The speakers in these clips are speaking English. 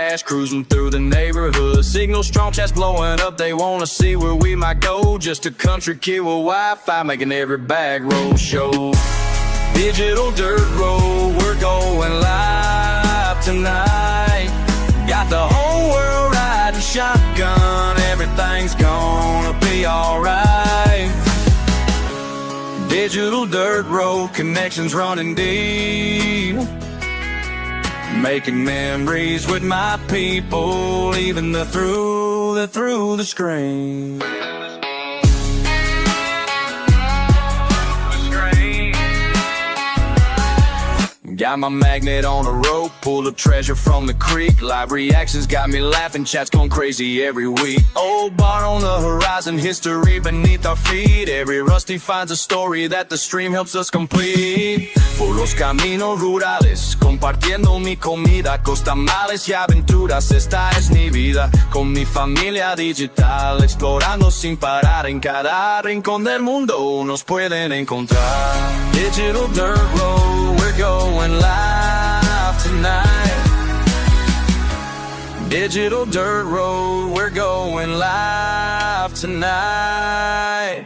cash, cruising through the neighborhood. Signal strong, chats blowing up, they wanna see where we might go. Just a country kid with Wi-Fi, making every back road show. Digital dirt road, we're going live tonight. Got the whole world riding shotgun, everything's gonna be alright. Digital dirt road, connections running deep. Making memories with my people, even through the screen. Got my magnet on a rope, pulled a treasure from the creek. Live reactions got me laughing, chats going crazy every week. Old bar on the horizon, history beneath our feet. Every rusty finds a story that the stream helps us complete. Por los caminos rurales, compartiendo mi comida, costamales y aventuras, esta es mi vida. Con mi familia digital, explorando sin parar. En cada rincón del mundo nos pueden encontrar. Digital dirt road, we're going live tonight. Digital dirt road, we're going live tonight.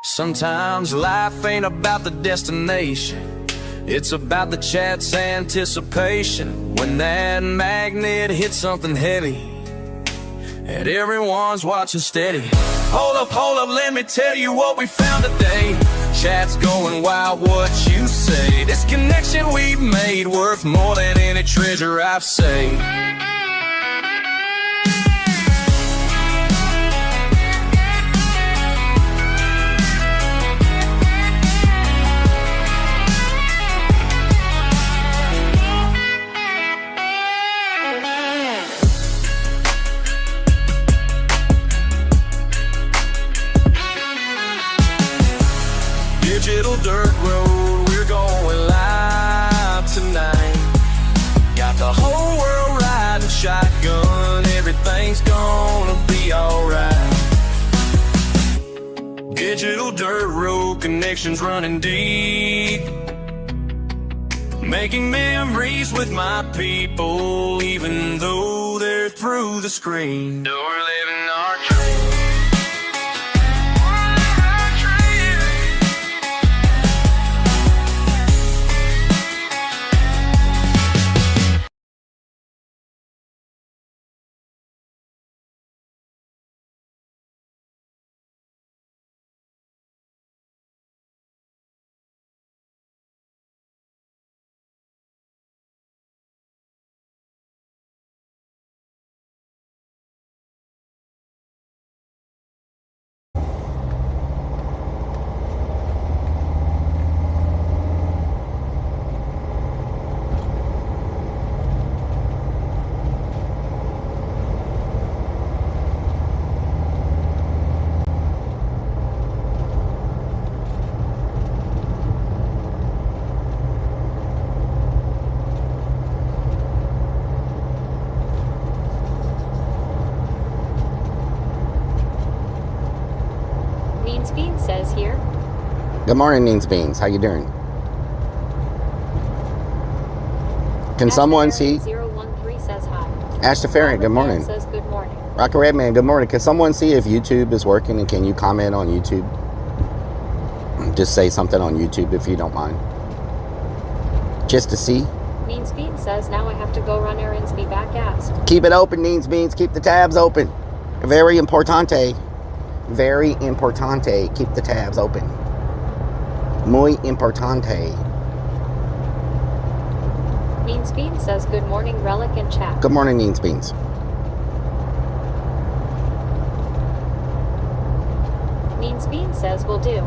Sometimes life ain't about the destination, it's about the chat's anticipation. When that magnet hits something heavy and everyone's watching steady. Hold up, let me tell you what we found today. Chat's going wild, what you say? This connection we've made worth more than any treasure I've saved. Digital dirt road, we're going live tonight. Got the whole world riding shotgun, everything's gonna be alright. Digital dirt road, connections running deep. Making memories with my people, even though they're through the screen. We're living our dream. Beans says here. Good morning, Neens Beans. How you doing? Can someone see? 013 says hi. Ash the Ferret, good morning. Says good morning. Rocket Redman, good morning. Can someone see if YouTube is working, and can you comment on YouTube? Just say something on YouTube if you don't mind. Just to see. Neens Beans says now I have to go run errands, be back asked. Keep it open, Neens Beans. Keep the tabs open. Very importante. Very importante. Keep the tabs open. Muy importante. Neens Beans says good morning, Rellik and chat. Good morning, Neens Beans. Neens Beans says will do.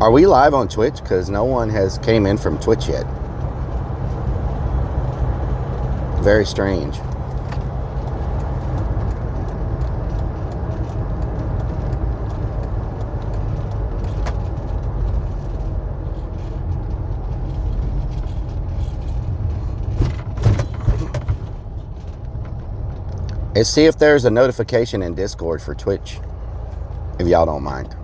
Are we live on Twitch? Because no one has came in from Twitch yet. Very strange. Let's see if there's a notification in Discord for Twitch, if y'all don't mind.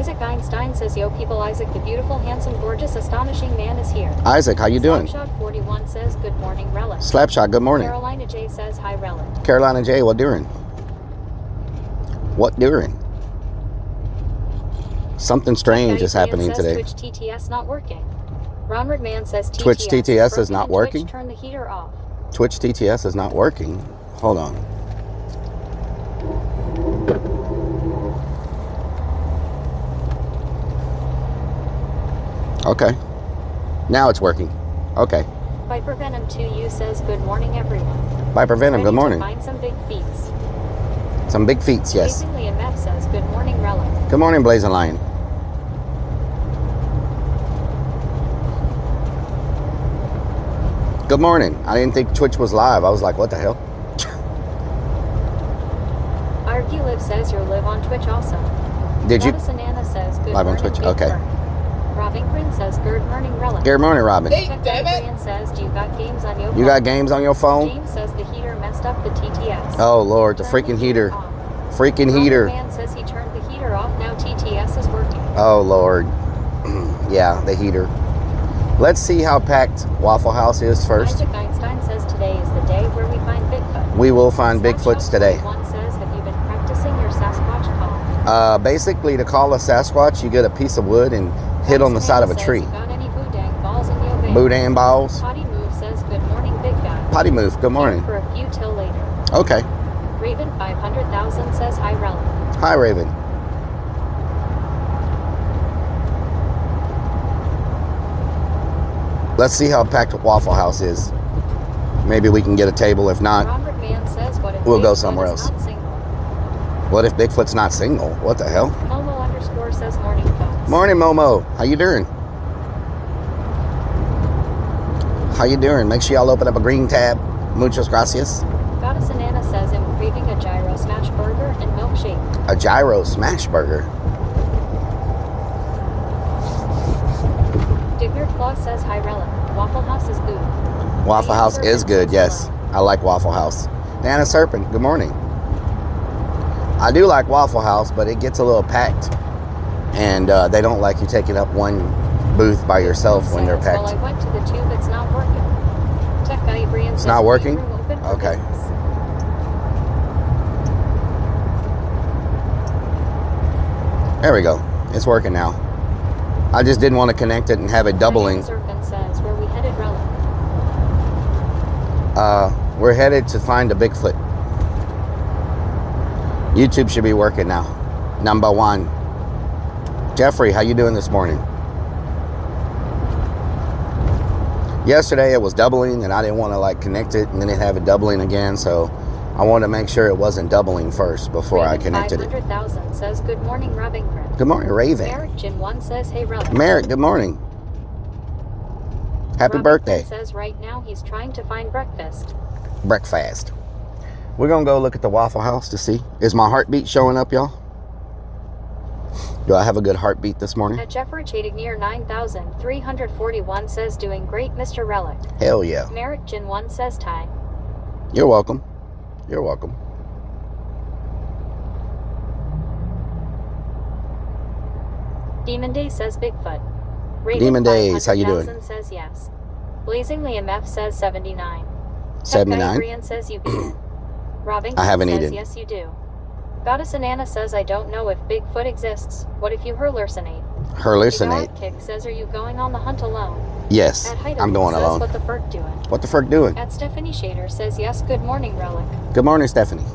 Isaac Einstein says, yo people, Isaac the beautiful, handsome, gorgeous, astonishing man is here. Isaac, how you doing? Slapshot 41 says, good morning, Rellik. Slapshot, good morning. Carolina J says, hi, Rellik. Carolina J, what doing? What doing? Something strange is happening says, today. Twitch TTS not working. Ronward Man says, TTS Twitch TTS is not broken and working? Twitch turn the heater off. Twitch TTS is not working. Hold on. Okay. Now it's working. Okay. Viper Venom 2U says, good morning, everyone. Viper Venom, good morning. Find some big feats. Some big feats, yes. Blazing Liam F says, good morning, Rellik. Good morning, Blazing Lion. Good morning. I didn't think Twitch was live. I was like, what the hell? Argy Live says, you're live on Twitch also. Did you? Anna says, good Live on morning, Twitch? Big Okay. Bird. Robin Grin says, good morning, Rellik. Good morning, Robin. Brian says, do you got games on your phone? You got games on your phone? James says the heater messed up the TTS. Oh, Lord, the Turn freaking heater. off. Freaking Robin heater. Man says he turned the heater off. Now TTS is working. Oh, Lord. Yeah, the heater. Let's see how packed Waffle House is first. Isaac Einstein says today is the day where we find Bigfoot. We will find Bigfoots today. One says, have you been practicing your Sasquatch call? Basically, to call a Sasquatch, you get a piece of wood and hit on the side of a tree. Got any boudin balls in your vein? Boudin balls. Potty Move says, good morning, big guy. Potty Move, good morning. For a few till later. Okay. Raven 500,000 says, hi, Rellik. Hi, Raven. Let's see how packed Waffle House is. Maybe we can get a table. If not, Robert Man says, what if we'll go Bigfoot somewhere is else. not single? What if Bigfoot's not single? What the hell? Momo underscore says, morning, folks. Morning, Momo. How you doing? How you doing? Make sure y'all open up a green tab. Muchas gracias. Goddess Anana says, I'm craving a gyro smash burger and milkshake. A gyro smash burger. Digger Claw says, hi, Rellik. Waffle House is good. Waffle House is good, yes. I like Waffle House. Nana Serpent, good morning. I do like Waffle House, but it gets a little packed. And they don't like you taking up one booth by yourself when they're packed. Well, I went to the tube, it's not working. Tech Guy Brian It's says, not working? room open for Okay. business. There we go. It's working now. I just didn't want to connect it and have it doubling. Surfing says, where we headed, Rellik? We're headed to find a Bigfoot. YouTube should be working now. Number one. Jeffrey, how you doing this morning? Yesterday it was doubling and I didn't want to like connect it and then it have it doubling again, so I wanted to make sure it wasn't doubling first before I connected it. 500,000 says, good morning, Robin Grin. Good morning, Raven. Merrick Jin 1 says, hey, Rellik. Merrick, good morning. Happy Robin birthday. Grin says right now he's trying to find breakfast. Breakfast. We're gonna go look at the Waffle House to see. Is my heartbeat showing up, y'all? Do I have a good heartbeat this morning? At Jeffrey Chadignir 9,341 says, doing great, Mr. Rellik. Hell yeah. Merrick Jin 1 says, Ty. You're welcome. You're welcome. Demon Day says Bigfoot. Raven Demon Days, how you doing? 500,000 says yes. Blazing Liam F says 79. 79? Brian says you beat it. Robin I haven't says eaten. yes you do. Goddess Anana says I don't know if Bigfoot exists. What if you hallucinate? Hallucinate. Kick says, are you going on the hunt alone? Yes, At Heidelberg I'm going says, alone. what the frick doing? What the frick doing? At Stephanie Shader says yes, good morning, Rellik. Good morning, Stephanie.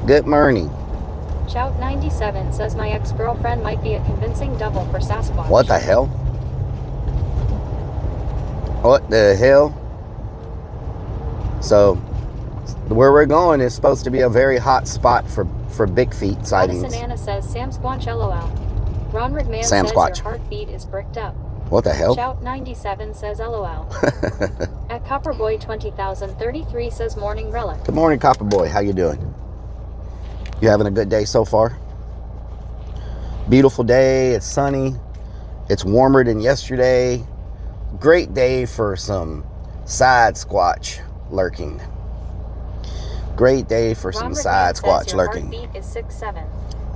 Good morning. Chout 97 says my ex-girlfriend might be a convincing double for Sasquatch. What the hell? What the hell? So, where we're going is supposed to be a very hot spot for big feet sightings. Goddess Anana says Sam Squatch LOL. Ron McMahon Sam says Squatch. your heartbeat is bricked up. What the hell? Chout 97 says LOL. At Copperboy 20,033 says morning Rellik. Good morning, Copper Boy. How you doing? You having a good day so far? Beautiful day. It's sunny. It's warmer than yesterday. Great day for some side squatch lurking. Great day for some Ron side McMahon squatch says your lurking. heartbeat is 67.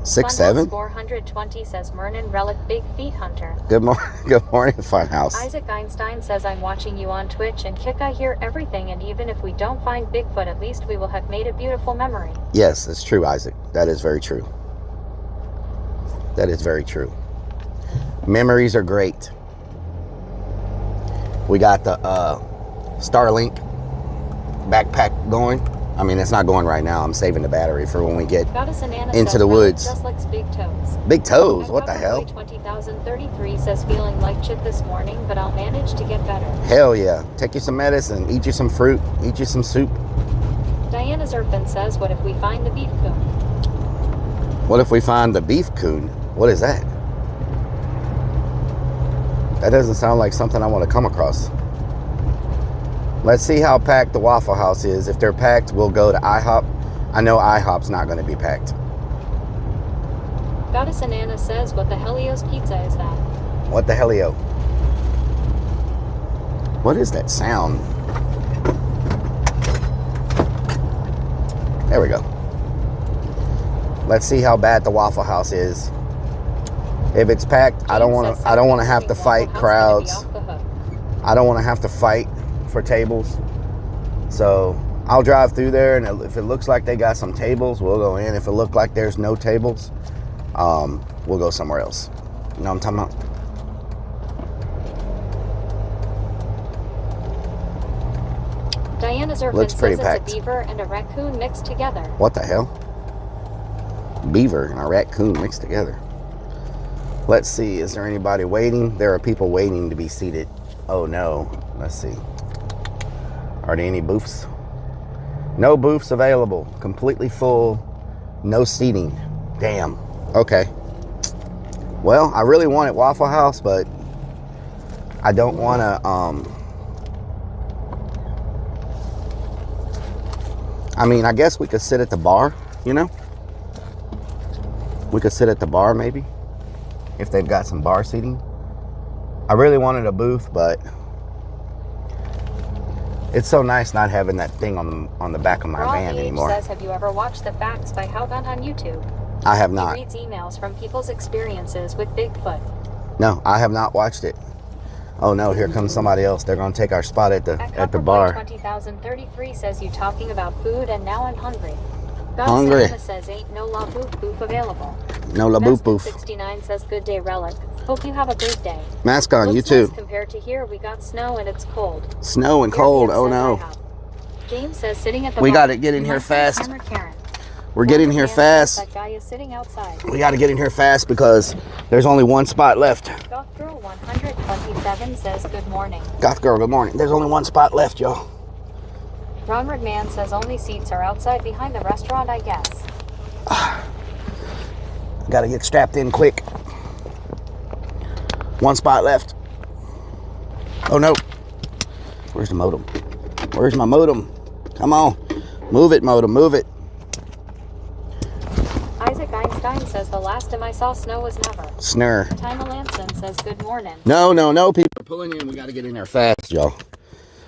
6'7"? 420 says Mernon Rellik Bigfoot Hunter. Good morning. Good morning, Funhouse. Isaac Einstein says I'm watching you on Twitch and Kick. I hear everything, and even if we don't find Bigfoot, at least we will have made a beautiful memory. Yes, that's true, Isaac. That is very true. That is very true. Memories are great. We got the Starlink backpack going. I mean, it's not going right now. I'm saving the battery for when we get into the woods. Just likes big toes. Big toes? What the hell? 20,033 says feeling like shit this morning, but I'll manage to get better. Hell yeah. Take you some medicine. Eat you some fruit. Eat you some soup. Diana Zerfin says, what if we find the beef coon? What if we find the beef coon? What is that? That doesn't sound like something I want to come across. Let's see how packed the Waffle House is. If they're packed, we'll go to IHOP. I know IHOP's not going to be packed. Goddess Anana says, what the Helios pizza is that? What the hellio? What is that sound? There we go. Let's see how bad the Waffle House is. If it's packed, I don't want to have to fight crowds. I don't want to have to fight for tables. So I'll drive through there, and if it looks like they got some tables, we'll go in. If it looks like there's no tables, we'll go somewhere else. You know what I'm talking about? Diana Zerfin Looks pretty says packed. it's a beaver and a raccoon mixed together. What the hell? Beaver and a raccoon mixed together. Let's see, is there anybody waiting? There are people waiting to be seated. Oh no, let's see. Are there any booths? No booths available. Completely full. No seating. Damn. Okay. Well, I really wanted Waffle House, but I don't want to, I mean, I guess we could sit at the bar, you know? We could sit at the bar maybe, if they've got some bar seating. I really wanted a booth, but it's so nice not having that thing on the back of my van anymore. Says, have you ever watched The Facts by How Hunt on YouTube? I have not. He reads emails from people's experiences with Bigfoot. No, I have not watched it. Oh no, here comes somebody else. They're gonna take our spot at the bar. 20,033 says you talking about food, and now I'm hungry. Hungry. Says ain't no la boof available. No la boof boof. 69 says good day Rellik. Hope you have a great day. Mask on, you Looks too. nice compared to here, we got snow and it's cold. Snow and cold. Oh no. James says sitting at the We bar. gotta get in here fast. Farmer Karen. We're getting here fast. That guy is sitting outside. We gotta get in here fast because there's only one spot left. Goth Girl 127 says good morning. Goth Girl, good morning. There's only one spot left, y'all. Ronward Man says only seats are outside behind the restaurant, I guess. Gotta get strapped in quick. One spot left. Oh no. Where's the modem? Where's my modem? Come on. Move it, modem. Move it. Isaac Einstein says the last time I saw snow was never. Snur. Tima Lanson says good morning. No. People are pulling in. We gotta get in there fast, y'all.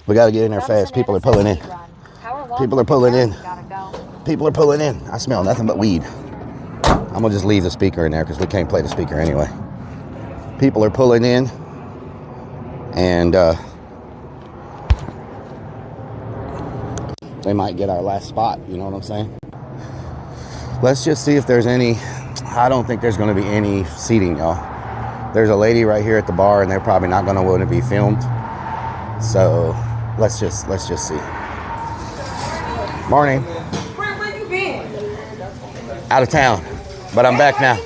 We gotta get in there fast. People are pulling in. People are pulling in. People are pulling in. I smell nothing but weed. I'm gonna just leave the speaker in there because we can't play the speaker anyway. People are pulling in, and they might get our last spot. You know what I'm saying? Let's just see if there's any. I don't think there's going to be any seating, y'all. There's a lady right here at the bar, and they're probably not going to want to be filmed. So let's just see. Morning. Where you been? Out of town, but I'm back now.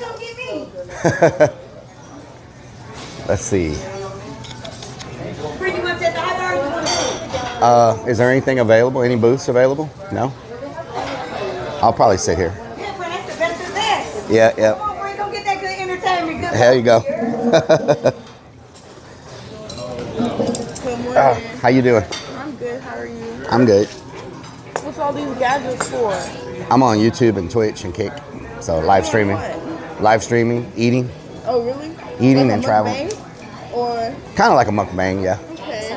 Let's see. Pretty much at the high bar. Is there anything available? Any booths available? No? I'll probably sit here. Yeah, but that's the best of the best. Yeah. Come on, Bree, go get that good entertainment. Good There you go. Good morning. How you doing? I'm good. How are you? I'm good. What's all these gadgets for? I'm on YouTube and Twitch and Kick. So live streaming. What? Live streaming, eating. Oh, really? Eating Like and a traveling. mukbang? Or, Kind of like a mukbang, yeah. okay.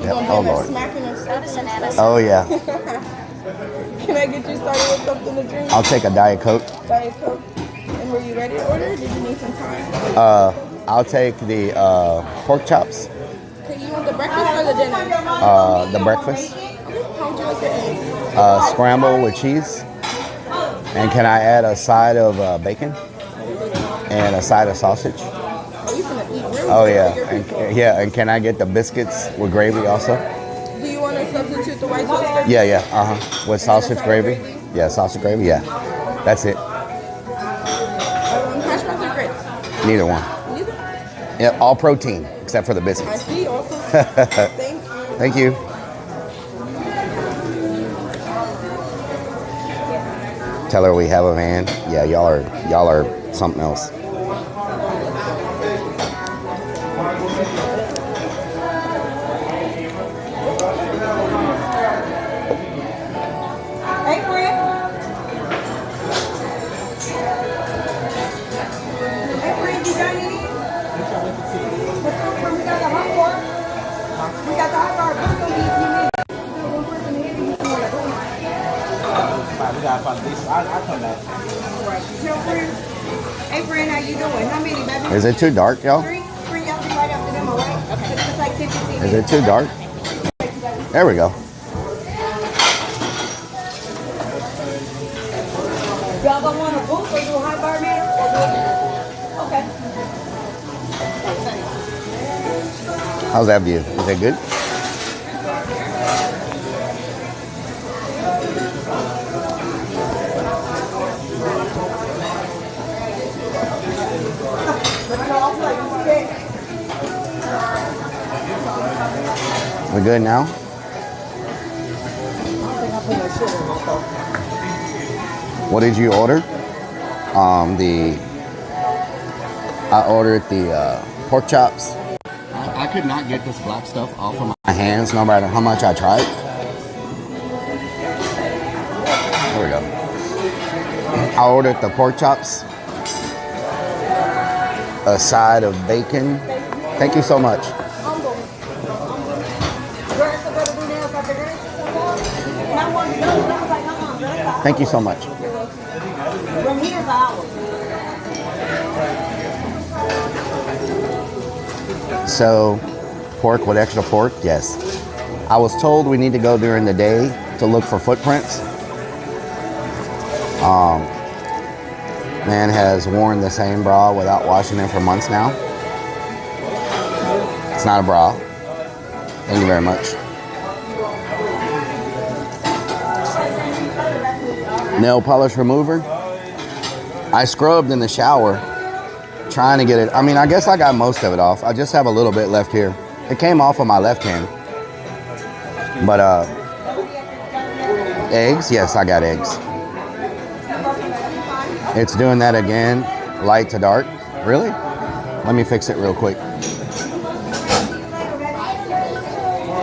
You Yep. gonna Oh, be there Lord. smacking and stuff? Oh, yeah. Can I get you started with something to drink? I'll take a Diet Coke. Diet Coke. And Were you ready to order? Did you need some time? I'll take the pork chops, Okay, you want the breakfast or the dinner? the breakfast, How would you like your eggs? scramble with cheese, and can I add a side of bacon and a side of sausage? Oh, you gonna eat really Oh good yeah, for your and, people. yeah, and can I get the biscuits with gravy also? Do you want to substitute the white sauce for Yeah, with sausage gravy. Yeah, sausage gravy. Yeah, that's it. hash browns or grits? Neither one. Neither. Yeah, all protein except for the I biscuits. see. Also, thank you. Thank you. Tell her we have a van. Yeah, y'all are something else. Hey, friend. Hey, friend, you got any? We got the hot bar. We got the hot bar. What's gonna be if you need? One person here, you see what We got about this. I'll come back. Yo, friend. Hey, friend, how you doing? How many, baby? Is it too dark, y'all? Three? Three, y'all be right after them, all right? Okay. It's like 10, 15 Is it too dark? There we go. Y'all gonna want a booth or do a hot bar, man? Okay. How's that view? Is it good? We good now? What did you order? I ordered the pork chops. I could not get this black stuff off of my hands no matter how much I tried. There we go. I ordered the pork chops, a side of bacon. Thank you so much. Thank you so much. From here's ours. So, pork with extra pork, yes. I was told we need to go during the day to look for footprints. Man has worn the same bra without washing it for months now. It's not a bra. Thank you very much. Nail polish remover. I scrubbed in the shower trying to get it. I mean, I guess I got most of it off. I just have a little bit left here. It came off of my left hand. But eggs, yes, I got eggs. It's doing that again, light to dark. Really? Let me fix it real quick.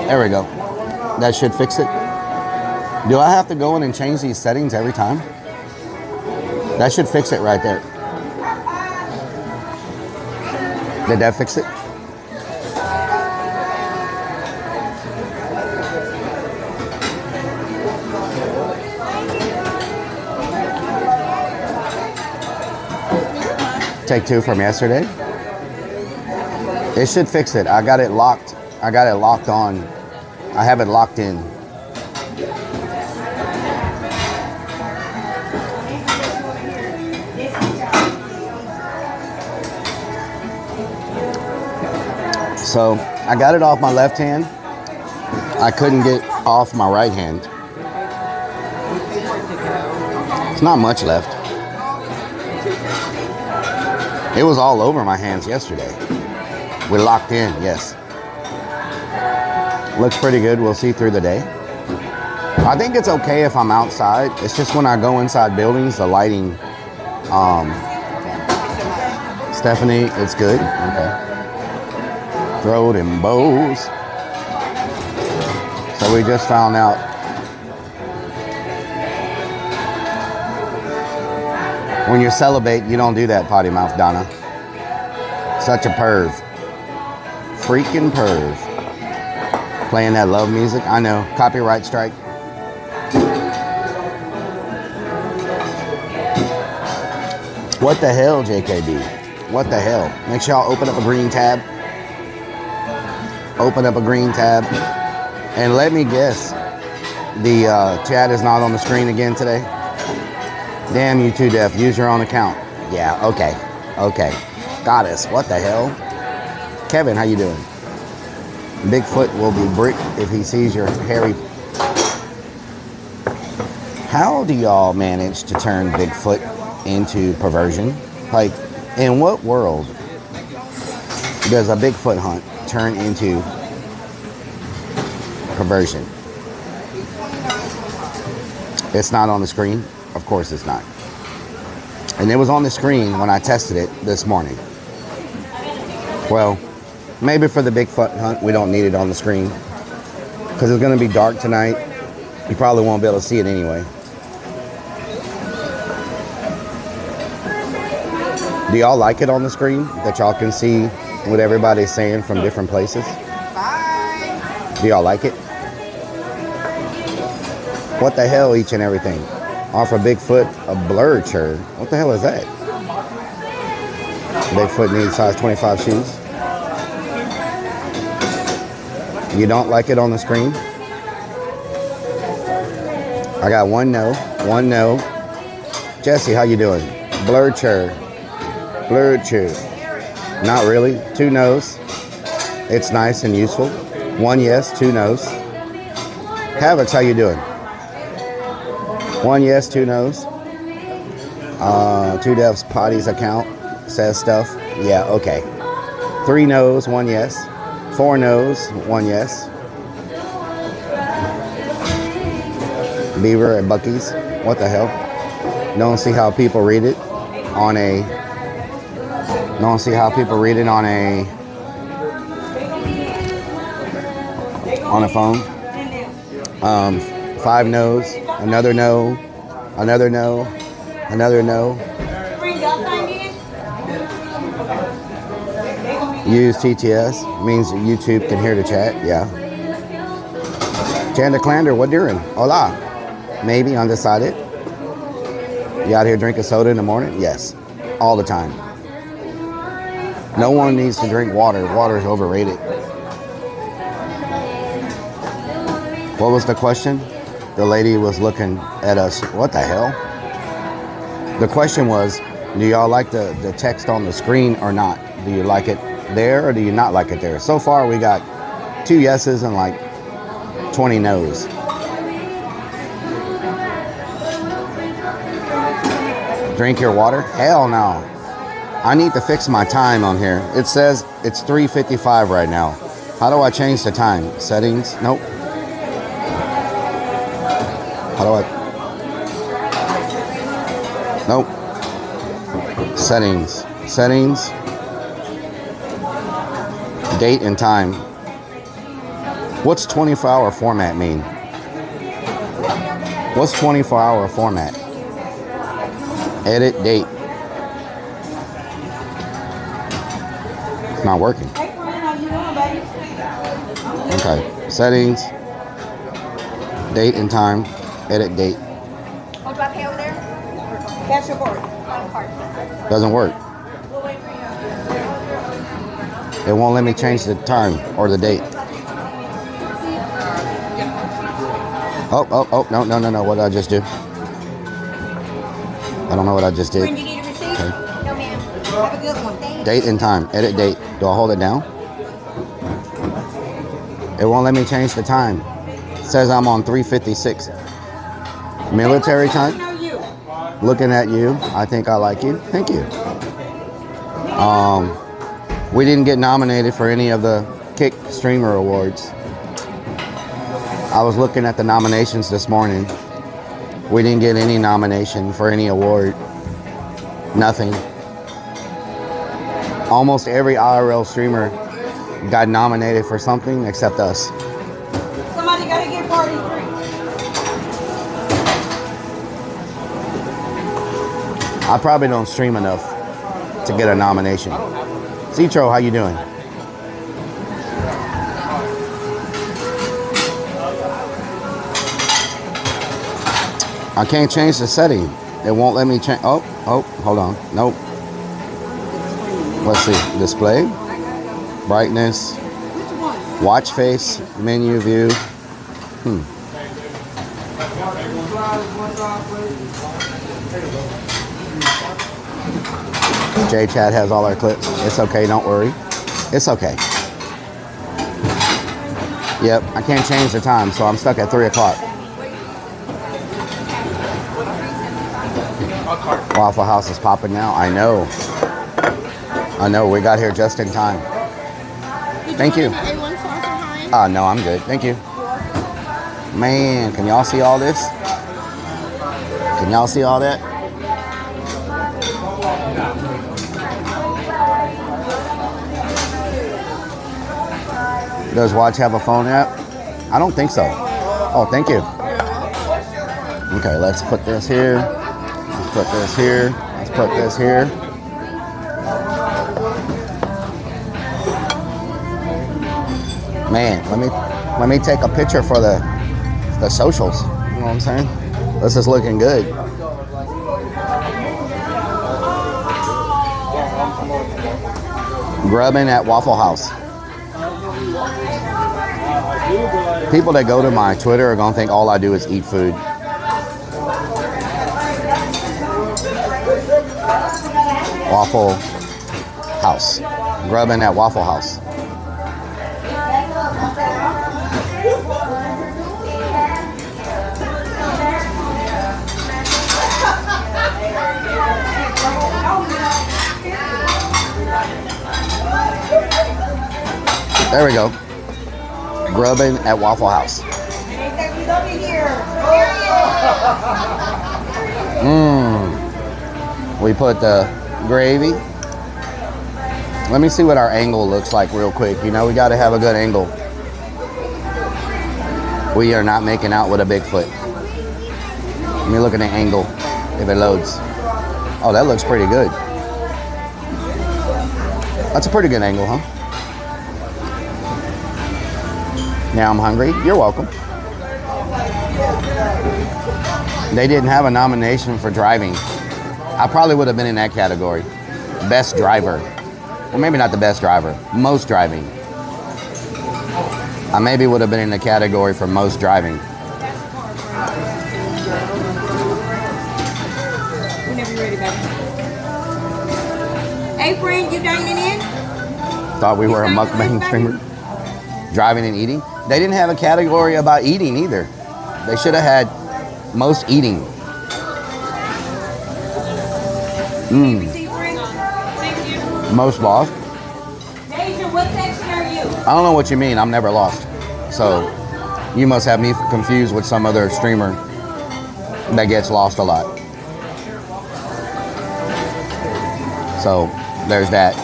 There we go. That should fix it. Do I have to go in and change these settings every time? That should fix it right there. Did that fix it? Take two from yesterday. It should fix it. I got it locked. I got it locked on. I have it locked in. So I got it off my left hand. I couldn't get off my right hand. It's not much left. It was all over my hands yesterday. We're locked in, yes. Looks pretty good. We'll see through the day. I think it's okay if I'm outside. It's just when I go inside buildings, the lighting. Stephanie, it's good. Okay. Throw it in bows. So we just found out. When you celibate, you don't do that, potty mouth Donna. Such a perv. Freaking perv. Playing that love music. I know. Copyright strike. What the hell, JKB? What the hell? Make sure y'all open up a green tab. Open up a green tab. And let me guess, the chat is not on the screen again today. Damn you too, Def. Use your own account. Yeah, okay. Okay. Goddess, what the hell? Kevin, how you doing? Bigfoot will be bricked if he sees your hairy... How do y'all manage to turn Bigfoot into perversion? Like, in what world does a Bigfoot hunt turn into perversion? It's not on the screen. Of course it's not. And it was on the screen when I tested it this morning. Well, maybe for the Bigfoot hunt, we don't need it on the screen because it's going to be dark tonight. You probably won't be able to see it anyway. Do y'all like it on the screen that y'all can see what everybody's saying from different places? Do y'all like it? What the hell, each and everything? Offer Bigfoot a blurcher. What the hell is that? Bigfoot needs size 25 shoes. You don't like it on the screen? I got one no. One no. Jesse, how you doing? Blurcher. Blurcher. Not really. 2 no's. It's nice and useful. 1 yes, 2 no's. Havix, how you doing? 1 yes, 2 no's. 2 devs potties account says stuff. Yeah, okay. 3 no's, 1 yes. 4 no's, 1 yes. Beaver at Bucky's. What the hell? Don't see how people read it on a... Don't see how people read it on a... on a phone. 5 no's. Another no. Another no. Another no. Use TTS. Means YouTube can hear the chat. Yeah. Chanda Clander, what doing? Hola. Maybe, undecided. You out here drinking soda in the morning? Yes. All the time. No one needs to drink water. Water is overrated. What was the question? The lady was looking at us. What the hell? The question was, do y'all like the text on the screen or not? Do you like it there or do you not like it there? So far, we got 2 yeses and like 20 no's. Drink your water? Hell no. I need to fix my time on here. It says it's 3:55 right now. How do I change the time? Settings? Nope. How do I? Nope. Settings. Settings. Date and time. What's 24-hour format mean? What's 24-hour format? Edit date. It's not working. Okay. Settings. Date and time. Edit date. Oh, do I pay over there? Cash or card? Card. Doesn't work. It won't let me change the time or the date. Oh, no. What did I just do? I don't know what I just did. You need a receipt? Okay. No, ma'am. Have a good one. Thank you. Date and time. Edit date. Do I hold it down? It won't let me change the time. It says I'm on 3:56. Military time. Looking at you. I think I like you. Thank you. We didn't get nominated for any of the Kick Streamer Awards. I was looking at the nominations this morning. We didn't get any nomination for any award. Nothing. Almost every IRL streamer got nominated for something except us. Somebody gotta get party free. I probably don't stream enough to get a nomination. Citro, how you doing? I can't change the setting. It won't let me change. Oh, hold on. Nope. Let's see. Display. Brightness. Watch face. Menu view. J Chat has all our clips. It's okay, don't worry. It's okay. Yep, I can't change the time, so I'm stuck at 3 o'clock. Waffle House is popping now. I know. We got here just in time. Thank you. No, I'm good. Thank you. Man, can y'all see all this? Can y'all see all that? Does Watch have a phone app? I don't think so. Oh, thank you. Okay, let's put this here. Let's put this here. Let's put this here. Man, let me take a picture for the socials. You know what I'm saying? This is looking good. Grubbing at Waffle House. People that go to my Twitter are gonna think all I do is eat food. Waffle House. Grubbing at Waffle House. There we go. Grubbing at Waffle House. We put the gravy. Let me see what our angle looks like real quick. You know, we got to have a good angle. We are not making out with a Bigfoot. Let me look at the angle if it loads. Oh, that looks pretty good. That's a pretty good angle, huh? Now I'm hungry. You're welcome. They didn't have a nomination for driving. I probably would have been in that category. Best driver. Well, maybe not the best driver. Most driving. I maybe would have been in the category for most driving. Whenever you're ready, baby. Hey, friend, you dining in? Thought we were a mukbang streamer. Driving and eating. They didn't have a category about eating either. They should have had most eating. Most lost. Deja, what section are you? I don't know what you mean. I'm never lost. So you must have me confused with some other streamer that gets lost a lot. So there's that.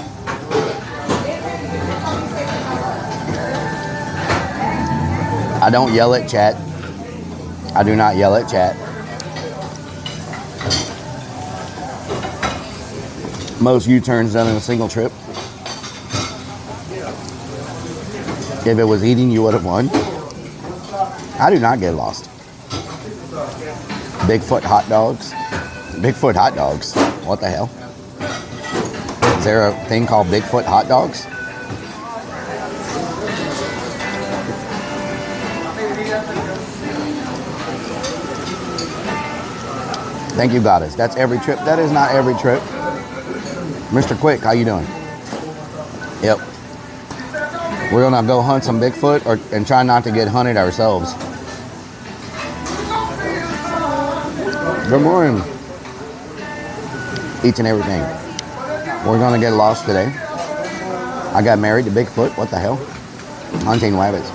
I don't yell at chat. I do not yell at chat. Most U-turns done in a single trip. If it was eating, you would have won. I do not get lost. Bigfoot hot dogs. Bigfoot hot dogs. What the hell? Is there a thing called Bigfoot hot dogs? Thank you, Goddess. That's every trip. That is not every trip. Mr. Quick, how you doing? Yep. We're gonna go hunt some Bigfoot and try not to get hunted ourselves. Good morning. Each and everything. We're gonna get lost today. I got married to Bigfoot. What the hell? Hunting rabbits.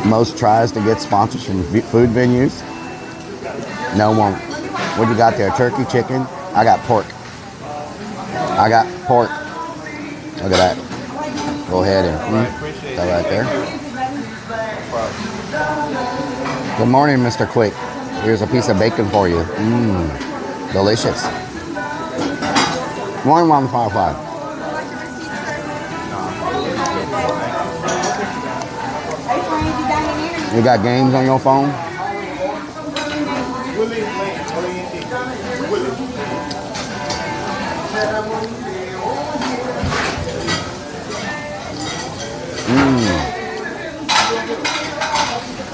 Most tries to get sponsors from food venues. No one. What you got there? Turkey, chicken? I got pork. I got pork. Look at that. Go ahead and that right there. Good morning, Mr. Quick. Here's a piece of bacon for you. Delicious. Morning, 155. You got games on your phone?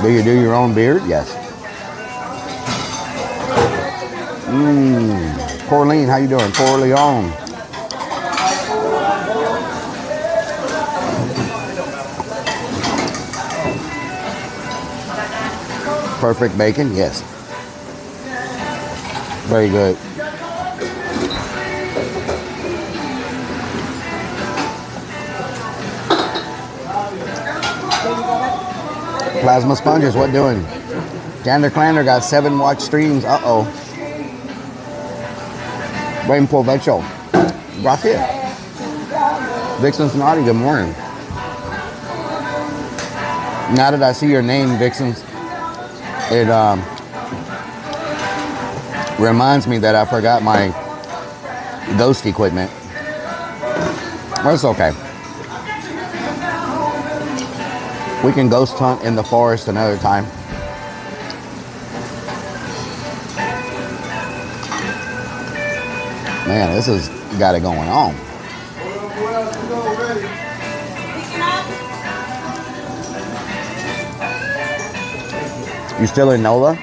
Do you do your own beard? Yes. Corleen, how you doing? Corleone. Perfect bacon? Yes. Very good. Plasma sponges, what doing? Gander Clander got 7 watch streams. Uh-oh. Rainbow Vecho. Gracias. Vixen's Naughty, good morning. Now that I see your name, Vixen's, it reminds me that I forgot my ghost equipment. Well, it's okay. We can ghost hunt in the forest another time. Man, this has got it going on. You still in NOLA?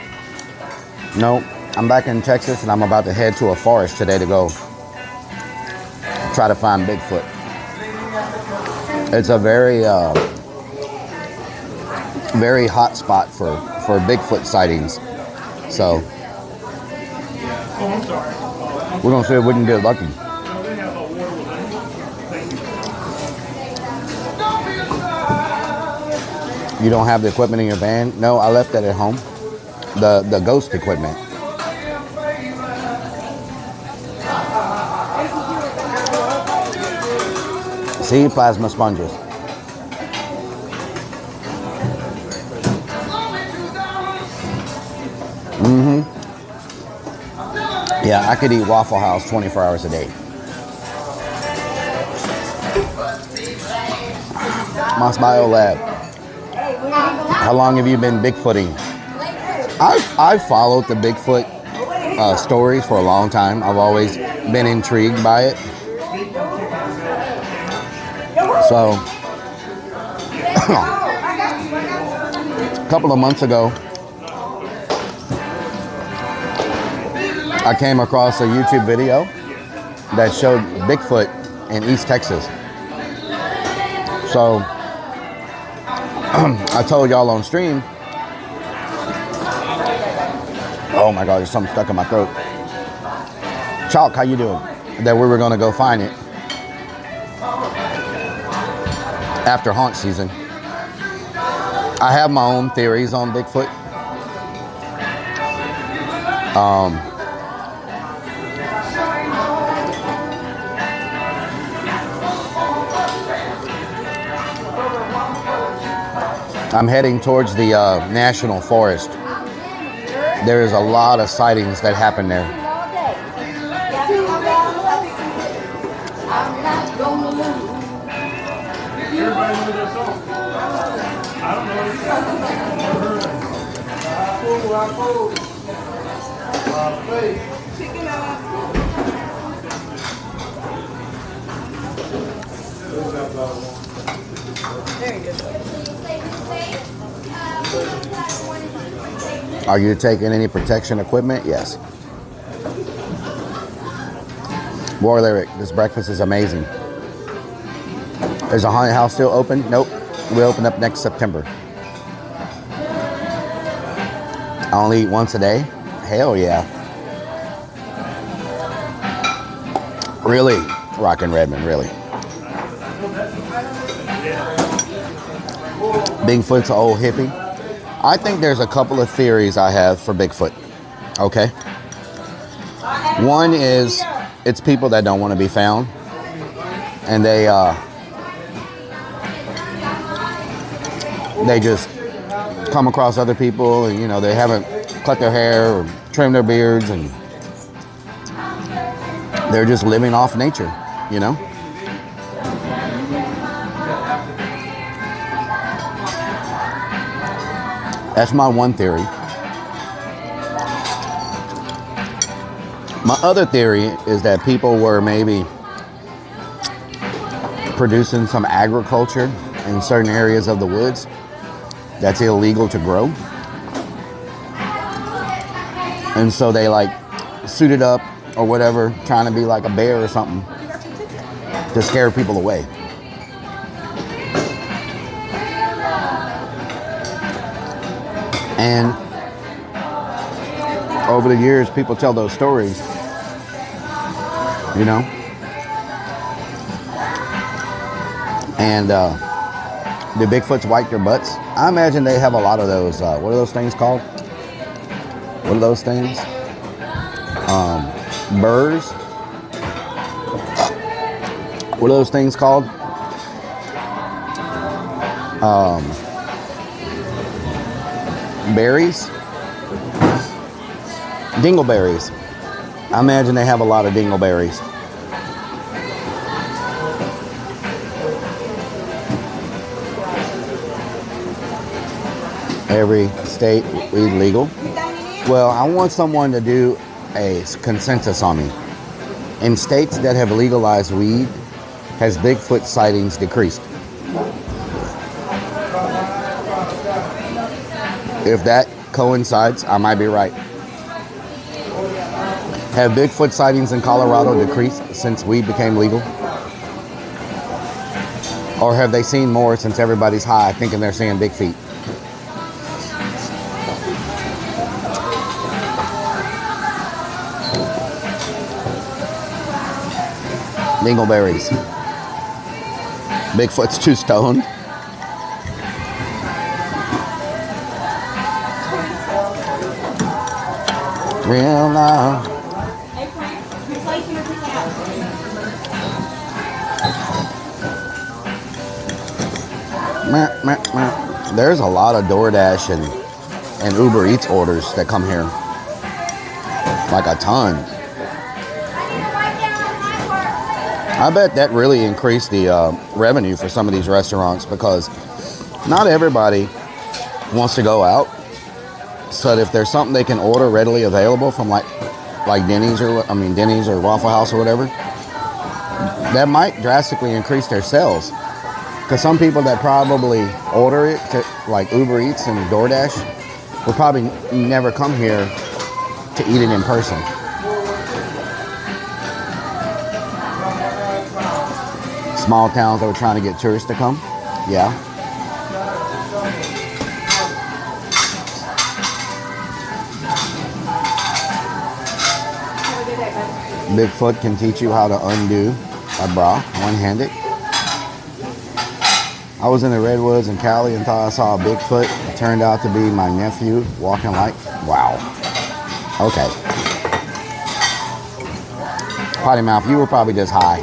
No, I'm back in Texas and I'm about to head to a forest today to go try to find Bigfoot. It's a very very hot spot for Bigfoot sightings. So we're gonna see if we can get lucky. You don't have the equipment in your van? No, I left that at home. The ghost equipment. See, plasma sponges. Yeah, I could eat Waffle House 24 hours a day. Moss Bio Lab. How long have you been Bigfooting? I've followed the Bigfoot stories for a long time. I've always been intrigued by it. So, a couple of months ago, I came across a YouTube video that showed Bigfoot in East Texas. So I told y'all on stream, oh my God, there's something stuck in my throat. Chalk, how you doing? That we were gonna go find it after haunt season. I have my own theories on Bigfoot. I'm heading towards the National Forest. There is a lot of sightings that happen there. Are you taking any protection equipment? Yes. War Lyric, this breakfast is amazing. Is the haunted house still open? Nope. We open up next September. I only eat once a day? Hell yeah. Really? Rockin' Redmond, really. Bigfoot's an old hippie. I think there's a couple of theories I have for Bigfoot. Okay. One is it's people that don't want to be found. And they just come across other people and, you know, they haven't cut their hair or trimmed their beards and they're just living off nature, you know? That's my one theory. My other theory is that people were maybe producing some agriculture in certain areas of the woods that's illegal to grow. And so they like suited up or whatever, trying to be like a bear or something to scare people away. And over the years, people tell those stories, you know. And the Bigfoots wipe their butts. I imagine they have a lot of those. What are those things called? What are those things? Burrs. What are those things called? Berries. Dingleberries. I imagine they have a lot of dingleberries. Every state weed legal. Well, I want someone to do a consensus on me. In states that have legalized weed, has Bigfoot sightings decreased? If that coincides, I might be right. Have Bigfoot sightings in Colorado decreased since weed became legal? Or have they seen more since everybody's high thinking they're seeing big feet? Dingleberries. Bigfoot's too stoned. Real love. There's a lot of DoorDash and Uber Eats orders that come here. Like a ton. I bet that really increased the revenue for some of these restaurants because not everybody wants to go out. So if there's something they can order readily available from like Denny's or Waffle House or whatever, that might drastically increase their sales. Because some people that probably order it to like Uber Eats and DoorDash will probably never come here to eat it in person. Small towns that were trying to get tourists to come. Yeah. Bigfoot can teach you how to undo a bra one-handed. I was in the Redwoods in Cali and thought I saw a Bigfoot. It turned out to be my nephew walking like, wow. Okay. Potty mouth, you were probably just high.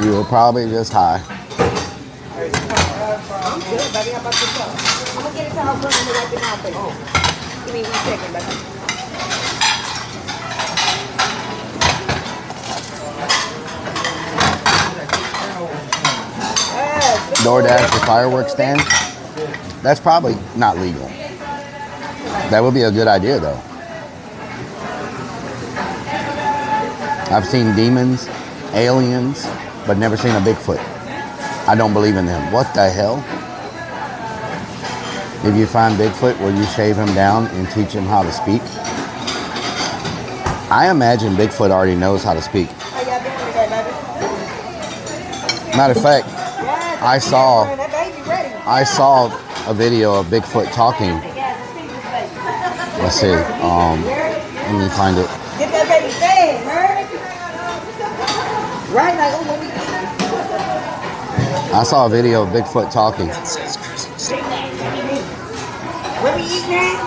You were probably just high. I'm good, buddy. How about yourself? I'm gonna get it to our room and wipe it out for you. Give me 1 second, buddy. DoorDash the fireworks stand. That's probably not legal. That would be a good idea though. I've seen demons, aliens, but never seen a Bigfoot. I don't believe in them. What the hell? If you find Bigfoot, will you shave him down and teach him how to speak? I imagine Bigfoot already knows how to speak. How y'all doing today, baby? Matter of fact, I saw That baby ready. a video of Bigfoot talking. Let's see. Let me find it. Get that baby fed, man. Right, like, oh, what we eating? I saw a video of Bigfoot talking. What we eating now?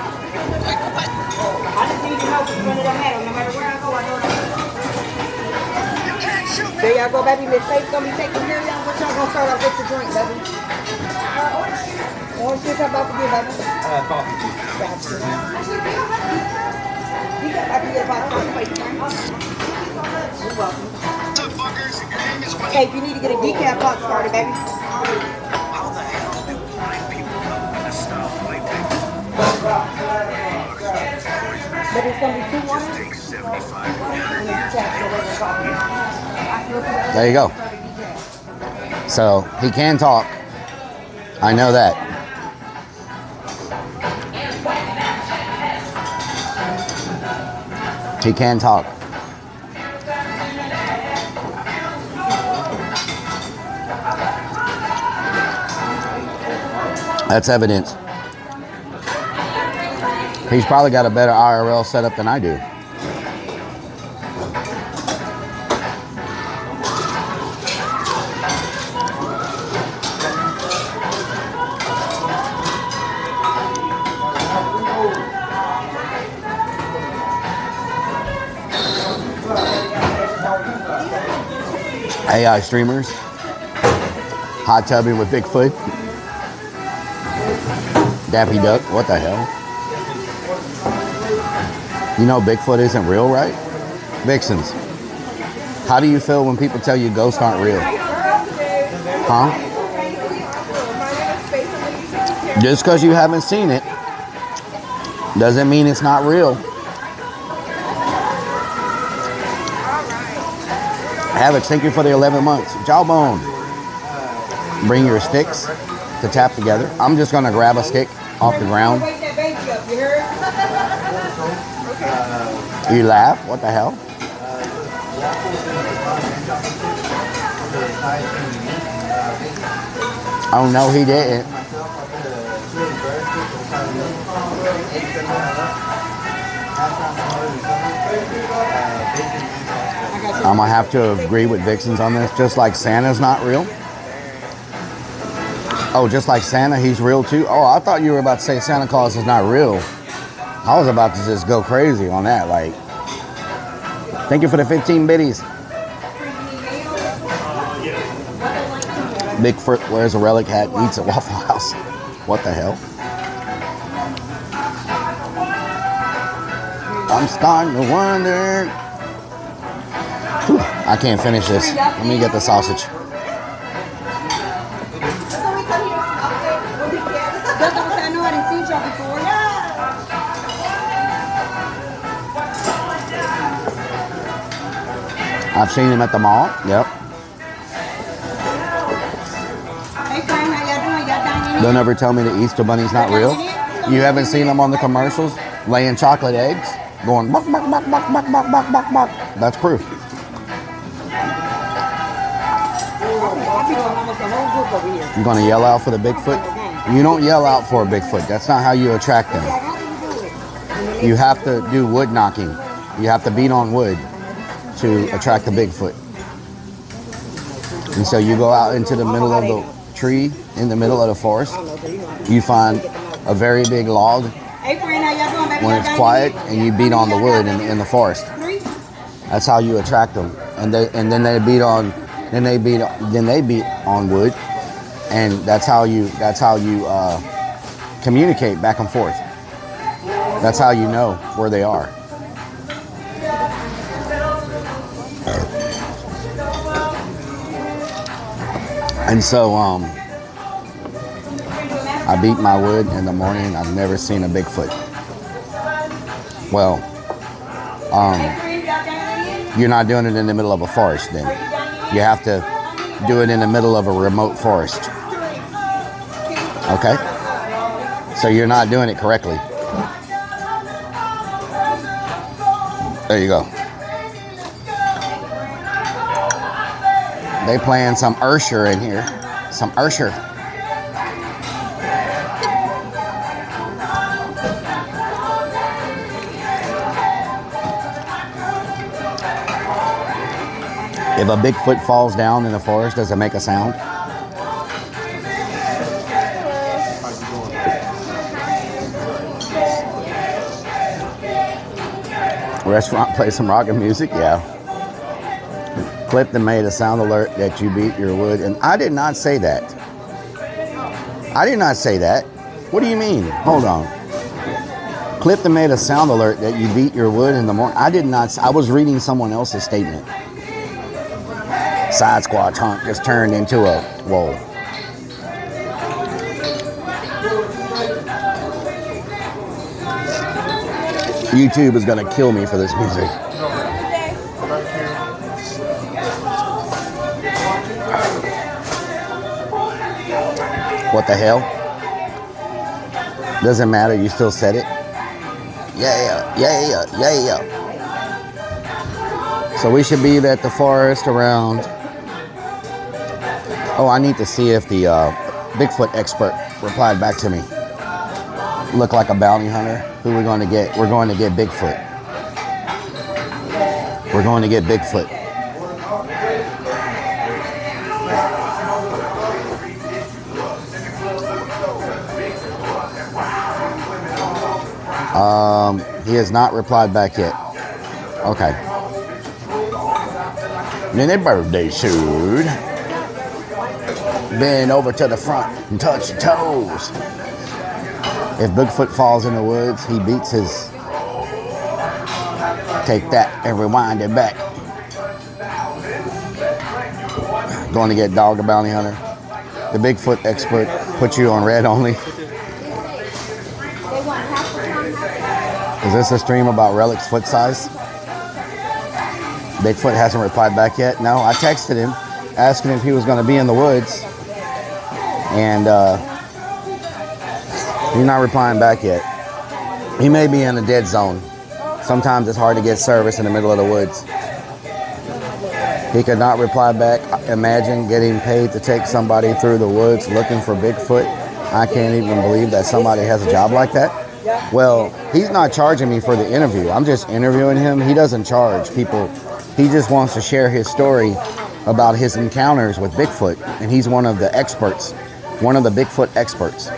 I just need to know which one of them had. No matter where I go, I know that. There y'all go, baby. Miss Faith's gonna be taking care of y'all. What y'all gonna start off with to drink, baby? Orange juice, how about for you, baby? Coffee juice. Gotcha. You got back to get a bottle of wait, right? You're welcome. Okay, if you need to get a decaf pot started, baby. How the hell do blind people know how to stop? But it's gonna be 2 waters. There you go. So he can talk. I know that. He can talk. That's evidence. He's probably got a better IRL setup than I do. AI streamers, hot tubbing with Bigfoot, Daffy Duck, what the hell? You know Bigfoot isn't real, right? Vixens, how do you feel when people tell you ghosts aren't real? Huh? Just because you haven't seen it doesn't mean it's not real. Alex, thank you for the 11 months. Jawbone. Bring your sticks to tap together. I'm just going to grab a stick off the ground. You laugh? What the hell? Oh, no, he didn't. I'm going to have to agree with Vixens on this. Just like Santa's not real. Oh, just like Santa, he's real too? Oh, I thought you were about to say Santa Claus is not real. I was about to just go crazy on that. Like, thank you for the 15 biddies. Bigfoot wears a Rellik hat, eats at Waffle House. What the hell? I'm starting to wonder. Whew, I can't finish this. Let me get the sausage. I've seen him at the mall. Yep. Don't ever tell me the Easter Bunny's not real. You haven't seen them on the commercials laying chocolate eggs, going buck, buck, buck, buck, buck, buck, buck, buck, buck. That's proof. You're going to yell out for the Bigfoot? You don't yell out for a Bigfoot. That's not how you attract them. You have to do wood knocking. You have to beat on wood to attract the Bigfoot. And so you go out into the middle of the tree, in the middle of the forest. You find a very big log when it's quiet, and you beat on the wood in the forest. That's how you attract them. And then they beat on wood, and that's how you communicate back and forth. That's how you know where they are. And so I beat my wood in the morning. I've never seen a Bigfoot. Well, you're not doing it in the middle of a forest then. You have to do it in the middle of a remote forest. Okay? So you're not doing it correctly. There you go. They playing some Ursher in here. Some Ursher. If a Bigfoot falls down in the forest, does it make a sound? Restaurant play some rockin' music? Yeah. Clifton made a sound alert that you beat your wood, and I did not say that. I did not say that. What do you mean? Hold on. Clifton made a sound alert that you beat your wood in the morning. I did not. I was reading someone else's statement. Side Squatch Hunt just turned into a whoa. YouTube is gonna kill me for this music. What the hell? Doesn't matter, you still said it. Yeah. So we should be at the forest around. Oh, I need to see if the Bigfoot expert replied back to me. Look like a bounty hunter. Who are we going to get? We're going to get Bigfoot. We're going to get Bigfoot. He has not replied back yet. Okay. Mini birthday suit. Bend over to the front and touch your toes. If Bigfoot falls in the woods, he beats his. Take that and rewind it back. Going to get Dog a Bounty Hunter. The Bigfoot expert put you on red only. Is this a stream about Rellik's foot size? Bigfoot hasn't replied back yet. No, I texted him asking if he was going to be in the woods. And he's not replying back yet. He may be in a dead zone. Sometimes it's hard to get service in the middle of the woods. He could not reply back. Imagine getting paid to take somebody through the woods looking for Bigfoot. I can't even believe that somebody has a job like that. Well, he's not charging me for the interview. I'm just interviewing him. He doesn't charge people. He just wants to share his story about his encounters with Bigfoot. And he's one of the experts, one of the Bigfoot experts.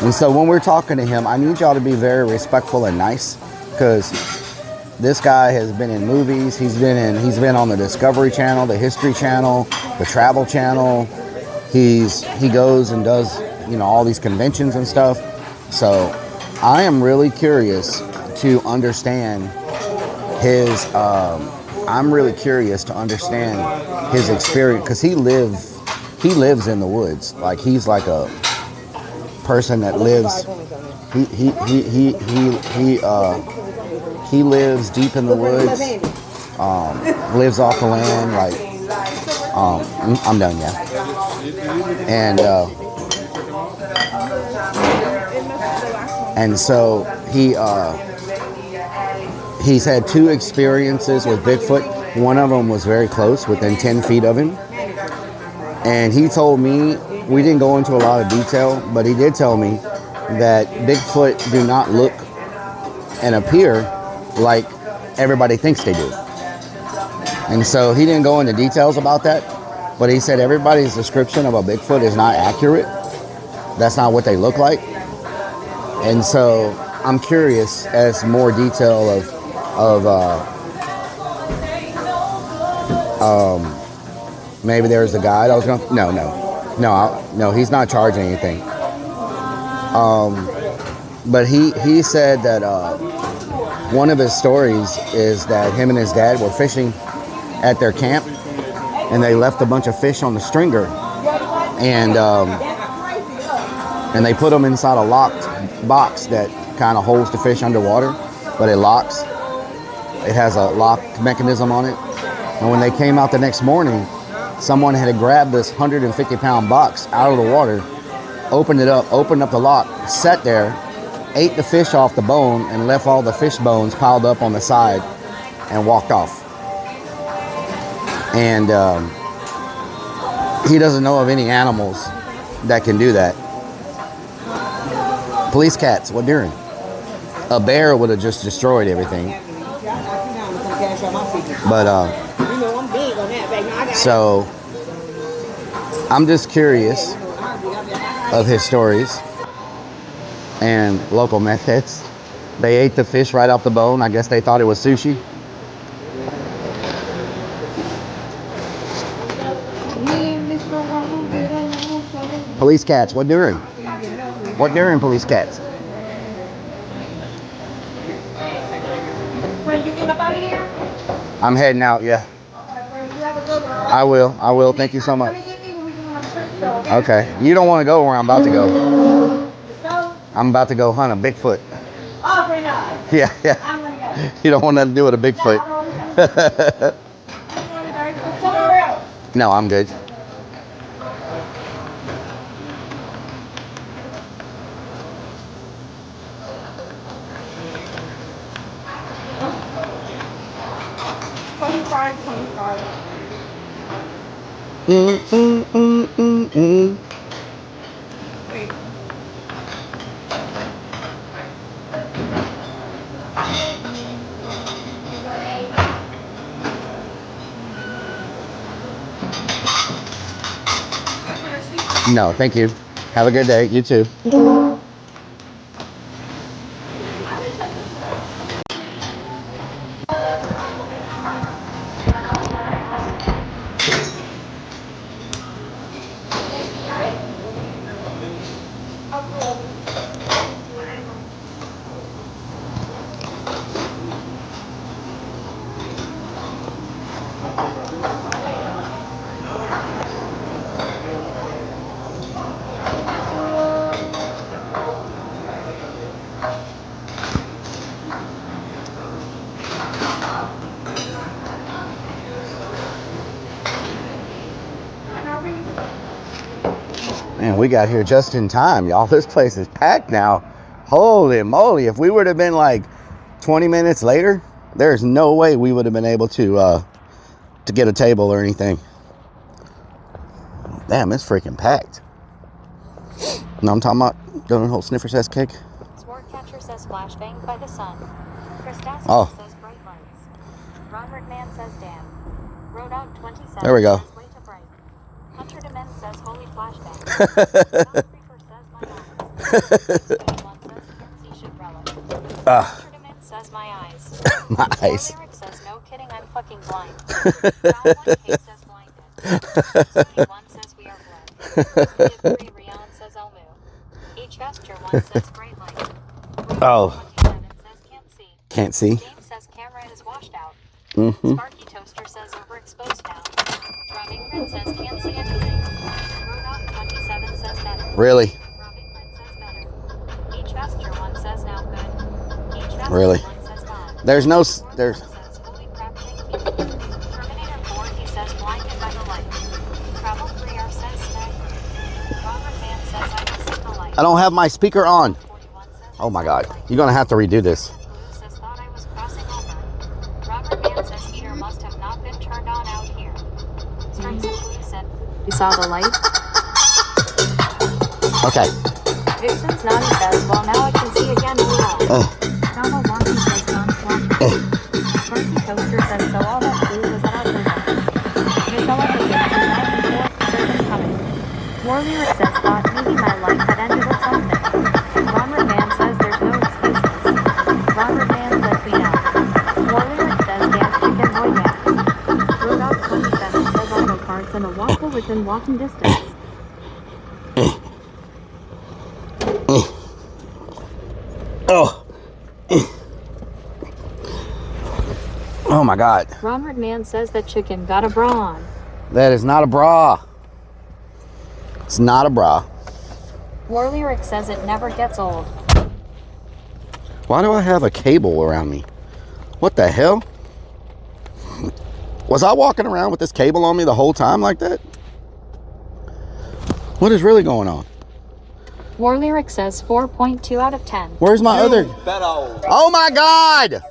And so when we're talking to him, I need y'all to be very respectful and nice, because this guy has been in movies. He's been on the Discovery Channel, the History Channel, the Travel Channel. He goes and does, all these conventions and stuff. So I am really curious to understand his his experience, because he lives in the woods. Like, he's like a person that lives. He lives deep in the woods. Lives off the land. Like, I'm done, yeah. And so he's had 2 experiences with Bigfoot. One of them was very close, within 10 feet of him. And he told me, we didn't go into a lot of detail, but he did tell me that Bigfoot do not look and appear like everybody thinks they do. And so he didn't go into details about that, but he said everybody's description of a Bigfoot is not accurate. That's not what they look like. And so I'm curious as more detail maybe there's a guide. No, he's not charging anything. But he said that one of his stories is that him and his dad were fishing at their camp, and they left a bunch of fish on the stringer, and they put them inside a locked box that kind of holds the fish underwater, but it locks. It has a lock mechanism on it. And when they came out the next morning, someone had grabbed this 150-pound box out of the water, opened up the lock, sat there, ate the fish off the bone, and left all the fish bones piled up on the side and walked off. And he doesn't know of any animals that can do that. Police cats, what doing? A bear would have just destroyed everything. But so I'm just curious of his stories and local methods. They ate the fish right off the bone. I guess they thought it was sushi. Police cats, what doing? What doing, police cats? I'm heading out, yeah. I will. Thank you so much. Okay. You don't want to go where I'm about to go. I'm about to go hunt a Bigfoot. Yeah. You don't want nothing to do with a Bigfoot. No, I'm good. No, thank you. Have a good day. You too. Man, we got here just in time, y'all. This place is packed now. Holy moly. If we would have been like 20 minutes later, there's no way we would have been able to get a table or anything. Damn, it's freaking packed. No, I'm talking about Donut Hole Sniffer says cake. Sword Catcher says flashbang by the sun. Chris Dasser says bright lights. Robert Man says damn. Road out 27 There we go. says way to bright. Hunter Demen says holy flashbang. Creeper says my eyes. One says can't see shit relic. Hunter Demen says my eyes. My eyes. Lyric says no kidding, I'm fucking blind. Round 1K says blinded. 31 says we are blood. Three Rion says Elmu. Each Vesture 1 says bright light. Oh. 27 says can't see. Can't see. James says camera is washed out. Mm-hmm. Sparky Toaster says overexposed now. Robbing Grin says can't see anything. Roadhog 27 says better. Really? Robbing Grin says better. Each Vesture 1 says now good. Each Vesture Really? 1 says gone. There's no... There's... says holy crap, thank you. Terminator 4 he says blinded by the light. Travel 3R says snag. Robert Man says I can see the light. I don't have my speaker on. 41 says Oh my God. You're going to have to redo this. Blue says thought I was crossing over. Robert Man says heater must have not been turned on out here. Strikes and Blue said you saw the light. Okay. Vixen's Naughty says well now I can see again blue out. Donald Wonky says non-swamp. Sparky Toaster says so all that blue was out the window. Michelle says 94 service coming. War Lyric says thought maybe my life had ended or something. Robert Man says there's no excuses. Robert Man says we know. War Lyric says dance chicken boy dance. Roadhog 27 says auto carts and a waffle within walking distance. Oh. Oh my God. Robert Man says that chicken got a bra on. That is not a bra. It's not a bra. War Lyric says it never gets old. Why do I have a cable around me? What the hell? Was I walking around with this cable on me the whole time like that? What is really going on? War Lyric says 4.2 out of 10. Where's my other? Oh my God!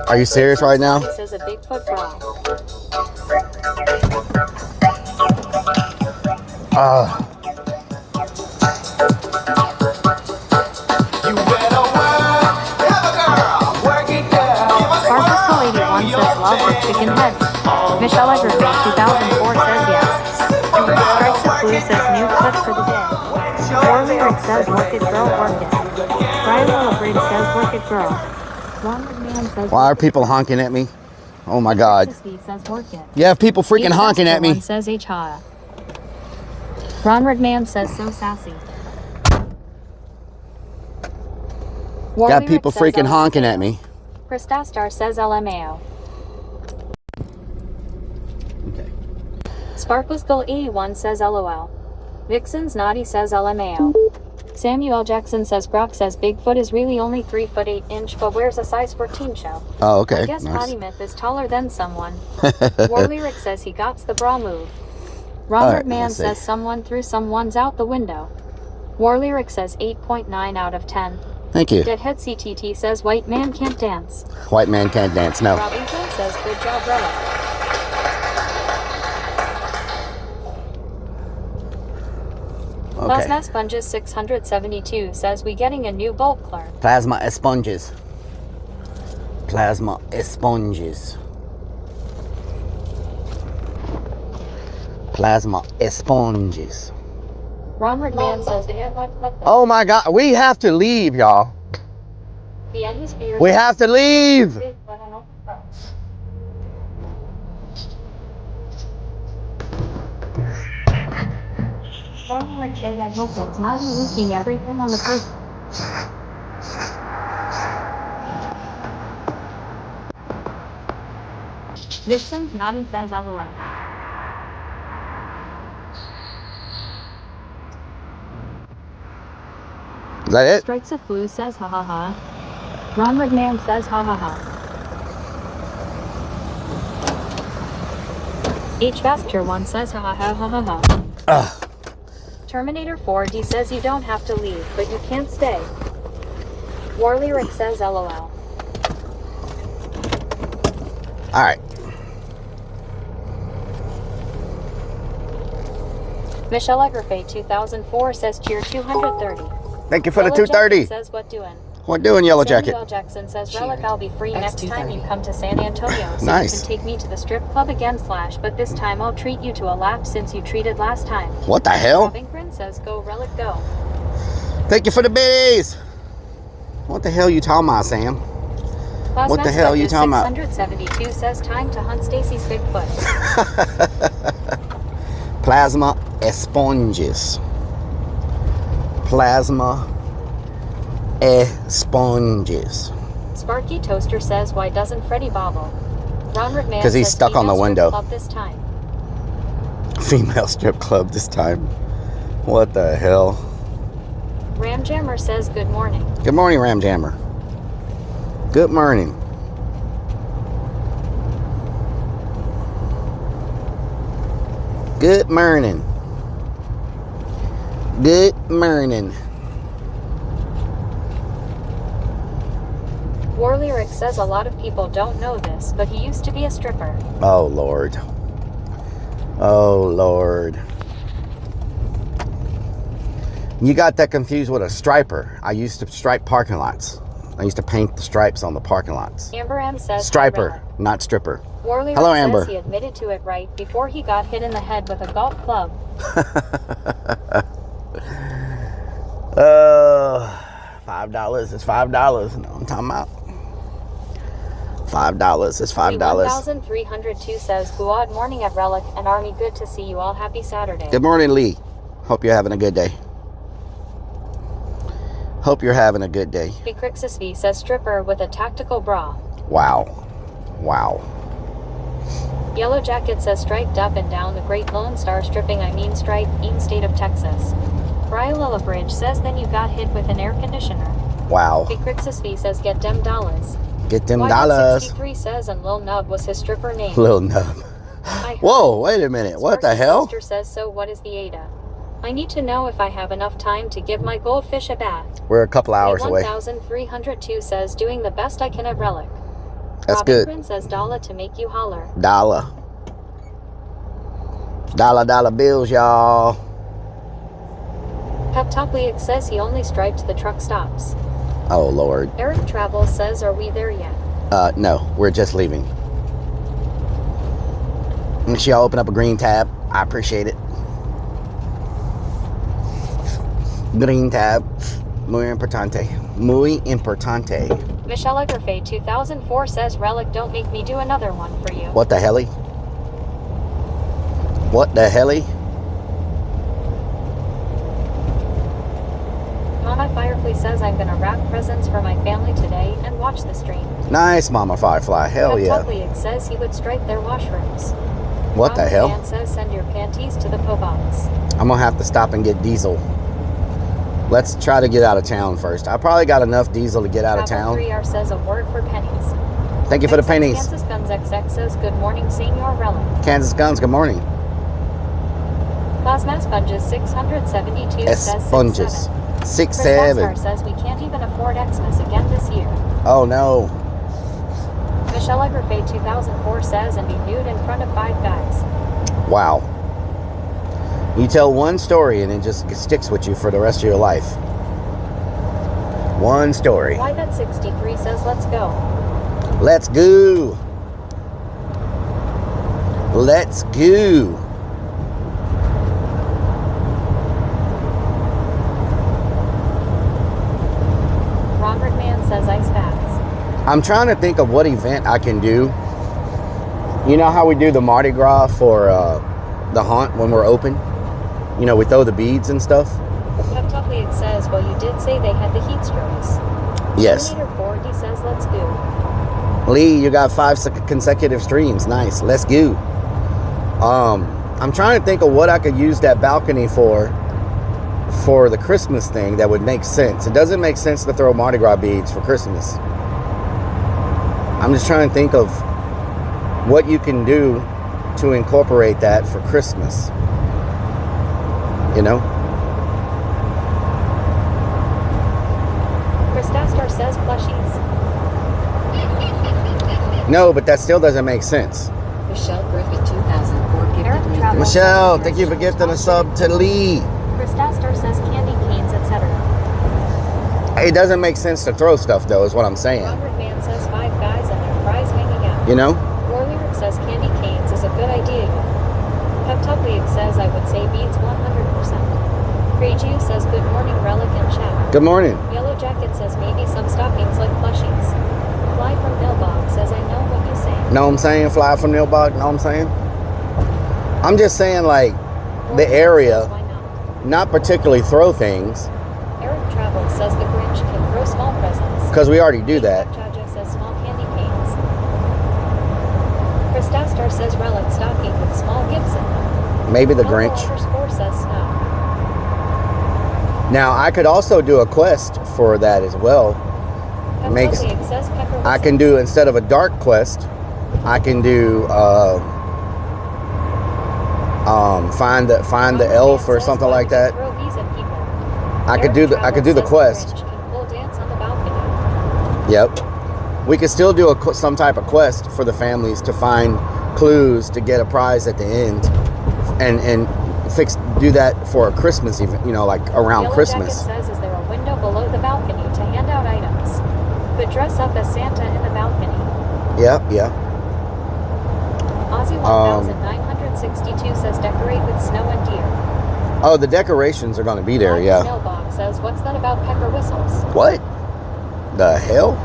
Are you serious right now? He says a Bigfoot bra. Sparkle 81 says love or chicken head. Michelle Edgerton 2004 says yes. Strikes of Blue says new clip for the day. War Lyric says work it girl, work it. Brian Willowbridge says work it girl. Ronald Man says Why are people honking at me? Oh my God. Steve says work it. You have people freaking honking at me. One says H-ha. Ronald Man says so sassy. War Got Lyric people says freaking LMAO. honking at me. Chris Dastar says LMAO. Okay. Sparkleskull 81 says LOL. Vixen's Naughty says LMAO. Samuel Jackson says Grok says Bigfoot is really only 3 foot 8 inch, but wears a size 14 show. Oh, okay. I guess Nice. Potty Myth is taller than someone. War Lyric says he gots the bra move. Ron All right, Man let's see. says someone threw someone's out the window. War Lyric says 8.9 out of 10. Thank you. Deadhead CTT says white man can't dance. White man can't dance. No. Robinson says good job, Rellik. Okay. Plasma Sponges 672 says we getting a new bulk clerk. Plasma esponges. Plasma esponges. Plasma esponges. Ron Man says Oh my God, we have to leave, y'all. the end is here. We have to leave. Not losing everything on the first. Victims not in says otherwise. Is that it? Strikes of Blue says ha ha ha. Ron McMahon says ha ha ha. H. Vesture 1 says ha ha ha ha ha ha. Ugh. Terminator 4D says you don't have to leave, but you can't stay. War Lyric says LOL. All right. Michelle Egerfay 2004 says cheer 230. Thank you for the Yellow 230. Jacket says what doing? What doing, Yellow Jacket? Samuel Jackson says Rellik I'll be free next time you come to San Antonio, so Nice. you can take me to the strip club again / but this time I'll treat you to a lap since you treated last time. What the hell? Binkrin says go Rellik go. Thank you for the biddies. What the hell you talking about, Sam? What the hell you talking about? 672 says time to hunt Stacy's Bigfoot. Plasma esponges. Plasma esponges. Sparky Toaster says why doesn't Freddy bobble? Ron McMahon 'Cause he's says stuck on the female strip window. club this time. Female strip club this time. What the hell? Ram Jammer says good morning. Good morning, Ram Jammer. Good morning. Good morning. Good morning. War Lyric says a lot of people don't know this, but he used to be a stripper. Oh, Lord. Oh, Lord. You got that confused with a striper. I used to stripe parking lots. I used to paint the stripes on the parking lots. Amber M says Striper, not stripper. War Lyric Hello, says Amber. he admitted to it right before he got hit in the head with a golf club. $5 is $5. You know what I'm talking about? $5 is $5. 1302 says Good morning at Rellik and Army, good to see you all. Happy Saturday. Good morning, Lee. Hope you're having a good day. Hope you're having a good day. Big Crixus V says stripper with a tactical bra. Wow. Wow. Yellow Jacket says striped up and down the Great Lone Star stripping, I mean stripe, in state of Texas. Bryla Bridge says then you got hit with an air conditioner. Wow. Big Crixus V says get them dollars. Get them dollars. 63 says and Lil Nub was his stripper name. Lil Nub. Whoa, wait a minute. What the hell? Sister says so what is the ADA? I need to know if I have enough time to give my goldfish a bath. We're a couple hours away. 1302 says doing the best I can at Rellik. That's Robin good. Grin says dollar to make you holler. Dollar. Dollar bills, y'all. Pep Topliak says he only striped the truck stops. Oh, Lord. Eric Travels says are we there yet? No, we're just leaving. Make sure y'all open up a green tab. I appreciate it. Green tab. Muy importante. Muy importante. Michelle Egerfay 2004 says Rellik don't make me do another one for you. What the helly? What the helly? Mama Firefly says I'm gonna wrap presents for my family today and watch the stream. Nice, Mama Firefly. Hell Pep yeah. Topliak says he would stripe their washrooms. What the hell? Man says send your panties to the po box. I'm gonna have to stop and get diesel. Let's try to get out of town first. I probably got enough diesel to get out of Travel town. 3R says a word for pennies. Thank you for the pennies. Kansas Guns XX says, good morning, Senior Rellik. Kansas Guns, good morning. Plasma Sponges 672 says Sponges. 6-7. 6-7. Chris says we can't even afford Xmas again this year. Oh no. Michelle Egerfay 2004 says, and be nude in front of 5 guys. Wow. You tell one story and it just sticks with you for the rest of your life. One story. Why that 63 says, let's go. Let's go. Let's go. Robert Mann says ice baths. I'm trying to think of what event I can do. You know how we do the Mardi Gras for the hunt when we're open? You know, we throw the beads and stuff. Pep Tupley says, well, you did say they had the heat strokes. Yes. Terminator 4, he says, let's go. Lee, you got 5 consecutive streams. Nice. Let's go. I'm trying to think of what I could use that balcony for the Christmas thing that would make sense. It doesn't make sense to throw Mardi Gras beads for Christmas. I'm just trying to think of what you can do to incorporate that for Christmas. You know? Chris Dastar says plushies. No, but that still doesn't make sense. Michelle Griffith 2004 Eric gifted me Travel. Michelle, thank you for gifting a sub to Lee. Chris Dastar says candy canes, etc. It doesn't make sense to throw stuff, though, is what I'm saying. Robert Mann says 5 guys and their fries hanging out. You know? War Lyric says candy canes is a good idea. Pep Tupley says I would say beads 100%. Creju says good morning, Rellik and chat. Good morning. Yellow Jacket says maybe some stockings like plushies. Fly from Nilbog says I know what you're saying. Know what I'm saying? Fly from Nilbog, know what I'm saying? I'm just saying, like, War the Lyric area, says, why not? not particularly throw things, Eric Travel says the Grinch can throw small presents. because we already do that. Jaja says small candy canes. Chris Dastar says Rellik stocking with small gifts in them. Maybe the Alpha Grinch. _ says snow. Now, I could also do a quest for that as well. Pep Makes- Tupley says Pecker I can do, instead of a dark quest, I can do find the elf or something like that. I could do the quest. Yep. We could still do some type of quest for the families to find clues to get a prize at the end, and do that for a Christmas event. You know, like around Yellow Christmas. Jacket says, is there a window below the balcony to hand out items? Could dress up as Santa in the balcony. Yep. Yeah. Aussie 1962 says decorate with snow and deer. Oh, the decorations are going to be there. Yeah. Mailbox says, what's that about pecker whistles? What the hell?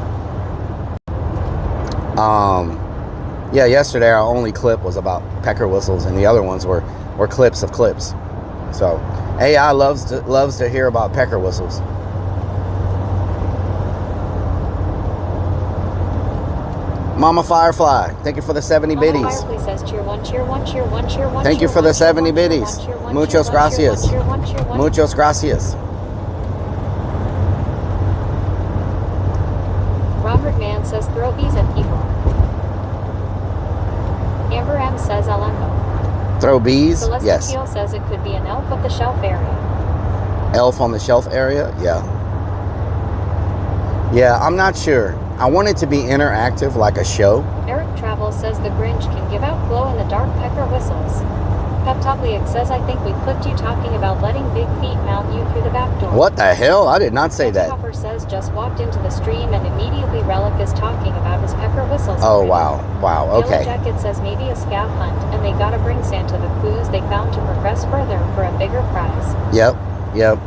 Yeah, yesterday our only clip was about pecker whistles, and the other ones were clips of clips. So AI loves to hear about pecker whistles. Mama Firefly, thank you for the 70 Mama biddies. Firefly says cheer one, cheer one, cheer one, cheer one. Thank you cheer for the one, cheer 70 one, cheer biddies. one, cheer one, Muchos cheer one, cheer gracias. one, cheer one, cheer one. Muchos gracias. Robert Mann says throw bees at people. Amber M says Alembo. Throw bees? Celeste Yes. Teal says it could be an elf of the shelf area. Elf on the shelf area? Yeah. Yeah, I'm not sure. I want it to be interactive, like a show. Eric Travel says the Grinch can give out glow-in-the-dark pecker whistles. Pep Topliak says I think we clipped you talking about letting Big Feet mount you through the back door. What the hell? I did not say that. Hopper says just walked into the stream and immediately Rellik is talking about his pecker whistles. Oh, already. wow. Wow, Yellow okay. Jacket says maybe a scav hunt, and they gotta bring Santa the clues they found to progress further for a bigger prize. Yep.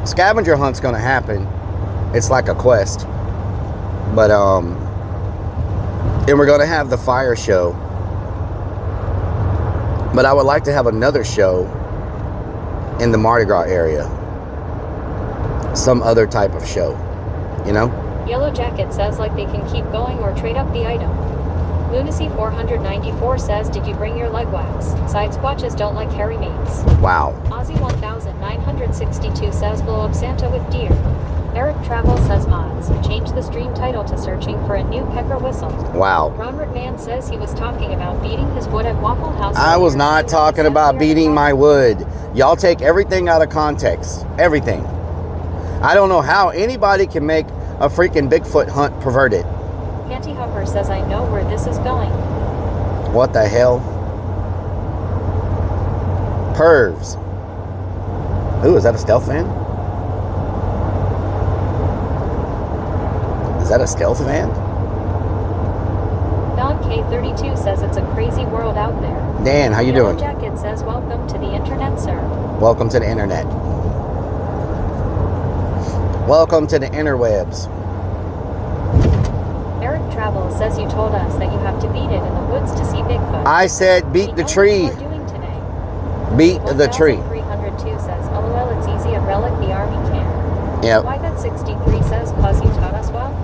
Scavenger hunt's gonna happen. It's like a quest. But, and we're gonna have the fire show. But I would like to have another show in the Mardi Gras area. Some other type of show, you know? Yellow Jacket says like they can keep going or trade up the item. Lunacy 494 says, did you bring your leg wax? Side squatches don't like hairy mates. Wow. Aussie 1962 says, blow up Santa with deer. Eric Travel says, mods, change the stream title to searching for a new pecker whistle. Wow. Robert Mann says he was talking about beating his wood at Waffle House. I was not talking about beating my wood. Y'all take everything out of context. Everything. I don't know how anybody can make a freaking Bigfoot hunt perverted. Panty Hopper says, I know where this is going. What the hell? Pervs. Ooh, is that a stealth van? Is that a stealth van? Don K32 says it's a crazy world out there. Dan, how you Yellow doing? Jacket says, welcome to the internet, sir. Welcome to the internet. Welcome to the interwebs. Eric Travel says you told us that you have to beat it in the woods to see Bigfoot. I said beat the tree. What we're doing today. Beat the tree. 302 says, LOL, it's easy, a relic the army can. Yep. YVet63 says, cause you taught us well.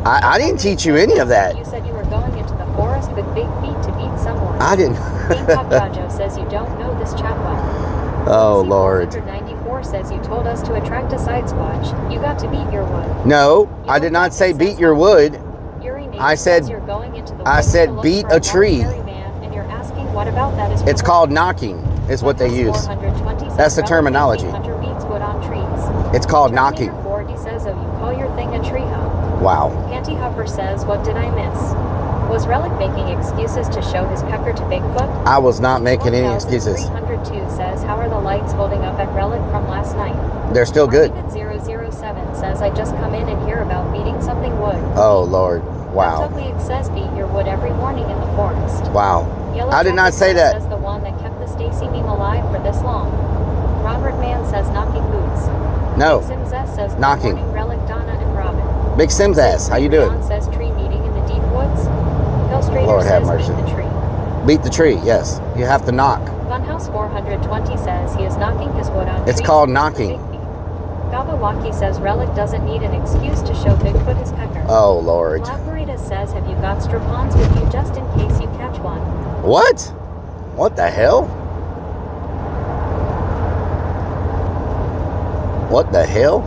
I didn't teach you any of that. You said you were going into the forest with big feet to beat someone. I didn't. Gamepop Gajo says you don't know this chat well. Oh, Lord. 494 says you told us to attract a side squatch. You got to beat your wood. No, I did not say beat your wood. I said, you're going into the I woods to said look beat for a tree. hairy man, and you're asking what about that is It's called knocking, is what they use. 420 says That's the Rellik terminology. Hunter beats wood on trees. It's called Terminator knocking. 40 says, oh, you call your thing a tree hug. Wow. Panty Huffer says, what did I miss? Was Rellik making excuses to show his pecker to Bigfoot? I was not making any excuses. 302 says, how are the lights holding up at Rellik from last night? They're still good. 007 says, I just come in and hear about beating something wood. Oh, Lord. Wow. Tugly says, beat your wood every morning in the forest. Wow. Yellow I did not Jacket say that. Says the one that kept the Stacy meme alive for this long. Robert Mann says, knocking boots. No. Sims S says, Knocking. good morning, Rellik, Donna, and Robin. Big Sims ass. How you doing? Ron says, tree meeting in the deep woods. Illustrator Lord have says, mercy. beat the tree. Beat the tree, yes. You have to knock. Funhouse 420 says he is knocking his wood on It's trees called with knocking. big feet. Gabawaki says Rellik doesn't need an excuse to show Bigfoot his pecker. Oh, Lord. Laborita says, have you got strap-ons with you just in case you catch one? What? What the hell? What the hell?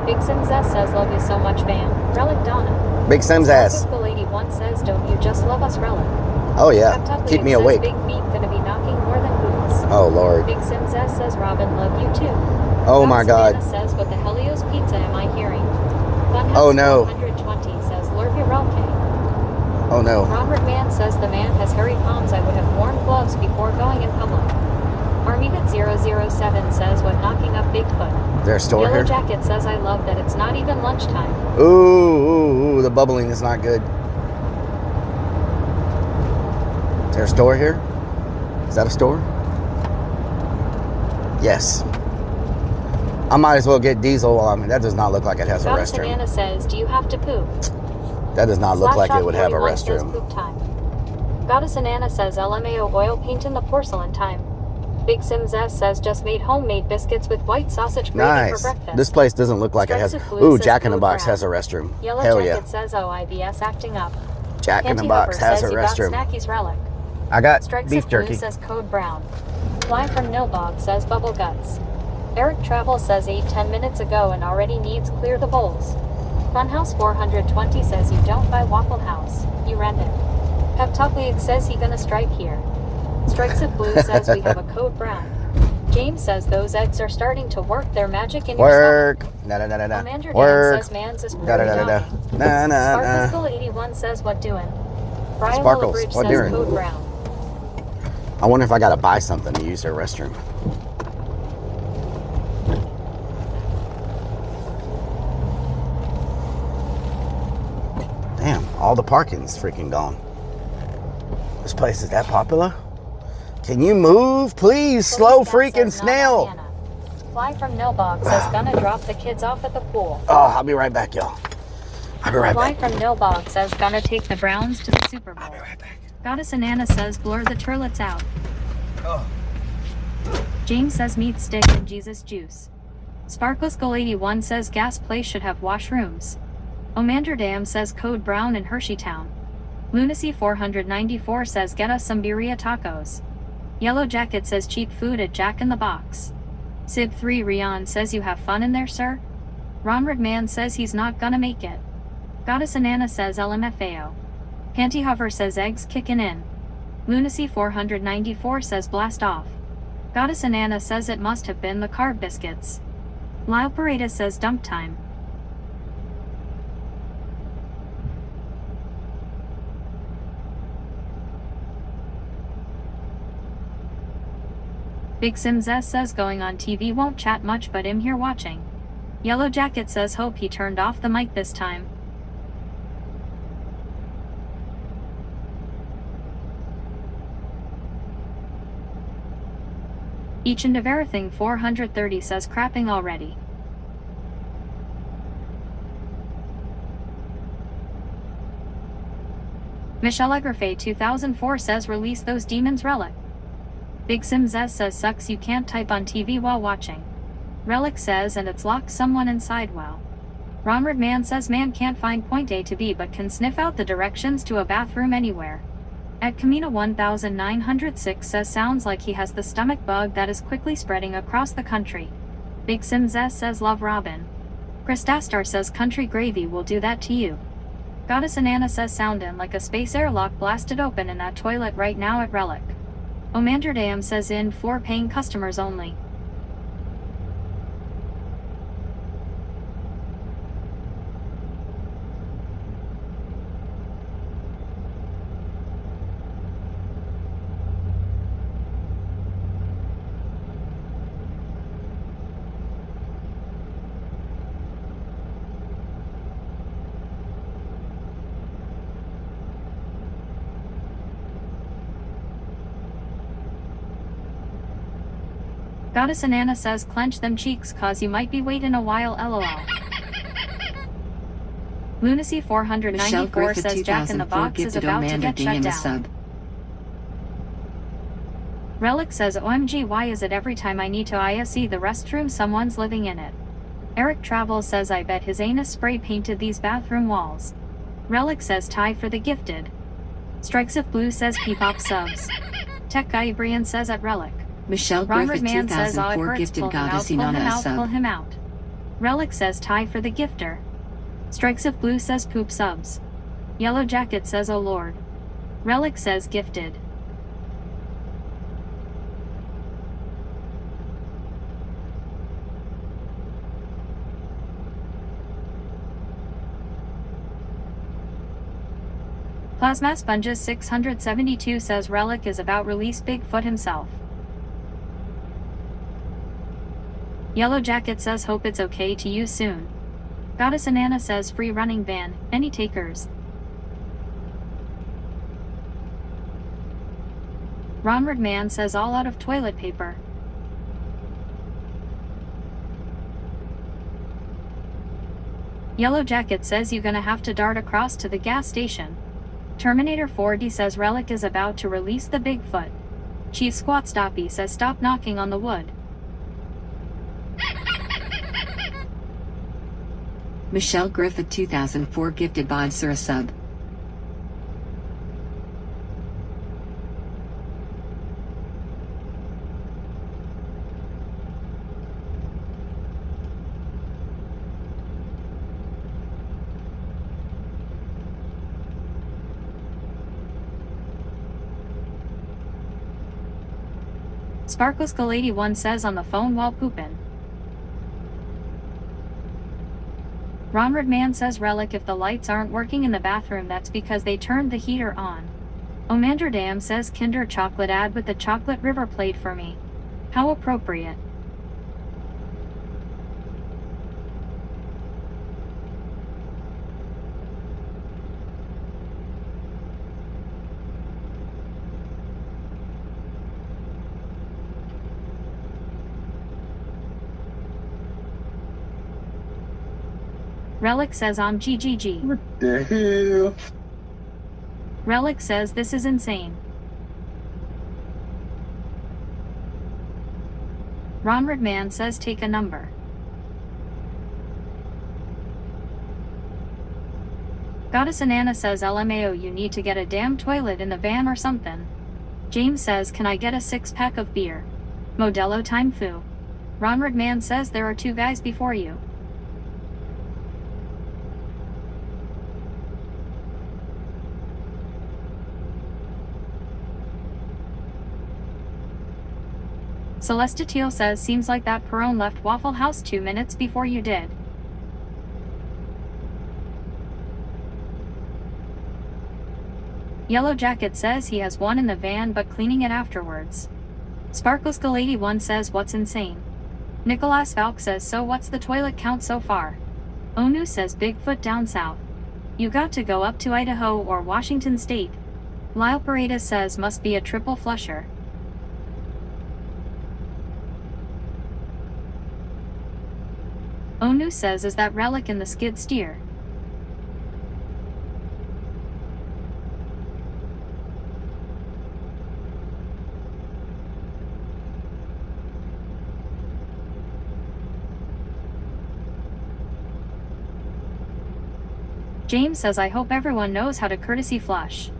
Big Sims S says, love you so much, fam. Rellik Donna. Big Sims ass. The lady one says, don't you just love us, Rellik? Oh, yeah. Tuckly Keep me says, awake. Big feet gonna be knocking more than boots. Oh, Lord. Big Sims S says, Robin, love you too. Oh, my God. Savannah says, what the Helios pizza am I hearing? Funhouse Oh, no. 120 says, Lurvia Relke. Oh, no. Robert Mann says the man has hairy palms. I would have worn gloves before going in public. Armivit 007 says, what knocking up Bigfoot? Is there a store Yellow here? Jacket says, I love that it's not even lunchtime. Ooh, the bubbling is not good. Is there a store here? Is that a store? Yes. I might as well get diesel on. That does not look like it has a Goddess restroom. Anna says, do you have to poop? That does not look Slash like it would have a 41 says, restroom. poop time. Goddess Anana says, LMAO oil paint in the porcelain time. Big Sims S says, just made homemade biscuits with white sausage gravy for Nice. breakfast. This place doesn't look like it has. Stripes of Blue Ooh, says Jack in the food Box crap. has a restroom. Yellow Hell Jacket yeah. says, oh, IBS acting up. Jack in the Panty Box Hopper has a says, you restroom. got Snacky's Rellik. I got Strikes beef of jerky. Blue says Code Brown. Fly from Nilbog says Bubble Guts. Eric Travel says ate 10 minutes ago and already needs clear the bowls. Funhouse 420 says you don't buy Waffle House, you rent it. Peptopleague says he gonna strike here. Strikes of Blue says we have a Code Brown. James says those eggs are starting to work their magic in your Work. Na na na na na. Commander Dan Work. says Mans is Da da da da da. pretty Na na na. Sparkle 81 says what doing. Brian Sparkles, Willowbridge what says doing? Code Brown. I wonder if I gotta buy something to use their restroom. Damn, all the parking's freaking gone. This place is that popular? Can you move, please? Slow Police Guy freaking says, "Not snail. Montana." Fly from Nilbog says gonna drop the kids off at the pool. Oh, I'll be right back, y'all. I'll be right Fly back. from Nilbog says gonna take the Browns to the Super Bowl. I'll be right back. Goddess Anana says blur the turlets out. Oh. James says meat stick and Jesus juice. Sparkles Goal 81 says gas place should have washrooms. Omander Dam says Code Brown in Hersheytown. Lunacy 494 says get us some birria tacos. Yellow Jacket says cheap food at Jack in the Box. Sib3 Rion says you have fun in there, sir? Ronrid Man says he's not gonna make it. Goddess Anana says LMFAO. Panty Hover says eggs kickin' in. Lunacy 494 says blast off. Goddess Anana says it must have been the carb biscuits. Lyle Pareda says dump time. Big Sims S says going on TV won't chat much but I'm here watching. Yellow Jacket says hope he turned off the mic this time. Each and everything 430 says crapping already. Michelle Egrafay 2004 says release those demons Rellik. Big Sims S says sucks you can't type on TV while watching. Rellik says and it's locked someone inside well. Ronrid Man says man can't find point A to B but can sniff out the directions to a bathroom anywhere. At Camino 1906 says sounds like he has the stomach bug that is quickly spreading across the country. Big Sims S says love Robin. Chris Dastar says country gravy will do that to you. Goddess Anana says soundin' like a space airlock blasted open in that toilet right now at Rellik. Omander Dam says in for paying customers only. Goddess Anana says clench them cheeks cause you might be waiting a while lol. Lunacy 494 says Jack in the Box is about to get shut down. Rellik says OMG why is it every time I need to ISE the restroom someone's living in it. Eric Travel says I bet his anus spray painted these bathroom walls. Rellik says tie for the gifted. Strikes of Blue says P-pop subs. Tech Guy Brian says at Rellik. Michelle Ronrid Griffith Man says all it 2004 hurts, gifted pull him out, Goddess pull him Inanna out, pull sub. him out. Rellik says tie for the gifter. Strikes of Blue says poop subs. Yellow Jacket says oh lord. Rellik says gifted. Plasma Sponges 672 says Rellik is about release Bigfoot himself. Yellow Jacket says hope it's okay to use soon. Goddess Anana says free running van, any takers? Ronrid Man says all out of toilet paper. Yellow Jacket says you gonna have to dart across to the gas station. Terminator 4D says Rellik is about to release the Bigfoot. Chief Squat Stoppy says stop knocking on the wood. Michelle Griffith 2004 gifted Bodsir a sub. Sparkle Skull 81 says on the phone while poopin'. Ronrid Man says Rellik if the lights aren't working in the bathroom that's because they turned the heater on. Omander Dam says Kinder Chocolate ad with the Chocolate River played for me. How appropriate. Rellik says I'm GGG. What the hell? Rellik says this is insane. Ronrid Man says take a number. Goddess Anana says LMAO, you need to get a damn toilet in the van or something. James says, can I get a 6-pack of beer? Modelo time foo. Ronald Man says there are 2 guys before you. Celestitiel says, seems like that Perone left Waffle House 2 minutes before you did. Yellow Jacket says he has one in the van but cleaning it afterwards. Sparkles Gal81 says, what's insane? Nicholas Valk says, so what's the toilet count so far? Onu says, Bigfoot down south. You got to go up to Idaho or Washington State. Lyle Paredes says, must be a triple flusher. Onu says, is that Rellik in the skid steer? James says, I hope everyone knows how to courtesy flush.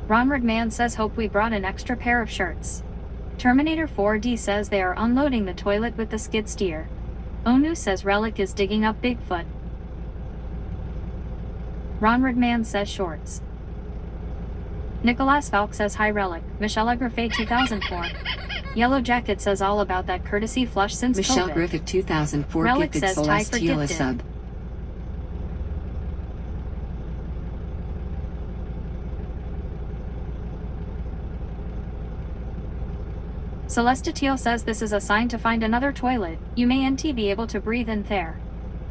Ronald Man says, hope we brought an extra pair of shirts. Terminator 4D says they are unloading the toilet with the skid steer. Onu says Rellik is digging up Bigfoot. Ronald Man says shorts. Nicholas Valk says hi Rellik. Michelle Griffey 2004. Yellow Jacket says all about that courtesy flush since Michelle COVID. Griffith 2004 Rellik gifted says tie for Celestial a gifted. sub. Celestitiel says this is a sign to find another toilet. You may NT be able to breathe in there.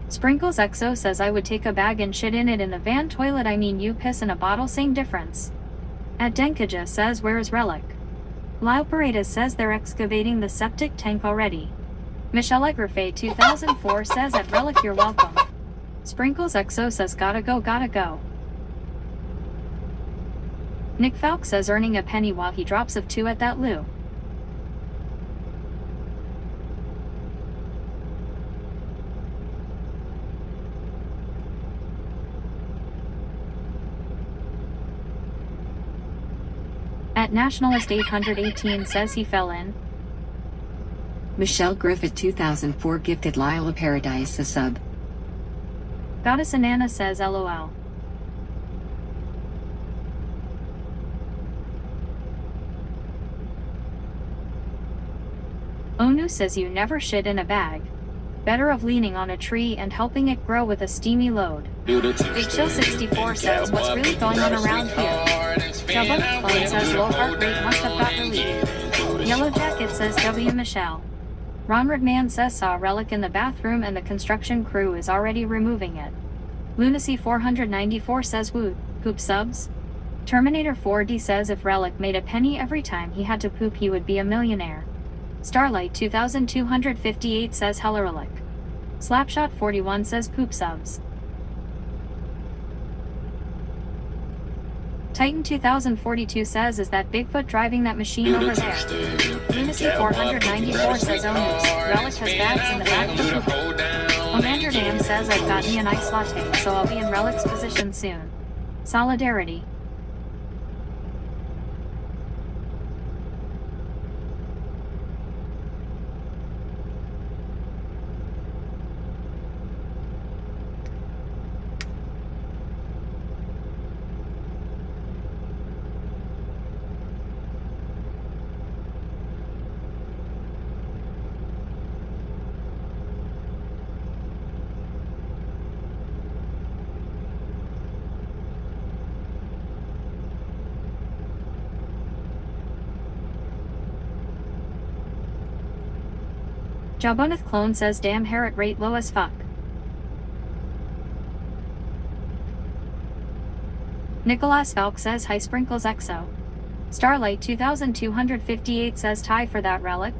Sprinkles XO says I would take a bag and shit in it in the van toilet. I mean you piss in a bottle, same difference. At Denkaja says where is Rellik? Lyle Paredes says they're excavating the septic tank already. Michelle Egrafay 2004 says at Rellik you're welcome. Sprinkles XO says gotta go gotta go. Nick Falk says earning a penny while he drops of 2 at that loo. At Nationalist 818 says he fell in. Michelle Griffith 2004 gifted Lila Paradise a sub. Goddess Anana says LOL. Onu says you never shit in a bag. Better of leaning on a tree and helping it grow with a steamy load. Big Show 64 says what's really going on around here. Jabba Clone says low heart rate must have got relief. Yellow Jacket says W Michelle. Ronald Man says saw Rellik in the bathroom and the construction crew is already removing it. Lunacy 494 says woot, poop subs? Terminator 4D says if Rellik made a penny every time he had to poop he would be a millionaire. Starlight 2258 says hello Rellik. Slapshot 41 says poop subs. Titan 2042 says is that Bigfoot driving that machine over there. Lunacy 494 says oh news, Rellik has bags in the back for pooping. Commander Dam says I've got me an ice latte so I'll be in Rellik's position soon. Solidarity. Jaboneth Clone says damn Harrot rate low as fuck. Nicholas Valk says hi Sprinkles XO. Starlight 2258 says tie for that Rellik.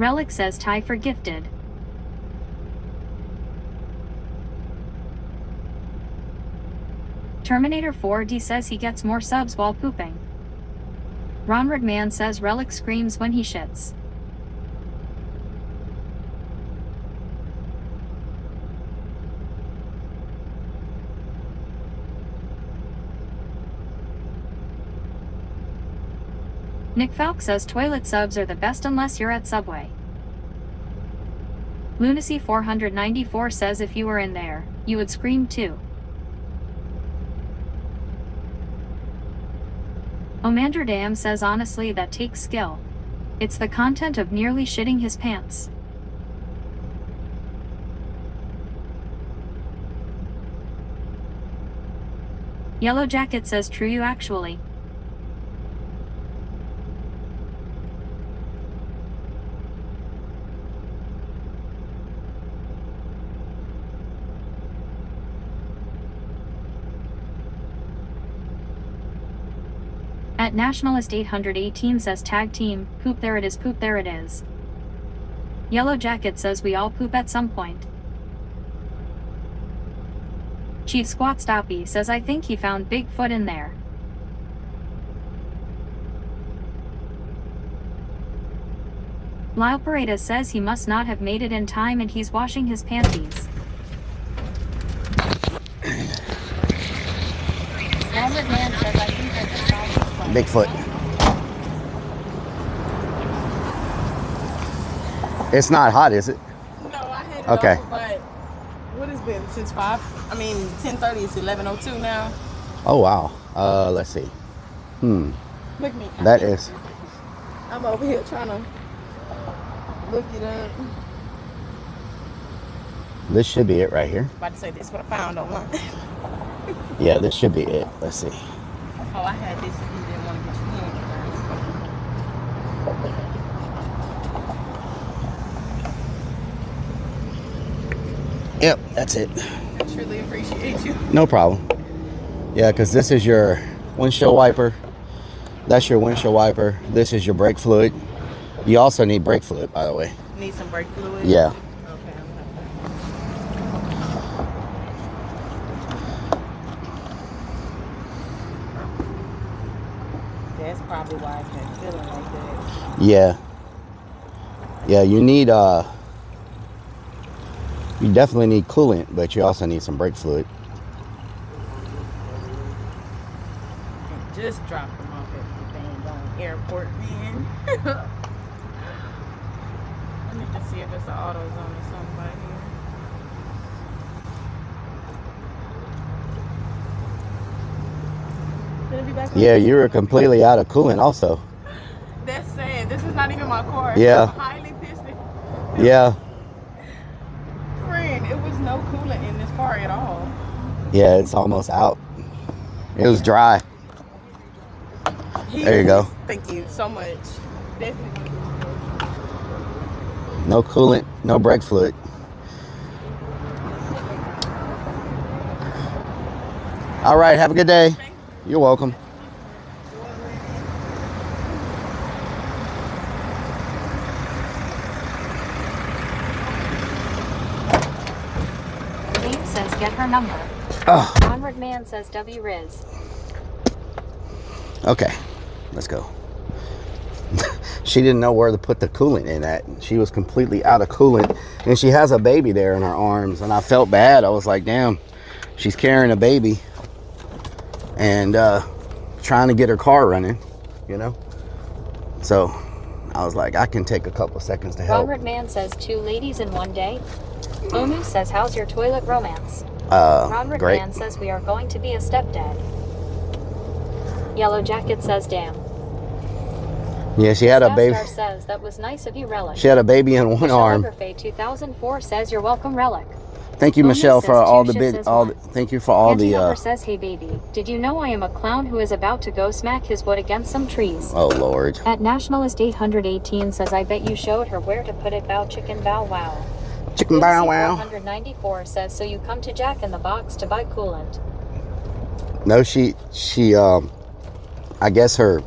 Rellik says tie for gifted. Terminator 4D says he gets more subs while pooping. Ronward Man says Rellik screams when he shits. Nick Falk says toilet subs are the best unless you're at Subway. Lunacy 494 says if you were in there, you would scream too. Omander Dam says honestly that takes skill. It's the content of nearly shitting his pants. Yellow Jacket says true you actually. At Nationalist 818 says tag team, poop there it is, poop there it is. Yellow Jacket says we all poop at some point. Chief Squat Stoppy says I think he found Bigfoot in there. Lyle Pareda says he must not have made it in time and he's washing his panties. Ronward Man says I think I just saw Bigfoot. It's not hot, is it? No, I had it Okay. over, but what has been since 5? I mean, 10:30. It's 11:02 now. Oh wow. Let's see. Look at me. That is. I'm over here trying to look it up. This should be it right here. About to say this is what I found online. Yeah, this should be it. Let's see. Oh, I had this. You didn't want to get your hand. Yep, that's it. I truly appreciate you. No problem. Yeah, because this is your windshield wiper. That's your windshield wiper. This is your brake fluid. You also need brake fluid, by the way. Need some brake fluid? Yeah. Okay, that's probably why I've been feeling like that. Yeah. Yeah, you need you definitely need coolant, but you also need some brake fluid. Just dropped them off at the dang on airport, man. I need to see if it's an AutoZone or something right here. Gonna be back on Yeah, the- you were completely out of coolant also. That's sad. This is not even my car. Yeah. I'm highly pissed. Yeah. Friend, it was no coolant in this car at all. Yeah, it's almost out. It was dry. There you go. Thank you so much. Definitely. No coolant, no brake fluid. All right, have a good day. You're welcome. Dave says get her number. Oh, Onward Man says W Riz. okay, let's go. She didn't know where to put the coolant in at. She was completely out of coolant, and she has a baby there in her arms, and I felt bad. I was like, damn, she's carrying a baby and trying to get her car running, you know? So I was like, I can take a couple seconds to help. Ronward Man says 2 ladies in one day. Onu says how's your toilet romance? Ronward Great. Man says we are going to be a stepdad. Yellow Jacket says damn. Yeah, she had a baby. Star says that was nice of you, Relic. She had a baby in one arm. Photography 2004 says you're welcome, Relic. Thank you, Onu Michelle, says for two all the shits bid. as All one. thank you for all Auntie the. Number says hey baby, did you know I am a clown who is about to go smack his wood against some trees? Oh Lord. At Nationalist 818 says I bet you showed her where to put it, bow chicken bow wow. Chicken bow wow. 494 says so you come to Jack in the Box to buy coolant. No, she I guess her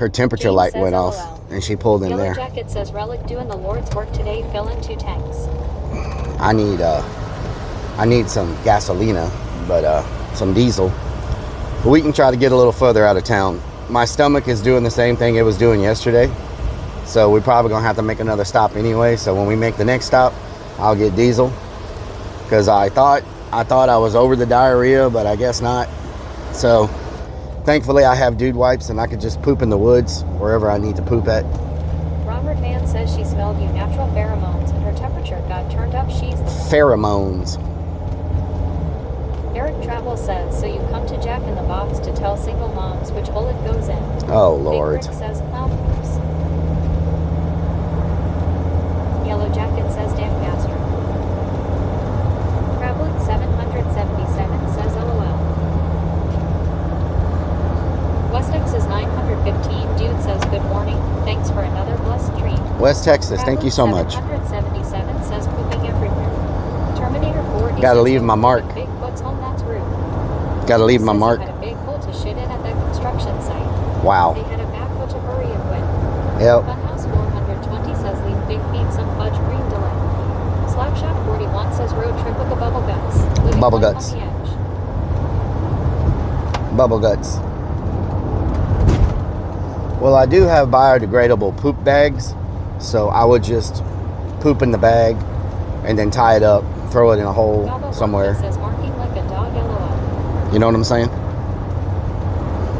temperature James light says went LOL. off. and she pulled in Yellow there. Jacket says Rellik doing the Lord's work today, filling 2 tanks. I need some gasolina, but some diesel. But we can try to get a little further out of town. My stomach is doing the same thing it was doing yesterday, so we're probably gonna have to make another stop anyway. So when we make the next stop, I'll get diesel, because I thought I was over the diarrhea, but I guess not. So thankfully I have dude wipes and I could just poop in the woods wherever I need to poop at. Robert Mann says she smelled you natural pheromones and her temperature got turned up. She's the Pheromones. Eric Travel says, so you come to Jack in the Box to tell single moms which bullet goes in. Oh Lord. Big Rick says clown poos. Yellow Jacket says damn bastard. Traveling 777 says LOL. West Texas 915 dude says good morning. Thanks for another blessed dream. West Texas, thank you so much. 777 says pooping everywhere. Terminator 4 Gotta leave my mark. Bigfoot's home, that's rude. Gotta leave my Says mark. they had a big hole to shit in at that construction site. They Wow. had a backhoe to bury it with. Yep. Funhouse 420 says leave big feet some fudge green delay. Slapshot 41 says road trip with the bubble guts. Living Bubble life guts. on the edge. Bubble guts. Well, I do have biodegradable poop bags, so I would just poop in the bag and then tie it up, throw it in a hole Gobble somewhere. Says marking like a dog LOL. You know what I'm saying?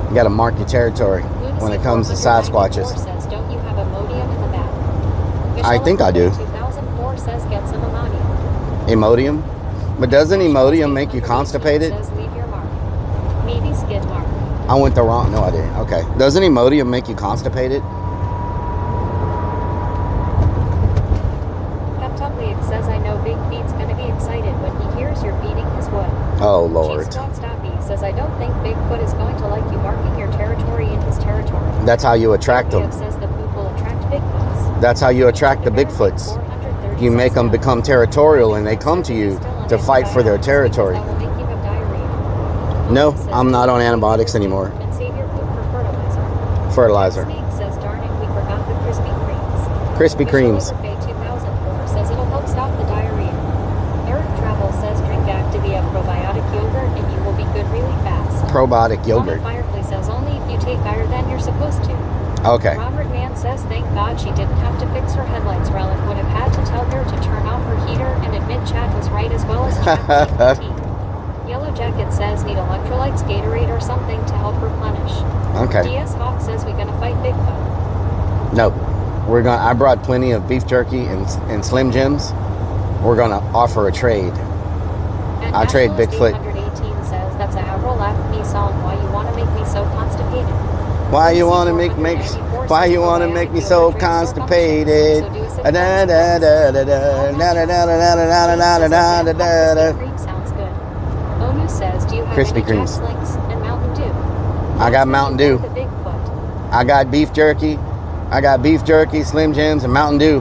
You gotta mark your territory when it comes to Sasquatches. Says, don't you have Imodium in the back? I think I do. 2004 says get some Imodium. Imodium? But doesn't Imodium make you constipated? Says leave your mark. Maybe skid mark. I went the wrong, no I didn't. Okay. Doesn't Imodium make you constipated? League says I know Big Feet's gonna be excited when he hears you're beating his wood. Oh Lord. Chief Squad Stoppy says I don't think Bigfoot is going to like you marking your territory in his territory. That's how you attract them. Says the poop will attract Bigfoots. That's how you attract the Bigfoots. You make them become territorial and they come to you to fight for their territory. That will make you have diarrhea. No, I'm not on antibiotics anymore. And save your poop for fertilizer. Fertilizer. Snake says darn it, we forgot the Krispy Kremes. Krispy Kremes. Michelle Overfay 2004 says it'll help stop the diarrhea. Eric Travel says drink Activia probiotic yogurt and you will be good really fast. Probiotic yogurt. Mommy Firefly says only if you take higher than you're supposed to. Okay. Robert Mann says thank God she didn't have to fix her headlights. Rellik would have had to tell her to turn off her heater and admit Chad was right as well as ChatGPT. Yellow Jacket says need electrolytes, Gatorade or something to help replenish. Okay. DS Hawk says we gonna fight Bigfoot. No. I brought plenty of beef jerky and Slim Jims. We're gonna offer a trade. And I'll trade Nationalist Bigfoot. 818 says that's a Avril Lavigne song. Why you wanna make me so constipated? Why you wanna make me so constipated? Da da da da da da da da da da da da da da. Cream sounds good. Onu says, do you have Krispy any Jack Kremes. Slinks and Mountain Dew? I got Mountain Dew. The Bigfoot. I got beef jerky. I got beef jerky, Slim Jims, and Mountain Dew.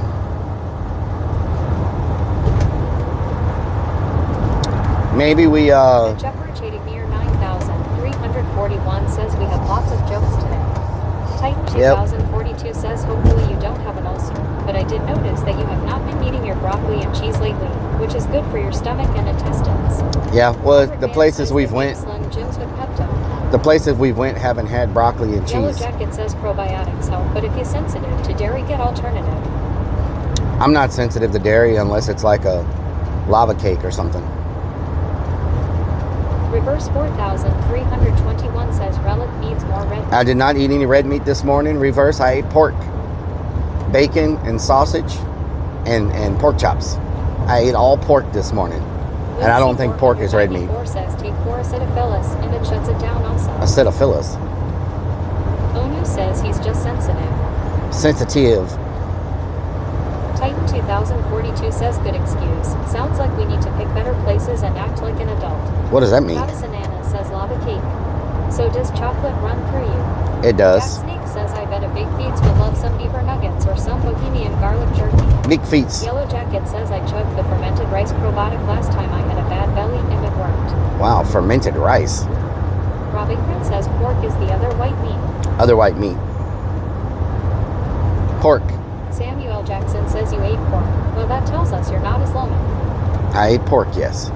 Maybe we Jeffrey Chadic near 9,341 says we have lots of jokes today. Titan 2042 says hopefully you don't have an ulcer, but I did notice that you have not been eating your broccoli and cheese lately, which is good for your stomach and intestines. Yeah, well, Robert the Mann places says we've the went, Slim Jims with Pepto. the places we've went haven't had broccoli and Yellow cheese. Jacket says probiotics help, but if you're sensitive to dairy, get alternative. I'm not sensitive to dairy unless it's like a lava cake or something. Reverse 4,321 says Rellik needs more red meat. I did not eat any red meat this morning. Reverse, I ate pork, bacon, and sausage, and pork chops. I ate all pork this morning. And I don't think pork is red meat. 4 says take 4 acetophilus and it shuts it down also. Acetophilus. Onu says he's just sensitive. Sensitive. Titan 2042 says good excuse. Sounds like we need to pick better places and act like an adult. What does that mean? Madison Anna says lava cake. So does chocolate run through you? It does. Jack Snake says I bet a Big Feets would love some beaver nuggets or some bohemian garlic jerky. Big feet. Yellow Jacket says I chugged the fermented rice probiotic last time I had a bad belly and it worked. Wow, fermented rice. Robbing Prince says pork is the other white meat. Other white meat. Pork. Samuel Jackson says you ate pork. Well, that tells us you're not Islamic. I ate pork, yes.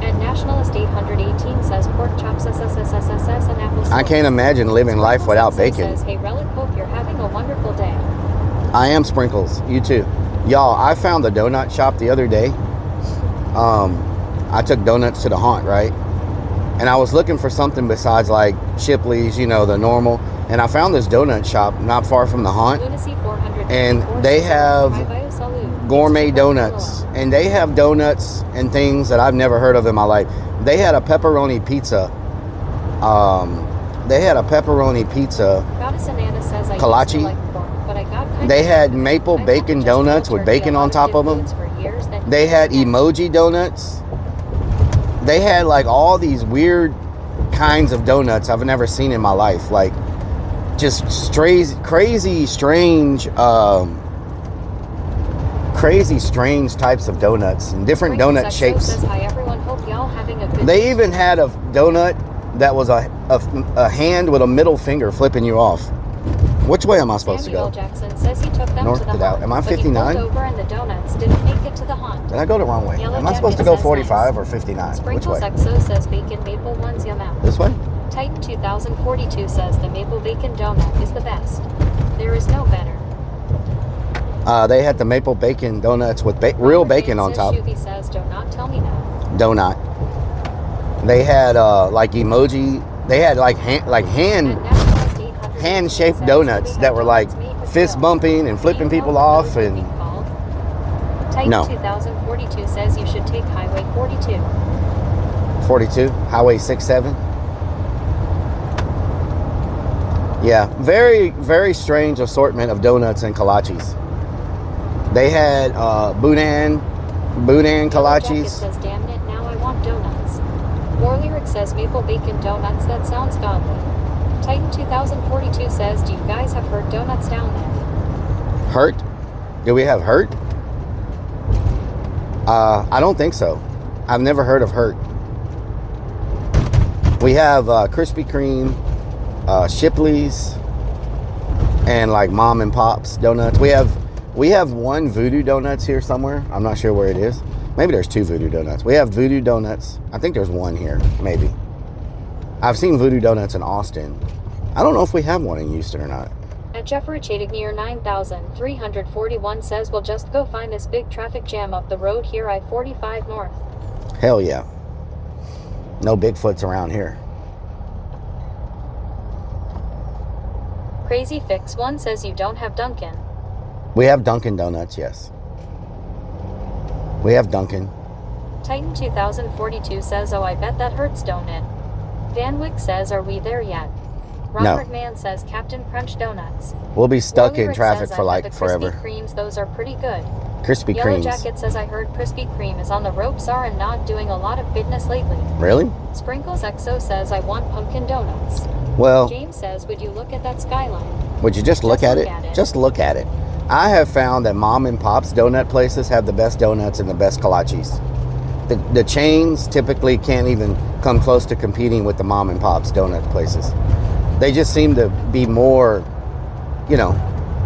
And Nationalist 818 says pork chops SSSSSS and apple I can't imagine living life without bacon. Says, hey, Rellik, hope you're having a wonderful day. I am Sprinkles. You too. Y'all, I found the donut shop the other day. I took donuts to the haunt, right? And I was looking for something besides like Shipley's, you know, the normal. And I found this donut shop not far from the haunt. And they have gourmet donuts. And they have donuts and things that I've never heard of in my life. They had a pepperoni pizza. Kolache. They had maple bacon donuts with bacon on top of them. They had emoji donuts. They had like all these weird kinds of donuts I've never seen in my life. Like just crazy, strange types of donuts and different donut shapes. They even had a donut that was a hand with a middle finger flipping you off. Which way am I supposed to go? Jackson says he took them North to south. Am I 59? Over and the donuts didn't make it to the haunt. Did I go the wrong way? Am I supposed to go 45 or 59? Which way? Sprinkles XO says bacon maple one's your mouth. This way? Titan 2042 says the maple bacon donut is the best. There is no better. They had the maple bacon donuts with real bacon on top. Shuvi says, do not tell me that. Donut. They had like emoji. They had like hand-shaped donuts that were like fist bumping and flipping people off. And Titan no. 2042 says you should take Highway 42. 42, Highway 67. Yeah, very, very strange assortment of donuts and kolaches. They had boudin kolaches. It says, damn it, now I want donuts. War Lyric says maple bacon donuts, that sounds godly. Titan 2042 says, do you guys have Hurt donuts down there? Hurt? Do we have Hurt? I don't think so. I've never heard of Hurt. We have Krispy Kreme, Shipley's, and like Mom and Pop's donuts. We have one Voodoo Donuts here somewhere. I'm not sure where it is. Maybe there's two Voodoo Donuts. We have Voodoo Donuts. I think there's one here, maybe. I've seen Voodoo Donuts in Austin. I don't know if we have one in Houston or not. At Jeffrey Chadig near 9341 says, we'll just go find this big traffic jam up the road here, I-45 North. Hell yeah. No Bigfoots around here. Crazy Fix 1 says you don't have Dunkin'. We have Dunkin' Donuts, yes. We have Dunkin'. Titan 2042 says, oh, I bet that hurts, don't it? Van Wick says, are we there yet? Robert No. Mann says, Captain Crunch Donuts. We'll be stuck in Lyric traffic says, for I like had the forever. Krispy Kremes, those are pretty good. Krispy Yellow Kremes. Jacket says, I heard Krispy Kreme is on the ropes are and not doing a lot of fitness lately. Really? Sprinkles XO says, I want pumpkin donuts. Well, James says, would you look at that skyline? would you just look at it? Just look at it. I have found that Mom and Pop's donut places have the best donuts and the best kolaches. The chains typically can't even come close to competing with the Mom and Pop's donut places. They just seem to be more, you know,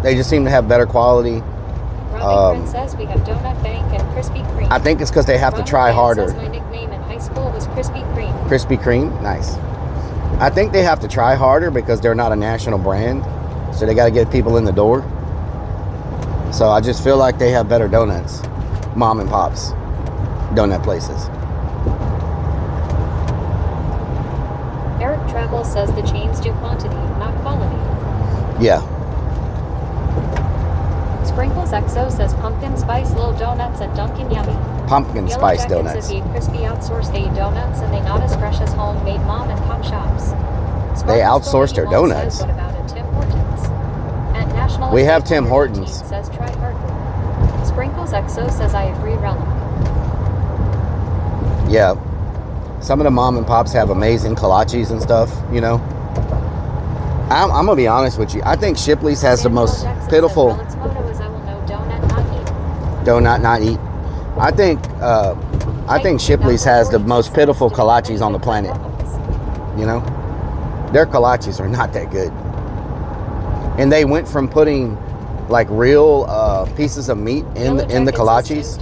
they just seem to have better quality. Robin Prince says we have Donut Bank and Krispy Kreme. I think it's because they have to try harder. Says my nickname in high school was Krispy Kreme. Krispy Kreme, nice. I think they have to try harder because they're not a national brand, so they got to get people in the door. So I just feel like they have better donuts, Mom and Pop's donut places. Eric Travel says the chains do quantity, not quality. Yeah. Sprinkles XO says pumpkin spice little donuts at Dunkin' Yummy. Pumpkin Yellow spice Jacket donuts. says eat crispy outsourced donuts and they not as fresh as homemade mom and pop shops. They outsourced their donuts. Says, what about a Tim Hortons? At National We have Estate Tim Hortons. Says try harder. Sprinkles XO says I agree, Rellik. Yeah. Some of the Mom and Pops have amazing kolaches and stuff, you know. I'm going to be honest with you. I think Shipley's has the most pitiful... Rellik's motto is I will know donut, not eat. Donut, not eat. I think Shipley's has the most pitiful kolaches on the planet. You know? Their kolaches are not that good. And they went from putting like real pieces of meat in the kolaches.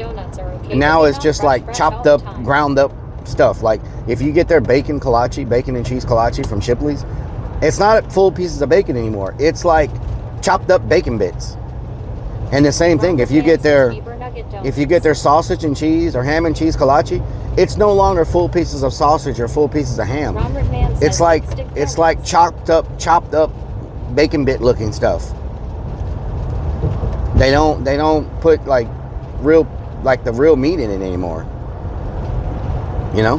And now it's just like chopped up, ground up stuff. Like if you get their bacon kolache, bacon and cheese kolache from Shipley's, it's not full pieces of bacon anymore. It's like chopped up bacon bits. And the same thing, if you get their sausage and cheese or ham and cheese kolache, it's no longer full pieces of sausage or full pieces of ham. It's like chopped up bacon bit looking stuff. They don't put like the real meat in it anymore. You know?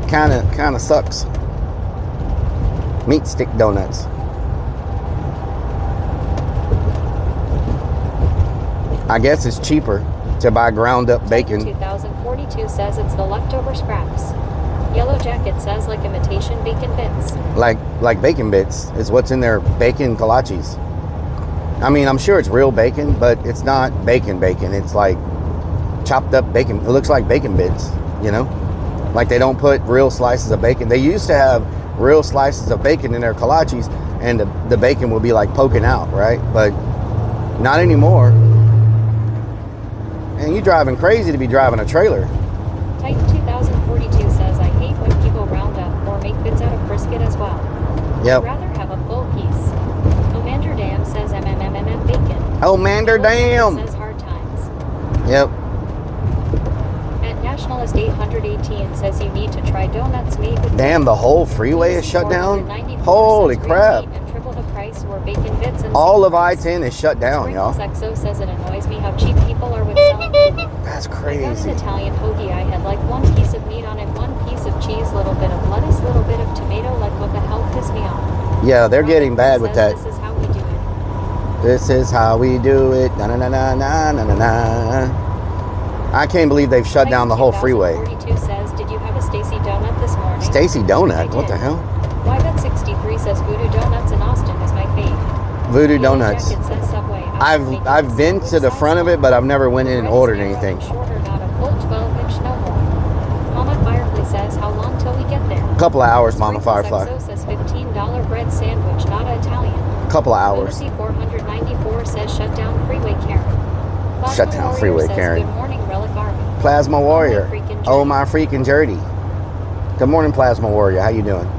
Kind of sucks. Meat stick donuts. I guess it's cheaper to buy ground up bacon. 2042 says it's the leftover scraps. Yellow Jacket says like imitation bacon bits. Like bacon bits is what's in their bacon kolaches. I mean, I'm sure it's real bacon, but it's not bacon. It's like chopped up bacon. It looks like bacon bits, you know? Like they don't put real slices of bacon. They used to have real slices of bacon in their kolaches, and the bacon would be like poking out, right? But not anymore. And you driving crazy to be driving a trailer. Titan 2042 says I hate when people round up or make bits out of brisket as well. Yep. I'd rather have a full piece. Omander Dam says MMMMM bacon. Omander Dam says hard times. Yep. At Nationalist 818 says you need to try donuts made with Damn, the whole freeway is shut down? Holy crap. And triple the price or bacon bits and All of I-10 is shut down, y'all. Exo says it annoys me how cheap people are with selling food. That's I got crazy. an Italian hoagie. I had like one piece of meat on it, one piece of cheese, little bit of lettuce, little bit of tomato. Like what the hell pissed me off? Yeah, they're getting bad with that. This is how we do it. This is how we do it. Na na na na na na na na. I can't believe they've shut down the whole freeway. 42 says, did you have a Stacy donut this morning? Stacy donut? I What the did. hell? Why that 63 says Voodoo Donuts in Austin is my fave. Voodoo Yellow Donuts. Jacket says Subway. I've been to the front of it, but I've never went in and ordered anything. Shorter, not a full 12-inch no more. Mama Firefly says, how long till we get there? Couple of hours, Mama Sprinkles Firefly. XO says $15 bread sandwich, not Italian. Couple of hours. Lunacy 494 says shut down freeway Karen. Plasma Shut down Warrior freeway says, Karen. Good morning, Rellik I. Plasma Warrior. freaking Oh my freaking journey. Good morning, Plasma Warrior. How you doing?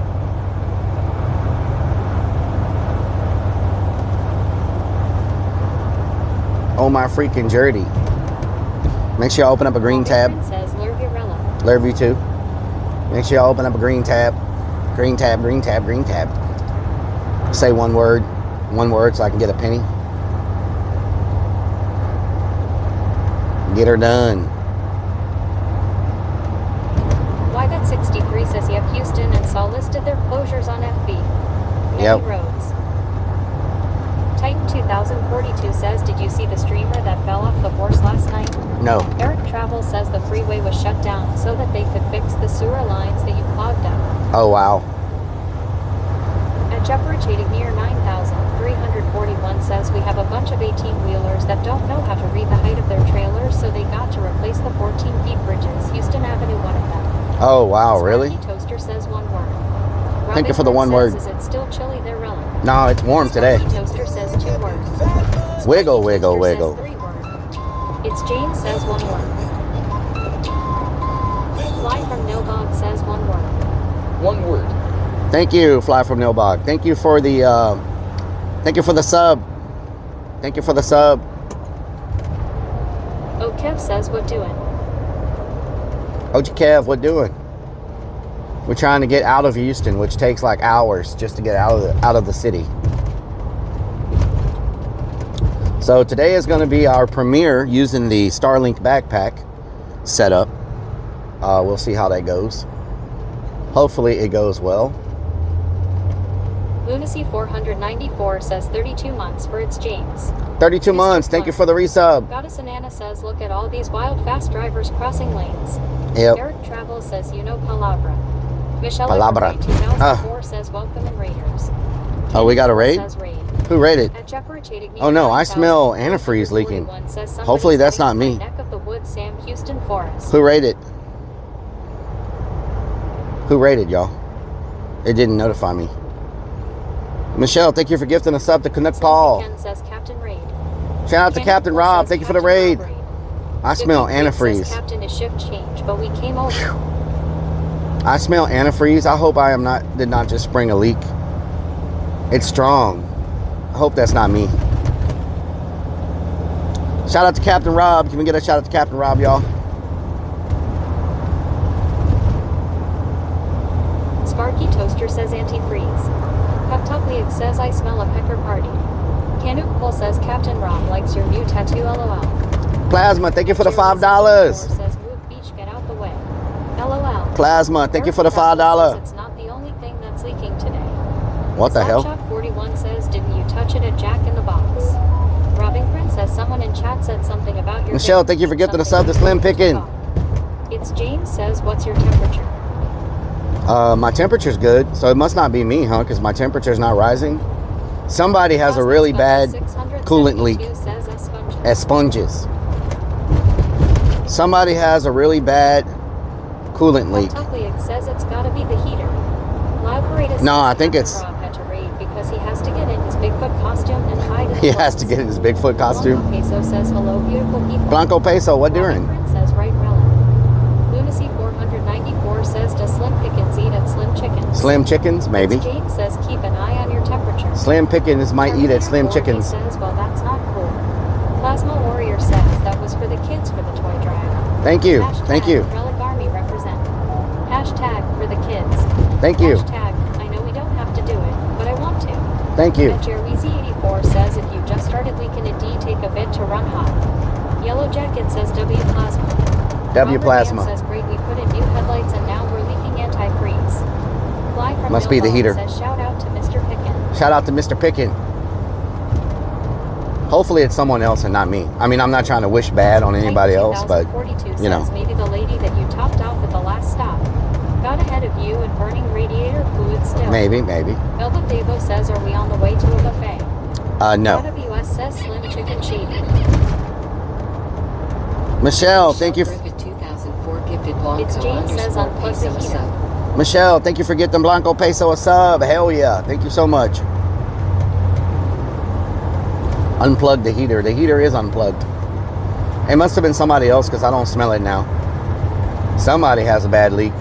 Oh my freaking journey. Make sure y'all open up a green tab. Says Lurvirella. Lurvy too. Make sure y'all open up a green tab. Green tab, green tab, green tab. Say one word so I can get a penny. Get her done. Why that 63 says yep, Houston and saw listed their closures on FB. Many Yep. roads. Titan 2042 says, did you see the streamer that fell off the horse last night? No. Eric Travel says the freeway was shut down so that they could fix the sewer lines that you clogged up. Oh wow. At Jeffrey near 9,341 says we have a bunch of 18-wheelers that don't know how to read the height of their trailers, so they got to replace the 14 feet bridges. Houston Avenue, one of them. Oh wow, really? Sparky Toaster says one word. Thank you for the Robin one says, word. Is it still chilly there, Rellik? No, it's warm today. Sparky Toaster says 2 words. Wiggle, Sparky wiggle, Toaster wiggle. Says 3 words. It's James says 1 word. Fly from Nilbog says 1 word. 1 word. Thank you, Fly from Nilbog. Thank you for the sub. Thank you for the sub. Oh, Kev says what doing? OG Kev, what doing? We're trying to get out of Houston, which takes like hours just to get out of the city. So today is going to be our premiere using the Starlink backpack setup. We'll see how that goes. Hopefully it goes well. Lunacy 494 says 32 months for its James. 32 months. Thank you for the resub. Goddess Anana says look at all these wild fast drivers crossing lanes. Yep. Eric Travel says you know palabra. Michelle Palabra. 2004 says welcome and Raiders. Oh, we got a raid? Says raid. Who raided? At Jeffrey Chadic, Oh no, I smell antifreeze leaking. Hopefully that's not me. Neck of the woods, Sam Houston Forest. Who raided? Who raided, y'all? It didn't notify me. Michelle, thank you for gifting a sub to Canuck Paul. Ken says Captain Raid. Shout out to Captain Rob. Thank you for the raid. I smell antifreeze. Captain is shift change, but we came over. I smell antifreeze. I hope I did not just spring a leak. It's strong. I hope that's not me. Shout out to Captain Rob. Can we get a shout out to Captain Rob, y'all? Sparky Toaster says antifreeze. Peptuckliak says I smell a pecker party. Canute Cole says Captain Rob likes your new tattoo, lol. Plasma, thank you for the $5. Says move beach, get out the way. LOL. Plasma, thank you for the $5. It's not the only thing that's leaking today. What the hell? Slapshot 41 says, didn't you touch it at Jack in the Box? Robbing Prince says someone in chat said something about your Michelle, thank you for gifting the sub to Slim Pickin'. It's James says, what's your temperature? My temperature's good, so it must not be me, huh? Because my temperature's not rising. Somebody has a really bad coolant leak at Sponges. Somebody has a really bad coolant leak. Peptuckliak says it's gotta be the heater. No, I think it's... because he has to get in his Bigfoot costume and hide in He has to get in his Bigfoot costume. Blanco Peso says, hello, beautiful people. Blanco Peso, what doing? Says, right, Rellik. Lunacy 494 says, does Slim Pickens eat at Slim Chickens? Slim Chickens, maybe. James says, keep an eye on your temperature. Slim Pickens might eat at Slim Chickens. Says, well, that's not cool. Plasma Warrior says, that was for the kids for the toy drive. Thank you. Hashtag Thank you. Rellik Army represent. Hashtag for the kids. Thank you. Hashtag, I know we don't have to do it, but I want to. Thank you. Jerweezy84 says, if you just started leaking a D, take a bit to run hot. Yellow Jacket says, W Plasma. W Plasma. Says, great, we put in new headlights and now we're leaking antifreeze. Fly from Must be the heater. Says, shout out to Mr. Pickin. Shout out to Mr. Pickin. Hopefully it's someone else and not me. I mean, I'm not trying to wish bad on anybody else, but, you know. Maybe the lady that you topped off at the last stop got ahead of you and burning radiator fluid still. Maybe. Velvet Davo says, are we on the way to a buffet? No. AWS says Slim Chicken Shady. Michelle, thank you. It's James says unplug the heater. Michelle, thank you for getting Blanco Peso a sub. Hell yeah. Thank you so much. Unplug the heater. The heater is unplugged. It must have been somebody else because I don't smell it now. Somebody has a bad leak.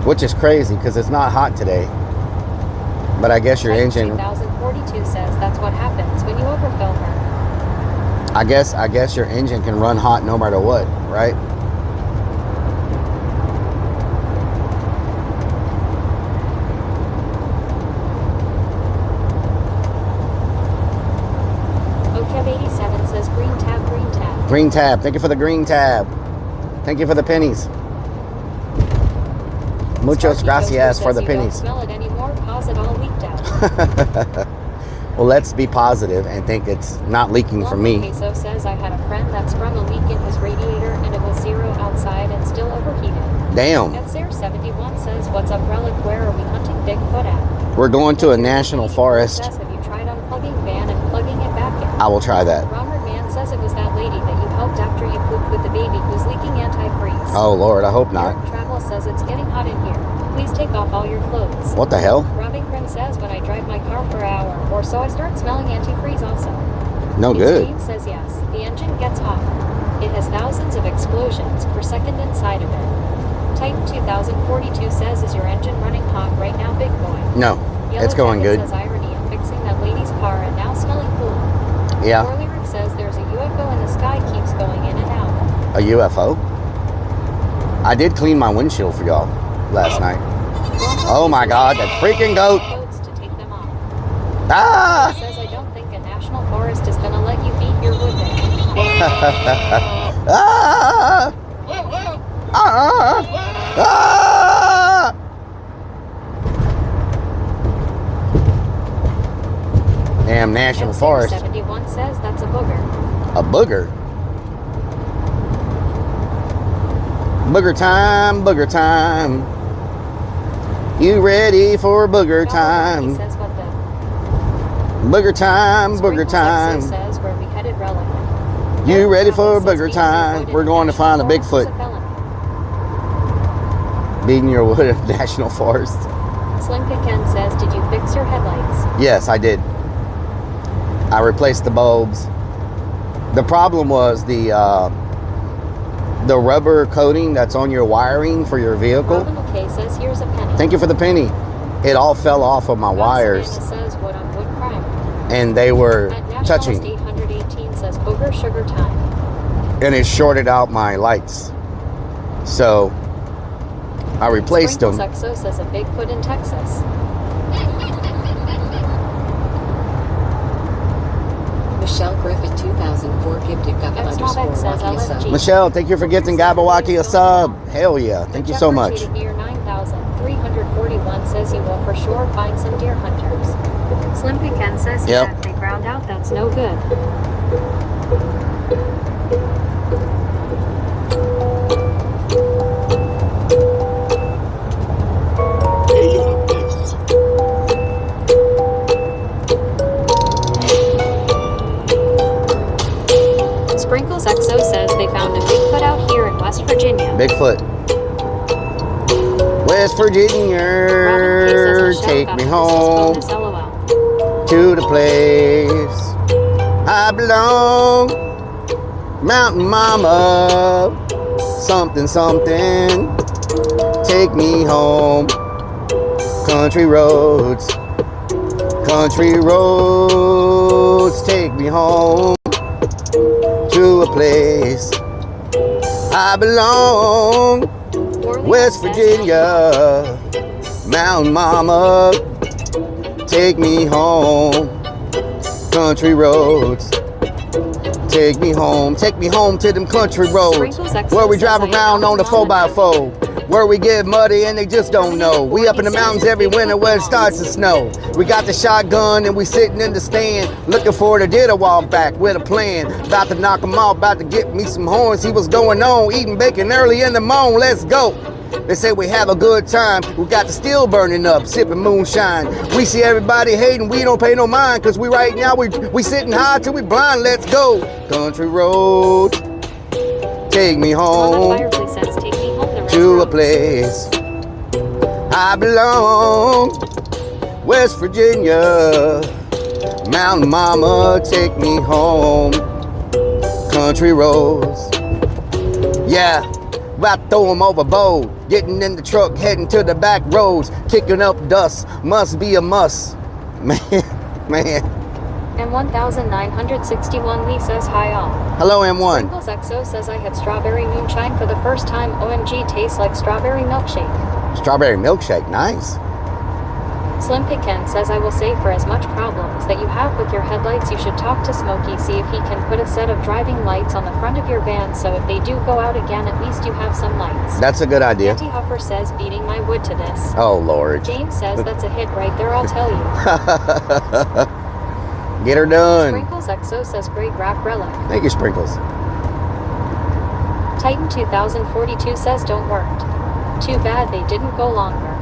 Which is crazy because it's not hot today. But I guess your engine... 2042 says that's what happens when you overfill her. I guess your engine can run hot no matter what, right? Okev87 says green tab, green tab. Green tab. Thank you for the green tab. Thank you for the pennies. Muchos gracias for the pennies. Don't smell it anymore, pause it all leaked out. Well, let's be positive and think it's not leaking from me. Peso says I had a friend that sprung a leak in his radiator and it was 0 outside and still overheated. Damn. Etsair71 says, what's up, Rellik? Where are we hunting Bigfoot at? We're going to a national forest. Says, have you tried unplugging van and plugging it back in? I will try that. Robert Mann says it was that lady that you helped after you pooped with the baby who's leaking antifreeze. Oh, Lord, I hope not. Eric Travel says it's getting hot in here. Please take off all your clothes. What the hell? Robbing Prince says when I drive my car for an hour or so I start smelling antifreeze also. No good. James says yes. The engine gets hot. It has thousands of explosions per second inside of it. Titan 2042 says, is your engine running hot right now, big boy? No, Yellow it's going Jacket good. says irony in fixing that lady's car and now smelling cool. Yeah. Lyric says there's a UFO in the sky keeps going in and out. A UFO? I did clean my windshield for y'all last night. Oh my God, that freaking goat! To take them off. Ah! It says I don't think a national forest is gonna let you beat your wood there. Ah! Ah! Ah! Damn national forest. 71 says that's a booger. A booger? Booger time, booger time. You ready for booger time? He says what the Booger time, booger time. Says where we headed, Rellik. You ready for booger time? We're going to find a Bigfoot. Beating your wood at National Forest. Slim Picken says, did you fix your headlights? Yes, I did. I replaced the bulbs. The problem was the rubber coating that's on your wiring for your vehicle. Robin McKay says, here's a penny. Thank you for the penny. It all fell off of my wires. Savannah says, what on wood crime? And they were At touching. Nationalist 818 says, booger sugar time. And it shorted out my lights. So I replaced them. Sprinkles XO says, a Bigfoot in Texas. Michelle Griffith 2004 gifted X-Mobex says, LFG. Michelle, thank you for gifting Gabawaki a sub. Hell yeah. Thank you so much. Year 9341 says he will for sure find some deer hunters. Slim Picken says, Yep. yeah, if they ground out, that's no good. Sprinkles XO says they found a Bigfoot out here in West Virginia. Bigfoot. West Virginia, take me home to the place I belong. Mountain Mama, something, something, take me home. Country roads, take me home to a place I belong. West Virginia, Mountain Mama, take me home. Country roads, take me home to them country roads where we drive around on the 4x4, where we get muddy and they just don't know. We up in the mountains every winter where it starts to snow. We got the shotgun and we sitting in the stand looking for the deer to walk back with a plan. About to knock him off, about to get me some horns. See what's going on, eating bacon early in the morning. Let's go. They say we have a good time. We got the steel burning up, sipping moonshine. We see everybody hating, we don't pay no mind, cause we right now we sitting high till we blind. Let's go. Country road, take me home to a place I belong. West Virginia, Mountain Mama, take me home. Country roads, yeah. About to throw them overboard. Getting in the truck, heading to the back roads, kicking up dust. Must be a must. Man. And 1961 Lee says, hi all. Hello, M1. Sprinkles XO says, I had strawberry moonshine for the first time. OMG, tastes like strawberry milkshake. Strawberry milkshake, nice. Slim Picken says, I will say for as much problems that you have with your headlights, you should talk to Smokey, see if he can put a set of driving lights on the front of your van, so if they do go out again, at least you have some lights. That's a good idea. Auntie Huffer says, beating my wood to this. Oh, Lord. James says, that's a hit right there, I'll tell you. Get her done. Sprinkles XO says, great rap relic. Thank you, Sprinkles. Titan 2042 says, don't work. Too bad they didn't go longer.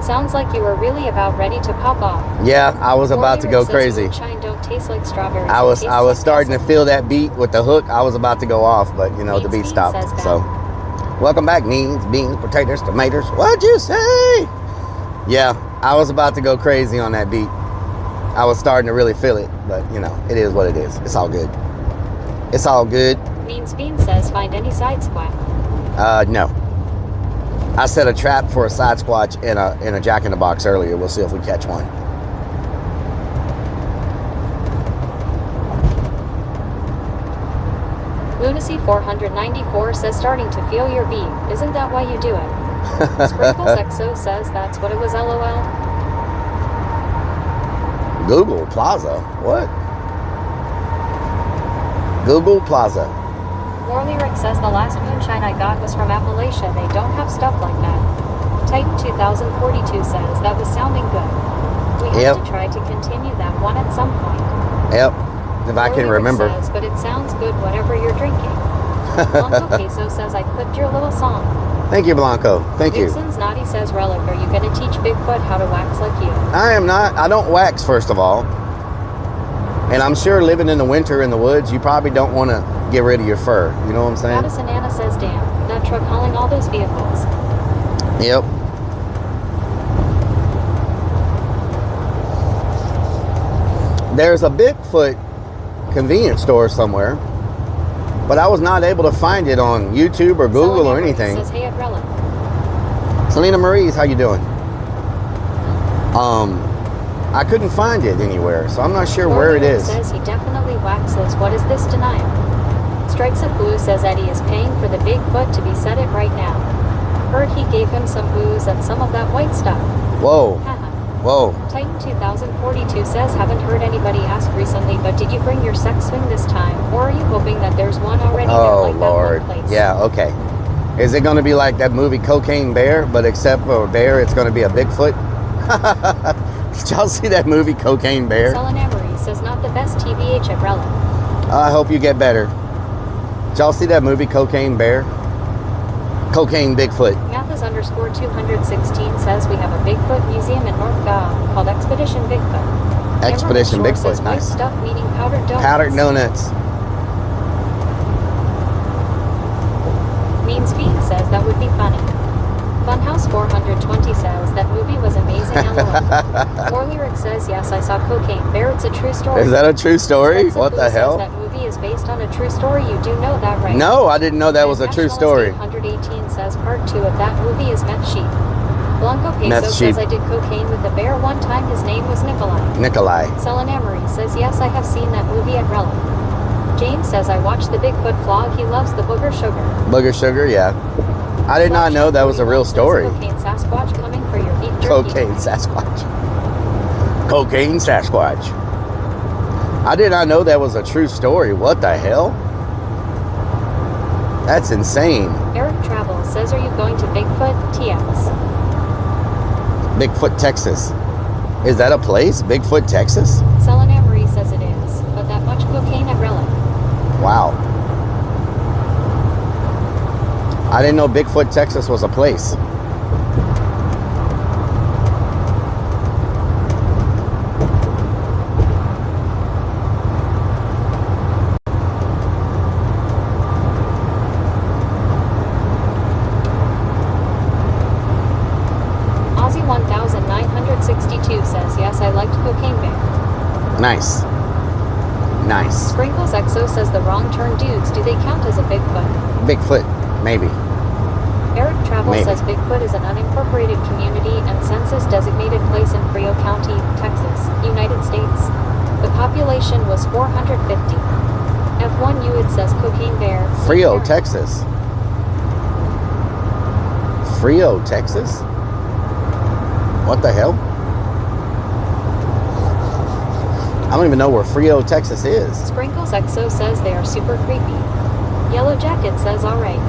Sounds like you were really about ready to pop off. Yeah, I was about to go crazy. Moonshine don't taste like strawberries. I was starting to feel that beat with the hook. I was about to go off, but you know, the beat stopped. So, welcome back, beans, potatoes, tomatoes. What'd you say? Yeah, I was about to go crazy on that beat. I was starting to really feel it, but you know, it is what it is. It's all good. It's all good. Beans says, find any side squat. No. I set a trap for a side squatch in a Jack in the Box earlier. We'll see if we catch one. Lunacy 494 says, starting to feel your beat. Isn't that why you do it? Sprinkles XO says, that's what it was, LOL. Google Plaza. What? Google Plaza. More Lyric says, the last moonshine I got was from Appalachia. They don't have stuff like that. Titan 2042 says, that was sounding good. We have to try to continue that one at some point. Yep. If I can remember. Says, but it sounds good whatever you're drinking. Blanco Queso says, I clipped your little song. Thank you, Blanco. Thank you. Vixen's Naughty says, Relic, are you going to teach Bigfoot how to wax like you? I am not. I don't wax, first of all. And I'm sure living in the winter in the woods, you probably don't want to get rid of your fur. You know what I'm saying? Madison Anna says, damn, that truck hauling all those vehicles. Yep. There's a Bigfoot convenience store somewhere, but I was not able to find it on YouTube or Google or anything. Says, hey, Rellik. Selena Marie's, how you doing? I couldn't find it anywhere, so I'm not sure where it is. Says he definitely waxes. What is this denial? Strikes of Blue says Eddie is paying for the Bigfoot to be set it right now. Heard he gave him some booze and some of that white stuff. Whoa. Whoa. Titan 2042 says haven't heard anybody ask recently, but did you bring your sex swing this time? Or are you hoping that there's one already there like Lord. that one place? Yeah, okay. Is it going to be like that movie Cocaine Bear, but except for a bear, it's going to be a Bigfoot? Did y'all see that movie Cocaine Bear? Sullen Emery says not the best TBH at Rellik. I hope you get better. Did y'all see that movie Cocaine Bear? Cocaine Bigfoot. Mathis _ 216 says we have a Bigfoot museum in North Gow called Expedition Bigfoot. Expedition Cameron Shore Bigfoot, says nice. white stuff meaning powdered donuts. Powdered donuts. Mean Speed says that would be funny. Funhouse 420 says that movie was amazing. LOL. More Lyric says yes, I saw Cocaine Bear. It's a true story. Is that a true story? Strikes of What Blue the says hell? that movie is based on a true story. You do know that, right? No, I didn't know that was a true story. 118 says part 2 of that movie is Meth Sheep. Blanco Peso Meth says Sheep. I did cocaine with a bear one time. His name was Nikolai. Nikolai. Sullen Emery says yes, I have seen that movie at Rellik. James says I watched the Bigfoot vlog. He loves the booger sugar. Booger sugar, yeah. I did not know that was a real story. Cocaine Sasquatch coming for your beef jerky. Cocaine Sasquatch. Cocaine Sasquatch. I did not know that was a true story. What the hell? That's insane. Eric Travel says, are you going to Bigfoot TX? Bigfoot, Texas. Is that a place? Bigfoot, Texas? Sullen Emery says it is, but that much cocaine at Rellik. Wow. I didn't know Bigfoot, Texas was a place. Aussie 1962 says, yes, I liked Cocaine Bear. Nice. Nice. Sprinkles XO says the wrong turn dudes, do they count as a Bigfoot? Bigfoot, maybe. Eric Travel Maybe. says Bigfoot is an unincorporated community and census-designated place in Frio County, Texas, United States. The population was 450. F1 Hewitt says Cocaine Bear. Frio, Texas. Frio, Texas? What the hell? I don't even know where Frio, Texas is. Sprinkles XO says they are super creepy. Yellow Jacket says alright.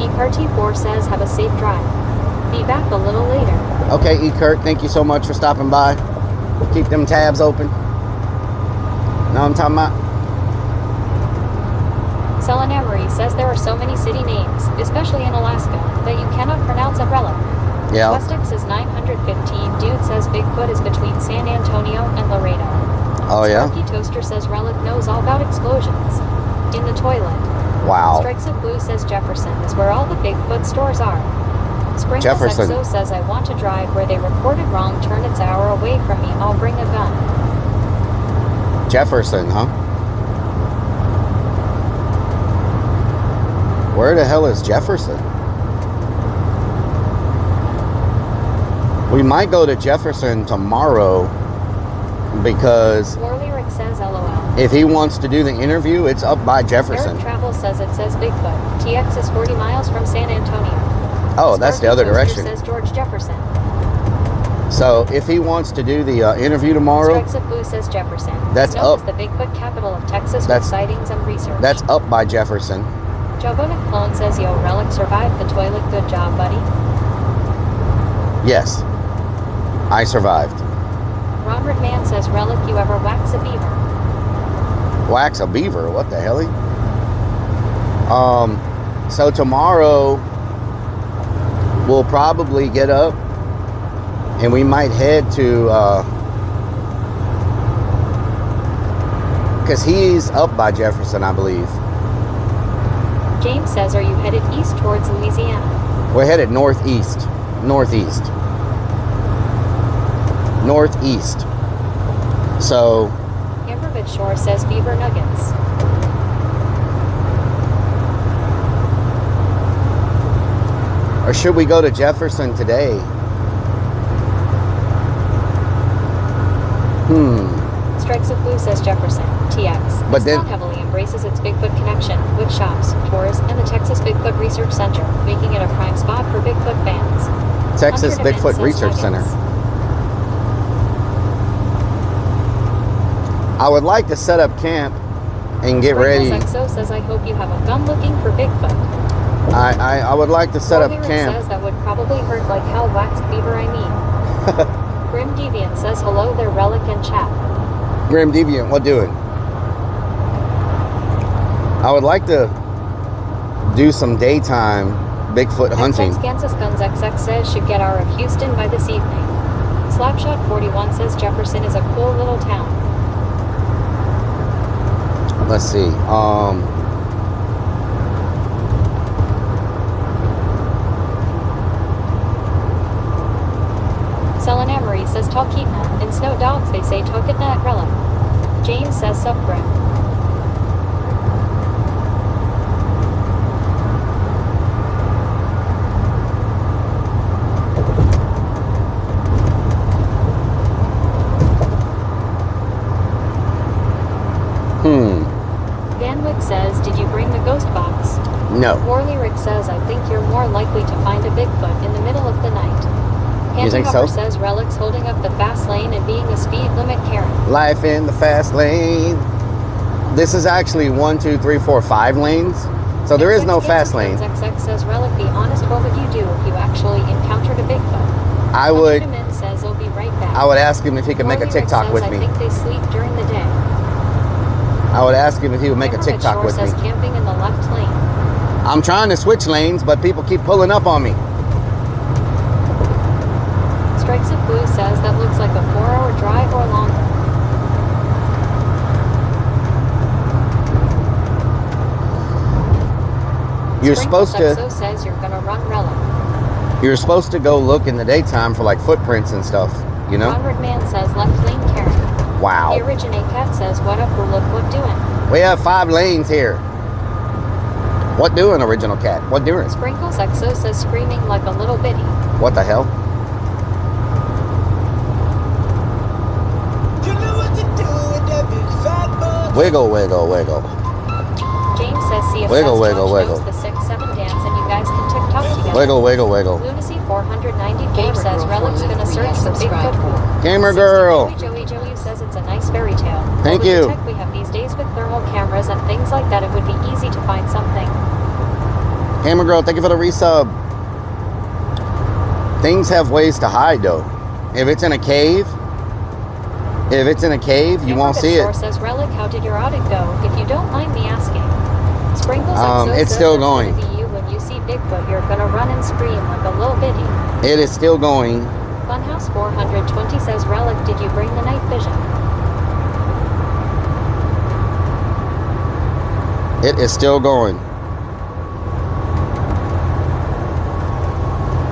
eCart4 says have a safe drive. Be back a little later. Okay, E. Kurt, thank you so much for stopping by. Keep them tabs open. Know what I'm talking about? Sullen Emery says there are so many city names, especially in Alaska, that you cannot pronounce at Rellik. Yeah. Westix is 915. Dude says Bigfoot is between San Antonio and Laredo. Oh, yeah? Sparky Toaster says Rellik knows all about explosions. In the toilet. Wow. Strikes of Blue says Jefferson is where all the Bigfoot stores are. Sprinkles Jefferson. XO says I want to drive where they reported wrong. Turn its hour away from me. I'll bring a gun. Jefferson, huh? Where the hell is Jefferson? We might go to Jefferson tomorrow because War Lyric says LOL. if he wants to do the interview, it's up by Eric Jefferson. Travel says it says Bigfoot. TX is 40 miles from San Antonio. Oh, that's the Sparky other Toaster direction. says George Jefferson. So if he wants to do the interview tomorrow, Strikes of Blue says Jefferson. That's It's known up. as the Bigfoot capital of Texas with That's- sightings and research. that's up by Jefferson. Jobonic Clone says, yo, Rellik survived the toilet. Good job, buddy. Yes, I survived. Robert Man says, Rellik, you ever wax a beaver? Wax a beaver? What the hell? So tomorrow we'll probably get up and we might head to because he's up by Jefferson, I believe. James says, are you headed east towards Louisiana? We're headed northeast. Northeast. Northeast. So Hammerhead Shore says beaver nuggets. Or should we go to Jefferson today? Strikes of Blue says Jefferson, TX. But This then- town heavily embraces its Bigfoot connection, with shops, tours, and the Texas Bigfoot Research Center, making it a prime spot for Bigfoot fans. Texas Hunter Bigfoot says Research Center. nuggets. I would like to set up camp and get ready. Sprinkles XO says I hope you have a gun looking for Bigfoot. I would like to set up Lyric camp. says that would probably hurt like hell waxed beaver I mean. Grim Deviant says hello there Rellik and chat. Grim Deviant, what doing? I would like to do some daytime Bigfoot hunting. XX Kansas Guns XX says should get our of Houston by this evening. Slapshot 41 says Jefferson is a cool little town. Let's see. Selin Amory says Talkeetna. In Snow Dogs they say Talkeetna at Rellik. James says Subgrim. Van Wick says, did you bring the ghost box? No. War Lyric says, I think you're more likely to find a Bigfoot in the middle of the night. You think Hopper so? says Relic's holding up the fast lane and being a speed limit Karen. Life in the fast lane. This is actually 1, 2, 3, 4, 5 lanes. So there is no fast lane. XX says Rellik, be honest, what would you do if you actually encountered a Bigfoot? I would Min says he'll be right back. I would ask him if he could make a War Lyric TikTok says, with I me. think they sleep during the day. I would ask him if he would make a Hammerhead TikTok Shore with me. says camping in the left lane. I'm trying to switch lanes, but people keep pulling up on me. Strikes of Blue says that looks like a 4-hour drive or longer. You're supposed to Sprinkles XO says you're gonna run Rellik. you're supposed to go look in the daytime for like footprints and stuff, you know? Conrad Man says left lane Karen. Wow. The Originate Cat says what up or look what doing. We have 5 lanes here. What doing, Original Cat? What doing? Sprinkles XO says screaming like a little bitty. What the hell? Wiggle, wiggle, wiggle. James says see if Wiggle, Sasquatch wiggle, wiggle. knows the 6-7 dance and you guys can TikTok together. Wiggle, wiggle, wiggle. Lunacy 494 says Relic's gonna search for Bigfoot. Gamer girl. Joey says it's a nice fairy tale. Thank With you. the tech we have these days with thermal cameras and things like that, it would be easy to find something. Gamer girl, thank you for the resub. Things have ways to hide though. If it's in a cave, you won't see Shore it. says Rellik, how did your audit go? If you don't mind me asking. Sprinkles XO It's says still it's going. gonna be you when you see Bigfoot. You're gonna run and scream like a little bitty. It is still going. Funhouse 420 says Rellik, did you bring the night vision? It is still going.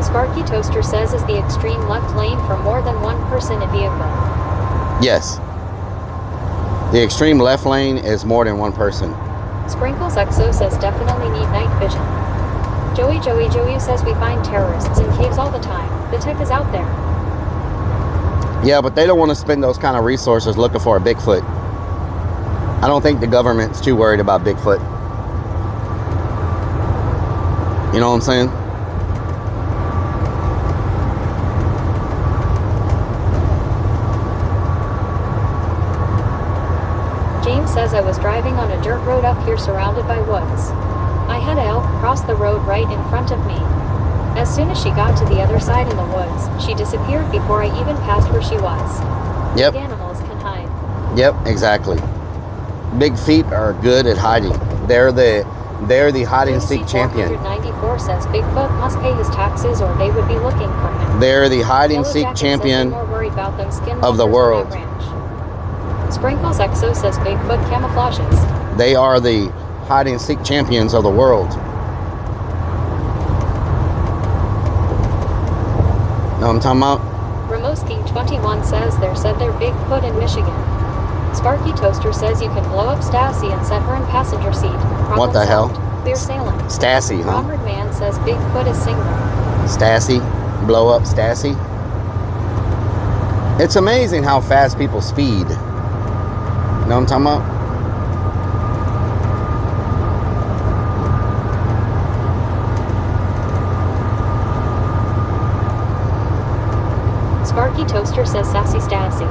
Sparky Toaster says is the extreme left lane for more than one person in vehicle. Yes. The extreme left lane is more than one person. Sprinkles XO says definitely need night vision. Joey says we find terrorists in caves all the time. The tech is out there. Yeah, but they don't want to spend those kind of resources looking for a Bigfoot. I don't think the government's too worried about Bigfoot. You know what I'm saying? James says I was driving on a dirt road up here surrounded by woods. I had an elk cross the road right in front of me. As soon as she got to the other side in the woods, she disappeared before I even passed where she was. Yep. Big animals can hide. Yep, exactly. Big feet are good at hiding. They're the hide and seek champion. 494 says Bigfoot must pay his taxes or they would be looking for him. They're the hide and Yellow seek Jacket champion. says they're more worried about them of the skinwalkers world. on that ranch. Sprinkles XO says Bigfoot camouflages. They are the hide and seek champions of the world. Know what I'm talking about? Ramos King 21 says they're Bigfoot in Michigan. Sparky Toaster says you can blow up Stassi and set her in passenger seat. Problem What the hell? solved. Clear sailing. Stassi, huh? Robert Man says Bigfoot is single. Stassi. Blow up Stassi. It's amazing how fast people speed. You know what I'm talking about? Sparky Toaster says Sassy Stassi.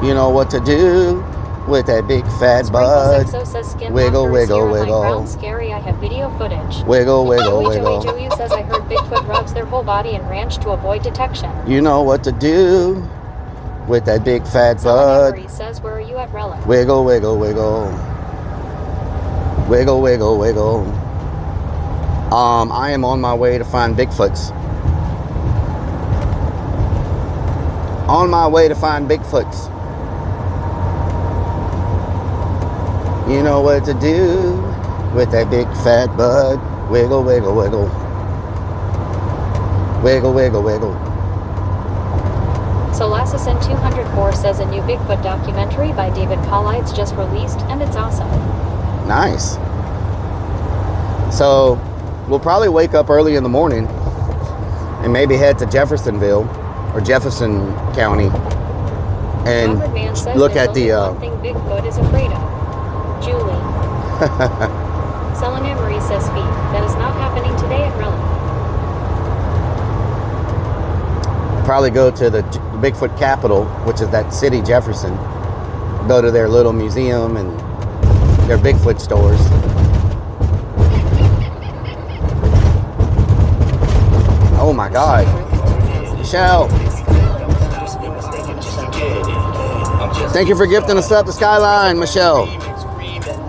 You know what to do with that big fat bud. Sprinkles XO says Skin Wiggle, Monster is wiggle, here. I'm like, wiggle. Brown Scary, I have video footage. Wiggle, wiggle, Joey wiggle. Joey says I heard Bigfoot rubs their whole body and ranch to avoid detection. You know what to do with that big fat bud. Emery says, where are you at Rellik? Wiggle, wiggle, wiggle. Wiggle, wiggle, wiggle. I am on my way to find Bigfoots. On my way to find Bigfoots. You know what to do with that big fat bud. Wiggle, wiggle, wiggle. Wiggle, wiggle, wiggle. Solassin 204 says a new Bigfoot documentary by David Paulides just released, and it's awesome. Nice. So we'll probably wake up early in the morning and maybe head to Jeffersonville or Jefferson County and Robert Man says look there's at the only one thing Bigfoot is afraid of. Julie. Selena Marie says speed. That is not happening today at Rellik. probably go to the Bigfoot capital, which is that city, Jefferson. Go to their little museum and their Bigfoot stores. Oh my God. Michelle. Thank you for gifting us up the Skyline, Michelle.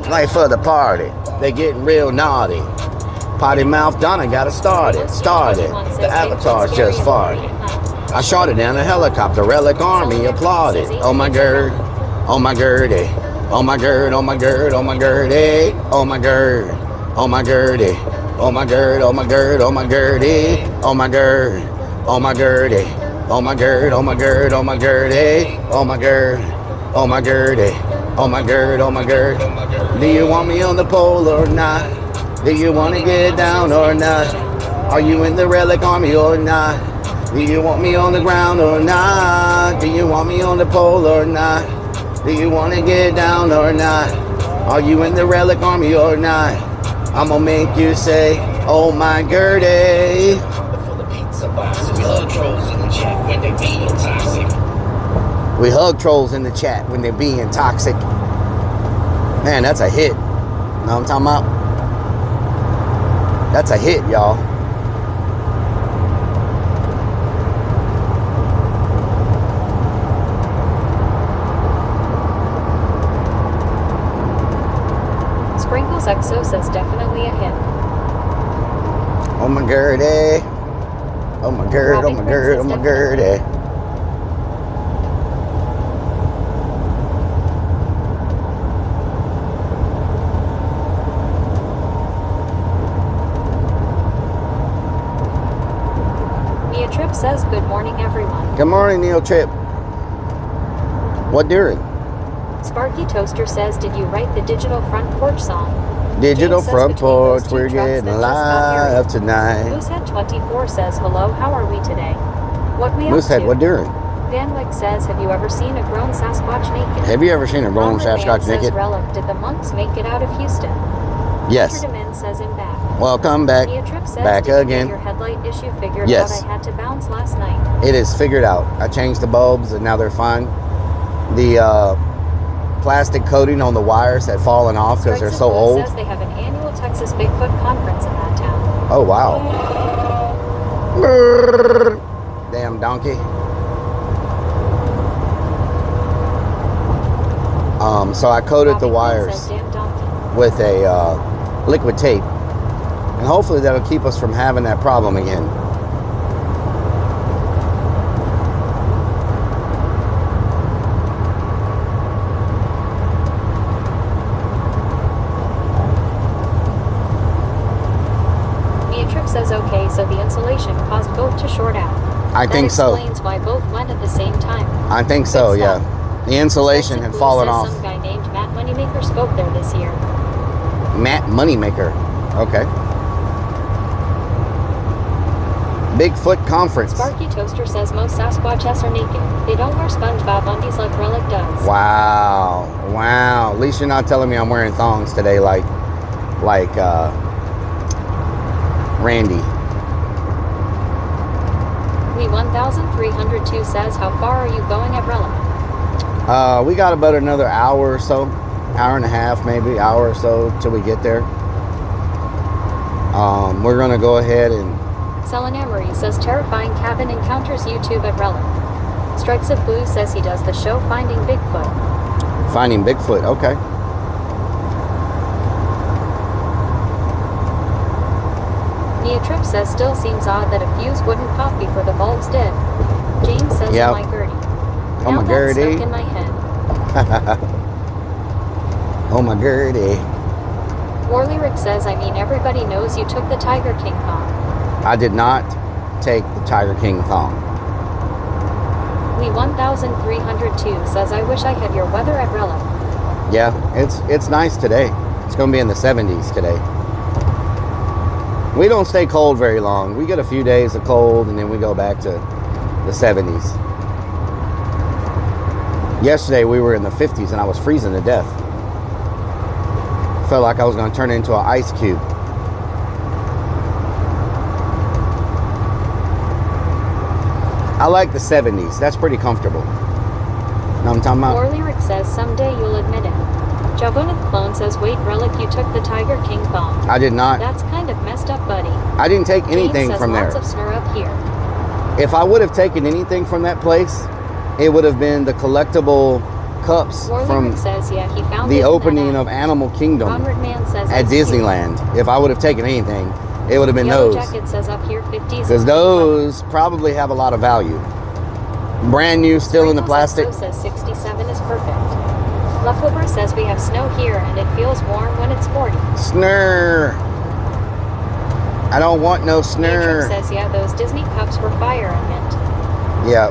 Life of the party. They getting real naughty. Potty mouth Donna got it started. The avatar's just farted. I shot it down a helicopter. Rellik Army applauded. Oh my gird. Oh my girdy. Oh my gird. Oh my gird. Oh my girdy. Oh my gird. Oh my girdy. Oh my gird. Oh my gird. Oh my girdy. Oh my gird. Oh my girdy. Oh my gird. Oh my gird. Oh my girdy. Oh my gird. Oh my girdy. Oh my gird. Oh my gird. Do you want me on the pole or not? Do you want to get down or not? Are you in the Rellik Army or not? Do you want me on the ground or not? Do you want me on the pole or not? Do you want to get down or not? Are you in the Rellik Army or not? I'm gonna make you say, oh my Gertie. We hug trolls in the chat when they're being toxic. Man, that's a hit. Know what I'm talking about? That's a hit, y'all. Sprinkles XO says definitely a hit. Oh my Gertie. Oh my Gerd, oh my Gerd, oh my Gertie. Mia Tripp says good morning everyone. Good morning, Neil Tripp. What during? Sparky Toaster says, did you write the digital front porch song? Digital James says front between those porch, two we're trucks getting that just got here. live tonight. Moosehead 24 says, hello, how are we today? What we up Moosehead, to? what during? Van Wyck says, have you ever seen a grown Sasquatch naked? Have you ever seen a grown Robert Sasquatch Mann naked? says, Rellik, did the monks make it out of Houston? Yes. Richard Amin says, I'm back. Welcome back. Mia Tripp says, Back did you again. get your headlight issue figured Yes. out? I had to bounce last night. It is figured out. I changed the bulbs and now they're fine. The plastic coating on the wires had fallen off because they're so old. Says they have an annual Texas Bigfoot conference in that town. Oh, wow. Damn donkey. So I coated the wires Says, damn donkey. with a liquid tape. And hopefully that'll keep us from having that problem again. Mia Tripp says, okay, so the insulation caused both to short out. I think so. That explains why both went at the same time. I think so, Good yeah. stuff. The insulation had fallen off. Some guy named Matt Moneymaker spoke there this year. Matt Moneymaker. Okay. Bigfoot Conference. Sparky Toaster says most Sasquatches are naked. They don't wear SpongeBob undies like Rellik does. Wow. Wow. At least you're not telling me I'm wearing thongs today like Randy. We 1302 says, how far are you going at Rellik? We got about another hour or so. Hour and a half, maybe. Hour or so till we get there. We're going to go ahead and... Selenamari says terrifying cabin encounters YouTube at Rellik. Strikes of Blue says he does the show Finding Bigfoot. Finding Bigfoot, okay. Nia Tripp says still seems odd that a fuse wouldn't pop before the bulbs did. James says, Yep. oh my Gertie. Oh my Now that's Gertie. stuck in my head. Oh my Gertie. Warlyric says, I mean everybody knows you took the Tiger King thong. I did not take the Tiger King thong. Lee 1302 says, I wish I had your weather at Rellik. Yeah, it's nice today. It's going to be in the 70s today. We don't stay cold very long. We get a few days of cold and then we go back to the 70s. Yesterday we were in the 50s and I was freezing to death. Felt like I was going to turn into an ice cube. I like the 70s. That's pretty comfortable. Know what I'm talking about? Warlyric says, someday you'll admit it. Jabunith Clone says, wait, Rellik, you took the Tiger King thong. I did not. That's kind of messed up, buddy. I didn't take anything James says, from there. lots of snur up here. If I would have taken anything from that place, it would have been the collectible cups Warlyric from says, yeah, he found the it in opening that of Animal Kingdom Conrad Man says, at it's cute. Disneyland. If I would have taken anything, it would have been Yellow those. Jacket says up here 50s. Because those probably have a lot of value. Brand new, still in the plastic. So says 67 is perfect. Leftover says we have snow here and it feels warm when it's 40. Snur. I don't want no Matrix snur. says, yeah, those Disney cups were fire and mint. Yeah.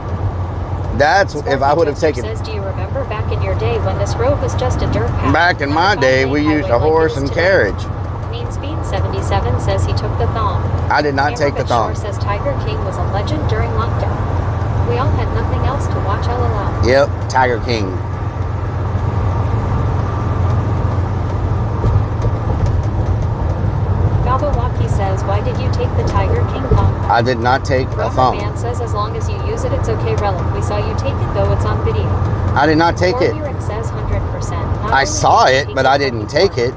That's if I would have Toaster taken. says, do you remember back in your day when this road was just a dirt path? Back in my Not a day, five-lane we used highway a like it horse is and today. carriage. Mean Speed 77 says he took the thong. I did not take the Amber thong. Shore says Tiger King was a legend during lockdown. We all had nothing else to watch all alone. Yep, Tiger King. Gabawaki says, why did you take the Tiger King thong? I did not take a Rubber thong. Man says, as long as you use it, it's okay, Rellik. We saw you take it, though it's on video. I did not take it. Lyric says 100%. Not I only saw did you it, take but I didn't take it.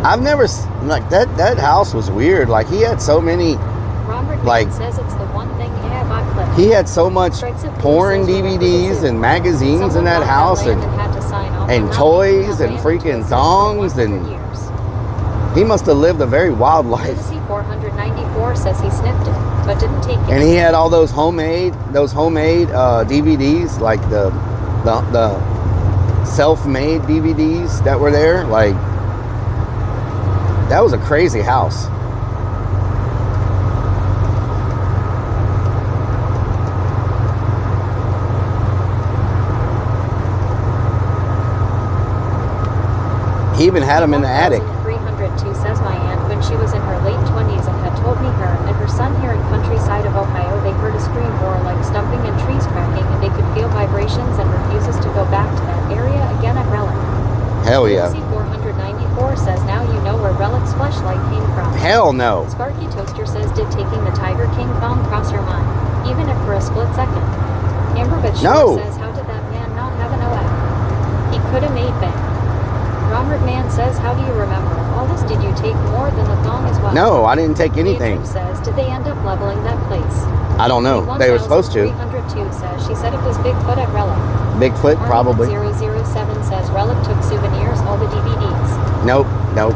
I've never like that house was weird. Like he had so many. Robert Like- Man says it's the one thing I bought clipped. He had so much Strikes of porn Blue says, remember the DVDs zoo. and magazines in Someone that bought house land and had to sign off and on not toys leaving and that land freaking until thongs 100 and- years. he must have lived a very wild life. Lucy 494 says he sniffed it, but didn't take it. And he had all those homemade DVDs, like the self-made DVDs that were there. Like that was a crazy house. He even had them in the attic. 302 says my aunt, when she was in her late 20s and had told me her and her son here in countryside of Ohio, they heard a scream more like stumping and trees cracking, and they could feel vibrations and refuses to go back to that area again at Rellik. Hell yeah. Lucy 494 says now you know where Rellik's fleshlight came from. Hell no. Sparky Toaster says, did taking the Tiger King thong cross your mind, even if for a split second? Amber but No. says, how did that man not have an OF? He could have made bank. Robert Man says, how do you remember? All this, did you take more than the thong as well? No, I didn't take anything. Beatrix says, did they end up leveling that place? I don't know. They were supposed to. 302 says, she said it was Bigfoot at Rellik. Bigfoot, probably. 007 says, Rellik took souvenirs, all the DVDs. Nope, nope,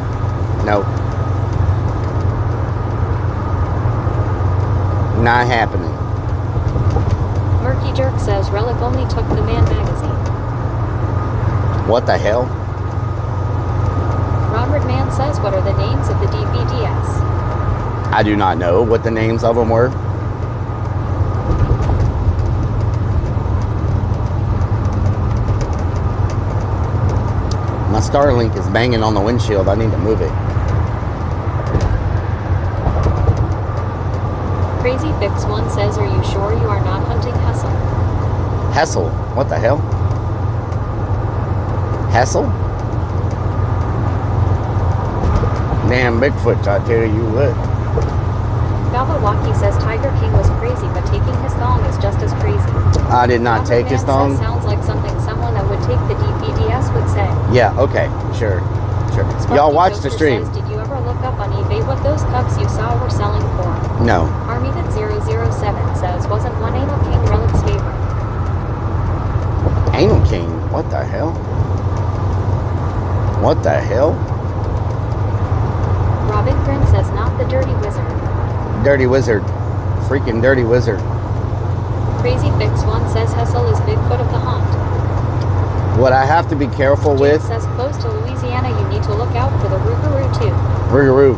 nope. Not happening. Murky Jerk says, Rellik only took the Man magazine. What the hell? Robert Man says, what are the names of the DVDs? I do not know what the names of them were. My Starlink is banging on the windshield. I need to move it. Crazy Fix 1 says, are you sure you are not hunting Hessel? Hessel? What the hell? Hessel? Damn Bigfoot, I tell you what. Galbawaki says Tiger King was crazy, but taking his thong is just as crazy. I did not take his thong. Sounds like something someone that would take the DPDS would say. Yeah, okay, sure. Y'all watch the stream. Says, did you ever look up on eBay what those cups you saw were selling for? No. Armyvid007 says, wasn't one Anal King Relik's favorite? Anal King? What the hell? What the hell? Robin Grin says, not the Dirty Wizard. Dirty Wizard. Freaking Dirty Wizard. Crazy Fix 1 says Hessel is Bigfoot of the Hunt. What I have to be careful James with... says close to Louisiana you need to look out for the Rougarou too. Rougarou.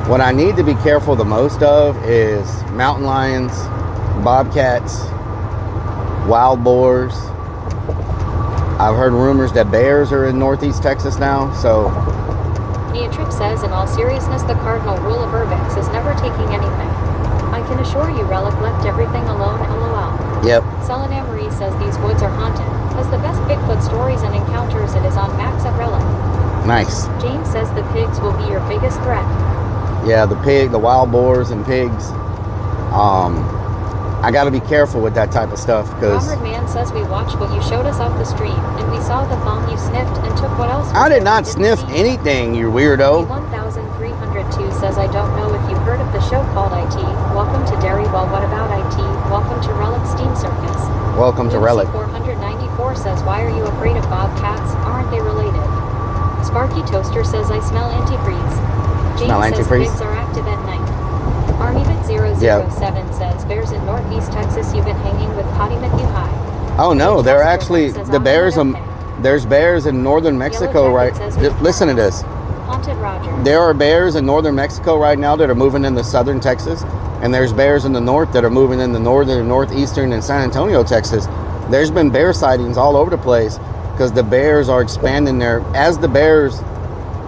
What I need to be careful the most of is mountain lions, bobcats, wild boars. I've heard rumors that bears are in northeast Texas now, so... Nia Tripp says, in all seriousness, the cardinal rule of urbex is never taking anything. I can assure you Rellik left everything alone, LOL. Yep. Selena Marie says these woods are haunted. Has the best Bigfoot stories and encounters. It is on Max at Rellik. Nice. James says the pigs will be your biggest threat. Yeah, the wild boars and pigs. I got to be careful with that type of stuff because... Robert Mann says we watched what you showed us off the stream, and we saw the thong you sniffed and took what else. I did not sniff anything, you weirdo. 1302 says, I don't know if you heard of the show called IT. Welcome to Derry. Well, what about IT? Welcome to Rellik Steam Circus. Welcome to Rellik. 494 says, why are you afraid of bobcats? Aren't they related? Sparky Toaster says, I smell antifreeze. James Smell antifreeze? says pigs are active at night. Armyvid007 says, bears in northeast Texas, you've been hanging with Potty McHugh. Oh no, they're actually, the bears, there's bears in northern Mexico, right? Listen to this. Haunted Roger. There are bears in northern Mexico right now that are moving into southern Texas, and there's bears in the north that are moving into northern, northeastern, and San Antonio, Texas. There's been bear sightings all over the place because the bears are expanding as the bears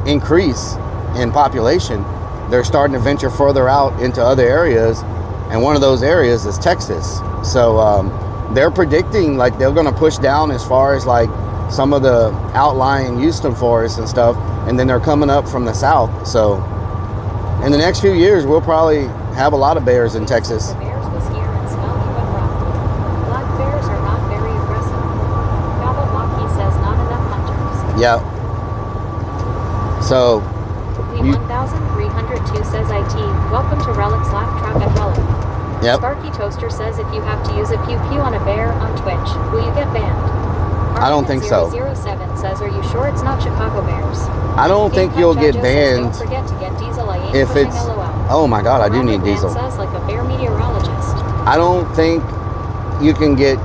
increase in population, they're starting to venture further out into other areas, and one of those areas is Texas. So they're predicting like they're going to push down as far as like some of the outlying Houston forests and stuff, and then they're coming up from the south. So in the next few years, we'll probably have a lot of bears in Texas. The bears was here and smell even rough. Black bears are not very aggressive. Galbawaki says not enough hunters. Yeah. So. 1302 says IT. Welcome to Relik's Laugh Track at Rellik. Yep. Sparky Toaster says if you have to use a pew-pew on a bear on Twitch, will you get banned? I don't think so. 007 says, are you sure it's not Chicago Bears? I don't think you'll get banned. Don't forget to get Diesel. I ain't if pushing it's. LOL. Oh my God, I do need Man Diesel. says like a bear meteorologist. I don't think you can get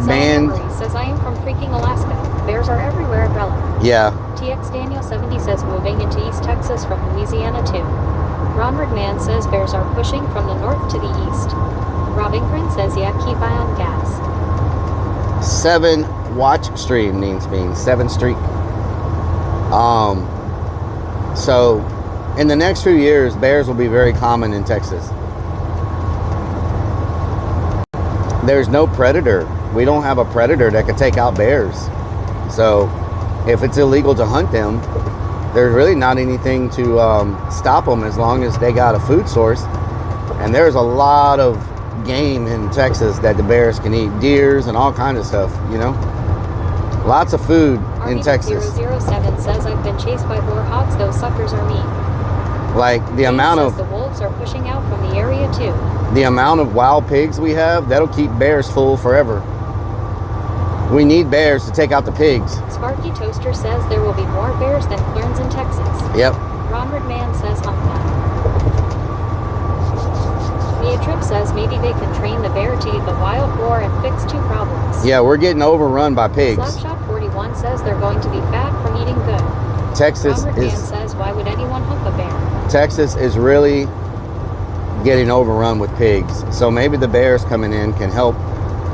banned. Marie says I am from freaking Alaska. Bears are everywhere at Rellik. Yeah. TX Daniel 70 says moving into East Texas from Louisiana too. Ronward Man says bears are pushing from the north to the east. Robin Grin says yeah, keep eye on gas. 7 watch stream means 7 streak. So in the next few years, bears will be very common in Texas. There's no predator. We don't have a predator that could take out bears. So if it's illegal to hunt them, there's really not anything to stop them as long as they got a food source. And there's a lot of game in Texas that the bears can eat. Deers and all kinds of stuff, you know. Lots of food in Texas. 007 says I've been chased by boar hogs. Those suckers are mean. Like the amount of the wolves are pushing out from the area too. The amount of wild pigs we have, that'll keep bears full forever. We need bears to take out the pigs. Sparky Toaster says there will be more bears than clearns in Texas. Yep. Ronward Man says hunt them. Mia Tripp says maybe they can train the bear to eat the wild boar and fix 2 problems. Yeah, we're getting overrun by pigs. Slapshot 41 says they're going to be fat from eating good. Texas Ronward is Man says why would anyone hump a bear? Texas is really getting overrun with pigs. So maybe the bears coming in can help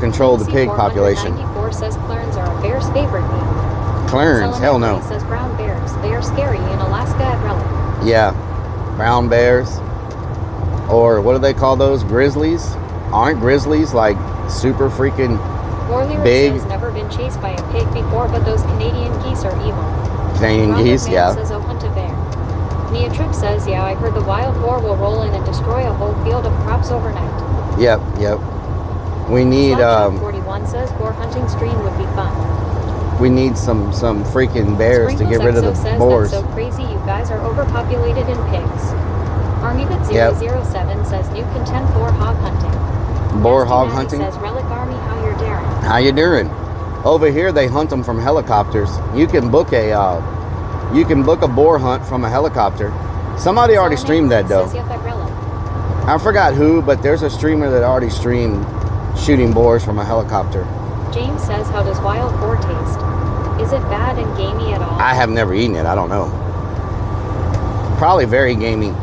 control the pig population. 494 says Clarence are a bear's favorite meal. Clarence, hell no. Says brown bears. They are scary in Alaska at Rellik. Yeah, brown bears. Or what do they call those? Grizzlies? Aren't grizzlies like super freaking big? Says never been chased by a pig before, but those Canadian geese are evil. Canadian geese, yeah. Says, oh, hunt a bear. Nia Tripp says, yeah, I heard the wild boar will roll in and destroy a whole field of crops overnight. Yep. We need 41 says boar hunting stream would be fun. We need some freaking bears to get rid of the boars. That's so crazy, you guys are overpopulated in pigs. Armyvid007 says new content boar hog hunting. Boar Nasty hog Natty hunting? says Rellik Army, how you're daring. How you doing? Over here they hunt them from helicopters. You can book a boar hunt from a helicopter. Somebody already streamed that though. I forgot who, but there's a streamer that already streamed shooting boars from a helicopter. James says, how does wild boar taste? Is it bad and gamey at all? I have never eaten it. I don't know. Probably very gamey.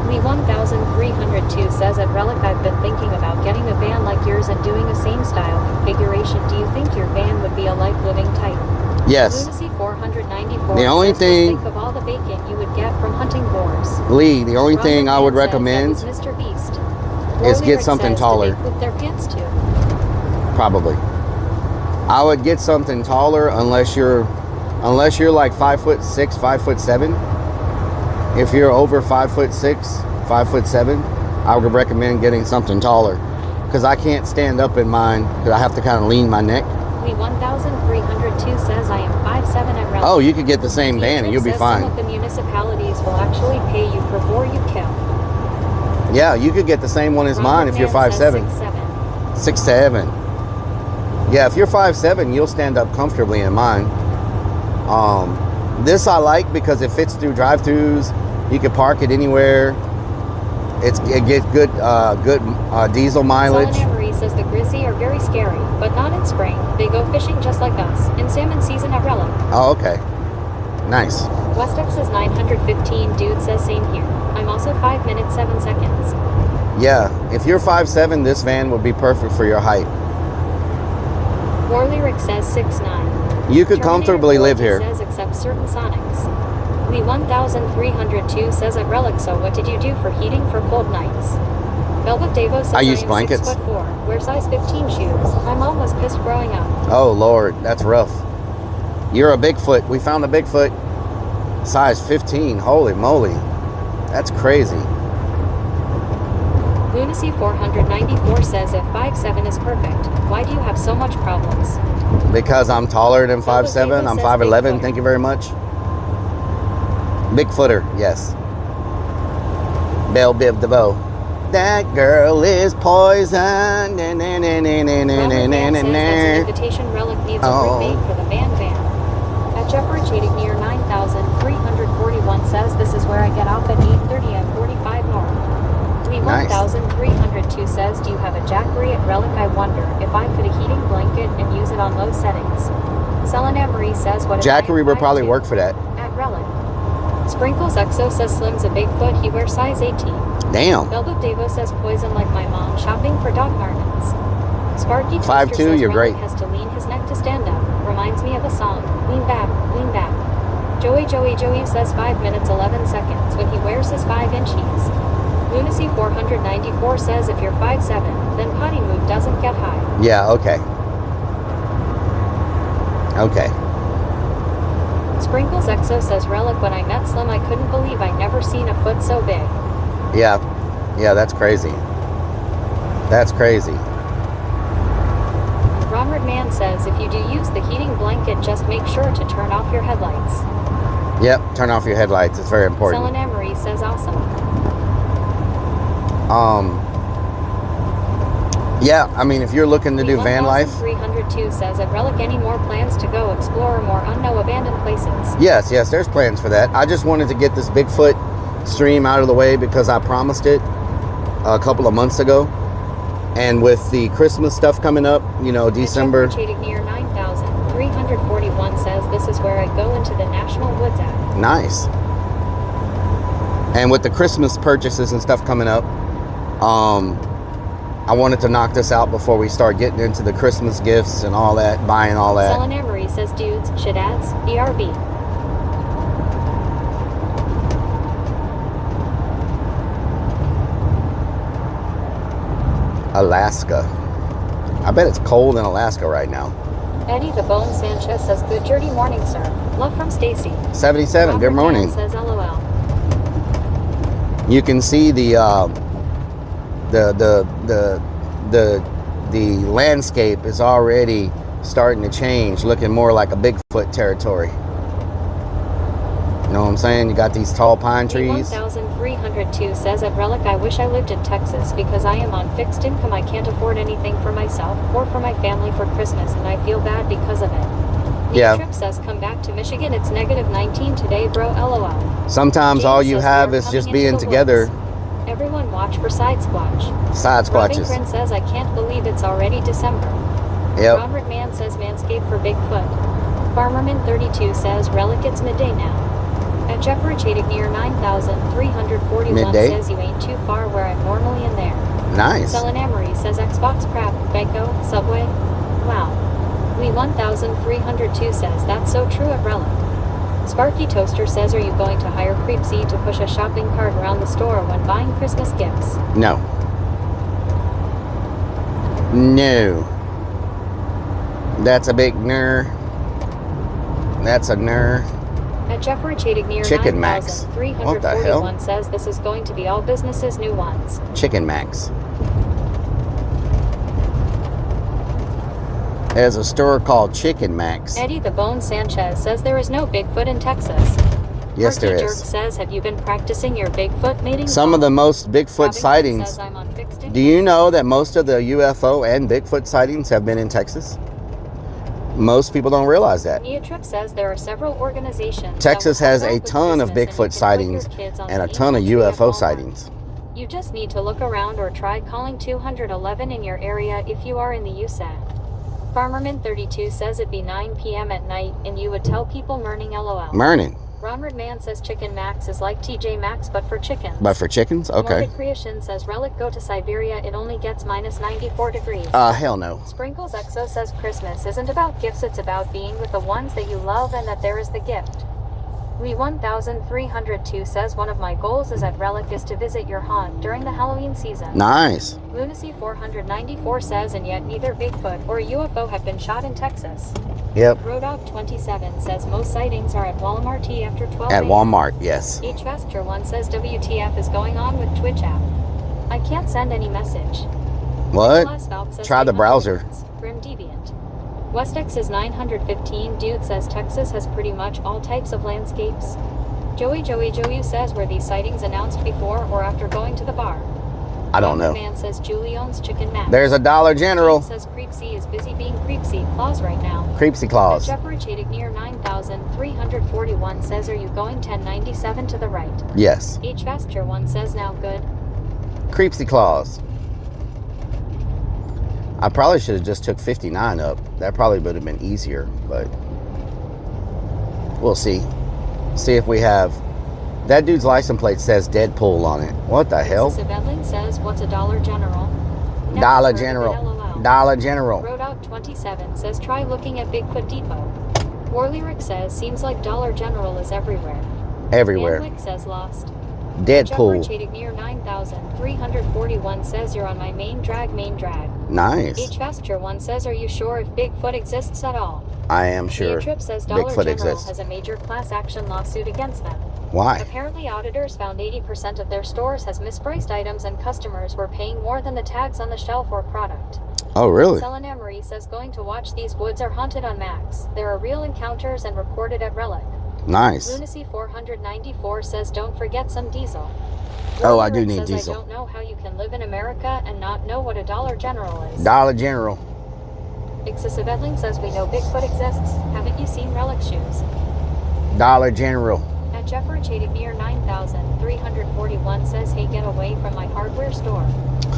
Lee 1302 says at Rellik I've been thinking about getting a van like yours and doing a same style configuration. Do you think your van would be a life living type? Yes. Lunacy 494 the only thing think of all the bacon you would get from hunting boars. Lee, the only thing I would recommend Mr. Beast. is get something taller. With their pants too. Probably. I would get something taller unless you're like 5'6", 5'7". If you're over 5'6", 5'7", I would recommend getting something taller because I can't stand up in mine because I have to kind of lean my neck. Lee 1302 says I am 5'7" at Rellik. Oh, you could get the same van and you'll be fine. Some of the municipalities will actually pay you for boar you kill. Yeah, you could get the same one as mine if you're 5'7". 6'7". Yeah, if you're 5'7", you'll stand up comfortably in mine. This I like because it fits through drive-thrus. You can park it anywhere. It gets good diesel mileage. Solana Marie says the grizzly are very scary, but not in spring. They go fishing just like us in salmon season at Rellik. Oh, okay. Nice. Westex says 915. Dude says same here. I'm also 5 minutes 7 seconds. Yeah, if you're 5'7", this van would be perfect for your height. War Lyric says 6'9". You could comfortably live here. Says except certain Sonics. Lee 1302 says at Rellik, so what did you do for heating for cold nights? Velvet Devo says I use blankets. 6'4", wear size 15 shoes. My mom was pissed growing up. Oh Lord, that's rough. You're a Bigfoot. We found a Bigfoot size 15. Holy moly. That's crazy. Lunacy 494 says if 5'7" is perfect, why do you have so much problems? Because I'm taller than 5'7". I'm 5'11". Thank you very much. Bigfooter, yes. Belle Biv DeVoe. That girl is poison. Says the invitation Rellik needs a remake for the van. At Jeffrey Chadic near 9341 says this is where I get off at 8:30 at 45 North. Lee 1302 says, do you have a Jackery at Rellik? I wonder if I could a heating blanket and use it on low settings. Selena Marie says, what if Jackery would probably work for that. At Rellik. Sprinkles Exo says Slim's a Bigfoot, he wears size 18. Damn. Velvet Devo says poison like my mom, shopping for dog martins. Sparky 5'2", says you're great. has to lean his neck to stand up. Reminds me of a song. Lean back, lean back. Joey says 5 minutes 11 seconds when he wears his 5-inch heels. Lunacy 494 says if you're 5'7", then potty mood doesn't get high. Yeah, okay. Okay. Sprinkles Exo says Rellik, when I met Slim I couldn't believe I'd never seen a foot so big. Yeah, that's crazy. That's crazy. Ronald Man says if you do use the heating blanket, just make sure to turn off your headlights. Yep, turn off your headlights. It's very important. Selena Marie says awesome. Yeah, I mean, if you're looking to do van life. 302 says at Rellik, any more plans to go explore more unknown abandoned places? Yes, there's plans for that. I just wanted to get this Bigfoot stream out of the way because I promised it a couple of months ago. And with the Christmas stuff coming up, you know, December. Near 9,341 says this is where I go into the National Woods at. Nice. And with the Christmas purchases and stuff coming up, I wanted to knock this out before we start getting into the Christmas gifts and all that, buying all that. Selena Marie says dudes, shit ads, BRB. Alaska. I bet it's cold in Alaska right now. Eddie the Bone Sanchez says good dirty morning, sir. Love from Stacy. 77. Good Robert morning. Dan says LOL. You can see the landscape is already starting to change, looking more like a Bigfoot territory. You know what I'm saying? You got these tall pine trees. 1302 says at Rellik, I wish I lived in Texas because I am on fixed income. I can't afford anything for myself or for my family for Christmas, and I feel bad because of it. Yeah. Trip says come back to Michigan. It's -19 today, bro. LOL. Sometimes James all you says have we are is coming just into being the together. woods. Everyone watch for side squatch. Side Robin squatches. Grin says I can't believe it's already December. Yep. Ronald Man says Manscaped for Bigfoot. Farmerman 32 says Rellik, it's midday now. At Jeffrey Chadic near 9,341 Midday? says you ain't too far where I'm normally in there. Nice. Selin Amory says Xbox crap, Geico, Subway. Wow. Lee 1302 says that's so true at Rellik. Sparky Toaster says are you going to hire Creepsy to push a shopping cart around the store when buying Christmas gifts? No. No. That's a big ner. That's a ner. At Jeffrey Chadic near Chicken Max. What the hell? 9,341 says this is going to be all businesses new ones. Chicken Max. There's a store called Chicken Max. Eddie the Bone Sanchez says there is no Bigfoot in Texas. Yes, there Jerk is. says have you been practicing your Bigfoot mating? Some of the most Bigfoot Robin sightings. says I'm on fixed Do income. you know that most of the UFO and Bigfoot sightings have been in Texas? Most people don't realize that. Nia Tripp says there are several organizations. Texas that will has help a out with ton of Christmas and you Bigfoot can put sightings your kids on and a the ton of angel tree at UFO Walmart. sightings. You just need to look around or try calling 211 in your area if you are in the USAT. Farmerman 32 says it'd be 9 p.m. at night and you would tell people Murning LOL. Murning. Ronald Man says Chicken Max is like TJ Maxx but for chickens. But for chickens? Okay. Morbid Creation says Rellik, go to Siberia, it only gets -94 degrees. Hell no. Sprinkles Exo says Christmas isn't about gifts, it's about being with the ones that you love and that there is the gift. Lee 1302 says one of my goals is at Rellik is to visit your haunt during the Halloween season. Nice. Lunacy 494 says and yet neither Bigfoot or UFO have been shot in Texas. Yep. Roadog 27 says most sightings are at Walmart after 12 At a.m. Walmart, yes. H. Vesture 1 says WTF is going on with Twitch app. I can't send any message. What? Nicholas Valk says Try the browser. Grim Deviant. Westex is 915. Dude says Texas has pretty much all types of landscapes. Joey says were these sightings announced before or after going to the bar? I don't know. Man says Julie owns Chicken Max. There's a Dollar General. James says Creepsy is busy being Creepsy Claus right now. Creepsy Claus. Jeffrey Chadic near 9,341 says are you going 1097 to the right? Yes. H. Vesture 1 says now good. Creepsy Claus. I probably should have just took 59 up. That probably would have been easier, but we'll see. See if we have... That dude's license plate says Deadpool on it. What the hell? Edling says what's a Dollar General? Never Dollar heard of it, General. LOL. Dollar General. Roadout 27 says try looking at Bigfoot Depot. War Lyric says seems like Dollar General is everywhere. Everywhere. Anwick says lost. Deadpool. Jeffrey Chadic near 9,341 says you're on my main drag. Nice. H. Vesture 1 says are you sure if Bigfoot exists at all? I am sure Trip says Dollar Bigfoot General exists. has a major class action lawsuit against them. Why? Apparently auditors found 80% of their stores has mispriced items and customers were paying more than the tags on the shelf or product. Oh, really? Selena Emery says going to watch these woods are haunted on Max. There are real encounters and recorded at Rellik. Nice. Lunacy 494 says don't forget some diesel. Oh, I do Warrior need says, diesel. I don't know how you can live in America and not know what a Dollar General is. Dollar General. Excessive Edling says we know Bigfoot exists. Haven't you seen Rellik shoes? Dollar General. At Jeffrey Chadic near 9,341 says hey get away from my hardware store.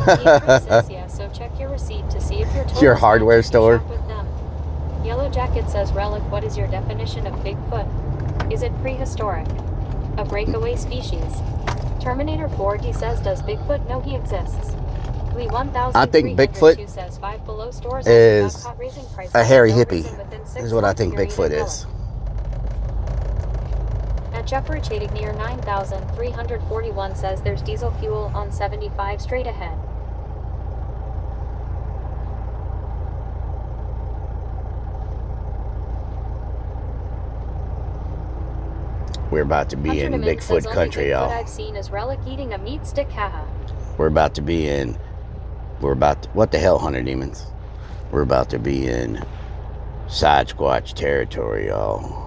Ian says yeah, so check your receipt to see if your total Your is hardware matched if you store? shop with them. Yellow Jacket says Rellik, what is your definition of Bigfoot? Is it prehistoric? A breakaway species? Terminator 4D says, does Bigfoot know he exists? Lee 1302 I think Bigfoot says, Five Below stores is also got caught raising prices a hairy for no hippie. reason within 6 Is what I months think period Bigfoot in is. At Jeffrey Chadig near 9341 says there's diesel fuel on 75 straight ahead. We're about to be Hunter in Demand says, Bigfoot only country, Bigfoot y'all. I've seen is Rellik eating a meat stick, haha. We're about to be in. What the hell, Hunter Demons? We're about to be in Side Squatch territory, y'all.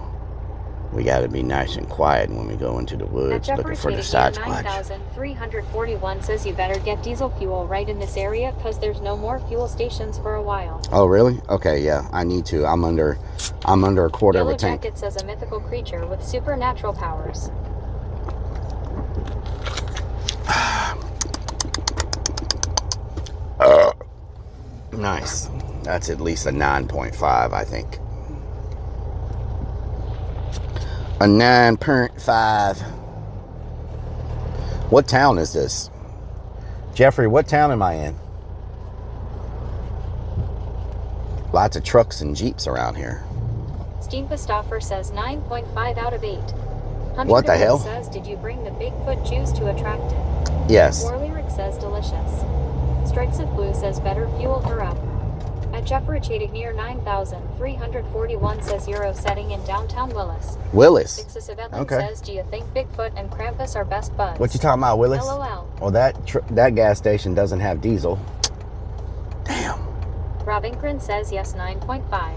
We got to be nice and quiet when we go into the woods looking for the Side Squatch. 9341 says you better get diesel fuel right in this area because there's no more fuel stations for a while. Oh, really? Okay, yeah, I need to. I'm under a quarter of a tank. Yellow Jacket says a mythical creature with supernatural powers. Nice. That's at least a 9.5, I think. A 9.5. What town is this? Jeffrey, what town am I in? Lots of trucks and Jeeps around here. Steve Bestoffer says 9.5 out of 8. Hunter What the Demand hell? says, did you bring the Bigfoot juice to attract it? Yes. War Lyric says delicious. Strikes of Blue says better fuel her up. At Jeffrey Chadig near 9341 says Euro setting in downtown Willis. Willis. Excessive Edlin Okay. says, do you think Bigfoot and Krampus are best buds? What you talking about, Willis? LOL. Well, that gas station doesn't have diesel. Damn. Rob Inkren says yes, 9.5.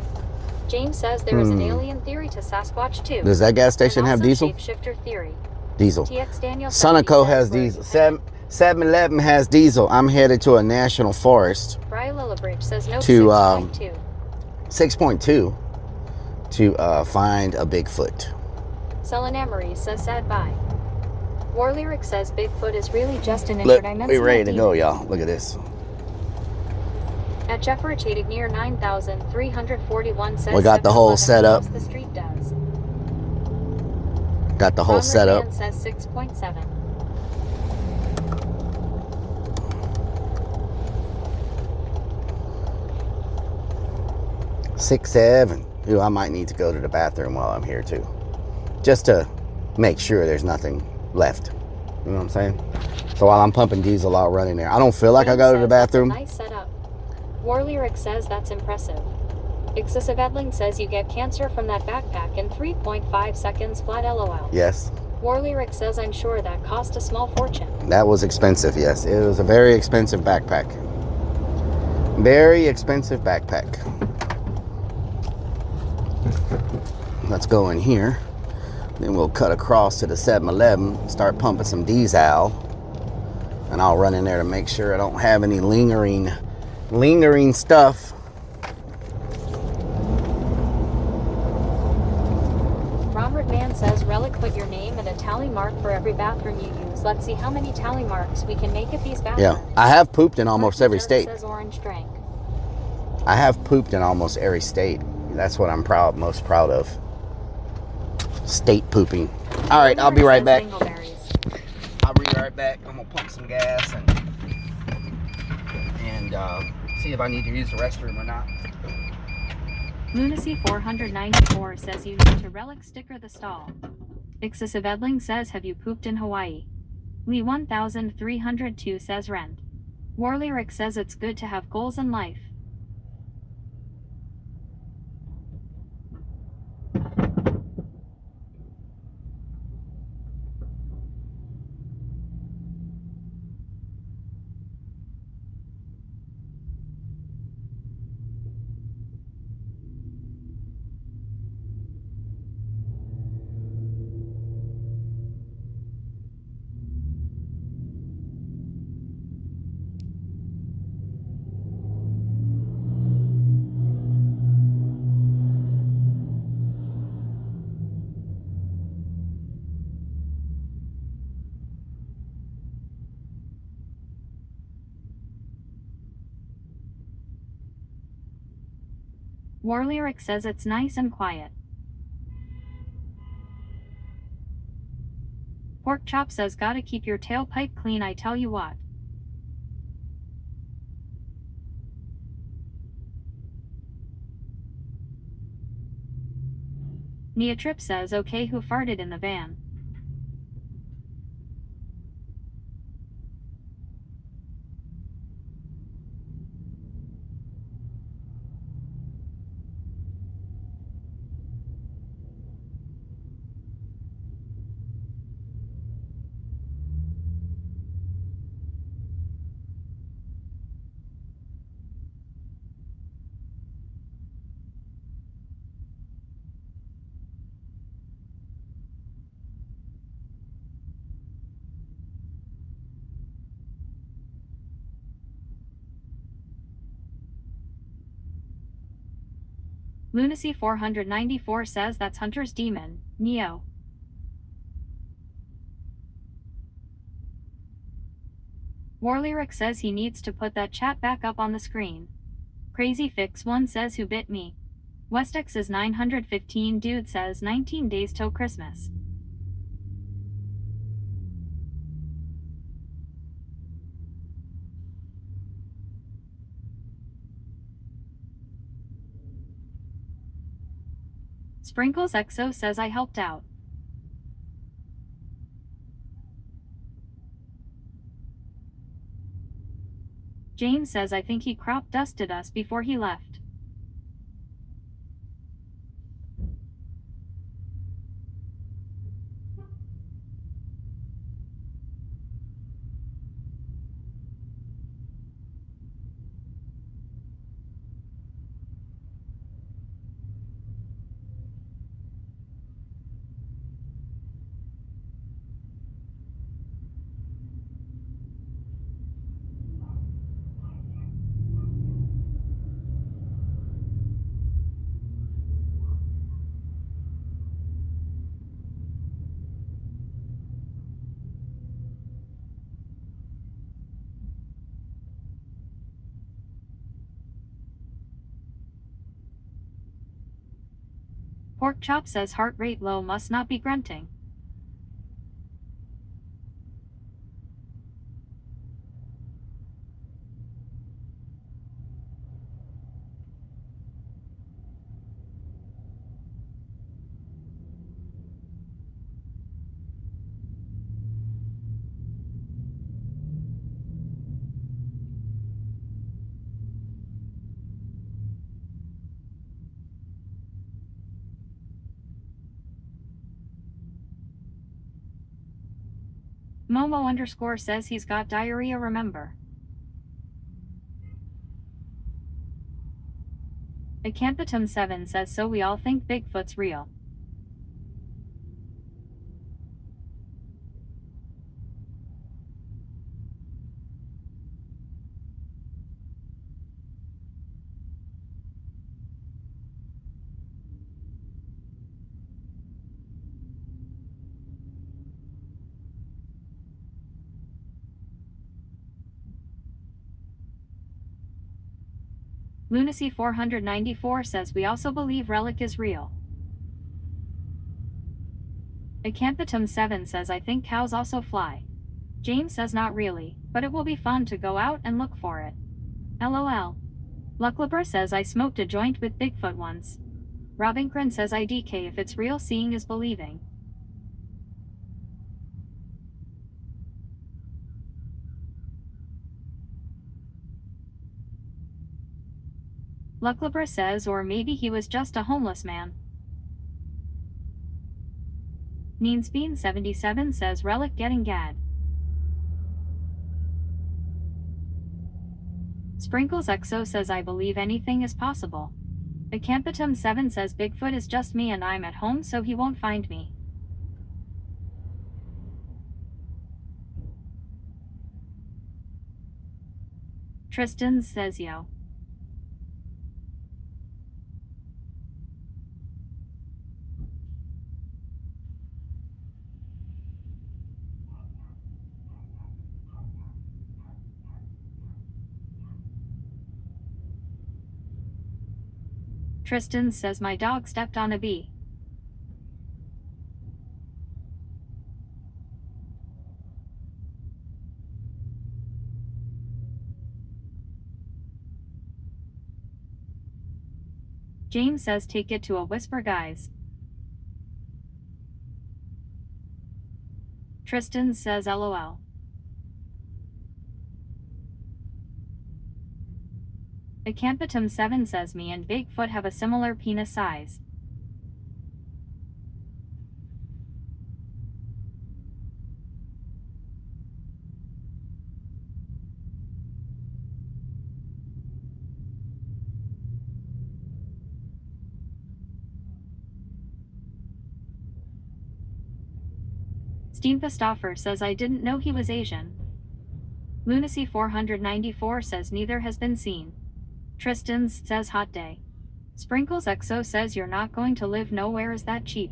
James says there is an alien theory to Sasquatch too. Does that gas station and have also diesel? Shapeshifter theory. Diesel. TX Daniel Sunoco has says we're- diesel. 7-Eleven has diesel. I'm headed to a national forest. Brian Lillibridge says no, To, 6.2. 6.2 to find a Bigfoot. Selin Amory says sad bye. War Lyric says Bigfoot is really just an Look, interdimensional we ready to demon. go, y'all. Look at this. At Jeffrey Chadig near 9341 says We got the whole 7-Eleven setup. helps the street does. Got the whole Ron setup. McMahon says 6.7. 6.7. Ooh, I might need to go to the bathroom while I'm here too, just to make sure there's nothing left. You know what I'm saying? So while I'm pumping diesel, I'll run in there. I don't feel like I go to the bathroom. Nice setup. War Lyric says that's impressive. Excessive Edling says you get cancer from that backpack in 3.5 seconds flat, LOL. Yes. War Lyric says I'm sure that cost a small fortune. That was expensive, yes. It was a very expensive backpack. Very expensive backpack. Let's go in here. Then we'll cut across to the 7-Eleven, start pumping some diesel. And I'll run in there to make sure I don't have any lingering stuff. Robert Mann says Relic, put your name and a tally mark for every bathroom you use. Let's see how many tally marks we can make at these bathrooms. Yeah, I have pooped in almost every state. Says Orange Drank. I have pooped in almost every state. That's what I'm most proud of. State pooping. All right, I'll be right back. I'll be right back. I'm gonna pump some gas and see if I need to use the restroom or not. Lunacy 494 says you need to Relic sticker the stall. Excessive Edling says have you pooped in Hawaii? Lee 1302 says rent. War Lyric says it's good to have goals in life. War Lyric says it's nice and quiet. Pork Chop says gotta keep your tailpipe clean, I tell you what. Nia Trip says okay, who farted in the van? Lunacy 494 says that's Hunter's demon, Neo. Warlyric says he needs to put that chat back up on the screen. Crazy Fix 1 says who bit me? Westex is 915 dude says 19 days till Christmas. Sprinkles XO says I helped out. James says I think he crop dusted us before he left. Pork Chop says heart rate low must not be grunting. Momo_ says he's got diarrhea, remember. Acanthatum7 says so we all think Bigfoot's real. Lunacy 494 says we also believe Rellik is real. Acanthatum7 says I think cows also fly. James says not really, but it will be fun to go out and look for it. LOL. Lucklabra says I smoked a joint with Bigfoot once. Robinkran says IDK if it's real, seeing is believing. Lucklabra says or maybe he was just a homeless man. Neensbean77 says Rellik getting gad. Sprinkles XO says I believe anything is possible. Acanthatum7 says Bigfoot is just me and I'm at home so he won't find me. Tristan says yo. Tristan says my dog stepped on a bee. James says take it to a whisper, guys. Tristan says LOL. Acampitum7 says me and Bigfoot have a similar penis size. Steen Pistoffer says I didn't know he was Asian. Lunacy 494 says neither has been seen. Tristan's says hot day. Sprinkles XO says you're not going to live nowhere is that cheap.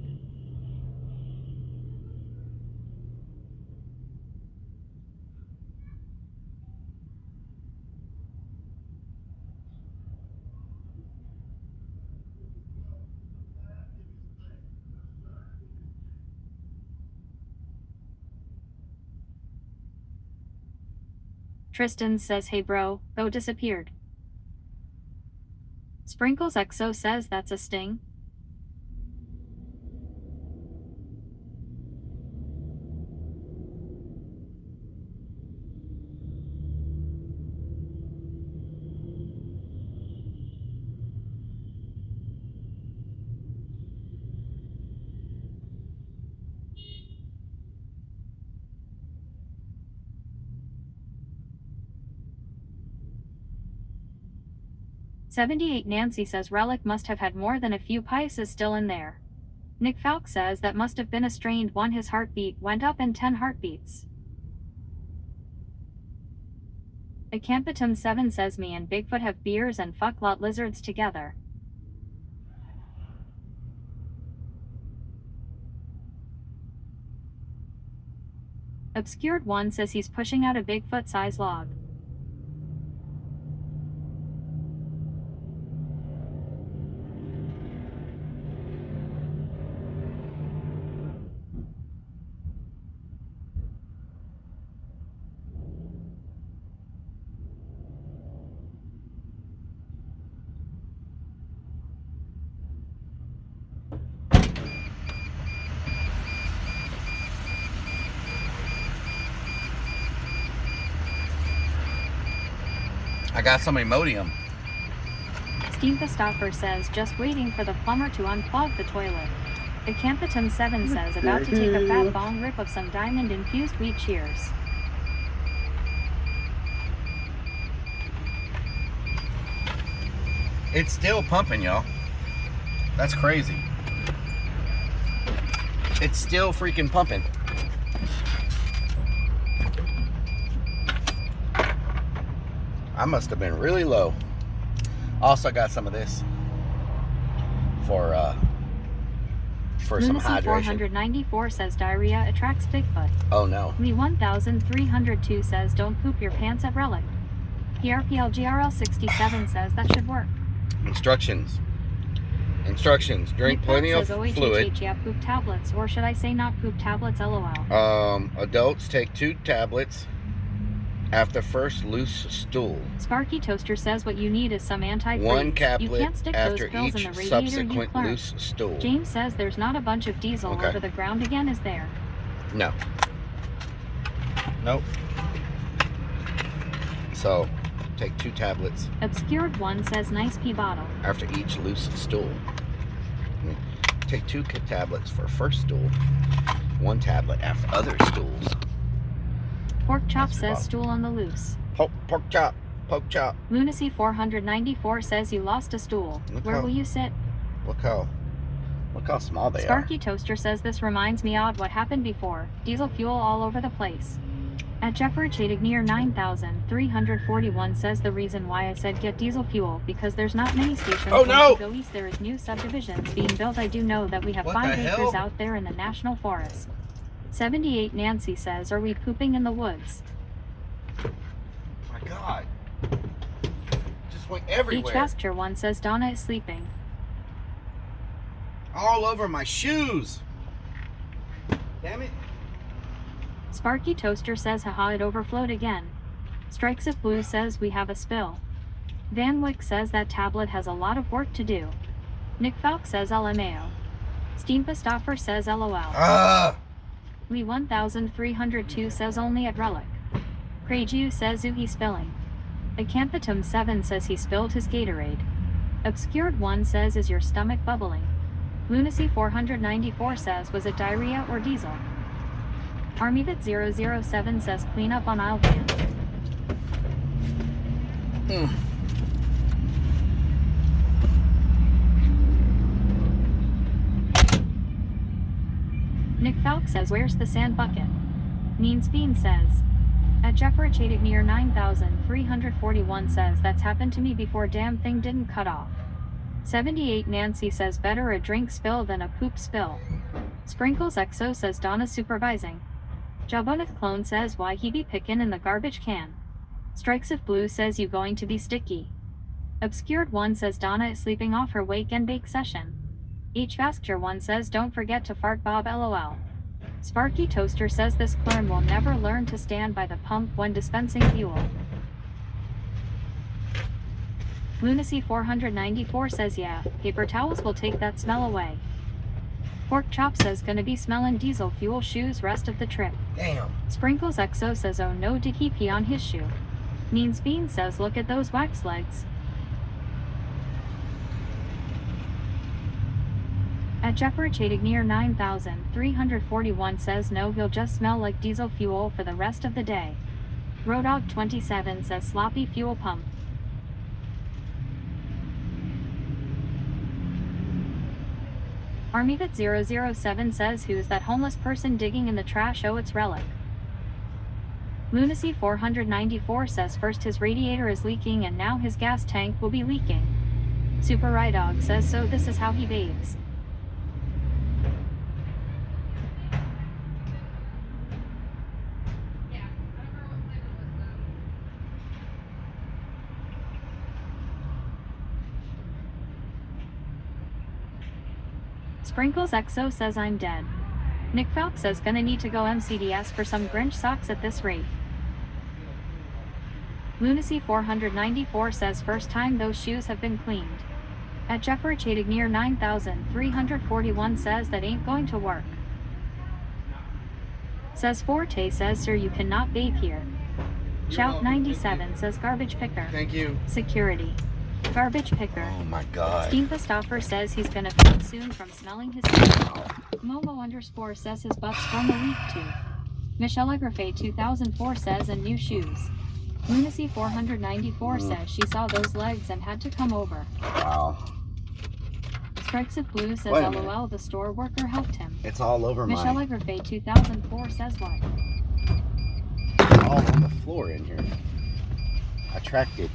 Tristan says hey bro, Bo disappeared. Sprinkles XO says that's a sting. "78 Nancy says Rellik must have had more than a few pieces still in there. Nick Falk says that must have been a strained one. His heartbeat went up in 10 heartbeats. Acampitum7 says me and Bigfoot have beers and fuck lot lizards together. Obscured 1 says he's pushing out a Bigfoot-sized log. I got some Imodium. Steve Pistoffer says just waiting for the plumber to unplug the toilet. Acampitum7 says about to take a fat bong rip of some diamond-infused wheat cheers. It's still pumping, y'all. That's crazy. It's still freaking pumping. I must have been really low. Also got some of this for some Lunacy hydration. 494 says diarrhea attracts Bigfoot. Oh no. Lee 1302 says don't poop your pants at Rellik. PRPLGRL 67 says that should work. Instructions. Drink Nick plenty of says, fluid. Yeah, poop tablets, or should I say not poop tablets? LOL. Adults take 2 tablets after first loose stool. Sparky Toaster says what you need is some anti-freeze. 1 You caplet can't stick after those pills each in the radiator, you subsequent clerk. loose stool. James says there's not a bunch of diesel Okay. over the ground again, is there? No. Nope. So, take 2 tablets Obscured 1 says nice pee bottle. after each loose stool. Take 2 tablets for first stool. 1 tablet after other stools. Pork Chop Nice pee says bottle. stool on the loose. Pork chop. Poke chop. Lunacy 494 says you lost a stool. Look Where how- will you sit? Look how small they are. Sparky Toaster says this reminds me odd what happened before. Diesel fuel all over the place. At Jeffrey Chadignear 9341 says the reason why I said get diesel fuel because there's not many stations. Oh, no! Once you go east there is new subdivisions being built. I do know that we have What 5 the acres hell? out there in the national forest. 78 Nancy says are we pooping in the woods? My God. Just went Each everywhere. Pasture 1 says Donna is sleeping. All over my shoes. Damn it. Sparky Toaster says haha it overflowed again. Strikes of Blue says we have a spill. Van Wyck says that tablet has a lot of work to do. Nick Falk says LMAO. Steampa Stoffer says LOL. Lee 1302 says only at Rellik. Craigu says ooh he's spilling. Acanthatum 7 says he spilled his Gatorade. Obscured 1 says is your stomach bubbling. Lunacy 494 says was it diarrhea or diesel? Armyvit 007 says clean up on aisle van. Nick Falk says where's the sand bucket? Mean Bean says. At Jeffrey near 9341 says that's happened to me before damn thing didn't cut off. 78 Nancy says better a drink spill than a poop spill. Sprinkles XO says Donna supervising. Jaboneth Clone says why he be pickin' in the garbage can. Strikes of Blue says you going to be sticky. Obscured 1 says Donna is sleeping off her wake and bake session. HVascture 1 says don't forget to fart Bob LOL. Sparky Toaster says this clone will never learn to stand by the pump when dispensing fuel. Lunacy 494 says yeah, paper towels will take that smell away. Pork Chop says gonna be smellin' diesel fuel shoes rest of the trip. Damn. Sprinkles XO says oh no did he pee on his shoe. Means Bean says look at those wax legs. At Jeffrey near 9341 says no he'll just smell like diesel fuel for the rest of the day. Rodog 27 says sloppy fuel pump. Armyvit 007 says who's that homeless person digging in the trash? Oh it's Rellik. Lunacy 494 says first his radiator is leaking and now his gas tank will be leaking. Super Rydog says so this is how he bathes. Sprinkles XO says I'm dead. Nick Falk says gonna need to go MCDS for some Grinch socks at this rate. Lunacy 494 says first time those shoes have been cleaned. At Jeffrey near 9341 says that ain't going to work. Says Forte says sir you cannot vape here. Shout 97 says garbage picker. Thank you. Security. Garbage picker. Oh my god. Steampa Stoffer says he's gonna faint soon from smelling his Momo _ says his butt's from a leak too. Michelle Agrafay 2004 says and new shoes. Lunacy 494 says she saw those legs and had to come over. Wow. Strikes of Blue says Wait a minute. LOL the store worker helped him. It's all over Michelle my... Agrafay 2004 says what? all on the floor in here. I tracked it.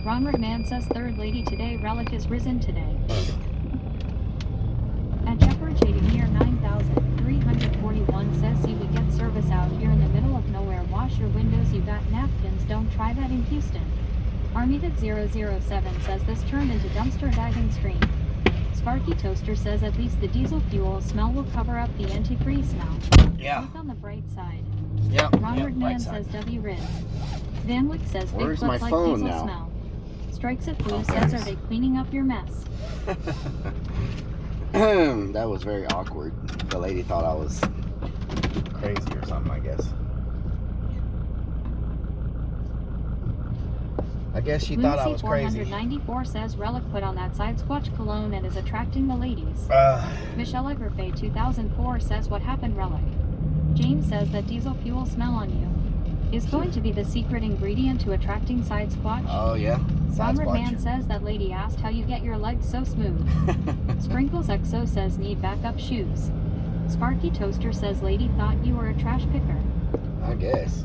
Ronward Man says third lady today Rellik is risen today. At Jeffrey near 9341 says see we get service out here in the middle of nowhere. Wash your windows, you got napkins, don't try that in Houston. Armyvit 007 says this turned into dumpster diving stream. Sparky Toaster says at least the diesel fuel smell will cover up the antifreeze smell. Yeah. Look on the bright side. Yep. Ronward Man says W Riz. Van Wick says Where's my Bigfoot's like phone diesel now? smell. Strikes at Blue says are they cleaning up your mess? That was very awkward. The lady thought I was crazy or something, I guess. I guess she thought I was crazy. 494 says Rellik put on that side squatch cologne and is attracting the ladies. Michelle Agrafay 2004 says what happened Rellik? James says that diesel fuel smell on you is going to be the secret ingredient to attracting side squatch. Oh yeah. Side Ronward Man squatch. says that lady asked how you get your legs so smooth. Sprinkles XO says need backup shoes. Sparky Toaster says lady thought you were a trash picker. I guess.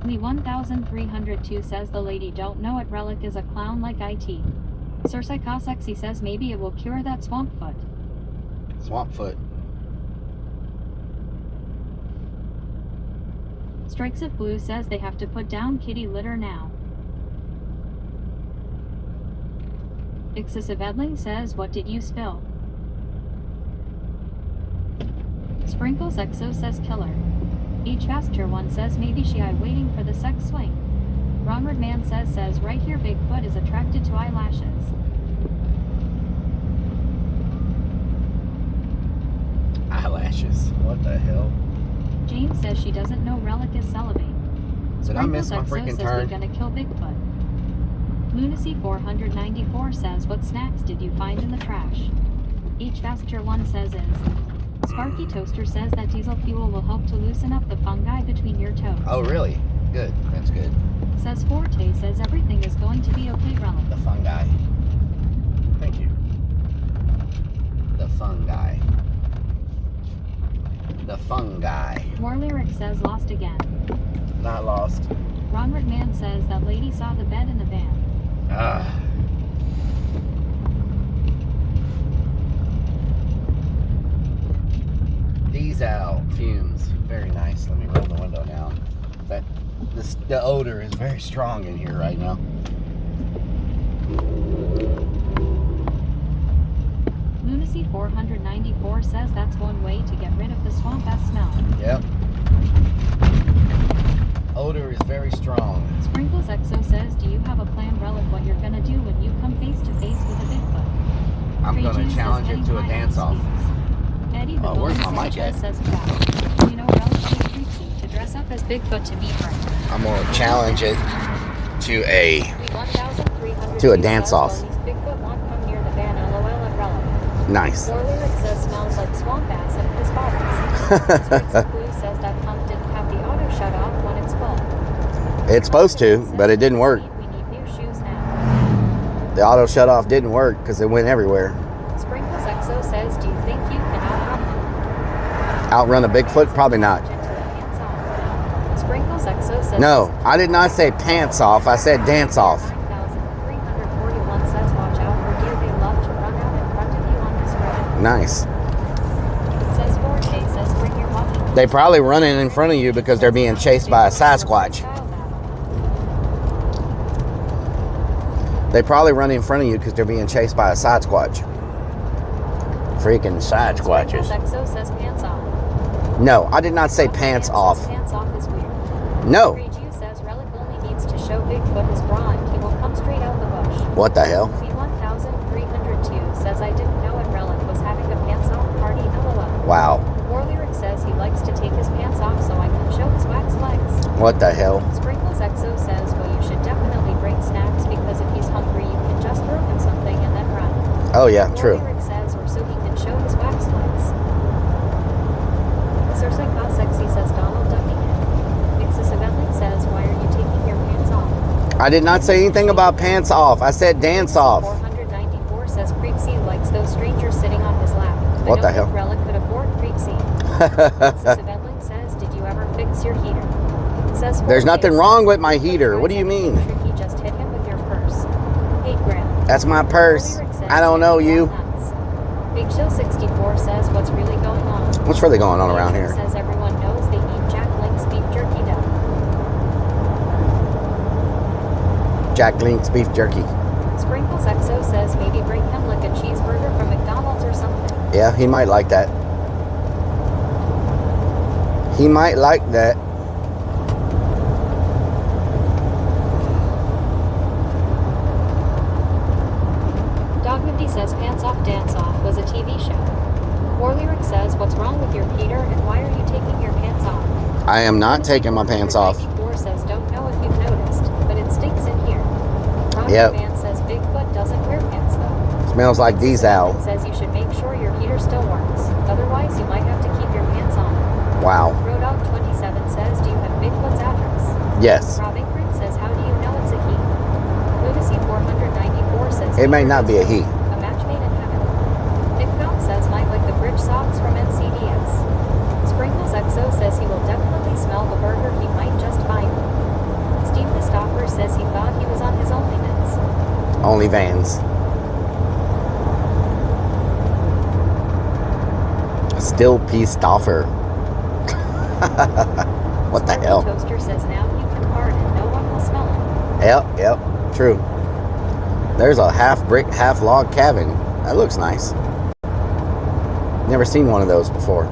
Lee 1302 says the lady don't know it Rellik is a clown like IT. Sir Psychosexy says maybe it will cure that swamp foot. Swamp foot. Strikes of Blue says they have to put down kitty litter now. Excessive Edling says, what did you spill? Sprinkles Exo says killer. H Faster One says maybe she I waiting for the sex swing. Ronward Man says right here Bigfoot is attracted to eyelashes. Eyelashes. What the hell? James says she doesn't know Rellik is celibate. Did I miss my Exo freaking says turn? we're gonna kill Bigfoot. Lunacy 494 says what snacks did you find in the trash? H Faster One says is. Sparky Toaster says that diesel fuel will help to loosen up the fungi between your toes. Oh, really? Good. That's good. Says Forte says everything is going to be okay, Rellik. The fungi. Thank you. The fungi. The fungi. More Lyric says lost again. Not lost. Ronward Man says that lady saw the bed in the van. Ah. Diesel fumes. Very nice. Let me roll the window down. The odor is very strong in here right now. Lunacy 494 says that's one way to get rid of the swamp ass smell. Yep. Odor is very strong. Sprinkles Exo says, do you have a plan, Rellik, what you're gonna do when you come face to face with a Bigfoot? I'm Craig gonna Jean challenge says, him to a "Heading high dance off. speaks." Eddie the Oh, where's Bone my mic Sanchez at? says wow. You know, Rellik is creepy to dress up as Bigfoot to meet her. I'm gonna challenge it to a 1,300 to a dance off. Bigfoot won't come near the van, LOL at Rellik. Nice. More Lyric says smells like swamp ass and his bottles. Strikes of Blue says that pump didn't have the auto shut off when it's full. It's supposed to, but it didn't work. We need new shoes now. The auto shut off didn't work because it went everywhere. Sprinkles Exo says, do you think you can Outrun a Bigfoot? Probably not. Sprinkles Exo says No, I did not say pants off. I said dance off. 9,341 says watch out for deer. They love to run out in front of you on this road. Nice. Says Forte says bring your walkie. They probably running in front of you because they're being chased by a Sasquatch. They probably run in front of you because they're being chased by a Sasquatch. Freaking Sasquatches. Sprinkles Exo says pants off. No, I did not say pants off. Pants off is weird. No. Craig Jean says Rellik only needs to show Bigfoot his bra and he will come straight out the bush. What the hell? V1302 says I didn't know when Rellik was having a pants off party, LOL. Wow. More Lyric says he likes to take his pants off so I can show his wax legs. What the hell? Sprinkles Exo says, well, you should definitely bring snacks because if he's hungry, you can just throw him something and then run. Oh yeah, More true. Lyric says, or so he can show his wax legs. Sir Psycho Sexy says Donald Ducking it. Excessive Edling says, why are you taking your pants off? I did not say anything about pants off. I said dance off. 494 says Creepsy likes those strangers sitting on his lap. What the hell? I don't think Rellik could afford Creepsy. Excessive Edling says, did you ever fix your heater? Says There's Forte nothing says, wrong with my heater. What do you mean? Tricky, just hit him with your purse. 8 grand. That's my purse. I don't know you. Big Show 64 says, what's really going on? What's really going on around here? Says everyone knows they eat Jack Link's beef jerky dough. Jack Link's beef jerky. Sprinkles Exo says maybe bring him like a cheeseburger from McDonald's or something. Yeah, he might like that. He might like that. Dog Mindy says Pants Off Dance Off was a TV show. War Lyric says, what's wrong with your Peter and why are you taking your pants off? I am not taking my pants off. 94 says, don't know if you've noticed, but it stinks in here. Ron Yep. Van says Bigfoot doesn't wear pants though. Smells like diesel. Says you should make sure your heater still works. Otherwise, you might have to keep your pants on. Wow. Road Dog 27 says, do you have Bigfoot's address? Yes. Rob Ingrid says, how do you know it's a he? Lunacy 494 says, It may not be a he. a match made in heaven. Nick Phelps says, might like the bridge socks from NCDS. Sprinkles Exo says he will definitely smell the burger, he might just find one. Steve Christopher says he thought he was on his OnlyFans. Only Vans. Still pissed offer. What the Sparky hell? Toaster says now you can fart and no one will smell it. Yep, true. There's a half brick, half log cabin. That looks nice. Never seen one of those before.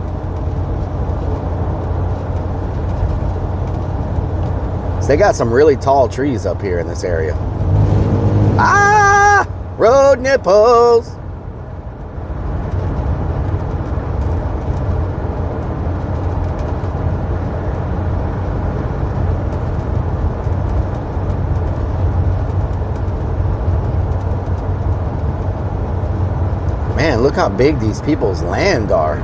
So they got some really tall trees up here in this area. Ah! Road nipples! Man, look how big these people's land are.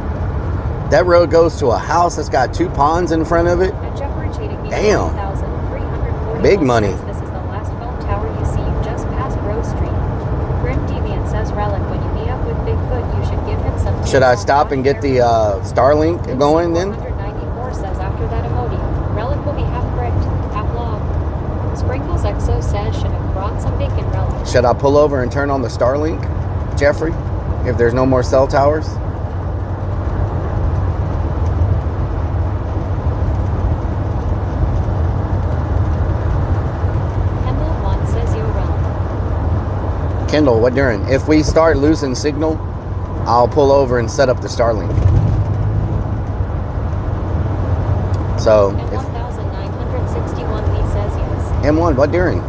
That road goes to a house that's got 2 ponds in front of it. At Jeffrey Cheating, Damn. 1,341 Big money. says this is the last phone tower you see just past Rose Street. Grim Deviant says Rellik, when you meet up with Bigfoot, you should give him some. Should I stop and get the Starlink going then? 494 says after that emoji, Rellik will be half bricked, half log. Sprinkles XO says should have brought some bacon Rellik. Should I pull over and turn on the Starlink, Jeffrey? If there's no more cell towers? Kendall 1 says yo Rellik. Kendall, what during? If we start losing signal, I'll pull over and set up the Starlink. So, And if 1,961 Lee says yes. M1, what during?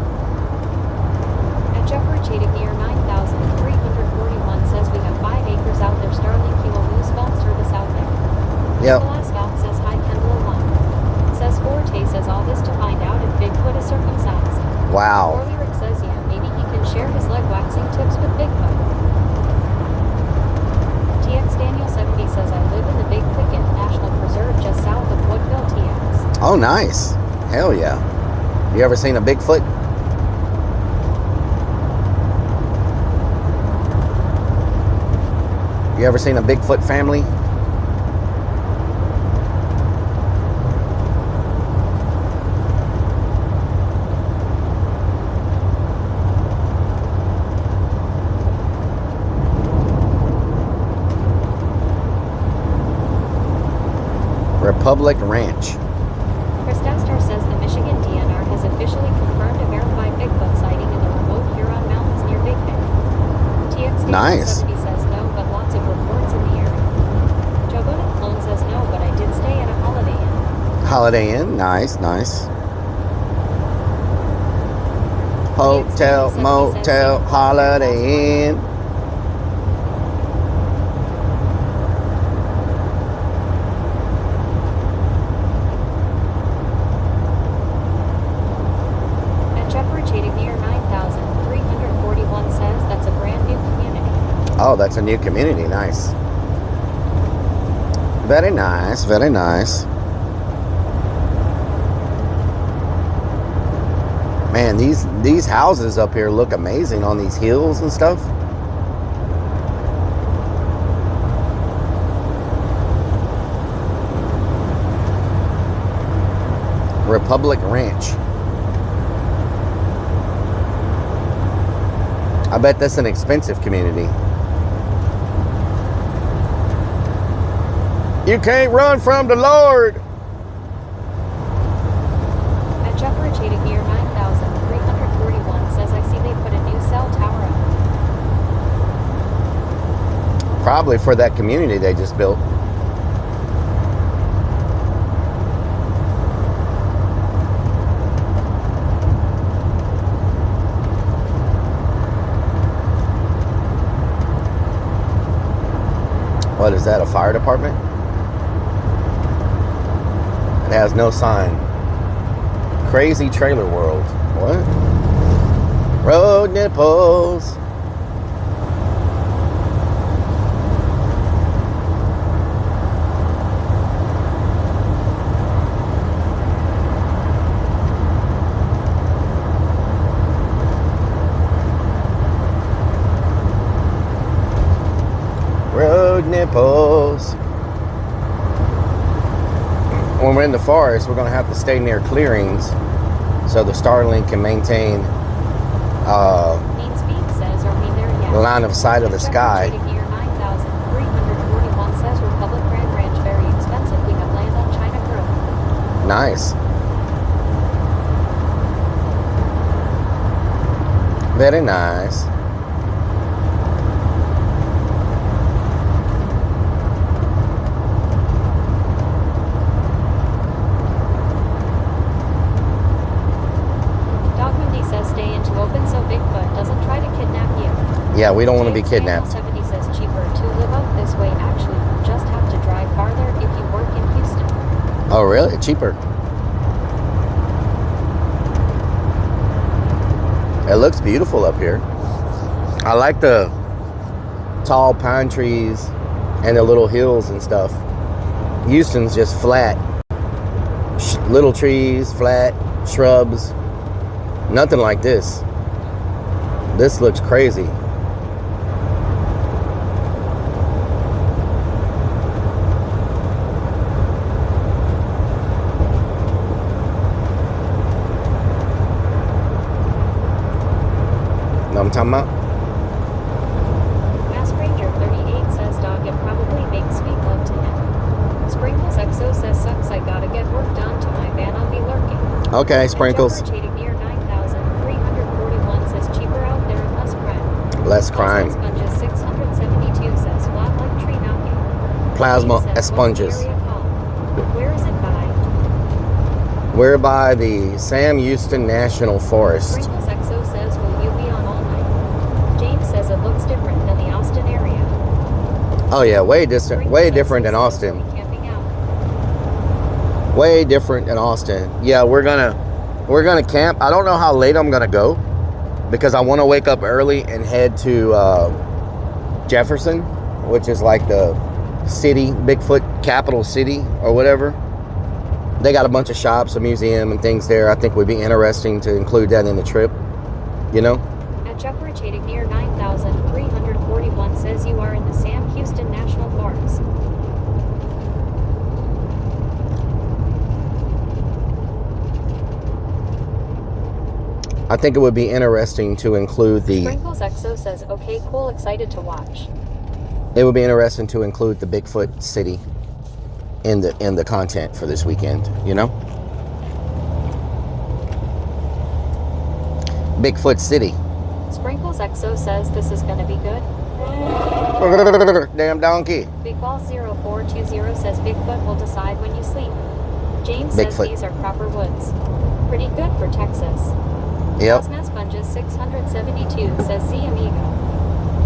At Jeffrey Cheating near 9,341 says we have 5 acres out there. Starlink, you will lose phone service out there. Yep. Nicholas Valk says hi Kendall 1. Says Forte says all this to find out if Bigfoot is circumcised. Wow. Or Lyric says yeah, maybe he can share his leg waxing tips with Bigfoot. TX Daniel 70 says I live in the Big Thicket National Preserve just south of Woodville TX. Oh, nice. Hell yeah. You ever seen a Bigfoot? You ever seen a Bigfoot family? Republic Ranch. Chris Dexter says the Michigan DNR has officially confirmed a verified Bigfoot sighting in the remote Huron Mountains near Big Bear. TX Daniel Nice. 70 says no, but lots of reports in the area. Joe Bonnet Clone says no, but I did stay at a Holiday Inn. Holiday Inn. Nice, nice. Hotel, motel, Holiday Inn. At Jeffrey Cheating near 9,341 says that's a brand new community. Oh, that's a new community. Nice. Very nice, very nice. Man, these houses up here look amazing on these hills and stuff. Republic Ranch. I bet that's an expensive community. You can't run from the Lord. At Jeffrey Cheating near 9,341 says I see they put a new cell tower up. Probably for that community they just built. What is that, a fire department? It has no sign. Crazy Trailer World. What? Road nipples. Road nipples. When we're in the forest, we're going to have to stay near clearings so the Starlink can maintain Mean Speed says are we there yet? the line of sight of the At Jeffrey sky. Cheating near 9,341 says Republic Grand Ranch very expensive. We have land on China Grove. Nice. Very nice. Dog says stay into open so Bigfoot doesn't try to kidnap you. Yeah, we don't want to be James kidnapped. 70 says cheaper to live up this way. Actually, you just have to drive farther if you work in Houston. Oh, really? Cheaper. It looks beautiful up here. I like the tall pine trees and the little hills and stuff. Houston's just flat. Little trees, flat, shrubs. Nothing like this. This looks crazy. Know what I'm talking about? Mass Ranger 38 says dog and probably make sweet love to him. Sprinkles XO says sucks I gotta get work done to my van, I'll be lurking. Okay, Sprinkles. Cheating near 9,341 says cheaper out there and less crime. Less crime. Plasma Sponges 672 says flat like tree knocking. Plasma Says, what's the sponges. area called? Where is it by? We're by the Sam Houston National Forest. Sprinkles XO says will you be on all night? James says it looks different than the Austin area. Oh yeah, way distant, way different than Austin. Camping out. Way different than Austin. Yeah, we're gonna camp. I don't know how late I'm gonna go because I want to wake up early and head to Jefferson, which is like the city, Bigfoot capital city or whatever. They got a bunch of shops, a museum, and things there. I think would be interesting to include that in the trip. You know. At Jeffrey Chadic near 9,341 says you are in the Sam Houston National Forest. I think it would be interesting to include the. Sprinkles XO says okay, cool, excited to watch. It would be interesting to include the Bigfoot city in the content for this weekend. You know. Bigfoot City. Sprinkles XO says this is gonna be good. Damn donkey. Big Ball 0420 says Bigfoot will decide when you sleep. James says Bigfoot. these are proper woods. Pretty good for Texas. Yep. Plasma Sponges 672 says Z Amigo.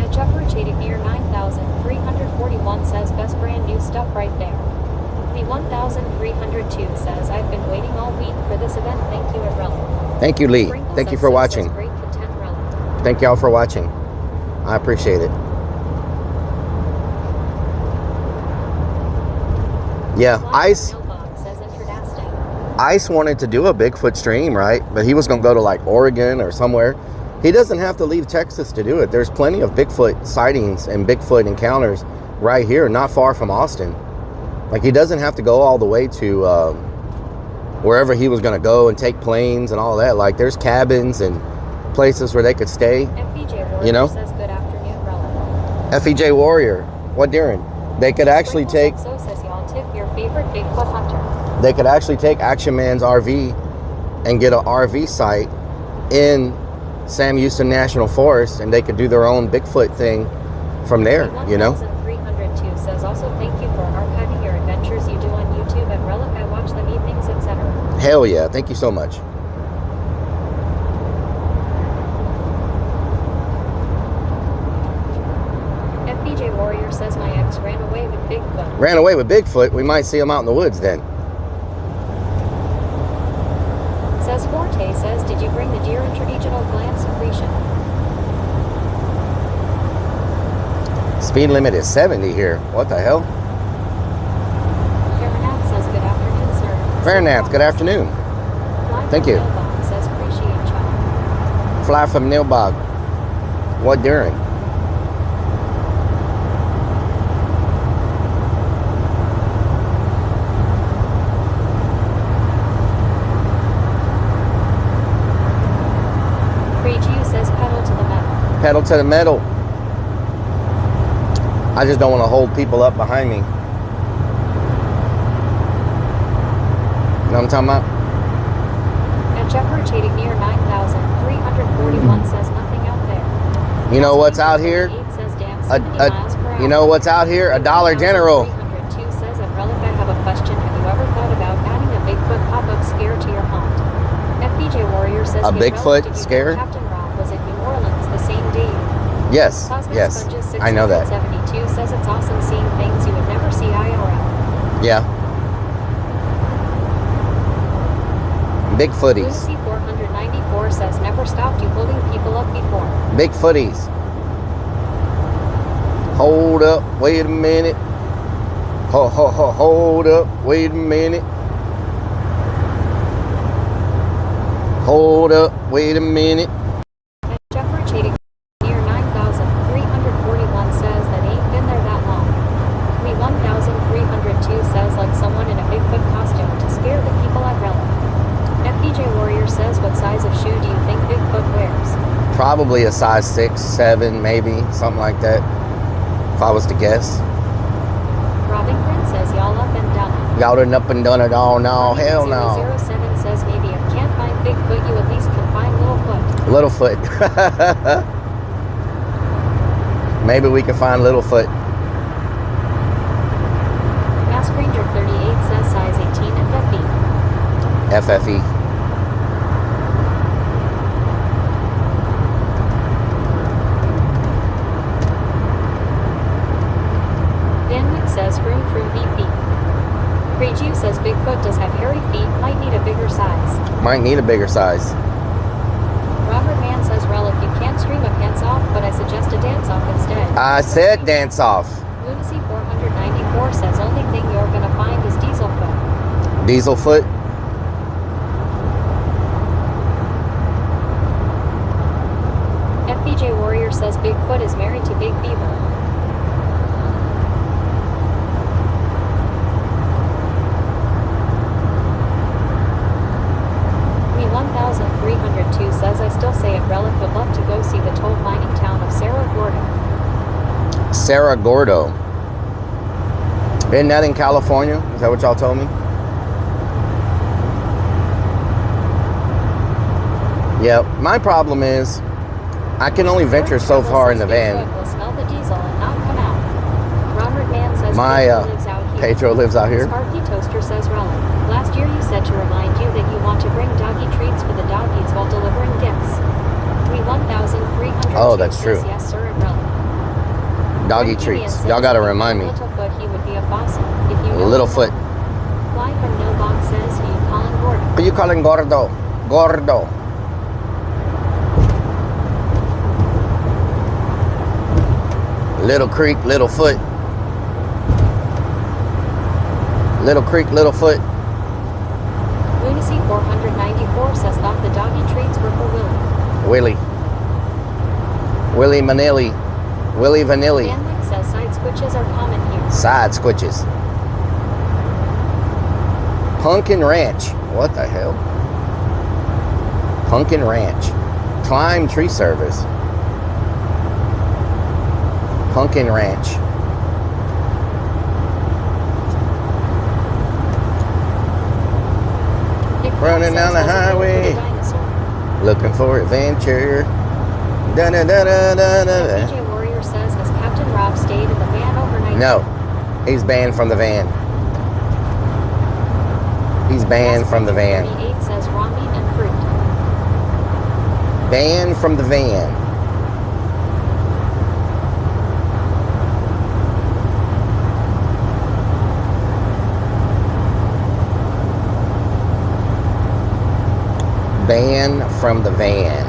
At Jeffrey Chadic near 9,341 says best brand new stuff right there. The 1,302 says I've been waiting all week for this event. Thank you at Rellik. Thank you, Lee. Sprinkles Thank you for XO watching. says great content, Rellik. Thank y'all for watching. I appreciate it. Yeah, Ice Mailbox says intradasting. Ice wanted to do a Bigfoot stream, right? But he was going to go to like Oregon or somewhere. He doesn't have to leave Texas to do it. There's plenty of Bigfoot sightings and Bigfoot encounters right here, not far from Austin. Like he doesn't have to go all the way to wherever he was going to go and take planes and all that. Like there's cabins and places where they could stay. FEJ Warrior You know? says good afternoon, Rellik. FEJ Warrior, what Darren? They could actually take. Sprinkles XO says y'all tip your favorite Bigfoot hunter. They could actually take Action Man's RV and get an RV site in Sam Houston National Forest, and they could do their own Bigfoot thing from there, you know? 1,302 says also thank you for archiving your adventures you do on YouTube at Rellik. I watch them evenings, etc. Hell yeah, thank you so much. FBJ Warrior says my ex ran away with Bigfoot. Ran away with Bigfoot, we might see him out in the woods then. Says Forte says, did you bring the deer intraregional gland secretion? Speed limit is 70 here. What the hell? Fairnath says good afternoon, sir. Fairnath, good afternoon. Fly Thank from you. Mailbox says appreciate y'all. Fly from Nilbog. What during? Says pedal to the metal. Pedal to the metal. I just don't want to hold people up behind me. know what I'm talking about? And Jeffrey Chading near 9,341 says nothing out there. You know what's out here? 8 says damn 70 miles per hour. You know what's out here? A Dollar General. 302 says, and Rellik, I have a question. Have you ever thought about adding a Bigfoot pop-up scare to your haunt? FBJ Warrior says, A "Hey, Bigfoot Rellik, did you know scare? Captain Rob was in New Orleans the same day. Yes, Cosmic yes, Sponges I know that. 672 says it's awesome seeing things you would never see IRL. Yeah. Big footies. Lucy 494 says never stopped you holding people up before. Big footies. Hold up, wait a minute. Hold up, wait a minute. Hold up, wait a minute. And Jeffrey Chading near 9,341 says that ain't been there that long. We 1,302 says like someone in a Bigfoot costume to scare the people at Rellik. FBJ Warrior says, what size of shoe do you think Bigfoot wears? Probably a size 6, 7, maybe, something like that. If I was to guess. Robbing Prince says y'all up and done it. Y'all done up and done it all now. Hell no. 007 says maybe if can't find Bigfoot, you at least can find Littlefoot. Littlefoot. Maybe we can find Littlefoot. Mask Ranger 38 says size 18 FFE. FFE. Danwick says vroom vroom beep beep. Great says Bigfoot does have hairy feet, might need a bigger size. Might need a bigger size. Robert Mann says Rellik, you can't stream a pants off, but I suggest a dance off instead. I said dance off. Lunacy 494 says only thing you're gonna find is Dieselfoot. Dieselfoot. FBJ Warrior says Bigfoot is married to Big Beaver. We 1,302 says I still say it Rellik would love to go see the told mining town of Cerro Gordo. Cerro Gordo. Isn't that in California? Is that what y'all told me? Yeah, my problem is I can only venture so far in the van. Bigfoot will smell the diesel and not come out. Robert Mann says My Pedro lives out here. Pedro lives out here. Sparky Toaster says Rellik. Last year you said to remind you that you want to bring doggy treats for the doggies while delivering gifts. We 1,300 Oh, that's true. Yes, sir, and Rellik. Doggy Frank treats. Gideon Y'all says gotta if remind me. Littlefoot, he would be a fossil. If you know Littlefoot. Fly from No Box says who you calling Gordo. Who you calling Gordo? Gordo. Little Creek, Little Foot. Little Creek, Little Foot. Lunacy 494 says thought the doggy treats were for Willie. Willie Manilli. Willie Vanilli. Danwick says side squitches are common here. Side squitches. Pumpkin Ranch. What the hell? Pumpkin Ranch. Climb Tree Service. Pumpkin Ranch. Nick Running Fox down the says, highway. "Looking for the dinosaur." Looking for adventure. Da da da da da da. FBJ Warrior says, has Captain Rob stayed in the van overnight? No, he's banned from the van. He's banned from the van. 38 says raw meat and fruit. Banned from the van. Banned from the van.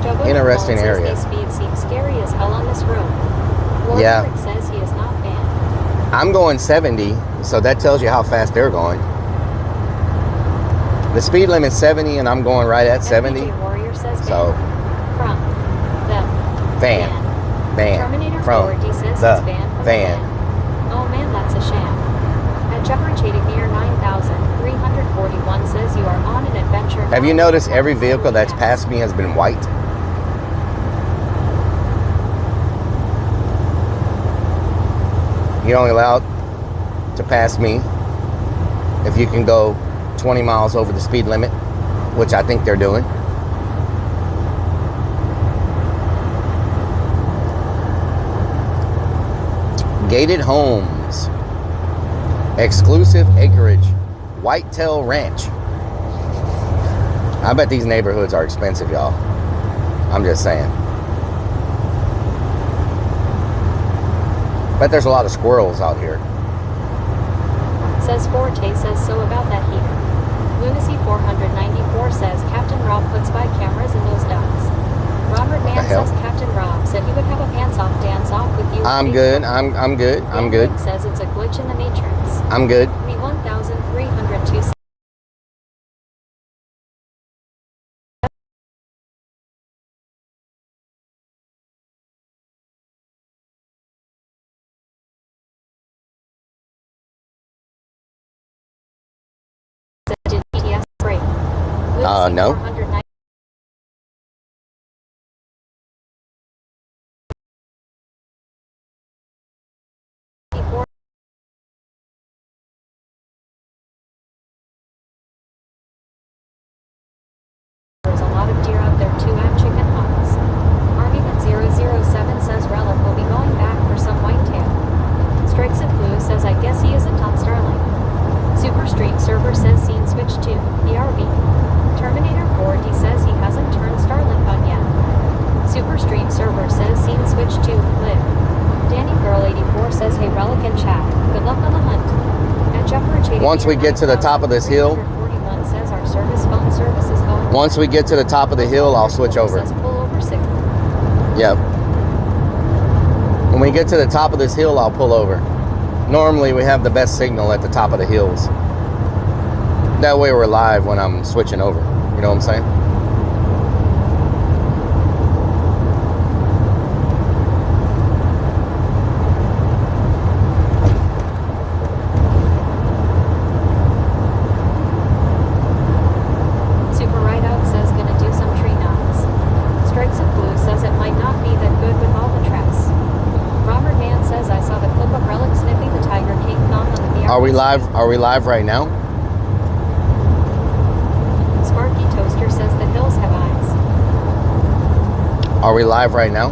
Jobo Interesting Malone area. says, "This speed seems scary as hell on this road." Warwick Yeah. says he is not banned. I'm going 70, so that tells you how fast they're going. The speed limit's 70 and I'm going right at 70. FBJ Warrior says So, banned. From the van. Van. Terminator From 4D says the it's banned from van. the van. Oh man, that's a sham. At Jeffrey Chading near 9,341 says you are on an adventure. Have you now. noticed every vehicle that's passed me has been white? You're only allowed to pass me if you can go 20 miles over the speed limit, which I think they're doing. Gated homes, exclusive acreage, Whitetail Ranch. I bet these neighborhoods are expensive, y'all. I'm just saying. Bet there's a lot of squirrels out here. Says Forte says so about that heater. Lunacy 494 says Captain Rob puts by cameras in those ducks. Robert Mann says Captain Rob said he would have a pants off dance off with you. I'm good. I'm good. I'm good. Says it's a glitch in the matrix. I'm good. Me 1302 did PTS break. No. 494 There's a lot of deer out there too and chicken hawks. Armyman007 says Rellik will be going back for some whitetail. Strikes of Blue says I guess he isn't on Starlink. Super Stream Server says scene switch to ERV. Terminator 4D says he hasn't turned Starlink on yet. Super Stream Server says scene switch to live. Danny Girl 84 says hey Rellik and chat. Good luck on the hunt. And Jeffrey Once we get to the top of this hill, says our service phone service is going. once we get to the top of the hill, I'll switch over. Says pull over signal. Yep. When we get to the top of this hill, I'll pull over. Normally, we have the best signal at the top of the hills. That way we're live when I'm switching over. You know what I'm saying? Super Ride Out says gonna do some tree knots. Strikes of Blue says it might not be that good with all the tress. Robert Mann says I saw the clip of Rellik sniffing the Tiger King Kong on the VR. Are we live? Are we live right now? Sparky Toaster says the hills have eyes. Are we live right now?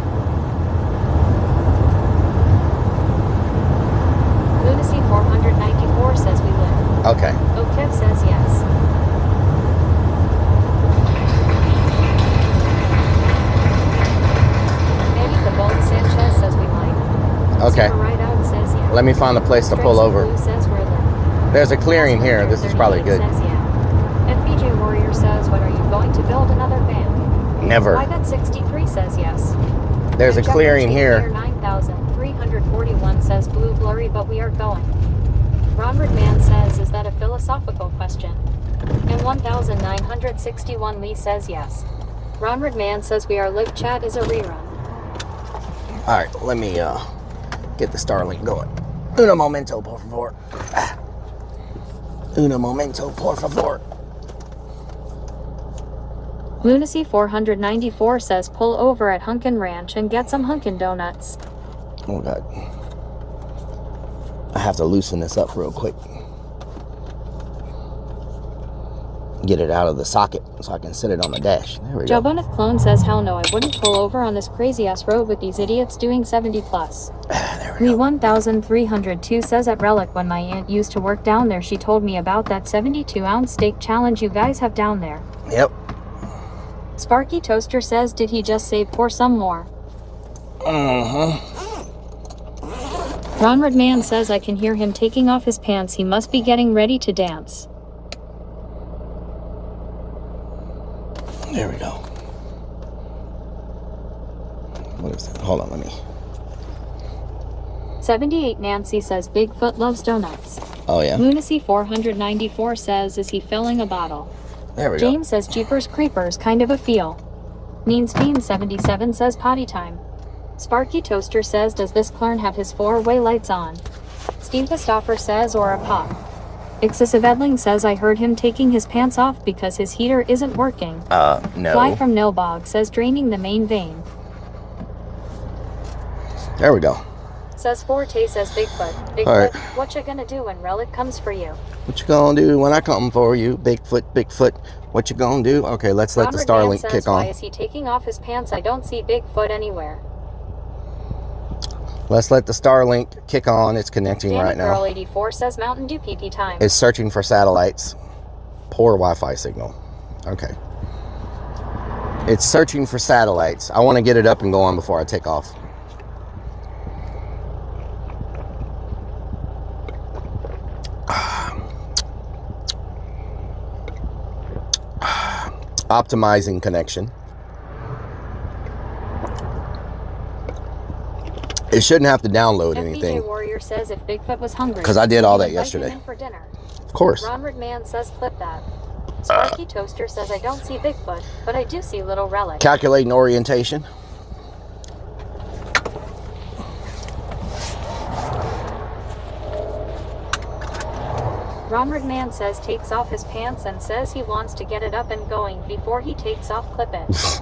Lunacy 494 says we live. Okay. Okev says yes. Manny the Bone Sanchez says we might. Okay. Super Ride Out says yes. Let me find a place to pull Strikes of over. Blue says we're lit. There's a clearing here. This is probably good. Says yeah. FBJ Warrior says when are you going to build another van? Never. I got 63 says yes. There's a And clearing here. 9341 says blue blurry but we are going. Ronald Mann says is that a philosophical question? And 1961 Lee says yes. Ronald Mann says we are live chat is a rerun. Alright, let me get the Starlink going. Uno momento, por favor. Ah. Uno momento, por favor. Lunacy 494 says pull over at Hunkin Ranch and get some Hunkin Donuts. Oh god. I have to loosen this up real quick. Get it out of the socket so I can sit it on the dash. There we go. Joboneth Clone says hell no, I wouldn't pull over on this crazy ass road with these idiots doing 70 plus. There we Me go. 1302 says at Rellik when my aunt used to work down there she told me about that 72-ounce steak challenge you guys have down there. Yep. Sparky Toaster says did he just say pour some more? Ronald Mann says I can hear him taking off his pants, he must be getting ready to dance. There we go. What is that? Hold on, let me. 78 Nancy says Bigfoot loves donuts. Oh yeah. Lunacy 494 says is he filling a bottle? There we go. James says Jeepers Creepers kind of a feel. Means Bean 77 says potty time. Sparky Toaster says does this clern have his 4-way lights on? Steve Christopher says or a pop. Excessive Edling says I heard him taking his pants off because his heater isn't working. No. Fly from Nilbog says draining the main vein. There we go. Says Forte says Bigfoot. Bigfoot, All right. what you gonna do when Rellik comes for you? What you gonna do when I come for you? Bigfoot, Bigfoot. What you gonna do? Okay, let's let the Ronward Man Starlink says, kick why on. is he taking off his pants? I don't see Bigfoot anywhere. Let's let the Starlink kick on. It's connecting Danny right now. Girl 84 says Mountain Dew PP time. It's searching for satellites. Poor Wi-Fi signal. Okay. It's searching for satellites. I want to get it up and going before I take off. Optimizing connection. It shouldn't have to download anything. FBJ Warrior says if Bigfoot was hungry, 'Cause I did all he'd that invite him yesterday. in for dinner. Of course. Ronward Man says clip that. Sparky Toaster says I don't see Bigfoot, but I do see little Rellik. Calculating orientation. Ronward Man says takes off his pants and says he wants to get it up and going before he takes off. Clip it.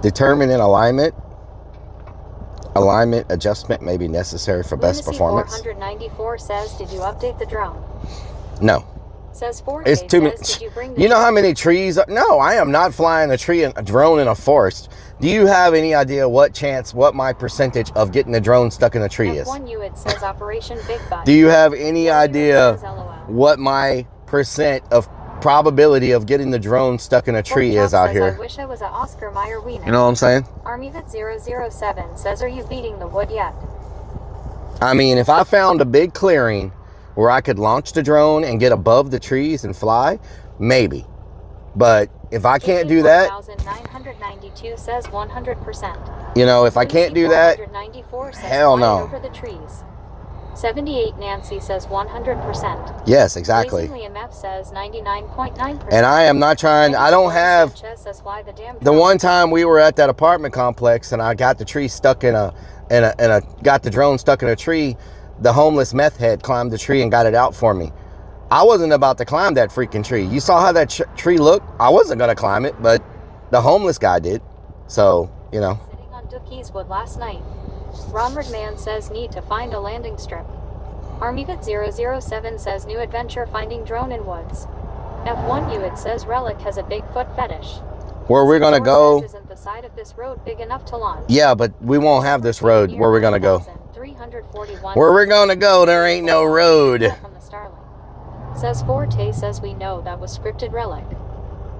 Determine an alignment. Alignment adjustment may be necessary for best Lunacy performance. 494 says, did you update the drone? No. Says Forte It's too says, many. did you bring the You know how many trees? No, I am not flying a drone in a forest. Do you have any idea what my percentage of getting the drone stuck in a tree is? F1U it says Operation Big Butt. Do you have any idea Says LOL. what my percent of probability of getting the drone stuck in a tree Pork is Chop out says, here? I wish I was a Oscar Mayer Wiener. You know what I'm saying? ArmyVit007 says, are you beating the wood yet? I mean, if I found a big clearing where I could launch the drone and get above the trees and fly, maybe. But if I can't do that, 992 says 100%. you know, if I can't do that, 494 says hell fly no. over the trees. 78 Nancy says 100%. yes, exactly. Blazing Liam F says 99.9%. And I am not trying, I don't have, Says, why the damn the one time we were at that apartment complex and I got the tree stuck got the drone stuck in a tree, the homeless meth head climbed the tree and got it out for me. I wasn't about to climb that freaking tree. You saw how that tree looked? I wasn't going to climb it, but the homeless guy did. So, you know. Sitting on Dookie's Wood last night. Ronward Man says need to find a landing strip. ArmyVit007 says new adventure finding drone in woods. F1U it says Rellik has a Bigfoot fetish. Where we're going to go. Isn't the side of this road big enough to launch? Yeah, but we won't have this road where we're going to go. 341 Where we're going to go, there ain't no road. From the Starlink. Says Forte says we know that was scripted. Rellik.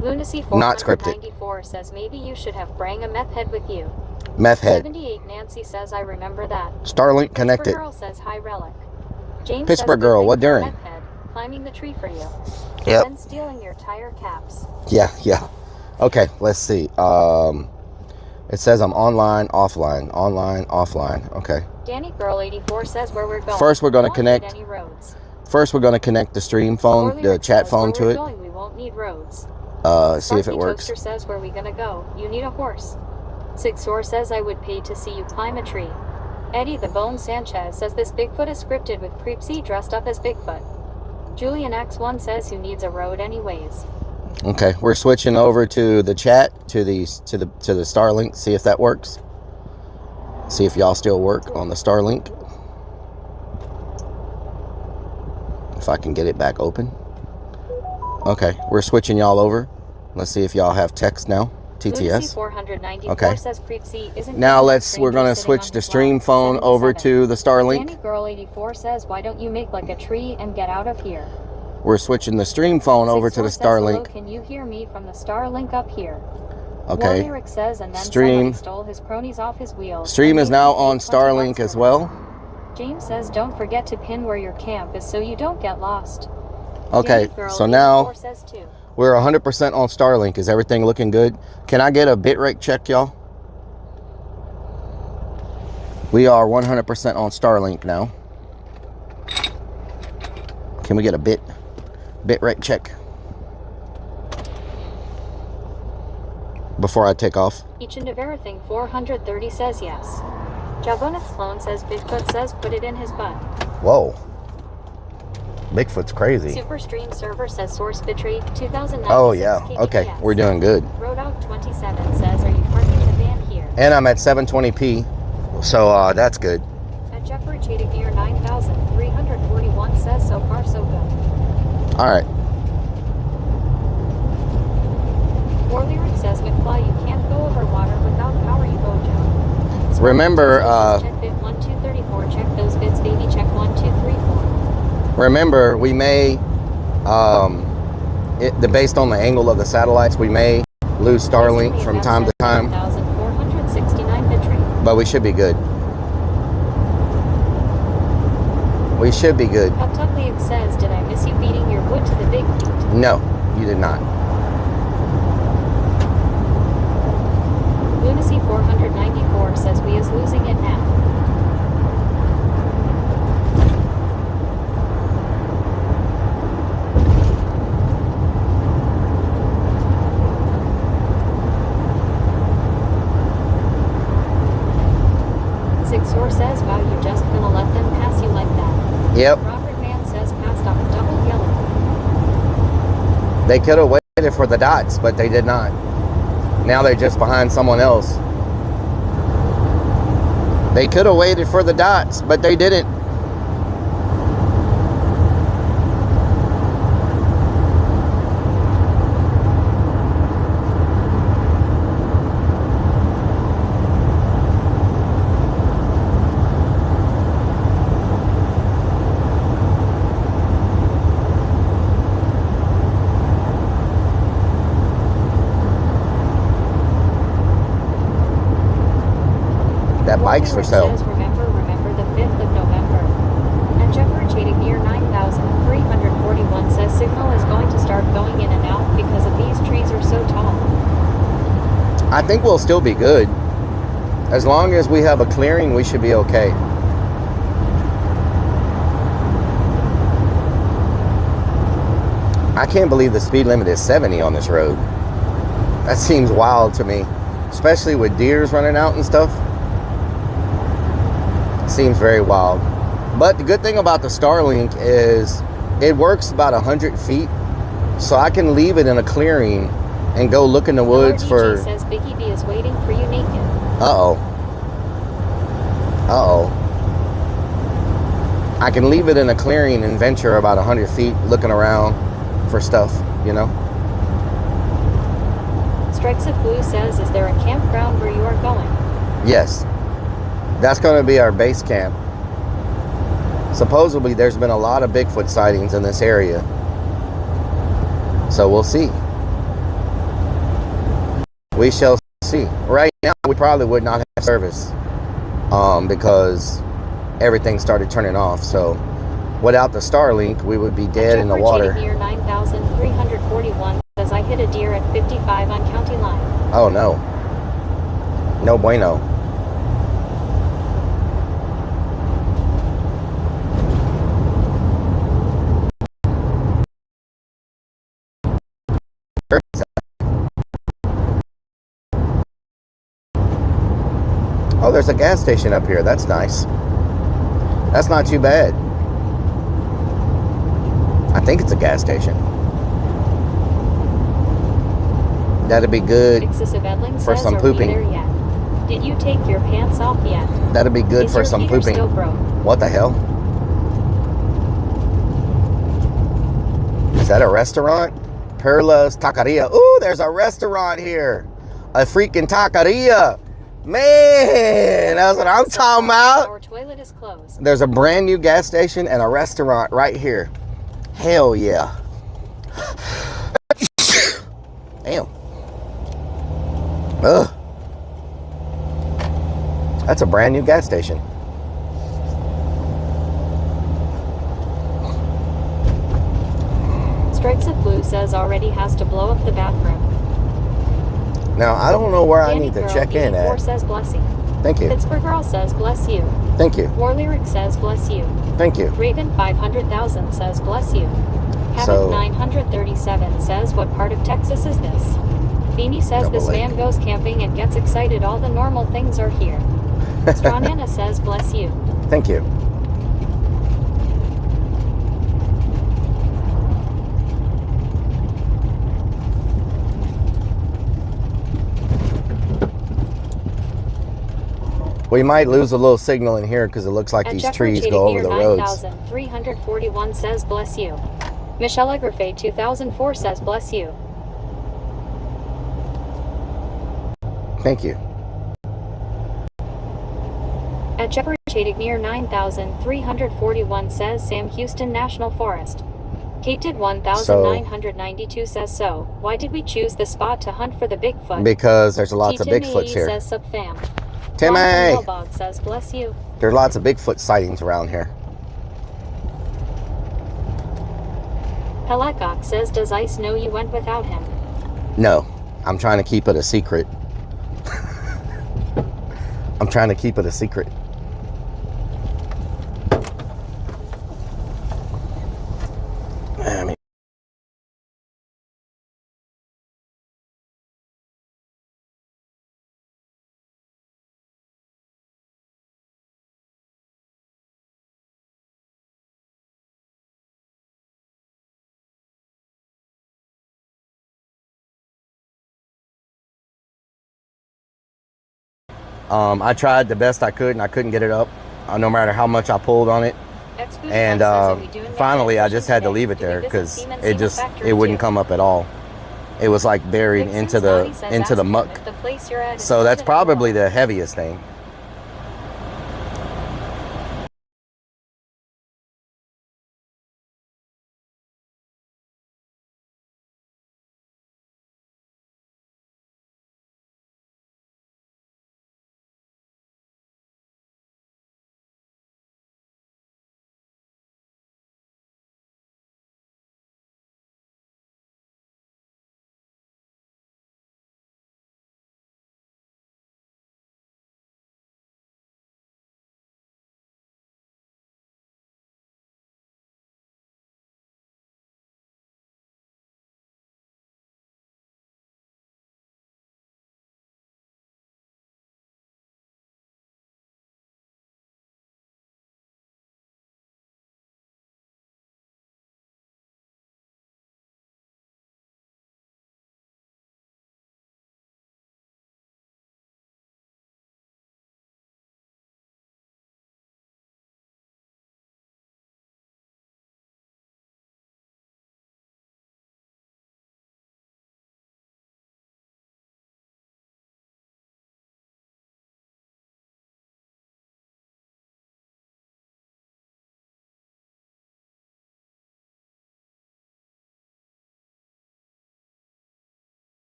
Lunacy Not scripted. 494 says maybe you should have bring a meth head with you. Meth head. 78 Nancy says I remember that. Starlink connected. Pittsburgh Girl says hi Rellik. James Pittsburgh says, Girl, "Good what thing for during?" meth head, climbing the tree for you. Yep. Then stealing your tire caps. Yeah. Okay, let's see. It says I'm online, offline. Okay. Danny Girl 84 says where we're going. First, we're going to Won't need connect. any roads. First, we're going to connect the stream phone, Orly the Rick chat says, phone where to we're it. going, we won't need roads. See if it Sparky works. Toaster says where we gonna go. You need a horse. Sigsor says I would pay to see you climb a tree. Eddie the Bone Sanchez says this Bigfoot is scripted with Creepsy dressed up as Bigfoot. Julian X1 says who needs a road anyways. Okay, we're switching over to the chat to the Starlink. See if that works. See if y'all still work on the Starlink. If I can get it back open. Okay, we're switching y'all over. Let's see if y'all have text now. TTS. 494 Okay. says Creepsy isn't Now he a we're stranger gonna sitting switch on the his stream lap? phone over 77. to the Starlink. Danny Girl 84 says why don't you make like a tree and get out of here? We're switching the stream phone over to the 64 says, hello, Starlink. can you hear me from the Starlink up here? Okay. Warrior says and then Stream. somebody stole his cronies off his wheels. Stream and is they now paid on 20 Starlink bucks as for well. it. James says don't forget to pin where your camp is so you don't get lost. Okay, Danny Girl so now 84 says too. we're 100% on Starlink. Is everything looking good? Can I get a bitrate check, y'all? We are 100% on Starlink now. Can we get a bitrate check before I take off? Each and everything 430 says yes. Javoneth Sloan says Bigfoot says put it in his butt. Whoa. Bigfoot's crazy. Super Stream Server says source bitrate 2009. Oh yeah. Okay, we're doing good. Roadout 27 says are you parking the van here? And I'm at 720p. So that's good. And Jeffrey cheating near 9,341 says so far so good. All right. War Lyric says McFly, you can't go over water without power, you go, Joe. Remember, check bit 1234, check those bits, baby, check 1234. remember, we may, based on the angle of the satellites, we may lose Starlink from time to time. 1,469 bit rate. But we should be good. We should be good. Uptugliak says, did I miss you beating your wood to the big feet? No, you did not. Lunacy 494 says we is losing it now. Sixor says, wow, you're just gonna let them pass you like that. Yep. Robert Mann says, passed off double yellow. They could have waited for the dots, but they did not. Now they're just behind someone else. They could have waited for the dots, but they didn't. That bike's for sale. Says, remember the 5th of November. And Jeffrey cheating near 9,341 says signal is going to start going in and out because of these trees are so tall. I think we'll still be good. As long as we have a clearing, we should be okay. I can't believe the speed limit is 70 on this road. That seems wild to me, especially with deers running out and stuff. Seems very wild. But the good thing about the Starlink is it works about 100 feet, so I can leave it in a clearing and go look in the woods for... says Biggie B is waiting for you naked. Uh-oh. Uh-oh. I can leave it in a clearing and venture about 100 feet looking around for stuff, you know? Strikes of Blue says, is there a campground where you are going? Yes. That's going to be our base camp. Supposedly, there's been a lot of Bigfoot sightings in this area. So we'll see. We shall see. Right now, we probably would not have service because everything started turning off. So without the Starlink, we would be dead in the water. Year 9,341 says I hit a deer at 55 on county line. Oh no. No bueno. Oh, there's a gas station up here. That's nice. That's not too bad. I think it's a gas station. That'd be good for some pooping. Did you take your pants off yet? That'd be good for some pooping. Still broke? What the hell? Is that a restaurant? Perla's Taqueria. Ooh, there's a restaurant here. A freaking taqueria. Man, that's what I'm talking about. Our toilet is closed. There's a brand new gas station and a restaurant right here. Hell yeah. Damn. Ugh. That's a brand new gas station. Stripes of Blue says already has to blow up the bathroom. Now, I don't know where I Danny need to Girl check in 84 at. says bless you. Thank you. Pittsburgh Girl says bless you. Thank you. War Lyric says bless you. Thank you. Raven 500,000 says bless you. Havoc So- 937 says what part of Texas is this? Beanie says this Double A. man goes camping and gets excited all the normal things are here. Stranana says bless you. Thank you. We might lose a little signal in here because it looks like At these Jeff trees Rotating go over near the roads. 9341 says bless you. Michelle Agrafay 2004 says bless you. Thank you. At Jeff Rotating near 9341 says Sam Houston National Forest. Kate did 1992 says so. Why did we choose this spot to hunt for the Bigfoot? Because there's lots of Bigfoots here. Says subfam. Timmy! Bog says bless you. There are lots of Bigfoot sightings around here. Pelekok says, does Ice know you went without him? No, I'm trying to keep it a secret. I'm trying to keep it a secret. I tried the best I could and I couldn't get it up, no matter how much I pulled on it. And finally I just had to leave it there because it wouldn't come up at all. It was like buried into the muck. So that's probably the heaviest thing.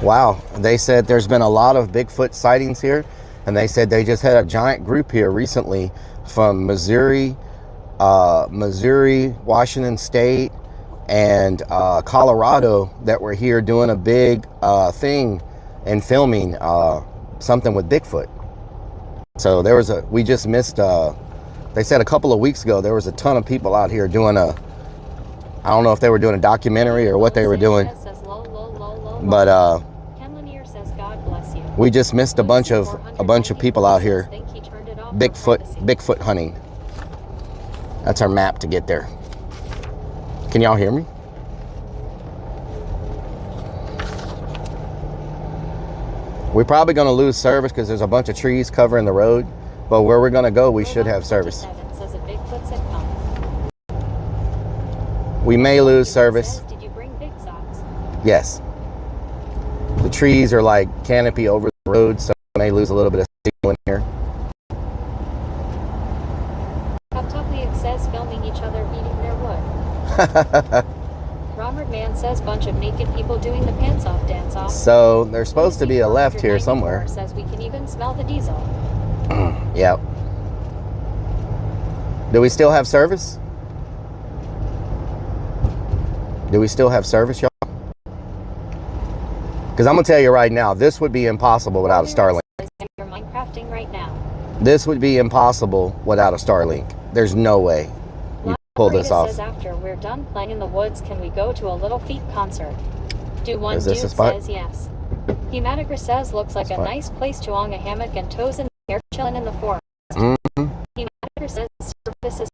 Wow, they said there's been a lot of Bigfoot sightings here, and they said they just had a giant group here recently from Missouri, Washington State, and Colorado that were here doing a big thing and filming something with Bigfoot. So there was we just missed, they said a couple of weeks ago there was a ton of people out here doing I don't know if they were doing a documentary or what they were doing. But we just missed a bunch of people out here Bigfoot hunting. That's our map to get there. Can y'all hear me? We're probably going to lose service because there's a bunch of trees covering the road, but where we're going to go we should have service. We may lose service. Did you bring big socks? Yes. The trees are like canopy over the road, so we may lose a little bit of signal in here. It says filming each other beating their wood. Robert Man says bunch of naked people doing the pants off dance off. So there's supposed to be a left here somewhere. Says we can even smell the diesel. Yep. Do we still have service? Do we still have service, y'all? Because I'm gonna tell you right now, this would be impossible without a Starlink. You're Minecrafting right now. This would be impossible without a Starlink. There's no way you pull this off. Says after we're done playing in the woods, can we go to a Little Feat concert? Do one Is this dude a spot? says yes. Hematigra says looks like a nice place to hang a hammock and toes in the air chilling in the forest. Hematigra says service is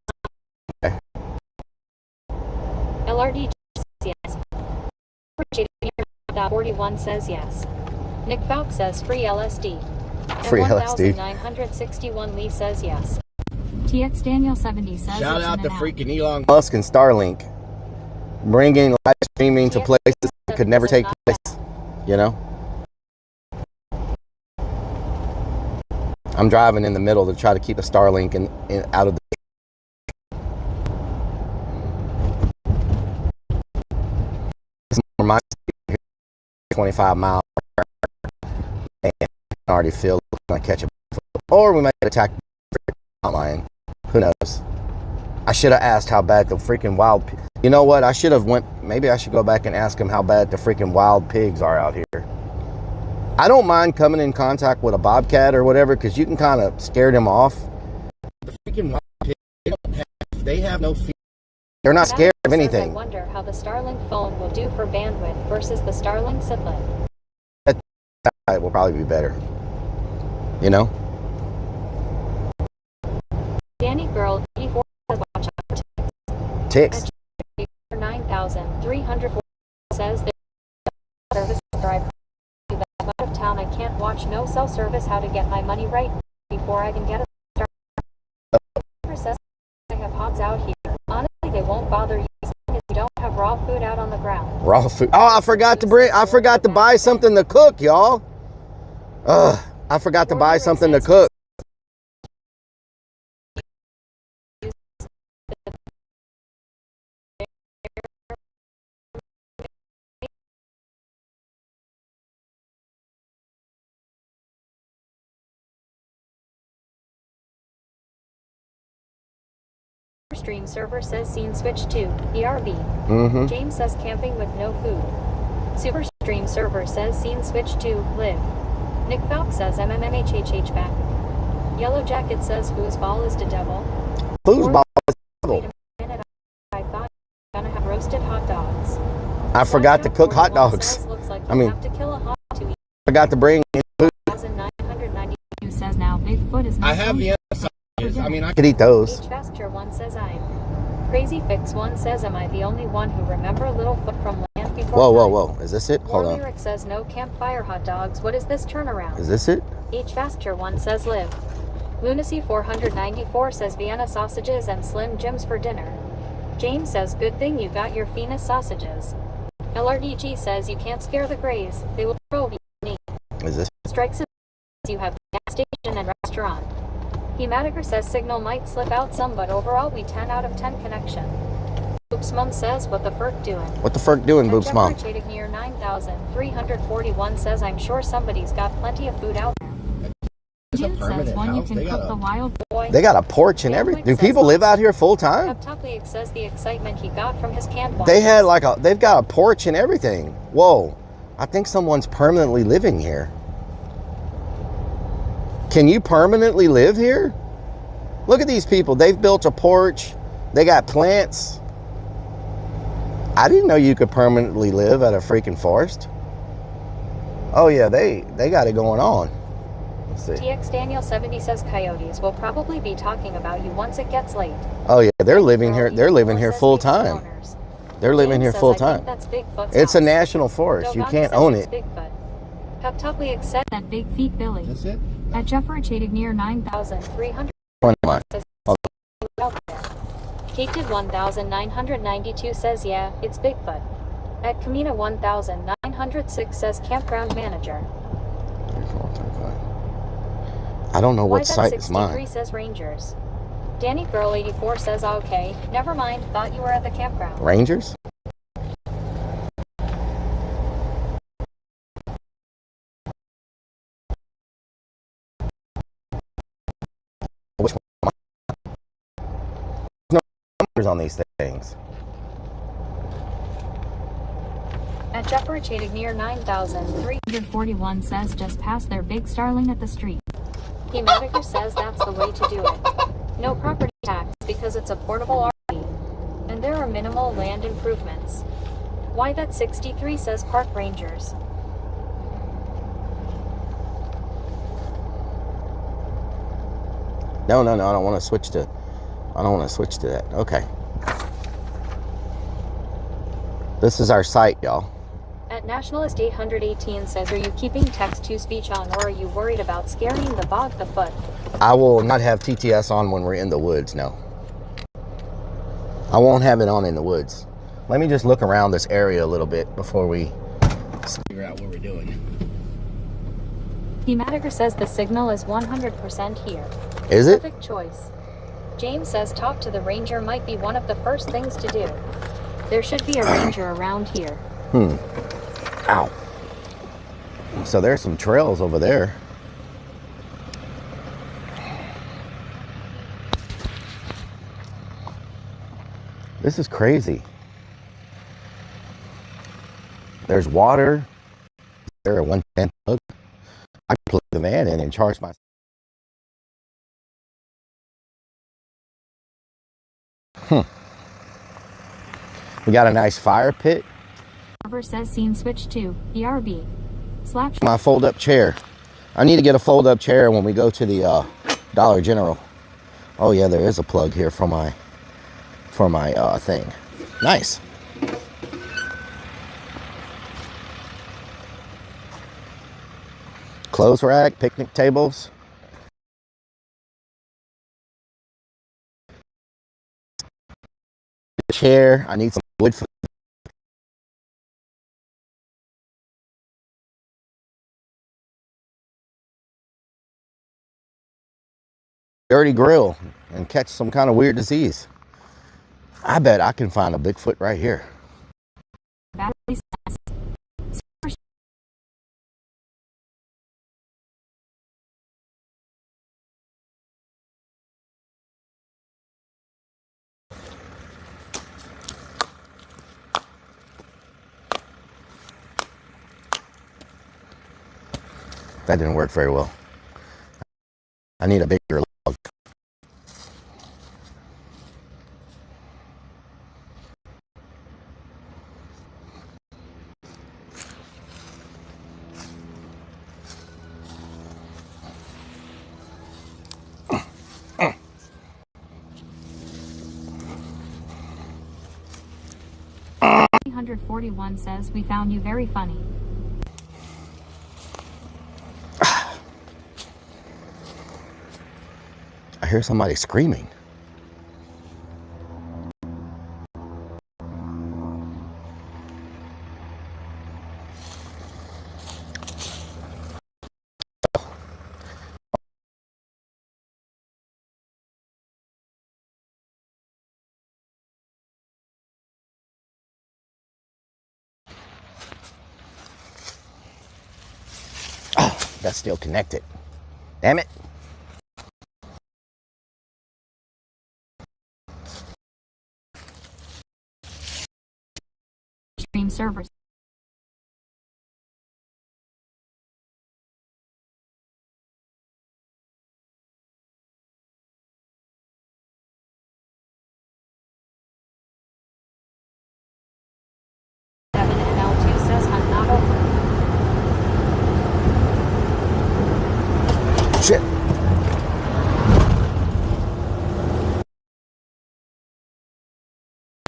Okay. LRD says yes. 41 says yes. Nick Falk says free LSD. Free and LSD. 1961 Lee says yes. TX Daniel 70 says Shout it's out in to and freaking Elon Musk and Starlink, bringing live streaming to places that could never take place. You know, I'm driving in the middle to try to keep the Starlink in out of the. It's more my speed, 25 miles per hour, and I can already feel when I catch a, or we might get attacked by a mountain lion. Who knows? I should have asked how bad the freaking wild. You know what? I should have went. Maybe I should go back and ask him how bad the freaking wild pigs are out here. I don't mind coming in contact with a bobcat or whatever, because you can kind of scare them off. The freaking wild pigs, they have no fear. They're not scared of anything. I wonder how the Starlink phone will do for bandwidth versus the Starlink Sidlink. That will probably be better. You know. Danny Girl 84 says watch out for Ticks. 9,304 says the service driver out of town. I can't watch no cell service. How to get my money right before I can get a Starlink. Says I have hogs out here. Honestly, they won't bother you as long as you don't have raw food out on the ground. Raw food. Oh, I forgot to buy something to cook, y'all. I forgot to buy something to cook. Stream server says scene switch to ERB. James says camping with no food. Super stream server says scene switch to live. Nick Falk says MMMHHH back. Yellow Jacket says foosball is the devil. Foosball is the devil. Wait a minute, I thought you were gonna have roasted hot dogs. I forgot to cook hot dogs. Says, looks like I mean, have to kill a hot to eat. Forgot to bring in food. 1992 says now Bigfoot is not I have hungry. the other sausages. I mean, I could eat those. H-Faster 1 says I'm. Crazy Fix 1 says am I the only one who remember Littlefoot from land before Whoa. Is this it? Hold on. Lyric says no campfire hot dogs. What is this turnaround? Is this it? H-Faster 1 says live. Lunacy 494 says Vienna sausages and Slim Jims for dinner. James says good thing you got your Venus sausages. LRDG says you can't scare the Greys. They will throw you. Is this? Strikes says you have gas station and restaurant. Hematigra says signal might slip out some, but overall we 10 out of 10 connection. Boops Mom says what the FERC doing? What the FERC doing, Boops Mom? Near 9,341 says I'm sure somebody's got plenty of food out there. June says one you can cook the wild boy. They got a porch and everything. Do people live out here full time? Uptopliak says the excitement he got from his canned They had they've got a porch and everything. Whoa, I think someone's permanently living here. Can you permanently live here? Look at these people. They've built a porch. They got plants. I didn't know you could permanently live at a freaking forest. Oh yeah, they got it going on. Let's see. TX Daniel 70 says coyotes will probably be talking about you once it gets late. Oh yeah, they're living here. They're living here full time. They're living here full time. It's a national forest. You can't own it. Uptopliak said that Big Feet Billy. That's it. At Jeffrey near 9,300. Kate did 1,992 says yeah, it's Bigfoot. At Kamina 1,906 says campground manager. I don't know what site is mine. Says Rangers. Danny Girl 84 says okay, never mind, thought you were at the campground. Rangers? Which one? There's no numbers on these things. At Jefferchated near 9,341 says just past their big starling at the street. Hematiker says that's the way to do it. No property tax because it's a portable RV. And there are minimal land improvements. Why that 63 says park rangers. No, I don't want to switch to that. Okay. This is our site, y'all. At Nationalist 818 says, are you keeping text-to-speech on or are you worried about scaring the bog the foot? I will not have TTS on when we're in the woods, no. I won't have it on in the woods. Let me just look around this area a little bit before we figure out what we're doing. Hematiker says the signal is 100% here. Is it? Perfect choice. James says talk to the ranger might be one of the first things to do. There should be a ranger around here. Ow. So there's some trails over there. This is crazy. There's water. There a 110 plug. I can plug the van in and charge my. We got a nice fire pit. Server says scene switch to ERB. Slap. My fold-up chair. I need to get a fold-up chair when we go to the Dollar General. Oh yeah, there is a plug here for my thing. Nice. Clothes rack, picnic tables. Chair. I need some wood for. Dirty grill and catch some kind of weird disease. I bet I can find a Bigfoot right here. Battery says. That didn't work very well. I need a bigger log. $341 says we found you very funny. I hear somebody screaming. Oh, that's still connected. Damn it. Stream servers. L2 says hunt not over. Shit.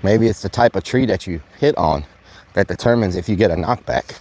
Maybe it's the type of tree that you hit on that determines if you get a knockback.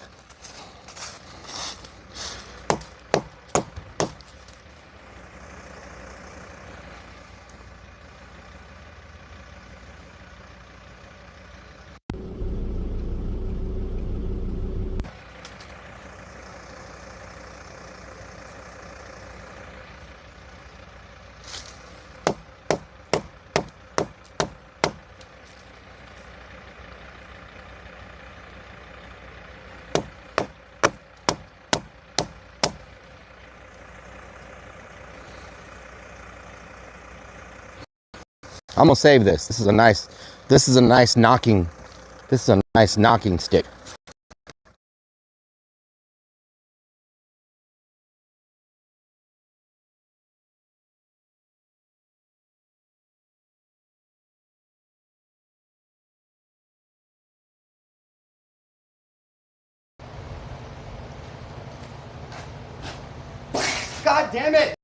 I'm gonna save this. This is a nice knocking stick. God damn it!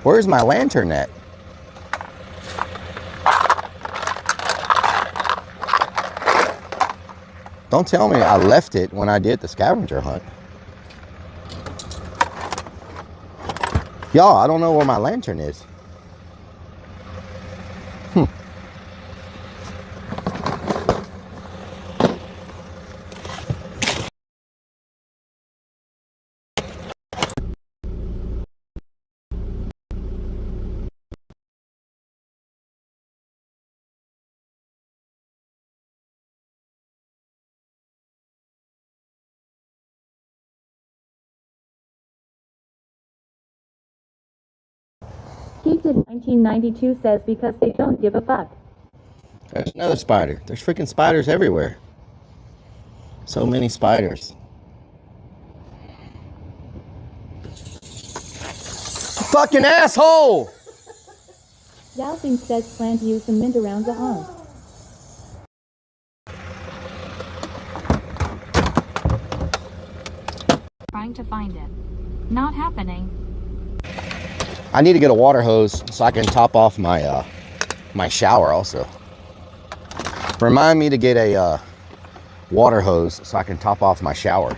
Where's my lantern at? Don't tell me I left it when I did the scavenger hunt. Y'all, I don't know where my lantern is. Peaked in 1992 says because they don't give a fuck. There's another spider. There's freaking spiders everywhere. So many spiders. Fucking asshole! Yalping says plan to use some mint around the home. Trying to find it. Not happening. I need to get a water hose so I can top off my my shower also. Remind me to get a water hose so I can top off my shower.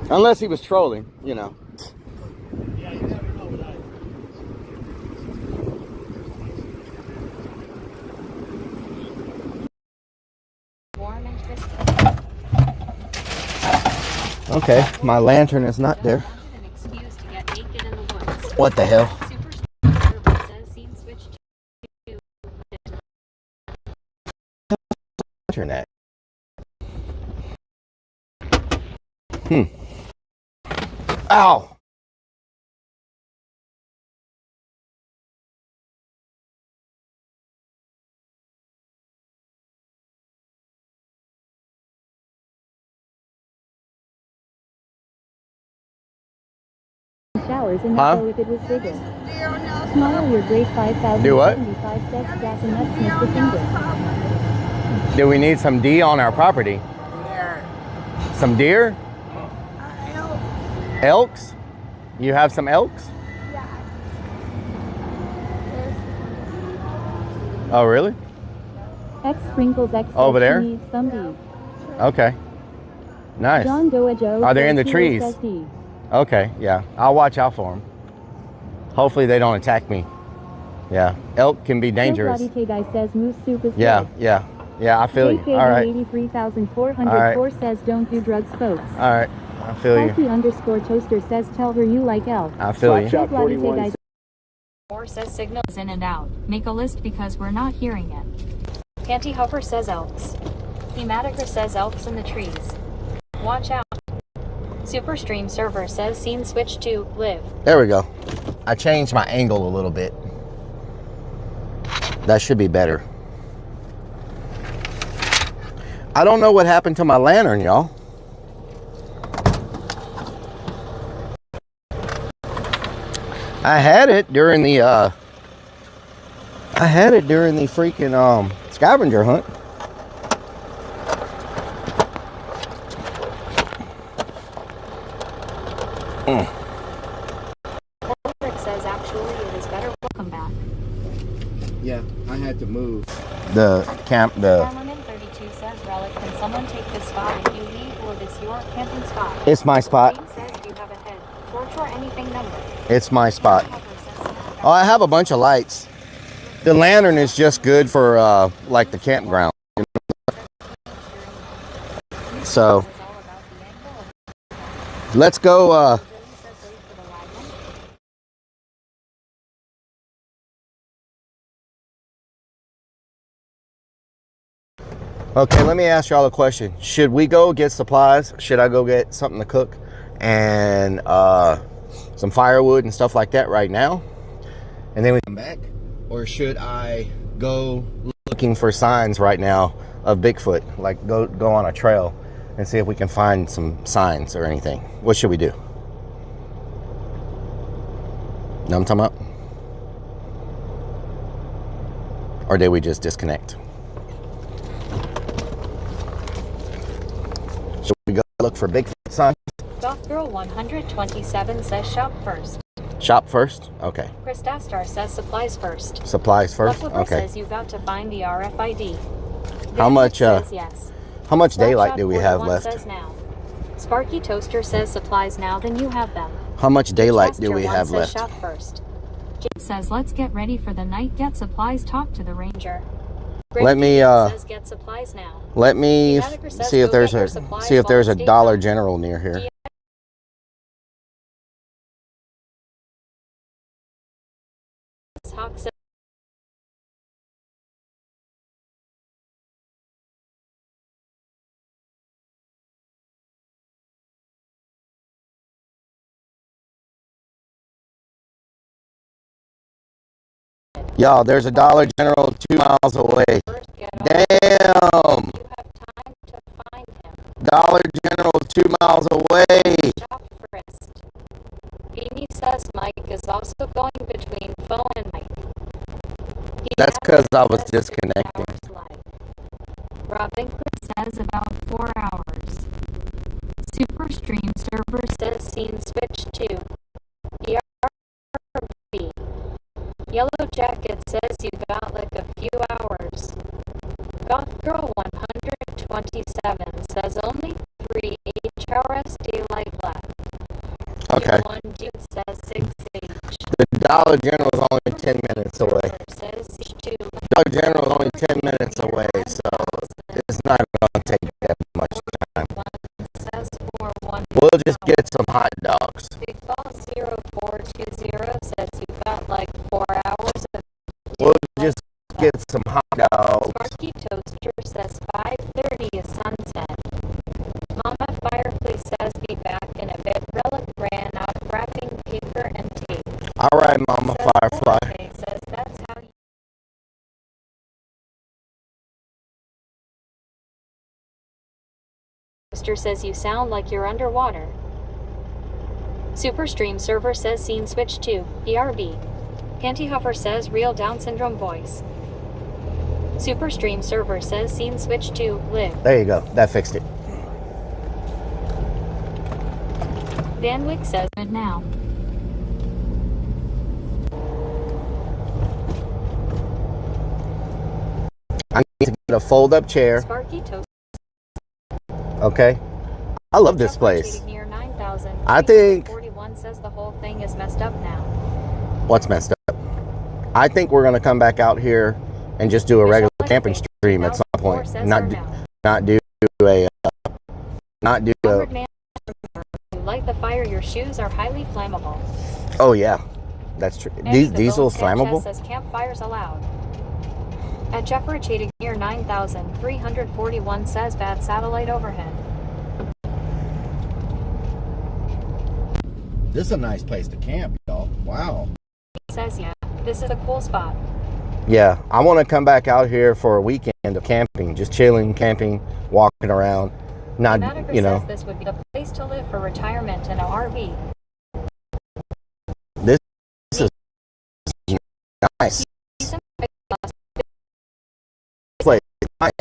Unless he was trolling, you know. Yeah, you never know what I... Okay, my lantern is not there. What the hell? Internet. Ow! Showers in Huh? the if it was bigger. Smile your great 5,075 Do what? steps back and nuts Mr. Finger. Do we need some D on our property? Some deer? Elks? You have some elks? Oh, really? X sprinkles X Over says there? she needs some D. Okay. Nice. John Doe Joe Are they in says the he trees? says D. Okay, yeah. I'll watch out for them. Hopefully they don't attack me. Yeah. Elk can be dangerous. Joe Guy says moose soup is Yeah, good. yeah. Yeah, I feel you. JK All right. 83,404 says don't do drugs, folks. All right. I feel you. Healthy underscore toaster says tell her you like elk. I feel you. Joe Guy or says signals in and out. Make a list because we're not hearing it. Canty Huffer says elks. Thematiker says elks in the trees. Watch out. Superstream server says scene switch to live. There we go. I changed my angle a little bit. That should be better. I don't know what happened to my lantern, y'all. I had it during the freaking scavenger hunt. Rick says actually it is better. Welcome back. Yeah, I had to move the camp. Farmerman 32 says Rellik, can someone take this spot if you leave, or this your camping spot? It's my spot. Jane says you have a head. Torch or anything number. It's my spot. Oh, I have a bunch of lights. The lantern is just good for like the campground. So let's go. Okay, let me ask y'all a question. Should we go get supplies? Should I go get something to cook and some firewood and stuff like that right now? and then we come back? Or should I go looking for signs right now of Bigfoot? Like go on a trail and see if we can find some signs or anything. What should we do? Know what I'm talking about? Or did we just disconnect? Should we go look for Bigfoot signs? Goth Girl 127 says shop first. Shop first? Okay. Chris Dastar says supplies first. Supplies first? Flipper Okay. says you got to find the RFID. How much, says yes. How much daylight Slapshot do we have 41 left? Says now. Sparky Toaster says supplies now, then you have them. How much daylight do Chester we one have says left? shop first. Jake says let's get ready for the night, get supplies, talk to the ranger. Let me, says get supplies now. Let me Thematic says see if go there's get your a supplies see if there's a while it's Dollar daytime. General near here. Hawk says Y'all, there's a Dollar General 2 miles away. first get Damn! You have time to find him. Dollar General 2 miles away. Shop first. Amy says Mike is also going between phone and mic. That's because I was disconnecting. Rob Winkler says about 4 hours. Superstream server says scene switch to ERB. Yellow Jacket says you got like a few hours. Goth Girl 127 says only 3 HRS daylight left. Okay. One dude says 6H. The Dollar General is only 10 minutes away. Says 2. Dollar General is only 10 minutes away, so it's not going to take that much time. Says 4-1. We'll just get some hot dogs. Big Ball 0420 says you got like 4 hours of We'll just get some hot dogs. Sparky Toaster says 5:30 is sunset. Mama Firefly says be back in a bit. Relic ran out of wrapping paper and tape. All right, Mama Says Firefly. Jorge says that's how you Toaster says you sound like you're underwater. Superstream server says scene switch to ERB. Panty Hover says real Down syndrome voice. Superstream server says scene switch to live. There you go. That fixed it. Van Wyck says good now. I need to get a fold-up chair. Sparky Toast. Okay. I love this place. Near 9,000. I think... 41 says the whole thing is messed up now. What's messed up? I think we're going to come back out here and just do a regular camping stream at some point. Not do a... You light the fire, your shoes are highly flammable. Oh, yeah. That's true. Diesel's flammable? Says campfires allowed. At Jeffrey near 9,341 says bad satellite overhead. This is a nice place to camp, y'all. Wow. Says yeah, this is a cool spot. Yeah, I want to come back out here for a weekend of camping, just chilling, camping, walking around. Not, you know. Says this would be the place to live for retirement in an RV. This is nice. Place nice.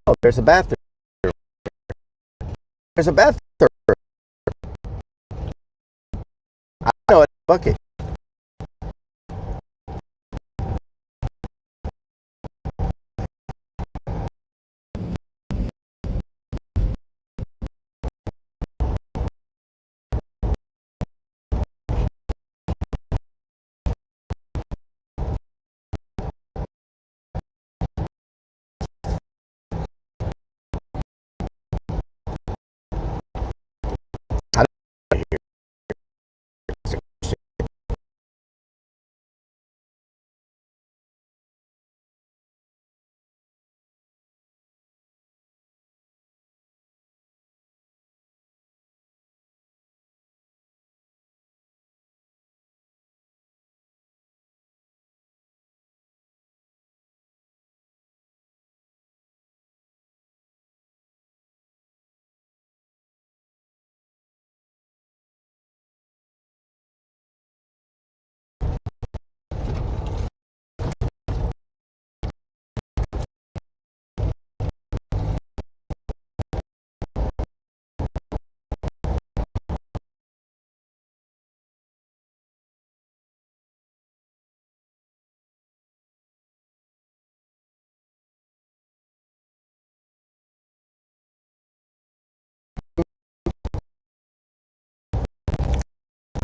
Oh, there's a bathroom. There's a bathroom. I know it's a bucket.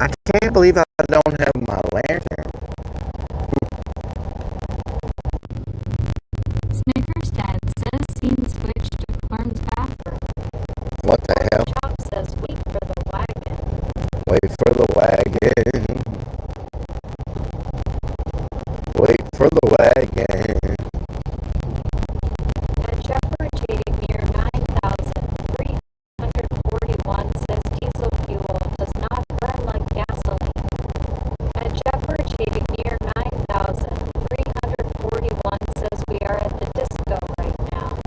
I can't believe I don't have my lantern. Snickers dad says scene switched to Clern's bathroom. What the hell? Chop says wait for the wagon. Wait for the wagon. Wait for the wagon. At Shepherd Cheating near 9,341 says diesel fuel does not burn like gasoline. At Shepherd Cheating near 9,341 says we are at the disco right now.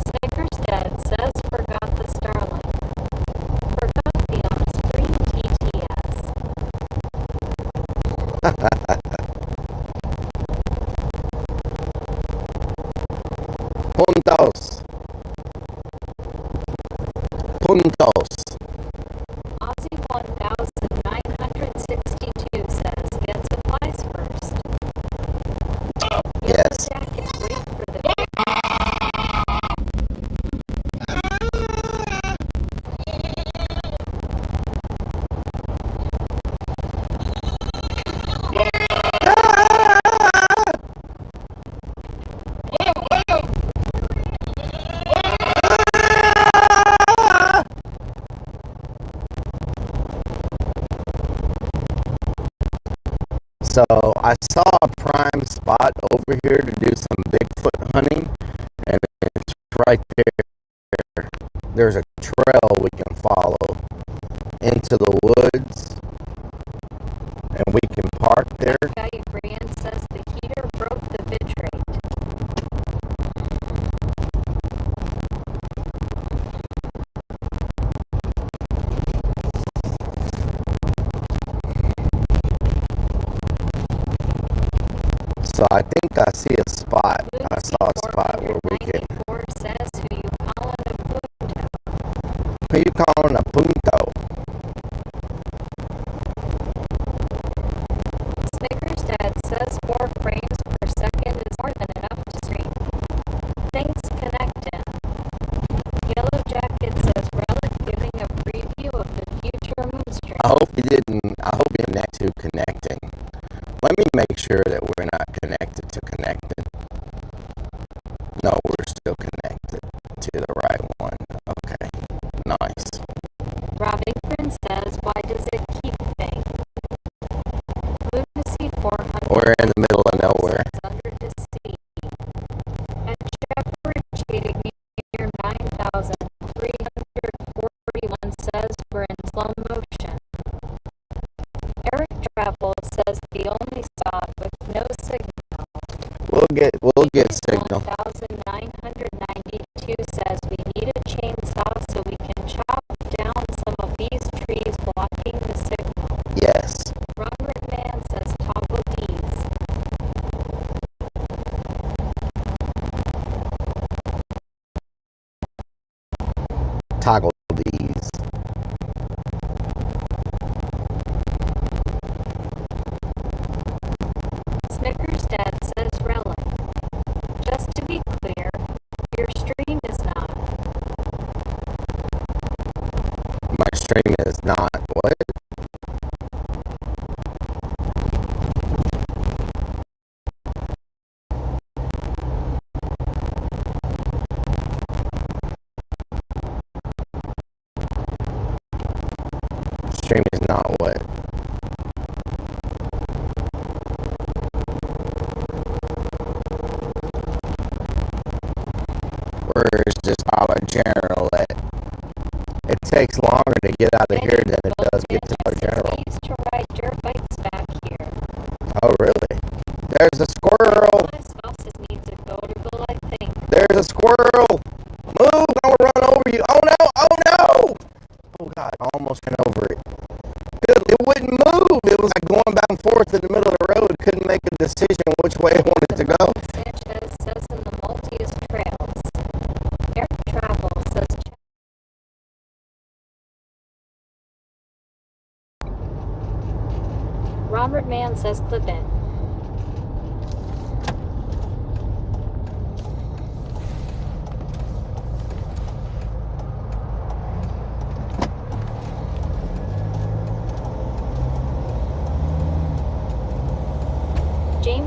Snickers Dad says forgot the Starlink. Forgot the on-screen TTS. Puntos. Puntos. Aussie 1962 says get supplies first. Yes. Jacket, wait for the So I saw a prime spot over here to do some Bigfoot hunting, and it's right there. There's a trail we can follow into the woods, and we can park there. guy Brian says the heater broke the bitrate. So I think I see a spot. I saw a spot where we can. 494 says who you calling a punto. Who you calling a punto? Snickers Dad says 4 frames per second is more than enough to stream. Thanks connecting. Yellow Jacket says Rellik giving a preview of the future moonstream. I hope he didn't. I hope he meant to connecting. Let me make sure that we're not connected to connected. No, we're still connected to the right one. Okay, nice. Rob Ingrid says why does it keep thing? Lunacy 400 We're in the middle of nowhere. says under the sea. At Shepherd Cheating near 9,341 says we're in slow motion. Eric Travel says the only spot with no signal. We'll get signal. 1992 says we need a chainsaw so we can chop down some of these trees blocking the signal. Yes. Robert Man says toggle D's. Toggle these. Snickers Dad says Rellik. Just to be clear, your stream is not. My stream is not what? Stream is not what? Where's this Dollar General at? It takes longer to get out of here than it does get to Dollar General. We used to ride dirt bikes back here. Oh, really? There's a squirrel! My spouses needs a go-to-go, I think. There's a squirrel! Move! I will run over you! Oh no! Oh no! Oh God, I almost ran over it. It wouldn't move! It was like going back and forth in the middle of the road. Couldn't make a decision which way I wanted to go. Sanchez says in the Maltese Trails. Eric Travel says Robert Mann says clip in.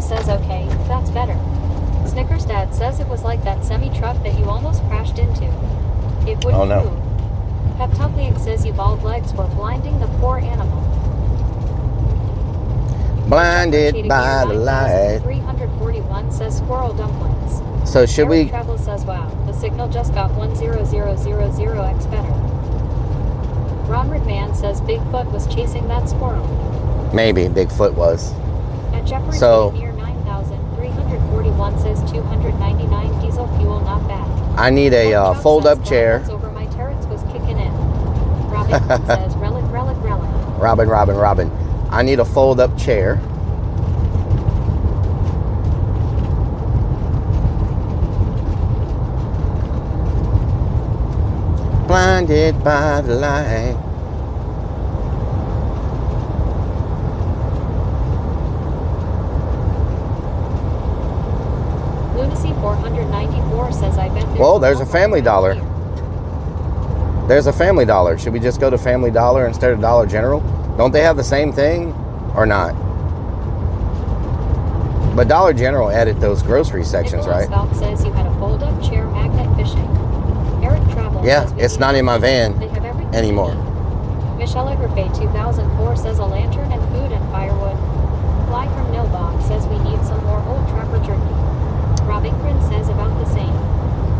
James says okay, that's better. Snickers Dad says it was like that semi-truck that you almost crashed into. It wouldn't Oh, no. move. Heptuplic says you bald legs were blinding the poor animal. Blinded by the light. 341 says squirrel dumplings. So should Eric we? Travel says wow, the signal just got 10000x better. Ronald Man says Bigfoot was chasing that squirrel. Maybe Bigfoot was. At Jeffrey So- near 9,341 says 299 diesel fuel not bad. I need a Chuck fold-up says chair. Brown's over my turrets was kicking in. Robin says relic. Robin. I need a fold-up chair. Blinded by the light. Lunacy 494 says I bet there's Well, there's a Walmart Family around Dollar. here. There's a Family Dollar. Should we just go to Family Dollar instead of Dollar General? Don't they have the same thing or not? But Dollar General added those grocery sections, Nicholas right? Valk says you had a fold-up chair magnet fishing. Eric Travel Yeah, says we it's need not in my van They have everything anymore. we need. Michelle Egerfay 2004 says a lantern and food and firewood. Fly from Nilbog says we need some more old trapper jerky. Rob Ingrid says about the same.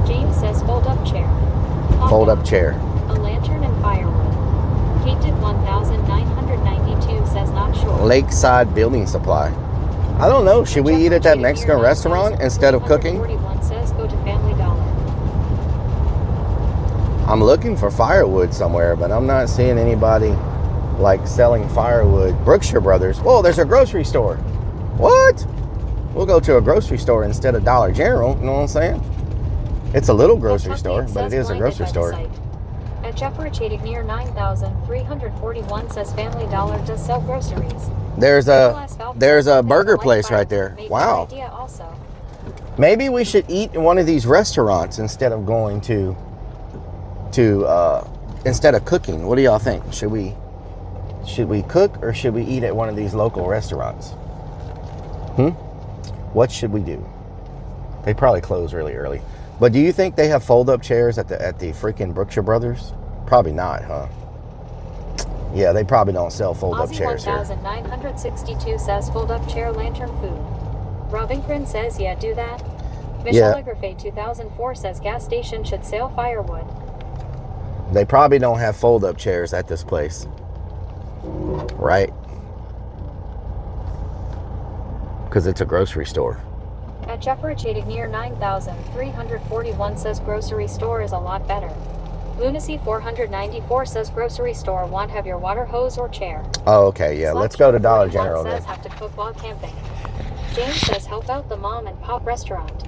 James says fold-up chair. Honda, Fold-up chair. a lantern and firewood. Kate did 1992 says not sure. Lakeside Building Supply. I don't know. Should we eat at that Mexican restaurant instead of cooking? 41 says go to Family Dollar. I'm looking for firewood somewhere, but I'm not seeing anybody like selling firewood. Brookshire Brothers. Oh, there's a grocery store. What? We'll go to a grocery store instead of Dollar General. You know what I'm saying? It's a little grocery store, but it is a grocery store. At Jeffrey Chadic near 9,341 says Family Dollar does sell groceries. There's Nicholas Valk says a there's burger light place fire right there. may be an Wow. idea also. Maybe we should eat in one of these restaurants instead of going to instead of cooking. What do y'all think? Should we cook or should we eat at one of these local restaurants? What should we do? They probably close really early. But do you think they have fold-up chairs at the freaking Brookshire Brothers? Probably not, huh? Yeah, they probably don't sell fold-up Aussie chairs here. 1962 says fold-up chair lantern food. Robin says yeah, do that. Michelle Egerfay 2004 says gas station should sell firewood. They probably don't have fold-up chairs at this place. Right? Because it's a grocery store. At Jeffrey Chadic near 9,341 says grocery store is a lot better. Lunacy 494 says grocery store won't have your water hose or chair. Oh, okay, yeah. Let's go to Dollar General says then. have to cook while camping. James says help out the mom and pop restaurant.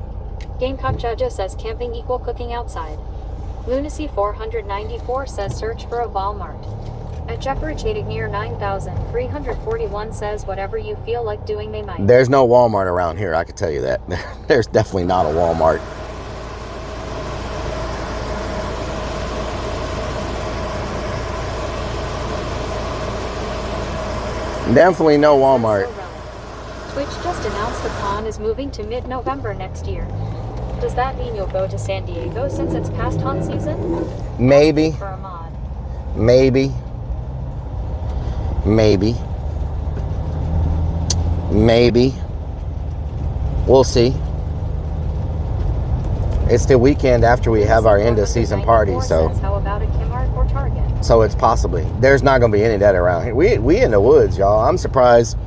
Gamecock Judge says camping equal cooking outside. Lunacy 494 says search for a Walmart. At Jeffrey Chadic near 9,341 says whatever you feel like doing they might. There's no Walmart around here, I can tell you that. There's definitely not a Walmart. Definitely no Walmart. Twitch just announced the con is moving to mid-November next year. Does that mean you'll go to San Diego since it's past haunt season? Maybe. For a mod. Maybe. We'll see. It's the weekend after we have our end of season party, so Says, how about a Kmart or Target? so it's possibly. There's not going to be any of that around here. We in the woods, y'all. I'm surprised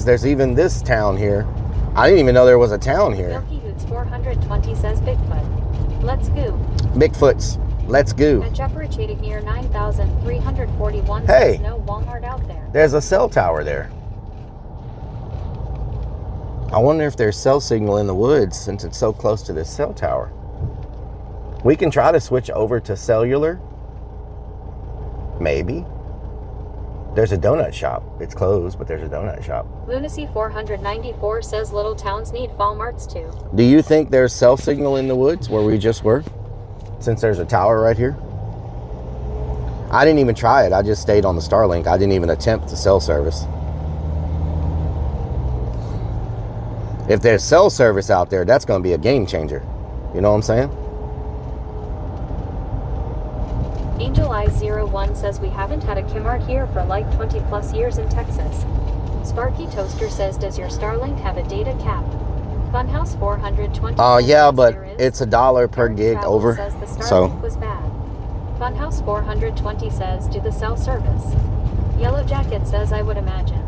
there's even this town here. I didn't even know there was a town here. Milky Hoots 420 says Bigfoot. Let's go. Bigfoots. Let's go. At Jeffrey Chadic near 9,341 Hey. says no Walmart out there. There's a cell tower there. I wonder if there's cell signal in the woods since it's so close to this cell tower. We can try to switch over to cellular. Maybe. There's a donut shop. It's closed, but there's a donut shop. Lunacy 494 says little towns need Walmarts too. Do you think there's cell signal in the woods where we just were? Since there's a tower right here? I didn't even try it. I just stayed on the Starlink. I didn't even attempt the cell service. If there's cell service out there, that's going to be a game changer. You know what I'm saying? Angel Eyes 01 says we haven't had a Kmart here for like 20 plus years in Texas. Sparky Toaster says, does your Starlink have a data cap? Funhouse 420. Oh yeah, but there is. it's $1 per Eric gig Travel over. Says the Starlink So was bad. Funhouse 420 says, do the cell service? Yellow Jacket says, I would imagine.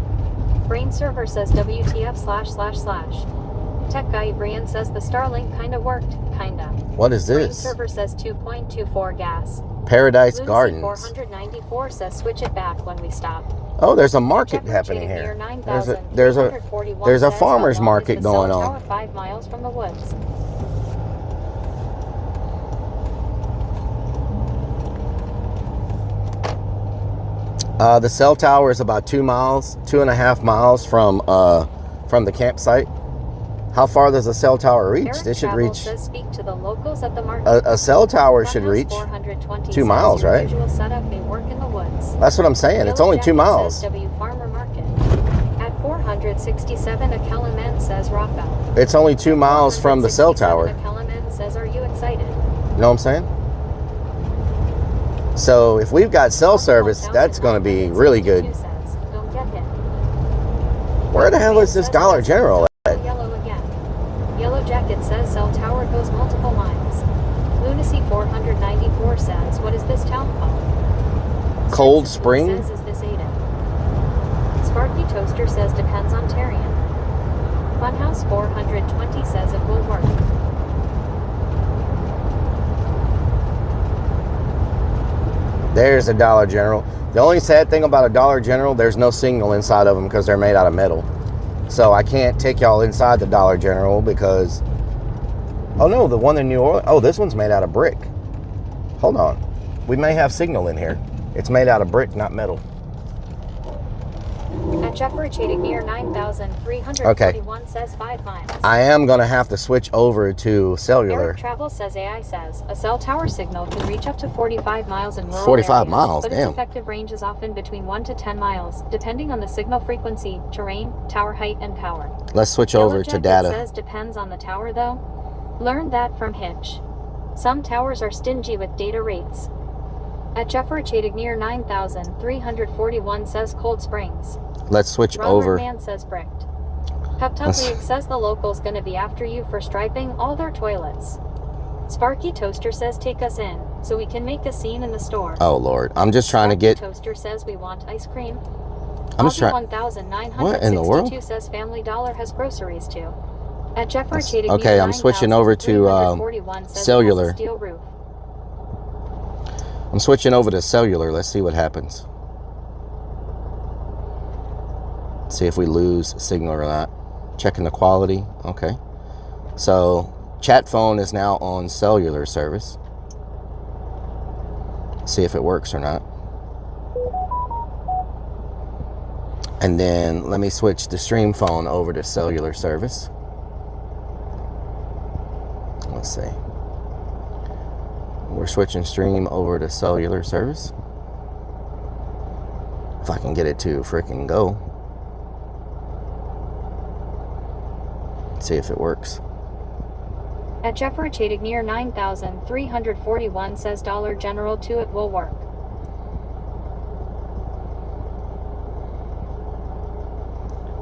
Brain Server says WTF ///. Tech Guy Brian says the Starlink kinda worked, kinda. what is Brain this? Server says 2.24 gas. Paradise Lunacy Gardens. 494 says switch it back when we stop. Oh, there's a market Jeffrey happening Cheating here. Near There's a 9,341 there's a says, farmer's how long market is the going cell on. tower 5 miles from the woods. The cell tower is about 2 miles, 2.5 miles from the campsite. How far does a cell tower reach? Eric It should Travel reach. says speak to the locals at the market. A cell tower should Funhouse reach 420 2 says miles, your right? Usual setup may work in the woods. That's what I'm saying. It's Yellow only 2 Jacket miles. Says w Farmer Market. At 467, a Kellerman says Raphael. It's only 2 miles from the cell tower. 467, a Kellerman says, are you excited? You know what I'm saying? So if we've got cell service, that's going to be really good. Says, don't get hit. Where the hell is this Dollar General at? Yellow again. Yellow Jacket says cell tower goes multiple miles. Lunacy 494 says, what is this town called? Cold Spencer Spring? Says, is this Ada? Sparky Toaster says depends on Tarian. Funhouse 420 says it will work. There's a Dollar General. The only sad thing about a Dollar General, there's no signal inside of them because they're made out of metal. So I can't take y'all inside the Dollar General because... Oh no, the one in New Orleans. Oh, this one's made out of brick. Hold on. We may have signal in here. It's made out of brick, not metal. At Jeffrey Cheating near 9,341 says 5 miles. I am going to have to switch over to cellular. Eric Travel says AI says a cell tower signal can reach up to 45 miles in rural 45 areas, miles, but damn. its effective range is often between 1 to 10 miles, depending on the signal frequency, terrain, tower height, and power. Let's switch Yellow over to Jacket data. Says depends on the tower though. Learned that from Hitch. Some towers are stingy with data rates. At Jeffrey Cheating near 9,341 says Cold Springs. Let's switch Robert over. Man says bricked. Peptup says the locals gonna be after you for striping all their toilets. Sparky Toaster says take us in, so we can make a scene in the store. Oh Lord, I'm just trying to Sparky get. Toaster says we want ice cream. I'm just trying. 1962 What in the world? says Family Dollar has groceries too. At Jeffrey Cheating Okay, I'm switching over to cellular. Steel roof. I'm switching over to cellular. Let's see what happens. See if we lose signal or not. Checking the quality. Okay. So chat phone is now on cellular service. See if it works or not. And then let me switch the stream phone over to cellular service. Let's see. We're switching stream over to cellular service. If I can get it to freaking go. See if it works. At Jeffrey Cheating near 9,341 says Dollar General 2 it will work.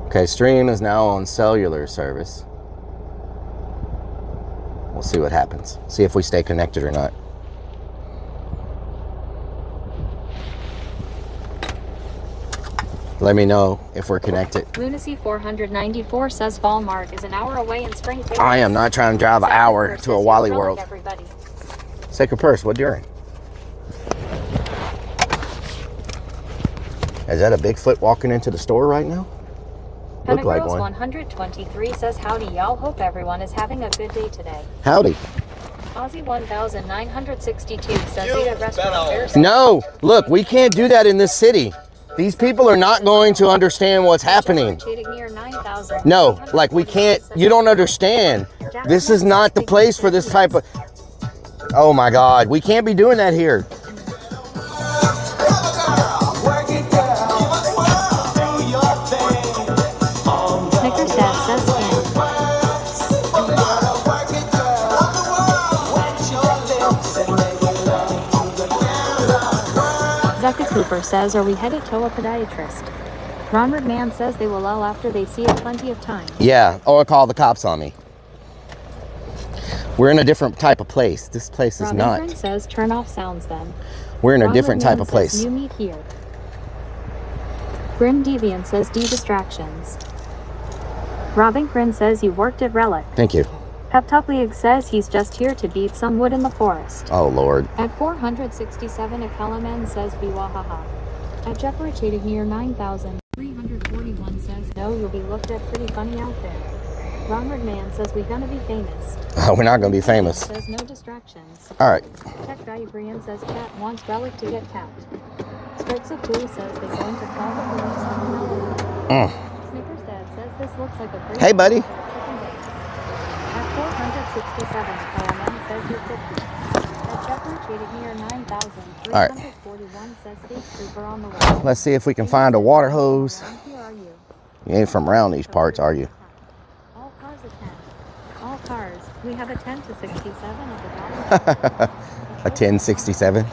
Okay, stream is now on cellular service. We'll see what happens. See if we stay connected or not. Let me know if we're connected. Lunacy 494 says Walmart is an hour away in Springfield. I am not trying to drive an hour to a Wally World. Everybody. Sacred Purse, what you're in? Is that a Bigfoot walking into the store right now? Look like Pentagirls one. 123 says howdy y'all, hope everyone is having a good day today. Howdy. Aussie 1962 says eat at restaurant. No, look, we can't do that in this city. These people are not going to understand what's happening. Cheating near 9,000. No, like we can't, you don't understand. This is not the place for this type of, oh my God, we can't be doing that here. Snickers Dad says skin. Rebecca Cooper says, are we headed to a podiatrist? Ronald Man says they will all after they see it plenty of times. Yeah, or call the cops on me. We're in a different type of place. This place is not. Robin says turn off sounds then. We're in a Ronald different type Man of place. says, you meet here. Grim Deviant says distractions. Robin Grin says you worked at Rellik. Thank you. Heptuplieg says he's just here to beat some wood in the forest. Oh, Lord. At 467, Akelaman says Biwahaha. At Jeffrey near 9,341 says no, you'll be looked at pretty funny out there. Ronald Man says we gonna be famous. We're not going to be famous. Says no distractions. All right. Tech Guy Brian says cat wants Rellik to get capped. Strikes of Blue says they're going to call the police on Rellik. Snickers Dad says this looks like a great Hey, buddy. At 467, Kalaman says you're 50. At Jeffrey near 9,341 says State Trooper on the way. Let's see if we can find a water hose. Here are you. You ain't from around these parts, are you? All cars a 10. All cars. We have a 10 to 67 at the bottom. A 1067.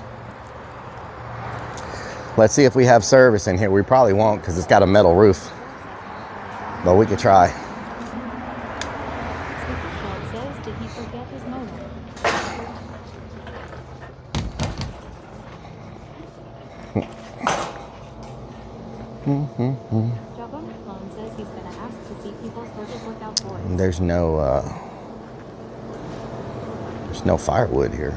Let's see if we have service in here. We probably won't because it's got a metal roof. But we could try. Says, did he forget his motor? Jabba Clone says he's gonna ask to see people's horses workout boys. There's no firewood here.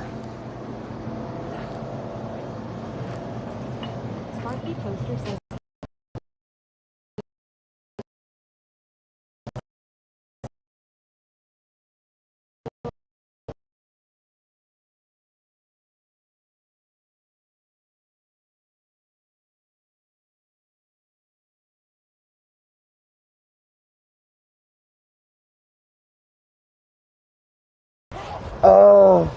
Sparky Toaster says Oh,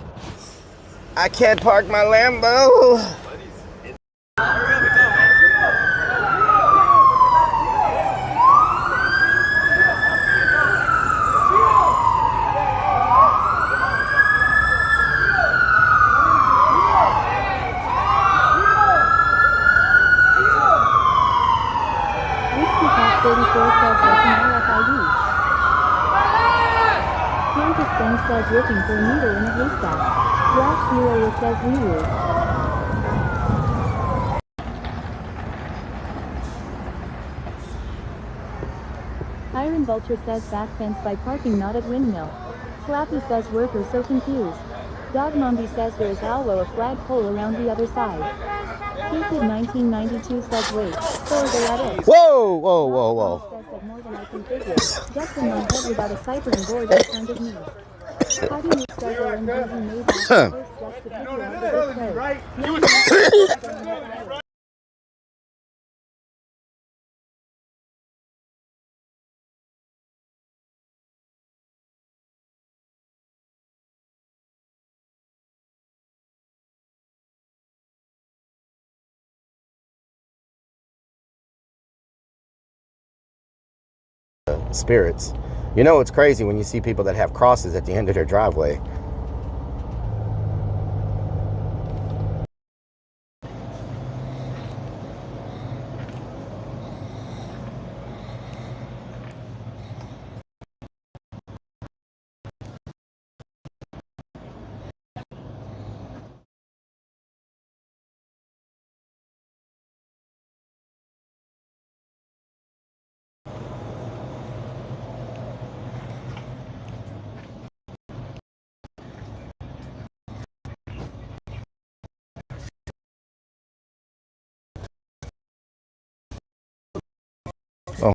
I can't park my Lambo. Whiskey Cat 34 says looking RFID. Kansas Thing says looking for a needle in a haystack. Flash Zero says reuse. Iron Vulture says back fence by parking not at windmill. Slappy says worker so confused. Dog Mombi says there is alwo a flagpole around the other side. Cupid 1992 says wait, so is that it? Whoa, whoa, whoa, whoa. Says that more than I can figure. Just in my head without a cipher and board in front of me. How do you says are engaging made that first just to figure out the code. Spirits. You know, it's crazy when you see people that have crosses at the end of their driveway. Oh.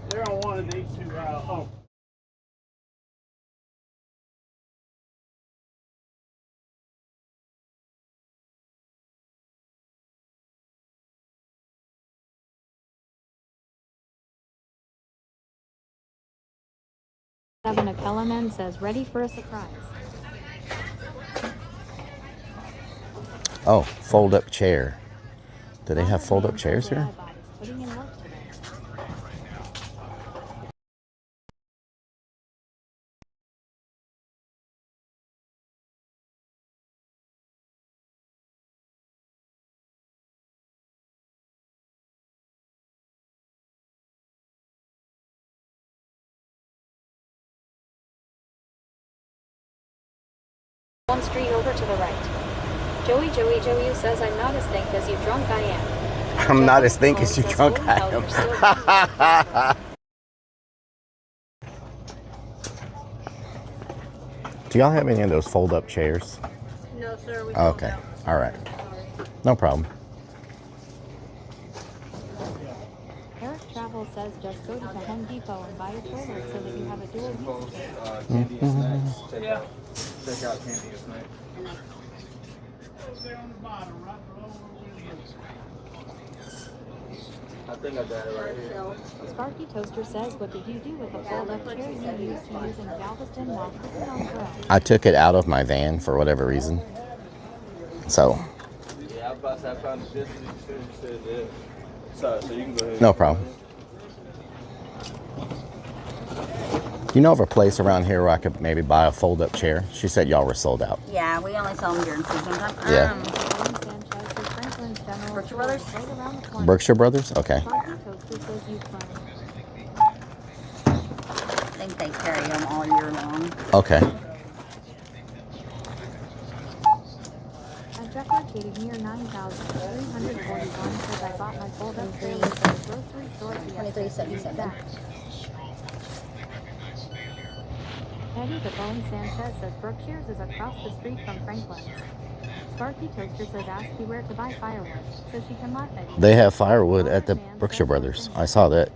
They're on one of these two. Oh. Seven of Kellerman says ready for a surprise. Oh, fold up chair. Do they have fold up chairs here? Putting in work one street over to the right. Joey says I'm not as think as you drunk I am. I'm not as think as you says, drunk "Holy I hell, am. you're still Do y'all have any of those fold-up chairs? No, sir. We Okay. All right. No problem. Eric Travel says just go to the Home Depot and buy a toilet so that you have a dual use case. Candy and snacks. Check out candy and snacks. I think I got it right here. Sparky Toaster says, what did you do with the fold-up chair you used to use in Galveston while cooking on grill? I took it out of my van for whatever reason. So, Yeah, I was about to say I found the distance. You said that. So you can go ahead. no problem. You know of a place around here where I could maybe buy a fold-up chair? She said y'all were sold out. Yeah, we only sell them during season time. Yeah. Berkshire Brothers? Berkshire Brothers? Okay. Sparky Toaster says you fun. I think they carry them all year long. Okay. A deprecated near 9,341 says I bought my fold-up chair at the grocery store $23.77. Eddie the Bone Sanchez says Berkshire's is across the street from Franklin's. Sparky Toaster says ask you where to buy firewood so she can laugh at you. They have firewood at the Berkshire Brothers. I saw that.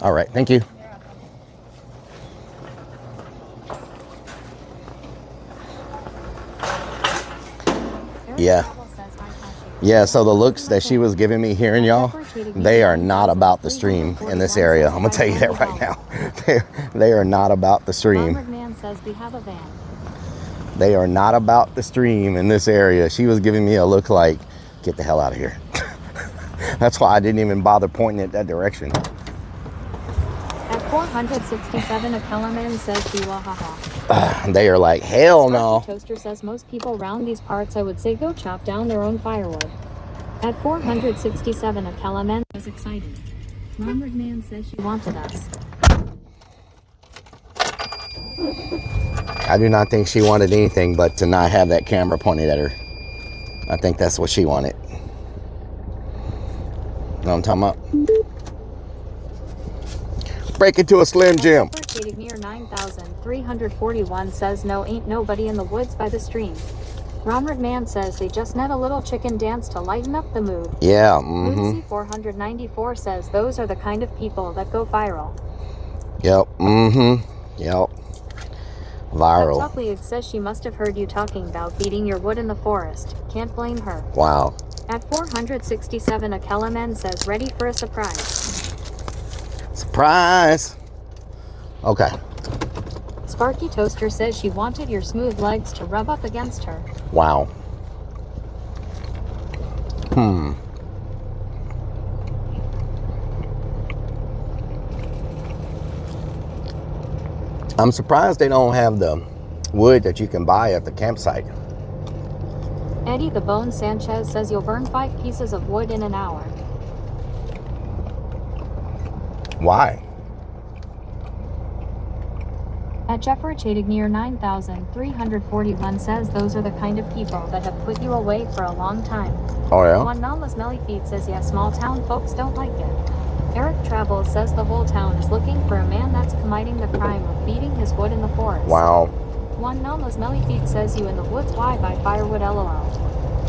All right. Thank you. Yeah. Yeah, so the looks that she was giving me hearing y'all, they are not about the stream in this area. I'm going to tell you that right now. They are not about the stream. Man says we have a van. They are not about the stream in this area. She was giving me a look like, get the hell out of here. That's why I didn't even bother pointing it that direction. At 467, a Kellerman says Biwahaha. They are like, hell no. Toaster says most people around these parts I would say go chop down their own firewood. At 467, a Kellerman was excited. Armored Man says she wanted us. I do not think she wanted anything but to not have that camera pointed at her. I think that's what she wanted. Know what I'm talking about? Break into a Slim Jim. Located near 9,341 says no ain't nobody in the woods by the stream. Armored Man says they just net a little chicken dance to lighten up the mood. Yeah, Lucy 494 says those are the kind of people that go viral. Yep, yep. Viral. Tuckleig says she must have heard you talking about beating your wood in the forest. Can't blame her. Wow. At 467, a Kellerman says ready for a surprise. Surprise. Okay. Sparky Toaster says she wanted your smooth legs to rub up against her. Wow. I'm surprised they don't have the wood that you can buy at the campsite. Eddie the Bone Sanchez says you'll burn 5 pieces of wood in an hour. Why? At Jeffrey Chadig near 9,341 says those are the kind of people that have put you away for a long time. Oh yeah? One Nala's Melly Feet says yeah, small town folks don't like it. Eric Travels says the whole town is looking for a man that's committing the crime of beating his wood in the forest. Wow. One Nala's Melly Feet says you in the woods why buy firewood LOL.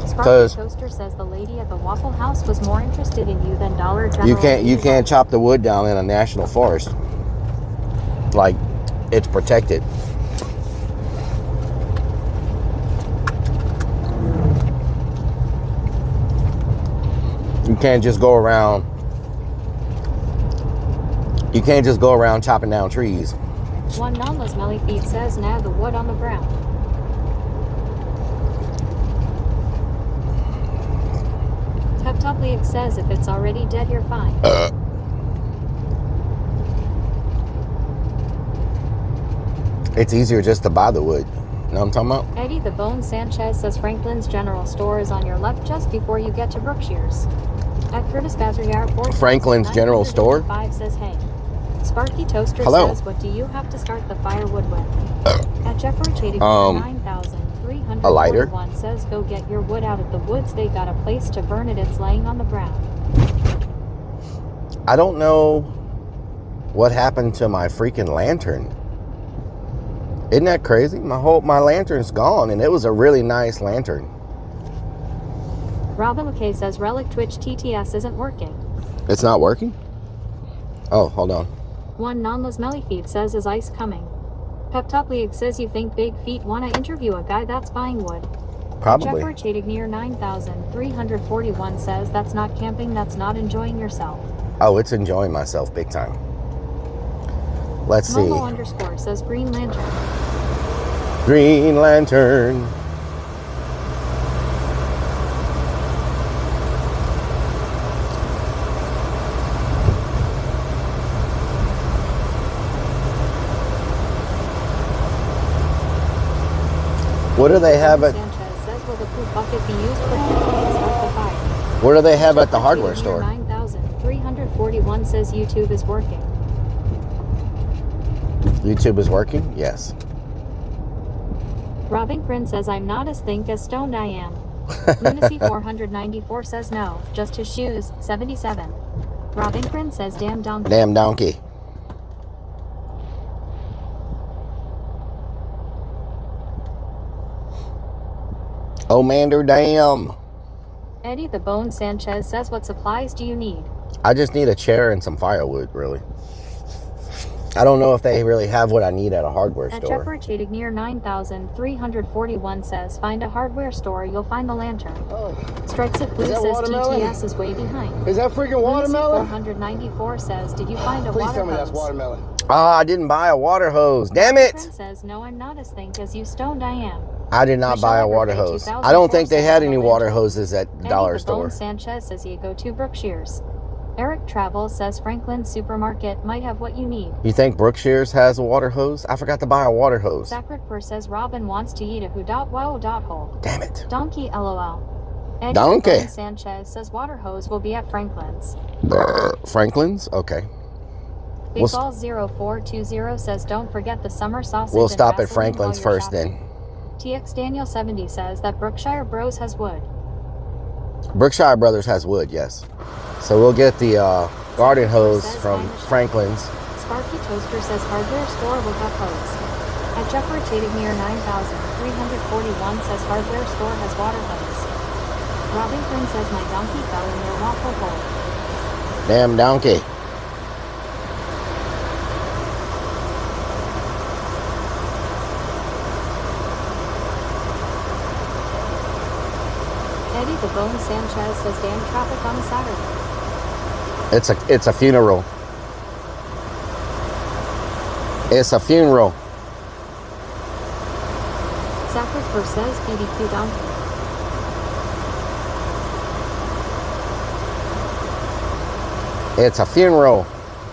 Sparky Toaster says the lady at the Waffle House was more interested in you than Dollar General. You can't chop the wood down in a national forest. Like, it's protected. You can't just go around. You can't just go around chopping down trees. One Nala's Melly Feet says nah, the wood on the ground. Tuckleig says if it's already dead, you're fine. It's easier just to buy the wood. You know what I'm talking about? Eddie the Bone Sanchez says Franklin's General Store is on your left just before you get to Brookshire's. At Curtis Bazar 4 Franklin's General Store? says hey. Sparky Toaster Hello. says, what do you have to start the firewood with? At Jeffrey Chadig, A 9,341 lighter. says, go get your wood out of the woods. They got a place to burn it. It's laying on the ground. I don't know what happened to my freaking lantern. Isn't that crazy? My lantern's gone, and it was a really nice lantern. Robin McKay says, Relic Twitch TTS isn't working. It's not working? Oh, hold on. One non-Liz Mellyfeed says, is ice coming? Pep Top League says, you think Big Feet want to interview a guy that's buying wood? Probably. Jeffrey Chadig near 9,341 says, that's not camping, that's not enjoying yourself. Oh, it's enjoying myself big time. Let's see. Momo underscore says, Green Lantern. Green Lantern. What do they have at... Sanchez says, will the poop bucket be used for cooking and start the fire? What do they have at the hardware store? 9,341 says YouTube is working. YouTube is working? Yes. Robin Grin says, I'm not as think as stoned I am. Lunacy 494 says no, just his shoes, 77. Robin Grin says, damn donkey. Damn donkey. Oh, Mander, damn. Eddie the Bone Sanchez says, what supplies do you need? I just need a chair and some firewood, really. I don't know if they really have what I need at a hardware At store. Jeffrey Chadig near 9,341 says, find a hardware store, you'll find the lantern. Strikes of Blue that says watermelon? TTS is way behind. Is that freaking Lunacy 494 says, did you find a water hose? watermelon. Ah, I didn't buy a water hose. Damn it! Friend says, no, I'm not as think as you stoned I am. I did not buy a water hose. I don't think they had any water hoses at the dollar Eddie the Bone store. Sanchez says, you go to Brookshire's. Eric Travel says, Franklin Supermarket might have what you need. You think Brookshire's has a water hose? I forgot to buy a water hose. Sacred Purse says, Robin wants to eat a who.wow.hole. Damn it. Donkey LOL. Eddie Donkey. the Bone Sanchez says, water hose will be at Franklin's. Franklin's? Okay. Big We'll- Ball 0420 says, don't forget the summer sausage. We'll and stop at Vaseline Franklin's while you're first shopping. then. TX Daniel 70 says that Brookshire Bros has wood. Brookshire Brothers has wood, yes. So we'll get the garden hose from Franklin's. Sparky Toaster says hardware store will have hose. At Jeffrey Chadig near 9,341 says hardware store has water hose. Robin Quinn says my donkey fell in their waffle hole. Damn donkey. Eddie the Bone Sanchez says damn traffic on a Saturday. It's a funeral. It's a funeral. Sacred Purse says BBQ donkey. It's a funeral.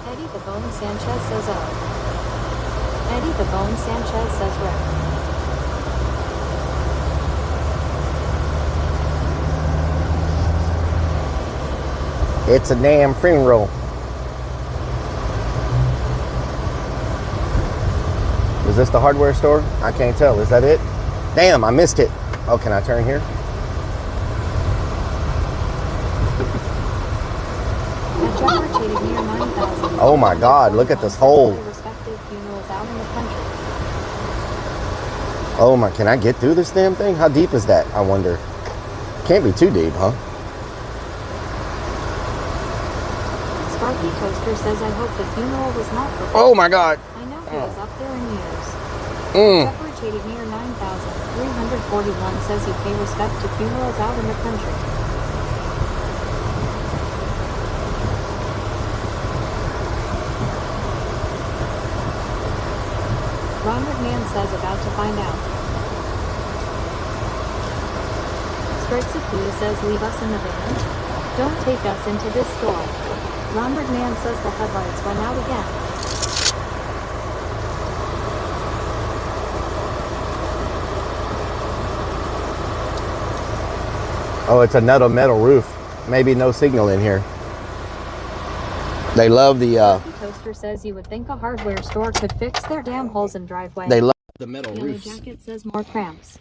Eddie the Bone Sanchez says Eddie the Bone Sanchez says Rick. It's a damn funeral. Is this the hardware store? I can't tell. Is that it? Damn, I missed it. Oh, can I turn here? At Jeffrey Chadig near 9,000. Oh my God, look at this hole. Respective funerals out in the country. Oh my, can I get through this damn thing? How deep is that, I wonder? Can't be too deep, huh? Sparky Toaster says I hope the funeral was not for Oh my God. I know he was up there in years. Mm. Jeffrey Chadig near 9,341 says you pay respect to funerals out in the country. Ron McMahon says about to find out. Strikes of Blue says leave us in the van. Don't take us into this store. Ron McMahon says the headlights went out again. Oh, it's another metal roof. Maybe no signal in here. They love the Creepmaster says you would think a hardware store could fix their damn holes in driveway. They love the metal Yellow roofs. Jacket says more cramps.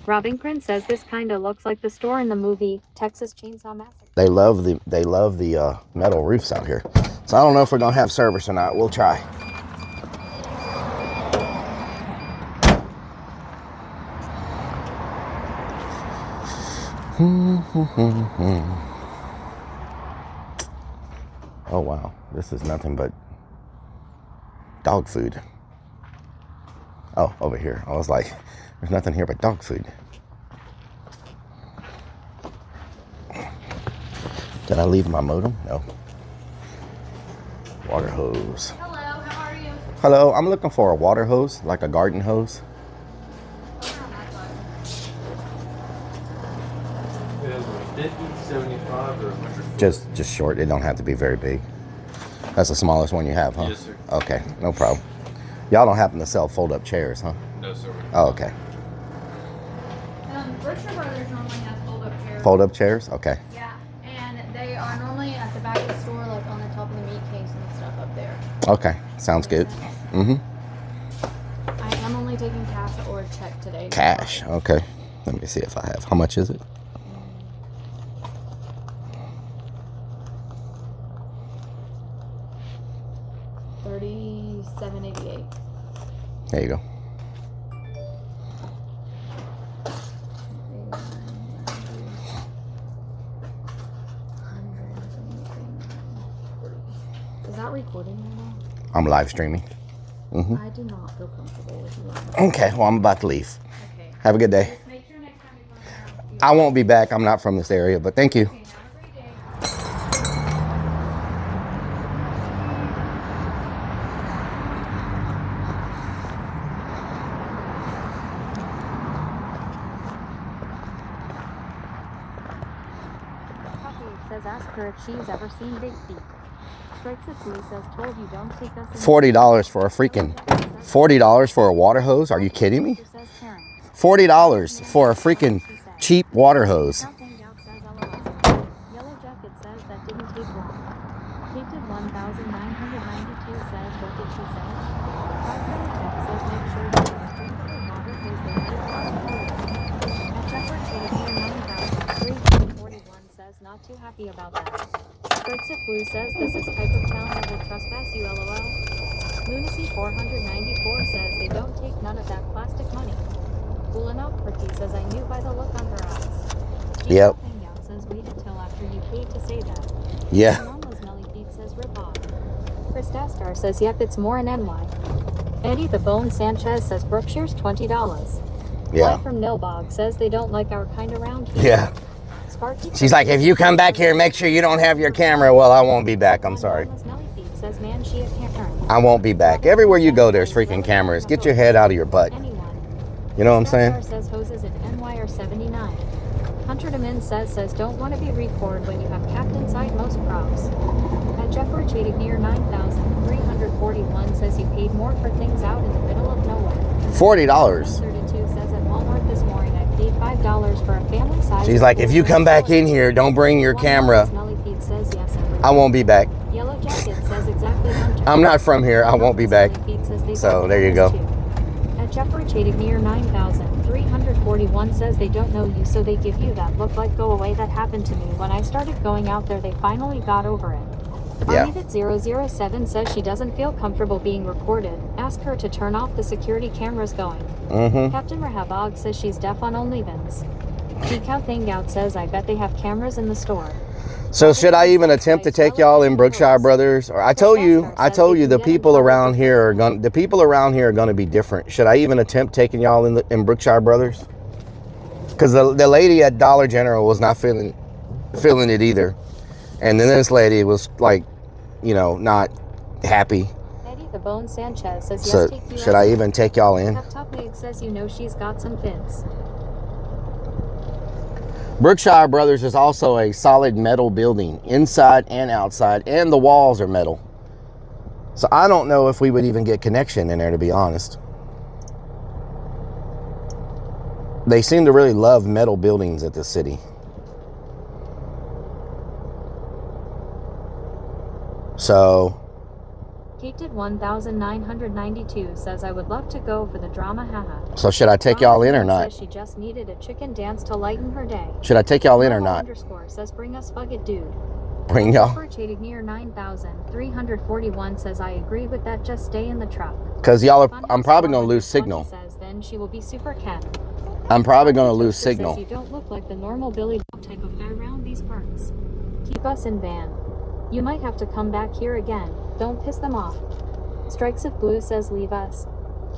Robbing Prince says this kinda looks like the store in the movie Texas Chainsaw Massacre. They love the metal roofs out here. So I don't know if we're gonna have service or not. We'll try. Oh wow, this is nothing but dog food. Oh, over here. I was like, there's nothing here but dog food. Did I leave my modem? No. Water hose. Hello, how are you? Hello, I'm looking for a water hose, like a garden hose. Is it 50, 75, or 100? Just short. It don't have to be very big. That's the smallest one you have, huh? Yes, sir. Okay, no problem. Y'all don't happen to sell fold-up chairs, huh? No, sir. Oh, okay. Berkshire Brothers normally has fold-up chairs. Fold-up chairs? Okay. Yeah, and they are normally at the back of the store, like on the top of the meat case and stuff up there. Okay, sounds good. Mm-hmm. I am only taking cash or check today. Cash, okay. Let me see if I have. How much is it? $37.88. There you go. Is that recording right now? I'm live streaming. Mm-hmm. I do not feel comfortable with you on that. Okay, well, I'm about to leave. Okay. Have a good day. Just make sure next time you come around. I won't be back. I'm not from this area, but thank you. Okay, have a great day. Puppy says ask her if she's ever seen Big Feet. Strikes a Fool says told you don't take us in. $40 for a freaking $40 for a water hose? Are you kidding me? Says Karen. $40 for a freaking cheap water hose. Counting out says LOL. Yellow Jacket says that didn't take long. Painted 1992 says what did she say? Says make sure you drink your water because they need possibility. And Shepherd Shade 9341 says not too happy about that. Strikes of Blue says this is type of town that will trespass you LOL. Lunacy 494 says they don't take none of that plastic money. Cool enough, Ricky says I knew by the look on her eyes. Yep. Hangout says wait until after you paid to say that. Yeah. Mama's Melly Feet says rip off. Chris Dastar says yep, it's more in NY. Eddie the Bone Sanchez says Berkshire's $20. Yeah. Fly from Nilbog says they don't like our kind around here. Yeah. Sparky She's like, if you come back here, make sure you don't have your camera. Well, I won't be back. I'm sorry. Mama's Melly Feet says man she a Karen. I won't be back. Everywhere you go, there's freaking cameras. Get your head out of your butt. Anyone. You know what I'm saying? Dastar says hoses in NY are 79. Hunter Demin says don't want to be record when you have capped inside most props. At Jeffrey Chadic near 9,341 says he paid more for things out in the middle of nowhere. $40. 32 says at Walmart this morning I paid $5 for a family size. She's like, if you come back in here, don't bring your camera. Smelly Feet says yes. I won't be back. Yellow Jacket says exactly Hunter. I'm not from here. I won't be back. Smelly Feet says they So bought there you this go. too. At Jeffrey Chadic near 9,341 says they don't know you so they give you that look like go away. That happened to me when I started going out there. They finally got over it. Yeah. Armyvid007 says she doesn't feel comfortable being recorded. Ask her to turn off the security cameras going. Mm-hmm. Captain Rahabog says she's deaf on OnlyVins. Decal Thangout says I bet they have cameras in the store. So should I even attempt to take y'all in Brookshire Brothers? Or I told you the people around here are gonna be different. Should I even attempt taking y'all in Brookshire Brothers? Because the lady at Dollar General was not feeling it either, and then this lady was like, you know, not happy. Eddie the Bone Sanchez says yes. So Take you should I even take y'all in? Top League says you know she's got some fins. Brookshire Brothers is also a solid metal building, inside and outside, and the walls are metal. So I don't know if we would even get connection in there, to be honest. They seem to really love metal buildings at this city. So Kate did 1992 says I would love to go for the drama, haha. So should I take y'all in or not? Says she just needed a chicken dance to lighten her day. Should I take y'all in or not? Underscore says bring us Fugget dude. Bring y'all. Separated near 9,341 says I agree with that, just stay in the truck. Cause y'all are, I'm probably gonna lose signal. Says then she will be super cat. I'm probably gonna lose signal. You don't look like the normal Billy type of guy around these parts. Keep us in van. You might have to come back here again. Don't piss them off. Strikes of Blue says leave us.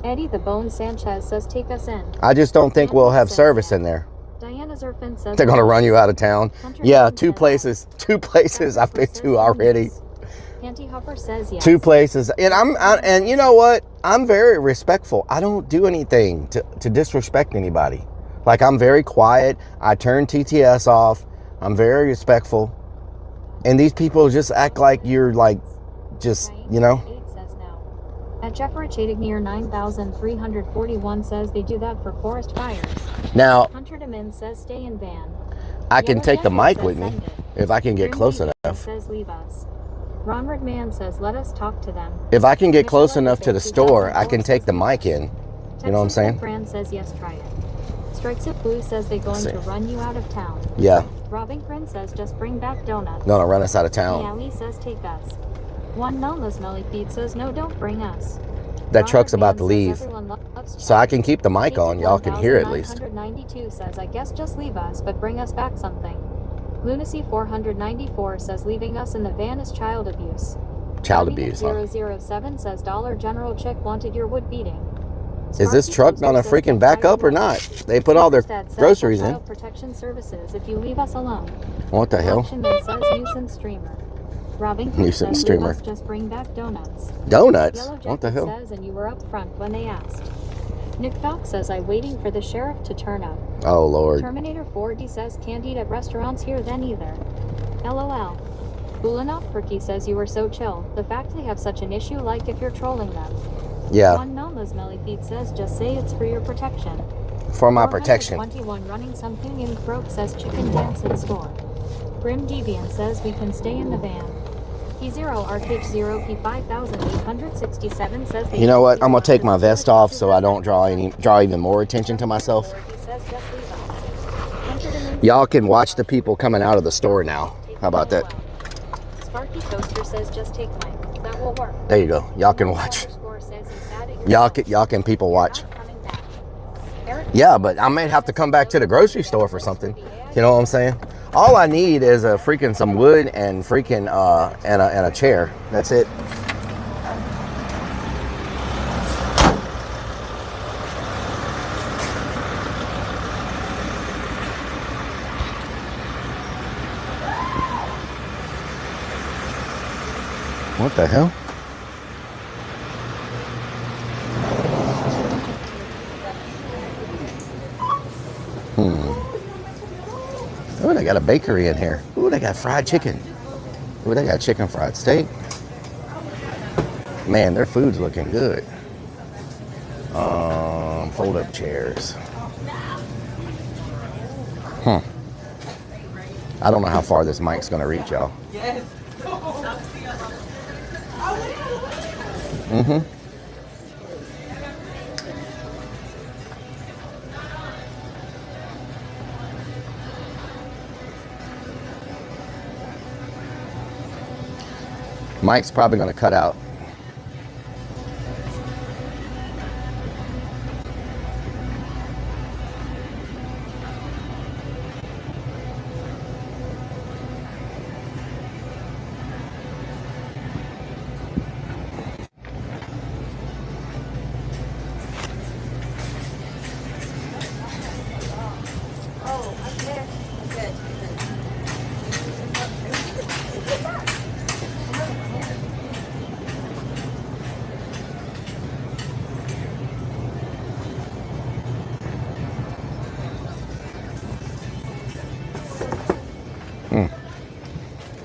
Eddie the Bone Sanchez says take us in. I just don't think we'll have service in there. Diana Zerfin says they're gonna run you out of town. Yeah, two places I've been to already. Panty Hopper says yes. 2 places, and and you know what? I'm very respectful. I don't do anything to disrespect anybody. Like, I'm very quiet. I turn TTS off. I'm very respectful, and these people just act like you're like, just, you know. At Jeffrey Chadig near 9,341 says they do that for forest fires. Now, Hunter Demin says stay in van. I can take the mic with me if I can get close enough. Says leave us. Ron Redman says let us talk to them. If I can get close enough to the store, I can take the mic in. You know what I'm saying? Fran says yes, try it. Strikes of Blue says they're going to run you out of town. Yeah. Robin Grin says just bring back donuts. No, run us out of town. Yeah, Lee says take us. One Melna Smelly Feet says no, don't bring us. That truck's about to leave, so I can keep the mic on. Y'all can hear it at least. 192 says I guess just leave us, but bring us back something. Lunacy 494 says leaving us in the van is child abuse. Child abuse, huh? 007 says Dollar General chick wanted your wood beating. Is this truck on a freaking backup or not? They put all their groceries in. Protection services if you leave us alone. What the hell? Says nuisance streamer. Robbing nuisance streamer. Just bring back donuts. Donuts? What the hell? Says, and you were up front when they asked. Nick Falk says I'm waiting for the sheriff to turn up. Oh Lord. Terminator 4D says can't eat at restaurants here then either. LOL. Bulanov Perky says you were so chill. The fact they have such an issue, like if you're trolling them. Yeah. One Melma's Melly Feet says just say it's for your protection. For my protection. 21 running some Union Croak says chicken dance in store. Grim Deviant says we can stay in the van. P0 RH0 P5867 says you know what? I'm gonna take my vest off so I don't draw even more attention to myself. Y'all can watch the people coming out of the store now. How about that? Sparky Toaster says just take mine. That will work. There you go. Y'all can watch. Y'all can people watch. Yeah, but I may have to come back to the grocery store for something. You know what I'm saying? All I need is a freaking some wood and freaking and a chair. That's it. What the hell? Oh, they got a bakery in here. Ooh, they got fried chicken. Ooh, they got chicken fried steak. Man, their food's looking good. Fold up chairs. I don't know how far this mic's gonna reach, y'all. Mike's probably going to cut out.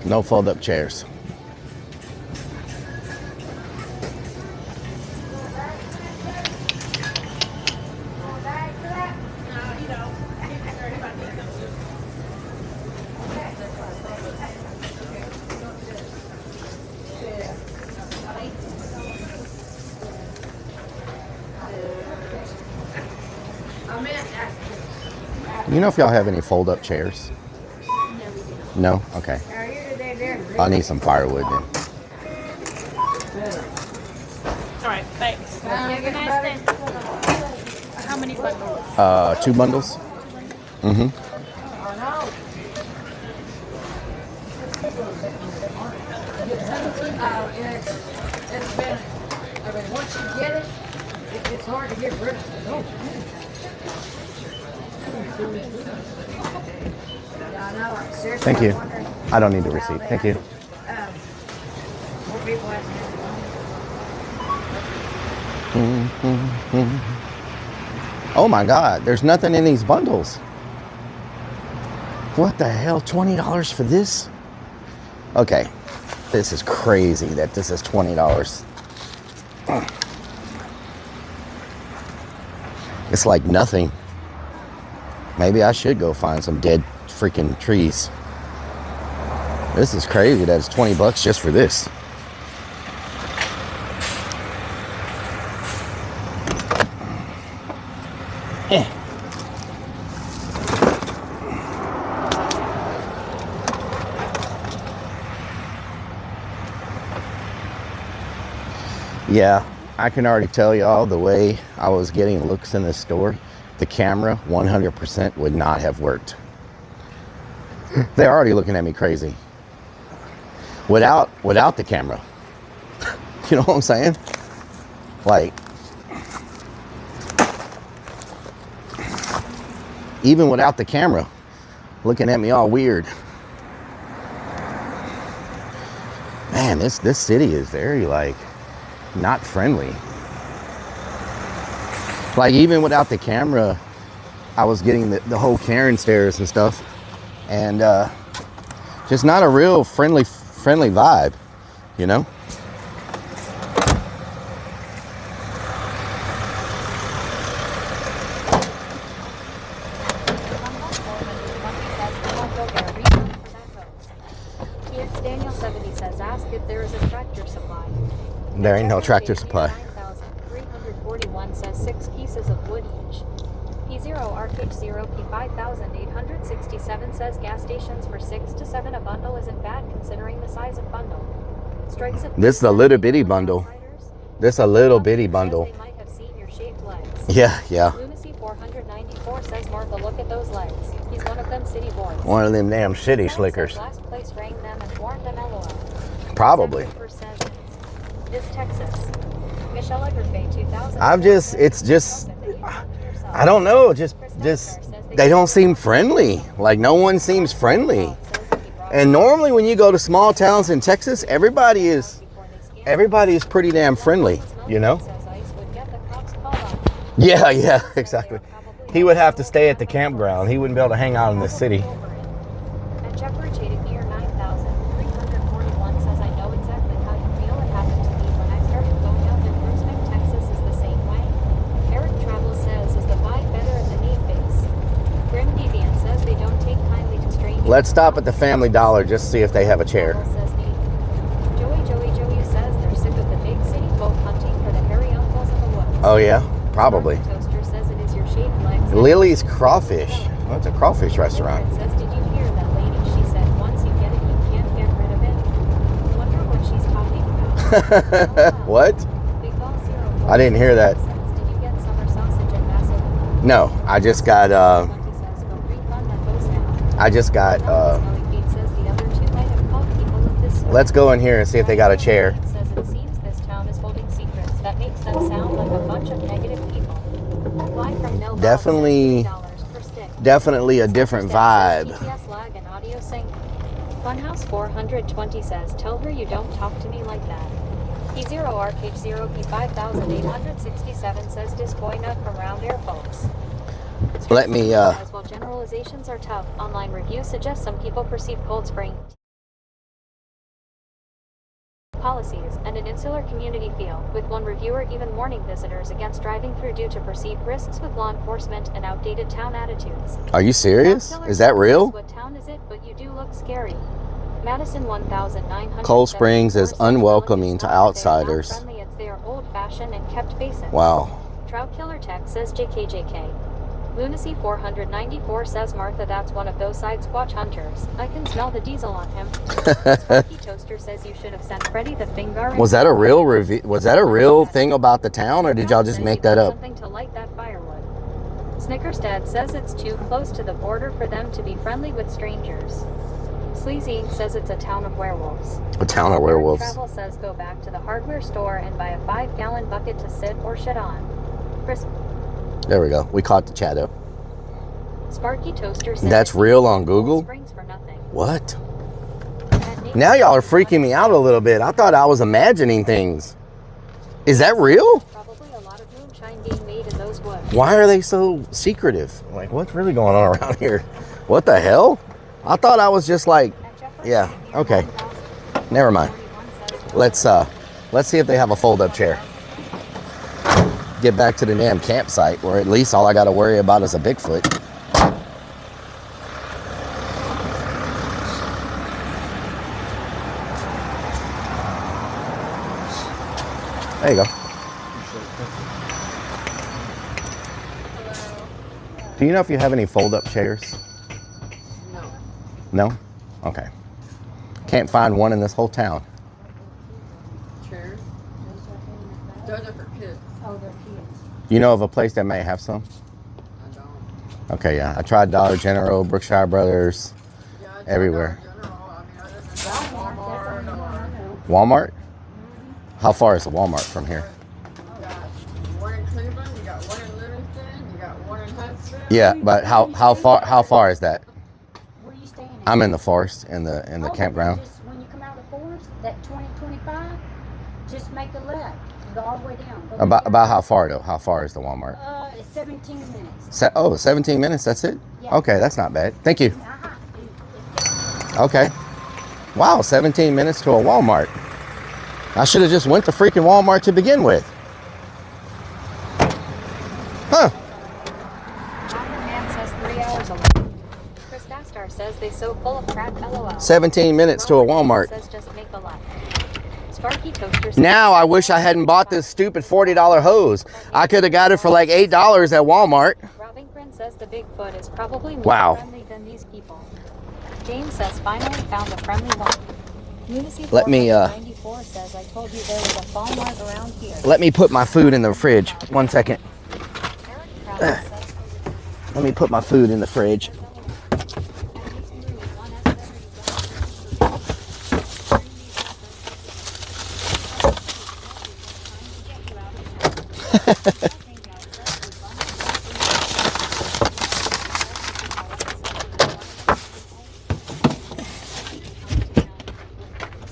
No fold-up chairs. You know if y'all have any fold-up chairs? No? Okay. I need some firewood then. All right, thanks. Have a nice day. How many bundles? 2 bundles? Mm-hmm. It's been, I mean, once you get it, it's hard to get rid of it. Yeah, I know. Seriously, Thank you. I'm wondering I don't need the how receipt. they Thank you. more people have Oh my God, there's nothing in these bundles. What the hell, $20 for this? Okay, this is crazy that this is $20. It's like nothing. Maybe I should go find some dead freaking trees. This is crazy that it's 20 bucks just for this. Yeah, I can already tell y'all the way I was getting looks in this store, the camera 100% would not have worked. They're already looking at me crazy. Without the camera. You know what I'm saying? Like, even without the camera, looking at me all weird. Man, this city is very, like, not friendly. Like, even without the camera, I was getting the whole Karen stares and stuff, and just not a real friendly vibe, you know? Daniel 70 says, ask if there is a tractor supply. There ain't no tractor supply. 9341 says 6 pieces of wood each. P0 RH0 P5867 says gas stations for 6 to 7 a bundle isn't bad considering the size of bundle. Strikes at This is a little bitty bundle. This a little bitty bundle. They might have seen your shaped legs. Yeah. Lunacy 494 says Martha, look at those legs. He's one of them city boys. One of them damn city Says slickers. last place rang them and warned them LOL. Probably. This Texas. Michelle Egerfay 2000. It's just, I don't know, just, they don't seem friendly. Like, no one seems friendly. And normally when you go to small towns in Texas, everybody is pretty damn friendly, you know? Yeah, exactly. He would have to stay at the campground. He wouldn't be able to hang out in the city. And Jeffrey Near 9341 says, I know exactly how you feel. It happened to me when I started going out in Groesbeck, Texas is the same way. Eric Travel says, is the vibe better at the need base? Grim Deviant says they don't take kindly to strangers. Let's stop at the Family Dollar just to see if they have a chair. Joey says they're sick of the big city folk hunting for the hairy uncles in the woods. Oh yeah, probably. Toaster says it is your shaped legs. Lily's Crawfish. Oh, it's a crawfish restaurant. Says, did you hear that lady? She said, once you get it, you can't get rid of it. Wonder what she's talking about. What? I didn't hear that. Did you get summer sausage and basil? No, I just got let's go in here and see if they got a chair. Says it seems this town is holding secrets that makes them sound like a bunch of negative people. Fly from Millville Definitely a different vibe. GPS lag and audio sync. Funhouse 420 says, tell her you don't talk to me like that. P0 RH0 P5867 says Discoina from Round Air folks. Let me While generalizations are tough, online reviews suggest some people perceive Cold Spring policies and an insular community feel, with one reviewer even warning visitors against driving through due to perceived risks with law enforcement and outdated town attitudes. Are you serious? Is that real? What town is it? But you do look scary. Madison 1900. Cold Springs is unwelcoming to outsiders. They are old-fashioned and kept basic. Wow. Trout Killer Tech says JKJK. Lunacy 494 says, Martha, that's one of those side squatch hunters. I can smell the diesel on him. Sparky Toaster says you should have sent Freddy the finger. Was that a real review? Was that a real thing about the town, or did y'all just make that up? Something to light that firewood. Snickerstead says it's too close to the border for them to be friendly with strangers. Sleazy says it's a town of werewolves. A town of werewolves. Travel says go back to the hardware store and buy a 5-gallon bucket to sit or shit on. Chris. There we go. We caught the chat up. Sparky Toaster says that's real on Google? Springs for nothing. What? Now y'all are freaking me out a little bit. I thought I was imagining things. Is that real? Probably a lot of moonshine being made in those woods. Why are they so secretive? Like, what's really going on around here? What the hell? I thought I was just like, yeah, okay. Never mind. Let's see if they have a fold-up chair. Get back to the damn campsite, where at least all I got to worry about is a Bigfoot. There you go. Do you know if you have any fold-up chairs? No? Okay. Can't find one in this whole town. Chairs? Those are for kids. Oh, they're kids. You know of a place that may have some? I don't. Okay, yeah. I tried Dollar General, Brookshire Brothers, Yeah, everywhere. Walmart or Walmart? How far is the Walmart from here? you got one in Cleveland, you got one in Livingston, you got one in Huntsville. Yeah, but how far is that? Where are you staying at? I'm in the forest in the Okay, campground. Just when you come out of the forest, that 2025, just make a left. Go all the way down. Go About how far though? How far is the Walmart? It's 17 minutes. 17 minutes, that's it? Yeah. Okay, that's not bad. Thank you. Uh-huh. Okay. Wow, 17 minutes to a Walmart. I should have just went to freaking Walmart to begin with. Huh. Man says 3 hours away. Chris Dastar says they so full of crap, LOL. 17 minutes to a Walmart. Says just make a left. Sparky Toaster says Now I wish I hadn't bought this stupid $40 hose. I could have got it for like $8 at Walmart. Robin Grin says the Bigfoot is probably more Wow. friendly than these people. James says finally found a friendly one. Lunacy Let me, 494 says I told you there was a Walmart around here. Let me put my food in the fridge. 1 second. Eric Travis says Let me put my food in the fridge.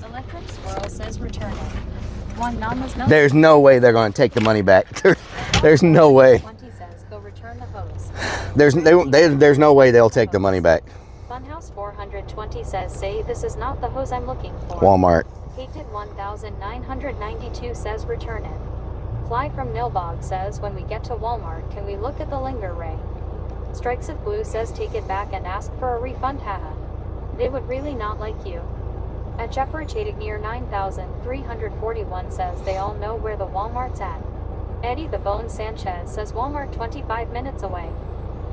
Electric Squirrel says return it. One Mama's milk. There's no way they're going to take the money back. There's no way. 20 says go return the hose. There's no way they'll take the money back. Funhouse 420 says say this is not the hose I'm looking for. Walmart. Hated 1992 says return it. Fly from Nilbog says when we get to Walmart, can we look at the linger ray? Strikes of Blue says take it back and ask for a refund, haha. They would really not like you. At Jeffrey near 9341 says they all know where the Walmart's at. Eddie the Bone Sanchez says Walmart 25 minutes away.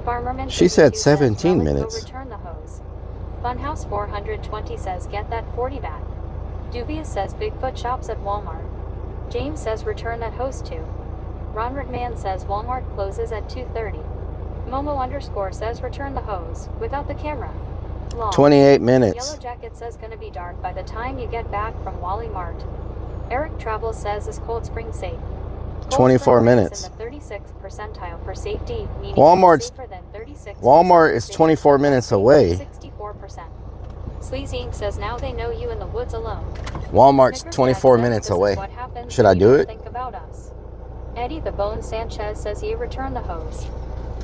Farmerman She said 52 says, 17 "Relic, go minutes. return the hose." Funhouse 420 says get that 40 back. Dubious says Bigfoot shops at Walmart. James says return that hose too. Ronrit Man says Walmart closes at 2:30. Momo_ says return the hose, without the camera. Lol. 28 minutes. Yellow Jacket says gonna be dark by the time you get back from Wally Mart. Eric Travel says is Cold Spring safe? Cold 24 Spring minutes. ranks in the 36th percentile for safety, meaning Walmart's- safer than 36%. Walmart is 24 minutes away. 64%. Sleazy Inc. says now they know you in the woods alone. Walmart's Snickers 24 says minutes this is away. what happens Should when I you do don't it? Think about us. Eddie the Bone Sanchez says he returned the hose.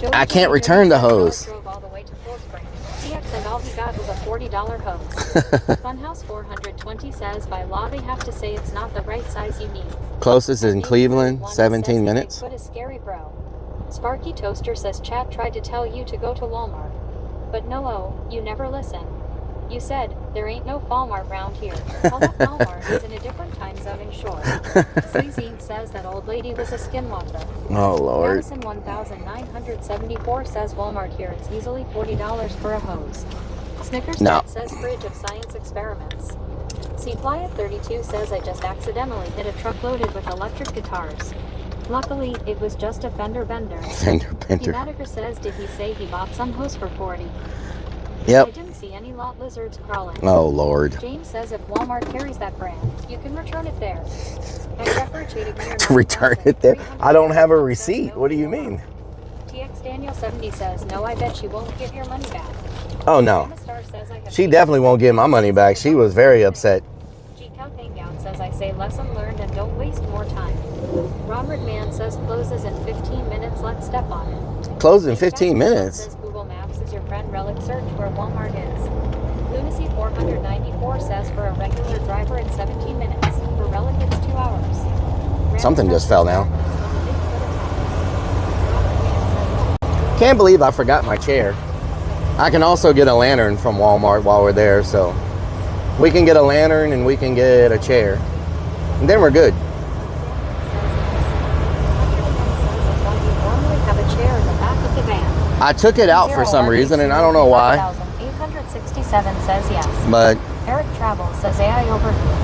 Joey I can't J. return the says Joey hose. drove all the way to Cold Spring. TX and all he got was a $40 hose. Funhouse 420 says by law they have to say it's not the right size you need. Closest is in Cleveland, One 17 says minutes. Bigfoot is scary, bro. Sparky Toaster says Chad tried to tell you to go to Walmart. But no, you never listen. You said, there ain't no Walmart round here. Well, that Walmart is in a different time zone in short. Sleazy says that old lady was a skinwalker. Oh, Lord. Madison 1974 says Walmart here it's easily $40 for a hose. Snickers No. says fridge of science experiments. Fly 32 says I just accidentally hit a truck loaded with electric guitars. Luckily, it was just a fender bender. Fender bender. Humatiker says did he say he bought some hose for 40? Yep. I didn't see any lot lizards crawling. Oh, Lord. James says if Walmart carries that brand, you can return it there. And Jeffrey To return it there? I don't have a receipt. What do you mean? TX Daniel 70 says no, I bet she won't give your money back. Oh, no. She definitely won't give my money back. She was very upset. G-Cow Hangout says I say lesson learned and don't waste more time. Robert Mann says closes in 15 minutes, let's step on it. Close in 15 minutes? Says Google Maps is your friend Rellik, search where Walmart is. Lunacy 494 says for a regular driver it's 17 minutes. For Rellik it's 2 hours. Something just fell down. Can't believe I forgot my chair. I can also get a lantern from Walmart while we're there, so we can get a lantern and we can get a chair. And then we're good. I took it out for some reason and I don't know why. 867 says yes. But Eric Travel says AI overview.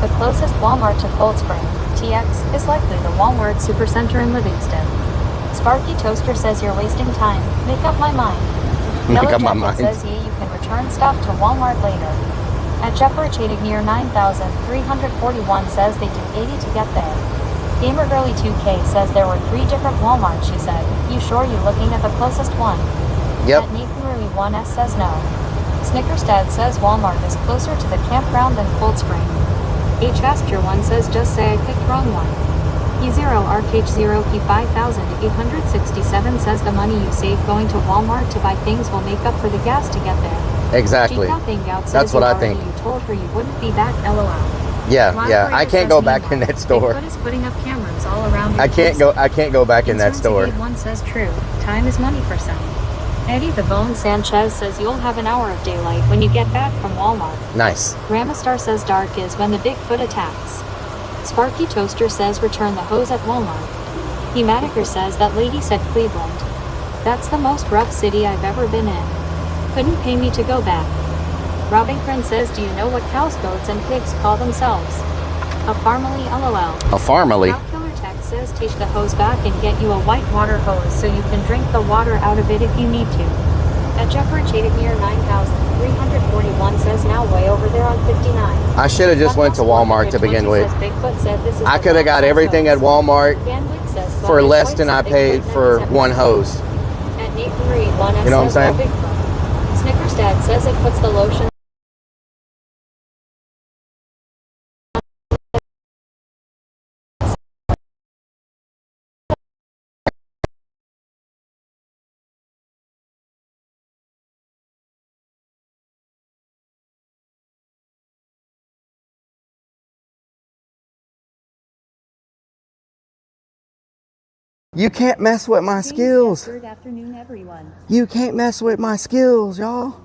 The closest Walmart to Cold Spring, TX, is likely the Walmart Supercenter in Livingston. Sparky Toaster says you're wasting time. Make up my mind. Make up my mind. Says yeah, you can return stuff to Walmart later. At Jeffrey Chadig near 9,341 says they do 80 to get there. Gamer Girly 2K says there were 3 different Walmarts, she said. You sure you looking at the closest one? Yep. At Nathan Rui 1S says no. Snickers Dad says Walmart is closer to the campground than Cold Spring. H. Astor 1 says just say I picked wrong one. E0 Arcade 0 P5867 says the money you save going to Walmart to buy things will make up for the gas to get there. Exactly. That's what I think. You told her you wouldn't be back, LOL. Yeah, I can't go back in that store. Bigfoot is putting up cameras all around. I can't go back in that store. One says true. Time is money for some. Eddie the Bone Sanchez says you'll have an hour of daylight when you get back from Walmart. Nice. Ramastar says dark is when the Bigfoot attacks. Sparky Toaster says return the hose at Walmart. Humatiker says that lady said Cleveland. That's the most rough city I've ever been in. Couldn't pay me to go back. Robbington says do you know what cows, goats, and pigs call themselves? A farmily LOL. A farmily. Killer Tech says take the hose back and get you a white water hose so you can drink the water out of it if you need to. At Jeffrey Chadig near 9,341 says now way over there on 59. I should have just went to Walmart to begin with. I could have got everything at Walmart for less than I paid for one hose. At Nathan Reed 1S you know what I'm saying? Snickers Dad says it puts the lotion. You can't mess with my skills. Good afternoon, everyone. You can't mess with my skills, y'all.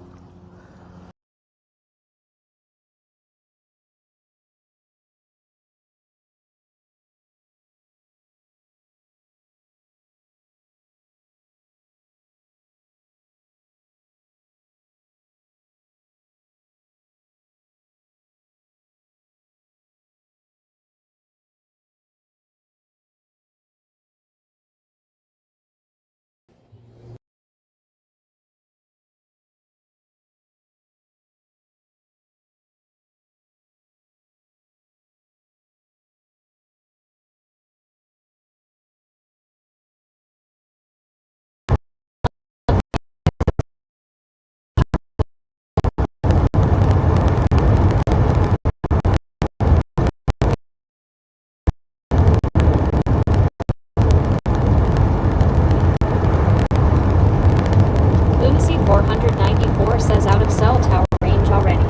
Lunacy 494 says out of cell tower range already.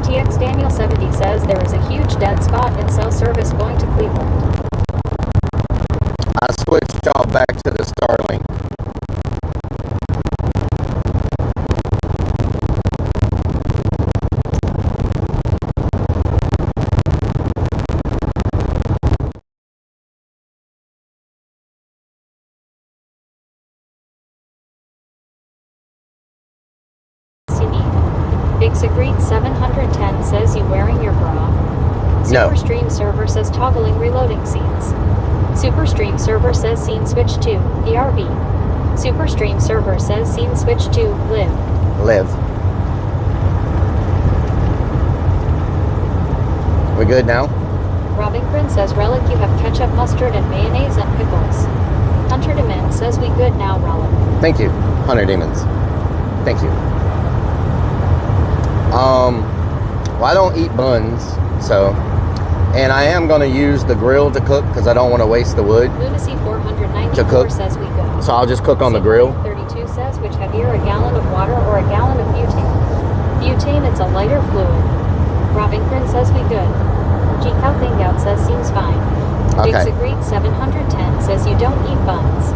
TX Daniel 70 says there is a huge dead spot in cell service going to Cleveland. I switched y'all back to the Starlink. Agreed 710 says you wearing your bra. No. Superstream server says toggling reloading scenes. Superstream server says scene switch to ERB. Superstream server says scene switch to live. Live. We good now? Robbington says Relic you have ketchup, mustard, and mayonnaise and pickles. Hunter Demand says we good now, Relic. Thank you, Hunter Demons. Thank you. Well, I don't eat buns, so, and I am going to use the grill to cook because I don't want to waste the wood. Lunacy 494 To cook. says we good. So I'll just cook on the grill. 32 says which heavier, a gallon of water or a gallon of butane. Butane, it's a lighter fluid. Robbington says we good. G Cow Thingout says seems fine. Okay. Biggs Agreed 710 says you don't eat buns.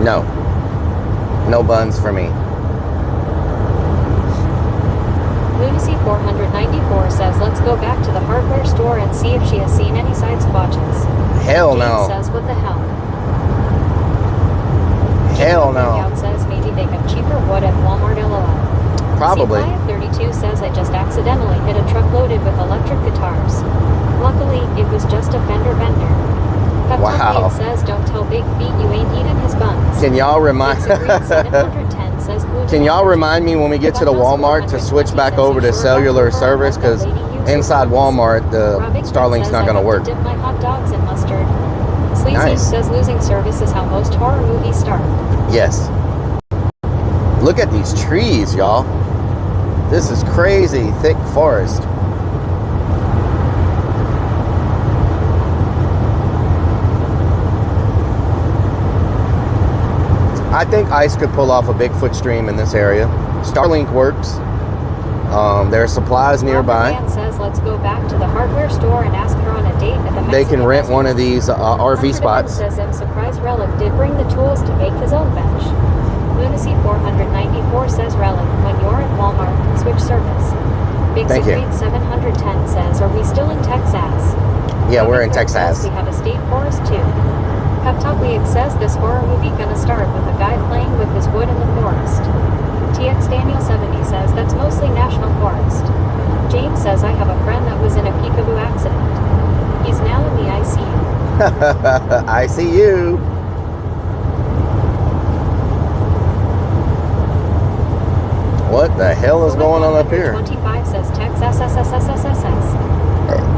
No. No buns for me. Lunacy 494 says let's go back to the hardware store and see if she has seen any side squatches. Hell Jane no. says what the hell. Hell no. Thingout says maybe they have cheaper wood at Walmart LOL. Probably. C532 says I just accidentally hit a truck loaded with electric guitars. Luckily, it was just a fender bender. Wow. Peptide says don't tell Big Feet you ain't eating his buns. Can y'all remind? Biggs Agreed 710 says Can y'all remind me when we get to the Walmart to switch back over to cellular service? Because inside Walmart, the Starlink's not going to work. Dip my hot dogs in mustard. Sleazy Nice. says losing service is how most horror movies start. Yes. Look at these trees, y'all. This is crazy thick forest. I think ICE could pull off a Bigfoot stream in this area. Starlink works. There are supplies nearby. Robert Mann says let's go back to the hardware store and ask her on a date at the They can Mexican rent one of these RV spots. Says I'm surprised Relic did bring the tools to make his own bench. Lunacy 494 says Relic, when you're at Walmart, switch service. Big Thank you. Agreed 710 says, are we still in Texas? Yeah, we're in Robert Texas. says we have a state forest too. Pep Talk League says this horror movie gonna start with a guy playing with his wood in the forest. TX Daniel 70 says that's mostly national forest. James says I have a friend that was in a peekaboo accident. He's now in the ICU. I see you. What the hell is going on up here? 25 says Texas.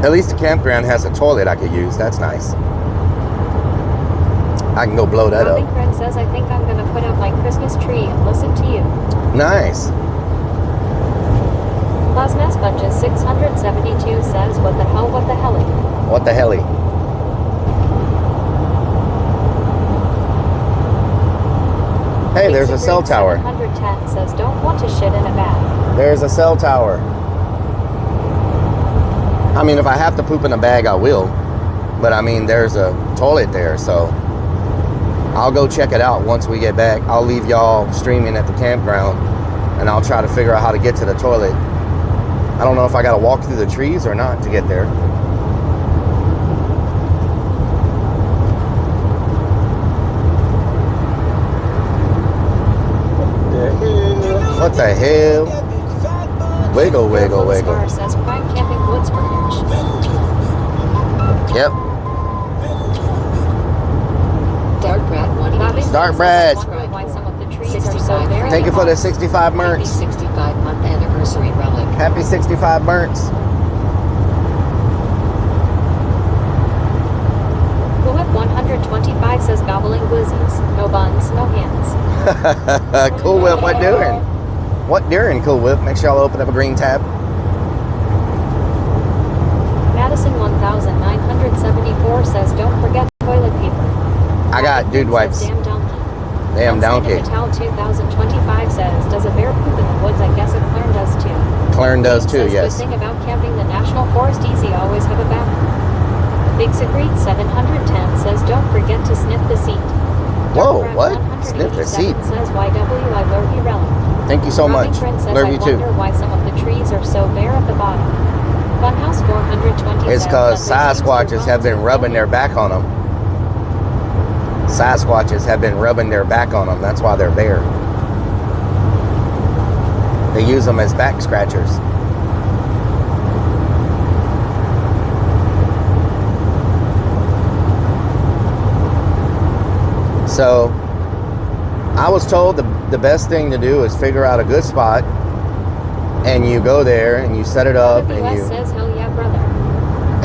At least the campground has a toilet I could use. That's nice. I can go blow that Robin up. Friend says I think I'm gonna put up my Christmas tree and listen to you. Nice. Plasma Sponges 672 says what the hell, what the helly. What the helly? Hey, there's a cell tower. 710 says don't want to shit in a bag. There's a cell tower. I mean, if I have to poop in a bag, I will. But I mean, there's a toilet there, so I'll go check it out once we get back. I'll leave y'all streaming at the campground, and I'll try to figure out how to get to the toilet. I don't know if I got to walk through the trees or not to get there. What the hell? Wiggle, wiggle, wiggle. Scar says prime camping woods bridge. Yep. Dark Brad 180. Dark Brad. Why some of the trees are so very Thank you for the 65 Happy merch. 65 month anniversary relic. Happy 65 merch. Cool Whip 125 says gobbling glizzies. No buns, no hands. Cool Whip, what doing? What doing, Cool Whip? Make sure y'all open up a green tab. Madison 1974 says don't forget toilet paper. I got dude wipes. Damn donkey. Damn donkey. Metal 2025 says does a bear poop in the woods? I guess a Clarn does too. Clarn does too, Says, yes. Good thing about camping the national forest easy, always have a bathroom. Biggs Agreed 710 says don't forget to sniff the seat. Whoa, Dark what? Brad Sniff the 187 seat. says YW I love you relic. Thank you so much. Robin says, Love I you too. wonder why some of the trees are so bare at the bottom. Funhouse 420 It's says because that the Sasquatches have been rubbing their back on them. Sasquatches have been rubbing their back on them. That's why they're bare. They use them as back scratchers. So I was told the best thing to do is figure out a good spot, and you go there and you set it up, and you says, hell yeah, brother.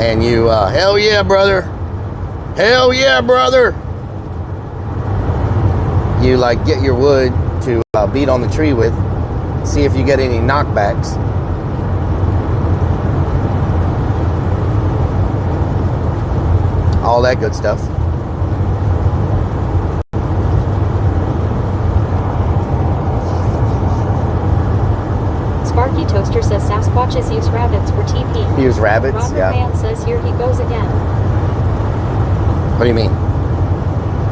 And you hell yeah, brother. Hell yeah, brother. You like get your wood to beat on the tree with, see if you get any knockbacks. All that good stuff. Sparky Toaster says Sasquatches use rabbits for TP. Use rabbits, Robert yeah. Man says here he goes again. What do you mean?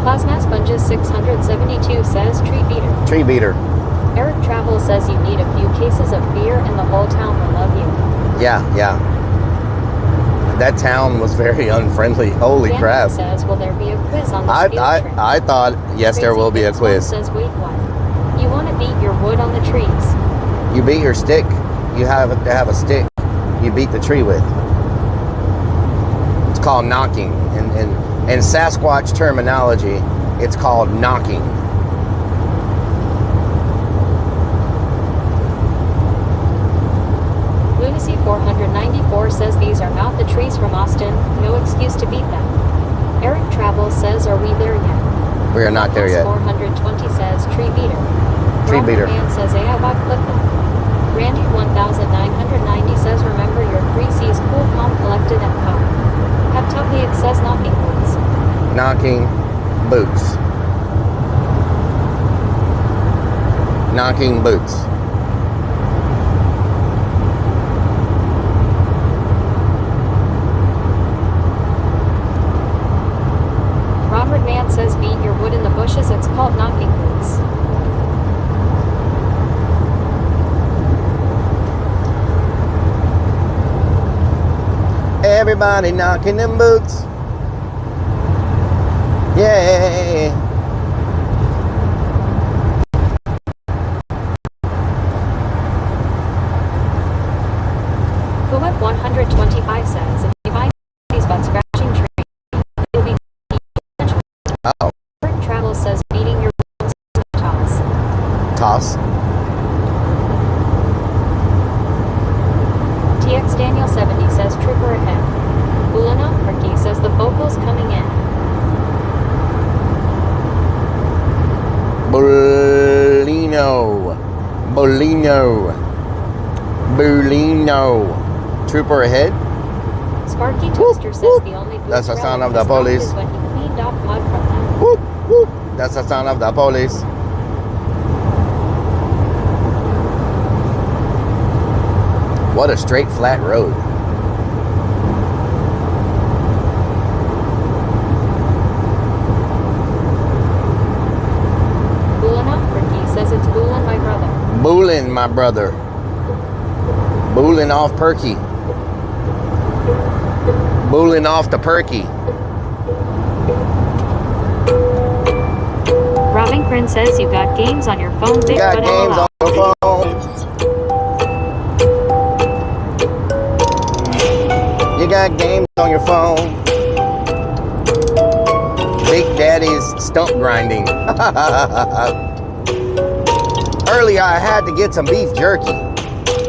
Plasma Sponges 672 says tree beater. Tree beater. Eric Travel says you need a few cases of beer and the whole town will love you. Yeah, yeah. That town was very unfriendly. Holy Dan crap. says, will there be a quiz on this field trip? I thought, yes, there will be a quiz. Says, wait, what? You want to beat your wood on the trees. You beat your stick. You have to have a stick you beat the tree with. It's called knocking. In Sasquatch terminology, it's called knocking. Lunacy 494 says these are not the trees from Austin. No excuse to beat them. Eric Travel says, are we there yet? We are not there yet. 420 says tree beater. Tree Robert beater. Man says, hey, I bought clip them. Randy 1990 says, remember your 3 C's, cool, calm, collected, and calm. Heptoplex says knocking boots. Knocking boots. Knocking boots. Robert Man says beat your wood in the bushes, it's called knocking boots. Everybody knocking them boots. Yeah. Kuwait 125 says, if you find these butt scratching trees, it'll be Oh. Travel says beating your toss. Toss. TX Daniel 70 says trooper ahead. Bulanov Perky says the focal's coming in. Bolino. Trooper ahead. Sparky Toaster says the only blue That's the thread sound in of the his mouth police. is when he cleaned off mud from them. Whoop, whoop. That's the sound of the police. What a straight, flat road. Bulanov Perky says it's Bulan, my brother. Boolin, my brother. Boolin off Perky. Boolin off the Perky. Robin Grin says you got games on your phone, big You got but games on your phone. You got games on your phone. Big Daddy's stump grinding. Earlier I had to get some beef jerky.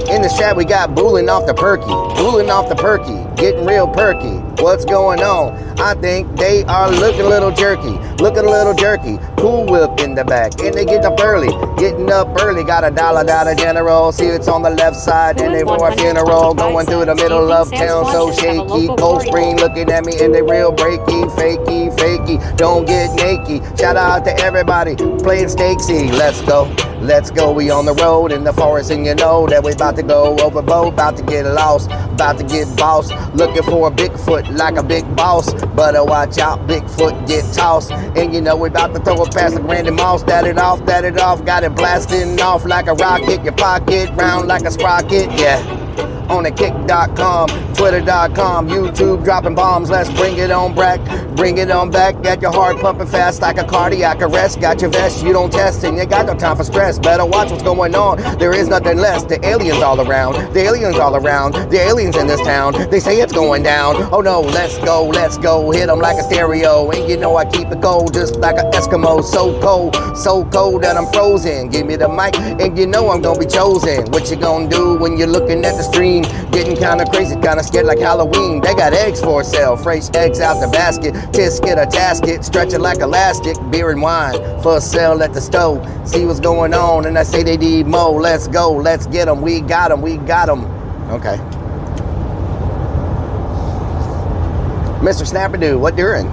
In the chat we got Boolin off the Perky. Boolin off the Perky. Getting real perky. What's going on? I think they are looking a little jerky. Looking a little jerky. Cool Whip in the back. And they get up early. Getting up early. Got a dollar general. See it's on the left side. And they for a funeral. Going through the middle of town. So shaky. Cold Spring looking at me. And they real breaky. Fakey. Fakey. Don't get naked. Shout out to everybody playing Stakesy. Let's go. Let's go. We on the road in the forest. And you know that we about to go overboard. About to get lost. About to get boss. Looking for a Bigfoot like a big boss. But watch out, Bigfoot get tossed. And you know we about to throw it past the Randy Moss. That it off, got it blasting off like a rocket. Your pocket round like a sprocket, yeah. On the kick.com, twitter.com, YouTube dropping bombs. Let's bring it on back. Bring it on back. Get your heart pumping fast like a cardiac arrest. Got your vest, you don't test, and you got no time for stress. Better watch what's going on. There is nothing less. The aliens all around. The aliens all around. The aliens in this town. They say it's going down. Oh no, let's go, let's go. Hit them like a stereo. And you know I keep it cold just like an Eskimo. So cold that I'm frozen. Give me the mic and you know I'm gonna be chosen. What you gonna do when you're looking at the stream? Getting kinda crazy, kinda scared like Halloween. They got eggs for sale, fresh eggs out the basket. Tisket a tasket, stretch it like elastic. Beer and wine for sale at the stove. See what's going on and I say they need more. Let's go, let's get them. We got them, we got them. Okay. Mr. Snappadoo, what doing?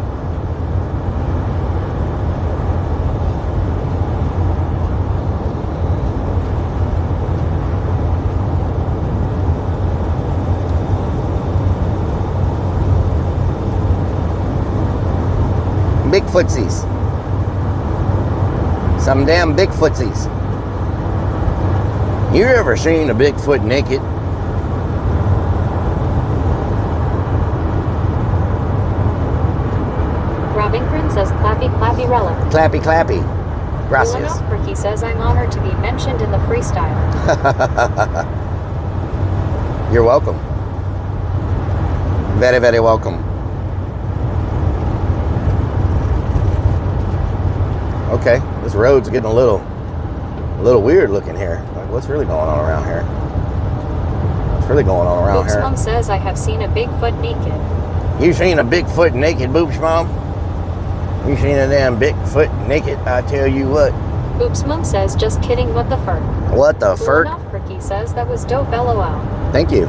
Bigfootsies. Some damn Bigfootsies. You ever seen a Bigfoot naked? Robin Grin says clappy clappy relic. Clappy clappy. Gracias. He says I'm honored to be mentioned in the freestyle. You're welcome. Very, very welcome. Okay, this road's getting a little weird looking here. Like, what's really going on around here? What's really going on around Boop's here? mom says I have seen a Bigfoot naked. You seen a Bigfoot naked, Boop's mom? You seen a damn Bigfoot naked? I tell you what. Boop's mom says just kidding, what the furk? What the furk? He says that was dope, LOL. Thank you.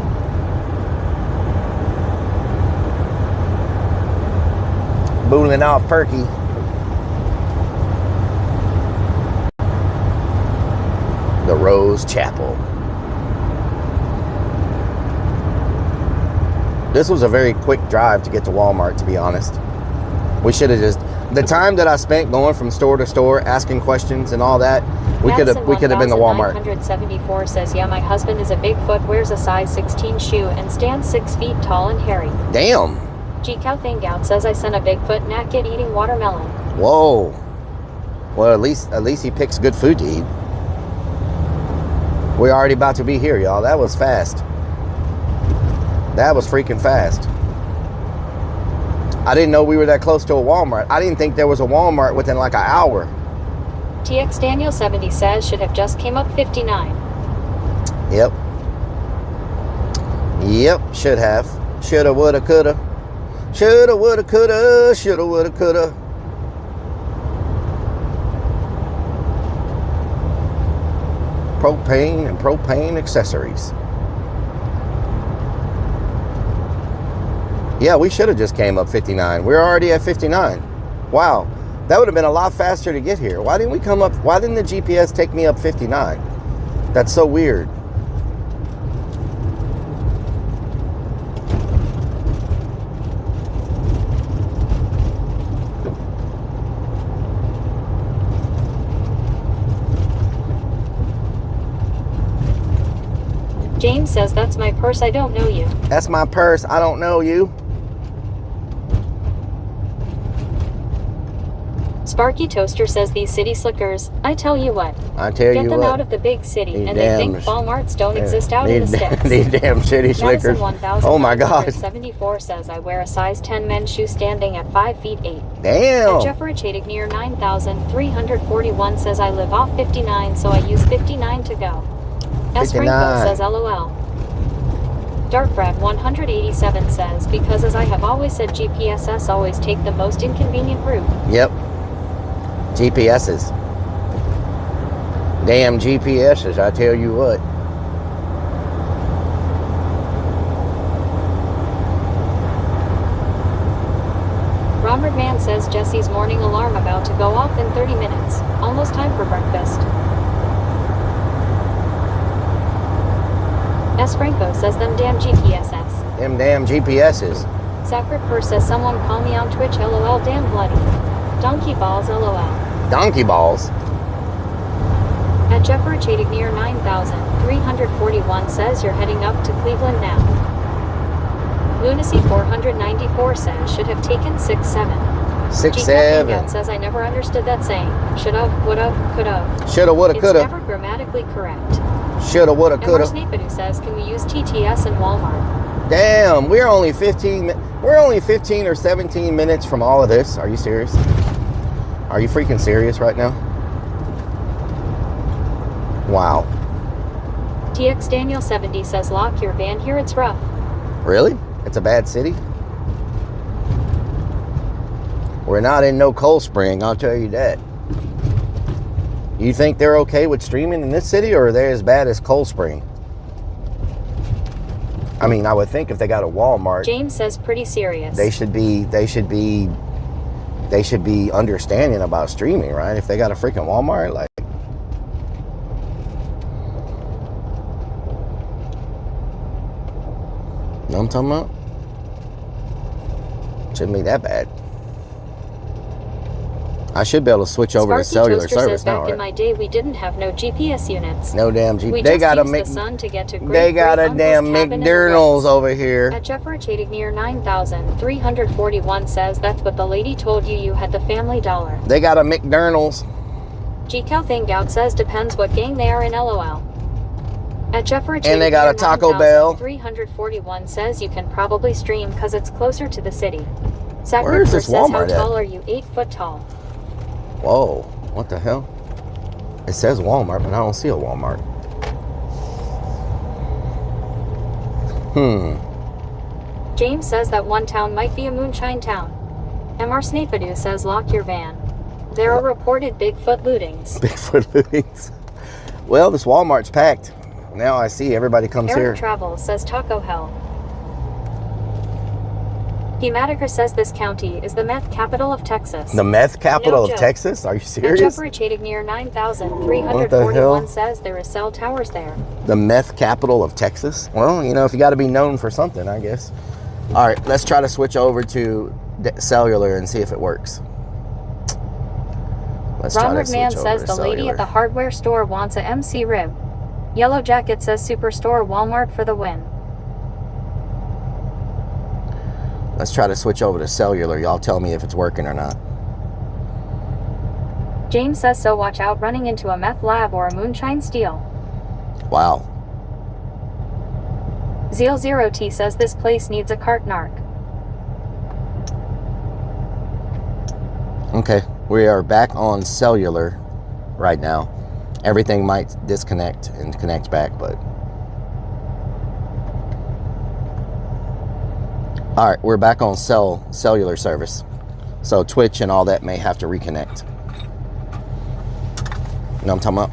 Booling off Perky. The Rose Chapel. This was a very quick drive to get to Walmart, to be honest. We should have just, the time that I spent going from store to store, asking questions and all that, we could have been to Walmart. 174 says, yeah, my husband is a Bigfoot, wears a size 16 shoe, and stands 6 feet tall and hairy. Damn. G Cow Thangout says I sent a Bigfoot naked eating watermelon. Whoa. Well, at least he picks good food to eat. We're already about to be here, y'all. That was fast. That was freaking fast. I didn't know we were that close to a Walmart. I didn't think there was a Walmart within like an hour. TX Daniel 70 says should have just came up 59. Yep. Yep, should have. Shoulda, woulda, coulda. Shoulda, woulda, coulda. Shoulda, woulda, coulda. Propane and propane accessories. Yeah, we should have just came up 59. We're already at 59. Wow, that would have been a lot faster to get here. Why didn't we come up? Why didn't the GPS take me up 59? That's so weird. James says that's my purse, I don't know you. That's my purse, I don't know you. Sparky Toaster says these city slickers, I tell you what. I tell you what. Get them out of the big city, and they think Walmarts don't exist out in the sticks. These damn city slickers. Oh my God. 74 says I wear a size 10 men's shoe standing at 5 feet 8. Damn. And Jeffrey Chadig near 9,341 says I live off 59, so I use 59 to go. S. Franco says LOL. Darkbrad 187 says, because as I have always said, GPSs always take the most inconvenient route. Yep. GPSs. Damn GPSs, I tell you what. Robert Man says Jesse's morning alarm about to go off in 30 minutes. Almost time for breakfast. S. Franco says them damn GPSs. Them damn GPSs. Sacred Purse says someone call me on Twitch, LOL, damn bloody. Donkey balls, LOL. Donkey balls. At At Jeffrey Chadignear 9341 says you're heading up to Cleveland now. Lunacy 494 says should have taken 6-7. 6-7. says I never understood that saying. Should've, would've, could've. Shoulda, woulda, It's coulda. never grammatically correct. Shoulda, woulda, And coulda. Snapadu says, can we use TTS in Walmart? Damn, we're only 15 or 17 minutes from all of this. Are you serious? Are you freaking serious right now? Wow. TX Daniel 70 says lock your van here, it's rough. Really? It's a bad city? We're not in no Cold Spring, I'll tell you that. You think they're okay with streaming in this city, or are they as bad as Cold Spring? I mean, I would think if they got a Walmart, James says pretty serious. they should be understanding about streaming, right? If they got a freaking Walmart, like, know what I'm talking about? Shouldn't be that bad. I should be able to switch over to Sparky cellular Toaster service says now, back in right? my day we didn't have no GPS units. No damn We GPS. They just got a used the sun to get to they got a great-great-uncle's damn cabin in the McDonald's woods. over here. At Jeffrey Chadignear 9341 says that's what the lady told you, you had the Family Dollar. They got a McDonald's. GCal Thangout says depends what gang they are in LOL. At Jeffrey And they got a Taco Bell. 341 says you can probably stream because it's closer to the city. Where's this says how Walmart at? tall are you? 8 foot tall. Whoa, what the hell? It says Walmart, but I don't see a Walmart. James says that one town might be a moonshine town. MR Snapadu says lock your van. There are reported Bigfoot lootings. Bigfoot lootings. Well, this Walmart's packed. Now I see everybody comes Eric here. Travels says Taco Hell. Hematiker says this county is the meth capital of Texas. The meth capital No of joke. Texas? Are you And serious? Jeffrey Chadignear What the 9341 hell? says there is cell towers there. The meth capital of Texas? Well, you know, if you got to be known for something, I guess. All right, let's try to switch over to cellular and see if it works. Let's try to Ron switch McMahon over says to the lady cellular. at the hardware store wants a MC rib. Yellow Jacket says Superstore Walmart for the win. Let's try to switch over to cellular. Y'all tell me if it's working or not. James says so watch out running into a meth lab or a moonshine steal. Wow. Zeal Zero T says this place needs a cart narc. Okay, we are back on cellular right now. Everything might disconnect and connect back, but... All right, we're back on cellular service. So Twitch and all that may have to reconnect. You know what I'm talking about?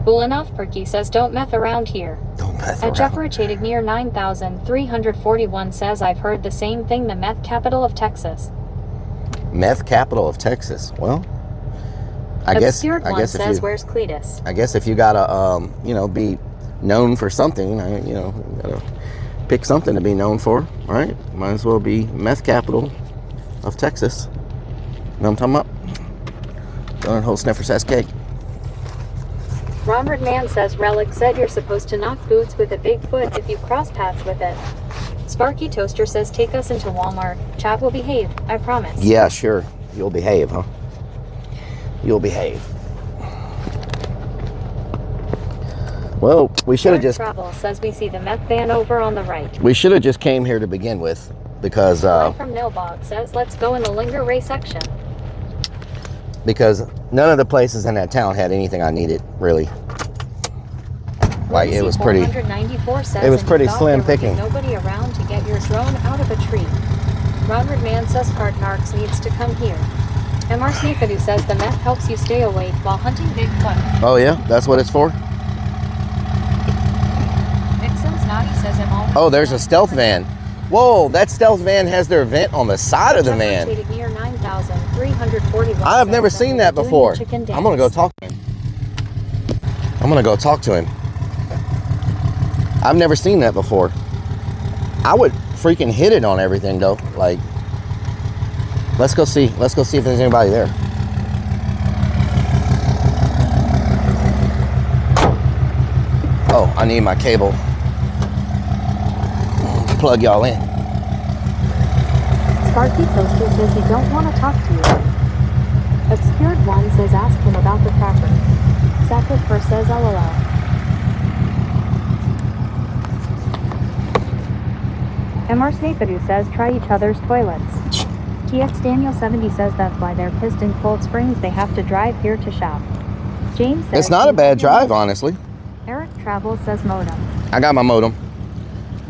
Cool enough, Perky says don't meth around here. Don't mess At around. Jeffrey Chadignear 9341 says I've heard the same thing, the meth capital of Texas. Meth capital of Texas. Well, I guess says if you, where's Cletus? I guess if you gotta, you know, be known for something, you know, you gotta pick something to be known for, right? Might as well be meth capital of Texas. You know what I'm talking about? Darn whole sniffer says cake. Robert Mann says Rellik said you're supposed to knock boots with a Bigfoot if you cross paths with it. Sparky Toaster says take us into Walmart. Chat will behave, I promise. Yeah, sure. You'll behave, huh? You'll behave. Well, we should have Eric just Travel says we see the meth van over on the right. we should have just came here to begin with, because Line from Nilbog says let's go in the Linger Ray section. None of the places in that town had anything I needed, really. Like, it was pretty, 494 says, it was and pretty you thought slim there would be picking. nobody around to get your drone out of a tree. Ronald Mann says Cart Narcs needs to come here. MR Sneakadoo says the meth helps you stay awake while hunting Bigfoot. Oh yeah, that's what it's for? Vixen's Naughty says I'm all. Oh, there's a stealth van. Whoa, that stealth van has their vent on the side of the van. Near 9,341 I have never says seen they're that doing before. the chicken I'm gonna go dance. talk to him. I'm gonna go talk to him. I've never seen that before. I would freaking hit it on everything though. Like, let's go see. Let's go see if there's anybody there. Oh, I need my cable. Plug y'all in. Sparky Toaster says he don't want to talk to you. Obscured One says ask him about the cracker. Sacred First says LOL. MR Snapeadu says try each other's toilets. TX Daniel 70 says that's why they're pissed in Cold Springs they have to drive here to shop. James says It's not a bad drive, honestly. Eric Travel says modem. I got my modem.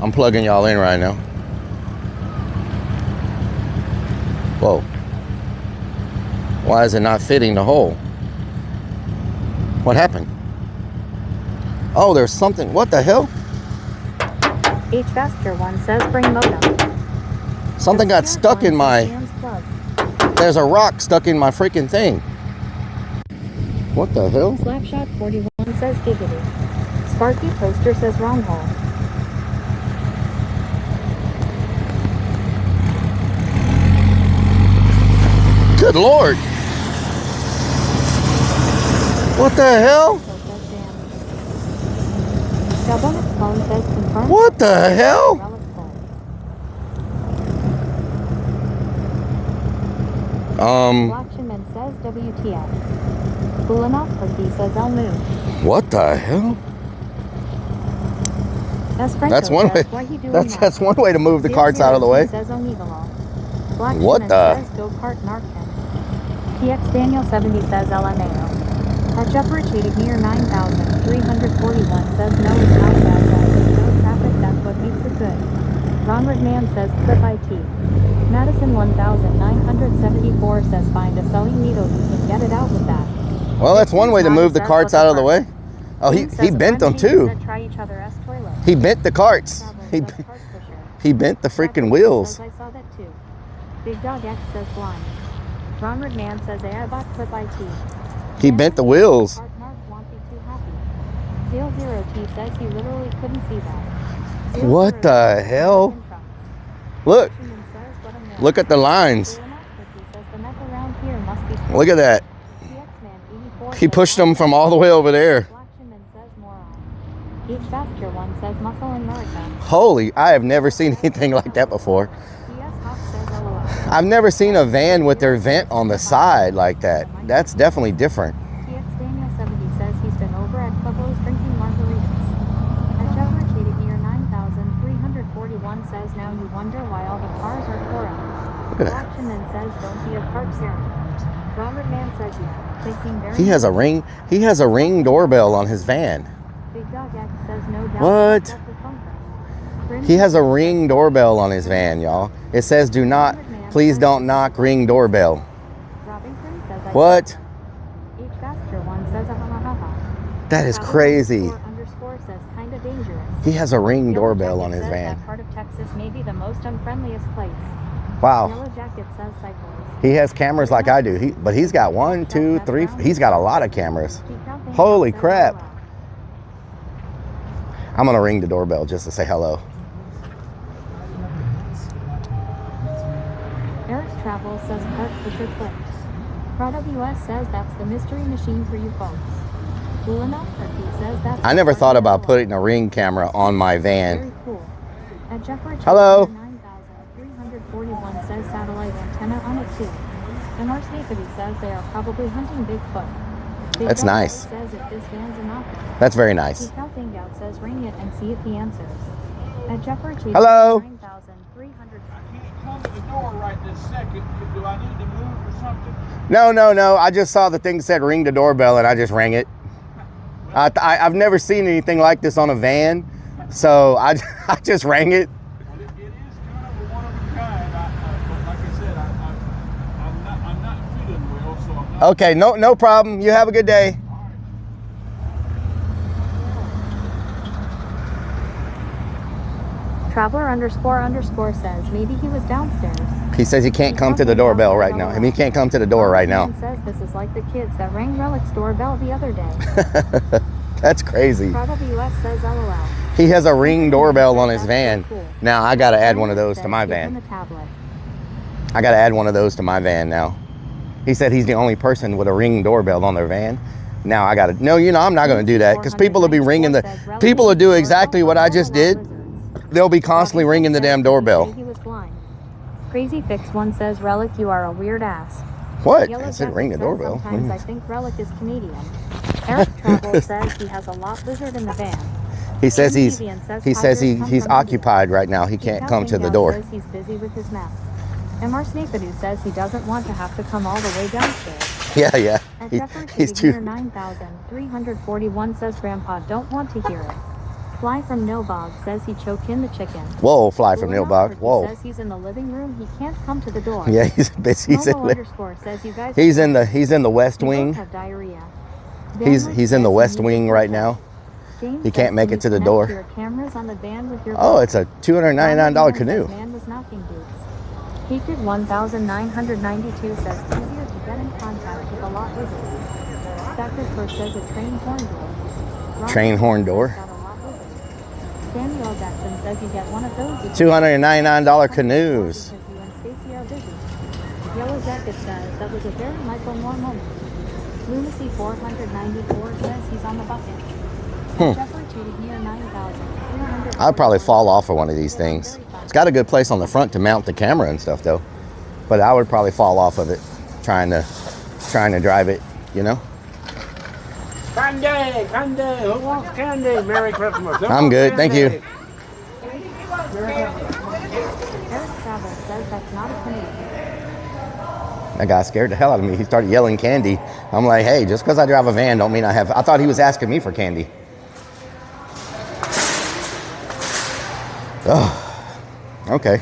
I'm plugging y'all in right now. Whoa. Why is it not fitting the hole? What happened? Oh, there's something. What the hell? H Faster One says bring modem. Something got stuck in my... There's a rock stuck in my freaking thing. What the hell? Slapshot 41 says giggity. Sparky Toaster says wrong hole. Good Lord. What the hell? Double phone says confirmed. What the hell? Watchman says WTF. Bulanoff Cookie says I'll move. What the hell? That's one way. That's one way to move the carts out of the way. Says What the? Says go kart Narcan. TX Daniel 70 says LMAO. Jeffrey cheating near 9,341 says no it's not bad guys. No traffic that's what makes it good. Ronald Man says clip IT. Madison 1974 says find a sewing needle you can get it out with that. Well, that's one way to move the carts out of the way. Oh, he bent them too. Try each other S toilet. He bent the carts. He bent the freaking wheels. I saw that too. Big Dog X says blind. Ronald Man says I bought clip IT. He bent the wheels. Zeal Zero T says he literally couldn't see that. What the hell? Look. Look at the lines. Look at that. He pushed them from all the way over there. Holy, I have never seen anything like that before. I've never seen a van with their vent on the side like that. That's definitely different. TX Daniel 70 says he's been over at Pueblo's drinking margaritas. Trevor cheating near 9,341 says now you wonder why all the cars are tore up. Look at that. Watchman says don't be a cart Sarah. Robert Man says yeah. They seem very He has a ring. He has a ring doorbell on his van. Big Dog X says no doubt. What? He has a ring doorbell on his van, y'all. It says do not, please don't knock, ring doorbell. What? That is crazy. He has a ring doorbell on his van. Part of Texas may be the most unfriendliest place. Wow. Yellow Jacket says cyclist. He has cameras like I do. But he's got 1, 2, 3. He's got a lot of cameras. Holy crap. I'm gonna ring the doorbell just to say hello. Eric's Travel says Park Fisher Clips. Prada US says that's the mystery machine for you folks. Says that's I never thought about putting a ring camera on my van. Very cool. At Jeffrey Hello. 9,341 says satellite antenna on it too. MR Snapeady says they are probably hunting Bigfoot. Big That's Dog nice. Says if this van's an opera. That's very nice. Counting out says ring it and see if he answers. At Jeffrey Hello. 9,300. I can't come to the door right this second. Do I need to move or something? No. I just saw the thing that said ring the doorbell and I just rang it. I've never seen anything like this on a van, so I just rang it. Well, it is kind of a one of a kind. But like I said, I'm not feeling well, so I'm not. Okay, no problem. You have a good day. Traveler __ says maybe he was downstairs. He says he can't come to the doorbell right now. I mean, he can't come to the door right now. Says this is like the kids that rang Rellik's doorbell the other day. That's crazy. Prada US says LOL. He has a Ring doorbell on his van. Now I gotta add one of those to my van. I gotta add one of those to my van now. He said he's the only person with a Ring doorbell on their van. Now I gotta, no, you know, I'm not gonna do that because people will be ringing people will do exactly what I just did. They'll be constantly ringing the damn doorbell. Crazy Fix One says, Rellik, you are a weird ass. What? Yellow I said Jacket ring the says, doorbell. Sometimes I think Rellik is Canadian. Eric Travel says he has a lot lizard in the van. He says he's he's occupied right now. He can't come to the door. Says he's busy with his map. MR Snakadoo says he doesn't want to have to come all the way downstairs. Yeah. He's too. 9,341 says Grandpa don't want to hear it. Fly from Nilbog says he choked in the chicken. Whoa, Fly from Nilbog. Whoa. Says he's in the living room. He can't come to the door. Yeah, he's busy. He's in the West Wing. Have diarrhea. He's in the West Wing right now. James He can't make it to the door. Your cameras on the van with your Oh, it's a $299 canoe. Man was knocking dudes. Heated 1992 says easier to get in contact with a lot lizard. Dr. First says a train horn door. Train horn door. Samuel Jackson says you get one of those. $299 canoes. Because you and Stacy are busy. Yellow Jacket says that was a very Michael Moore moment. Lunacy 494 says he's on the bucket. Jeffrey cheated near 9,300. I'd probably fall off of one of these things. It's got a good place on the front to mount the camera and stuff though. But I would probably fall off of it trying to drive it, you know? Candy, who wants candy? Merry Christmas. I'm good, thank you. Eric Travis says that's not a canoe. That guy scared the hell out of me. He started yelling candy. I'm like, hey, just because I drive a van don't mean I have. I thought he was asking me for candy. Oh, okay.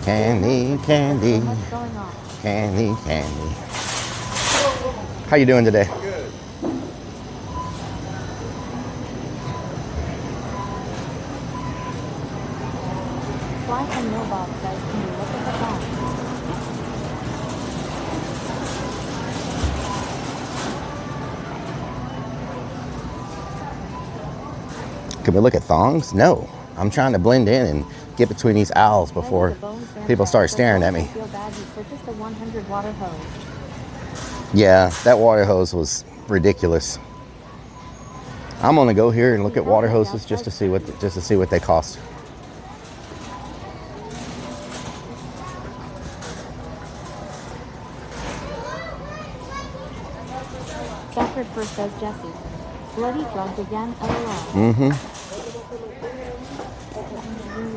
Candy. How you doing today? Good. Fly from Nilbog says, can you look at the phone? Can we look at thongs? No. I'm trying to blend in and get between these owls before people start staring at me. Feel bad you purchased a 100 water hose. Yeah, that water hose was ridiculous. I'm gonna go here and look at water hoses just to see what they cost. Stafford first says Jesse. Bloody drunk again, LOL. Mm-hmm.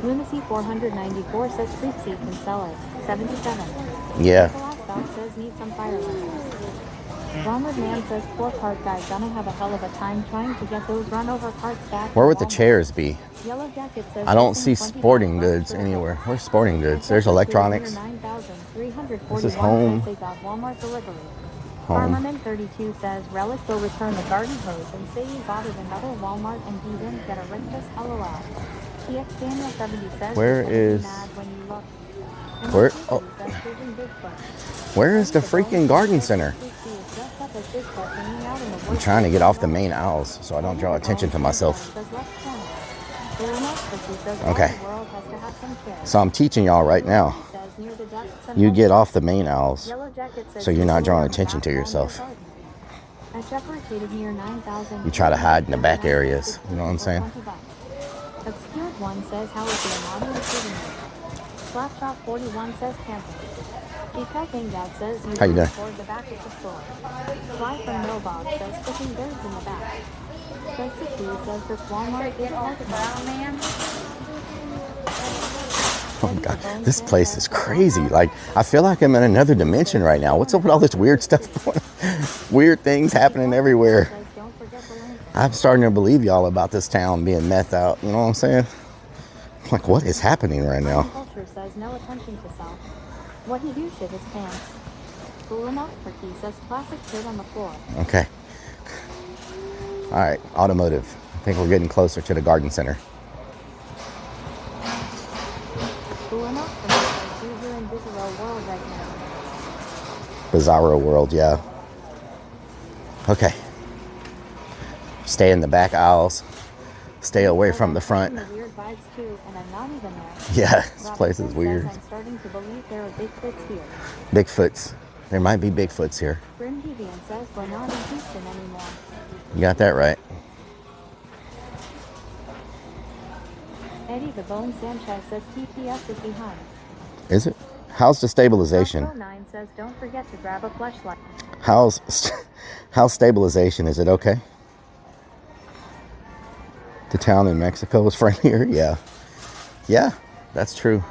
Lunacy 494 says Freak Seat can sell it. 77. Yeah. The last dog says need some fireworks. Ronald Man says poor cart guy gonna have a hell of a time trying to get those run over carts back. Where would the chairs be? Yellow Jacket says I don't see sporting goods anywhere. Where's sporting goods? There's electronics. This is home. They got Walmart delivery. Home. Farmerman 32 says Rellik will return the garden hose and say you bought it another Walmart and he didn't get a Rincus LOL. TX Daniel 70 says Where is where is the freaking garden center? I'm trying to get off the main aisles so I don't draw attention to myself. Okay. So I'm teaching y'all right now. You get off the main aisles so you're not drawing attention to yourself. You try to hide in the back areas. You know what I'm saying? Obscured one says, how is your model receiving you? Slapshot 41 says camping. Deepak Dad says you How you doing? toward the back of the store. Fly from Nilbog says cooking birds in the back. Spencer says this Walmart is all the brown man. Oh my God, this place is crazy. Like, I feel like I'm in another dimension right now. What's up with all this weird stuff going on? Weird things happening everywhere. I'm starting to believe y'all about this town being meth out. You know what I'm saying? Like, what is happening right now? Culture says no attention to self. What he do shit his pants. Cool enough for he says classic kid on the floor. Okay. All right, automotive. I think we're getting closer to the garden center. Cool enough for me says you're in Bizarro world right now. Bizarro world, yeah. Okay. Stay in the back aisles. Stay away from the front. The weird vibes too, and I'm not even there. Yeah, this Robinson place is says weird. I'm starting to believe there are Bigfoots here. Bigfoots. There might be Bigfoots here. Grim Deviant says we're not in Houston anymore. You got that right. Eddie the Bone Sanchez says TPS is behind. Is it? How's the stabilization? 9 says don't forget to grab a flashlight. How's stabilization? Is it okay? The town in Mexico is friendlier? Yeah. Yeah, that's true.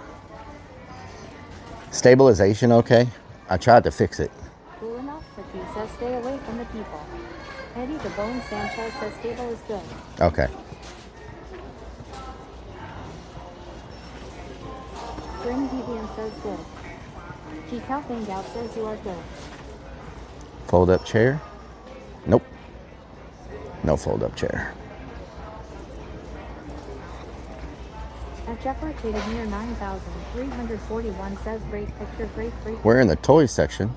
Stabilization okay? I tried to fix it. Cool enough, but he says stay away from the people. Eddie the Bone Sanchez says stable is good. Okay. Grim Deviant says good. G-Cal Fingout says you are good. Fold up chair? Nope. No fold up chair. At Jeffrey Tated near 9,341 says great picture, great. We're in the toy section.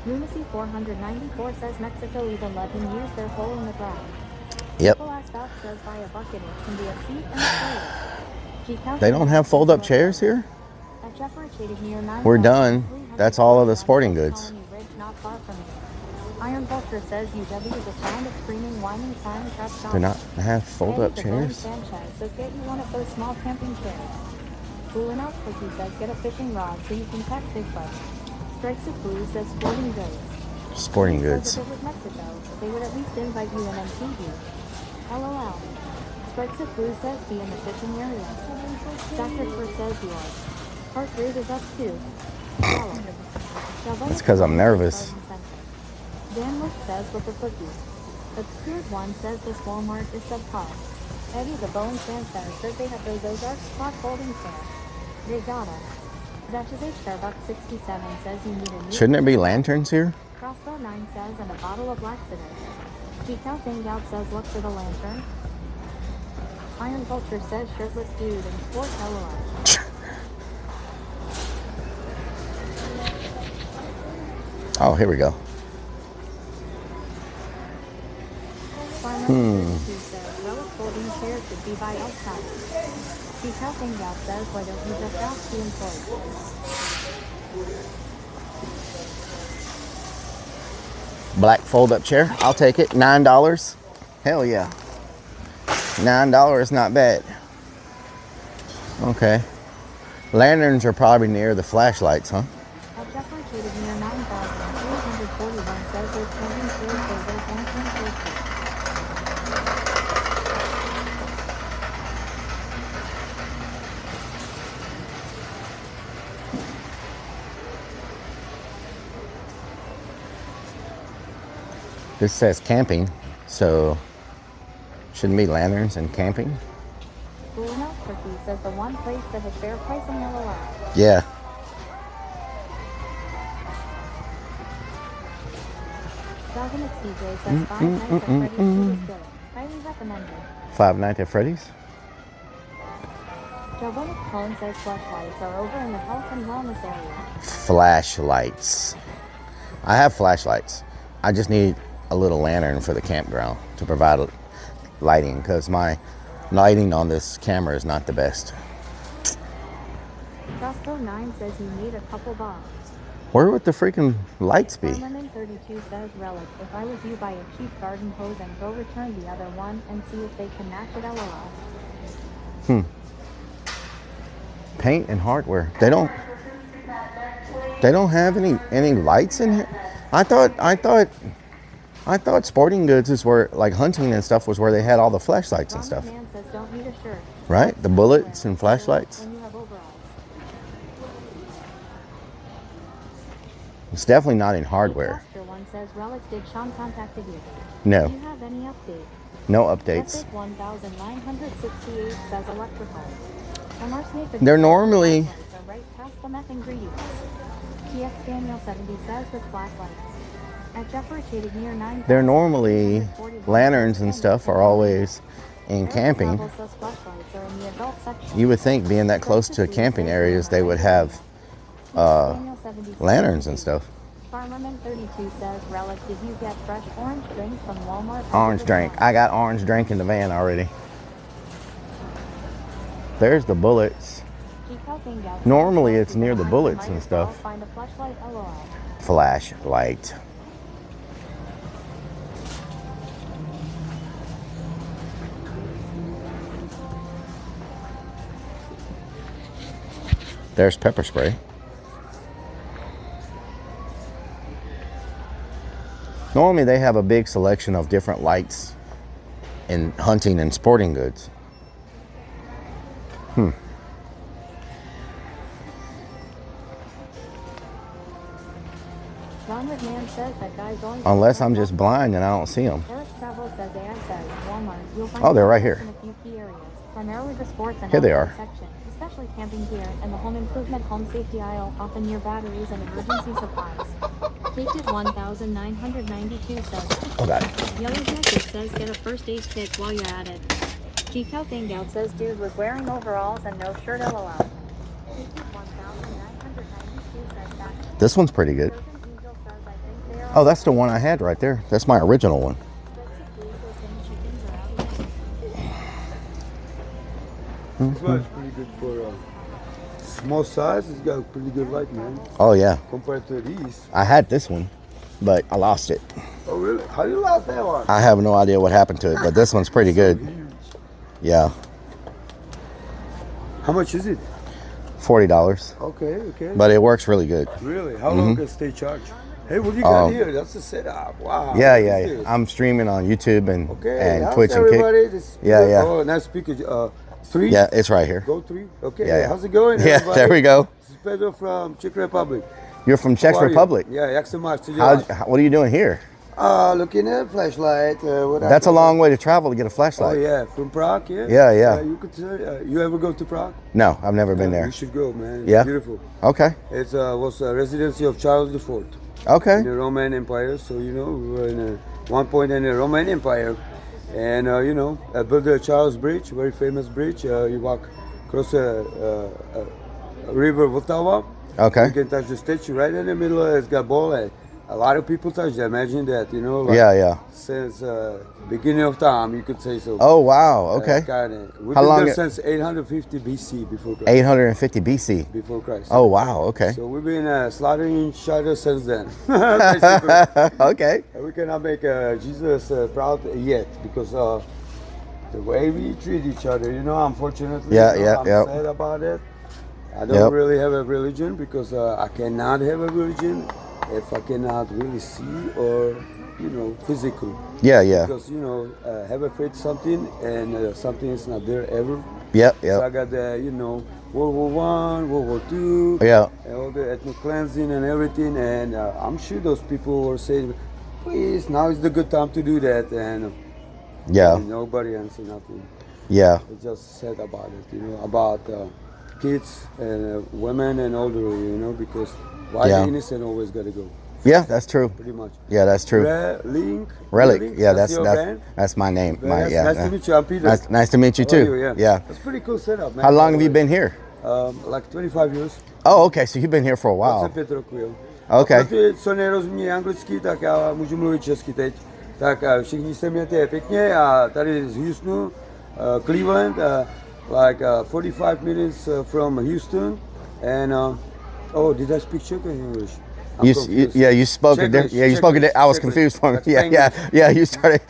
Lunacy 494 says Mexico even let him use their hole in the ground. Yep. Nicholas Doc says buy a bucket, it can be a seat and a chair. They don't have fold up chairs here? At Jeffrey Tated near 9,341 We're done. That's all of the sporting goods. Colony Ridge, not far from here. Iron Vulture says UW is a sound of screaming, whining, crying, crap. Do not have fold up chairs? Sanchez says get you one of those small camping chairs. Cool enough, Cookie says get a fishing rod so you can catch Bigfoot. Strikes of Blue says sporting goods. Sporting goods. If it was Mexico, they would at least invite you and then feed you. LOL. Strikes of Blue says be in the fishing area. Dr. Fur says you are. Heart rate is up too. That's because I'm nervous. Dan Wick says with the cookie. Obscured One says this Walmart is subpar. Eddie the Bone Sanchez says they have those Ozark spot folding chairs. They gotta. Zatch's H Starbucks 67 says you need a new. Shouldn't there be lanterns here? Crossbow 9 says and a bottle of laxative. G-Cal Fingout says look for the lantern. Iron Vulture says shirtless dude and sports LOL. Oh, here we go. Says Relic folding chair should be by outside. G-Cal Fingout says why don't you just ask the employee? Black fold up chair. I'll take it. $9. Hell yeah. $9, not bad. Okay. Lanterns are probably near the flashlights, huh? At Jeffrey Tated near 9,341 says there's camping chairs, there's lantern chairs. This says camping, so shouldn't be lanterns and camping. Cool enough, Cookie says the one place that has fair pricing LOL. Yeah. Dominic CJ says 5 nights at Freddy's food is good. Highly recommended. 5 Nights at Freddy's. Jabonic Cone says flashlights are over in the health and wellness area. Flashlights. I have flashlights. I just need a little lantern for the campground to provide lighting because my lighting on this camera is not the best. Crossbow 9 says you need a couple bombs. Where would the freaking lights be? Lemon 32 says Relic. If I was you, buy a cheap garden hose and go return the other one and see if they can match it LOL. Paint and hardware. They don't have any lights in here. I thought sporting goods is where, like hunting and stuff, was where they had all the flashlights and stuff. Man says don't need a shirt. Right? The bullets and flashlights. And you have overalls. It's definitely not in hardware. Pastor 1 says Relic, did Sean contacted you? No. Do you have any update? No updates. Epic 1968 says electrical. They're normally right past the meth ingredients. TX Daniel 70 says with flashlights. At Jeffrey Tated near 9. They're normally lanterns and stuff are always in camping. You would think being that close to camping areas they would have lanterns and stuff. Farmerman32 says, Relic, did you get fresh orange drink from Walmart? Orange drink. I got orange drink in the van already. There's the bullets. Normally it's near the bullets and stuff. Find a flashlight, LOL. Flashlight. There's pepper spray. Normally they have a big selection of different lights in hunting and sporting goods. Man says that guy's going Unless I'm just blind and I don't see them. Eric Travel says AI says Walmart. You'll find Oh, they're right here. in a few key areas, primarily the sports and Here they outdoor are. section, especially camping gear and the home improvement home safety aisle, often near batteries and emergency supplies. Kate 1992 says. Oh God. Yellow Jacket says get a first aid kit while you're at it. G-Cow Hangout says dude was wearing overalls and no shirt LOL. Kate 1992 says that. This one's pretty good. Oh, that's the one I had right there. That's my original one. This one's pretty good for small size. It's got a pretty good light, man. Oh yeah. Compared to these. I had this one, but I lost it. Oh really? How you lost that one? I have no idea what happened to it, but this one's pretty good. Yeah. How much is it? $40. Okay, okay. But it works really good. Really? How long can stay charged? Hey, what do you got here? That's a setup. Wow. Yeah, what yeah. is yeah. this? I'm streaming on YouTube and how's Twitch and everybody? Kick. This Yeah, yeah. Oh, nice speaker. 3? Yeah, it's right here. Go 3? Okay. Yeah, yeah. How's it going, Yeah, everybody? there we go. This is Pedro from Czech Republic. You're from Czech How are you? Republic. Yeah, thanks so much. What are you doing here? Looking at flashlight. That's a long way to travel to get a flashlight. Oh yeah, from Prague, yeah. Yeah, yeah. You could say, you ever go to Prague? No, I've never been there. You should go, man. It's Yeah? beautiful. Okay. It was a residency of Charles IV. Okay. In the Roman Empire, so you know we were in one point in the Roman Empire, and you know I built the Charles Bridge, very famous bridge. You walk across a river Vltava. Okay. You can touch the statue right in the middle. It's got ball. A lot of people touch that. Imagine that, you know. Like Yeah, yeah. Since beginning of time, you could say so. Oh wow. Okay. We've How been long there since 850 BC before Christ. 850 BC. Before Christ. Oh wow. Okay. So we've been slaughtering each other since then. Basically. Okay. We cannot make Jesus proud yet because the way we treat each other, you know, unfortunately, Yeah, you know, yeah, I'm sad about it. I don't really have a religion because I cannot have a religion if I cannot really see or, you know, physically. Yeah, yeah. Because, you know, have a faith something and something is not there ever. Yep, So yep. I got the, you know, World War I, World War II, Yeah. and all the ethnic cleansing and everything. And I'm sure those people were saying, please, now is the good time to do that. And Yeah. nobody answered nothing. Yeah. They just said about it, you know, about kids and women and older, you know, because why Yeah. the innocent always got to go. Yeah, that's true. Pretty much. Yeah, that's true. Relic. Yeah, that's my name. Nice to meet you. I'm Peter. Nice to meet you How are too. you? Yeah. That's pretty cool setup, man. How long have you been here? Like 25 years. Oh, okay. So you've been here for a while. 25 roku, jo. Okay. Protože co nerozumí anglicky, tak já můžu mluvit česky teď. Tak všichni se mějte pěkně a tady z Houstonu, Cleveland, like 45 minutes from Houston. And oh, did I speak Czech or English? You spoke it. Yeah, you spoke it. I was confused for me. Yeah. You started.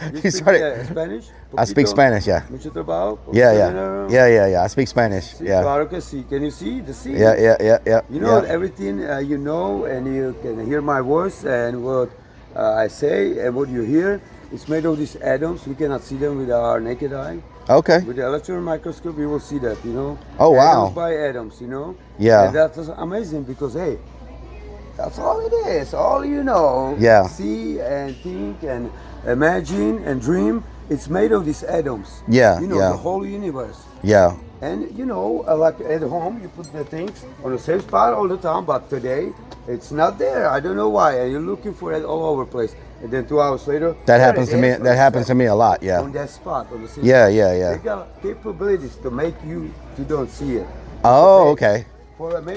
Spanish. I speak Spanish. Yeah. Mucho trabajo. Yeah. I speak Spanish. Sí, Yeah. claro que sí. Can you see the sea? Yeah. You know everything you know, and you can hear my voice and what I say and what you hear. It's made of these atoms. We cannot see them with our naked eye. Okay. With the electron microscope, we will see that. You know. Oh wow. Atoms by atoms. You know. Yeah. And that's amazing because hey, that's all it is. All you know. Yeah. See and think and imagine and dream. It's made of these atoms. Yeah. You know the whole universe. Yeah. And you know, like at home, you put the things on the same spot all the time, but today it's not there. I don't know why. And you're looking for it all over the place. And then 2 hours later, That happens to me. That happens to me a lot. Yeah. on that spot, on the same Yeah. spot. They got capabilities to make you don't see it. Oh, okay.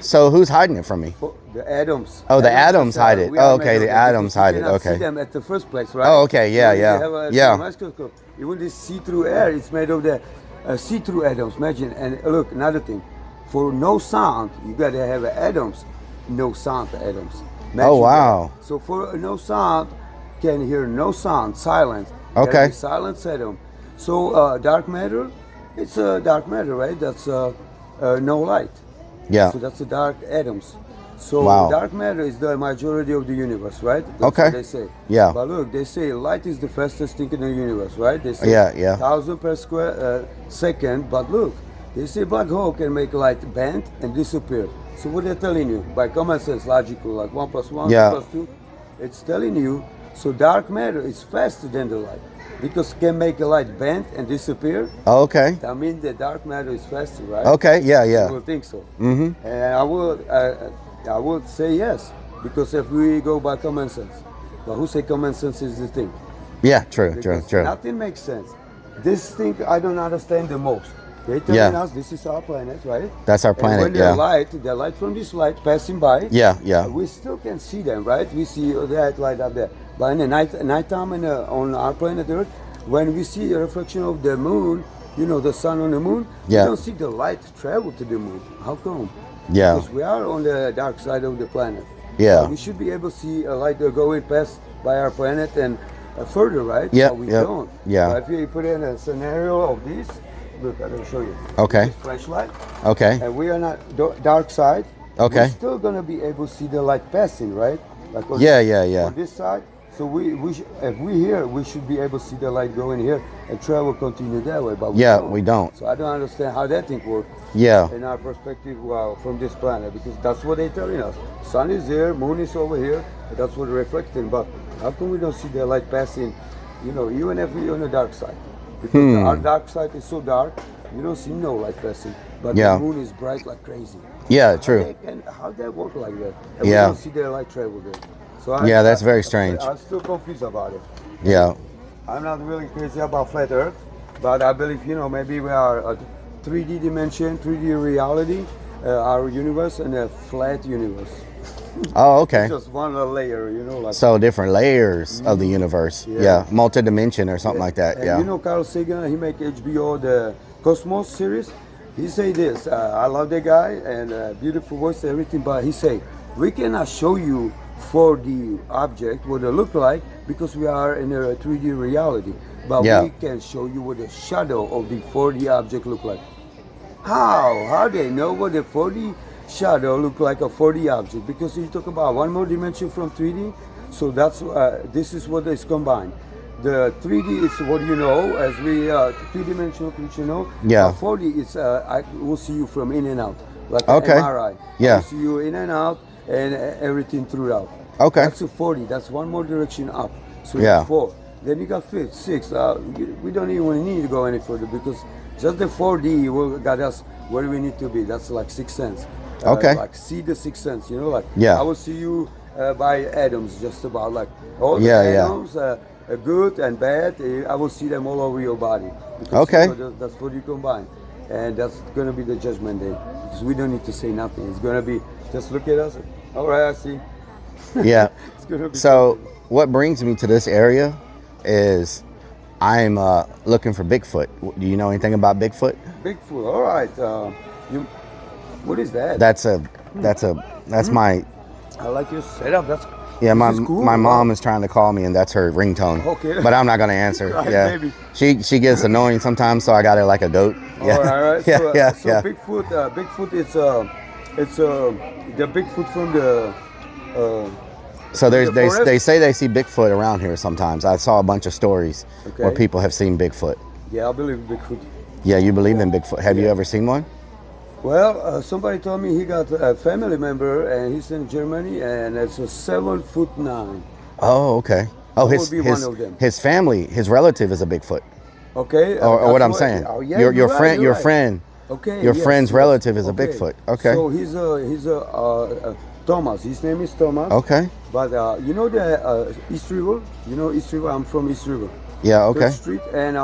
So who's hiding it from me? The Adams. Oh, the Adams hide it. Oh, okay, the Adams hide it. You cannot Okay. see them at the first place, right? Oh, okay, yeah, So yeah, they have a yeah. microscope. Even this see-through air, it's made of the see-through atoms. Imagine, and look, another thing. For no sound, you gotta have atoms. No sound atoms. Imagine Oh, wow. that. So for no sound, can hear no sound, silence. Okay. Gotta be silence atom. So dark matter, it's dark matter, right? That's no light. Yeah. So that's the dark atoms. So Wow. dark matter is the majority of the universe, right? That's Okay. what they say. Yeah. But look, they say light is the fastest thing in the universe, right? They say Yeah, yeah. 1,000 per square second. But look, they say black hole can make light bend and disappear. So what they're telling you, by common sense, logical, like 1 + 1, Yeah. 2 + 2, it's telling you. So dark matter is faster than the light because it can make a light bend and disappear. Oh, okay. That means the dark matter is faster, right? Okay. Yeah, yeah. You will think so. Mm-hmm. And I would say yes, because if we go by common sense, but who say common sense is the thing? Yeah. True. True. Because True. nothing makes sense. This thing I don't understand the most. They telling us this is our planet, right? That's our And planet. when Yeah. the light from this light passing by, Yeah. Yeah. we still can see them, right? We see that light up there. But in the nighttime on our planet Earth, when we see the reflection of the moon, you know, the sun on the moon, Yeah. we don't see the light travel to the moon. How come? Yeah. Because we are on the dark side of the planet. Yeah. We should be able to see a light going past by our planet and further, right? Yeah, But we yeah, don't. yeah. But if you put in a scenario of this, look, I'm going to show you. Okay. This flashlight. Okay. And we are not dark side. Okay. We're still going to be able to see the light passing, right? Like on Yeah, yeah, yeah. On this side. So if we here, we should be able to see the light going here and travel continue that way. But We don't. So I don't understand how that thing works. Yeah. In our perspective, from this planet, because that's what they're telling us. Sun is here, moon is over here. That's what they're reflecting. But how come we don't see the light passing? You know, even if we're on the dark side, because our dark side is so dark, you don't see no light passing. But Yeah. the moon is bright like crazy. Yeah. True. How that work like that? And Yeah. we don't see the light travel there. So Yeah, that's very strange. I'm still confused about it. Yeah. I'm not really crazy about flat Earth, but I believe, you know, maybe we are a 3D dimension, 3D reality, our universe, and a flat universe. Oh, okay. Just one layer, you know, like. So different layers of the universe. Yeah. Yeah. Multi-dimension or something like that. And Yeah. you know, Carl Sagan, he make HBO the Cosmos series. He say this. I love the guy and beautiful voice, everything, but he say we cannot show you 4D object what it look like because we are in a 3D reality, but Yeah. we can show you what the shadow of the 4D object look like. How they know what the 4D shadow look like a 4D object? Because you talk about one more dimension from 3D, so that's this is what is combined. The 3D is what you know as we three-dimensional creature know. Yeah. 4D is I will see you from in and out, like Okay. an MRI. Yeah. I see you in and out and everything throughout. Okay. That's a 40. That's one more direction up. So Yeah. it's 4. Then you got 5, 6. We don't even need to go any further because just the 4D will got us where we need to be. That's like 6 sense. Okay. Like see the 6 sense, you know, like Yeah. I will see you by atoms, just about like all the Yeah, yeah. atoms, good and bad. I will see them all over your body. Because, Okay. you know, that's what you combine, and that's gonna be the judgment day because we don't need to say nothing. It's gonna be just look at us. All right, I see. Yeah. It's gonna be So what brings me to this area is I'm looking for Bigfoot. Do you know anything about Bigfoot? Bigfoot. All right. What is that? That's my I like your setup. That's yeah. this is cool. My mom is trying to call me and that's her ringtone. Okay. But I'm not gonna answer. Right, Yeah. maybe. She gets annoying sometimes, so I got her like a goat. Yeah. All right. Yeah. So, Yeah. so Yeah. Bigfoot is the Bigfoot from the. So the forest? they say they see Bigfoot around here sometimes. I saw a bunch of stories where Okay. people have seen Bigfoot. Yeah, I believe Bigfoot. Yeah, you believe in Bigfoot. Have you ever seen one? Well, somebody told me he got a family member and he's in Germany and it's a 7'9". Oh, okay. Oh, That would be one of them. his family, his relative is a Bigfoot. Okay. Or what I'm saying. Oh, yeah, your you're right, you're right. friend. Okay. Your yes, friend's yes. relative is a Bigfoot. Okay. So he's a Thomas. His name is Thomas. Okay. But you know the East River? You know East River? I'm from East River. Yeah. Okay. Third Street, and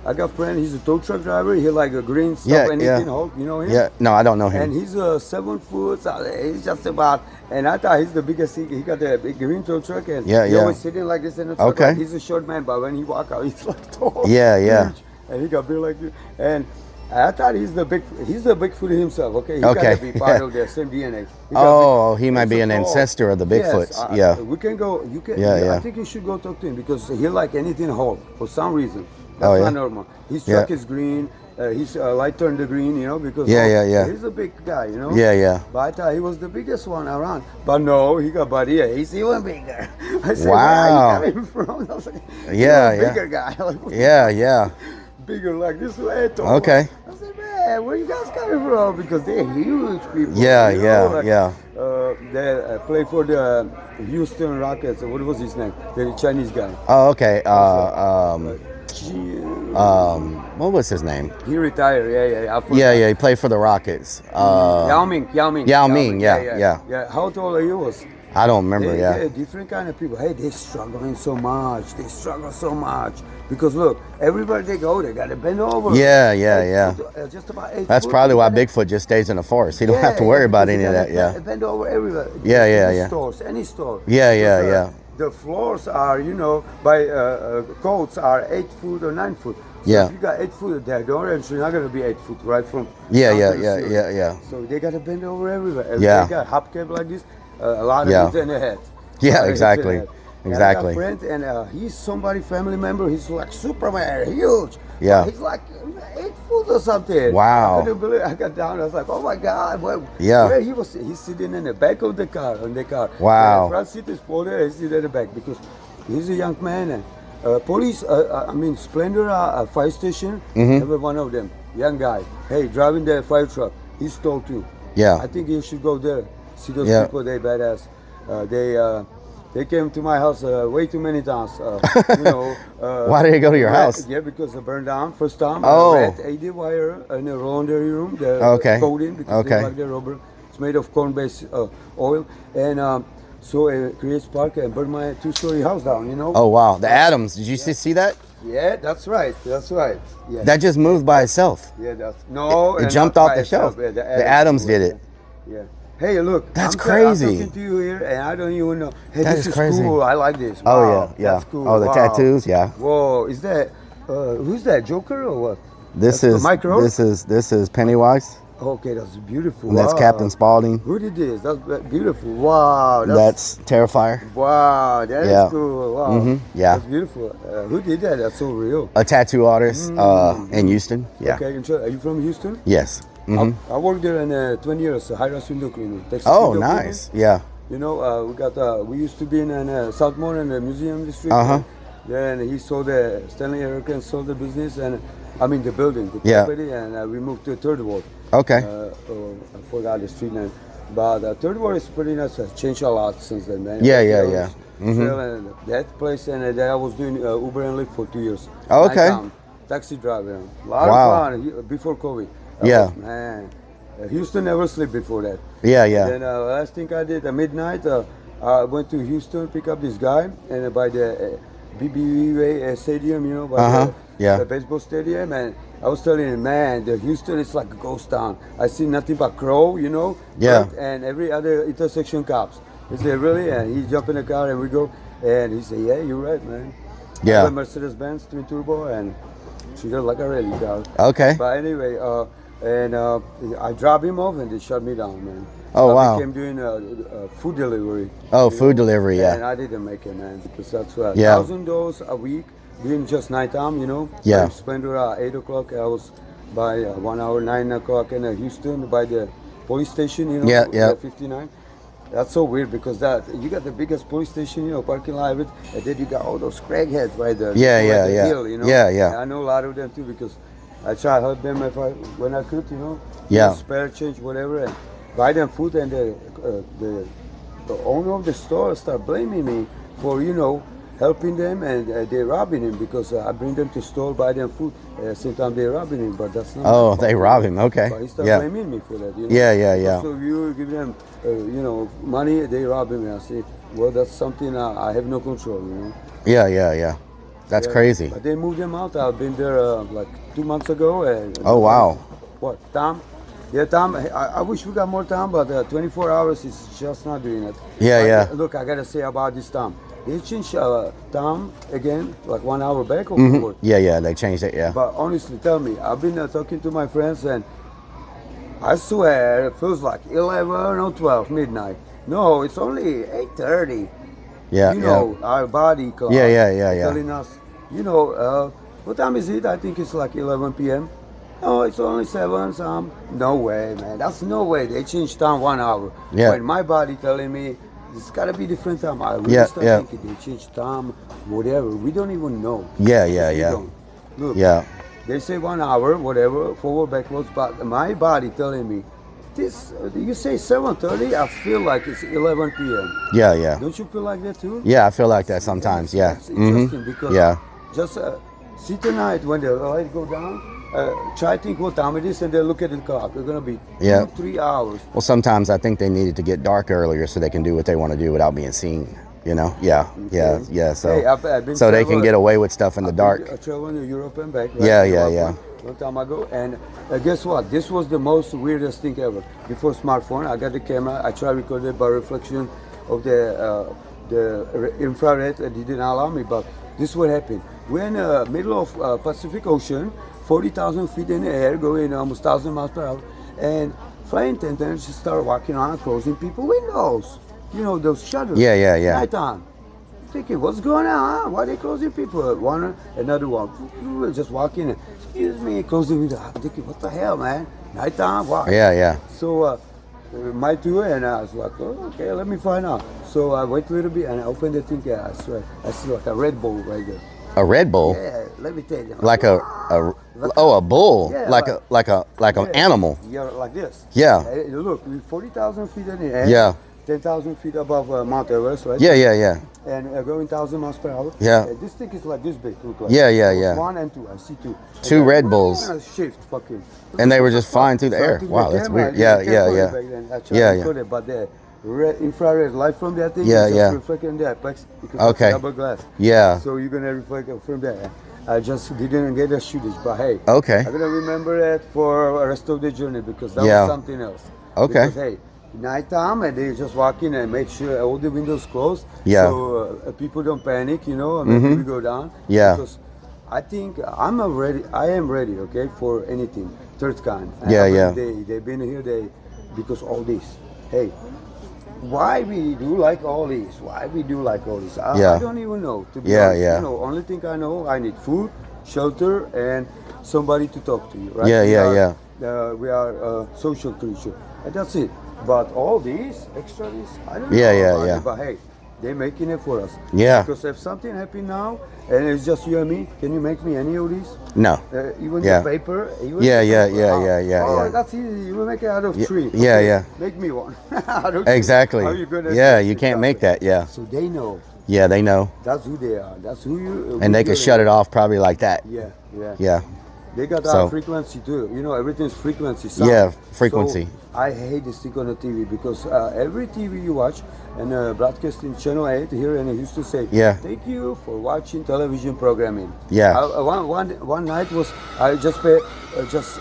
I got a friend. He's a tow truck driver. He like a green stuff. Yeah, anything yeah. Hulk. You know him? Yeah. No, I don't know And him. he's 7 foot. He's just about. And I thought he's the biggest. He got the big green tow truck, and Yeah, he yeah. always sitting like this in the truck. Okay. Like, he's a short man, but when he walk out, he's like tall. Yeah, yeah. Huge. And he got big like this. And I thought he's the Bigfoot himself. Okay. He Okay. got to be part of the same DNA. Oh, he might he's be a an tall- ancestor of the Bigfoots. Yes, Yeah. We can go. You can. Yeah, I yeah. think you should go talk to him because he like anything whole for some reason. That's Oh, yeah? not normal. His Yeah. truck is green. His light turned to green. You know because Yeah, yeah, yeah. He's a big guy. You know. Yeah, yeah. But I thought he was the biggest one around. But no, he got buddy. He's even bigger. I said, Wow. where are you coming from? I was like, Yeah, "You're a yeah. bigger guy. Like, Yeah, yeah. bigger like this way. Tall. Okay. I said, man, where you guys coming from? Because they're huge people. Yeah, you know, yeah, like, yeah. They play for the Houston Rockets. What was his name? The Chinese guy. Oh, okay. What was his name? He retired. Yeah. I forgot. Yeah. He played for the Rockets. Yao Ming. Yao Ming, yeah. How tall he was? I don't remember. Yeah. They're different kind of people. Hey, they're struggling so much. They struggle so much because look, everywhere they go, they got to bend over. Yeah. Just about 8 That's foot, probably they why gotta- Bigfoot just stays in the forest. He don't have to worry about because any they of that. gotta Yeah. Bend over everywhere. Yeah, Any yeah. Stores, any store. Yeah, yeah, Because, yeah. The floors are, by codes are 8 foot or 9 foot. So Yeah. if you got 8 foot there, the orange is not gonna be 8 foot right from. Yeah, down yeah, to the yeah, ceiling. yeah, yeah. So they gotta bend over everywhere. And Yeah. They got hubcap like this. A lot of Yeah. hits in the head. Yeah, A lot of hits in the exactly. head. And Exactly. I got a friend, and he's somebody family member. He's like Superman, huge. Yeah. He's like 8 foot or something. Wow. I couldn't believe it. I got down. I was like, oh my God. Yeah. Where he's sitting in the back of the car, Wow. The front seat is folded. He's sitting in the back because he's a young man. And police, Splendor fire station, Mm-hmm. every one of them, young guy. Hey, driving the fire truck. He's tall too. Yeah. I think you should go there. See those Yeah. people, they badass. They came to my house way too many times. Why did they go to your house? Yeah, because it burned down first time. Oh. Red AD wire in the laundry room. The Okay. coating because Okay. they like the rubber. It's made of corn-based oil, and so it creates spark and burned my 2-story house down. Oh wow, the Adams. Did you see that? Yeah, that's right. That's right. Yeah. That just moved by itself. Yeah, that's no. It and jumped not off by the itself. shelf. Yeah, The Adams did it. Yeah. Hey, look. That's I'm crazy. I'm talking to you here, and I don't even know. Hey, That this is crazy. cool. I like this. Oh Wow, yeah. That's cool. Oh, the Wow. tattoos. Yeah. Whoa, is that? Who's that? Joker or what? This That's is Mike Rowe? this is Pennywise. Okay, that's beautiful. And that's Wow. Captain Spaulding. Who did this? That's beautiful. Wow. That's Terrifier. Wow. That is Yeah. cool. Wow. Mhm, yeah. That's beautiful. Who did that? That's so real. A tattoo artist in Houston. Yeah. Okay. Are you from Houston? Yes. Mhm. I worked there in 20 years. High-rise window cleaner. Texas Oh, window cleaner. nice. Yeah. We used to be in Southmore in the museum district. Uh-huh. Then he sold Stanley Hurricane sold the business and the building, the Yeah. property, and we moved to Third Ward. Okay. I forgot the street name, but Third Ward is pretty nice. Has changed a lot since then, man. Yeah, There yeah. was Mhm. trail and that place, and then I was doing Uber and Lyft for 2 years. Oh, okay. Nighttime, taxi driver. A lot Wow. of fun before COVID. Yeah. Man. Houston never slept before that. Yeah, yeah. Then last thing I did at midnight, I went to Houston, pick up this guy, and by the BBVA Stadium, by Yeah. the baseball stadium, and I was telling him, man, the Houston is like a ghost town. I see nothing but crow, Yeah. and every other intersection cops. He said, really? And he jumped in the car and we go, and he said, yeah, you're right, man. I Yeah. have a Mercedes-Benz twin turbo, and she got like a rally car. Okay. But anyway, I dropped him off and they shut me down, man. Oh, I wow. became doing food delivery. Oh, you food delivery, yeah. And I didn't make it, man, because that's Yeah. $1,000 a week doing just nighttime, Yeah. I spent it at 8 o'clock. I was by 1 hour, 9 o'clock in Houston by the police station, Yeah, yeah. 59. That's so weird because you got the biggest police station, parking lot, and then you got all those crackheads by the Yeah, by yeah, the yeah. hill, Yeah, yeah. And I know a lot of them too because I try to help them when I could, Yeah. spare change, whatever, and buy them food, and the owner of the store start blaming me for helping them, and they're robbing him because I bring them to store, buy them food, at the same time they're robbing him, but that's not. Oh, my they fault. rob him. Okay. But he start Yeah. blaming me for that. Yeah, yeah, yeah. So if you give them, money, they robbing me. I say, well, that's something I have no control. Yeah, yeah, yeah. That's crazy. But they moved them out. I've been there like 2 months ago. And Oh, wow. What, Tom? Yeah, Tom, I wish we got more time, but 24 hours is just not doing it. Yeah. Look, I got to say about this Tom. They changed Tom again, like 1 hour back or Mhm. forward. Yeah, they changed it, yeah. But honestly, tell me, I've been talking to my friends, and I swear it feels like 11 or 12 midnight. No, it's only 8:30. Yeah, You know, our body clock. Yeah. Telling us, what time is it? I think it's like 11 p.m. No, it's only 7 some. No way, man. That's no way. They changed time 1 hour. Yeah. When my body telling me it's gotta be different time. I really Yeah, start yeah. thinking they changed time, whatever. We don't even know. Yeah. We don't. Look, Yeah. they say 1 hour, whatever, forward, backwards, but my body telling me, this, you say 7:30, I feel like it's 11 p.m. Yeah. Don't you feel like that too? Yeah, I feel like that sometimes, yeah. It's interesting because Yeah. just see tonight when the light go down, try to think what time it is and then look at the clock. It's gonna be Yeah. 2-3 hours. Well, sometimes I think they needed to get dark earlier so they can do what they want to do without being seen. You know? Yeah. So, Hey, I've been so they can traveling- get away with stuff in the dark. I traveled to Europe and back. Yeah. Long time ago, and guess what? This was the most weirdest thing ever. Before smartphone, I got the camera. I tried recorded by reflection of the infrared. It didn't allow me, but this is what happened. We're in the middle of Pacific Ocean, 40,000 feet in the air, going almost 1,000 miles per hour, and flight attendants just start walking around, closing people windows. You know those shutters. Yeah. Nighttime. Thinking, what's going on? Why are they closing people? One, another one. We were just walking. Excuse me, close the window. I'm thinking, what the hell, man? Nighttime? Why? Yeah. So, my two, and I was like, oh, okay, let me find out. So I wait a little bit and I opened the thing. I swear, I see like a Red Bull right there. A Red Bull? Yeah, let me tell you. Like a bull. Yeah, like an animal. Yeah, like this. Yeah. Hey, look, we're 40,000 feet in the air. Yeah. 10,000 feet above Mount Everest, right? Yeah. And going 1,000 miles per hour. Yeah. This thing is like this big. Look like. Yeah. 1 and 2. I see 2. Two And Red then, Bulls. Shift, fucking. And they were just flying through the air. Wow, that's weird. Yeah. But the red infrared light from that thing Yeah, is just yeah. reflecting that because Okay. it's double glass. Yeah. So you're gonna reflect it from there. I just didn't get a shootage, but hey, Okay. I'm gonna remember that for the rest of the journey because that Yeah. was something else. Okay. Because, hey, nighttime and they just walk in and make sure all the windows closed. Yeah. So people don't panic, you know, and maybe we go down. Yeah. Because I think I am ready, okay, for anything, third kind. And Yeah, I mean, yeah. They've been here, because all this. Hey, why we do like all this? Why we do like all this? I don't even know. To be Yeah, honest, yeah. You know, only thing I know, I need food, shelter, and somebody to talk to you, right? Yeah. We are a social creature, and that's it. But all these extra, I don't know. Yeah, about yeah. it, but hey, they're making it for us. Yeah. Because if something happened now, and it's just you and me, can you make me any of these? No. Even Yeah. the paper? Even Yeah, the yeah, paper? yeah. Oh, that's easy. You will make it out of tree. Yeah. Make me one. Out of tree. Exactly. How you gonna Yeah, do you it? can't make that. Yeah. So they know. Yeah, they know. That's who they are. That's who you. And they can shut it off probably like that. Yeah. Yeah. They got So- our frequency too. You know, everything's frequency. Sound. Yeah, frequency. So I hate this thing on the TV because every TV you watch and broadcasting channel 8 here in Houston say, Yeah. thank you for watching television programming. Yeah. One night was I just pay just.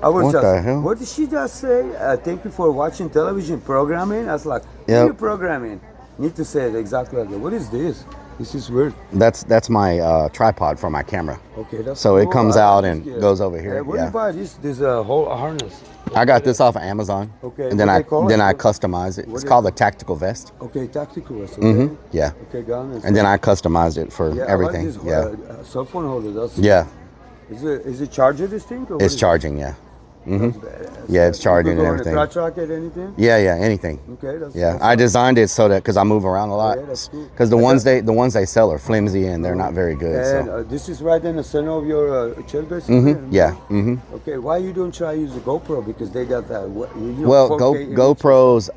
I was What just. the hell? What did she just say? Thank you for watching television programming. I was like, what Yep. are you programming? Need to say it exactly like that. What is this? This is weird. That's my tripod for my camera. Okay, that's So it cool. comes I out like and this. goes over here. Where do Yeah. you buy this whole harness? I got this off of Amazon. Okay, And then what I they call then it? I What- customize it. what It's is- called a tactical vest. Okay, tactical vest. Okay. Mhm. Yeah. Okay, gun. And then I customized it for yeah, everything. I like this, Yeah. cell phone holder. That's, Yeah. Is it charger this thing? Or what It's is it? charging, yeah. Mhm. That's badass. Yeah, it's charging You could and go everything. on a crotch rocket, anything? Yeah, anything. Okay, that's Yeah, that's I designed it so that because I move around a lot. yeah, that's cool. Because the ones they sell are flimsy and they're not very good. And So. this is right in the center of your chest, basically. Mhm. Yeah. Mhm. Okay, why you don't try use a GoPro because they got that? Well, 4K image. GoPro's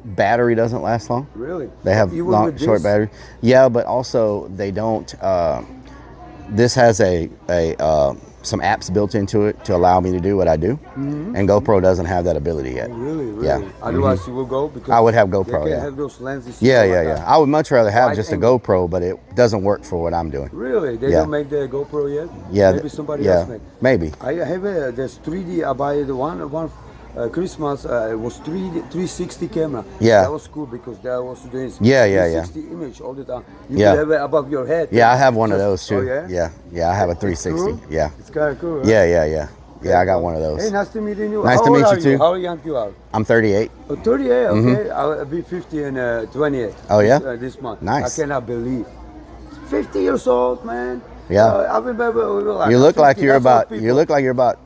battery doesn't last long. Really? They have Even long, with short this? battery. Yeah, but also they don't. This has a some apps built into it to allow me to do what I do, and GoPro doesn't have that ability yet. Really, really. Yeah. Otherwise, you will go because I would have they GoPro. can Yeah. have those lenses. Yeah, like yeah, that. yeah. I would much rather have Wide just a angle. GoPro, but it doesn't work for what I'm doing. Really? They Yeah. don't make the GoPro yet? Yeah. Maybe somebody yeah. else make. Maybe. I have this 3D. I buy the one Christmas. It was 360 camera. Yeah. That was cool because that was doing Yeah, yeah, yeah. 360 image all the time. You Yeah. can have it above your head. Yeah, I have one of those Just- too. Oh yeah. Yeah, yeah. I have a 360. Cool. Yeah. It's kind of cool. Right? Yeah, yeah, yeah. Yeah, I got one of Hey, those. nice to meet you. Nice How to old meet are you too. How young you are? I'm 38. Oh, 38, okay. I'll be 50 in 28. Oh, yeah? This month. Nice. I cannot believe. 50 years old, man. Yeah. I remember we were like You look 50, like you're that's old about. people. You look like you're about.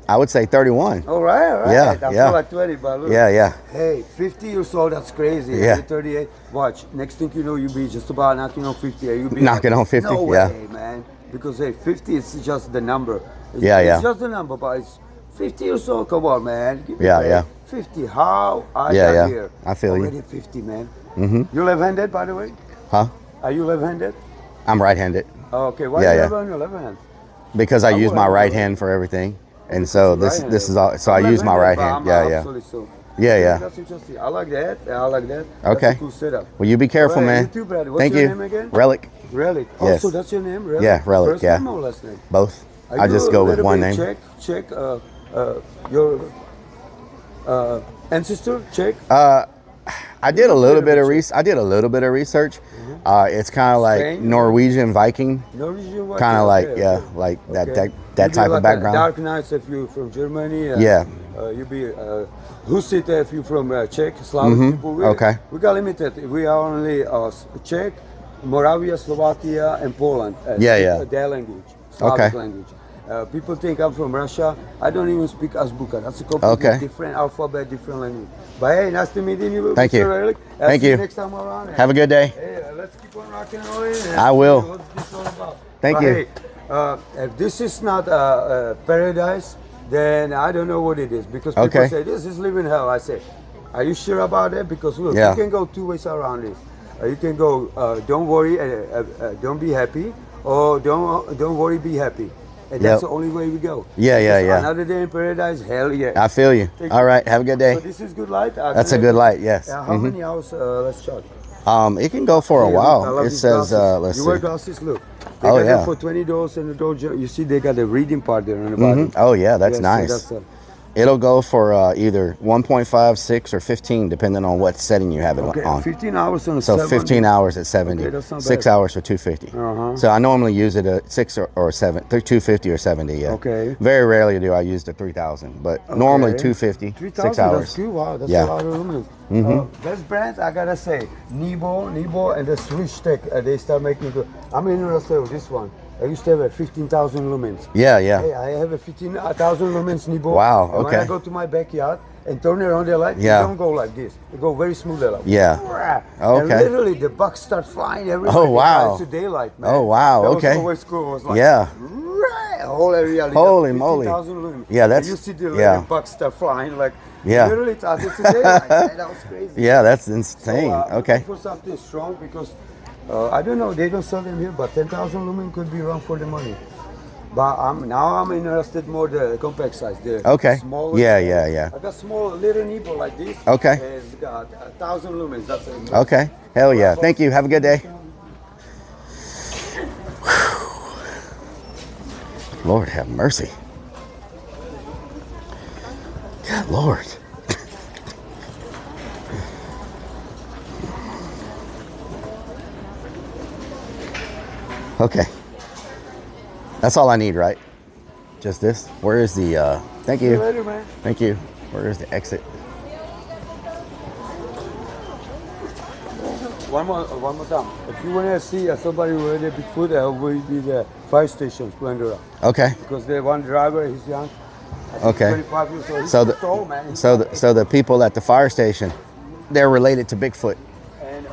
I would say 31. All right, all right. Yeah, I yeah. feel like 20, but look. Yeah, yeah. Hey, 50 years old, that's crazy. Yeah. You're 38. Watch, next thing you know, you'll be just about knocking on 50. You'll be Knocking like, on 50, No yeah. way, man. Because, hey, 50 is just the number. Yeah, yeah. It's just the number, but it's 50 years old. Come on, man. Give me Yeah, a break. yeah. 50. How I Yeah, got yeah. here. I feel you. Already 50, man. Mm-hmm. You left-handed, by the way? Huh? Are you left-handed? I'm right-handed Oh, okay. Why Yeah, do you yeah. have it on your left hand? because I I use would my have right to- hand for everything, and so this Right-handed. is all. So I'm I use my left-handed, right but hand. I'm Yeah, yeah. absolutely so. Yeah, yeah. That's interesting. I like that. I like that. That's Okay. a cool setup. Well, you be careful, All right, man. you too, brother. What's Thank your you. name again? Relic, Relic. Oh, Yes. so that's your name, Relic? Yeah, Relic, First yeah. name or last name? both. Are I you just a go with little one bit name. Check your ancestor. Check. I did a little bit of research. I did a little bit of research. It's kind of like Spain? Norwegian Viking, Norwegian. what? kind of like Okay, yeah, okay. like that Okay. that You be type like of background. Dark Knights if you from Germany. Yeah. You be Husit if you from Czech, Slavic people. Okay. We got limited. We are only Czech, Moravia, Slovakia, and Poland. Yeah, speak yeah. Their language, Slavic Okay. language. People think I'm from Russia. I don't even speak Azbuka. That's a completely Okay. different alphabet, different language. But hey, nice to meet you. Thank Mr. you. Rellik. I'll Thank see you. Next time around. Have a good day. Hey, let's keep on rocking and rolling. I will. What's this all about? Thank But you. Hey, if this is not paradise, then I don't know what it is. Because people Okay. say this is living hell. I say, are you sure about it? Because look, Yeah. you can go two ways around this. You can go, don't worry, don't be happy, or don't worry, be happy. And that's Yep. the only way we go. Yeah, yeah, Because yeah. Another day in paradise, hell yeah. I feel you. Thank All you. right. Have a good day. So this is good light. That's a good light. Yes. How Mhm. many hours? Let's check. It can go for a Hey, look, I while. love It these says. glasses. Let's You wear see. glasses. Look. They Oh, got yeah. them for $20 in the dojo. You see, they got a reading part there on the bottom. Oh yeah, that's Yes, so nice. that's, It'll go for either 1.5, 6, or 15, depending on what setting you have it okay, on. 15 hours on a So 7. 15 hours at 70, Okay, that's not 6 bad. hours for 250. Uh-huh. So I normally use it at 6 or 7, 250 or 70. Yeah. Okay. Very rarely do I use the 3,000, but normally Okay. 250, 3,000, 6 hours. That's good. Wow, that's Yeah. a lot of lumens. Mhm. Best brands, I gotta say, Nebo, and the Switch Tech. They start making good. I'm interested with this one. I used to have a 15,000 lumens. Yeah, yeah. Hey, I have a 15,000 lumens Nebo. Wow, And when I okay. go to my backyard and turn it on the light, Yeah. it don't go like this. It go very smooth like. Yeah. And Okay. literally the bugs start flying everywhere. Oh, wow. It's a daylight, man. Oh, wow, That okay. was always cool. It was like, Yeah. right, whole area. lit up, Holy moly. 15,000 lumens. Yeah, that's- And you see the yeah. little bugs start flying like. Yeah. Literally thought it's a daylight, man. That was crazy. Yeah, that's So, insane. I'm Okay. looking for something strong because I don't know, they don't sell them here, but 10,000 lumen could be wrong for the money. But I'm interested more the compact size. The Okay. smaller. Yeah, yeah, yeah. I got small little Nebo like this. Okay. It's got 1,000 lumens. That's it. Okay. Hell yeah. Thank you. Have a good day. Lord have mercy. Good Lord. Okay. That's all I need, right? Just this? Where is the, thank See you you. later, man. Thank you. Where is the exit? One more time. If you want to see somebody with a Bigfoot, will be the fire station, Splendora. Okay. Because the one driver, he's young. I think Okay. 25 years old. He's So tall, man. He's so the people at the fire station, they're related to Bigfoot. And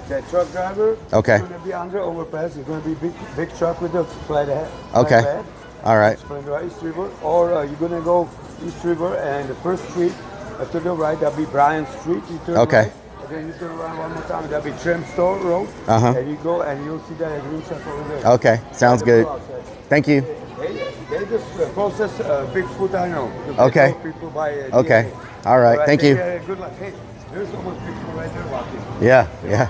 the truck driver Okay. is going to be under overpass. It's going to be big truck with a flat head. Okay. flat head. All right. Splendora East River. Or you're going to go East River and the first street to the right, that'll be Bryan Street. You turn Okay. right. And then you turn around one more time, that'll be Trim Store Road. Uh-huh. And you go and you'll see that green truck over there. Okay. Sounds good. Thank you. They They just process Bigfoot, I know. Okay. People buy Okay. DNA. All right. Thank take you. care. Good luck. Hey, there's almost Bigfoot right there walking. Yeah. Yeah.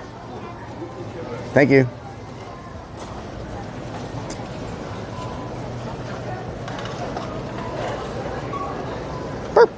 Thank you. Burp.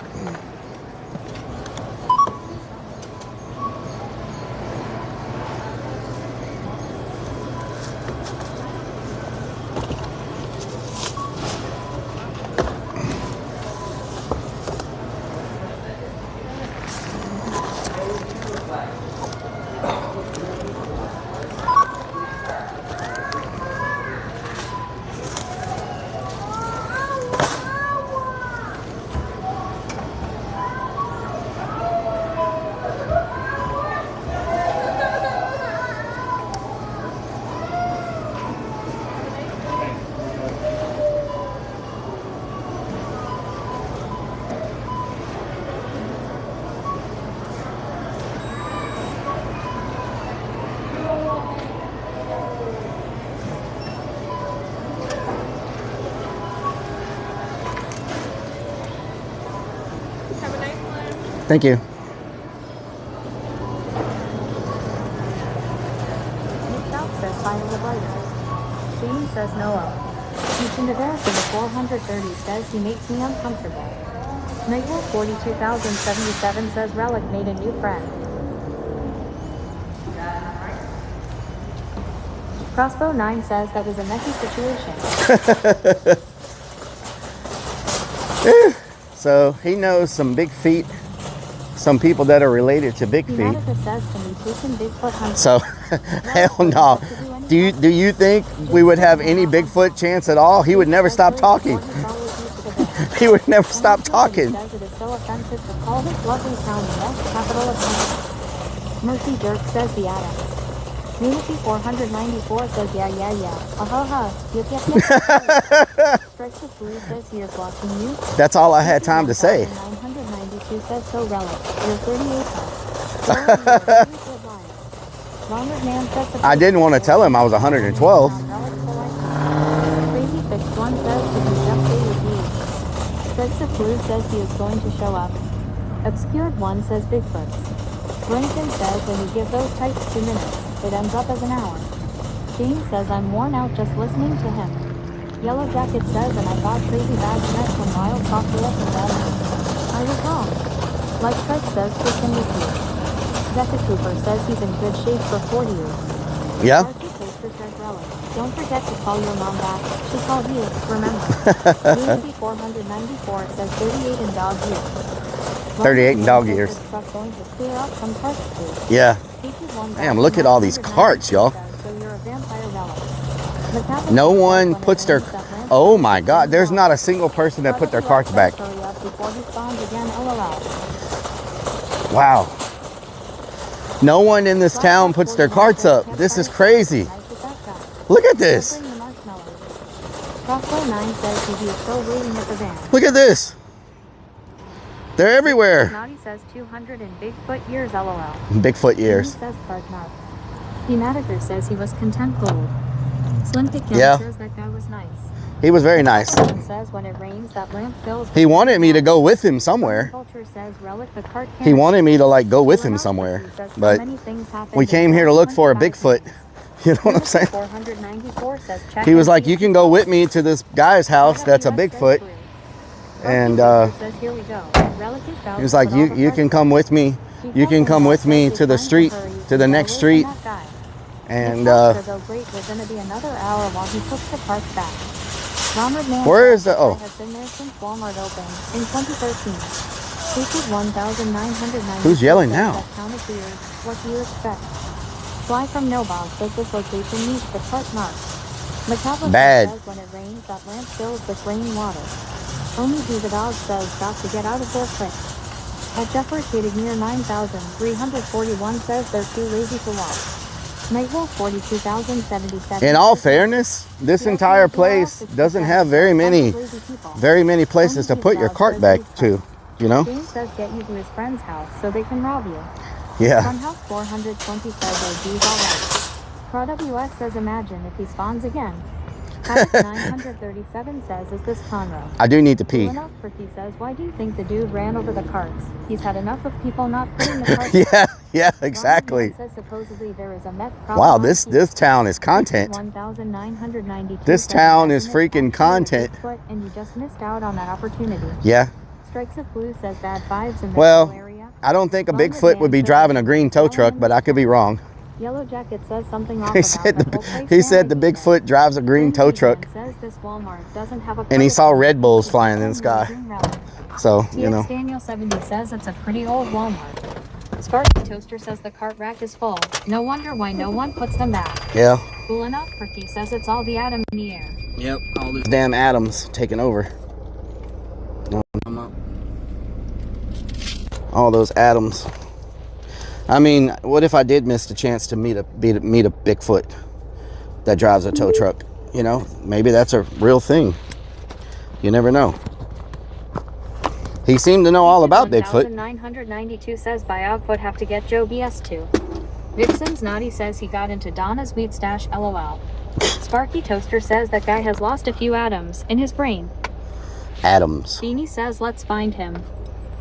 Thank you. Michelle says fire the brighter. James says Noah. Teaching the bear for the 430 says he makes me uncomfortable. Nightwolf 42,077 says Rellik made a new friend. Crossbow 9 says that was a messy situation. So he knows some big feet, some people that are related to big feet. Humanica says to me, taking Bigfoot Hunt. So hell no. Do you think we would have any Bigfoot chance at all? He would never stop talking. He would never stop talking. Says it is so offensive to call this lovely town the west capital of Canada. Mercy Jerk says the Adams. Unity 494 says yeah. Ha. Yep. Strikes the Blue says here's watching you. That's all I had time to say. 992 says so Rellik. You're 38 I didn't want to tell him I was 112. Crazy Fixed One says did you just say with you? Strikes the Blue says he is going to show up. Obscured One says Bigfoot. Brinton says when you give those types 2 minutes, it ends up as an hour. James says I'm worn out just listening to him. Yellow Jacket says and I thought crazy bad met when Wild talked to us about it. I was wrong. Like Strike says taken with you. Zecca Cooper says he's in good shape for 40 years. Yeah. Archie Poster says Rellik. Don't forget to call your mom back. She called you, remember. Unity 494 says 38 in dog years. 38 in dog years. Going to clear out some carts too. Yeah. Damn, look at all these carts, y'all. So you're a vampire Rellik. No one puts their... Oh my God, there's not a single person that put their carts back. Wow. No one in this town puts their carts up. This is crazy. Look at this. Look at this. They're everywhere. Naughty says 200 in Bigfoot years, LOL. Bigfoot years. Says Cardinal. Thematiker says he was content gold. Slim Pickens says that guy was nice. He was very nice. Says when it rains, that lamp fills. He wanted me to go with him somewhere. Culture says Rellik the cart He wanted me to like go with him somewhere, but we came here to look for a Bigfoot. You know what I'm saying? 494 says check. He was like, you can go with me to this guy's house that's a Bigfoot. And he was like, you can come with me. You can come with me to the street, to the next street. And where is the has been there since Walmart opened in 2013. Who's yelling now? What do you expect? Fly from Nobog says this location meets the park mark. Bad. Says when it rains, that lamp fills with rain water. Only Do the Dog says got to get out of there quick. At Jeffers Gated near 9,341 says they're too lazy to walk. Nightwolf 42,077. In all fairness, this entire place doesn't have very many places to put your cart back to, you know? James says get you to his friend's house so they can rob you. Yeah. Funhouse 420 says OG's alright. ProWS says imagine if he spawns again. Habit 937 says, is this Conroe? I do need to pee. Cool enough, Ricky says, why do you think the dude ran over the carts? He's had enough of people not putting the carts. yeah, exactly. Says supposedly there is a meth problem. Wow, this town is content. 1992. This town is freaking content. And you just missed out on that opportunity. Yeah. Strikes of Blue says bad vibes in the area. I don't think a Bigfoot would be driving a green tow truck, but I could be wrong. Yellow Jacket says something off He said the Bigfoot drives a green tow truck. Says this Walmart doesn't have a And he saw Red Bulls flying in the sky. So, you know. Daniel 70 says it's a pretty old Walmart. Sparky Toaster says the cart rack is full. No wonder why no one puts them back. Yeah. Cool enough, Ricky says it's all the atom in the air. Yep, all these damn atoms taking over. All those atoms. I mean, what if I did miss the chance to meet a Bigfoot that drives a tow truck? You know, maybe that's a real thing. You never know. He seemed to know all about Bigfoot. 992 says Biog would have to get Joe BS too. Vixen's Naughty says he got into Donna's weed stash, LOL. Sparky Toaster says that guy has lost a few atoms in his brain. Atoms. Beanie says let's find him.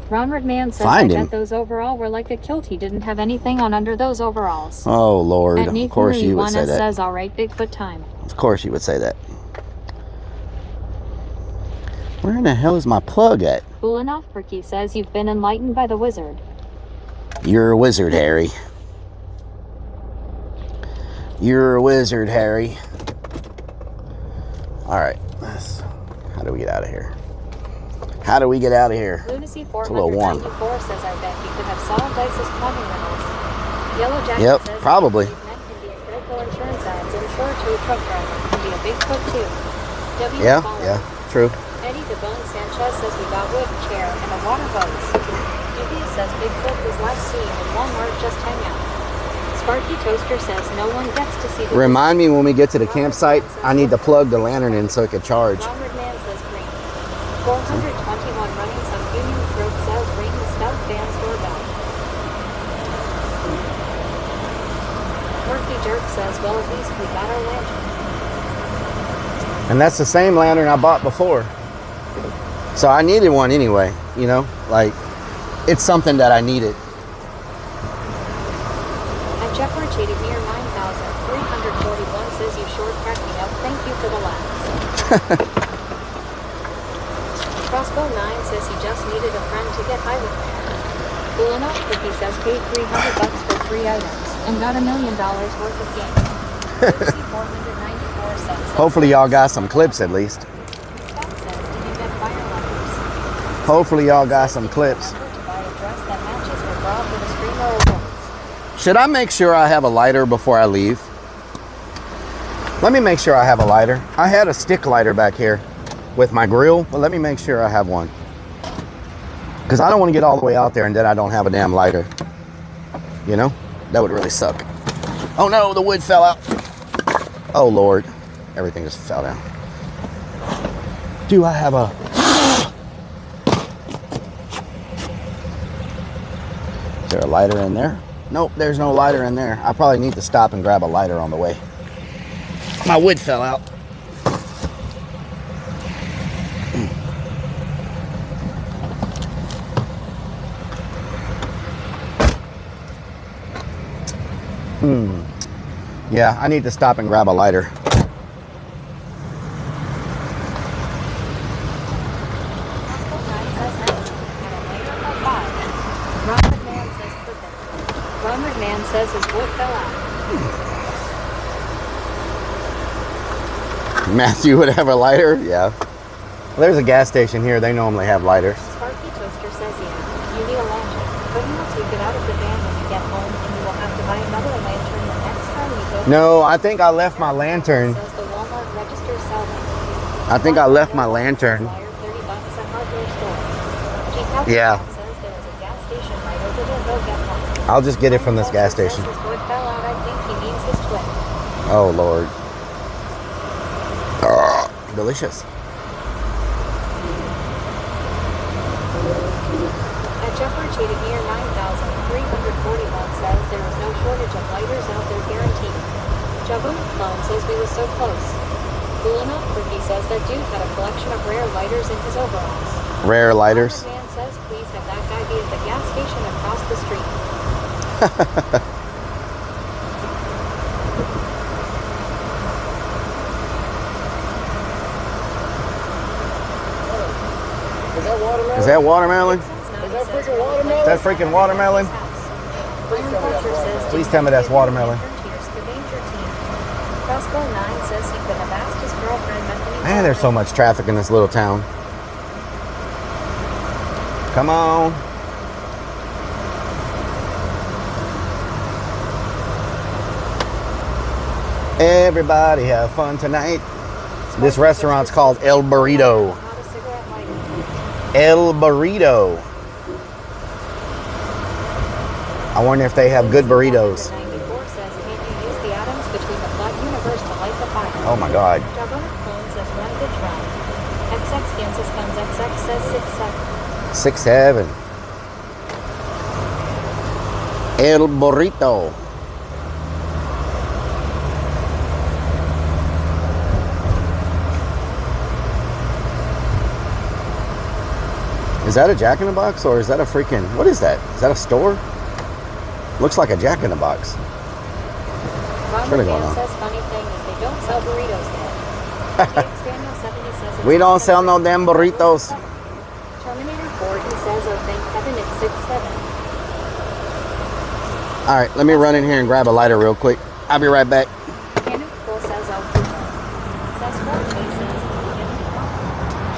Ronald Man says Find him? I bet those overall were like a kilt. He didn't have anything on under those overalls. Oh Lord, And of course you would say that. says alright, Bigfoot time. Of course you would say that. Where in the hell is my plug at? Cool enough, Ricky says you've been enlightened by the wizard. You're a wizard, Harry. You're a wizard, Harry. Alright, how do we get out of here? How do we get out of here? Lunacy It's a little warm. 494 says I bet you could have solved Dice's plumbing riddles. Yellow Jacket Yep, says probably. men can be critical insurance ads. I'm sure to a truck driver can be a Bigfoot too. W. Yeah, Follow. yeah, true. Eddie the Bone Sanchez says we got wood, chair, and a water hose. Dubious says Bigfoot was last seen in Walmart just hang out. Sparky Toaster says no one gets to see the Remind me when we get to the campsite, I need to plug the lantern in so it can charge. Robert Man says green. 421 running some Union Throat says ring the stout band's doorbell. Murphy Jerk says well at least we got our lantern. And that's the same lantern I bought before. So I needed one anyway, you know, like it's something that I needed. And Jeffrey cheated near 9,341 says you sure cracked me up. Thank you for the laughs. Crossbow 9 says he just needed a friend to get high with him. Cool enough, Ricky says paid $300 for 3 items and got $1 million worth of game. 494 cents. Hopefully y'all got some clips at least. Scott says, did you get fire letters? Hopefully y'all got some clips. Remember to buy a dress that matches your bra for the Screamer Awards. Should I make sure I have a lighter before I leave? Let me make sure I have a lighter. I had a stick lighter back here with my grill, but let me make sure I have one. Because I don't want to get all the way out there and then I don't have a damn lighter. You know? That would really suck. Oh no, the wood fell out. Oh Lord. Everything just fell down. Do I have a... Is there a lighter in there? Nope, there's no lighter in there. I probably need to stop and grab a lighter on the way. My wood fell out. Yeah, I need to stop and grab a lighter. Ronald Man says his wood fell out. Matthew would have a lighter? Yeah. Well, there's a gas station here. They normally have lighters. Sparky Toaster says yeah, you need a lantern. But you will take it out of the van when you get home and you will have to buy another lantern the next time you go. No, I think I left my lantern. Says the Walmart register sell them. I think I left my lantern. $30 at hardware store. G. Yeah. Says there is a gas station right over there. Go get one. I'll just get it from this gas station. Says his wood fell out. I think he means his twin. Oh, Lord. Delicious. At Jeffrey cheated near 9,341 says there is no shortage of lighters out there guaranteed. Jabu Clone says we were so close. cool enough, Ricky says that dude had a collection of rare lighters in his overalls. Rare lighters. Armored Man says please have that guy be at the gas station across the street. Is that watermelon? Is that watermelon? Is that freaking watermelon? Is that freaking watermelon? Please tell me that's watermelon. Crossbow 9 says he could have asked his girlfriend Bethany. Man, there's so much traffic in this little town. Come on. Everybody have fun tonight. This restaurant's called El Burrito. El Burrito. I wonder if they have good burritos. Oh my God. 6'7". El Burrito. Is that a Jack in the Box or is that a freaking, what is that? Is that a store? Looks like a Jack in the Box. What's really going on? Says funny thing is they don't sell burritos there. We don't sell no damn burritos. Terminator 4, he says, oh thank heaven it's 6'7". All right, let me run in here and grab a lighter real quick. I'll be right back. Cannon Cole says, oh says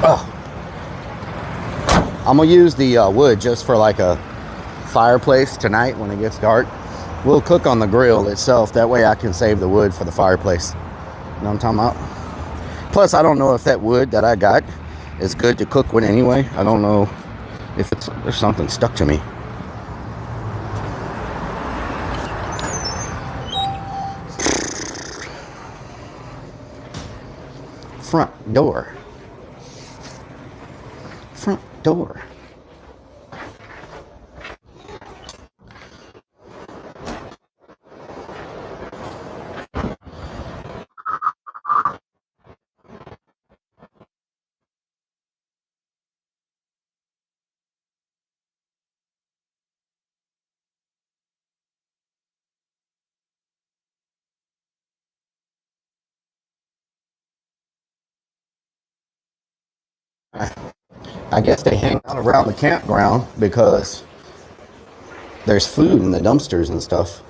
4 Oh. I'm gonna use the wood just for like a fireplace tonight when it gets dark. We'll cook on the grill itself. That way I can save the wood for the fireplace. You know what I'm talking about? Plus, I don't know if that wood that I got is good to cook with anyway. I don't know if there's something stuck to me. Front door. Front door. I guess they hang out around the campground because there's food in the dumpsters and stuff.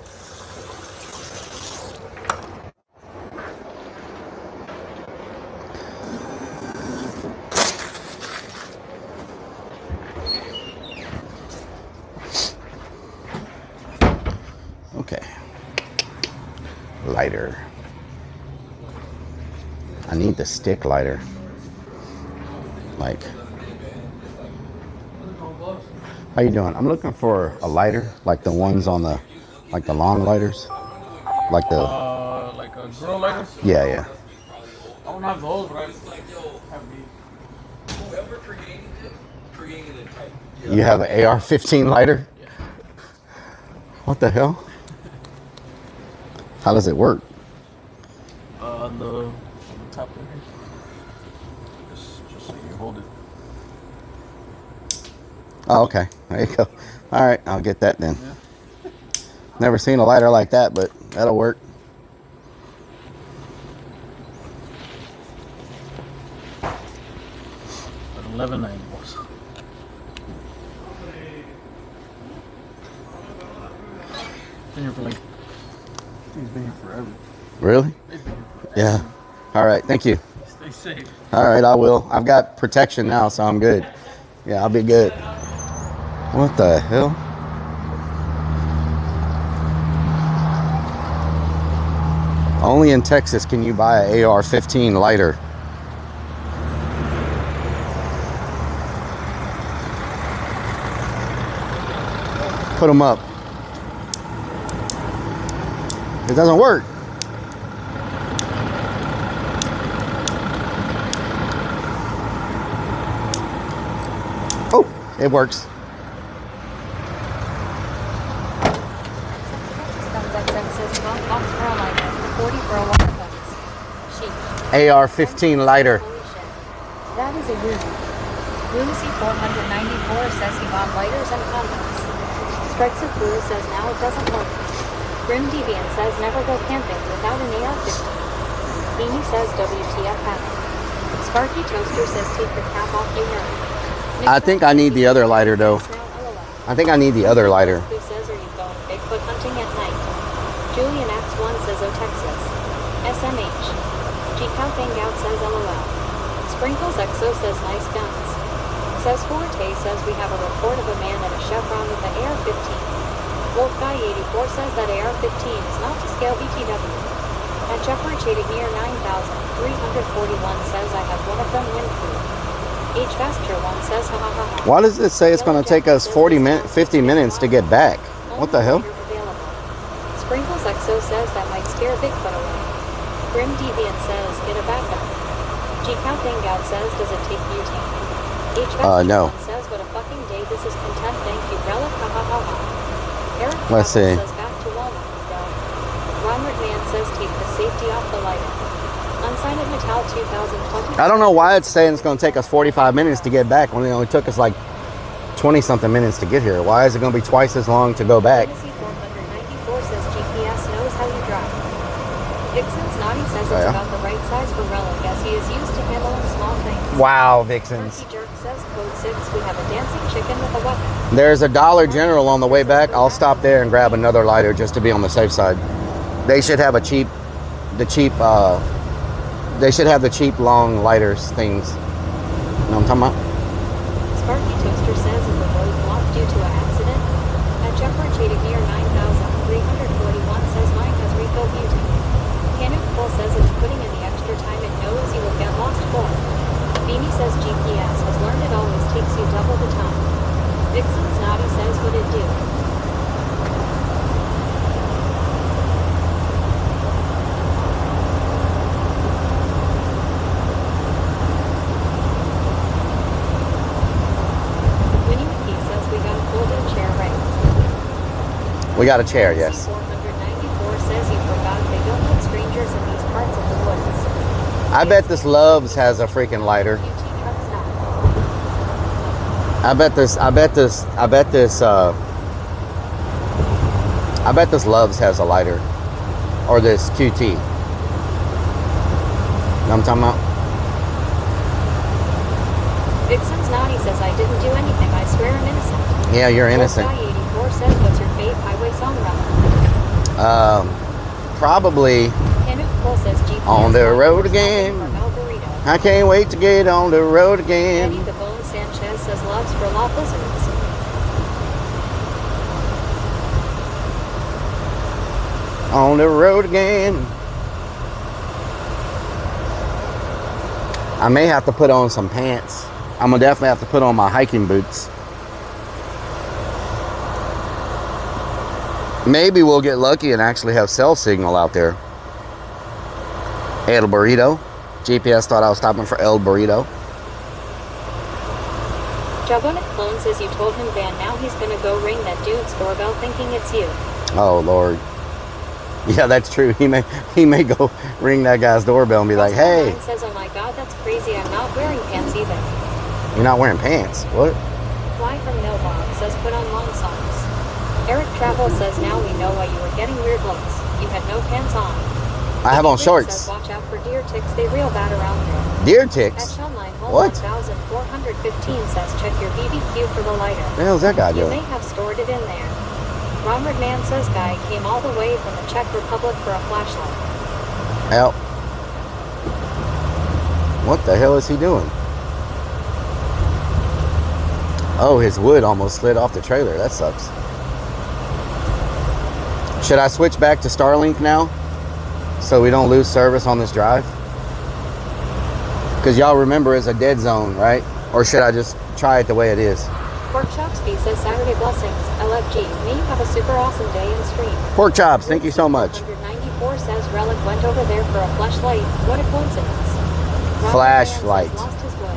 Okay. Lighter. I need the stick lighter. Like, how you doing? I'm looking for a lighter, like the ones on the, like the long lighters, like the. Like a grill lighter? Yeah, yeah. I don't have those, but I have these. You have an AR-15 lighter? Yeah. What the hell? How does it work? The top of here. Just so you hold it. Oh, okay. There you go. All right, I'll get that then. Yeah. Never seen a lighter like that, but that'll work. $11.90 was. Been here for like. He's been here forever. Really? Yeah. All right. Thank you. Stay safe. All right, I will. I've got protection now, so I'm good. Yeah, I'll be good. What the hell? Only in Texas can you buy an AR-15 lighter. Put them up. It doesn't work. Oh, it works. AR-15 lighter. Holy shit. That is a Uzi. Lunacy 494 says he bought lighters and condoms. Strikes of Blue says now it doesn't work. Grim Deviant says never go camping without an AR-15. Beanie says WTF happened. Sparky Toaster says take the cap off you nerd. I think I need the other lighter though. I think I need the other lighter. Who says are you going Bigfoot hunting at night? Julian X1 says oh Texas. SMH. G-Cow Hangout says LOL. Sprinkles XO says nice guns. Says Forte says we have a report of a man at a chevron with an AR-15. Wolf Guy 84 says that AR-15 is not to scale BTW. At Jeffrey Chadic near 9,341 says I have one of them windproof. H Vesture 1 says ha ha ha. Why does this say it's going to take us 50 minutes to get back? What the hell? Sprinkles XO says that might scare Bigfoot away. Grim Deviant says get a backup. G-Cow Hangout says does it take butane? H Vesture No. 1 says what a fucking day this is content thank you Rellik ha ha ha ha. Eric Let's Travel see. says back to Walmart we go. Ronald Man says take the safety off the lighter. Unsigned Metal 2020. I don't know why it's saying it's going to take us 45 minutes to get back when it only took us like 20 something minutes to get here. Why is it going to be twice as long to go back? Fantasy 494 says GPS knows how you drive. Vixen's Naughty says it's about the right size for Rellik as he is used to handling small things. Wow, Vixens. Turkey Jerk says code 6 we have a dancing chicken with a weapon. There's a Dollar General on the way back. I'll stop there and grab another lighter just to be on the safe side. They should have they should have the cheap long lighters things. You know what I'm talking about? Sparky Toaster says is the road blocked due to an accident. At Jeffrey Chadic near 9,341 says mine has refill butane. Canute Bull says it's putting in the extra time it knows you will get lost for. Beanie says GPS has learned it always takes you double the time. Vixen's Naughty says what it do. Winnie McKee says we got a folding chair right. We got a chair, yes. 494 says you forgot they don't let strangers in these parts of the woods. I bet this Loves has a freaking lighter. QT truck stop. I bet this Loves has a lighter. Or this QT. You know what I'm talking about? Vixen's Naughty says I didn't do anything. I swear I'm innocent. Yeah, you're innocent. Guy 84 says what's your fave highway song run? Probably Canute Bull says GPS on the road again. from El Burrito. I can't wait to get on the road again. Eddie the Bone Sanchez says loves for law blizzards. On the road again. I may have to put on some pants. I'm gonna definitely have to put on my hiking boots. Maybe we'll get lucky and actually have cell signal out there. El Burrito. GPS thought I was stopping for El Burrito. Jabonic Clone says you told him Van now he's gonna go ring that dude's doorbell thinking it's you. Oh Lord. Yeah, that's true. He may go ring that guy's doorbell and be like, hey. Says, oh my god, that's crazy. I'm not wearing pants either. You're not wearing pants. What? Fly from Millbog says put on long socks. Eric Travel says now we know why you were getting weird looks. You had no pants on. I have on shorts. Says, watch out for deer ticks. They real bad around here. Deer At ticks? Shellline Hole What? 1415 says check your BBQ for the lighter. The hell's that guy You doing? may have stored it in there. Ronald Man says guy came all the way from the Czech Republic for a flashlight. Help. What the hell is he doing? Oh, his wood almost slid off the trailer. That sucks. Should I switch back to Starlink now? So we don't lose service on this drive? Because y'all remember it's a dead zone, right? Or should I just try it the way it is? Pork Chopsky says Saturday blessings. LFG. May you have a super awesome day in stream. Pork chops, thank you so much. 194 says Rellik went over there for a flashlight. What a coincidence. Ronald Flashlight. Man says lost his wood.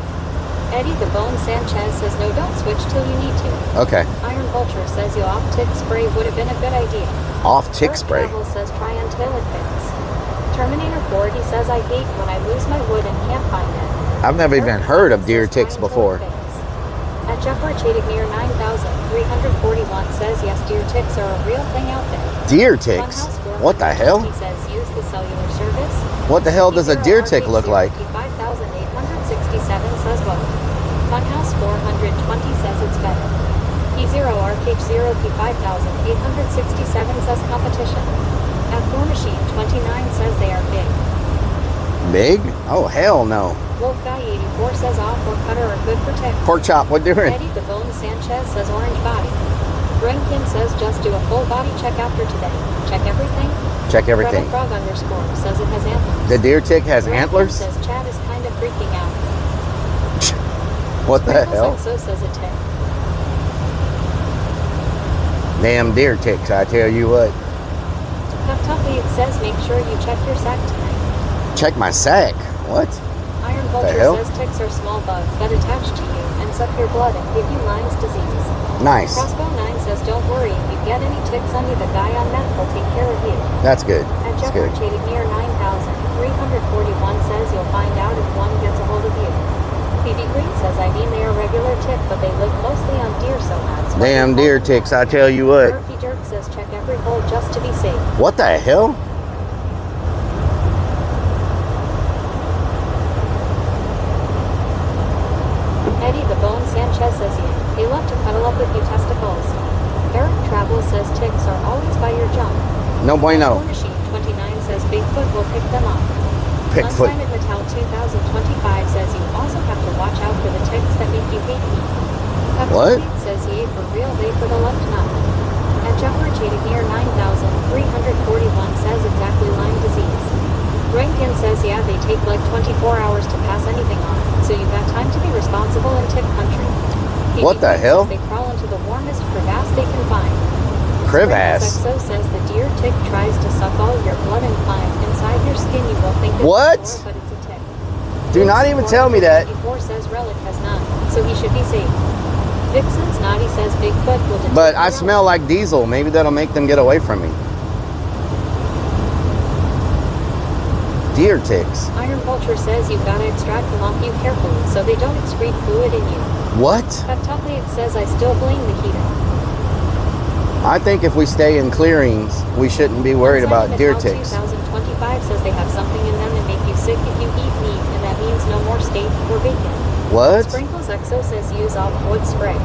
Eddie the Bone Sanchez says no, don't switch till you need to. Okay. Iron Vulture says your off-tick spray would have been a good idea. Off tick Dark spray. Travel says try until it fits. Terminator 4, he says I hate when I lose my wood and can't find it. I've never even heard of deer ticks before. At Jeffrey Chadic near 9,341 says yes, deer ticks are a real thing out there. Deer ticks? What the hell? He says use the cellular service. What the hell does a deer tick look like? 5867 says both. Funhouse 420 says it's better. P0 RH0 P5867 says competition. At Thor Machine 29 says they are big. Big? Oh, hell no. Wolf Guy 84 says off or cutter are good for ticks. Pork chop, what doing? Eddie the Bone Sanchez says orange body. Brenkin says just do a full body check after today. Check everything. Check everything. Frog underscore says it has antlers. The deer tick has Brenkin antlers? says Chad is kind of freaking out. What the hell? Also says a tick. Damn deer ticks, I tell you what. Tuffy it says make sure you check your sack tonight. Check my sack? What? Iron The Vulture hell? says ticks are small bugs that attach to you and suck your blood and give you Lyme's disease. Nice. Crossbow 9 says don't worry, if you get any ticks on you, the guy on meth will take care of you. That's good. At That's Jeffrey good. Chadic near 9,341 says you'll find out if one gets a hold of you. PB Green says I mean they are regular tick, but they live mostly on deer somads. Damn deer ticks, I tell you what. Murphy Jerk says check every hole just to be safe. What the hell? Eddie the Bone Sanchez says you. They love to cuddle up with you testicles. Eric Travel says ticks are always by your junk. No bueno. War Machine 29 says Bigfoot will pick them up. Bigfoot. Unsigned Metal 2025 says you also have to watch out for the ticks that make you hate me. What? Says yay for real, they for the left nut. At Jeffrey Chadic near 9,341 says exactly Lyme disease. Rankin says yeah, they take like 24 hours to pass anything on, so you've got time to be responsible in tick country. What the hell? They crawl into the warmest crevasse they can find. Crevasse? Sexo says the deer tick tries to suck all your blood and climb inside your skin. You will think it's What? a spore, but it's a tick. Do not even tell me that. 84 says Rellik has none, so he should be safe. Vixen's Naughty says Bigfoot will detect But I your smell like diesel. Maybe that'll make them get away from me. Deer ticks. Iron Vulture says you've got to extract them off you carefully so they don't excrete fluid in you. What? Tuffy it says I still blame the heater. I think if we stay in clearings, we shouldn't be worried about deer Metal ticks. 2025 says they have something in them that make you sick if you eat meat, and that means no more steak or bacon. What? Sprinkles Exo says use off wood spray.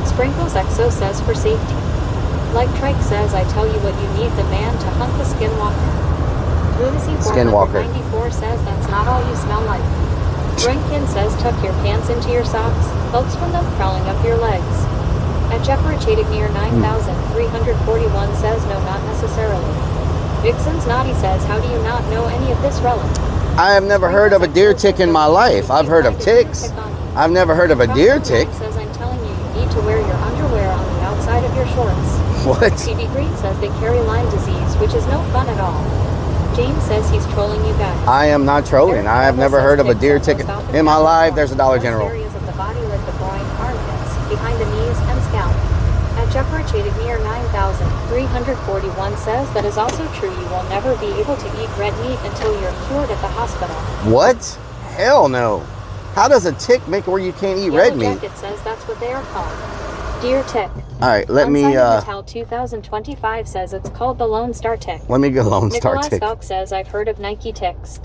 Sprinkles Exo says for safety. Like Trike says I tell you what you need the man to hunt the skinwalker. Lunacy Skinwalker. 494 says that's not all you smell like. Rankin says tuck your pants into your socks, helps from them crawling up your legs. At Jeffrey Chadic near 9,341 says no, not necessarily. Vixen's Naughty says how do you not know any of this relic? I have never heard of a deer tick in my life. I've heard of ticks. I've never heard of a deer tick. Says I'm telling you, you need to wear your underwear on the outside of your shorts. What? PB Green says they carry Lyme disease, which is no fun at all. James says he's trolling you guys. I am not trolling. I have never heard of a deer tick in my life. There's a Dollar General. Areas of the body like the groin, armpits, behind the knees, and scalp. At Jeffrey Chadic near 9,341 says that is also true. You will never be able to eat red meat until you're cured at the hospital. What? Hell no. How does a tick make where you can't eat red meat? Jacket says that's what they are called. Deer tick. All right, let me Metal 2025 says it's called the Lone Star tick. let me go Lone Star Nikolai tick. Falk says I've heard of Nike ticks.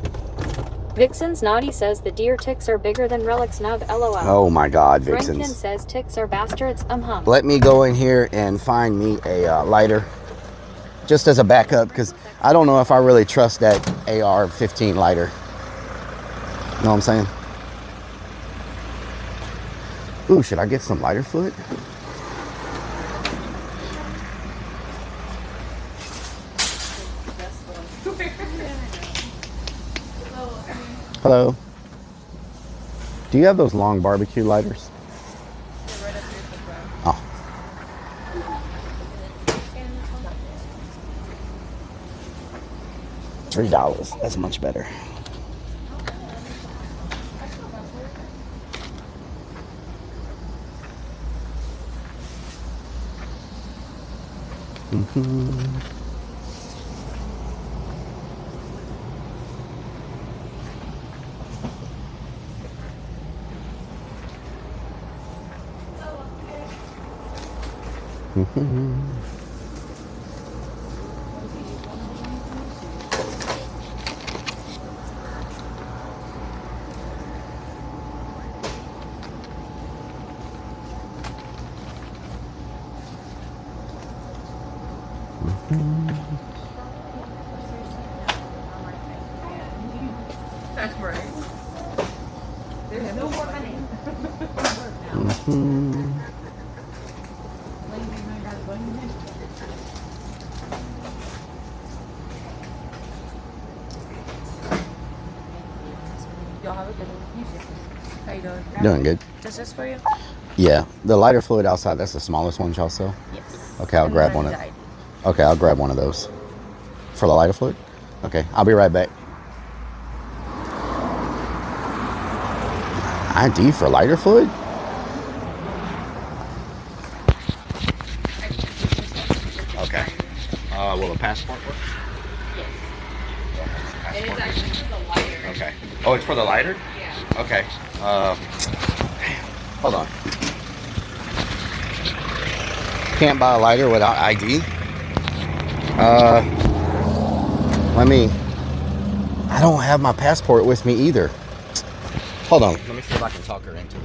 Vixen's Naughty says the deer ticks are bigger than Rellik's nub. LOL. Oh my God, Rankin Vixens. says ticks are bastards. Let me go in here and find me a lighter, just as a backup, because I don't know if I really trust that AR-15 lighter. Know what I'm saying? Ooh, should I get some lighter fluid? Hello. Do you have those long barbecue lighters? Oh. $3. That's much better. That's right. There's no more honey. Y'all have a good one. How you doing? Doing good. Is this for you? Yeah, the lighter fluid outside, that's the smallest one y'all sell? Yes. Okay, I'll grab one of Okay, I'll grab one of those. For the lighter fluid? Okay, I'll be right back. ID for lighter fluid? Okay. Will a passport work? Yes. It is actually for the lighter. Okay. Oh, it's for the lighter? Yeah. Okay. Hold on. Can't buy a lighter without ID. I don't have my passport with me either. Hold on. Let me see if I can talk her into it.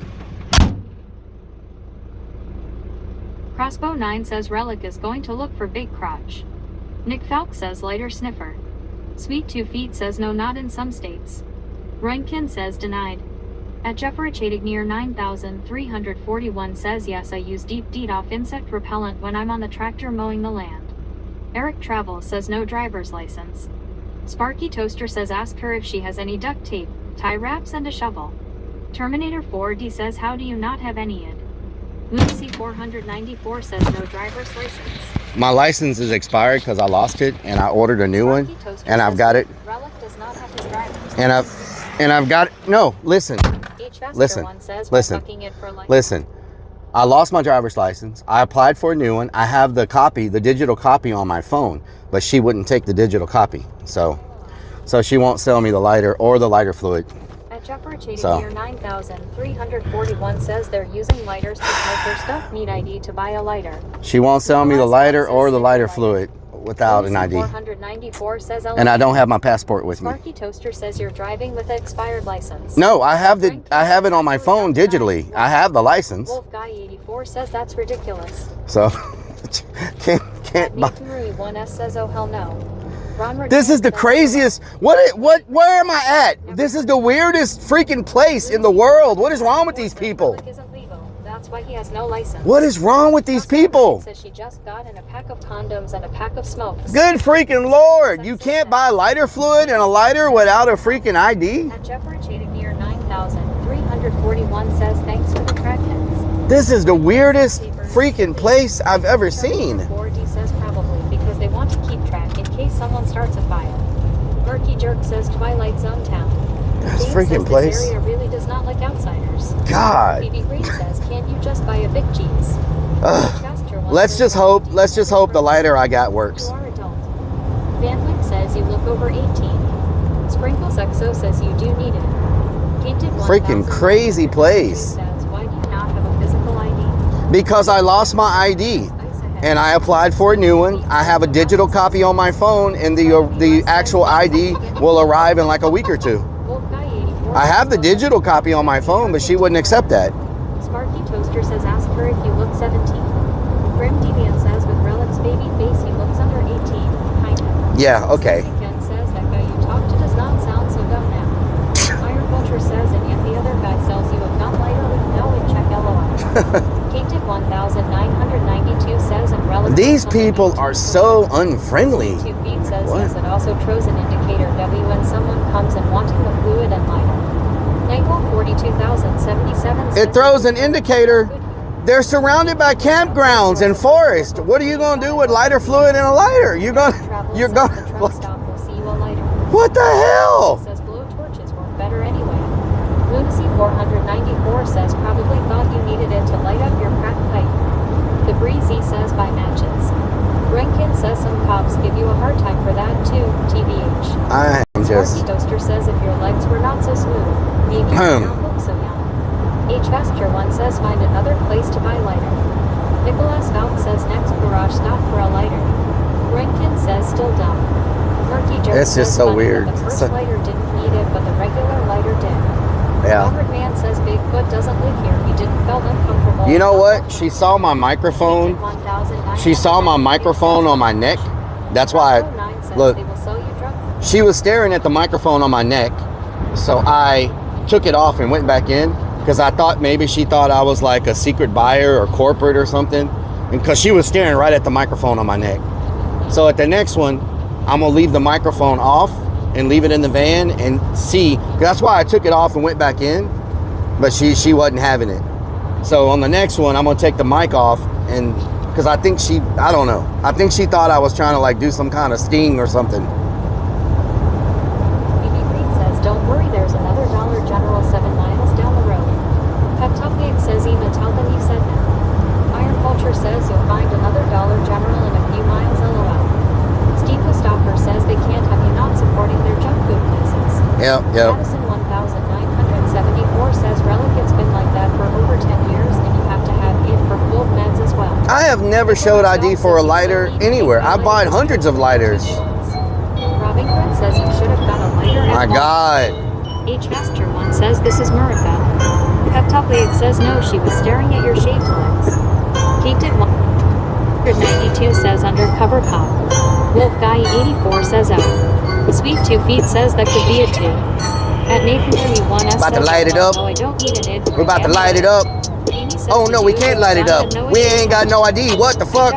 Crossbow 9 says Rellik is going to look for big crotch. Nick Falk says lighter sniffer. Sweet 2 Feet says no, not in some states. Roinkin says denied. At Jeffrey near 9341 says yes, I use deep deed off insect repellent when I'm on the tractor mowing the land. Eric Travel says no driver's license. Sparky Toaster says ask her if she has any duct tape, tie wraps and a shovel. Terminator 4D says how do you not have any id? Lucy 494 says no driver's license. My license is expired because I lost it and I ordered a new one and I've got it. Rellik does not have his driver's And I've got it. No, listen. Listen. I lost my driver's license. I applied for a new one. I have the copy, the digital copy on my phone, but she wouldn't take the digital copy. So she won't sell me the lighter or the lighter fluid. At Jeffrey near 9341 says they're using lighters to smoke their stuff. Need ID to buy a lighter. She won't sell me the lighter or the lighter fluid without an ID. 494 says and I don't have my passport with me. Sparky Toaster says you're driving with an expired license. No, I have it on my phone digitally. I have the license. Wolf Guy 84 says that's ridiculous. So can't buy. 1S says oh hell no. This is the craziest. Where am I at? This is the weirdest freaking place in the world. What is wrong with these people? That's why he has no license. What is wrong with these people? Says she just got in a pack of condoms and a pack of smokes. Good freaking Lord. You can't buy lighter fluid and a lighter without a freaking ID? At Jeffrey near 9341 says thanks for the crackheads. This is the weirdest freaking place I've ever seen. 4D says probably because they want to keep track in case someone starts a fire. Murky Jerk says Twilight Zone Town. This freaking place. This area really does not like outsiders. God. BB Green says, can't you just buy a big cheese? Let's just hope the lighter I got works. You are adult. Van Wick says you look over 18. Sprinkles XO says you do need it. Tainted Freaking crazy place. Says, why do you not have a physical ID? Because I lost my ID. And I applied for a new one. I have a digital copy on my phone and the actual ID will arrive in like a week or two. I have the digital copy on my phone, but she wouldn't accept that. Sparky Toaster says ask her if you look 17. Grim Deviant says with Rellik's baby face he looks under 18. Kinda. Yeah, okay. Ken says that guy you talk to does not sound so dumb now. Iron Vulture says and yet the other guy sells you a gun lighter with no in check LOL. Tainted 1992 says and Rellik. These people are so unfriendly. 2 Feet says yes, it also throws an indicator W when someone comes and wanting the fluid and lighter. Nangle 42,077 It throws an indicator. They're surrounded by campgrounds and forest. What are you going to do with lighter fluid and a lighter? You're going What the hell? Says blow torches work better anyway. Lunacy 494 says probably thought you needed it to light up your crack pipe. The Breezy says buy matches. Renkin says some cops give you a hard time for that too, TBH. I'm just... Sparky Toaster says if your legs were not so smooth, maybe you would not look so young. H. Vester 1 says find another place to buy lighter. Nicholas Valk says next garage stop for a lighter. Rankin says still dumb. Murky Jerk It's just says so funny weird. that the first lighter didn't need it, but the regular lighter did. Yeah. Robert Man says Bigfoot doesn't live here. He didn't felt uncomfortable. You know what? She saw my microphone. She saw my microphone on my neck. That's why, look, she was staring at the microphone on my neck. So I took it off and went back in because I thought maybe she thought I was like a secret buyer or corporate or something. And because she was staring right at the microphone on my neck. So at the next one, I'm going to leave the microphone off and leave it in the van and see. That's why I took it off and went back in. But she wasn't having it. So on the next one, I'm going to take the mic off and because I think I don't know. I think she thought I was trying to like do some kind of sting or something. BB Green says, don't worry, there's another Dollar General 7 miles down the road. Pep Top Pig says, Ema, tell them you said no. Iron Culture says you'll find another Dollar General in a few miles, LOL. Steve Christopher says they can't have you not supporting their junk food places. Yep. Madison 1974 says Rellik, it's been like that for over 10 years and you have to have it for cold meds as well. I have never showed ID for a lighter anywhere. I bought hundreds of lighters. Robin Grant says you should have got a lighter. My God. H. Master 1 says this is Murica. Pep Top League says no, she was staring at your shaved legs. Kate did 192 says undercover cop. Wolf Guy 84 says out. Sweet 2 feet says that could be a 2. At Nathan 31 S about to light it up. I don't need an id. We're about to light it up. Oh no, we can't light it up. We ain't got no ID. What the fuck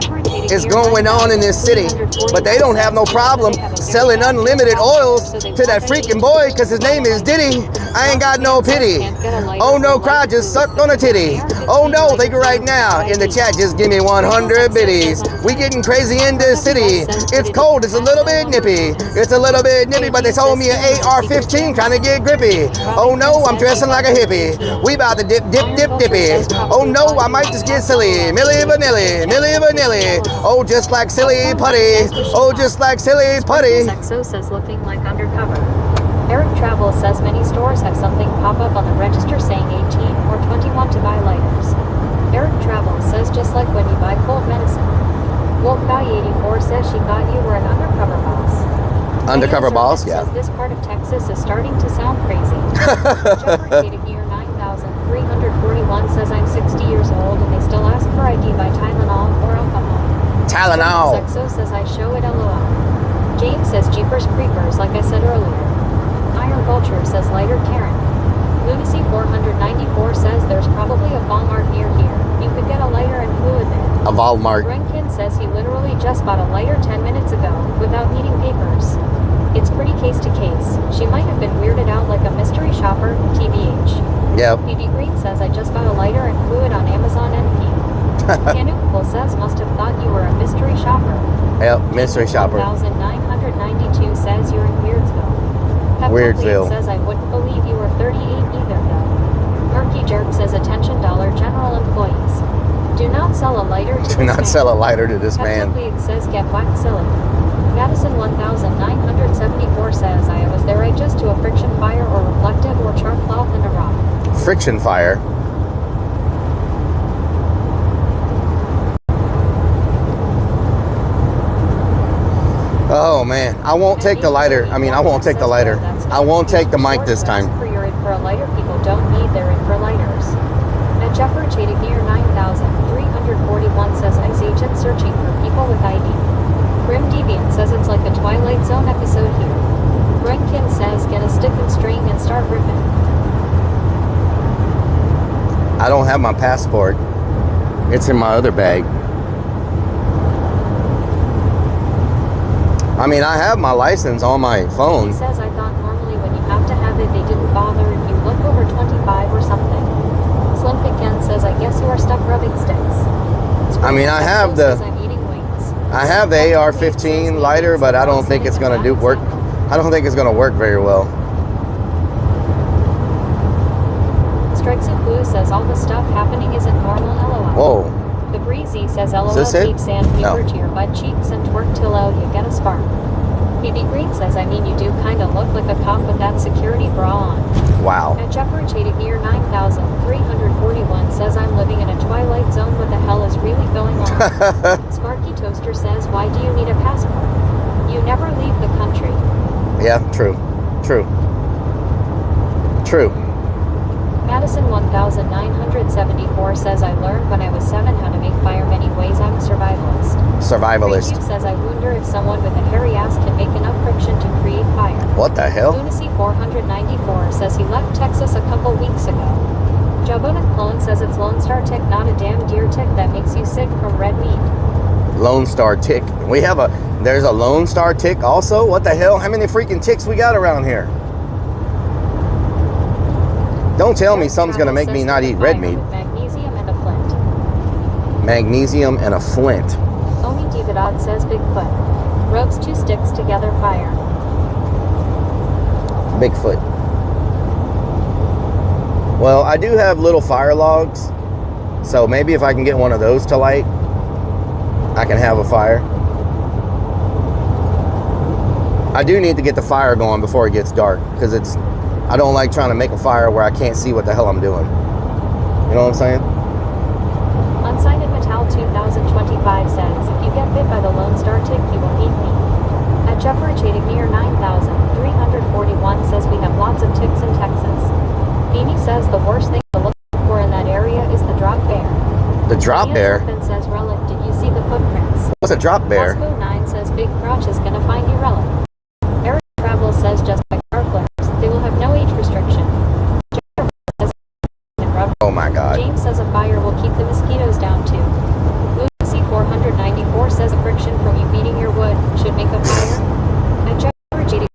is going on in this city? But they don't have no problem selling unlimited oils to that freaking boy because his name is Diddy. I ain't got no pity. Oh no, cry just sucked on a titty. Oh no, think right now in the chat, just give me 100 biddies. We getting crazy in this city. It's cold, it's a little bit nippy. It's a little bit nippy, but they told me an AR-15 kind of get grippy. Oh no, I'm dressing like a hippie. We about to dip, dippy. Oh no, I might just get silly. Milli Vanilli, Milli Vanilli. Oh, just like silly putty. Oh, just like silly putty. Sexo says looking like undercover. Eric Travel says many stores have something pop up on the register saying 18 or 21 to buy lighters. Eric Travel says just like when you buy cold medicine. Wolf Guy 84 says she thought you were an undercover boss. Undercover boss, yeah. Says this part of Texas is starting to sound crazy. Jeffrey Year 9341 says I'm 60 years old and they still ask for ID by Tylenol or alcohol. Tylenol. Sexo says I show it LOL. James says Jeepers Creepers like I said earlier. Iron Vulture says lighter Karen. Lunacy 494 says there's probably a Walmart near here. You could get a lighter and fluid there. A Walmart. Renkin says he literally just bought a lighter 10 minutes ago without needing papers. It's pretty case to case. She might have been weirded out like a mystery shopper, TBH. Yep. BB Green says I just bought a lighter and fluid on Amazon NP. Canupable says must have thought you were a mystery shopper. Yep, mystery shopper. 1992 says you're in Weirdsville. Weirdsville says I wouldn't believe you were 38 either though. Murky Jerk says attention Dollar General employees. Do not sell a lighter to this man. Do not sell a lighter to this man. League says get whacked silly. Madison 1974 says I was there right just to a friction fire or reflective or char cloth in a rock. Friction fire. Oh man, I won't take the lighter. I won't take the lighter. I won't take the mic this time. For your id for a lighter, people don't need their id for lighters. At Jeffrey Chadic Year 9341 says ICE agent searching for people with ID. Grim Deviant says it's like a Twilight Zone episode here. Brenkin says get a stick and string and start ripping. I don't have my passport. It's in my other bag. I have my license on my phone. He says I thought normally when you have to have it, they didn't bother if you look over 25 or something. Slim Picken says I guess you are stuck rubbing sticks. I have the AR-15 lighter, but I don't think it's gonna work. I don't think it's gonna work very well. Strikes of Blue says all the stuff happening isn't normal. LOL. Whoa. The Breezy says LOL, Is this tape it? sandpaper No. to your butt cheeks and twerk till you get a spark. PB Green says, I mean, you do kind of look like a cop with that security bra on. Wow. At Jeffrey Chadic near 9,341 says, I'm living in a twilight zone. What the hell is really going on? Sparky Toaster says, why do you need a passport? You never leave the country. Yeah, true. True. True. Madison 1974 says, I learned when I was 7 how to make fire many ways. I'm a survivalist. Survivalist. Cube says, I wonder if someone with a hairy ass can make enough friction to create fire. What the hell? Lunacy 494 says he left Texas a couple weeks ago. Jabona Clone says it's Lone Star tick, not a damn deer tick that makes you sick from red meat. Lone Star tick. There's a Lone Star tick also? What the hell? How many freaking ticks we got around here? Don't tell me something's gonna make me not eat red meat. Magnesium and a flint. Magnesium and a flint. Omi Dividod says Bigfoot. Rubs 2 sticks together, fire. Bigfoot. Well, I do have little fire logs, so maybe if I can get one of those to light, I can have a fire. I do need to get the fire going before it gets dark, because I don't like trying to make a fire where I can't see what the hell I'm doing. You know what I'm saying? Unsighted Metal 2025 says, if you get bit by the Lone Star tick, you will eat me. At Jeffrey Chadic near 9,341 says we have lots of ticks in Texas. Beanie says the worst thing to look for in that area is the drop bear. The drop bear? Then says, Rellik, did you see the footprints? What's a drop bear? Osmo 9 says Big Crotch is gonna find you, Rellik. Eric Travel says just like car flares, they will have no age restriction. Oh my god. James says a fire will keep the mosquitoes down too. Lucy 494 says the friction from you beating your wood should make a fire. At Jeffrey Chadic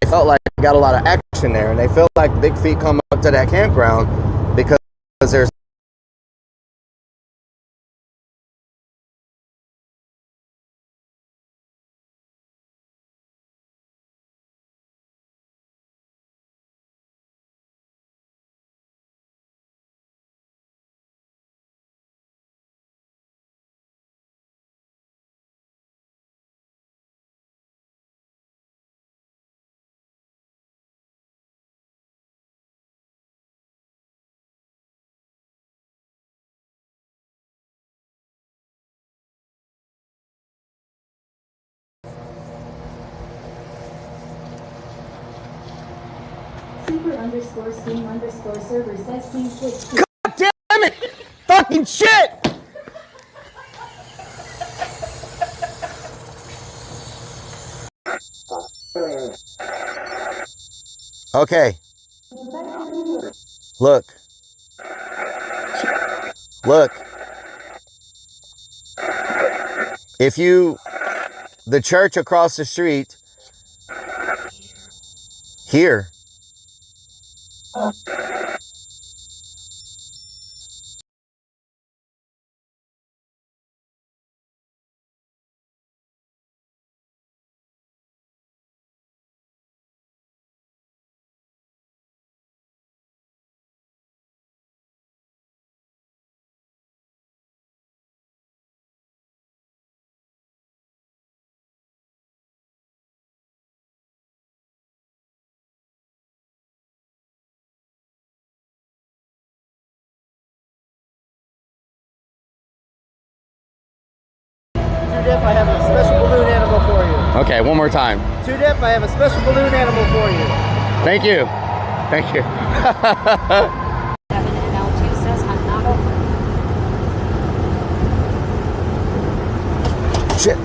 They felt like they got a lot of action there, and they felt like big feet come up to that campground because there's Super_scheme_server says Team Switch. God damn it! Fucking shit! Okay. Look. If the church across the street here. Deaf, I have a special balloon animal for you. Okay, one more time. Too deaf, I have a special balloon animal for you. Thank you. Thank you. 7NL2 says I'm not over. Shit.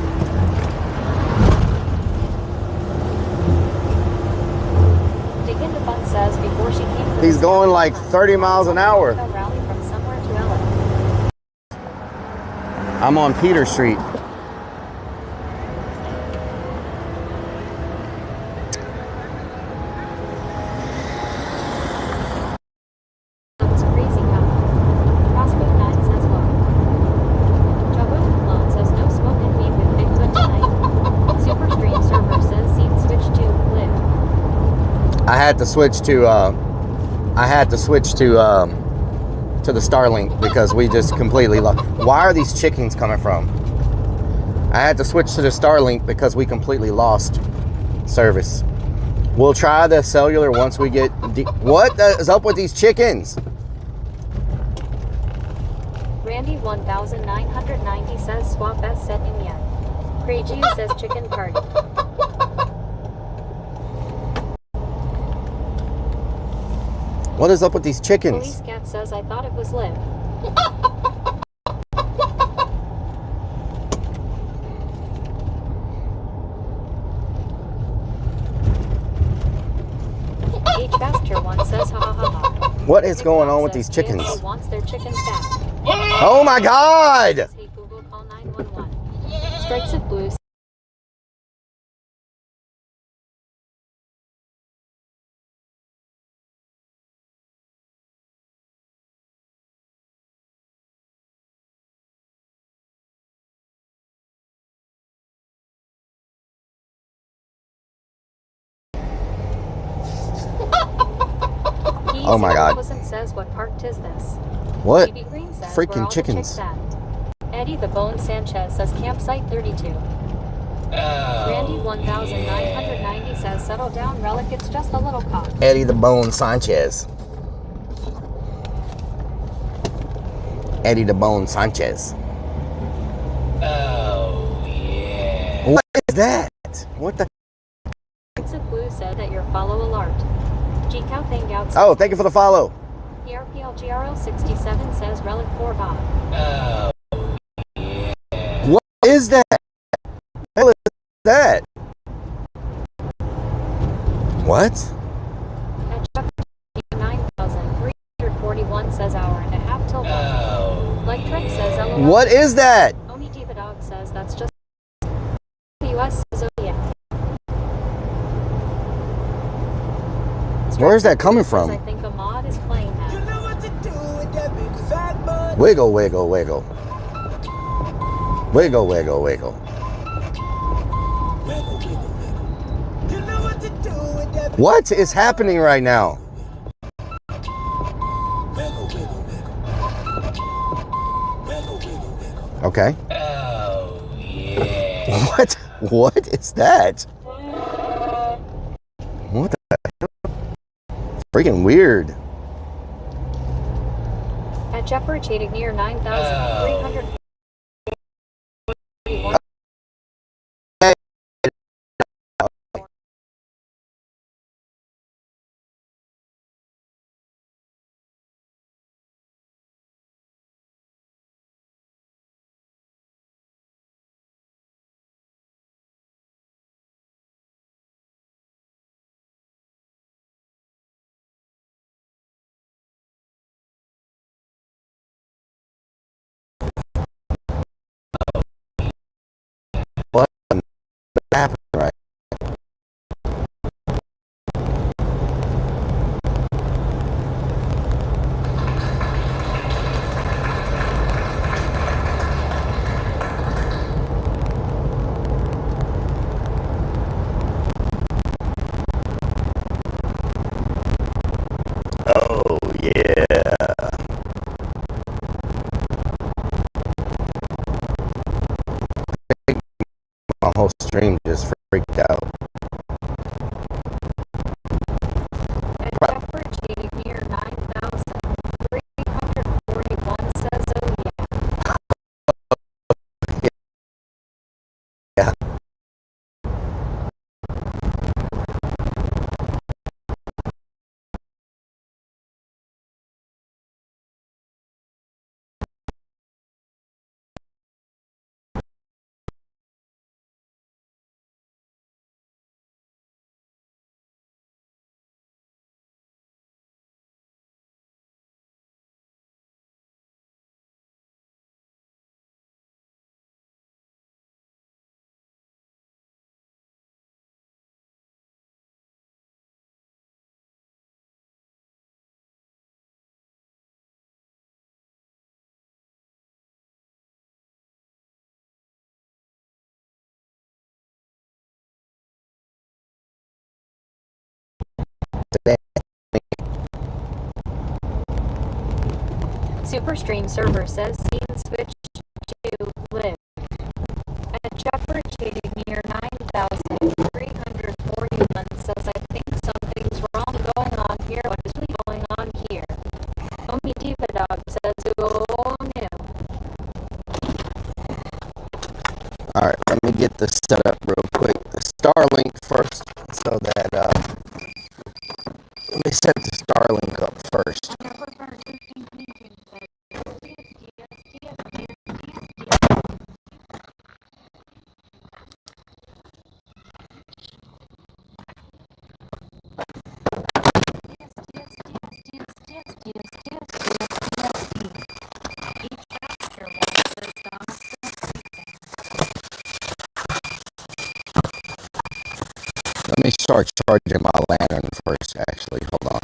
Dig into Fun says before she came to He's going like 30 miles an hour. rally from somewhere to LA. I'm on Peter Street. It's crazy how Prospect 9 says what? Jabba Clone says no smoking weed with Bigfoot tonight. Super Stream Server says had to switch to the Starlink because we just completely lost. Why are these chickens coming from? I had to switch to the Starlink because we completely lost service. We'll try the cellular once we get... What is up with these chickens? Randy 1990 says swap S set in yet. Crazy says chicken party. What is up with these chickens? Police cat says I thought it was Liv. H Pasture one says ha ha ha ha. What is going on with these chickens? KFC wants their chickens back. Oh my God! Hey Google, call 911. Strikes of Blue. Oh my God. Says what park is this? What? BB Green says, Freaking where all the chickens. chicks at? Eddie the Bone Sanchez says campsite 32. Randy 1990 says settle down Rellik, it's just a little cock. Eddie the Bone Sanchez. Eddie the Bone Sanchez. Oh, yeah. What is that? What the? Strikes of Blue said that your follow alert. G-Cow Thingouts. Oh, thank you for the follow. PRPLGRL 67 says Rellik 4 Bob. Oh, yeah. What is that? What the hell is that? What? At Chuck 9,341 says hour and a half till one. Oh, Like Trek says LOL. What is that? Oni Diva Dog says that's just US says oh yeah. Where's that coming I from? think a mod is playing that. Wiggle, wiggle, wiggle. Wiggle, wiggle, wiggle. What is happening right now? Okay. oh, yeah. What? What is that? What the hell? It's freaking weird. At Jeffrey Chadig near 9,300. What happened right? Oh yeah. My whole stream just freaked out. At Jeffrey Chadig near 9,341 says oh yeah. Yeah. Superstream server says scene switch to live. At Jeffrey near 9,341 says I think something's wrong going on here. What is going on here? Omi Diva Dog says oh no. Alright, let me get this set up real quick. The Starlink first, so that, let me set the Starlink up first. Let me start charging my lantern first, actually. Hold on.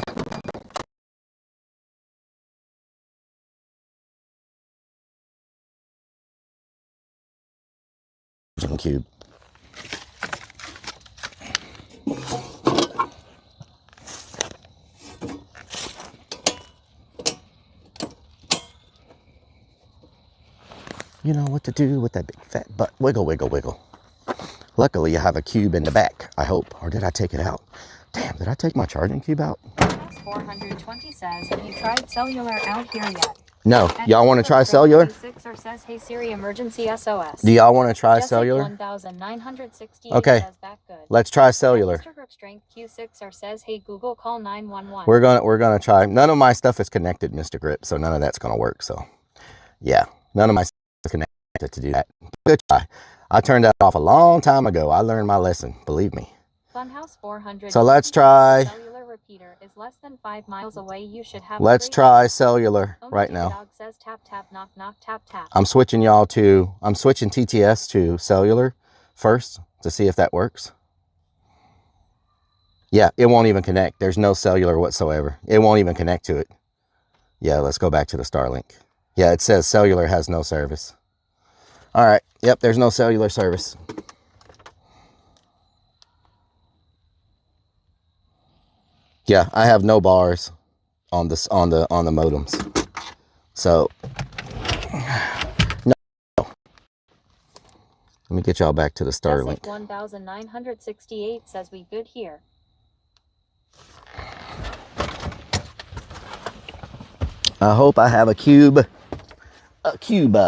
Cube. You know what to do with that big fat butt. Wiggle, wiggle, wiggle. Luckily, you have a cube in the back, I hope. Or did I take it out? Damn, did I take my charging cube out? 420 says, have you tried cellular out here yet? No. Y'all want to try cellular? Says, hey Siri, emergency SOS. Do y'all want to try cellular? 1960 okay. says, back good. Let's try cellular. Mr. Grip Strength Q6 says, hey Google, call 911. We're gonna try. None of my stuff is connected, Mr. Grip, so none of that's gonna work. So yeah, none of my stuff is connected to do that. Good try. I turned that off a long time ago. I learned my lesson, believe me. Funhouse 400. So let's try. Cellular repeater is less than 5 miles away. You should have. Let's try cellular right now. Dog says tap tap knock knock tap tap. I'm switching TTS to cellular first to see if that works. Yeah, it won't even connect. There's no cellular whatsoever. It won't even connect to it. Yeah, let's go back to the Starlink. Yeah, it says cellular has no service. All right. Yep, there's no cellular service. Yeah, I have no bars on this on the modems. So no. Let me get y'all back to the Starlink. 1968 says we good here. I hope I have a cube. A cube.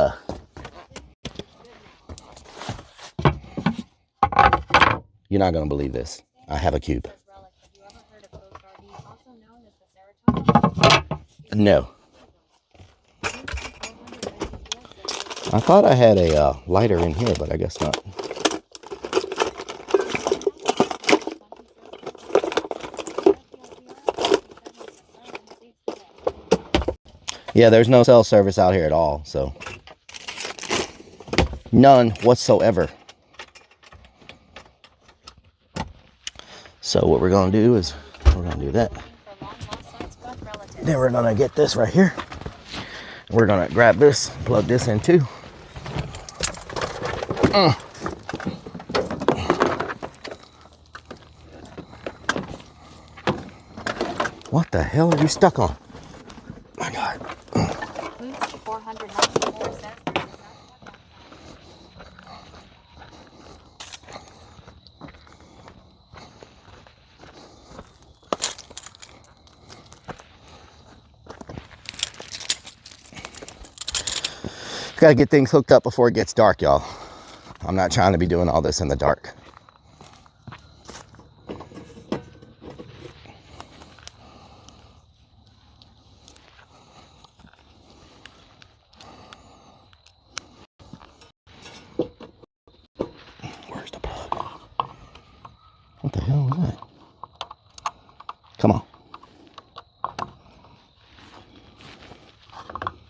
You're not going to believe this. I have a cube. No. I thought I had a lighter in here, but I guess not. Yeah, there's no cell service out here at all, so. None whatsoever. So what we're going to do is, we're going to do that. Then we're going to get this right here. We're going to grab this, plug this in too. What the hell are you stuck on? My God. Gotta get things hooked up before it gets dark, y'all. I'm not trying to be doing all this in the dark. Where's the plug? What the hell was that? Come on.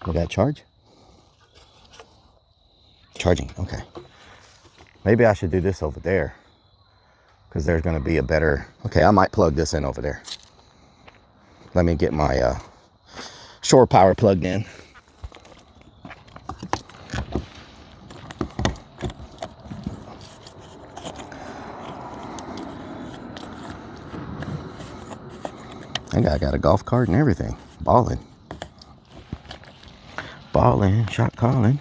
We got charge? Charging, okay. Maybe I should do this over there because there's going to be a better. Okay, I might plug this in over there. Let me get my shore power plugged in. I got a golf cart and everything. Balling. falling, shot calling.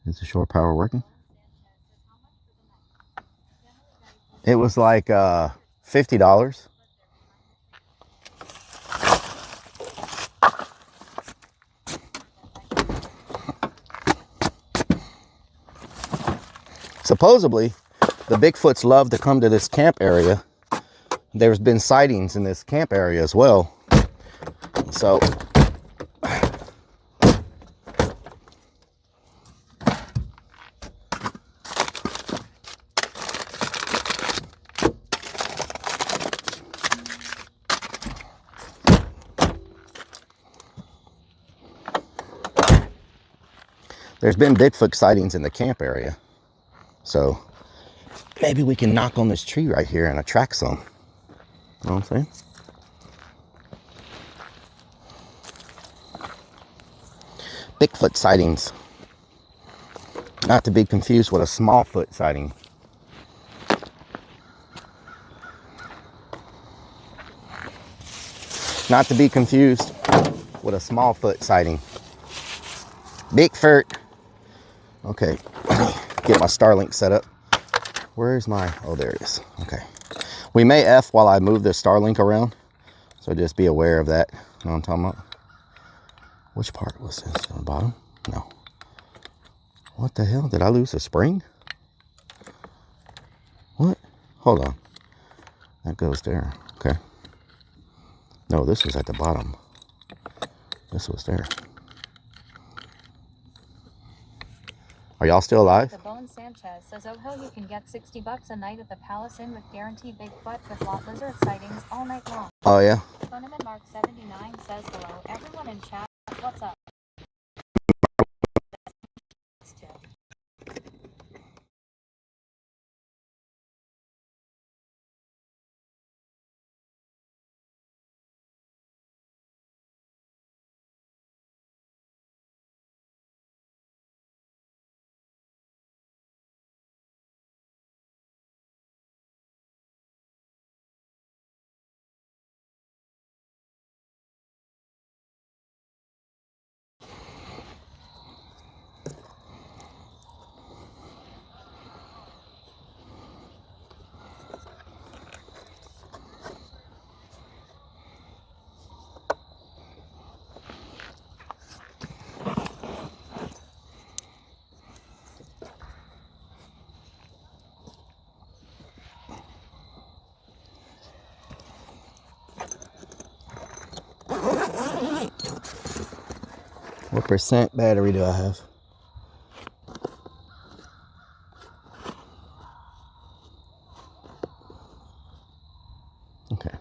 Is the shore power working? It was like $50. Supposedly, the Bigfoots love to come to this camp area. There's been sightings in this camp area as well. So, there's been Bigfoot sightings in the camp area. So, maybe we can knock on this tree right here and attract some. You know what I'm saying? Bigfoot sightings. Not to be confused with a smallfoot sighting. Not to be confused with a smallfoot sighting. Bigfoot. Okay, get my Starlink set up. Where's my, oh, there it is. Okay. We may F while I move the Starlink around. So just be aware of that. You know what I'm talking about? Which part was this? On the bottom? No. What the hell? Did I lose a spring? What? Hold on. That goes there. Okay. No, this was at the bottom. This was there. Are y'all still alive? The Bone Sanchez says, oh hell, you can get $60 a night at the Palace Inn with guaranteed Bigfoot with lot lizard sightings all night long. Oh yeah? Funneman Mark 79 says, hello everyone in chat, what's up? What percent battery do I have? Okay.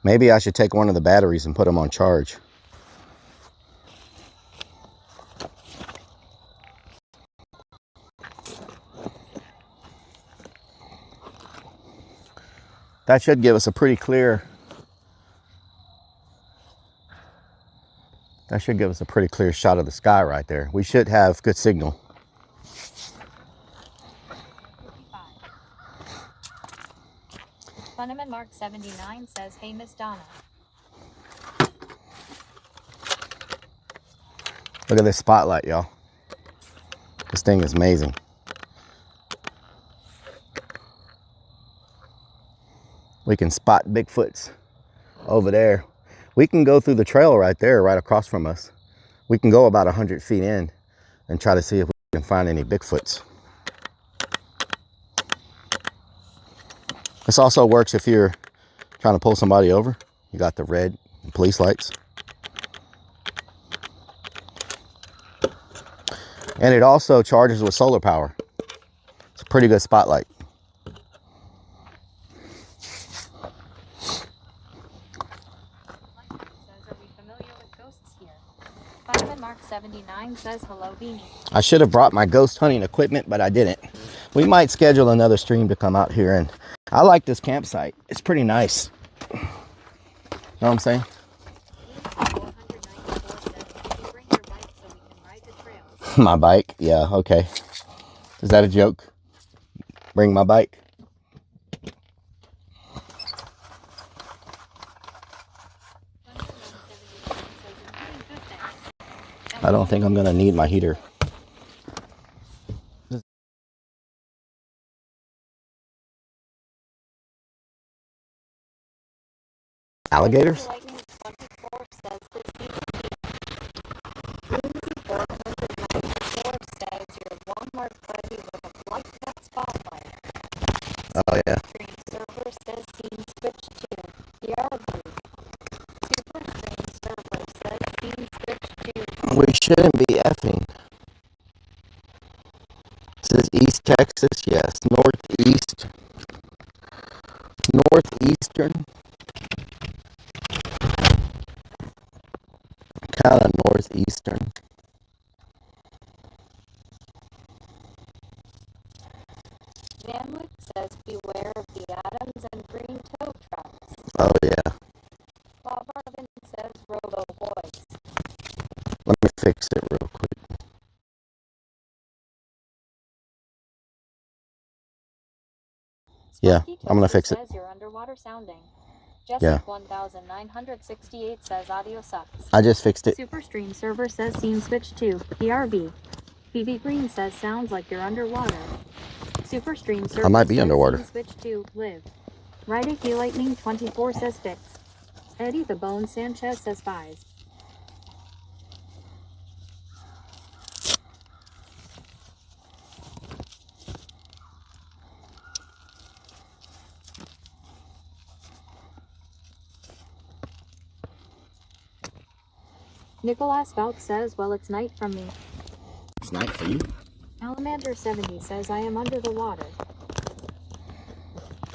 Maybe I should take one of the batteries and put them on charge. That should give us a pretty clear, shot of the sky right there. We should have good signal. Funneman Mark 79 says, hey Miss Donna. Look at this spotlight, y'all. This thing is amazing. We can spot Bigfoots over there. We can go through the trail right there, right across from us. We can go about 100 feet in and try to see if we can find any Bigfoots. This also works if you're trying to pull somebody over. You got the red police lights. And it also charges with solar power. It's a pretty good spotlight. Mark79 says hello, Beanie. I should have brought my ghost hunting equipment, but I didn't. We might schedule another stream to come out here, and I like this campsite. It's pretty nice. Know what I'm saying? My bike? Yeah, okay. Is that a joke? Bring my bike? I don't think I'm gonna need my heater. Alligators? Oh yeah. Server says scene switch to PRB. Super Stream server says scene switch to. We shouldn't be effing. This is East Texas, yes. Northeast. Northeastern. Kind of northeastern. Vanwick says beware of the Adams and Green tow trucks. Oh yeah. Bob Marvin says Robo Boys. Let me fix it real quick. Yeah, I'm gonna fix it. Says you're underwater sounding. Jessic Yeah. 1968 says audio sucks. I just fixed it. Superstream server says scene switch to PRB. BB Green says sounds like you're underwater. Superstream server I might be says underwater. scene switch to live. Righty Key Lightning 24 says fix. Eddie the Bone Sanchez says fies. Nicholas Falk says, well, it's night from me. It's night for you. Alamander70 says, I am under the water.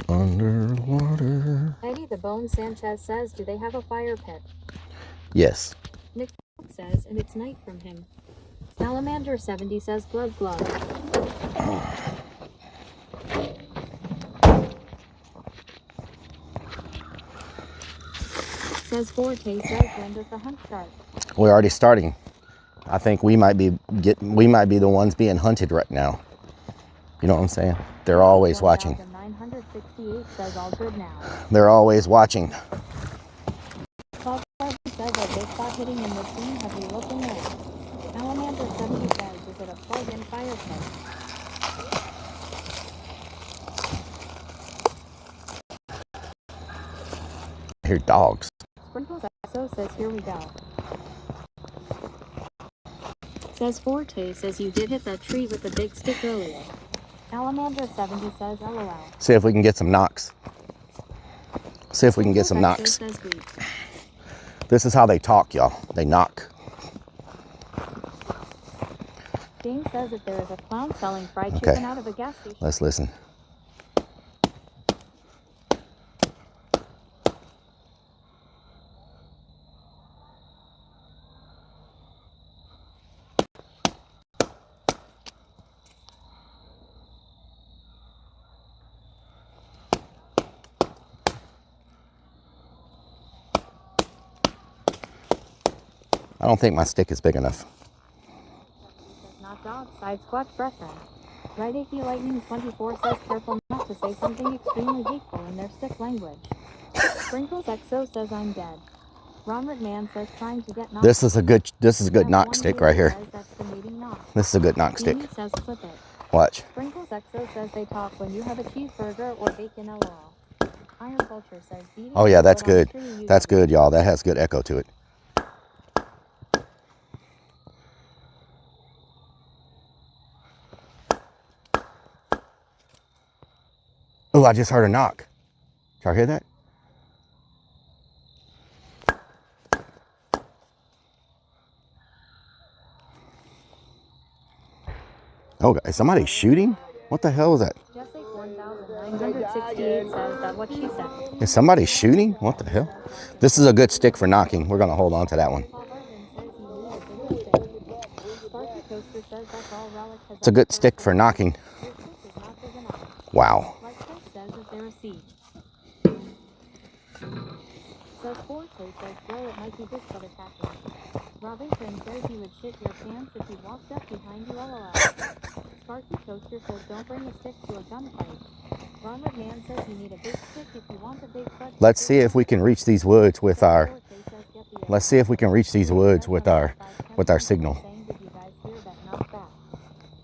Underwater. Eddie the Bone Sanchez says, do they have a fire pit? Yes. Nick says, and it's night from him. Salamander70 says, glove glove. Says Forte says, when does the hunt start? We're already starting. I think we might be the ones being hunted right now. You know what I'm saying? They're always watching. 968 says all good now. They're always watching. Bob Harvey says a big spot hitting in the scene. Have you looked in there? Alamander70 says, is it a plug-in fire pit? I hear dogs. Sprinkles XO says, here we go. Says Forte says you did hit that tree with the big stick earlier. Alamander70 says LOL. See if we can get some knocks. See if we can get some knocks. This is how they talk, y'all. They knock. James says if there is a clown selling fried chicken out of a gas station. Let's listen. I don't think my stick is big enough. Not dog, side squat, breath in. Right Icky Lightning 24 says careful not to say something extremely hateful in their stick language. Sprinkles XO says I'm dead. Ron McMahon says trying to get knocked. This is a good knock stick right here. This is a good knock stick. Says clip it. Watch. Sprinkles XO says they talk when you have a cheeseburger or bacon LOL. Iron Vulture says beating. Oh yeah, that's good. That's good, y'all. That has good echo to it. Oh, I just heard a knock. Did y'all hear that? Oh, is somebody shooting? What the hell was that? Just like 1968 says that what she said. Is somebody shooting? What the hell? This is a good stick for knocking. We're going to hold on to that one. Sparky Toaster says that's all Relic has. It's a good stick for knocking. Your stick is not big enough. Wow. Like Chris says, is there a seed? Says Forte says, Joe, it might be Bigfoot attacking. Robinson says you would shit your pants if he walked up behind you, LOL. Sparky Toaster says don't bring a stick to a gunfight. Ronald Man says you need a big stick if you want a Bigfoot. Let's see if we can reach these woods with our... Let's see if we can reach these woods with our signal. Did you guys hear that knockback?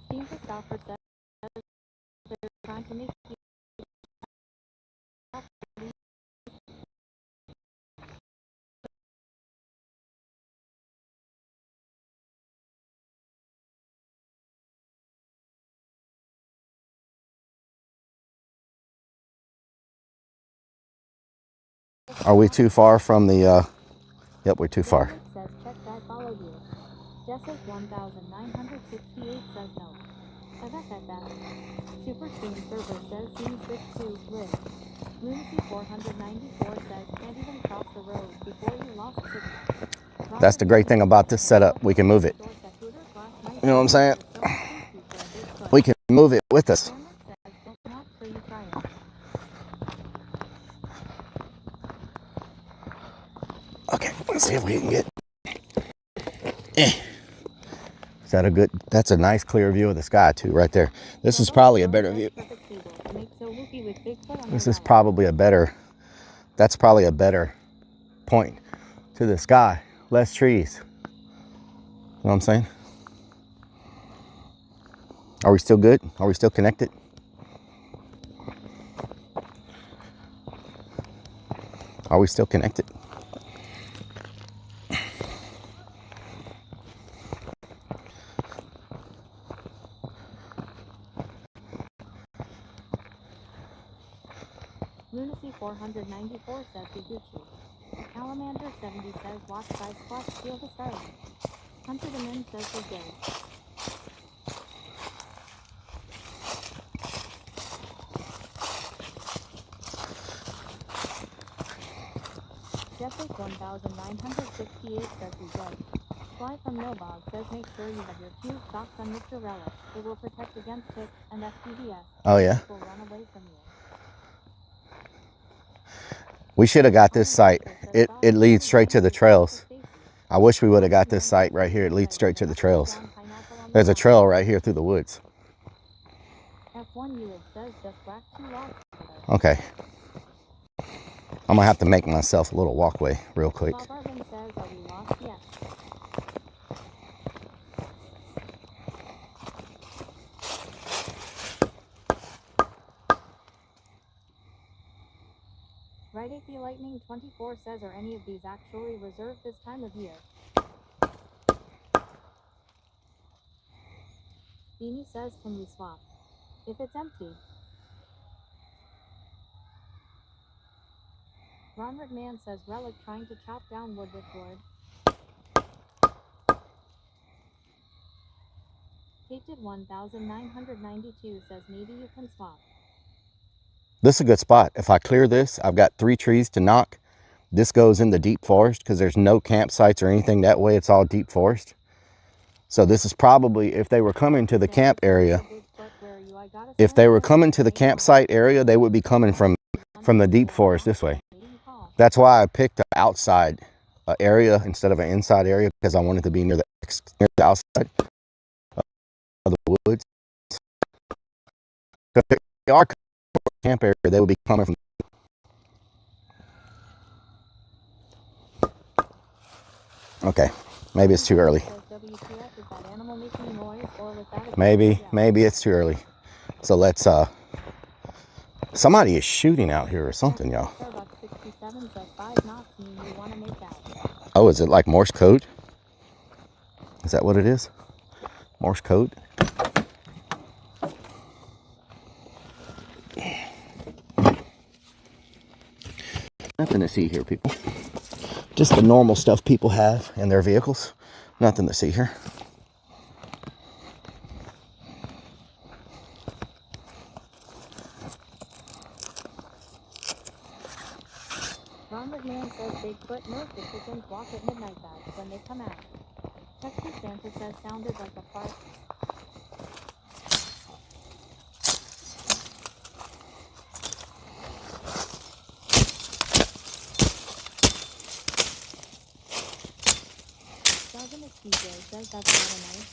Steve Christopher says they're trying to make you. Are we too far from the... Yep, we're too far. Says check that follow you. Jessic 1968 says no. Super Stream Server says C62 live. Lunacy 494 says can't even cross the road before you lost signal. That's the great thing about this setup. We can move it. You know what I'm saying? We can move it with us. Okay, let's see if we can get... Is that a good... That's a nice clear view of the sky too, right there. This is probably a better view. This is probably a better... That's probably a better point to the sky. Less trees. You know what I'm saying? Are we still good? Are we still connected? Are we still connected? Lunacy 494 says Iguchi. Salamander 70 says watch side squash steal the starlight. Hunter the Min says we're good. Jessic 1968 says we good. Fly from Nobog says make sure you have your two socks on Mr. Relic. It will protect against ticks and SPVS. Oh yeah? Will run away from you. We should have got this site. It leads straight to the trails. I wish we would have got this site right here. It leads straight to the trails. There's a trail right here through the woods. Okay. I'm gonna have to make myself a little walkway real quick. Right AP Lightning 24 says, are any of these actually reserved this time of year? Beanie says, can we swap? If it's empty. Ronald Man says, Relic trying to chop down wood with wood. Hated 1992 says, maybe you can swap. This is a good spot. If I clear this, I've got 3 trees to knock. This goes in the deep forest because there's no campsites or anything that way. It's all deep forest. So this is probably, if they were coming to the camp area, if they were coming to the campsite area, they would be coming from the deep forest this way. That's why I picked an outside area instead of an inside area, because I wanted to be near the outside of the woods. If they are camp area, they would be coming from. Okay, maybe it's too early. Maybe it's too early. So let's somebody is shooting out here or something, y'all. Oh, is it like Morse code? Is that what it is? Morse code? Nothing to see here, people. Just the normal stuff people have in their vehicles. Nothing to see here. Ron McMahon says Bigfoot knows the chickens walk at midnight guys when they come out. Texas Santa says sounded like a fart. Dominant TJ says that's not nice.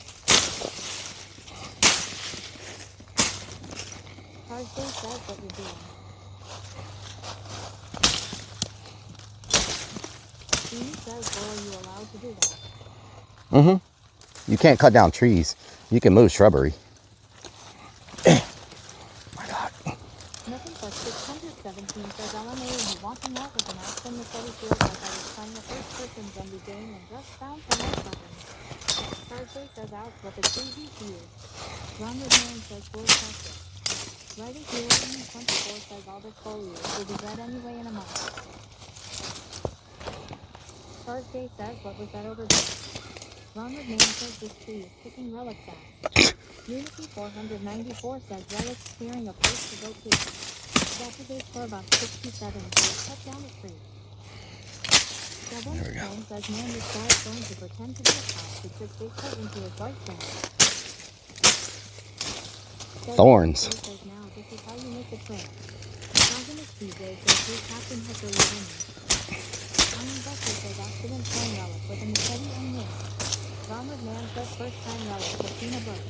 Thursday says what you're doing. Jeannie says, well, are you allowed to do that? Mm-hmm. You can't cut down trees. You can move shrubbery. My God. Nothing but 617 says LMA and you walking out with an Aspen Machete feels like I was playing a first-person zombie game and just found some more buttons. Thursday says out with a crazy feud. Ron McMahon says full practice. Writer Hero 24 says all this foliage will be read anyway in a month. Thursday says what was that over there? Ron McMahon says this tree is kicking Rellik's ass. Unity 494 says Rellik's clearing a place to go to. Saturday for about 67 says cut down a tree. Devin Stone says man this guy is going to pretend to be a cop who took Bigfoot into his boyfriend. Thorns. Says now this is how you make a trail. Dominant TJ says who's Captain Hooker winning. Iron Buster says accident phone relic with a machete and nail. Ron McMahon says first time relic with Tina Burke.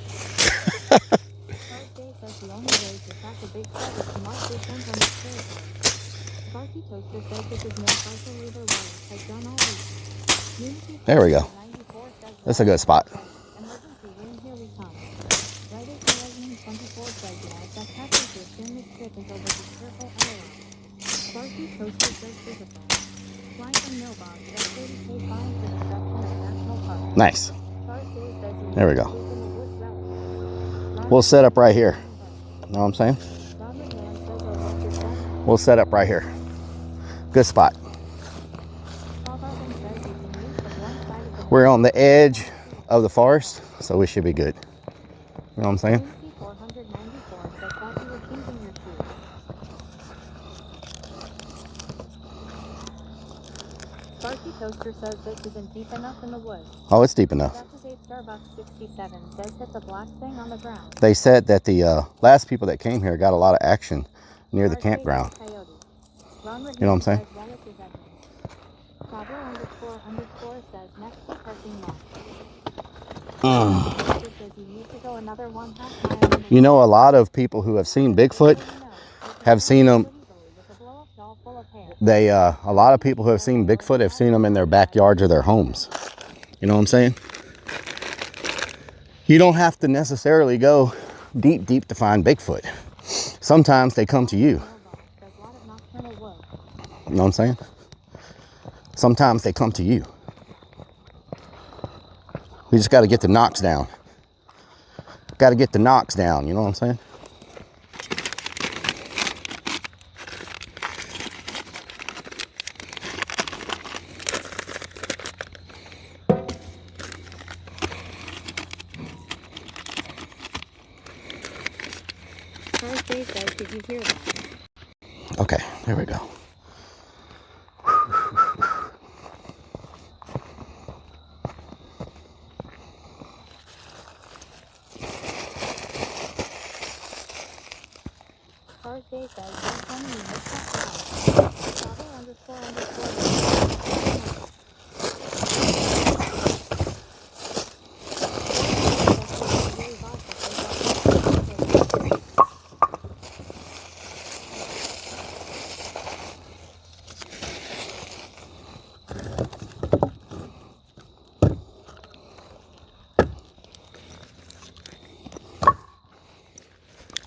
Thursday says the only way to track a Bigfoot is to mark this one on its territory. Sparky Toaster says this is more partial leader relic has done all week. Unity There we go. 94 says That's a good spot. emergency room, here we come. Writer 2024 says yes, that passes to assume this trip is over the circle area. Sparky Toaster says physical. Flying from mailbox, that's 30K fine for destruction of national park. Nice. Thursday says you There we go. taken the woods relic. We'll set up right here. Know what I'm saying? Ron McMahon says I love your son. We'll set up right here. Good spot. We're on the edge of the forest, so we should be good. You know what I'm saying? 494 says thought you were changing your shoes. Sparky Toaster says this isn't deep enough in the woods. Oh, it's deep enough. Saturday Starbucks 67 says hit the black thing on the ground. They said that the last people that came here got a lot of action near the Thursday campground. Coyote. Ron You know what I'm saying? says relic is edging. Pablo __ says next to parking lot. Says you need to go another 1/2 mile. You know, a lot of people who have seen Bigfoot have seen them. A lot of people who have seen Bigfoot have seen them in their backyards or their homes. You know what I'm saying? You don't have to necessarily go deep to find Bigfoot. Sometimes they come to you. You know what I'm saying? Sometimes they come to you. We just got to get the knocks down. Got to get the knocks down, you know what I'm saying? Thursday says, did you hear that? Okay, there we go. Thursday says, don't tell me you missed that call.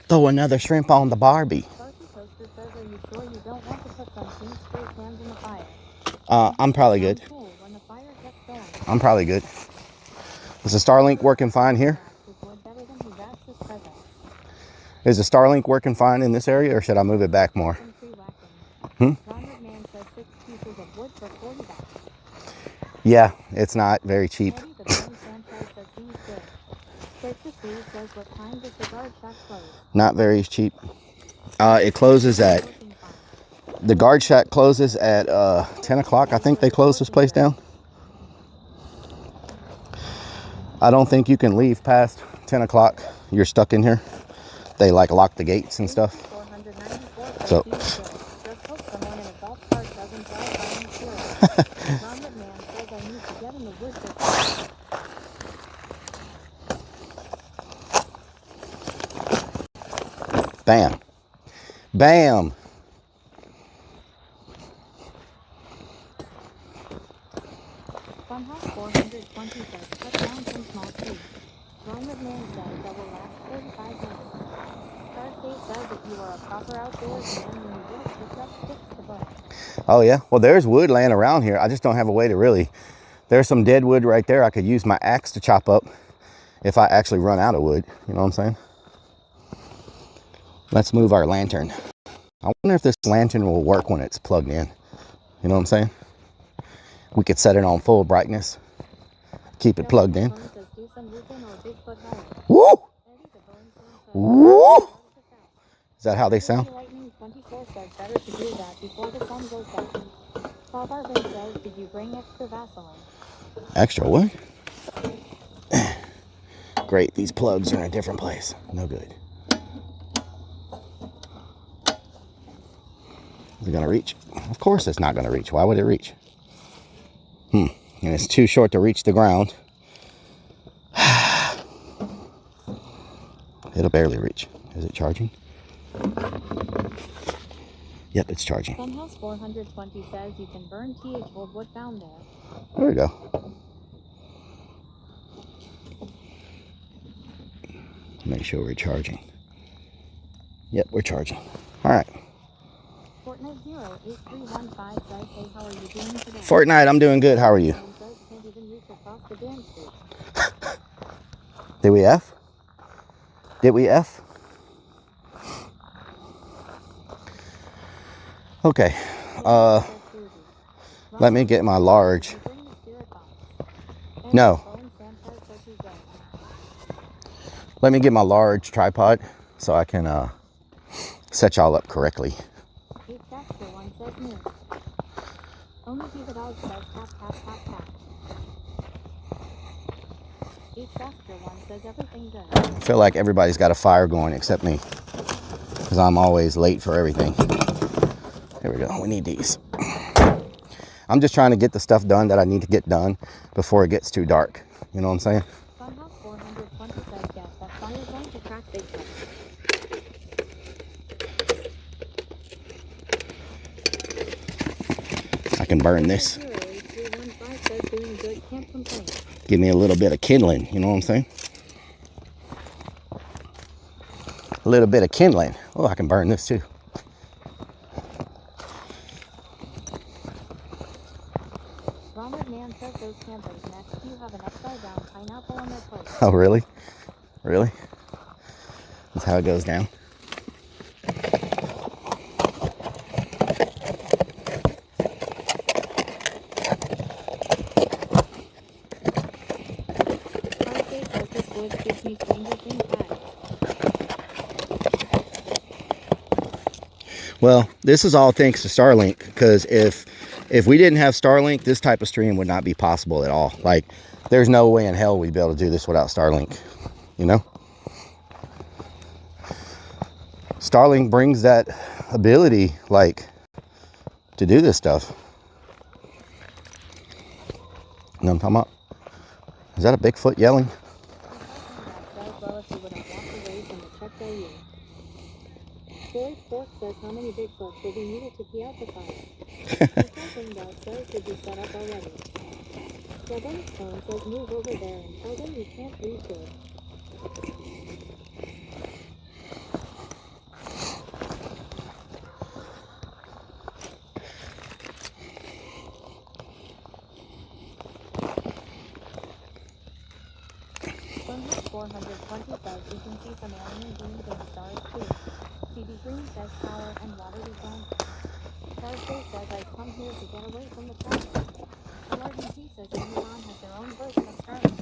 Throw another shrimp on the Barbie. Sparky Toaster says, are you sure you don't want to put some pink spray cans in the fire? I'm probably good. Cool when the fire gets going. I'm probably good. Is the Starlink working fine here? Is the Starlink working fine in this area, or should I move it back more? Yeah, it's not very cheap. Not very cheap. It closes at The guard shack closes at 10 o'clock. I think they close this place down. I don't think you can leave past 10 o'clock. You're stuck in here. They like lock the gates and stuff. So bam. Bam. Funhouse 420 says cut down some small trees. Ron McMahon says that will last 45 minutes. Thursday says if you are a proper outdoorsman, then you will pick up sticks to burn. Oh yeah, well there's wood laying around here. I just don't have a way to really, there's some dead wood right there. I could use my axe to chop up if I actually run out of wood. You know what I'm saying? Let's move our lantern. I wonder if this lantern will work when it's plugged in. You know what I'm saying? We could set it on full brightness. Keep it plugged in. Woo! Woo! Is that how they sound? Did you bring extra Vaseline? Extra what? Great, these plugs are in a different place. No good. Is it gonna reach? Of course it's not gonna reach. Why would it reach? And it's too short to reach the ground. It'll barely reach. Is it charging? Yep, it's charging. Funhouse 420 says you can burn TH old wood down there. There we go. Make sure we're charging. Yep, we're charging. All right. Fortnite 08315 says, hey, how are you doing today? Fortnite, I'm doing good. How are you? Can't even reach across the damn street. Did we F? Did we F? Okay. Let me get my large. No. Let me get my large tripod so I can set y'all up correctly. Only see the dog says tap, tap, tap, tap. Each faster one says everything good. I feel like everybody's got a fire going except me, because I'm always late for everything. Here we go. We need these. I'm just trying to get the stuff done that I need to get done before it gets too dark. You know what I'm saying? Funhouse 420 says yes, that fire's going to crack big time. I can burn this. Give me a little bit of kindling, you know what I'm saying? A little bit of kindling. Oh, I can burn this too. Ronald Man says those campers next to you have an upside down pineapple on their plate. Oh, really? Really? That's how it goes down. Well, this is all thanks to Starlink, because if we didn't have Starlink, this type of stream would not be possible at all. Like, there's no way in hell we'd be able to do this without Starlink, you know? Starlink brings that ability, like, to do this stuff. You know what I'm talking about? Is that a Bigfoot yelling? Boy Sports says how many Bigfoots will be needed to pee out the fire. Something that says should be set up already. Southern Stone says move over there and tell them you can't read good. Funhouse 420 says you can see some alien beings and stars too. CB Green says power and water response. Thursday says I've come here to get away from the crowd. LRDT says Amazon has their own version of Starlink.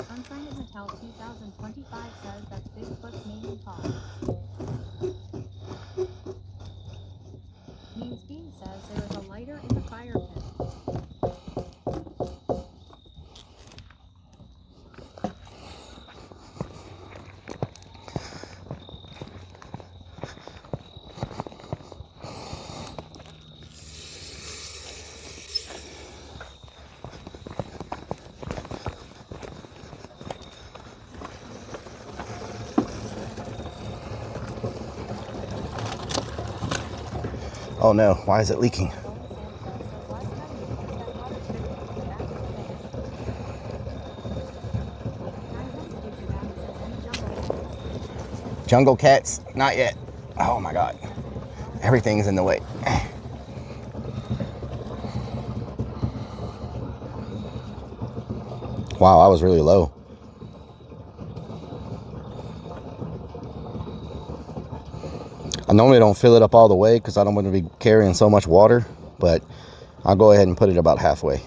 Unsigned Mattel 2025 says that's Bigfoot's main call. Mean Oh no, why is it leaking? Jungle cats? Not yet. Oh my God. Everything's in the way. Wow, I was really low. I normally don't fill it up all the way because I don't want to be carrying so much water, but I'll go ahead and put it about halfway.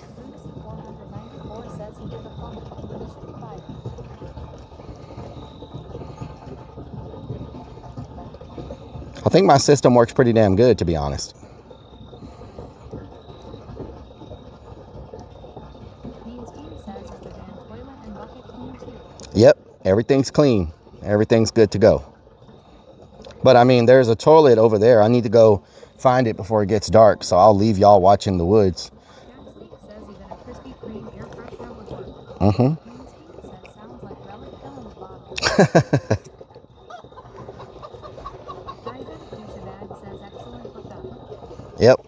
I think my system works pretty damn good, to be honest. Yep, everything's clean. Everything's good to go. But I mean, there's a toilet over there. I need to go find it before it gets dark, so I'll leave y'all watching the woods. Mm-hmm. Yep.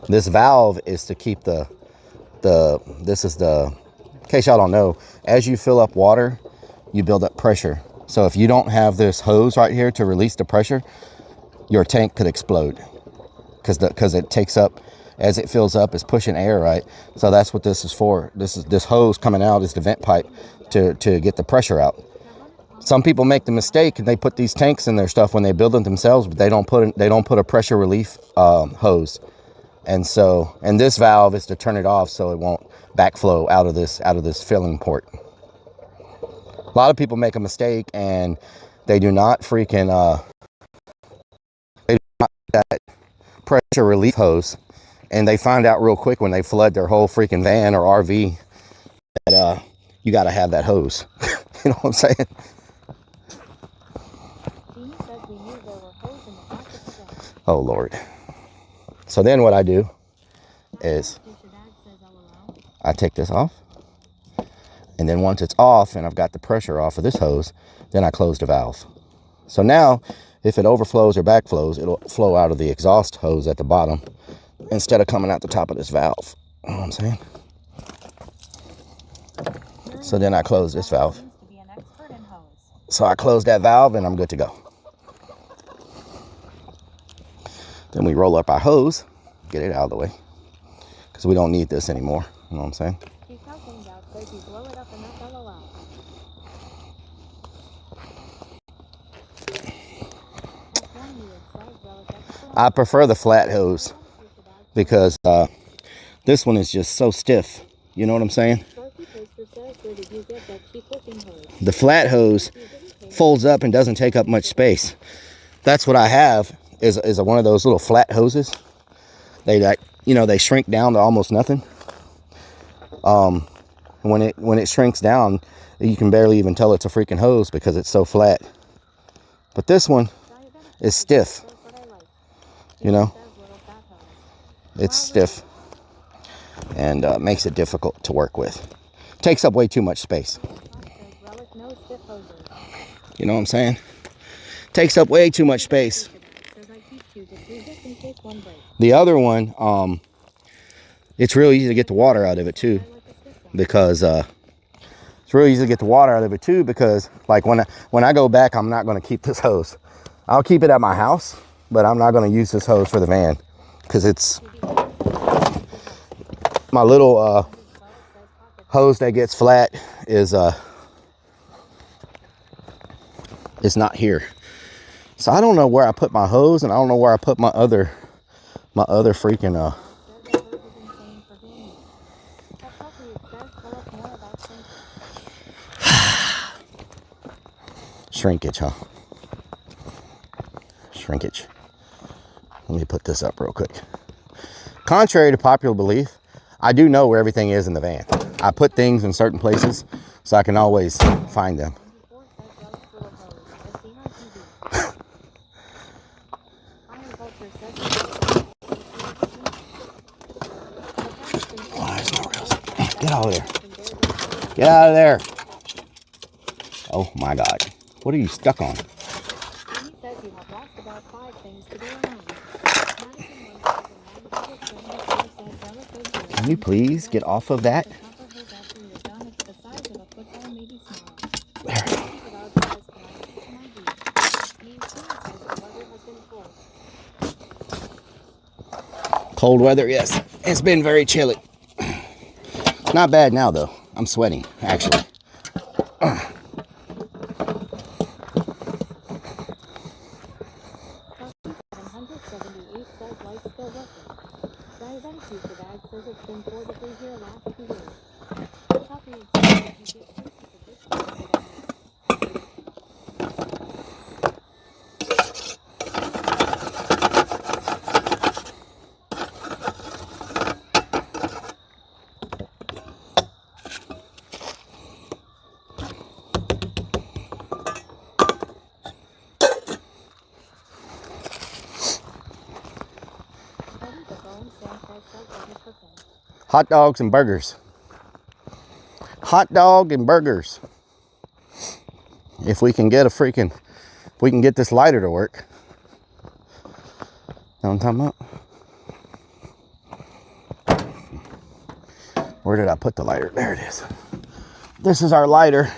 This valve is to keep in case y'all don't know, as you fill up water, you build up pressure. So if you don't have this hose right here to release the pressure, your tank could explode because it takes up, as it fills up, it's pushing air, right? So that's what this is for. This hose coming out is the vent pipe to get the pressure out. Some people make the mistake and they put these tanks in their stuff when they build them themselves, but they don't put a pressure relief hose. And this valve is to turn it off so it won't backflow out of this filling port. A lot of people make a mistake and they do not freaking that pressure relief hose, and they find out real quick when they flood their whole freaking van or RV that you got to have that hose. You know what I'm saying? Oh Lord. So then what I do is I take this off, and then once it's off and I've got the pressure off of this hose, then I close the valve. So now if it overflows or backflows, it'll flow out of the exhaust hose at the bottom instead of coming out the top of this valve. You know what I'm saying? So then I close this valve. So I close that valve and I'm good to go. Then we roll up our hose, get it out of the way, because we don't need this anymore. You know what I'm saying? I prefer the flat hose because this one is just so stiff. You know what I'm saying? The flat hose folds up and doesn't take up much space. That's what I have is one of those little flat hoses. They shrink down to almost nothing. When it shrinks down, you can barely even tell it's a freaking hose because it's so flat. But this one is stiff. You know, it's stiff and makes it difficult to work with. Takes up way too much space. You know what I'm saying? Takes up way too much space. The other one, it's real easy to get the water out of it too, because like when I go back, I'm not going to keep this hose. I'll keep it at my house, but I'm not going to use this hose for the van because it's my little hose that gets flat is not here. So I don't know where I put my hose, and I don't know where I put my other freaking shrinkage, huh? Shrinkage. Let me put this up real quick. Contrary to popular belief, I do know where everything is in the van. I put things in certain places so I can always find them. Get out of there. Get out of there. Oh my God. What are you stuck on? Can you please get off of that? Cold weather, yes. It's been very chilly. Not bad now, though. I'm sweating, actually. Hot dogs and burgers. Hot dog and burgers. If we can get if we can get this lighter to work. Know what I'm talking about? Where did I put the lighter? There it is. This is our lighter.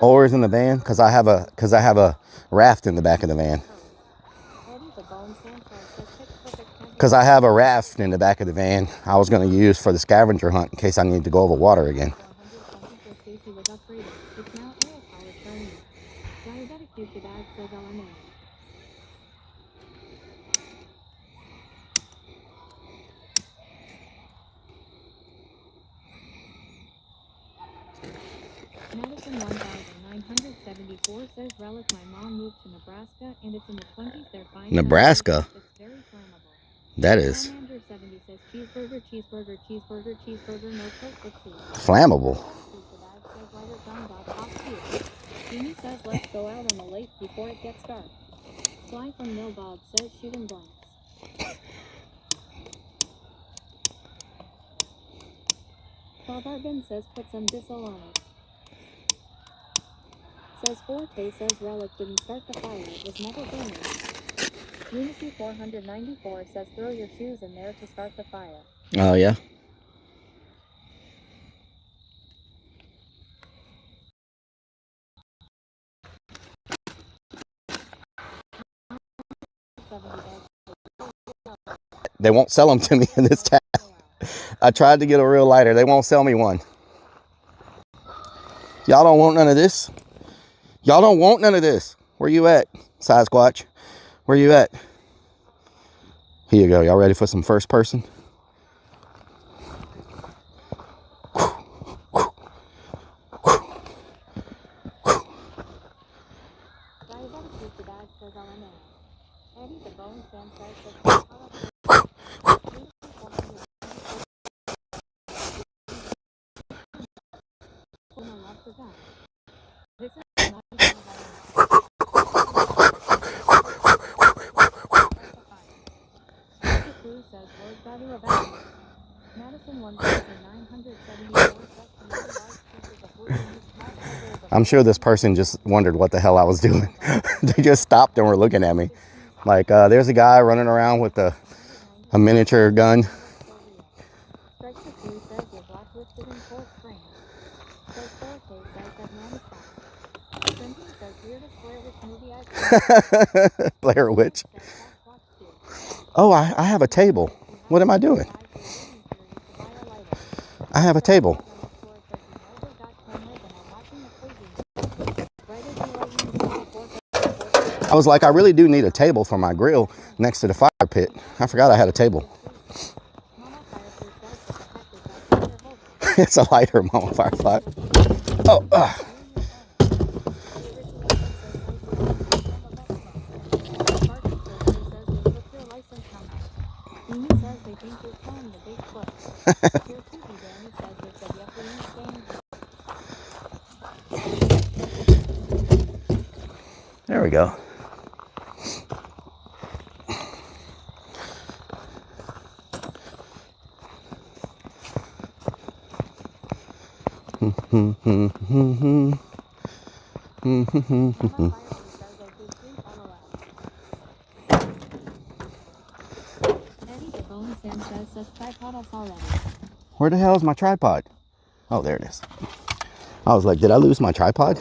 Oars in the van, because I have a raft in the back of the van. Because I have a raft in the back of the van I was going to use for the scavenger hunt in case I need to go over water again. Madison 1974 says Rellik my mom moved to Nebraska and it's in the 20s. They're fine. Nebraska? It's very flammable. That is. 170 says cheeseburger, cheeseburger, cheeseburger, cheeseburger, no coke, Flammable. Jimmy says let's go out on the lake before it gets dark. Fly from Mill Bob says shooting blanks. Bob Arbin says put some diesel on it. Says Forte says Rellik didn't start the fire, it was never burning. Unity 494 says throw your shoes in there to start the fire. Oh, yeah. They won't sell them to me in this town. I tried to get a real lighter. They won't sell me one. Y'all don't want none of this? Y'all don't want none of this. Where you at, Sasquatch? Where you at? Here you go. Y'all ready for some first person? I'm sure this person just wondered what the hell I was doing. They just stopped and were looking at me. Like, there's a guy running around with a miniature gun. Blair Witch. Oh, I have a table. What am I doing? I have a table. I was like, I really do need a table for my grill next to the fire pit. I forgot I had a table. It's a lighter, Mama Firefly. Oh, there we go. Where the hell is my tripod? Oh, there it is. I was like, did I lose my tripod?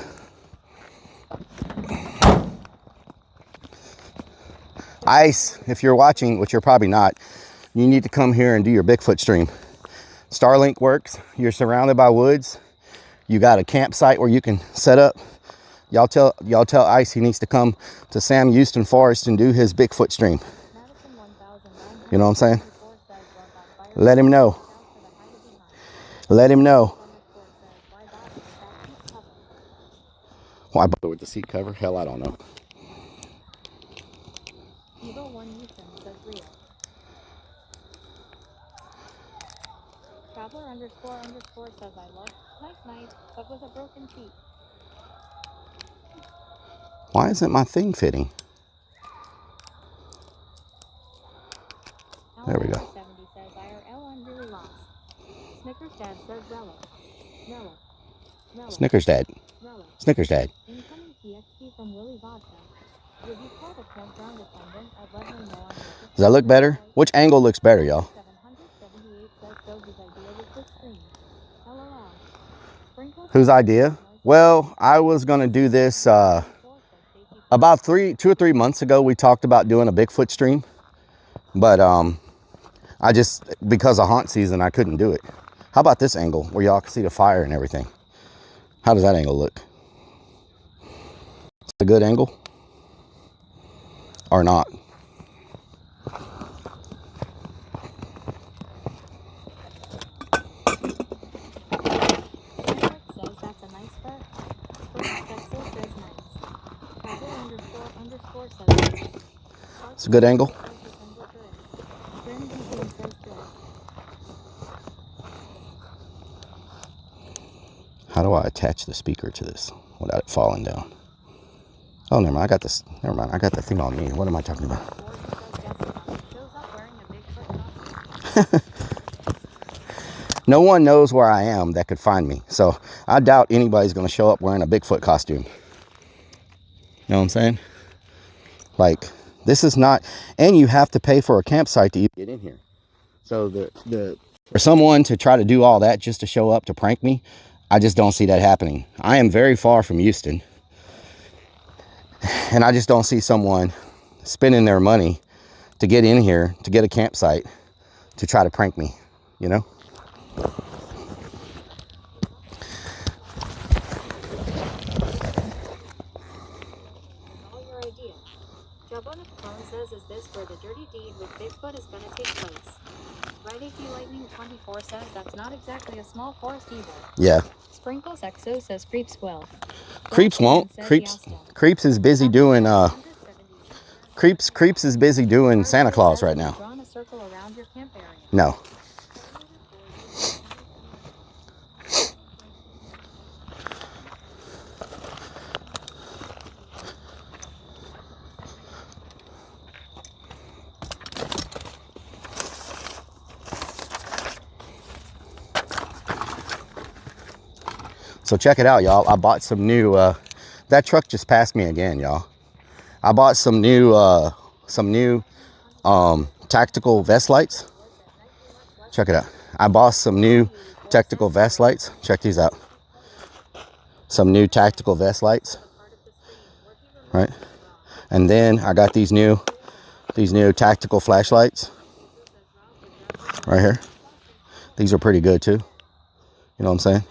Ice, if you're watching, which you're probably not, you need to come here and do your Bigfoot stream. Starlink works. You're surrounded by woods. You got a campsite where you can set up. Y'all tell Ice he needs to come to Sam Houston Forest and do his Bigfoot stream. You know what I'm saying? Let him know. Let him know. Why bother with the seat cover? Hell, I don't know. Traveler __ says I love. Night, but with a broken seat. Why isn't my thing fitting? There we go. 70 says IRL, I'm really lost. Snickers Dad says Rellik. Snickers Dad. Snickers Dad. Incoming TXT from Willie Vodka. Would you call the campground attendant? I'd let him know I'm looking. Does that look better? Which angle looks better, y'all? 778 says Doge's idea was this screen. LOL. Sprinkles. Whose idea? Well, I was gonna do this about 2 or 3 months ago. We talked about doing a Bigfoot stream, but I just, because of haunt season, I couldn't do it. How about this angle where y'all can see the fire and everything? How does that angle look? It's a good angle or not? It's a good angle. How do I attach the speaker to this without it falling down? Oh, never mind. I got this. Never mind. I got the thing on me. What am I talking about? No one knows where I am that could find me. So I doubt anybody's going to show up wearing a Bigfoot costume. You know what I'm saying? Like, this is not, and you have to pay for a campsite to even get in here. So for someone to try to do all that just to show up to prank me, I just don't see that happening. I am very far from Houston, and I just don't see someone spending their money to get in here, to get a campsite, to try to prank me, you know? Says, is this where the dirty deed with Bigfoot is going to take place? Right, if you Lightning 24 says that's not exactly a small forest either. Yeah. Sprinkles XO says creeps will. Creeps won't. Creeps is busy doing Creeps is busy doing Santa Claus right now. Drawn a circle around your camp area. No. So check it out, y'all. I bought some new, that truck just passed me again, y'all. I bought some new tactical vest lights. Check it out. I bought some new tactical vest lights. Check these out. Some new tactical vest lights, right? And then I got these new tactical flashlights right here. These are pretty good too. You know what I'm saying?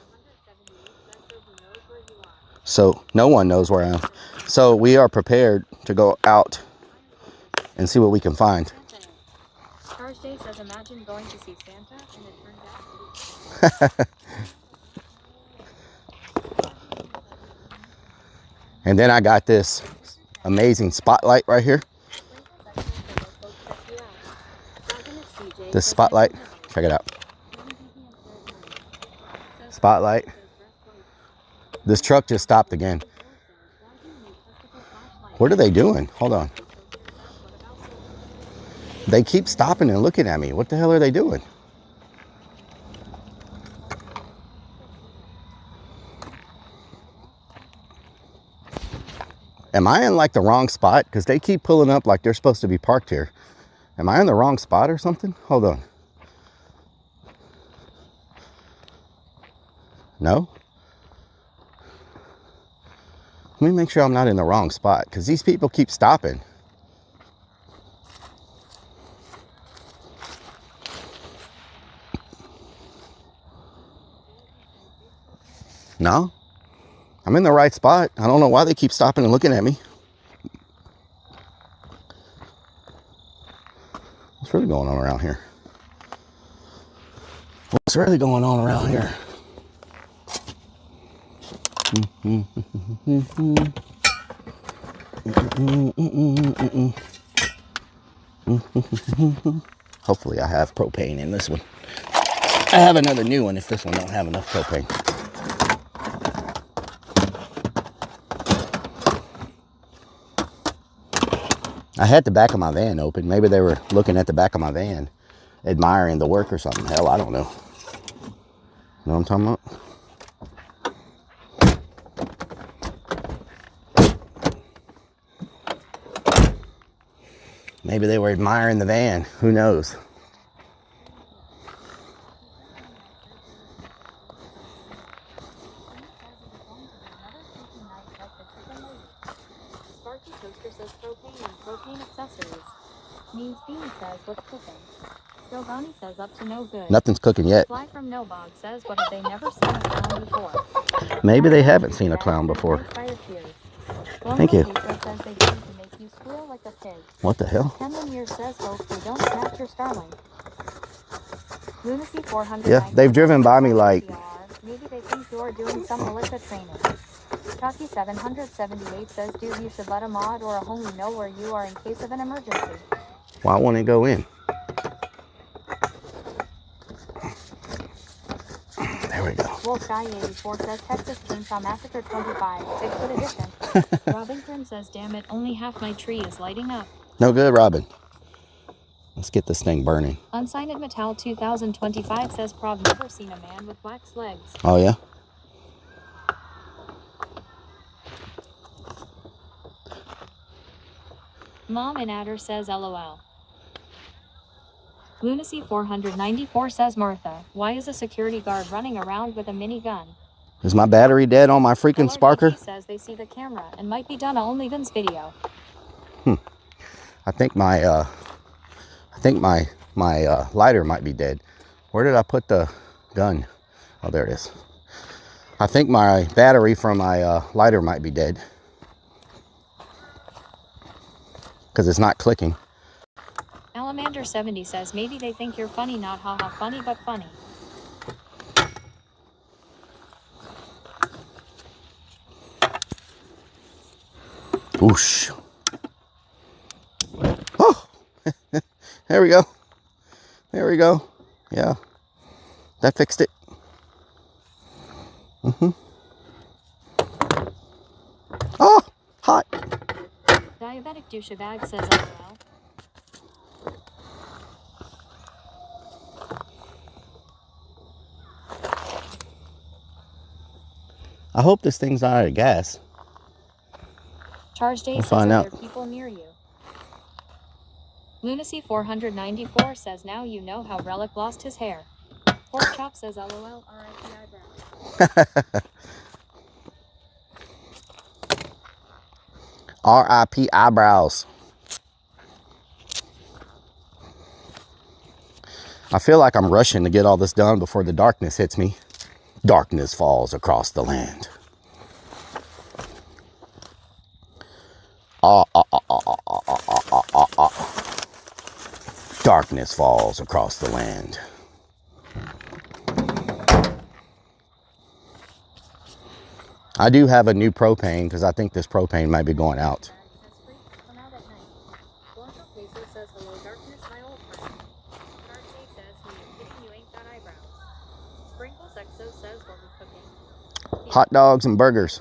So no one knows where I am. So we are prepared to go out and see what we can find. Thursday says, imagine going to see Santa and it turned out to be. And then I got this amazing spotlight right here. This spotlight, check it out. Spotlight. This truck just stopped again. What are they doing? Hold on. They keep stopping and looking at me. What the hell are they doing? Am I in like the wrong spot? Because they keep pulling up like they're supposed to be parked here. Am I in the wrong spot or something? Hold on. No? Let me make sure I'm not in the wrong spot, because these people keep stopping. No? I'm in the right spot. I don't know why they keep stopping and looking at me. What's really going on around here? What's really going on around here? Hopefully I have propane in this one. I have another new one if this one don't have enough propane. I had the back of my van open. Maybe they were looking at the back of my van, admiring the work or something. Hell, I don't know. Know what I'm talking about? Maybe they were admiring the van. Who knows? Sparky Toaster says propane and propane accessories. Means Beanie says what's cooking. Gilgani says up to no good. Nothing's cooking yet. Fly from No Bog says what have they never seen a clown before. Maybe they haven't seen a clown before. Thank you. Says they do to make you squeal like a pig. What the hell? Kenlin here says hope they don't snatch your starling. Lunacy 400. Yeah, they've driven by me like... Maybe they think you're doing some militia training. Chucky 778 says, dude, you should let a mod or a homie know where you are in case of an emergency. Why won't it go in? There we go. Wolf Guy 84 says, Texas Chainsaw Massacre 25, Bigfoot edition. Robinson says, damn it, only half my tree is lighting up. No good, Robin. Let's get this thing burning. Unsigned Metal 2025 says, Prob never seen a man with wax legs. Oh, yeah? Mom and Adder says, LOL. Lunacy 494 says, Martha, why is a security guard running around with a minigun? Is my battery dead on my freaking sparker? Says they see the camera and might be done on OnlyVins video. I think my lighter might be dead. Where did I put the gun? Oh, there it is. I think my battery from my lighter might be dead. Because it's not clicking. Alamander 70 says, maybe they think you're funny, not haha funny, but funny. Whoosh. Oh, there we go. There we go. Yeah, that fixed it. Oh, hot. Diabetic douchebag says, LOL. I hope this thing's not out of gas. Charge Day We'll says, find are out. there people near you? Lunacy 494 says, now you know how Rellik lost his hair. Pork Chop says, LOL, RIP eyebrows. RIP eyebrows. I feel like I'm rushing to get all this done before the darkness hits me. Darkness falls across the land. Darkness falls across the land. I do have a new propane because I think this propane might be going out. Hot dogs and burgers.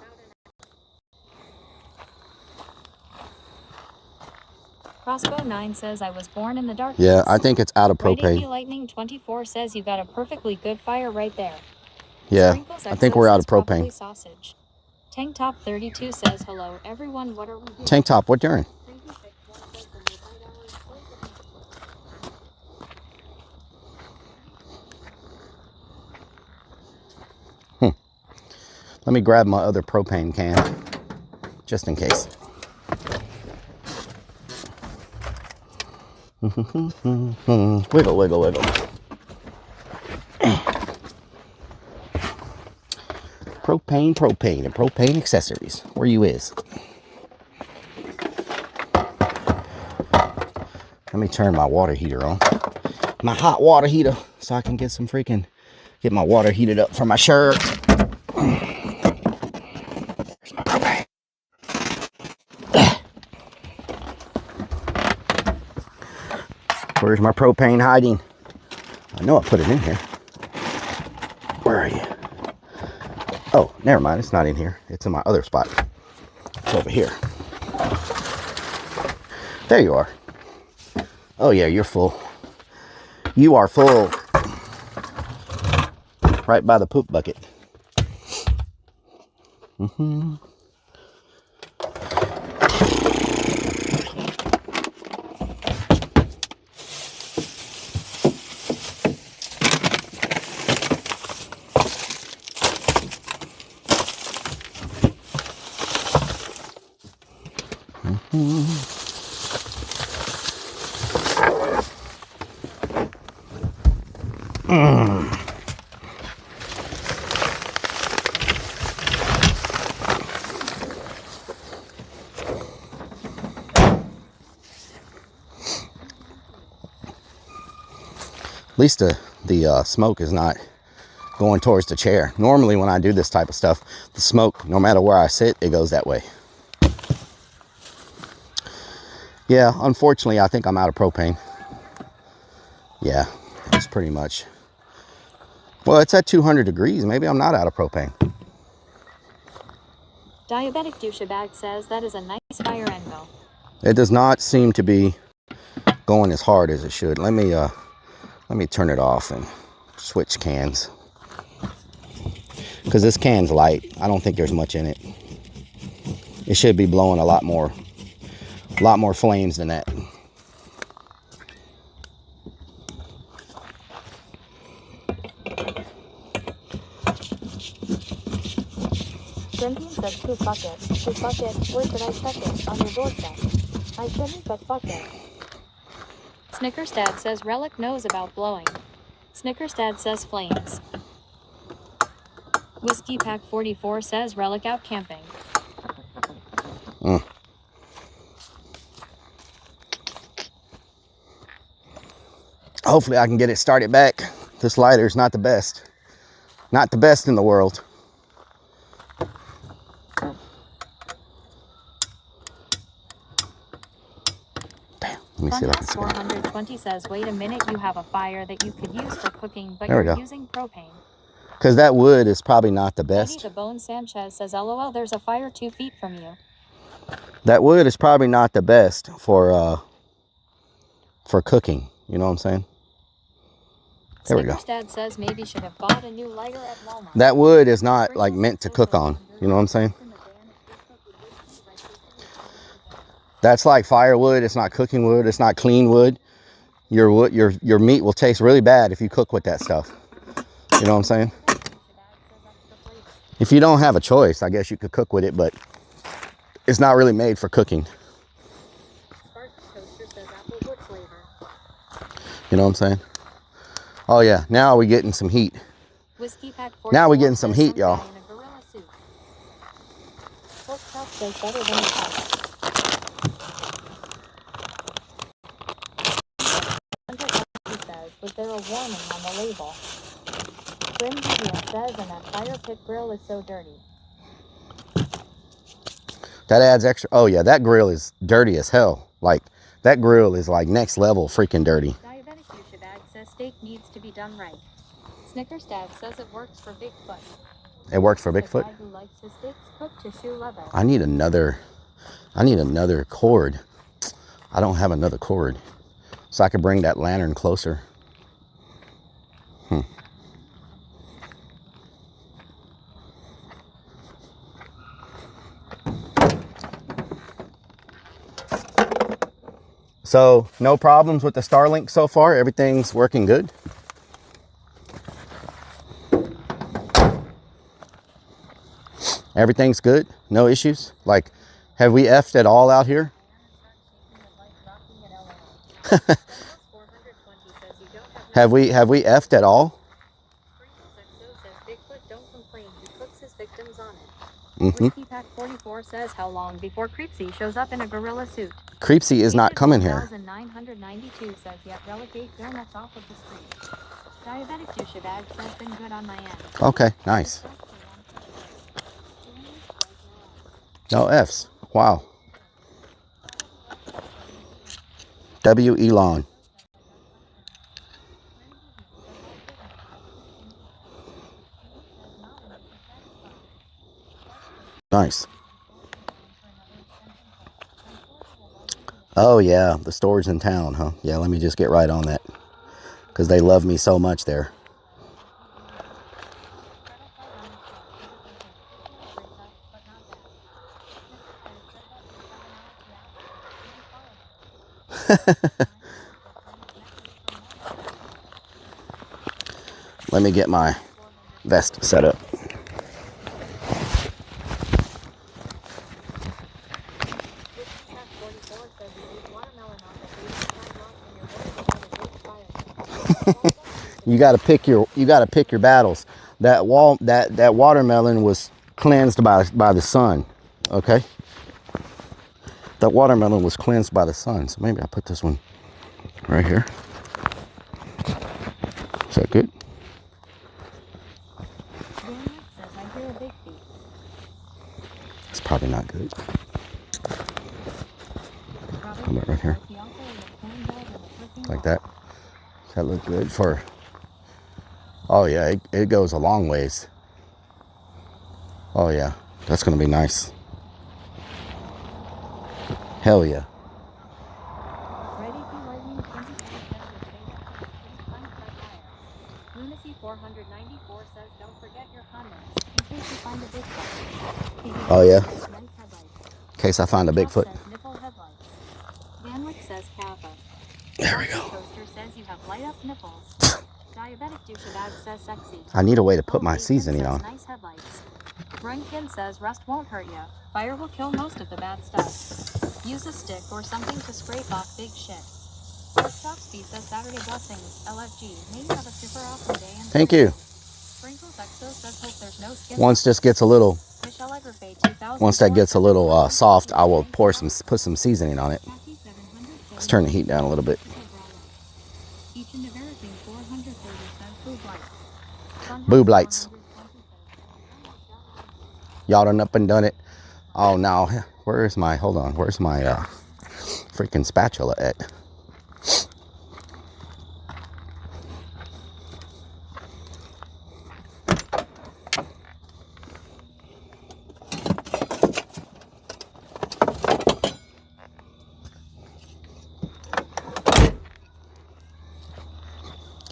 Crossbow 9 says, I was born in the darkness. Yeah, I think it's out of Right, propane. Lightning 24 says, you got a perfectly good fire right there. Yeah, I think we're out of propane. Sausage. Tank Top 32 says, hello everyone, what are we doing? Tank Top, what during? Let me grab my other propane can, just in case. Wiggle, wiggle, wiggle. Propane, propane, and propane accessories. Where you is? Let me turn my water heater on. My hot water heater, so I can get some freaking, get my water heated up for my shirt. Where's my propane? Where's my propane hiding? I know I put it in here. Where are you? Oh, never mind. It's not in here. It's in my other spot. It's over here. There you are. Oh yeah, you're full. You are full. Right by the poop bucket. At least the smoke is not going towards the chair. Normally when I do this type of stuff, the smoke, no matter where I sit, it goes that way. Yeah, unfortunately, I think I'm out of propane. Yeah, it's pretty much. Well, it's at 200 degrees. Maybe I'm not out of propane. Diabetic douchebag says that is a nice fire angle. It does not seem to be going as hard as it should. Let me turn it off and switch cans. Because this can's light. I don't think there's much in it. It should be blowing a lot more flames than that. Grimpian says poop bucket. Poop bucket, where should I check it? On your doorstep. I shouldn't, but fuck it. Snickers Dad says Rellik knows about blowing. Snickers Dad says flames. Whiskey Pack 44 says Rellik out camping. Hopefully I can get it started back. This lighter is not the best. Not the best in the world. Damn, let me see if I can spin it. 420 says, wait a minute, you have a fire that you could use for cooking, but There we you're go. using propane. Because that wood is probably not the Eddie best. the Bone Sanchez says, LOL, there's a fire 2 feet from you. That wood is probably not the best for cooking. You know what I'm saying? There we go. Snickers Dad says maybe should have bought a new lighter at Walmart. That wood is not like meant to cook on. You know what I'm saying? That's like firewood. It's not cooking wood. It's not clean wood. Your meat will taste really bad if you cook with that stuff. You know what I'm saying? If you don't have a choice, I guess you could cook with it, but it's not really made for cooking. You know what I'm saying? Oh yeah, now we're getting some heat. Now we're getting some heat, y'all. Was there a warning on the label? Grim Vivian says, and that fire pit grill is so dirty. That adds extra. Oh yeah, that grill is dirty as hell. Like that grill is like next level freaking dirty. Diabetic douchebag says steak needs to be done right. Snickers Dad says it works for Bigfoot. It works for Bigfoot? The guy who likes his steaks cooked to shoe leather. I need another cord. I don't have another cord. So I could bring that lantern closer. So no problems with the Starlink so far. Everything's working good. Everything's good? No issues? Like, have we effed at all out here? have we effed at all? Bigfoot don't complain. He cooks his victims on it. Mm-hmm. Whiskey Pack 44 says how long before Creepsy shows up in a gorilla suit. Creepsy is not coming here. 1992 says yet Rellik I their nuts off of the street. Diabetic douchebag says been good on my end. Okay, nice. No F's. Wow. W. Elon. Nice. Oh yeah, the store's in town, huh? Yeah, let me just get right on that. Because they love me so much there. Let me get my vest set up. You got to pick your battles. That watermelon was cleansed by the sun. Okay. That watermelon was cleansed by the sun. So maybe I put this one right here. Is that good? It's probably not good. How about right here? Like that. Does that look good for... Oh yeah, it goes a long ways. Oh yeah, that's gonna be nice. Hell yeah. Lunacy 494 says don't forget your comments in case you find a Bigfoot. Oh yeah. In case I find a Bigfoot. Nipple headlights. Vanwick says Kappa. There we go. Toaster says you have light up nipples. Diabetic douchebag says sexy. I need a way to put my seasoning on. Nice headlights. Brunkin says rust won't hurt you. Fire will kill most of the bad stuff. Use a stick or something to scrape off big shit. Stopspeed says Saturday blessings. LFG. Maybe have a super awesome day. And thank you. Sprinkles Exo says hope there's no skin. Once this gets a little, once that gets a little soft, I will put some seasoning on it. Let's turn the heat down a little bit. Boob lights. Y'all done up and done it. Oh no, where's my, hold on, where's my freaking spatula at?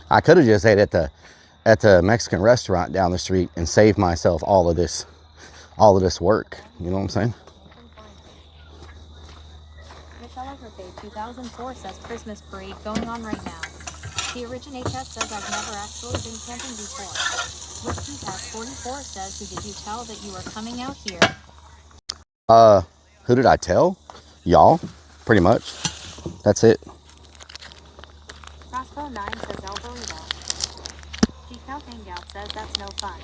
I could have just ate at the Mexican restaurant down the street and saved myself all of this work. You know what I'm saying? Michelle 2004 says Christmas parade going on right now. The Originator says I've never actually been camping before. Whiskey Pack 44 says who did you tell that you were coming out here? Who did I tell? Y'all, pretty much. That's it. Crossbow 9 says El Burrito. G-Cow Hangout says that's no fun.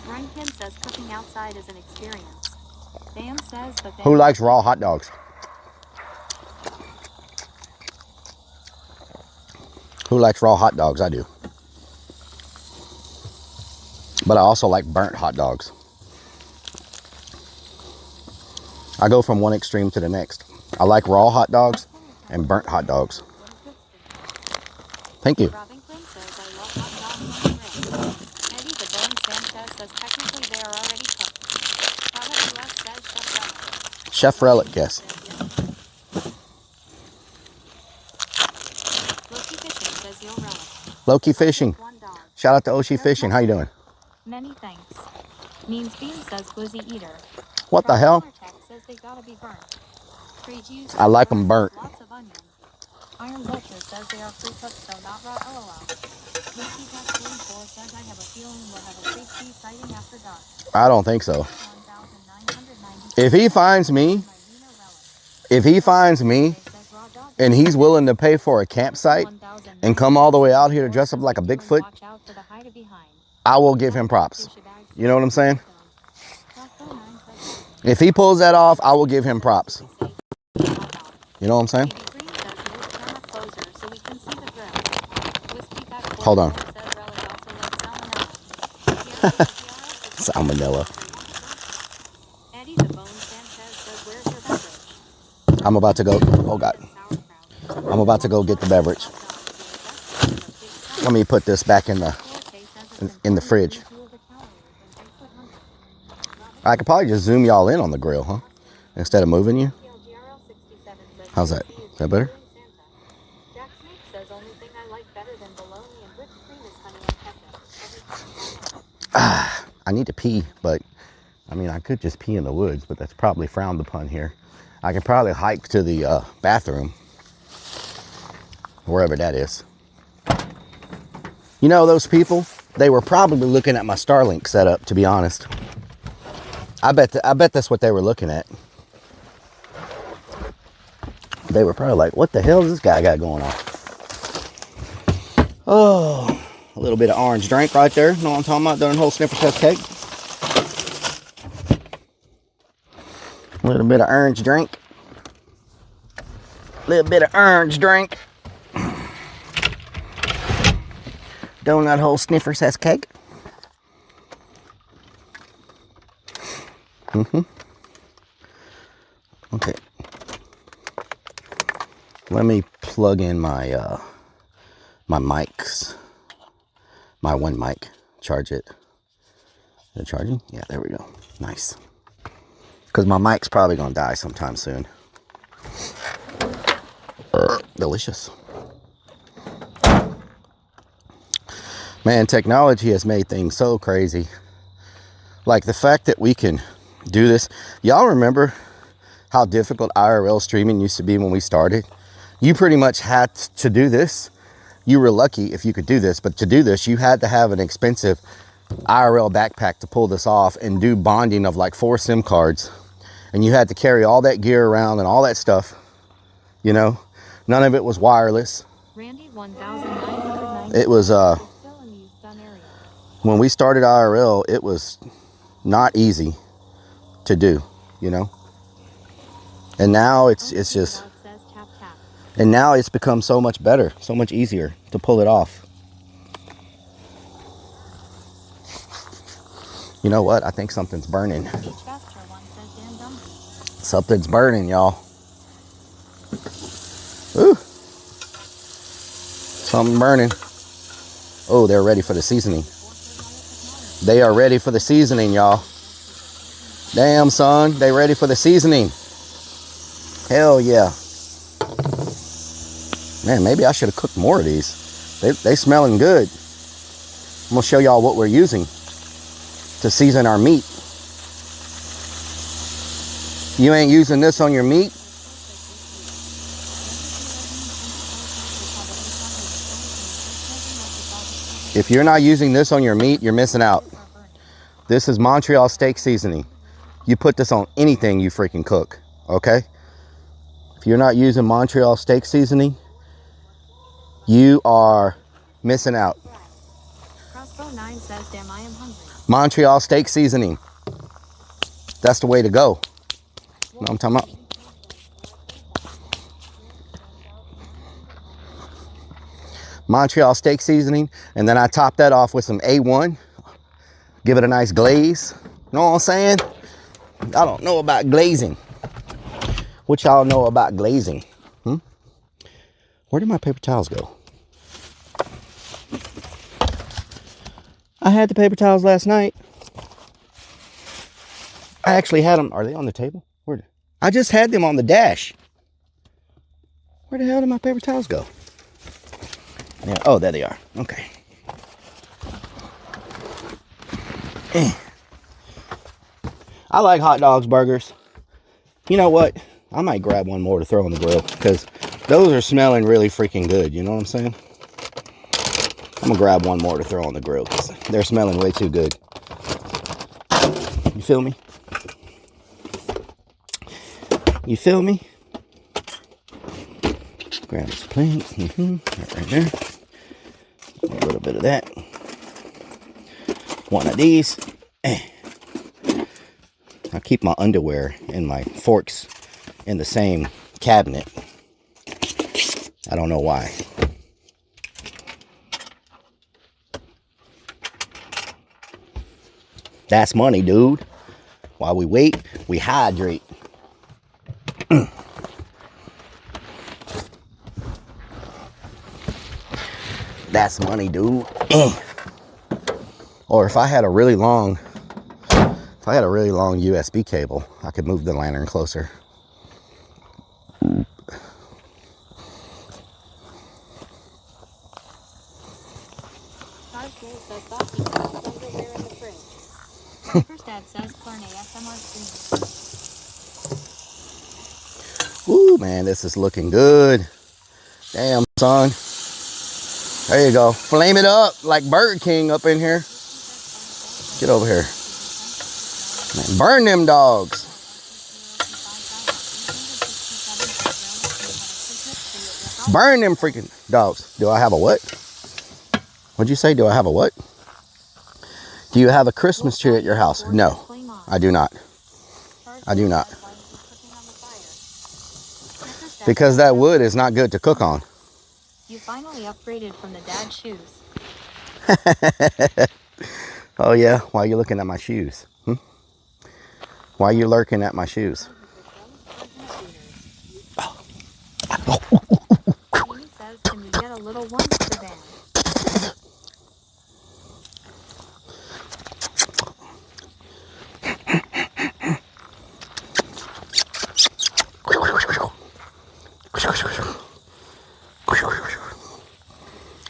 Runkin says cooking outside is an experience. Bam says but who likes raw hot dogs? Who likes raw hot dogs? I do. But I also like burnt hot dogs. I go from one extreme to the next. I like raw hot dogs and burnt hot dogs. Thank you. Chef Rellik, yes. Loki Fishing. Shout out to Oshi Fishing. How you doing? Many thanks. Means Bean says Glizzy Eater. What the hell? Says they gotta be burnt. I like them burnt. Lots of onions. Iron Vulture says they are free cooked, so not raw. LOL. Whiskey Pack 44 says I have a feeling we'll have a creepy sighting after dark. I don't think so. 1000 If he finds me and he's willing to pay for a campsite and come all the way out here to dress up like a Bigfoot, I will give him props. You know what I'm saying? If he pulls that off, I will give him props. You know what I'm saying? Hold on. Salmonella. I'm about to go. Oh God. I'm about to go get the beverage. Let me put this back in the fridge. I could probably just zoom y'all in on the grill, huh? Instead of moving you. How's that? Is that better? I need to pee, but I mean, I could just pee in the woods, but that's probably frowned upon here. I could probably hike to the bathroom, wherever that is. You know, those people, they were probably looking at my Starlink setup, to be honest. I bet that's what they were looking at. They were probably like, what the hell does this guy got going on? Oh, a little bit of orange drink right there. Know what I'm talking about? During the whole sniffer test cake. A little bit of orange drink. A little bit of orange drink. Donut hole sniffer says cake. Okay. Let me plug in my my mics. My one mic. Charge it. Is it charging? Yeah, there we go. Nice. Because my mic's probably gonna die sometime soon. Delicious. Man, technology has made things so crazy. Like the fact that we can do this. Y'all remember how difficult IRL streaming used to be when we started? You pretty much had to do this. You were lucky if you could do this, but to do this, you had to have an expensive IRL backpack to pull this off and do bonding of like 4 SIM cards. And you had to carry all that gear around and all that stuff. You know, none of it was wireless. It was, when we started IRL, it was not easy to do, you know. And now it's just, and now it's become so much better, so much easier to pull it off. You know what? I think something's burning. Something's burning, y'all. Ooh. Something burning. Oh, they're ready for the seasoning. They are ready for the seasoning, y'all. Damn, son. They ready for the seasoning. Hell yeah. Man, maybe I should have cooked more of these. They smelling good. I'm going to show y'all what we're using to season our meat. You ain't using this on your meat? If you're not using this on your meat, you're missing out. This is Montreal steak seasoning. You put this on anything you freaking cook, okay? If you're not using Montreal steak seasoning, you are missing out. Crossbow 9 says, damn, I am hungry. Montreal steak seasoning. That's the way to go. You know what I'm talking about? Montreal steak seasoning, and then I top that off with some A1. Give it a nice glaze. You know what I'm saying? I don't know about glazing. What y'all know about glazing? Where did my paper towels go? I had the paper towels last night. I actually had them. Are they on the table? I just had them on the dash. Where the hell did my paper towels go? Yeah. Oh, there they are. Okay. I like hot dogs, burgers. You know what? I might grab one more to throw on the grill because those are smelling really freaking good. You know what I'm saying? I'm gonna grab one more to throw on the grill because they're smelling way too good. You feel me? You feel me? Grab some planks. Right there. A little bit of that. One of these. I keep my underwear and my forks in the same cabinet. I don't know why. That's money, dude. While we wait, we hydrate. That's money, dude. Or if I had a really long USB cable, I could move the lantern closer. Snacker's dad says corn ASMR stream. Ooh, man, this is looking good. Damn, son. There you go. Flame it up like Burger King up in here. Get over here. Man, burn them dogs. Burn them freaking dogs. Do I have a what? What'd you say? Do I have a what? Do you have a Christmas tree at your house? No, I do not. I do not. Because that wood is not good to cook on. You finally upgraded from the dad shoes. Oh yeah? Why are you looking at my shoes? Why are you lurking at my shoes? Amy says, can we get a little one for Dan?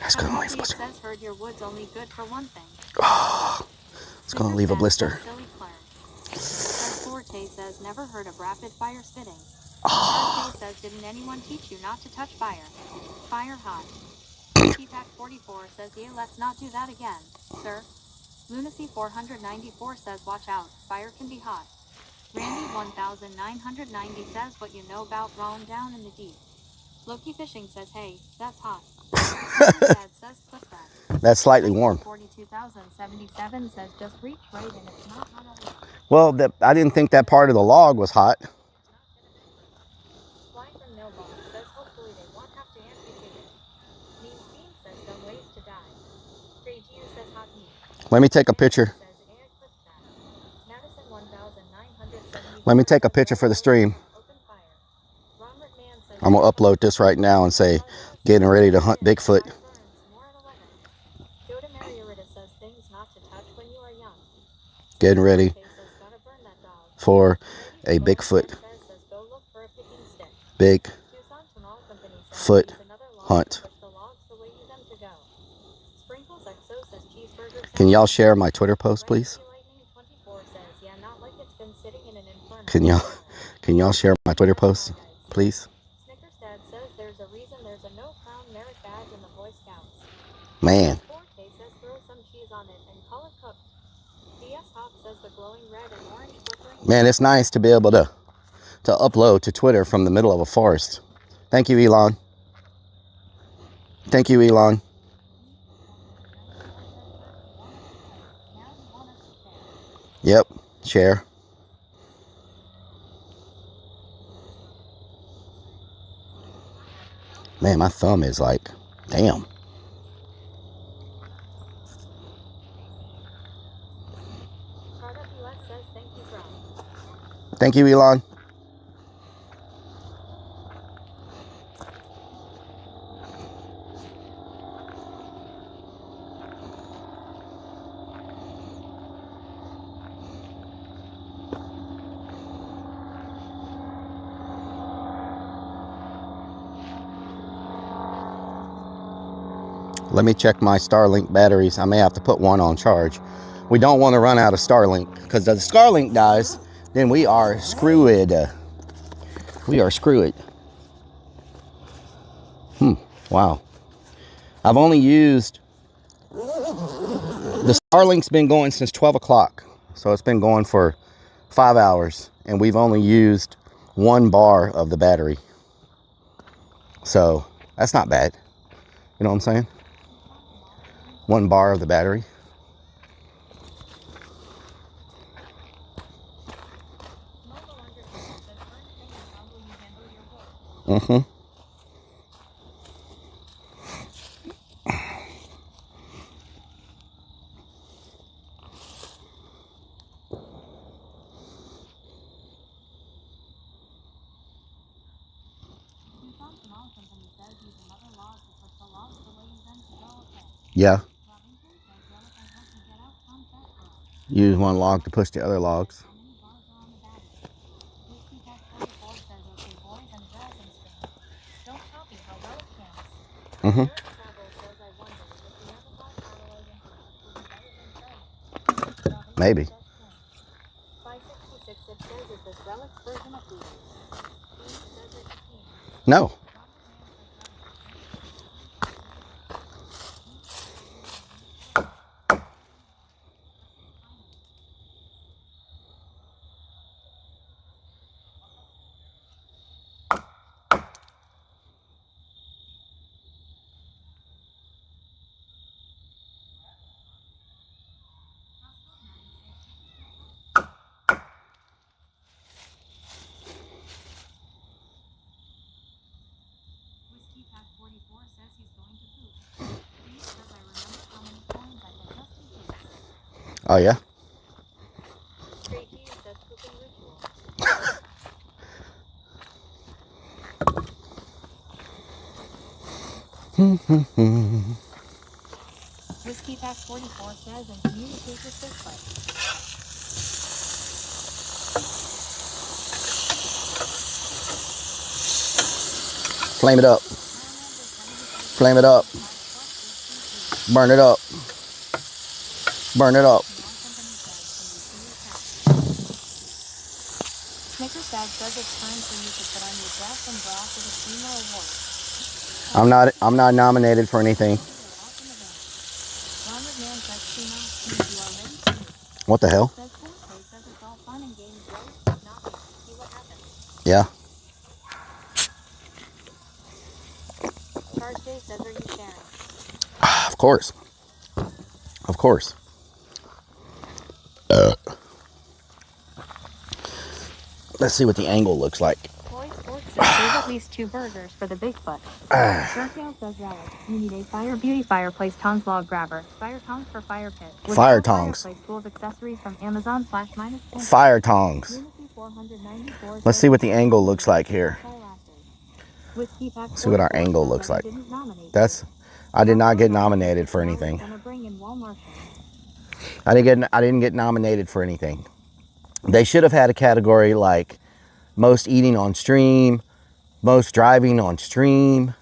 That's gonna leave a blister. Says heard your wood's only good for one thing. Oh, it's gonna leave a blister. Forte says never heard of rapid fire spitting. Forte says didn't anyone teach you not to touch fire? Fire hot. T-Pack 44 says yeah, let's not do that again, sir. Lunacy 494 says watch out, fire can be hot. Randy 1990 says what you know about rolling down in the deep. Loki Fishing says hey, that's hot. Dad says clip that. That's slightly warm. 42,077 says just reach right and it's not hot at all. Well, I didn't think that part of the log was hot. Fly from Millbone says hopefully they won't have to amputate it. Mean Steam says some ways to die. Trey Gio says hot meat. Let me take a picture. Madison 1970. Let me take a picture for the stream. I'm gonna upload this right now and say, getting ready to hunt Bigfoot. Getting ready for a Bigfoot hunt. Can y'all share my Twitter post, please? Can y'all share my Twitter post, please? Man. Man, it's nice to be able to upload to Twitter from the middle of a forest. Thank you, Elon. Thank you, Elon. Yep, share. Man, my thumb is like, damn. Thank you, Elon. Let me check my Starlink batteries. I may have to put one on charge. We don't want to run out of Starlink, because if the Starlink dies, then we are screwed. We are screwed. Wow. I've only used... The Starlink's been going since 12 o'clock. So it's been going for 5 hours. And we've only used 1 bar of the battery. So that's not bad. You know what I'm saying? 1 bar of the battery. Mm-hmm. Yeah. Use 1 log to push the other logs. Mm-hmm. Maybe. No. Oh, yeah? Whiskey Pack 44 says and communicate with Bigfoot. Flame it up. Flame it up. Burn it up. Burn it up. Snickers Dad says it's time for you to put on your dress and bra for the SEMA Award. I'm not nominated for anything. What the hell? Yeah. Of course. Of course. Let's see what the angle looks like. There's at least 2 burgers for the Bigfoot. Churchill says Relic. You need a fire beauty fireplace tongs log grabber. Fire tongs for fire pit. With Fire tongs. Fireplace tools accessories from Amazon /minus. Fire tongs. Let's see what the angle looks like here. See what our angle looks like. I did not get nominated for anything. I didn't get nominated for anything. They should have had a category like most eating on stream, most driving on stream,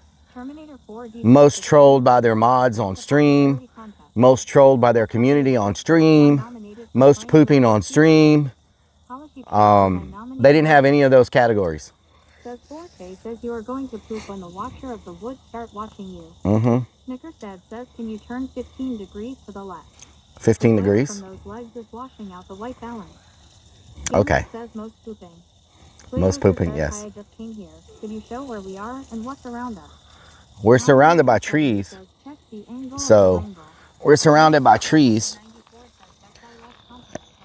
most trolled by their mods on stream, most trolled by their community on stream, most pooping on stream. They didn't have any of those categories. Says you are going to poop when the watcher of the woods start watching you. Mm-hmm. Snickers Dad says, can you turn 15 degrees to the left? 15 degrees? From those legs is washing out the white balance. Okay. Says most pooping. Most pooping, yes. I just came here. Could you show where we are and what's around us? We're surrounded by trees. So we're surrounded by trees.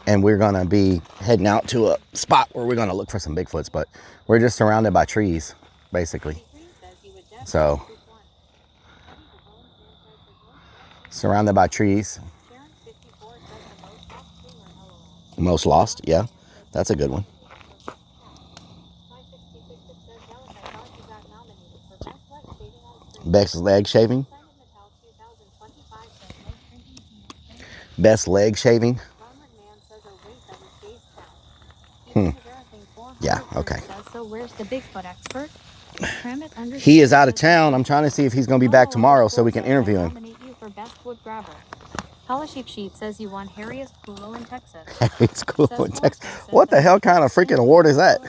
And we're going to be heading out to a spot where we're going to look for some Bigfoots. But we're just surrounded by trees, basically. So, surrounded by trees. Most lost, yeah. That's a good one. Best leg shaving. Best leg shaving. Yeah, okay. So where's the Bigfoot expert? He is out of town. I'm trying to see if he's going to be back tomorrow so we can interview him. Scholarship Sheet says you won Harriest Cool in Texas. Harriest Cool in Texas. What the hell kind of freaking award is that?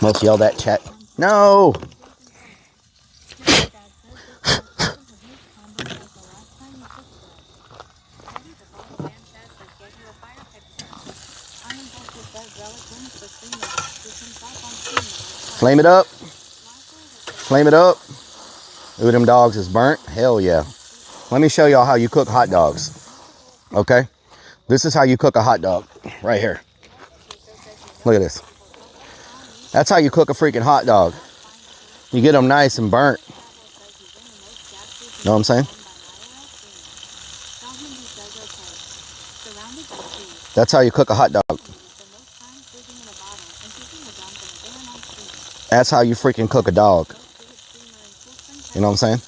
Most yelled at chat. No! Flame it up. Flame it up. Ooh, them dogs is burnt. Hell yeah. Let me show y'all how you cook hot dogs. Okay? This is how you cook a hot dog. Right here. Look at this. That's how you cook a freaking hot dog. You get them nice and burnt. Know what I'm saying? That's how you cook a hot dog. That's how you freaking cook a dog. You know what I'm saying?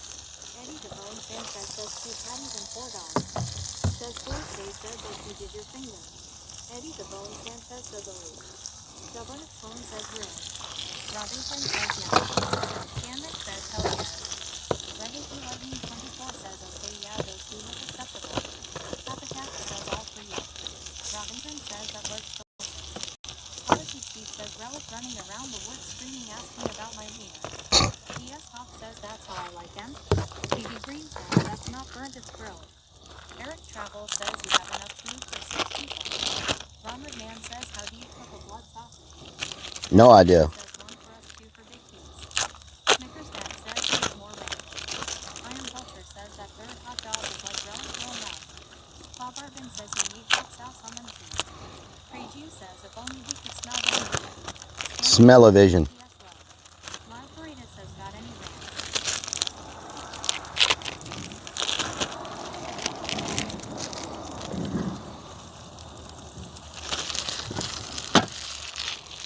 No idea. Smell-o-vision.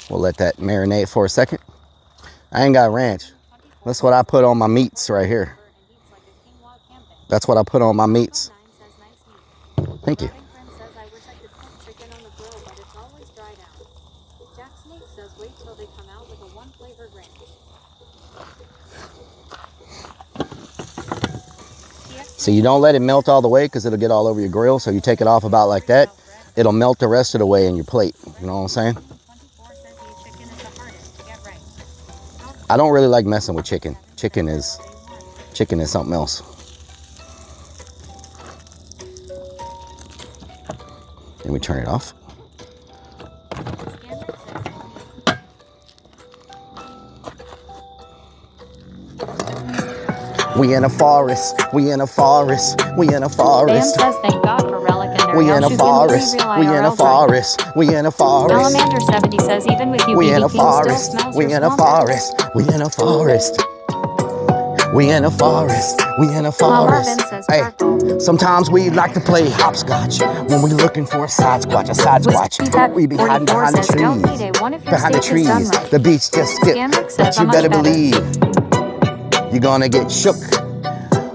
We'll let that marinate for a second. I ain't got ranch. That's what I put on my meats right here. That's what I put on my meats. Thank you. So you don't let it melt all the way because it'll get all over your grill. So you take it off about like that. It'll melt the rest of the way in your plate. You know what I'm saying? I don't really like messing with chicken. Chicken is something else. Then we turn it off. We in a forest. We in a forest. We in a forest. Bam says thank God for Rellik and their We in a forest. We in a forest. We in a forest. Salamander70 says even with you We in a BBQ still forest. smells We your in a swamp. forest. We in a forest. We in a forest. We in a forest. Hey, sometimes we like to play hopscotch when we looking for a side squatch. A side squatch. We be hiding behind the trees. Behind the trees. The beach just skipped. But you better believe you're gonna get shook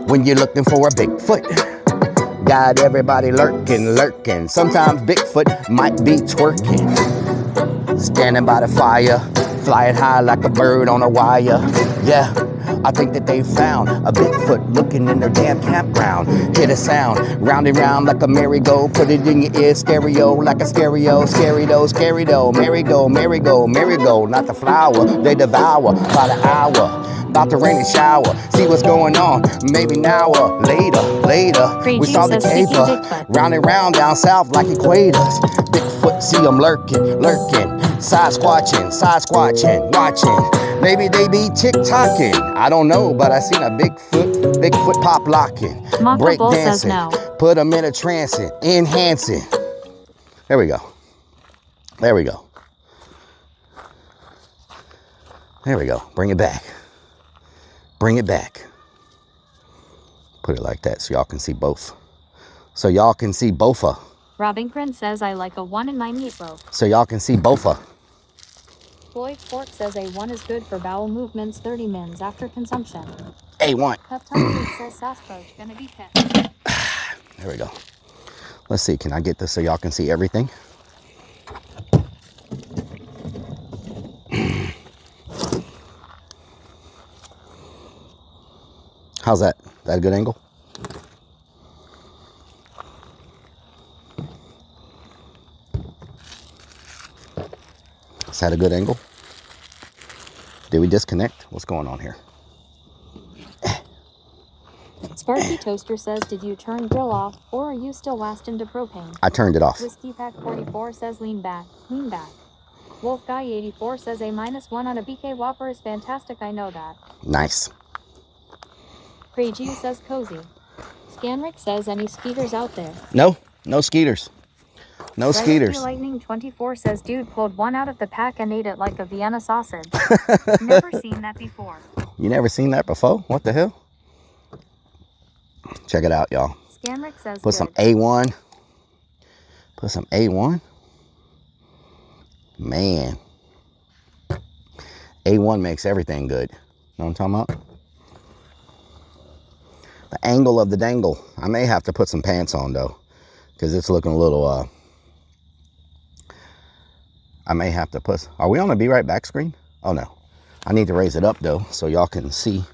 when you're looking for a Bigfoot. Got everybody lurking, lurking. Sometimes Bigfoot might be twerking. Standing by the fire, flying high like a bird on a wire. Yeah, I think that they found a Bigfoot looking in their damn campground. Hear the sound, round and round like a merry-go. Put it in your ear, stereo like a stereo. Scary though, merry-go, merry-go, merry-go. Not the flower, they devour by the hour. About to rain and shower. See what's going on. Maybe now or later. We saw the caper. Round and round down south like equators. Bigfoot, see them lurking. Side squatching, watching. Maybe they be tick-tocking. I don't know, but I seen a Bigfoot pop locking. Break dancing. No. Put them in a trancing. Enhancing. There we go. There we go. There we go. Bring it back. Bring it back. Put it like that so y'all can see both. So y'all can see both. Robbington says I like a 1 in my meatloaf. So y'all can see both. Floyd Fork says A1 is good for bowel movements 30 mins after consumption. A1. Peptide says Sasquatch gonna be pet. There we go. Let's see, can I get this so y'all can see everything? How's that? That a good angle? Is that a good angle? Did we disconnect? What's going on here? Sparky Toaster says, did you turn grill off, or are you still last into propane? I turned it off. Whiskey Pack 44 says, lean back, lean back. Wolf Guy 84 says a -1 on a BK Whopper is fantastic. I know that. Nice. Craigie says cozy. Scanrick says any skeeters out there. No, no skeeters. No skeeters. Lightning 24 says dude pulled one out of the pack and ate it like a Vienna sausage. Never seen that before. You never seen that before? What the hell? Check it out, y'all. Scanrick says Put some A1. Put some A1. Man. A1 makes everything good. Know what I'm talking about? The angle of the dangle. I may have to put some pants on though, because it's looking a little, I may have to put, are we on a Be Right Back screen? Oh no. I need to raise it up though, so y'all can see.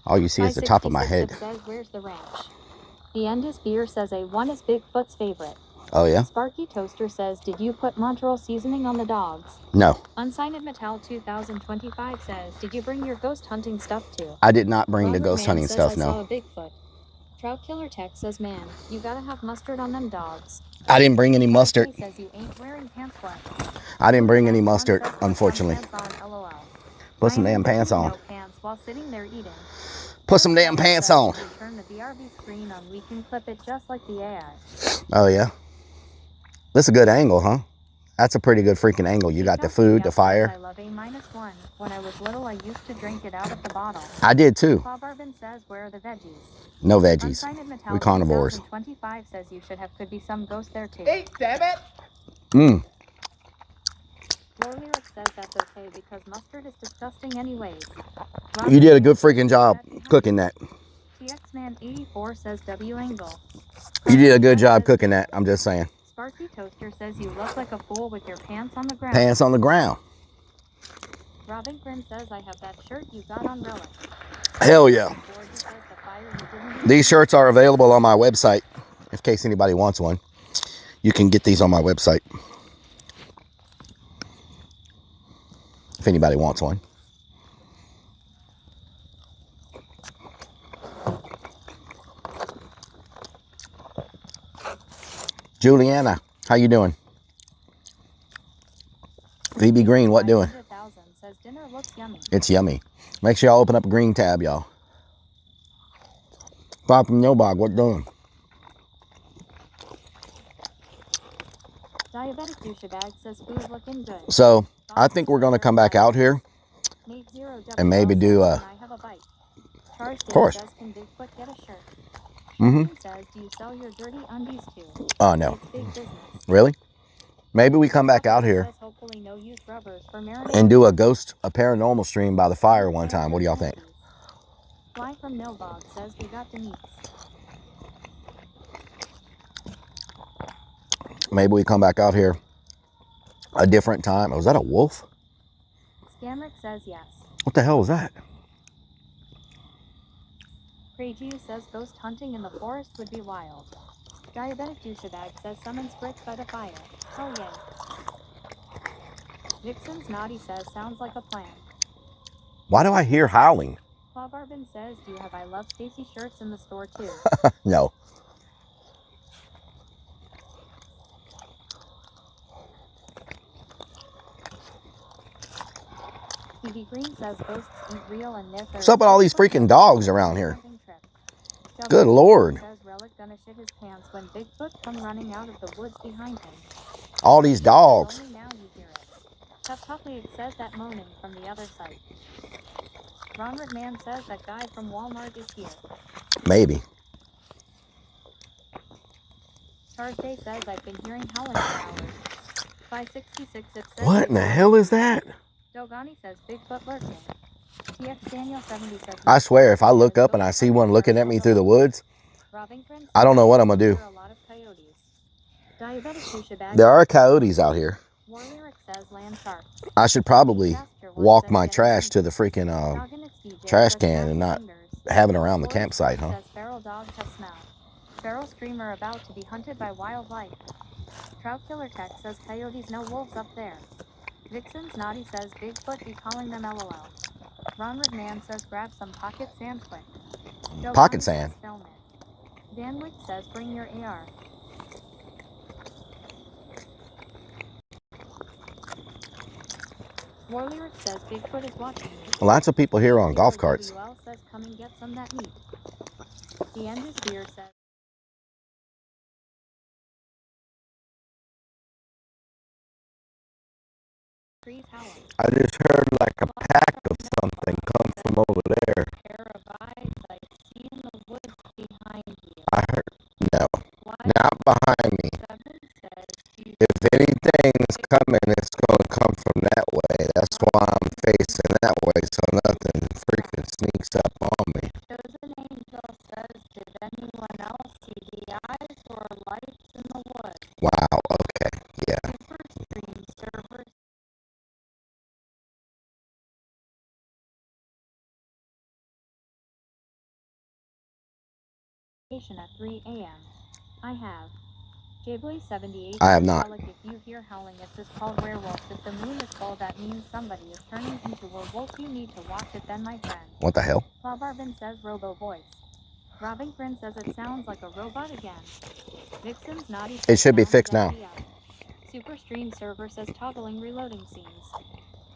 All you see is the top of my head. Says, where's the ranch? The Endless Beer says A1 is Bigfoot's favorite. Oh yeah? Sparky Toaster says, did you put Montreal seasoning on the dogs? No. Unsigned Metal 2025 says, did you bring your ghost hunting stuff too? I did not bring the Robert ghost Man hunting says, stuff, I no. saw a Bigfoot. Trout Killer Tech says, man, you gotta have mustard on them dogs. I didn't bring any mustard. He says you ain't wearing pants left. I didn't bring any mustard, unfortunately. Put some damn pants on. No pants while sitting there eating. Put some damn pants on. Turn the BRB screen on, we can clip it just like the AI. Oh yeah. This is a good angle, huh? That's a pretty good freaking angle. You got the food, the fire. I love A-1. When I was little, I used to drink it out of the bottle. I did too. Bob Arvin says, where are the veggies? No veggies. We carnivores. 25 says you should have could be some ghost there too. Hey, damn it! Mmm. Lyric says that's okay because mustard is disgusting anyways. You did a good freaking job cooking that. TXman 84 says W Angle. You did a good job cooking that. I'm just saying. Sparky Toaster says you look like a fool with your pants on the ground. Pants on the ground. Robin Grim says I have that shirt you got on Rellik. Hell yeah. These shirts are available on my website. In case anybody wants one, you can get these on my website. If anybody wants one. Juliana, how you doing? VB Green, what doing? Says dinner looks yummy. It's yummy. Make sure y'all open up a green tab, y'all. Bob from Nobog, what doing? Diabetic douchebag says food looking good. So, I think we're going to come back out here and maybe do a... Of course. Can Bigfoot get a shirt? Mm-hmm. Says, do you sell your dirty undies too? Oh, no. Really? Maybe we come back out here and do a paranormal stream by the fire one time. What do y'all think? Fly from Nilbog says we got the meats. Maybe we come back out here a different time. Was that a wolf? Scamrick says yes. What the hell was that? Craigie says ghost hunting in the forest would be wild. Diabetic douchebag says summon spritz by the fire. Oh yay. Vixen's Naughty says sounds like a plan. Why do I hear howling? Bob Arvin says, do you have I Love Stacy shirts in the store too? No. TV Green says ghosts eat real and myth. What's up with all these freaking dogs around here? Good Lord. Says Rellik gonna shit his pants when Bigfoot come running out of the woods behind him. All these dogs. Only now you hear it. Tough Tuffy says that moaning from the other side. Ron McMahon says that guy from Walmart is here. Maybe. Thursday says I've been hearing howling for hours. 566 it says. What in the hell is that? Dogani says Bigfoot lurking. TX Daniel 70 says. I swear, if I look up and I see one looking at me through the woods, I don't know what I'm gonna do. There are coyotes out here. I should probably walk my trash to the freaking trash can and not have it around the campsite, huh? Feral dogs have smell. Feral screamer about to be hunted by wildlife. Trout Killer Tech says coyotes no wolves up there. Vixen's Naughty says Bigfoot be calling them LOL. Ron McMahon says grab some pocket sand quick. Pocket sand? Dan Wick says bring your AR. Warlyric says Bigfoot is watching you. Lots of people here on golf carts. WL says come and get some that meat. The end is beer says. I just heard like a pack of something come from over there. I heard, no, not behind me. If anything's coming, it's going to come from that way. That's why I'm facing that way, so nothing freaking sneaks up on me. Chosen Angel says, did anyone else see the eyes or lights in the woods? Wow, okay, yeah. Superstream servers. At 3 a.m. I have. J-Boy78. I have not. If you hear howling, it's just called werewolf. If the moon is full, that means somebody is turning into a wolf. You need to watch it then, my friend. What the hell? Bob Arvin says robo voice. Robin Grin says it sounds like a robot again. Vixen's naughty. It should be fixed now. Superstream server says toggling reloading scenes.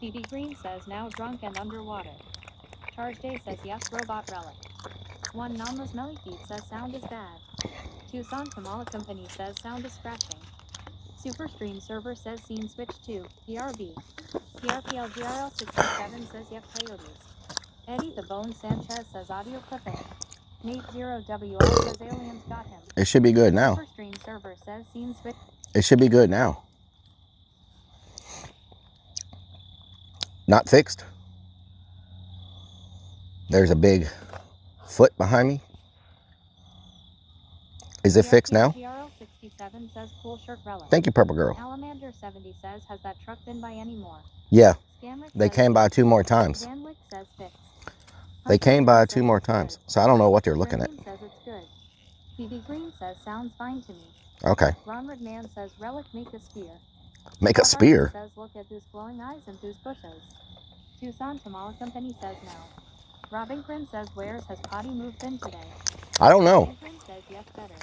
BB Green says now drunk and underwater. Charge Day says yes, robot relic. One Nama's Melly Feet says sound is bad. Tucson Kamala Company says sound is scratching. Superstream server says scene switch to PRB. PRPL 67 says yep, Coyotes. Eddie the Bone Sanchez says audio clipping. Nate 0WL says aliens got him. It should be good now. Superstream server says scene switch. It should be good now. Not fixed. There's a big foot behind me. Is it fixed now? PRL67 says cool shirt relic. Thank you, Purple Girl. Alamander 70 says has that truck been by anymore? Yeah. Scamrick They came by 2 more times. Danwick says fixed. They came by 2 more times. So I don't know what they're looking at. Says it's good. BB Green says sounds fine to me. Okay. Ronald Man says relic make a spear. Make a spear? Says look at those glowing eyes and those bushes. Tucson Tamala Company says no. Robin Grin says where's has Potty moved in today? I don't know. Says yes, better.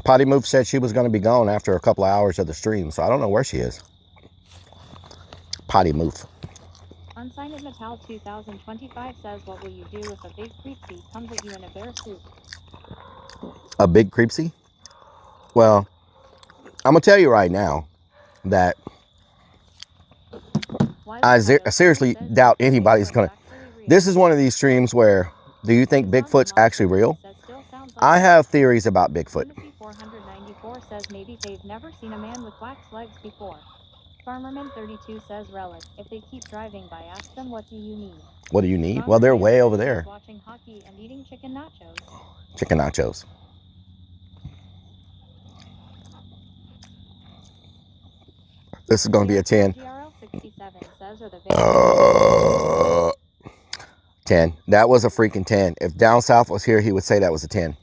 Potty Move said she was going to be gone after a couple of hours of the stream, so I don't know where she is. Potty Move. Unsigned Metal 2025 says what will you do if a big creepsy comes at you in a bear suit? A big creepsy? Well, I'm going to tell you right now that I seriously doubt anybody's going to... This is one of these streams where, do you think Bigfoot's actually real? I have theories about Bigfoot. 494 says maybe they've never seen a man with wax legs before. Farmerman 32 says relic. If they keep driving by, ask them what do you need? What do you need? Well, they're way over there. Watching hockey and eating chicken nachos. Chicken nachos. This is going to be a 10. 10. That was a freaking 10. If Down South was here, he would say that was a 10.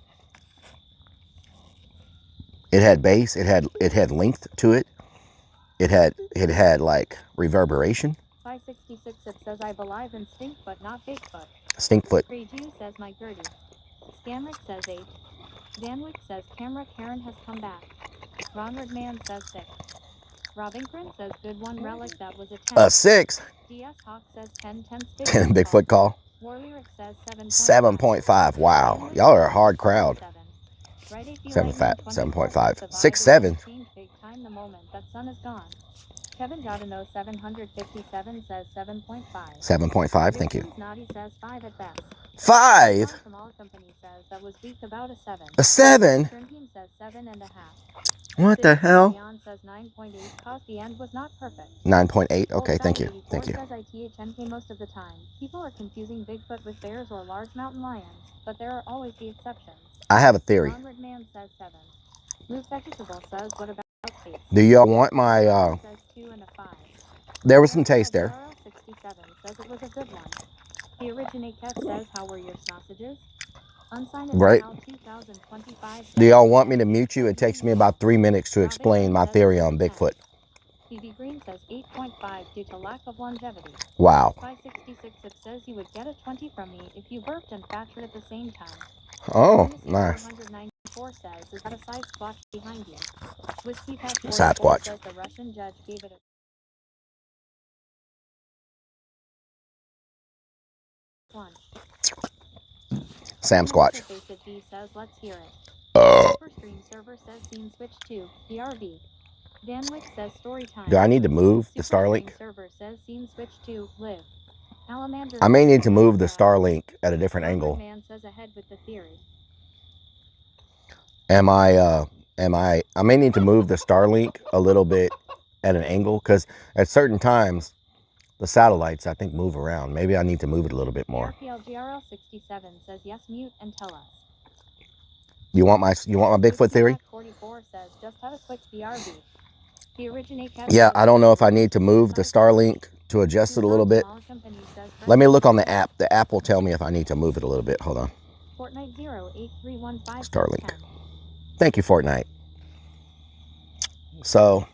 It had bass. It had length to it. It had like reverberation. 566 it says I believe in stink but not Bigfoot. Stinkfoot. Free Jew says my Gertie. Scamrick says 8. Danwick says camera Karen has come back. Ronald Man says 6. Robin Grin says good one relic that was a 10. A 6. DS Hawk says 10 Bigfoot call. Warlyric says 7.5. Wow. Y'all are a hard crowd. 7.5. 6, 7. Big time the moment that sun is gone. Kevin Jodino 757 says 7.5. 7.5. Thank you. Naughty says 5 at best. 5. Company says that was weak about a 7. A 7. Says 7.5. What the hell? Beyond says 9.8 cause the end was not perfect. 9.8. Okay, thank you. Thank you. Says ITHNK most of the time. People are confusing Bigfoot with bears or large mountain lions, but there are always the exceptions. I have a theory. Ronald Man says 7. Luke Vegetable says what about taste? Do y'all want my says 2 and a 5. There was some taste there. 67 says it was a good one. The Originate Cat says how were your sausages? Right. Do y'all want me to mute you? It takes me about 3 minutes to explain my theory on Bigfoot. BB Green says 8.5 due to lack of longevity. Wow. 566 it says you would get a 20 from me if you burped and fattered at the same time. Oh, nice. 494 says is that a side squatch behind you? Whiskey Pass Sasquatch. says the Russian judge gave it a one. Sam Squatch. Interface at B says, let's hear it. Superstream server says scene switch to PRV. Danwick says story time. Do I need to move the Starlink? Superstream server says scene switch to live. Salamander I may says need to move the Starlink at a different Robert angle. Man says ahead with the theory. I may need to move the Starlink a little bit at an angle, because at certain times the satellites, I think, move around. Maybe I need to move it a little bit more. RPLGRL 67 says yes, mute and tell us. You want my Bigfoot theory? 44 says just have a quick BRB. The originate Yeah, I don't know if I need to move the Starlink to adjust it a little bit. Let me look on the app. The app will tell me if I need to move it a little bit. Hold on. Fortnite 08315 Starlink. Thank you, Fortnite. So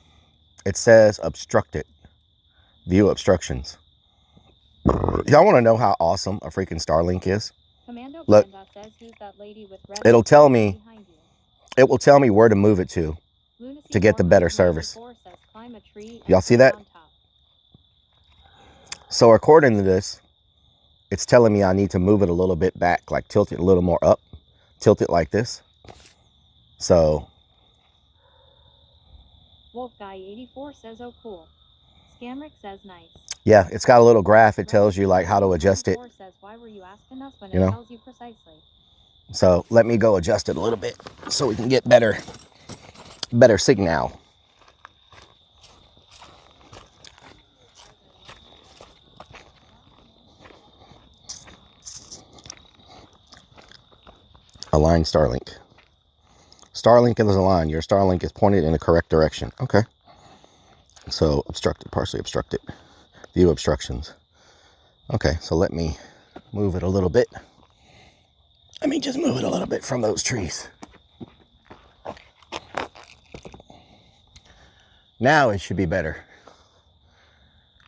it says obstructed. View obstructions. Y'all want to know how awesome a freaking Starlink is? Commando Look, says who's that lady with red it'll tell behind me. you? It will tell me where to move it to get the better service. Says climb a tree and Y'all see sit that? on top. So according to this, it's telling me I need to move it a little bit back, like tilt it a little more up, tilt it like this. So Wolf Guy 84 says oh cool. Scamrick says nice. yeah, it's got a little graph. It tells you like how to adjust it. Says, why were you asking us when You it know? tells you precisely? So let me go adjust it a little bit so we can get better signal. Align Starlink. Starlink is aligned. Your Starlink is pointed in the correct direction. Okay. So obstructed, partially obstructed. View obstructions. Okay, so let me move it a little bit. Let me just move it a little bit from those trees. Now it should be better.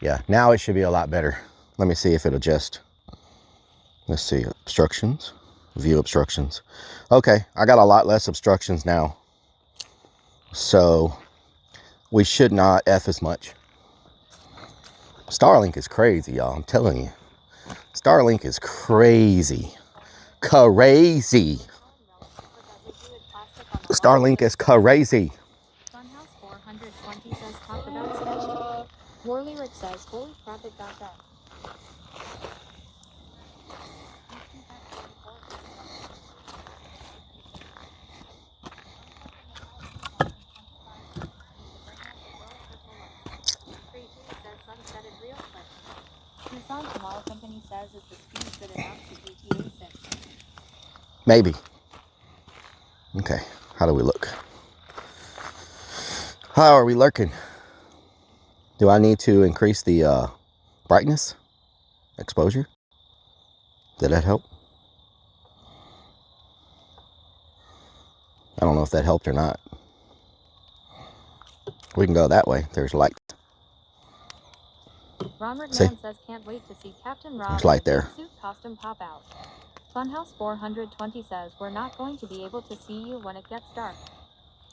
Yeah, now it should be a lot better. Let me see if it'll adjust. Let's see, obstructions, view obstructions. Okay, I got a lot less obstructions now. So we should not F as much. Starlink is crazy, y'all. I'm telling you. Starlink is crazy. Crazy. Starlink is crazy. Funhouse 420 says talk about sketchy. Warlyric says holy crap it got done. Nissan Tomorrow Company says is the speed good enough to GTA 6. Maybe. Okay, how do we look? How are we lurking? Do I need to increase the brightness? Exposure? Did that help? I don't know if that helped or not. We can go that way. There's light. Ronald See? Man says can't wait to see Captain Rob There's light in a there. suit costume pop out. Funhouse 420 says we're not going to be able to see you when it gets dark.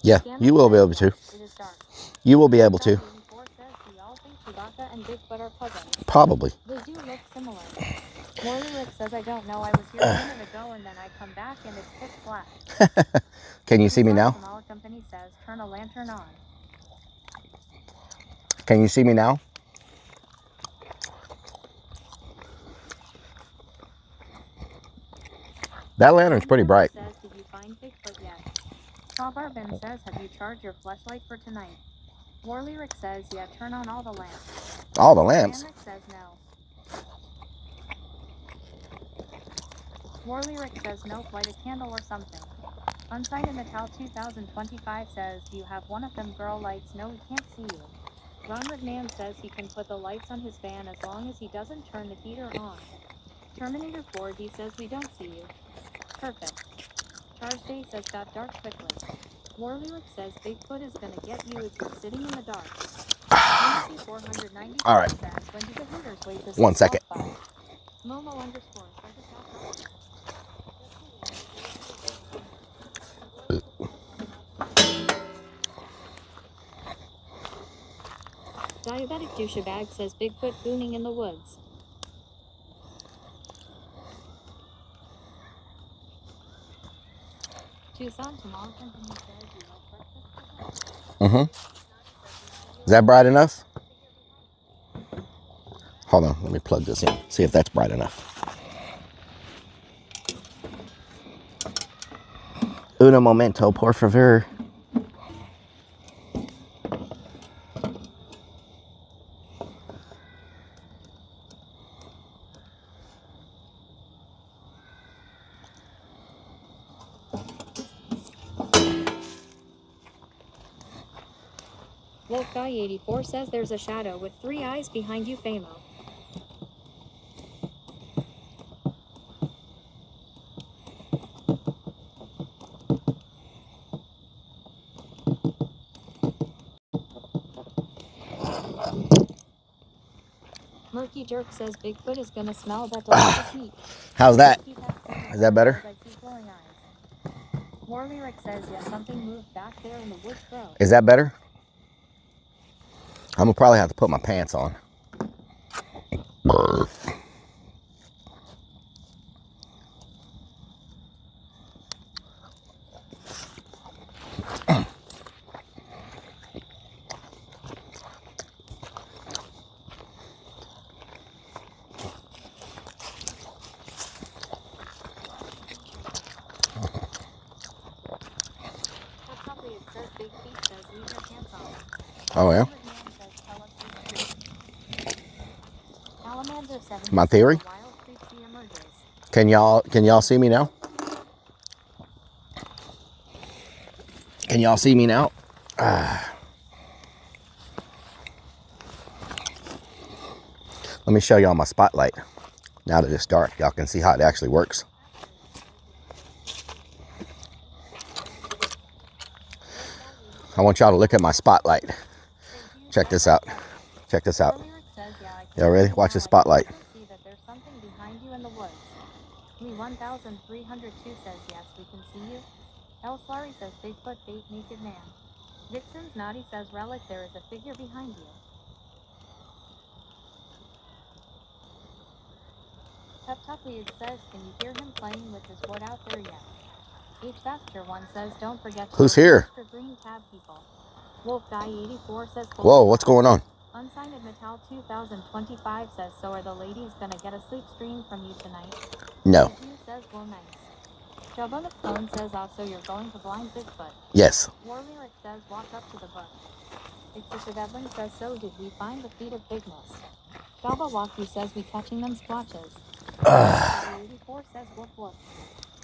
Yeah, you will be able to. It is dark. You will be able to. 84 says we all think Chewbacca and Bigfoot are cousins. Probably. The zoo looks similar. Warlyric says I don't know. I was here a minute ago and then I come back and it's pitch black. Can you see me now? Tomorrow Company says turn a lantern on. Can you see me now? That lantern's pretty bright. Says, did you find Bigfoot yet? Barbin says, have you charged your flashlight for tonight? Warlyric says, yeah, turn on all the lamps. All the lamps? Danrick says no. Warlyric says nope, light a candle or something. Unsigned in Natal 2025 says, do you have one of them girl lights? No, we can't see you. Ronald Man says he can put the lights on his van as long as he doesn't turn the heater on. Terminator 4D says we don't see you. Perfect. Charge Day says got dark quickly. Warlyric says Bigfoot is gonna get you if you're sitting in the dark. All right. Says, when do the hooters wait to 1 second. Momo _ Diabetic douchebag says Bigfoot booning in the woods. Tucson Tomorrow Company says you like breakfast. Mm-hmm. Is that bright enough? Hold on, let me plug this in. See if that's bright enough. Uno momento, por favor. Wolf Guy 84 says there's a shadow with 3 eyes behind you, Famo. Murky Jerk says Bigfoot is gonna smell that delicious meat. How's that? Is that better? Warlyric says yes, something moved back there in the woods, bro. Is that better? I'm gonna probably have to put my pants on. Oh yeah. My theory. Can y'all see me now? Can y'all see me now? Let me show y'all my spotlight. Now that it's dark, y'all can see how it actually works. I want y'all to look at my spotlight. Check this out. Check this out. Y'all ready? Watch the spotlight. See that there's something behind you in the woods. Me 1302 says yes, we can see you. El Slary says Bigfoot bait naked man. Vixen's Naughty says Rellik, there is a figure behind you. Tuckweed says, can you hear him playing with his wood out there yet? H. Faster one says, don't forget to Who's here? extra green tab people. Wolf Guy 84 says, Whoa, what's going on? Unsigned Metal 2025 says, so are the ladies gonna get a sleep stream from you tonight? No. Says, well, nice. Job the phone says, also you're going to blind Bigfoot. Yes. Warlyric says, walk up to the bush. Excessive Evelyn says, so did we find the feet of bigness? Jabba Walkie says, we catching them splotches. 84 says, woof woof.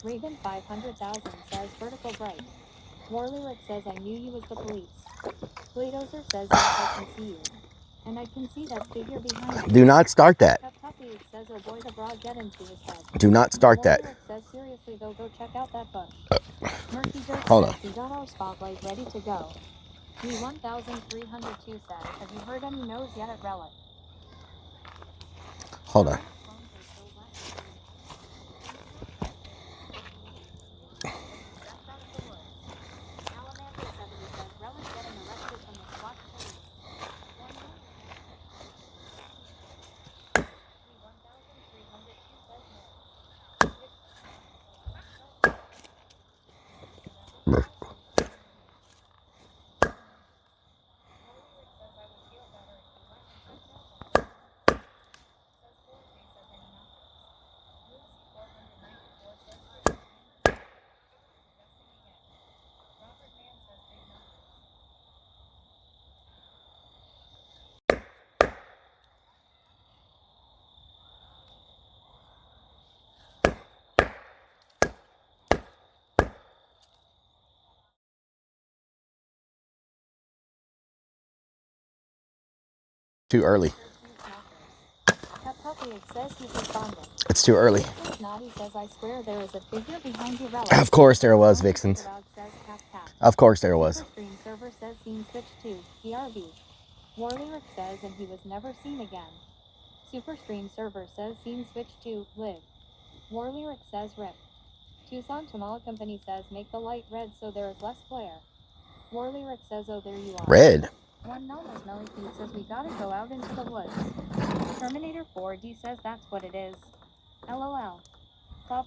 Raven 500,000 says, vertical bright. Warlyric says, I knew you was the police. Bladozer says, yes, I can see you. And I can see that figure behind you. Do not start that. Tuppy says, oh boy, the broad get into his head. Do not start that. Warlyric says, seriously though, go check out that bush. Murky Jerk Hold says, on. we got our spotlight ready to go. Me 1302 says, have you heard any no's yet at Rellik? Hold on. Too early. It's too early. Of course there was, Vixens. Of course there was. Server says scene switch to PRV. Warlyric says, and he was never seen again. Superstream server says scene switch to live. Warlyric says rip. Tucson Tamala Company says make the light red so there is less glare. Warlyric says, oh, there you are. Red. One Nelma Smelly Feet says we gotta go out into the woods. Terminator 4D says that's what it is. LOL.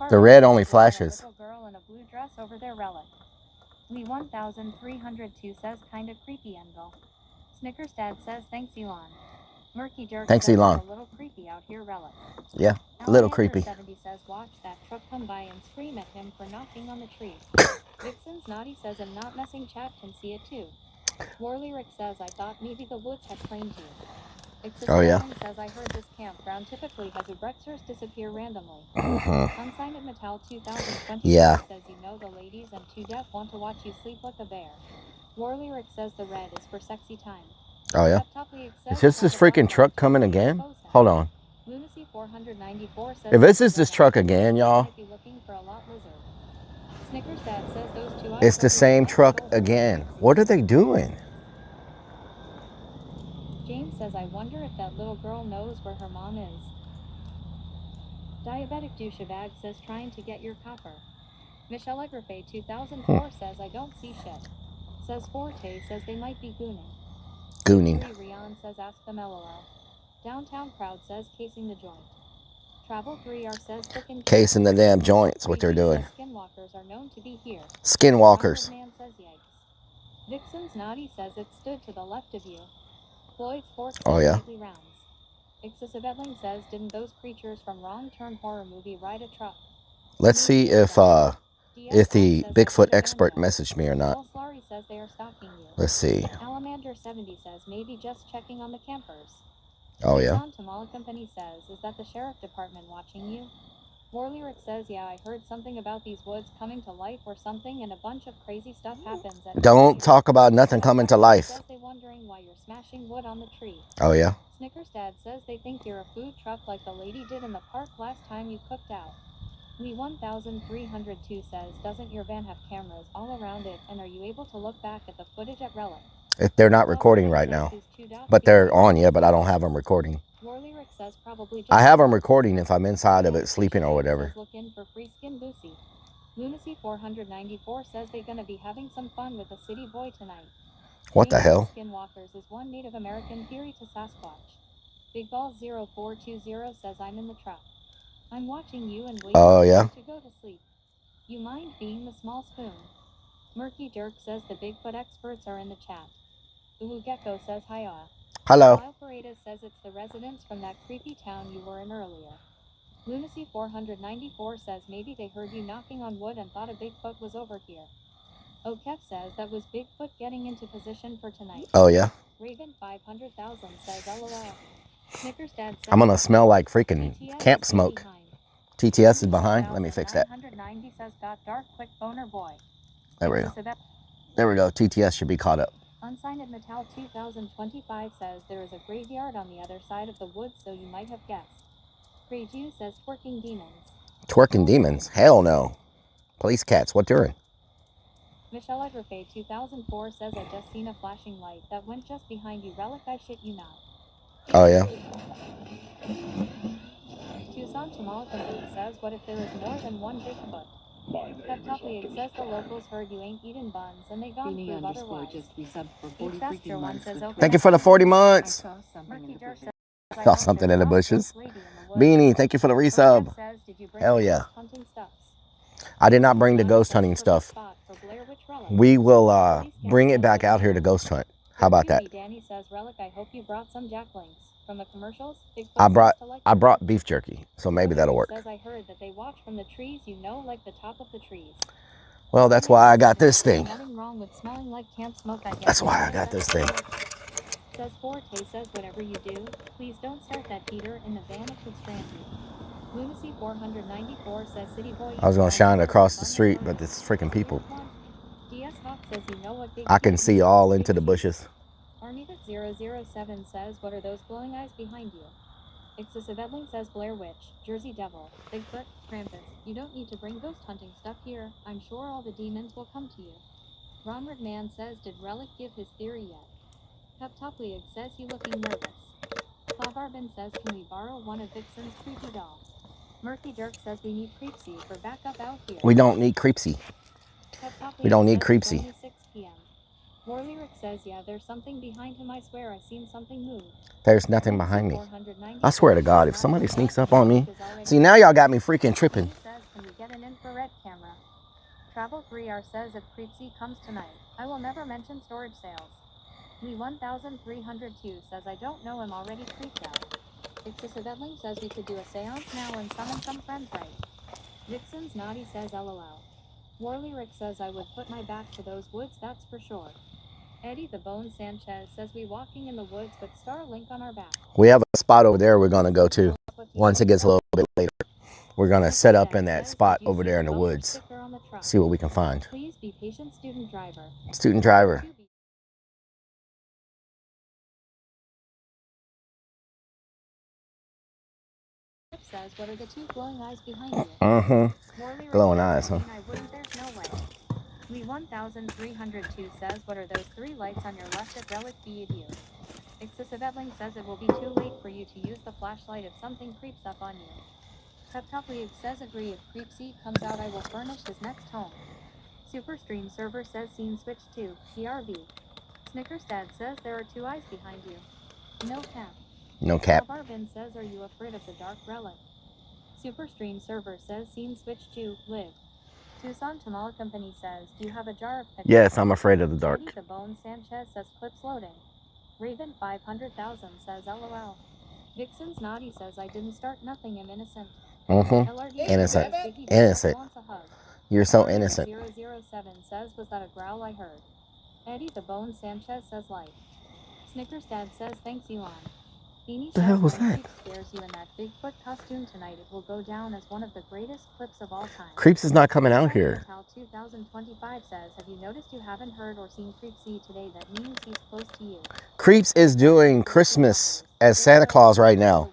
The red only flashes. Little girl in a blue dress over their Rellik. Lee 1302 says kinda creepy Envil. Snickers Dad says thanks Elon. Murky Jerk Thanks, says Elon. a little creepy out here Rellik. Yeah, a little creepy. 70 says watch that truck come by and scream at him for knocking on the tree. Vixen's Naughty says I'm not messing chat can see it too. War Lyric says I thought maybe the woods had claimed you. Oh, yeah. Says I heard this campground typically has Ubrexers disappear randomly. Unsigned at Metal 2020 Yeah. says you know the ladies and 2 Deaf want to watch you sleep like a bear. War Lyric says the red is for sexy time. Oh, yeah. Is this freaking truck coming again? Hold on. Lunacy 494 says If this is this truck again, y'all, Snickers Dad says those 2 it's the same truck again. What are they doing? James says I wonder if that little girl knows where her mom is. Diabetic douchebag says trying to get your copper. Michelle Egrafe 2004 says I don't see shit. Says Forte says they might be gooning. Gooning. Rion says ask them LOL. Downtown crowd says casing the joint. Travel 3R says frickin' Casing the damn joints, what they're doing. Skinwalkers are known to be here. Skinwalkers. Man says yikes. Vixen's Naughty says it stood to the left of you. Floyd's Fork Oh, yeah. rounds. Excessive Edling says didn't those creatures from Wrong Turn horror movie ride a truck? Let's see if the Bigfoot expert messaged me or not. Slurry says they are stalking you. Let's see. Alamander 70 says maybe just checking on the campers. Oh, yeah. Tamala Company says, is that the sheriff department watching you? War Lyric says, yeah, I heard something about these woods coming to life or something, and a bunch of crazy stuff happens. Don't talk about nothing coming to life. Says they wondering why you're smashing wood on the tree. Oh, yeah. Snickers Dad says they think you're a food truck like the lady did in the park last time you cooked out. Lee 1302 says, doesn't your van have cameras all around it, and are you able to look back at the footage at Rellik? If they're not recording right now. But they're on, yeah, but I don't have them recording. I have them recording if I'm inside of it sleeping or whatever. Look in for free skin Lucy. Lunacy 494 says they're gonna be having some fun with a city boy tonight. What the hell? Skinwalkers is one Native American theory to Sasquatch. Big Ball 0420 says I'm in the truck. I'm watching you and waiting Oh, yeah. to go to sleep. You mind being the small spoon? Murky Jerk says the Bigfoot experts are in the chat. Ulu Gecko says hi. Hello. Wild Parade says it's the residents from that creepy town you were in earlier. Lunacy 494 says maybe they heard you knocking on wood and thought a Bigfoot was over here. Okef says that was Bigfoot getting into position for tonight. Oh, yeah. Raven 500,000 says LOL. Snickers Dad says I'm gonna smell like freaking camp smoke. TTS is behind. Let me fix that. 990 says got dark quick boner boy. There we go. There we go. TTS should be caught up. Unsigned at Metal 2025 says there is a graveyard on the other side of the woods, so you might have guessed. Grey Jew says twerking demons. Twerking demons? Hell no. Police cats, what doing? Michelle Egrafe 2004 says I just seen a flashing light that went just behind you. Rellik I shit you not. Oh, yeah. Tucson Tamala Company says what if there is more than one Bigfoot? Peptoply says the locals heard you ain't eating buns and they gone prove otherwise. Thank you for the 40 months. Saw something in the bushes. Beanie, thank you for the resub. Hell yeah. I did not bring the ghost hunting stuff. We will bring it back out here to ghost hunt. How about that? Danny says, Rellik, I hope you brought some jacklings. From the commercials, I brought beef jerky, so maybe that'll work. Says I heard that they watch from the trees, you know, like the top of the trees. Well, that's why I got this thing. Nothing wrong with smelling like camp smoke. That's why I got this thing. Says Forte says whatever you do, please don't start that heater in the van, it could strand you. Lunacy 494 says City Boy. I was gonna shine across the street, but it's freaking people. DS Hawk says you know what I can see all into the bushes. Arnita 007 says what are those glowing eyes behind you? Excessive Edling says Blair Witch, Jersey Devil, Bigfoot, Krampus. You don't need to bring ghost hunting stuff here. I'm sure all the demons will come to you. Ronward Man says did Rellik give his theory yet? Peptopliag says you looking nervous. Clavarbin says can we borrow one of Vixen's creepy dolls? Murphy Dirk says we need Creepsy for backup out here. We don't need Creepsy. We don't need Creepsy. 6 p.m. War Lyric says yeah there's something behind him, I swear I seen something move. There's nothing behind me. I swear to God, if somebody sneaks up on me. See, now y'all got me freaking tripping. Travel 3R says if Creepsy comes tonight, I will never mention storage sales. Lee 1302 says I don't know, I'm already creeped out. Ixisabedling says we could do a seance now and summon some friends, right? Vixen's Naughty says LOL. Warley Rick says I would put my back to those woods, that's for sure. Eddie the Bone Sanchez says we walking in the woods with Starlink on our back. We have a spot over there we're going to go to once it gets a little bit later. We're going to set up in that spot over there in the woods. See what we can find. Please be patient, student driver. Student driver. Says, what are the two glowing eyes behind you? Glowing eyes, huh? I wouldn't, there's no way. Lee 1302 says, what are those three lights on your left at Rellik I? Ixisabedling says it will be too late for you to use the flashlight if something creeps up on you. Peptopleague says agree, if Creepsy comes out I will furnish his next home. Superstream server says scene switch to PRV. Snickerstad says there are two eyes behind you. No cap. No cap. Barbin says are you afraid of the dark relic? Superstream server says scene switch to live. Tucson Tamale Company says do you have a jar of pickles? Yes, I'm afraid of the dark. The Bone Sanchez says clips loading. Raven 500,000 says LOL. Vixen's Naughty says I didn't start nothing, I'm innocent. Innocent. Innocent. You're so innocent. 007 says was that a growl I heard? Eddie the Bone Sanchez says like. Snickerstad says thanks Elon. Beanie The hell was that? Scares you in that Bigfoot costume tonight. It will go down as one of the greatest clips of all time. Creeps is not coming out here. 2025 says, have you noticed you haven't heard or seen Creepsy today? That means he's close to you. Creeps is doing Christmas as Santa Claus right now.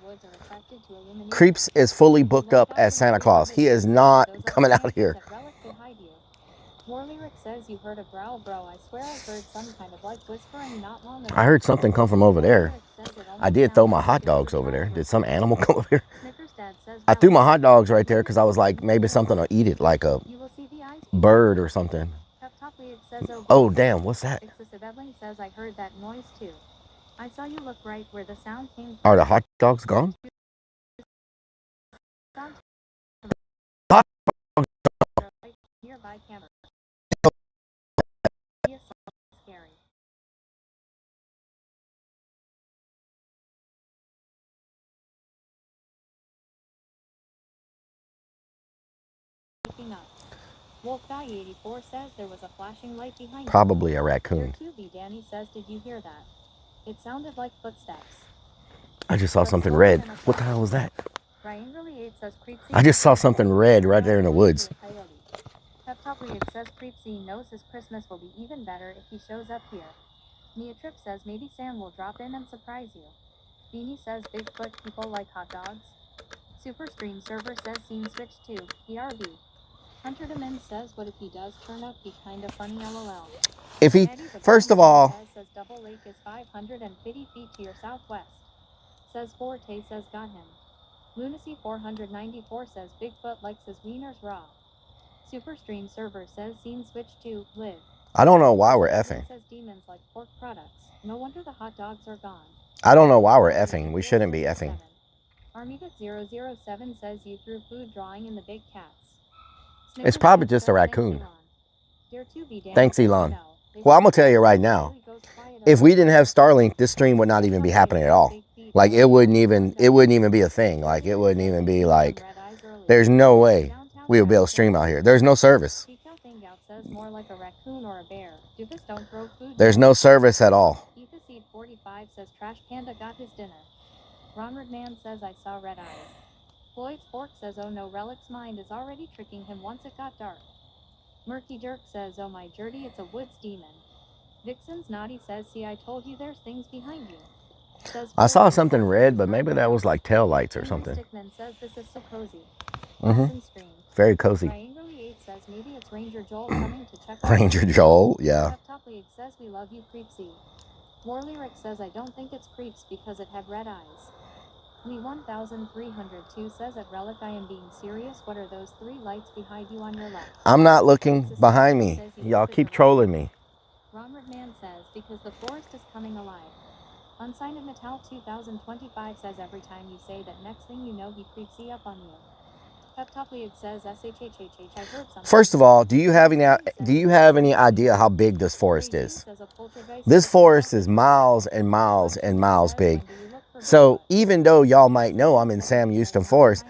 Creeps is fully booked up as Santa Claus. He is not coming out here. Warlyric says you heard a growl, bro. I swear I heard some kind of like whispering not long ago. I heard something come from over there. I did throw my hot dogs over there. Did some animal come over here? I threw my hot dogs right there because I was like, maybe something will eat it, like a bird or something. Oh, damn, what's that? Says I heard that noise too. I saw you look right where the sound came from. Are the hot dogs gone? Hot dogs. Nearby camera. Scary. Up. Wolf Guy 84 says there was a flashing light behind Probably you. a raccoon. Danny says, did you hear that? It sounded like footsteps. I just saw something red. What the hell was that? Triangulate says Creepsy. I just saw something red right there in the woods. Peptopleague says Creepsy knows his Christmas will be even better if he shows up here. Nia Trip says maybe Sam will drop in and surprise you. Beanie says Bigfoot people like hot dogs. Superstream server says scene switch to PRV. Hunter Demin says what if he does turn up, be kind of funny LOL. If he, first of all, says Double Lake is 550 feet to your southwest. Says Forte says got him. Lunacy 494 says Bigfoot likes his wieners raw. Superstream server says scene switch to live. I don't know why we're effing. Says demons like pork products. No wonder the hot dogs are gone. I don't know why we're effing. We shouldn't be effing. Armita 007 says you threw food drawing in the big cats. It's probably just a raccoon. Thanks, Elon. Well, I'm going to tell you right now, if we didn't have Starlink, this stream would not even be happening at all. Like, it wouldn't even be a thing. Like, it wouldn't even be like, there's no way we would be able to stream out here. There's no service. There's no service at all. Seed 45 says Trash Panda got his dinner. Ronald Man says I saw red eyes. Floyd Fork says oh no, Relic's mind is already tricking him once it got dark. Murky Dirk says oh my Jerdy, it's a woods demon. Vixen's Naughty says see I told you there's things behind you. Says I saw something red, but maybe that was like tail lights or something. Stickman says this is so cozy. Very cozy. Triangle 8 says maybe it's Ranger Joel coming to check out. Ranger Joel, yeah. Peptopleague says we love you, Creepsy. Warlyric says I don't think it's creeps because it had red eyes. Lee 1302 says at Rellik I am being serious. What are those three lights behind you on your left? I'm not looking behind me. Y'all keep trolling me. Ronald Man says because the forest is coming alive. Unsigned Metal 2025 says every time you say that next thing you know he creeps up on you. First of all, do you have any idea how big this forest is? This forest is miles and miles and miles big. So even though y'all might know I'm in Sam Houston Forest,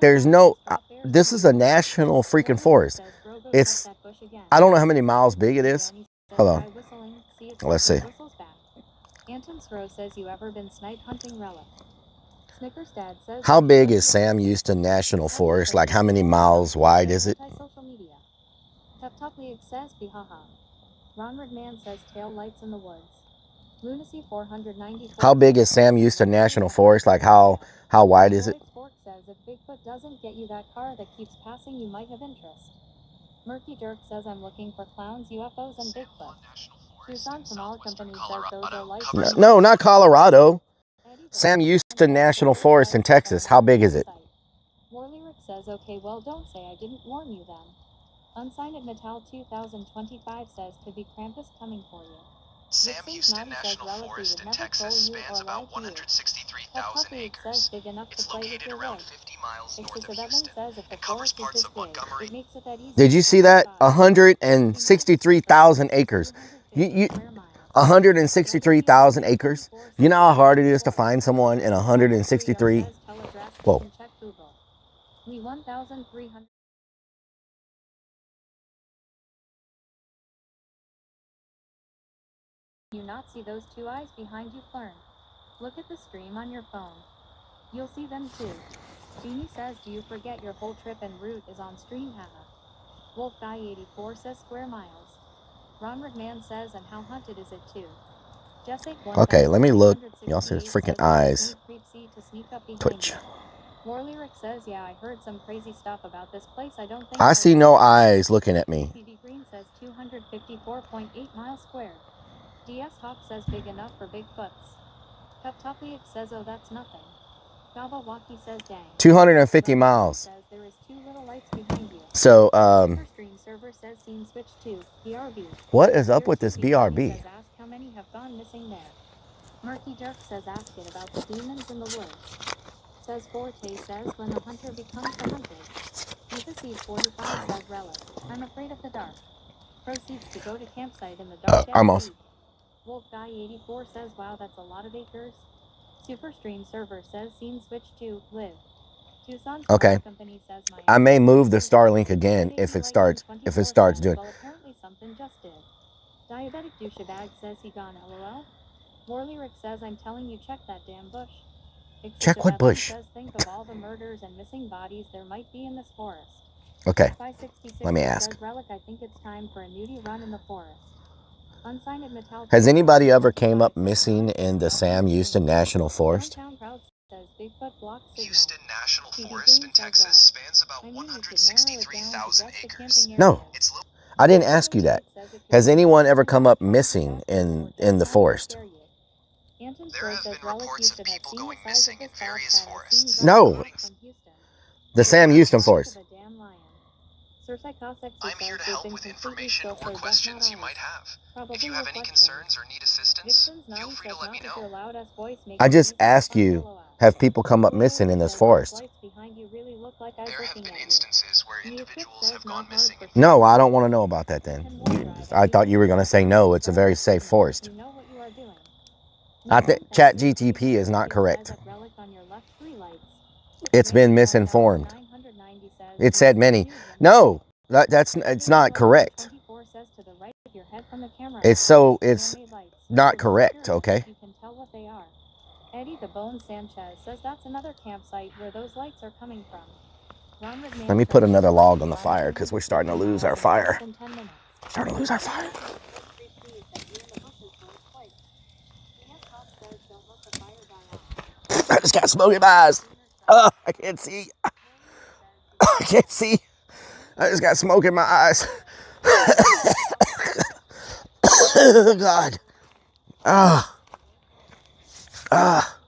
there's no, this is a national freaking forest. It's, I don't know how many miles big it is. Hold on. Let's see. How big is Sam Houston National Forest? Like how many miles wide is it? How big is Sam Houston National Forest? Like how wide is it? If Bigfoot doesn't get you that car that keeps passing, you might have interest. Murky Dirk says I'm looking for clowns, UFOs, and Bigfoot. Tucson from our company says those are lights. No, not Colorado. Sam Houston National Forest in Texas. How big is it? Warlyrick says, okay, well, don't say I didn't warn you then. Unsigned at Metal 2025 says, could be Krampus coming for you. Sam Houston National Forest in Texas spans about 163,000 acres. It's located around 50 miles north of Houston and covers parts of Montgomery. Did you see that? 163,000 acres. 163,000 acres. You know how hard it is to find someone in 163? Whoa. You not see those two eyes behind you, Fern? Look at the stream on your phone. You'll see them too. Jeannie says, do you forget your whole trip and route is on stream, haha. Wolf Guy 84 says square miles. Ron McMahon says, and how hunted is it too? Okay, let me look. Y'all see his freaking eyes. Twitch. Warlyrick says, yeah, I heard some crazy stuff about this place. I don't think I see no eyes looking at me. TV Green says 254.8 miles square. DS Hawk says big enough for Bigfoots. Peptopliac says, oh, that's nothing. Gabawaki says, dang. 250 miles. Says there is two little lights behind you. So, Stream server says scene switch to BRB. what is up with this BRB? Says, ask how many have gone missing there. Murky Dirk says, ask it about the demons in the woods. Says Forte says, when the hunter becomes the hunted. Ulysses 45 says, Rellik, I'm afraid of the dark. Proceeds to go to campsite in the dark. Almost. Wolf Guy 84 says, wow, that's a lot of acres. Superstream server says, scene switch to live. Tucson Okay. company says, I may move the Starlink again if it starts doing. well, apparently something just did. Diabetic douchebag says he gone LOL. Warlyrick says, I'm telling you, check that damn bush. Check what bush? Says, think of all the murders and missing bodies there might be in this forest. Okay. Let me ask. Says, Rellik, I think it's time for a nudie run in the forest. Unsigned at Metal. Has anybody ever came up missing in the Sam Houston National Forest? Houston National Forest in Texas spans about 163,000 acres. No, I didn't ask you that. Has anyone ever come up missing in the forest? There have been reports of people going missing in various forests. No. The Sam Houston Forest. I'm here to help with information or questions you might have. If you have any concerns or need assistance, feel free to let me know. I just asked you, have people come up missing in this forest? There have been instances where individuals have gone missing. No, I don't want to know about that then. I thought you were going to say no, it's a very safe forest. I think ChatGTP is not correct. It's been misinformed. It said many. No, it's not correct. It's not correct, okay? Eddie the Bone Sanchez says that's another campsite where those lights are coming from. Let me put another log on the fire because we're starting to lose our fire. Starting to lose our fire. I just got smoke in my eyes. Oh, I can't see. I can't see. I just got smoke in my eyes. Oh, God. Ah. Ah.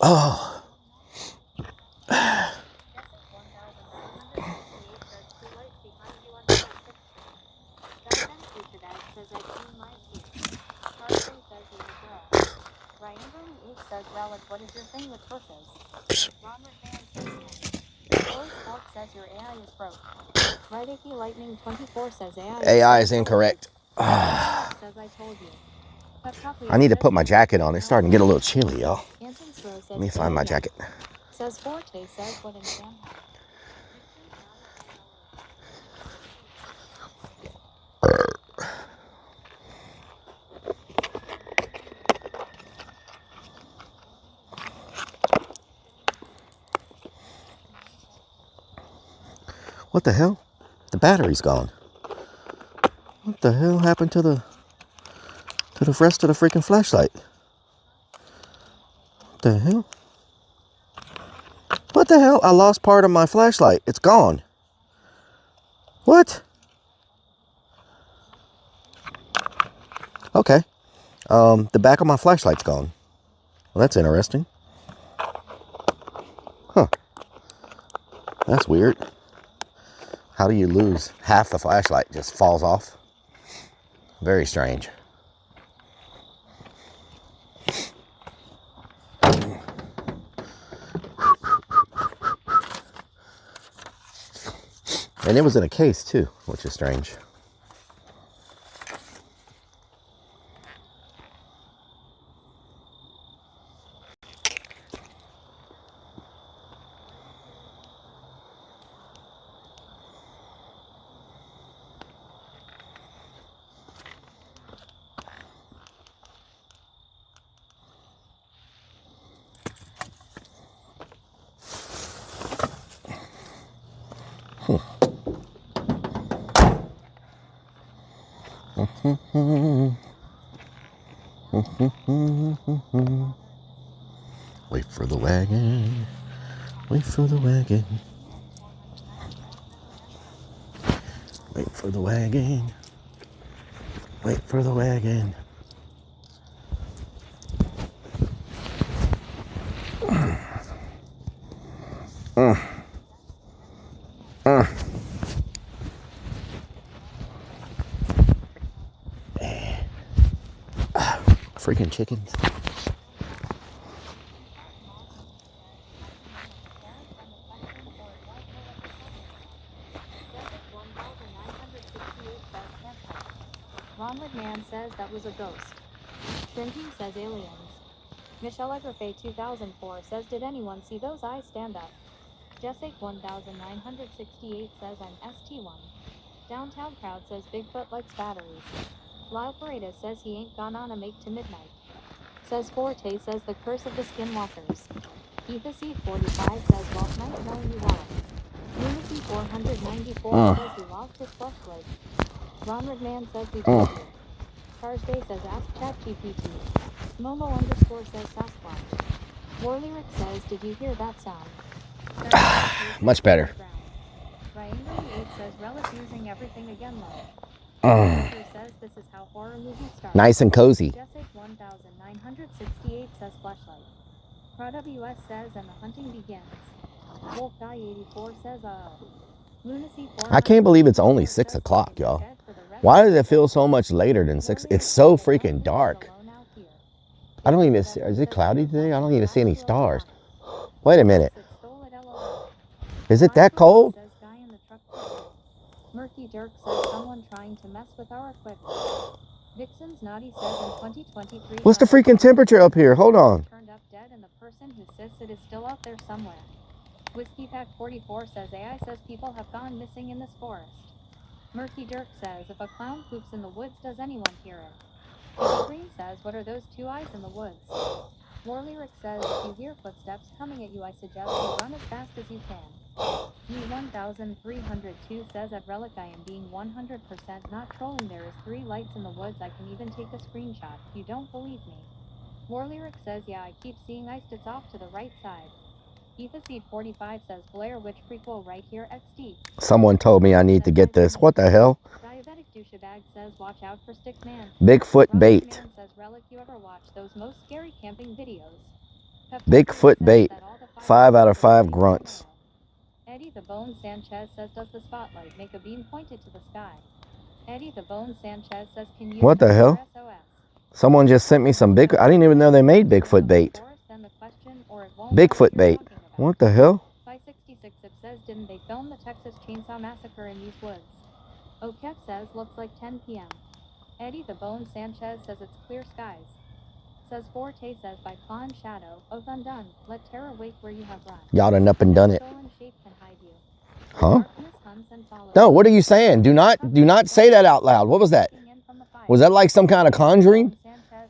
Oh. says, Rellik, what is your thing with bushes? Ronald Man says, Boy Spark says your AI is broke. Rellik I Lightning 24 says AI is incorrect. says I told you. I need to put my jacket on. It's starting to get a little chilly, y'all. Let me find my jacket. Says Forte says what in Sam. What the hell? The battery's gone. What the hell happened to the rest of the freaking flashlight? What the hell? What the hell? I lost part of my flashlight. It's gone. What? Okay. The back of my flashlight's gone. Well, that's interesting. Huh. That's weird. How do you lose half the flashlight? Just falls off? Very strange. And it was in a case too, which is strange. Wait for the wagon. Wait for the wagon. Wait for the wagon. Wait for the wagon. Freaking chickens. Ronald Man says that was a ghost. Shrinking says aliens. Michelle Egrafay 2004 says did anyone see those eyes stand up? Jessic 1968 says I'm ST1. Downtown Crowd says Bigfoot likes batteries. Lyle Paredes says he ain't gone on a make to midnight. Says Forte says the curse of the skinwalkers. Ethac 45 says well nice knowing you well. Lunacy 494 says he lost his flashlight. Ronald Man says we told you. Thursday says ask ChatGPT. Momo _ says Sasquatch. Warlyric says did you hear that sound? Much better. Ryangly 8 says Relic using everything again low. Says this is how horror movies start. Nice and cozy. Jessic 1968 says flashlight. ProWS says and the hunting begins. Wolf Guy 84 says Lunacy 4. I can't believe it's only 6 o'clock, y'all. Why does it feel so much later than 6? It's so freaking dark. I don't even see, is it cloudy today? I don't even see any stars. Wait a minute. Is it that cold? Murky Dirk says someone trying to mess with our equipment. Vixen's Naughty says in 2023. What's the freaking temperature up here? Hold on. Turned up dead and the person who says it is still out there somewhere. Whiskey Pack 44 says AI says people have gone missing in this forest. Murky Dirk says if a clown poops in the woods does anyone hear it? Eddie Green says what are those two eyes in the woods? Warlyric says if you hear footsteps coming at you I suggest you run as fast as you can. E1302 says at Rellik I am being 100% not trolling. There is 3 lights in the woods. I can even take a screenshot if you don't believe me. Warlyric says yeah I keep seeing ice. It's off to the right side. Ethaseed 45 says Blair Witch prequel right here XD. Someone told me I need to get this. What the hell? Diabetic douchebag says watch out for Stickman. Bigfoot bait. Man says Rellik you ever watch those most scary camping videos? Bigfoot bait. 5 out of 5 grunts. Eddie the Bone Sanchez says does the spotlight make a beam pointed to the sky? Eddie the Bone Sanchez says can you What the hell? SOS? Summone just sent me some big. I didn't even know they made Bigfoot bait. Bigfoot bait. What the hell? By 66 it says, didn't they film the Texas Chainsaw Massacre in these woods? Okep says, looks like 10 p.m. Eddie the Bone Sanchez says it's clear skies. Says Forte says by Fawn Shadow, oh undone, let terror wake where you have run. Y'all done up and done it. Stolen shape can hide you. Huh? Darkness hunts and follows. No, what are you saying? Do not say that out loud. What was that? Was that like some kind of conjuring?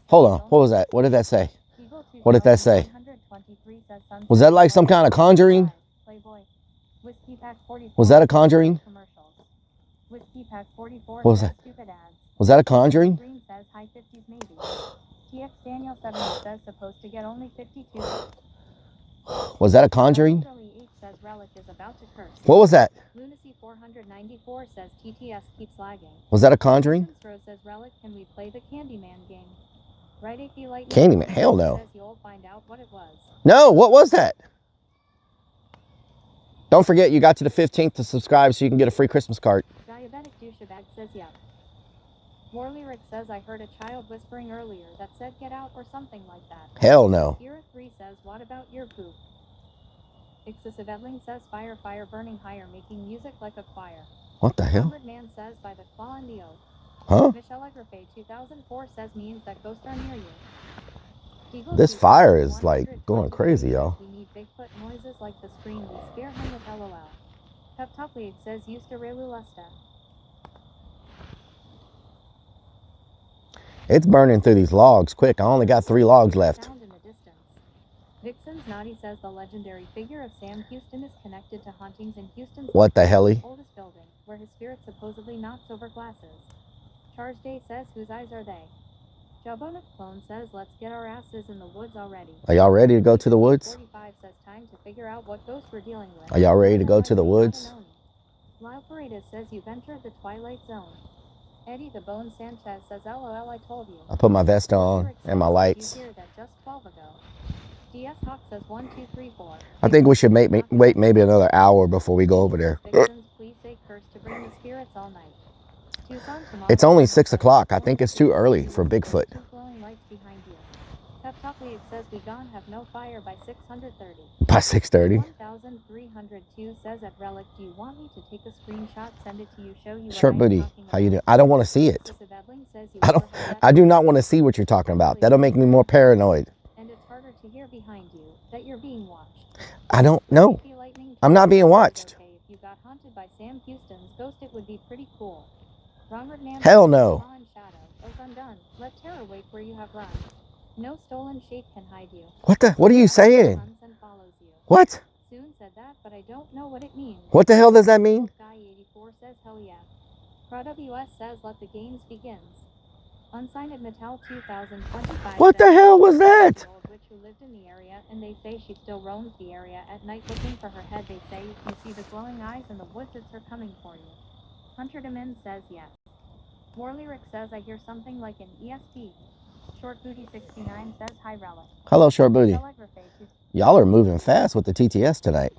Hold on. What was that? What did that say? What did that say? Was that like some kind of conjuring? Was that a conjuring? What was that? Was that a conjuring? Was that a conjuring? What was that? Lunacy 494 says TTS keeps lagging. Was that a conjuring? Says Rellik, can we play the Candyman game? Right, if you like Candyman? Hell no. Says you'll find out what it was. No, what was that? Don't forget you got to the 15th to subscribe so you can get a free Christmas card. Diabetic douchebag says yeah. Warlyric says I heard a child whispering earlier that said get out or something like that. Hell no. Ira 3 says what about your poop? Excessive Edling says fire fire burning higher making music like a choir. What the hell? Man says by the claw and the oath. Huh? Michelle Agrafay 2004 says means that ghosts are near you. This fire is like going crazy, y'all. We need Bigfoot noises like the scream we scare him with LOL. Pep Top League says used to Relu Lesta. It's burning through these logs quick. I only got 3 logs left. Vixen's Naughty says the legendary figure of Sam Houston is connected to hauntings in Houston's What the helly? oldest building, where his spirit supposedly knocks over glasses. Charge Day says whose eyes are they? Jabonic Clone says let's get our asses in the woods already. Are y'all ready to go to the woods? 45 says time to figure out what ghosts we're dealing with. Are y'all ready to go to the woods? Lyle Paredes says you've entered the Twilight Zone. Eddie the Bone Sanchez says LOL I told you. I put my vest on and my lights. You hear that just 12 ago. DS Hawk says 1, 2, 3, 4. I think we should wait maybe another hour before we go over there. Please say curse to bring the spirits all night. It's only 6 o'clock. I think it's too early for Bigfoot. Pep Top League says we gone have no fire by 630. By 6:30. 1302 says at Rellik, do you want me to take a screenshot, send it to you, show you Short booty, how you doing? I don't want to see it. I do not want to see what you're talking about. That'll make me more paranoid. And it's harder to hear behind you that you're being watched. I don't know. I'm not being watched. If you got haunted by Sam Houston's ghost, it would be pretty cool. Hell no. Undone. Let terror wake where you have run. No stolen shape can hide you. What are you saying? What? Soon said that, but I don't know what it means. What the hell does that mean? Guy 84 says hell yeah. ProWS says let the games begins. Unsigned Mattel 2025. What the hell was that? Witch who lived in the area, and they say she still roams the area at night looking for her head. They say you see the glowing eyes in the woods, it's her coming for you. Hunter Demin says yes. Warlyric says I hear something like an ESP. Short Booty 69 says hi Rellik. Hello, Short Booty. Y'all are moving fast with the TTS tonight.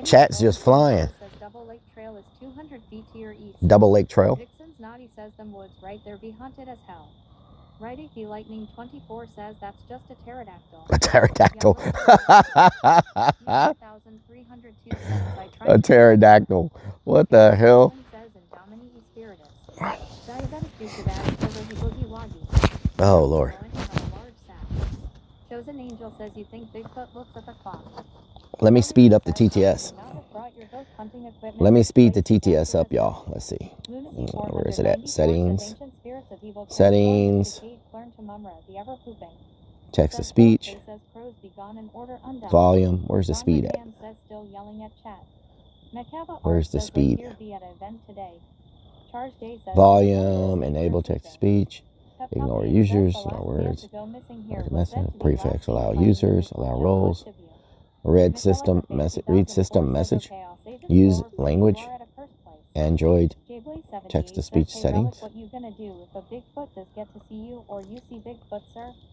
Chat's just flying. Double Lake Trail is 200 feet to your east. Double Lake Trail. Vixen's Naughty says them woods right there be haunted lo as hell. Right AP Lightning 24 says that's just a pterodactyl. A pterodactyl. A pterodactyl. What the hell? Oh Lord. Chosen Angel says you think Bigfoot looks at the clock. Let me speed up the TTS. Let me speed the TTS up, y'all. Let's see. Where is it at? Settings. Settings. Text to speech. Volume. Where's the speed at? Where's the speed? Volume. Enable text to speech. Ignore users. No words. Prefix. Allow users. Allow roles. Read system message. Read system message. Use language. Android. Text to speech settings.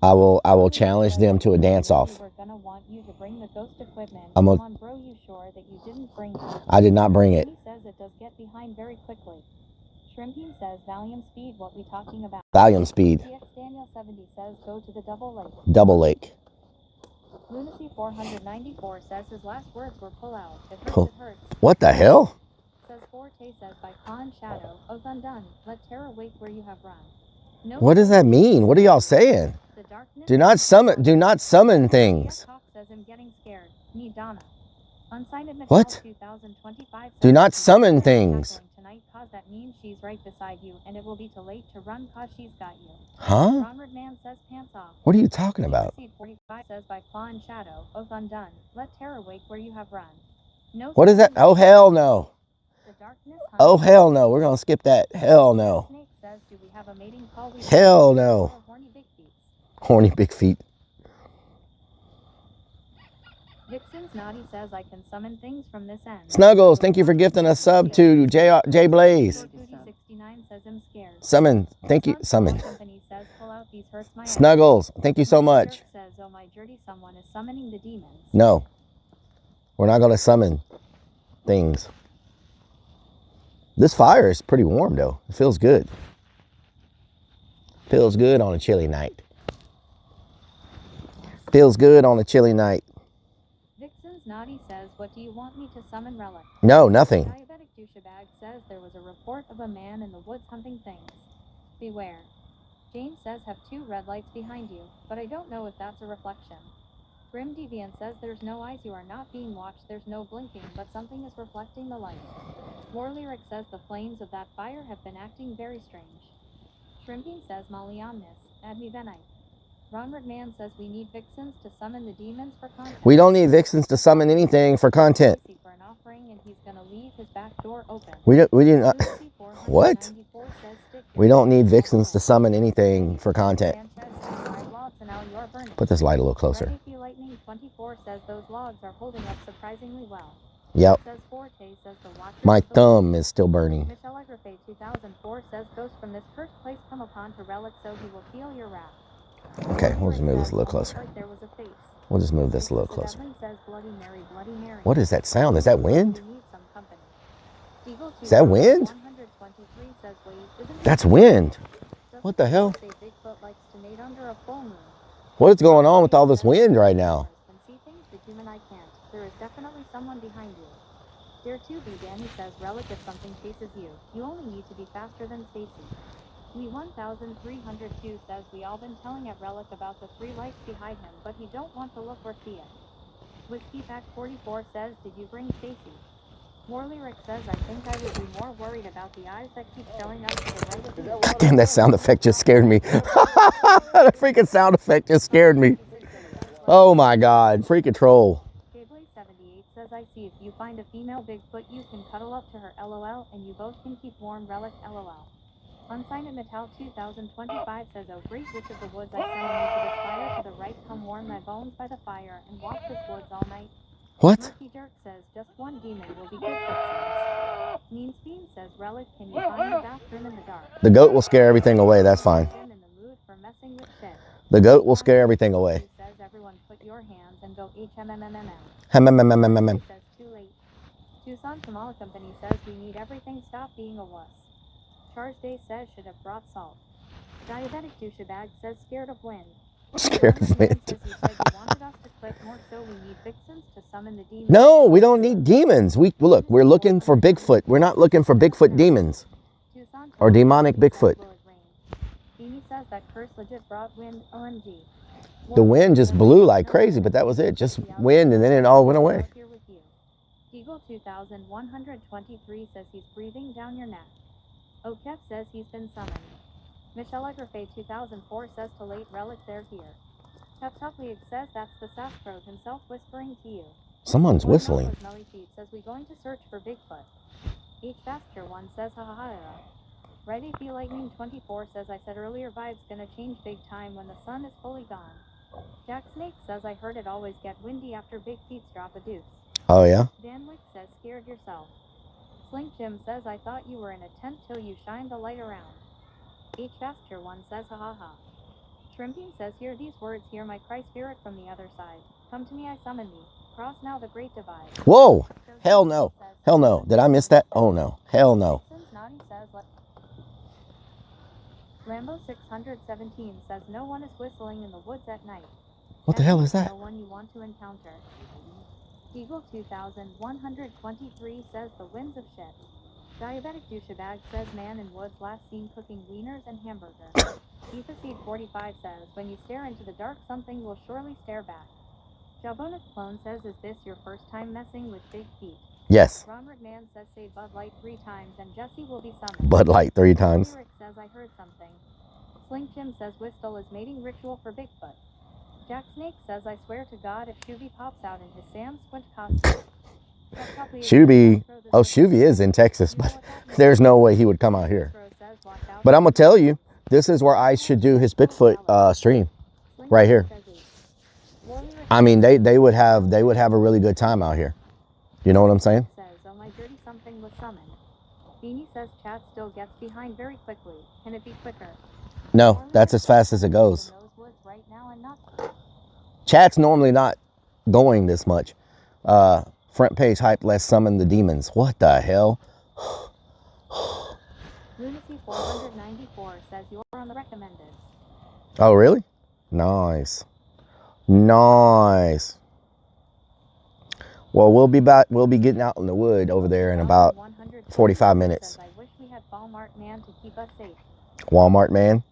I will challenge them to a dance off. I did not bring it. Shrimping says Valium Speed, what we talking about? Valium Speed. CX Daniel 70 says go to the Double Lake. Double Lake. Lunacy 494 says his last words were pull out. It hurts, Pull. it hurts. What the hell? Says Forte says by Con Shadow, Oath Undone, let terror wait where you have run. No. What does that mean? What are y'all saying? The darkness. Do not summon things. Hawk says I'm getting scared. Need Donna. Unsigned Metal What? 2025 Do not summon things. Tonight, cause that means she's right beside you, and it will be too late to run cause she's got you. Huh? Ronward Man says pants off. What are you talking about? Seed 45 says by Claw and Shadow, Oath Undone, let terror wake where you have run. No. What is that? Oh, hell no. The darkness. Oh, hell no. We're going to skip that. Hell no. Snake says, do we have a mating call? Hell no. Horny big feet. Horny big feet. Vixen's Naughty says I can summon things from this end. Snuggles, thank you for gifting a sub to J Blaze. 69 says I'm scared. Summon, thank you. Summon. Company says pull out these hurts my Snuggles, thank you so much. Says, oh my dirty someone is summoning the demons. No, we're not going to summon things. This fire is pretty warm though. It feels good. Feels good on a chilly night. Feels good on a chilly night. Vixen's Naughty says, what do you want me to summon, Rellik? No, nothing. Diabetic douchebag says there was a report of a man in the woods hunting things. Beware. James says have 2 red lights behind you, but I don't know if that's a reflection. Grim Deviant says there's no eyes, you are not being watched, there's no blinking, but something is reflecting the light. War Lyric says the flames of that fire have been acting very strange. Shrimping says Molly Omnis, add me Venite. Ronward Man says we need vixens to summon the demons for content. We don't need vixens to summon anything for content. For an offering, and he's gonna leave his back door open. We didn't. What? We don't need vixens to summon anything for content. Put this light a little closer. Lightning 24 says those logs are holding up surprisingly well. Yep. Says Forte says the My thumb is still burning. Michelle Agrafay 2004 says ghosts from this cursed place come upon to Rellik so he will feel your wrath. Okay, we'll just move this a little closer. Like there was a face. We'll just move this a little closer. Says Bloody Mary, Bloody Mary. What is that sound? Is that wind? We need some company. Eagle Is that wind? 123 says, wait, isn't That's wind. What the hell? Bigfoot likes to mate under a full moon. What is going on with all this wind right now? Can see things the human eye can't. There is definitely someone behind you. There too be Danny says Rellik if something chases you. You only need to be faster than Stacy. We 1302 says we all been telling at Rellik about the 3 lights behind him, but he don't want to look or see it. Whiskey Pack 44 says, did you bring Stacy? War Lyric says, I think I would be more worried about the eyes that keep showing up to the right of me. Damn, that sound effect just scared me. The freaking sound effect just scared me. Oh my God, freaking troll. Gabley 78 says, I see if you find a female Bigfoot, you can cuddle up to her LOL, and you both can keep warm Rellik LOL. Unsigned Metal 2025 says, oh great witch of the woods, I send you to this fire to the right, come warm thy bones by the fire, and walk this woods all night. What? Murky Jerk says, just one demon will be good fixings. Mean Fiend says, Rellik, can you find a bathroom in the dark? The goat will scare everything away, that's fine. In the mood for messing with shit. The goat will scare everything away. Says, everyone put your hands and go HMMMMM. HMMMMMM. Says, too late. Tucson Tamala Company says, we need everything, stop being a wuss. Charge Day says should have brought salt. Diabetic douchebag says scared of wind. Scared of wind. Says you said you wanted us to quit more so we need vixens to summon the demons. No, we don't need demons. Look, we're looking for Bigfoot. We're not looking for Bigfoot demons. Or demonic Bigfoot. Amy says that curse legit brought wind, OMG. The wind just blew like crazy, but that was it. Just wind and then it all went away. Eagle 2123 says he's breathing down your neck. Okef says he's been summoned. Michelle Agrafay 2004 says to late Rellik they're here. Tuptupliag says that's the Sasquatch himself whispering to you. Someone's whistling. Melly Feet says we going to search for Bigfoot. H Faster 1 says ha ha ha. Ready Feel Lightning 24 says I said earlier vibes gonna change big time when the sun is fully gone. Jack Snake says I heard it always get windy after big feets drop a deuce. Oh yeah? Dan Wick says scared yourself. Slink Jim says I thought you were in a tent till you shined the light around. H Faster 1 says ha ha ha. Shrimping says hear these words, hear my cry spirit from the other side. Come to me I summon thee. Cross now the great divide. Whoa! Hell no. Hell no. Did I miss that? Oh no. Hell no. Rambo 617 says no one is whistling in the woods at night. What the hell is that? No one you want to encounter. Eagle 2123 says the winds of shit. Diabetic douchebag says man in woods last seen cooking wieners and hamburger. Eva Seed 45 says when you stare into the dark something will surely stare back. Jabonic Clone says is this your first time messing with big feet? Yes. Ronald Man says say Bud Light 3 times and Jesse will be summoned. Bud Light 3 times. Lyric says I heard something. Sling Jim says Whistle is mating ritual for Bigfoot. Jack Snake says I swear to God if Shuvy pops out in his Sam Squint costume. Shuvy, oh, Shuvy is in Texas, but there's no way he would come out here. But I'm gonna tell you, this is where Ice should do his Bigfoot stream, right here. I mean, they would have a really good time out here. You know what I'm saying? Says, oh my dirty something was summoned. Beanie says chat still gets behind very quickly. Can it be quicker? No, that's as fast as it goes. Chat's normally not going this much. Front page hype, let's summon the demons. What the hell? Lunacy 494 says you're on the recommended. Oh, really? Nice. Nice. Well, we'll be back. We'll be getting out in the wood over there in about 45 minutes. I wish we had Walmart Man to keep us safe. Walmart Man?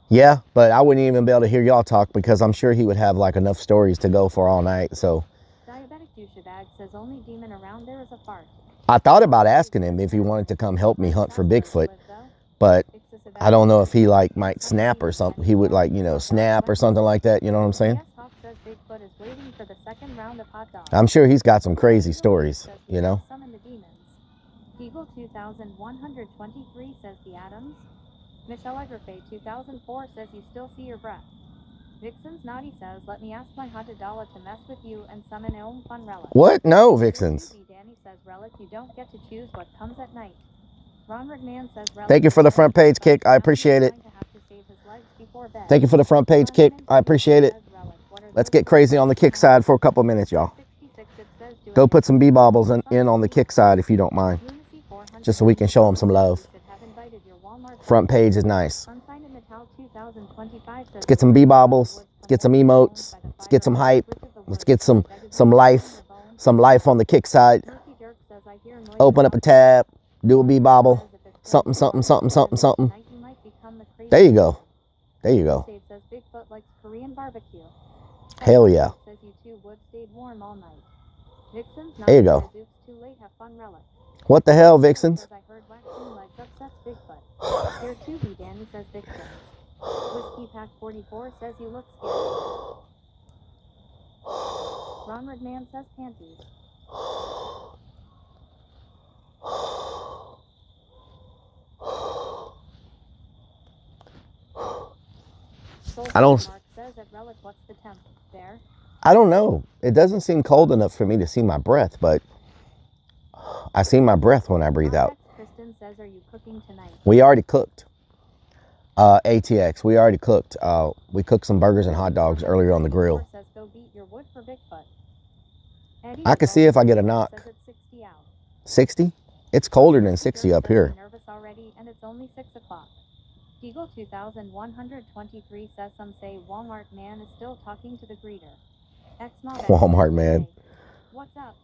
Yeah, but I wouldn't even be able to hear y'all talk because I'm sure he would have like enough stories to go for all night. So Diabetic douchebag says only demon around there is a fart. I thought about asking him if he wanted to come help me hunt for Bigfoot, but I don't know if he like might snap or something. He would like, you know, snap or something like that. You know what I'm saying? Bigfoot is waiting for the second round of hot dogs. I'm sure he's got some crazy stories, you know. Summon the demons. Eagle 2123 says the Adams. Michelle Agrafay 2004 says you still see your breath. Vixen's Naughty says let me ask my haunted dollar to mess with you and summon Elm Fun Relic. What? No, Vixens. Danny says Relic you don't get to choose what comes at night. Ron Redman says Relic. Thank you for the front page kick. I appreciate it. Thank you for the front page kick. I appreciate it. Let's get crazy on the kick side for a couple minutes, y'all. Go put some bee-bobbles in on the kick side if you don't mind. Just so we can show them some love. Front page is nice. Let's get some bee-bobbles. Let's get some emotes. Let's get some hype. Let's get some life. Some life on the kick side. Open up a tab. Do a bee-bobble. Something, something, something, something, something. There you go. There you go. Hell yeah. There you go. What the hell, Vixens? There too be Danny says Vixens. Whiskey Pack 44 says you look scared. Ron Redman says panties. I don't. Says at Relic, what's the temp there? I don't know. It doesn't seem cold enough for me to see my breath, but I see my breath when I breathe out. Kristen says, are you cooking tonight? We already cooked. ATX. We already cooked. We cooked some burgers and hot dogs earlier on the grill. Says, go beat your wood for Bigfoot. I can see if I get a knock. 60? It's colder than 60 up here. Nervous already, and it's only 6 o'clock. Eagle 2123 says some say Walmart Man is still talking to the greeter. Walmart Man. What's up?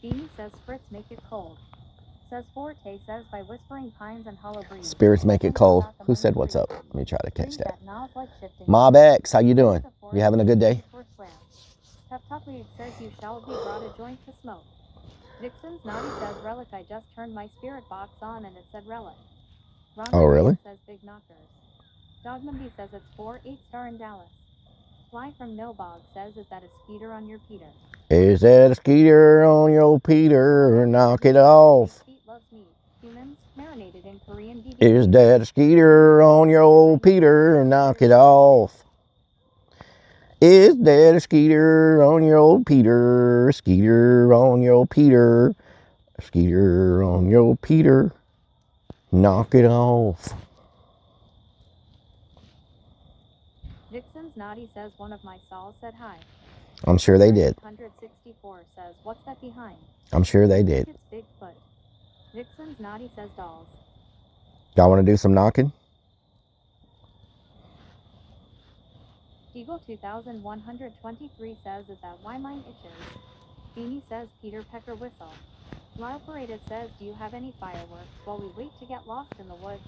Beanie says Fritz make it cold. Says Forte says by whispering pines and hollow breeze. Spirits make it cold. Who said what's up? Let me try to catch that. Mob X, how you doing? You having a good day? Tupley says you shall be brought a joint to smoke. Vixen's Naughty says Relic I just turned my spirit box on and it said Relic. Ron oh really? Says Big Knockers. Dogmandy says it's 4-8-star in Dallas. Fly from No Bog says is that a skeeter on your Peter? Is that a skeeter on your Peter? Knock it off. Humans marinated in Korean BBQ. Is that a skeeter on your old Peter? Knock it off. Is that a skeeter on your old Peter? Skeeter on your Peter. Skeeter on your Peter. Knock it off. Vixen's Naughty says one of my saws said hi. I'm sure they did. 164 says, what's that behind? I'm sure they did. It's Bigfoot. Vixen's Naughty says dolls. Y'all want to do some knocking? Eagle 2123 says, is that why mine itches? Beanie says, Peter Pecker whistle. Lyle Paredes says, do you have any fireworks while we wait to get lost in the woods?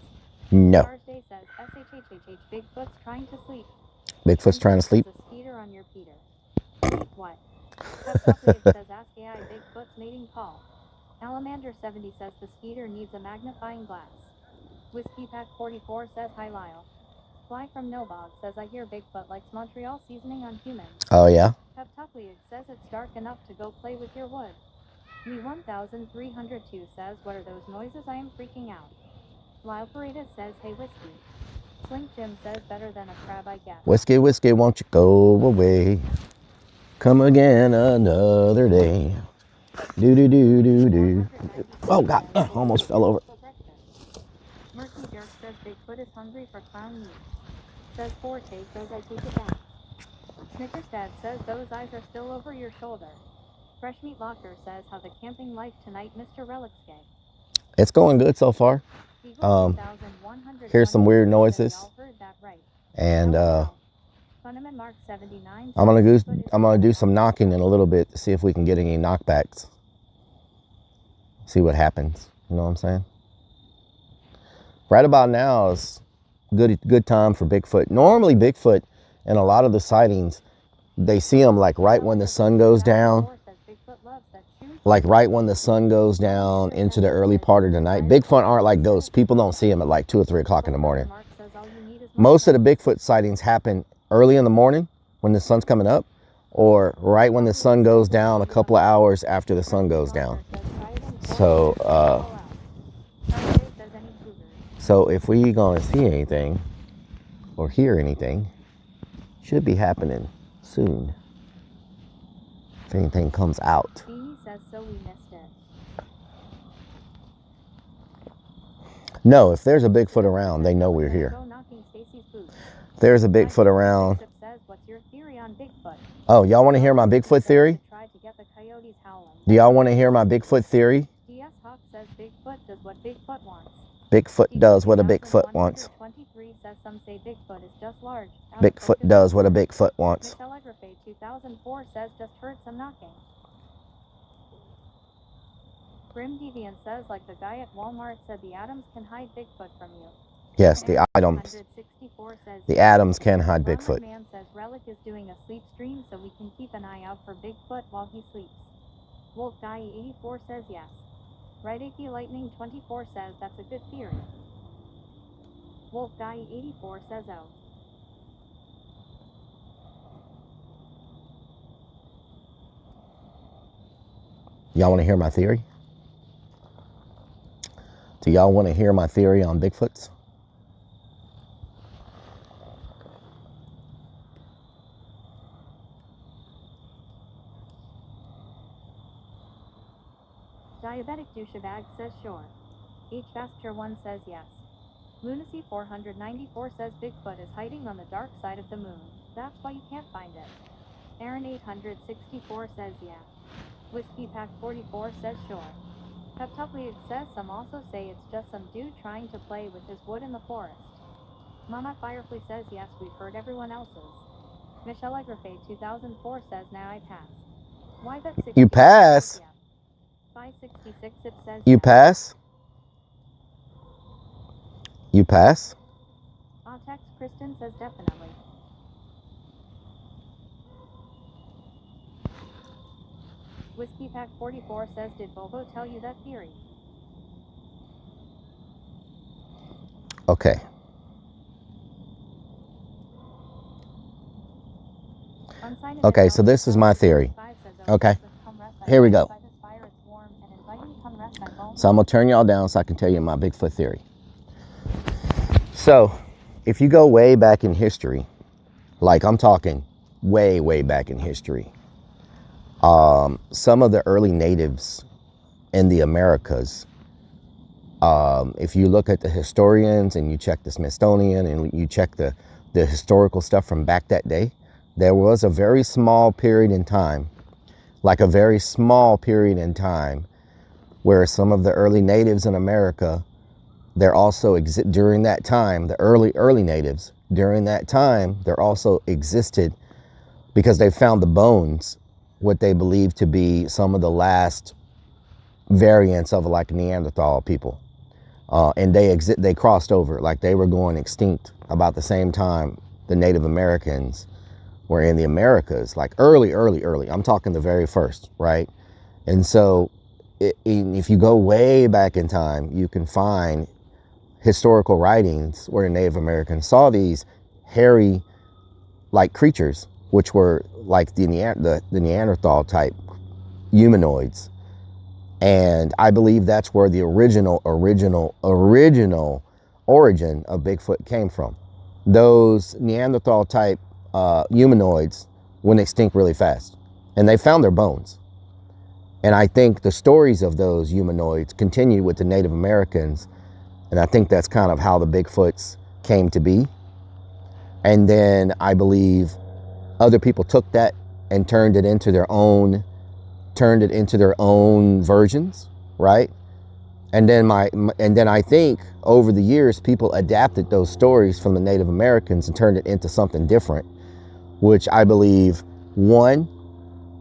No. Thursday says, SHHHH, Bigfoot's trying to sleep. Bigfoot's trying to sleep. There's a skeeter on your Peter. Sleep what? Peptopleid says, ask AI Bigfoot's mating call. Alamander 70 says, the skeeter needs a magnifying glass. Whiskey Pack 44 says, hi Lyle. Fly from Nobog says, I hear Bigfoot likes Montreal seasoning on humans. Oh, yeah? Peptopleid says, it's dark enough to go play with your wood. Me 1302 says, what are those noises? I am freaking out. Lyle Paredes says, hey Whiskey. Slink Jim says, better than a crab, I guess. Whiskey, whiskey, won't you go away? Come again another day. Do. Oh, God. Almost fell over. Murky Jerk says, Bigfoot is hungry for clown meat. Says Forte says, I take it back. Snickers Dad says, those eyes are still over your shoulder. Fresh Meat Locker says, how the camping life tonight, Mr. Relik's gay. It's going good so far. Here's some weird noises. And I'm gonna do some knocking in a little bit to see if we can get any knockbacks. See what happens. You know what I'm saying? Right about now is good time for Bigfoot. Normally Bigfoot, in a lot of the sightings, they see them like right when the sun goes down. Like right when the sun goes down into the early part of the night. Bigfoot aren't like ghosts. People don't see them at like 2 or 3 o'clock in the morning. Most of the Bigfoot sightings happen early in the morning when the sun's coming up, or right when the sun goes down a couple of hours after the sun goes down. So if we gonna see anything or hear anything, should be happening soon. If anything comes out. No, if there's a Bigfoot around, they know we're here. If there's a Bigfoot around. Oh, y'all want to hear my Bigfoot theory? Do y'all want to hear my Bigfoot theory? Bigfoot does what a Bigfoot wants. Bigfoot does what a Bigfoot wants. 2004 says, just heard some knocking. Grim Deviant says, like the guy at Walmart said, the atoms can hide Bigfoot from you. Yes, the items. The atoms can hide Bigfoot. Man says Rellik is doing a sleep stream so we can keep an eye out for Bigfoot while he sleeps. Wolf Guy 84 says yes. Right Icky Lightning 24 says that's a good theory. Wolf Guy 84 says oh. Y'all want to hear my theory? Do y'all want to hear my theory on Bigfoots? Diabetic douchebag says sure. H. Vasture 1 says yes. Lunacy 494 says Bigfoot is hiding on the dark side of the moon. That's why you can't find it. Aaron 864 says yeah. Whiskey Pack 44 says sure. Peptopleid says some also say it's just some dude trying to play with his wood in the forest. Mama Firefly says yes, we've heard everyone else's. Michelle Egrafay 2004 says now I pass. Why that 60 You pass? Yeah. 566 it says You yes. pass? You pass? Text Kristen says definitely. Whiskey Pack 44 says, did Bobo tell you that theory? Okay. Okay, so this is my theory. Okay. Here we go. So I'm going to turn y'all down so I can tell you my Bigfoot theory. So, if you go way back in history, like I'm talking way, way back in history, some of the early natives in the Americas, if you look at the historians and you check the Smithsonian and you check the historical stuff from back that day, there was a very small period in time, like a very small period in time, where some of the early natives in America, they're also during that time, the early natives during that time, there also existed, because they found the bones, what they believe to be some of the last variants of like Neanderthal people. And they crossed over, like they were going extinct about the same time the Native Americans were in the Americas, like early. I'm talking the very first, right? And so if you go way back in time, you can find historical writings where the Native Americans saw these hairy like creatures, which were like the Neanderthal type humanoids. And I believe that's where the original origin of Bigfoot came from. Those Neanderthal type humanoids went extinct really fast, and they found their bones. And I think the stories of those humanoids continue with the Native Americans, and I think that's kind of how the Bigfoots came to be. And then I believe other people took that and turned it into their own versions, right? And then I think over the years people adapted those stories from the Native Americans and turned it into something different, which I believe, one,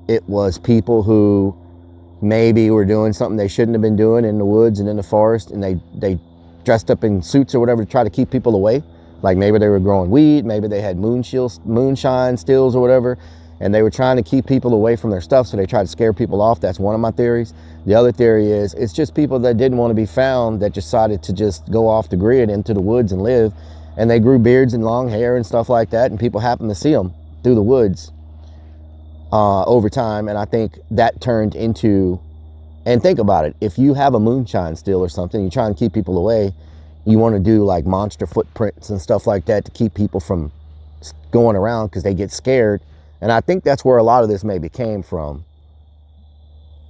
it was people who maybe were doing something they shouldn't have been doing in the woods and in the forest, and they dressed up in suits or whatever to try to keep people away. Like maybe they were growing weed, maybe they had moonshine stills or whatever, and they were trying to keep people away from their stuff, so they tried to scare people off. That's one of my theories. The other theory is it's just people that didn't want to be found that decided to just go off the grid into the woods and live, and they grew beards and long hair and stuff like that, and people happened to see them through the woods over time. And I think that turned into, and think about it, if you have a moonshine still or something, you try and keep people away, you want to do like monster footprints and stuff like that to keep people from going around because they get scared. And I think that's where a lot of this maybe came from.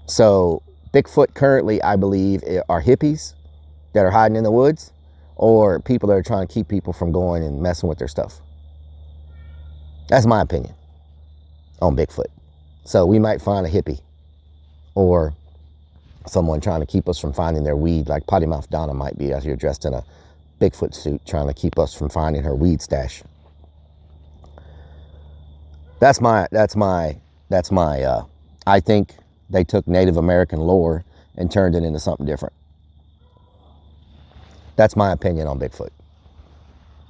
So Bigfoot currently, I believe, are hippies that are hiding in the woods, or people that are trying to keep people from going and messing with their stuff. That's my opinion on Bigfoot. So we might find a hippie or someone trying to keep us from finding their weed, like Potty Mouth Donna might be out here dressed in a Bigfoot suit trying to keep us from finding her weed stash. That's my I think they took Native American lore and turned it into something different. That's my opinion on Bigfoot.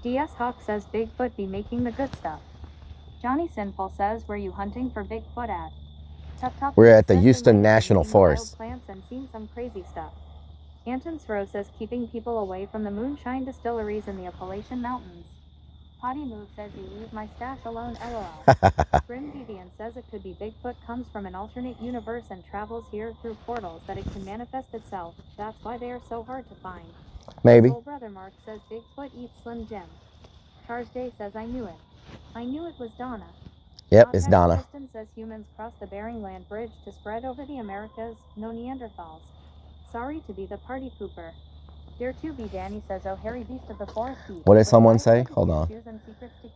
DS Hawk says Bigfoot be making the good stuff. Johnny Sinful says, were you hunting for Bigfoot at? We're at the Houston National Forest. Plants and seen some crazy stuff. Anton Sro says keeping people away from the moonshine distilleries in the Appalachian Mountains. Potty Move says you leave my stash alone, LOL. Grim Deviant says it could be Bigfoot comes from an alternate universe and travels here through portals that it can manifest itself. That's why they are so hard to find. Maybe. Soul Brother Mark says Bigfoot eats Slim Jim. Charles Day says I knew it. I knew it was Donna. Yep, it's Donna. Kristen says humans crossed the Bering Land Bridge to spread over the Americas. No Neanderthals. Sorry to be the party pooper. Dear 2B Danny says, oh hairy beast of the forest. What did someone say? Hold on.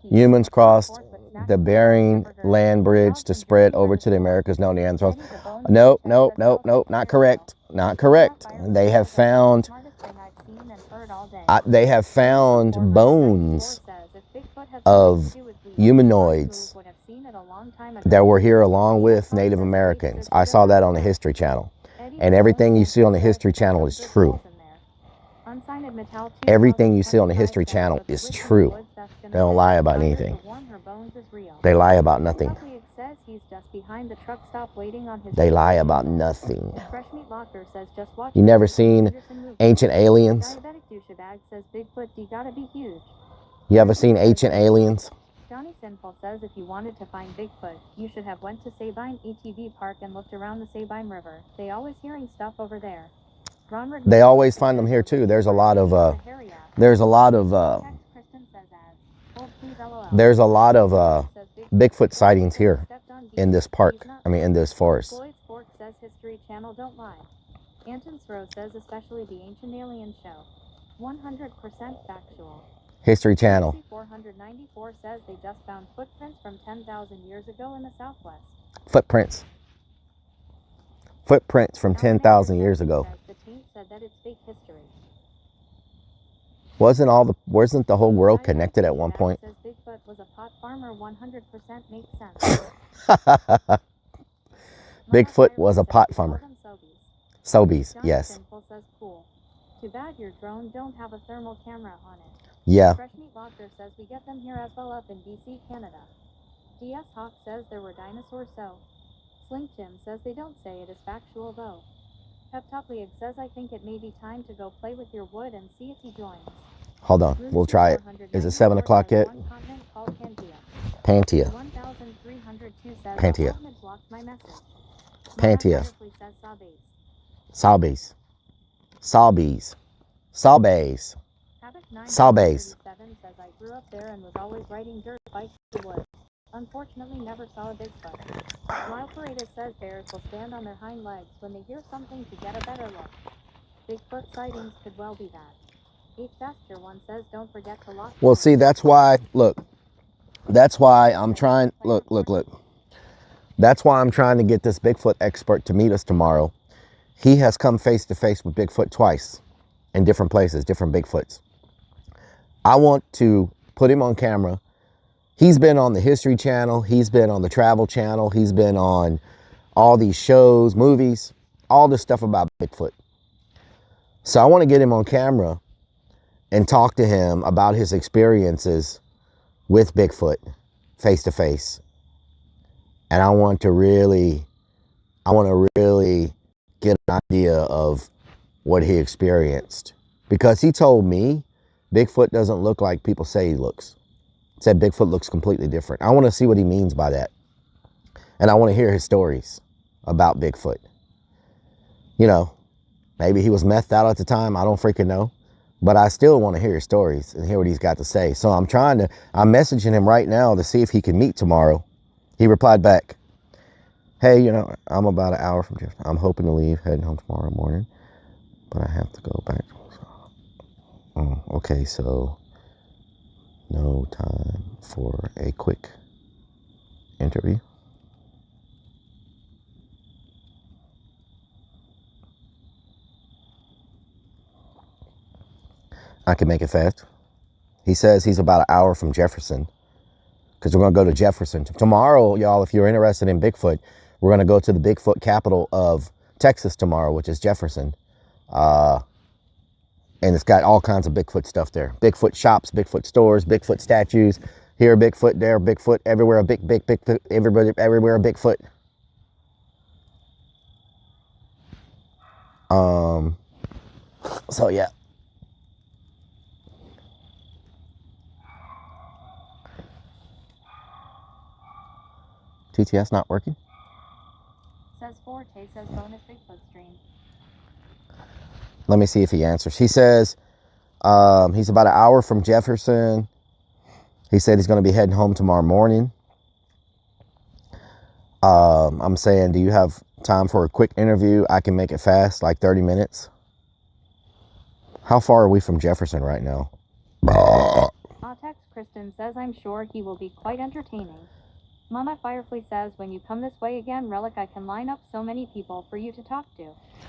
Humans crossed the Bering Land Bridge to spread over to the Americas. No Neanderthals. Nope, not correct. Not correct. They have found bones of humanoids that were here along with Native Americans. I saw that on the History Channel. And everything you see on the History Channel is true. Everything you see on the History Channel is true. They don't lie about anything. They lie about nothing. They lie about nothing. You never seen Ancient Aliens? You ever seen Ancient Aliens? Johnny Sinful says if you wanted to find Bigfoot, you should have went to Sabine ATV Park and looked around the Sabine River. They always hearing stuff over there. They always find them here too. There's a lot of Bigfoot sightings here in this park. I mean, in this forest. Floyd Fork says History Channel don't lie. Anton Sro says especially the Ancient Alien Show. 100% factual. History Channel. 494 says they just found footprints from 10,000 years ago in the Southwest. Footprints from 10,000 years ago. The team said that it's fake history. Wasn't the whole world connected at one point? Says Bigfoot was a pot farmer. 100% makes sense. Bigfoot was a pot farmer. Sobeys, Johnny yes. Sinful says cool. Too bad your drone don't have a thermal camera on it. Yeah. Fresh Meat Locker says we get them here as well up in BC, Canada. DS Hawk says there were dinosaurs so. Sling Jim says they don't say it is factual though. Peptopliag says I think it may be time to go play with your wood and see if he joins. Hold on, we'll try it. Is it 7 o'clock yet? One continent called Pantea. Pantea. 1302 says Pantea. Ahmed blocked my message. Pantea. Firefly says Sawbase. Sawbase. Sawbees. Sawbase. Sawbase. Says I grew up there and was always riding dirt bikes to the woods. Unfortunately, never saw a Bigfoot. Wild Parade says bears will stand on their hind legs when they hear something to get a better look. Bigfoot sightings could well be that. H. Faster one says don't forget to lock. Well, see, that's why, look, that's why I'm trying, look. That's why I'm trying to get this Bigfoot expert to meet us tomorrow. He has come face to face with Bigfoot twice in different places, different Bigfoots. I want to put him on camera. He's been on the History Channel. He's been on the Travel Channel. He's been on all these shows, movies, all this stuff about Bigfoot. So I want to get him on camera and talk to him about his experiences with Bigfoot face to face. And I want to really get an idea of what he experienced. Because he told me Bigfoot doesn't look like people say he looks. He said Bigfoot looks completely different. I want to see what he means by that. And I want to hear his stories about Bigfoot. You know, maybe he was methed out at the time. I don't freaking know. But I still want to hear his stories and hear what he's got to say. So I'm messaging him right now to see if he can meet tomorrow. He replied back, hey, you know, I'm about an hour from Jefferson. I'm hoping to leave, heading home tomorrow morning, but I have to go back. Oh, okay, so no time for a quick interview. I can make it fast. He says he's about an hour from Jefferson, because we're going to go to Jefferson. Tomorrow, y'all, if you're interested in Bigfoot, we're going to go to the Bigfoot capital of Texas tomorrow, which is Jefferson. And it's got all kinds of Bigfoot stuff there. Bigfoot shops, Bigfoot stores, Bigfoot statues. Here, Bigfoot, there, Bigfoot, everywhere, Bigfoot, everywhere, a Bigfoot. So, yeah. TTS not working? Says Forte says bonus Bigfoot stream. Let me see if he answers. He says he's about an hour from Jefferson. He said he's going to be heading home tomorrow morning. I'm saying, do you have time for a quick interview? I can make it fast, like 30 minutes. How far are we from Jefferson right now? Tex Kristen says I'm sure he will be quite entertaining. Mama Firefly says when you come this way again, Rellik I can line up so many people for you to talk to.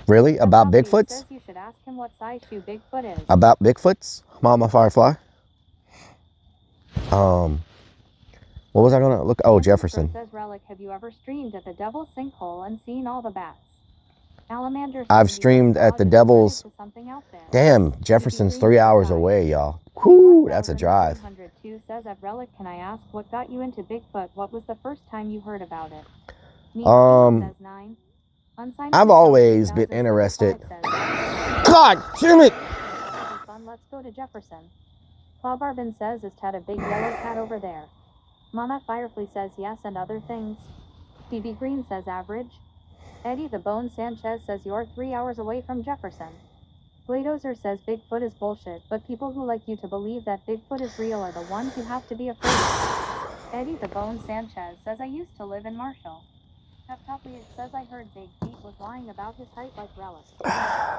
Really? About Bigfoots? Says you should ask him what size shoe Bigfoot is. About Bigfoots? Mama Firefly? What was I gonna look? Oh, Jefferson. Says Rellik, have you ever streamed at the Devil's Sinkhole and seen all the bats? Alamander. I've streamed at the Devil's. Damn, Jefferson's 3 hours away, y'all. Whoo, that's a drive. 102 says of Rellik, can I ask what got you into Bigfoot? What was the first time you heard about it? Says 9. I've always been interested. God damn it! Let's go to Jefferson. Claw Barbin says, is Ted a big yellow cat over there? Mama Firefly says yes and other things. Phoebe Green says average. Eddie the Bone Sanchez says you're 3 hours away from Jefferson. Gladozer says Bigfoot is bullshit, but people who like you to believe that Bigfoot is real are the ones you have to be afraid of. Eddie the Bone Sanchez says I used to live in Marshall. Peptopliag says I heard Big Pete was lying about his height like Rellik.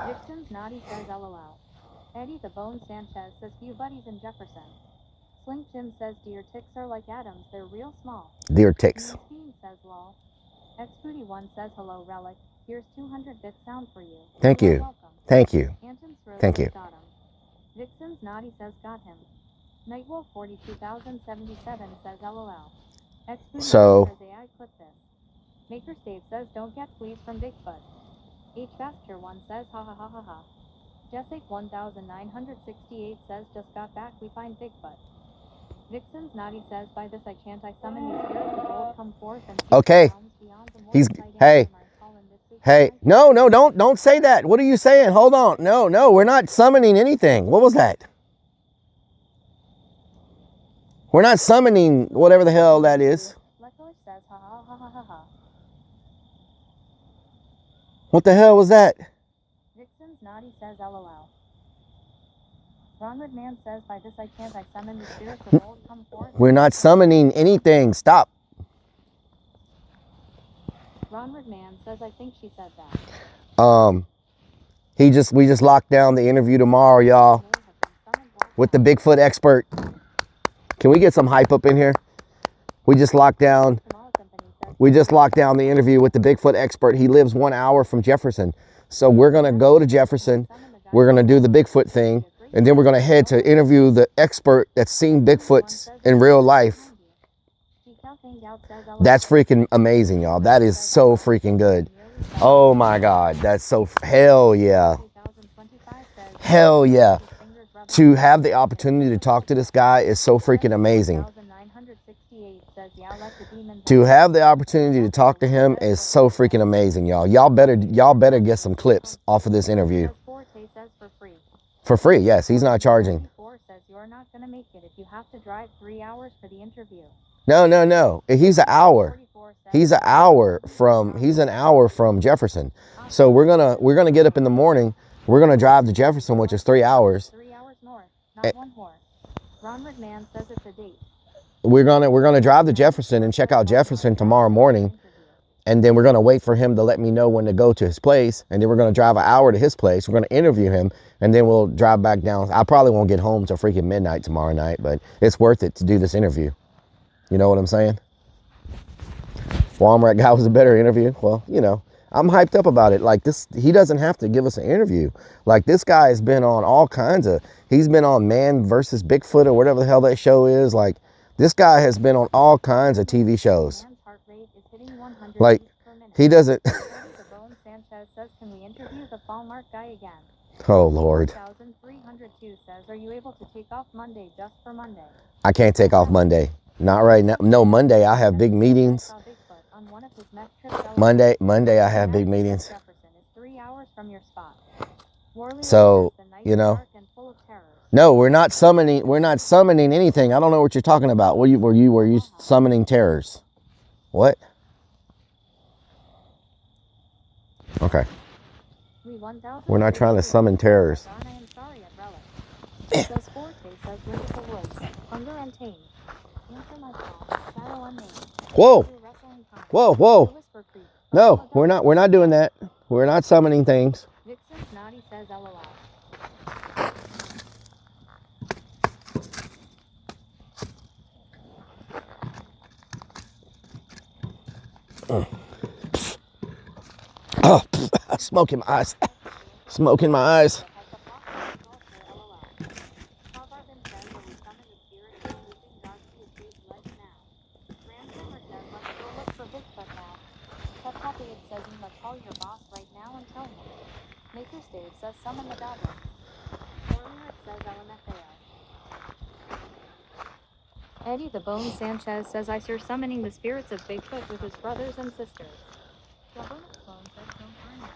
Vixen's Naughty says LOL. Eddie the Bone Sanchez says few buddies in Jefferson. Slink Jim says deer ticks are like atoms, they're real small. Deer ticks. Dean says lol. X41 says hello Rellik, here's 200 bit sound for you. Thank you. Welcome. Thank you. Thank you. Vixen's Naughty says got him. Nightwolf 42077 says LOL. So says AI clip this. Maker Stave says don't get fleas from Bigfoot. H Pasture 1 says ha ha ha ha ha. Jessic 1968 says just got back we find Bigfoot. Vixen's Naughty says by this I chant I summon these spirits of old come forth and see okay. the realms beyond the He's mortal hey. Hey, no, don't say that. What are you saying? Hold on. No, we're not summoning anything. What was that? We're not summoning whatever the hell that is. Says ha ha ha ha ha ha. What the hell was that? Vixen's Naughty says LOL. Ronwood Man says by this I chant I summon the spirits of old come forth. We're not summoning anything. Stop. Ronwood Man says I think she said that. We just locked down the interview tomorrow, y'all, with the Bigfoot expert. Can we get some hype up in here? We just locked down the interview with the Bigfoot expert. He lives 1 hour from Jefferson. So we're gonna go to Jefferson. We're gonna do the Bigfoot thing, and then we're gonna head to interview the expert that's seen Bigfoots in real life. That's freaking amazing, y'all. That is so freaking good. Oh my God, that's so, hell yeah. Hell yeah. To have the opportunity to talk to this guy is so freaking amazing. To have the opportunity to talk to him is so freaking amazing, y'all. Y'all better get some clips off of this interview. For free, yes. He's not charging. You're not gonna make it if you have to drive 3 hours for the interview. No. He's an hour. He's an hour from Jefferson. So we're gonna get up in the morning. We're gonna drive to Jefferson, which is 3 hours. 3 hours north, not one whore. Ron McMahon says it's a date. We're gonna drive to Jefferson and check out Jefferson tomorrow morning, and then we're gonna wait for him to let me know when to go to his place, and then we're gonna drive an hour to his place. We're gonna interview him, and then we'll drive back down. I probably won't get home till freaking midnight tomorrow night, but it's worth it to do this interview. You know what I'm saying? Walmart guy was a better interview. Well, you know, I'm hyped up about it. Like this, he doesn't have to give us an interview. Like this guy has been on all kinds of, he's been on Man versus Bigfoot or whatever the hell that show is. Like this guy has been on all kinds of TV shows. Like he doesn't. Sanchez says, can we interview the Falmark guy again? Oh Lord. 1302 says, are you able to take off Monday just for Monday? I can't take off Monday. Not right now. No, Monday I have big meetings. Monday I have big meetings. So, you know. No, we're not summoning anything. I don't know what you're talking about. Were you summoning terrors? What? Okay. We're not trying to summon terrors. Whoa. No, we're not doing that. We're not summoning things. Vixen's Naughty says LOL. Oh, smoke in my eyes. Smoke in my eyes. Maker Stave says summon the goblin. Warrior says LMFAO. Eddie the Bone Sanchez says I sir summoning the spirits of Bigfoot with his brothers and sisters. Stubborn Clone says don't burn it.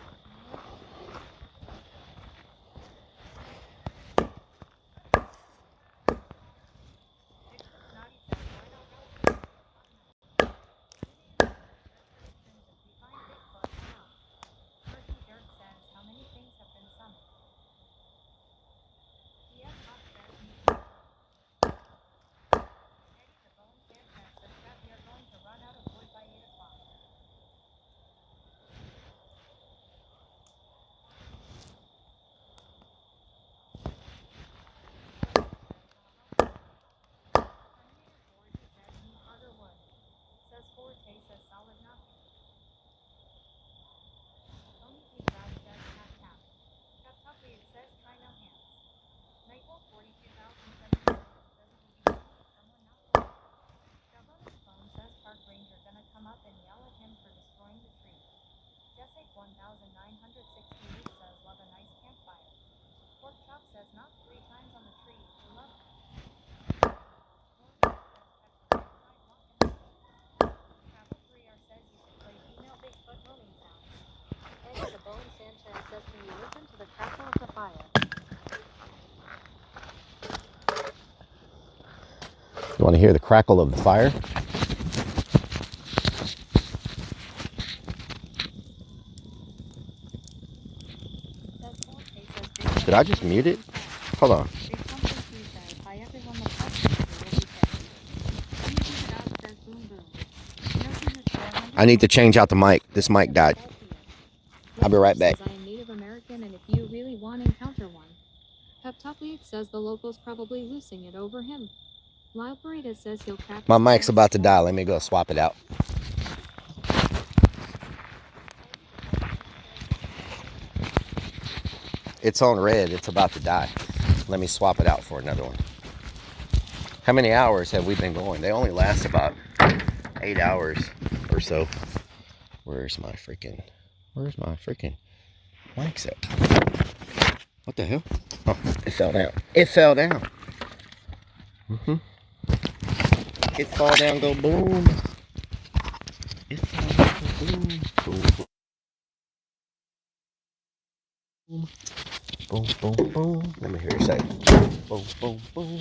968 says, love a nice campfire. Pork chop says, not 3 times on the tree. We love it. Travel 3R says you should play female Bigfoot moaning sounds. Eddie the Bone Sanchez says, can you listen to the crackle of the fire? You want to hear the crackle of the fire? Did I just mute it? Hold on. I need to change out the mic. This mic died. I'll be right back. I am Native American, and if you really want to encounter one. Peptopliac says the locals probably losing it over him. Lyle Paredes says he'll crack. My mic's about to die. Let me go swap it out. It's on red. It's about to die. Let me swap it out for another one. How many hours have we been going? They only last about 8 hours or so. Where's my freaking mic set? What the hell? Oh, it fell down. It fell down. It fall down, go boom. It fall down, go boom. Boom, boom. Boom, boom, boom. Let me hear you say. Boom, boom, boom.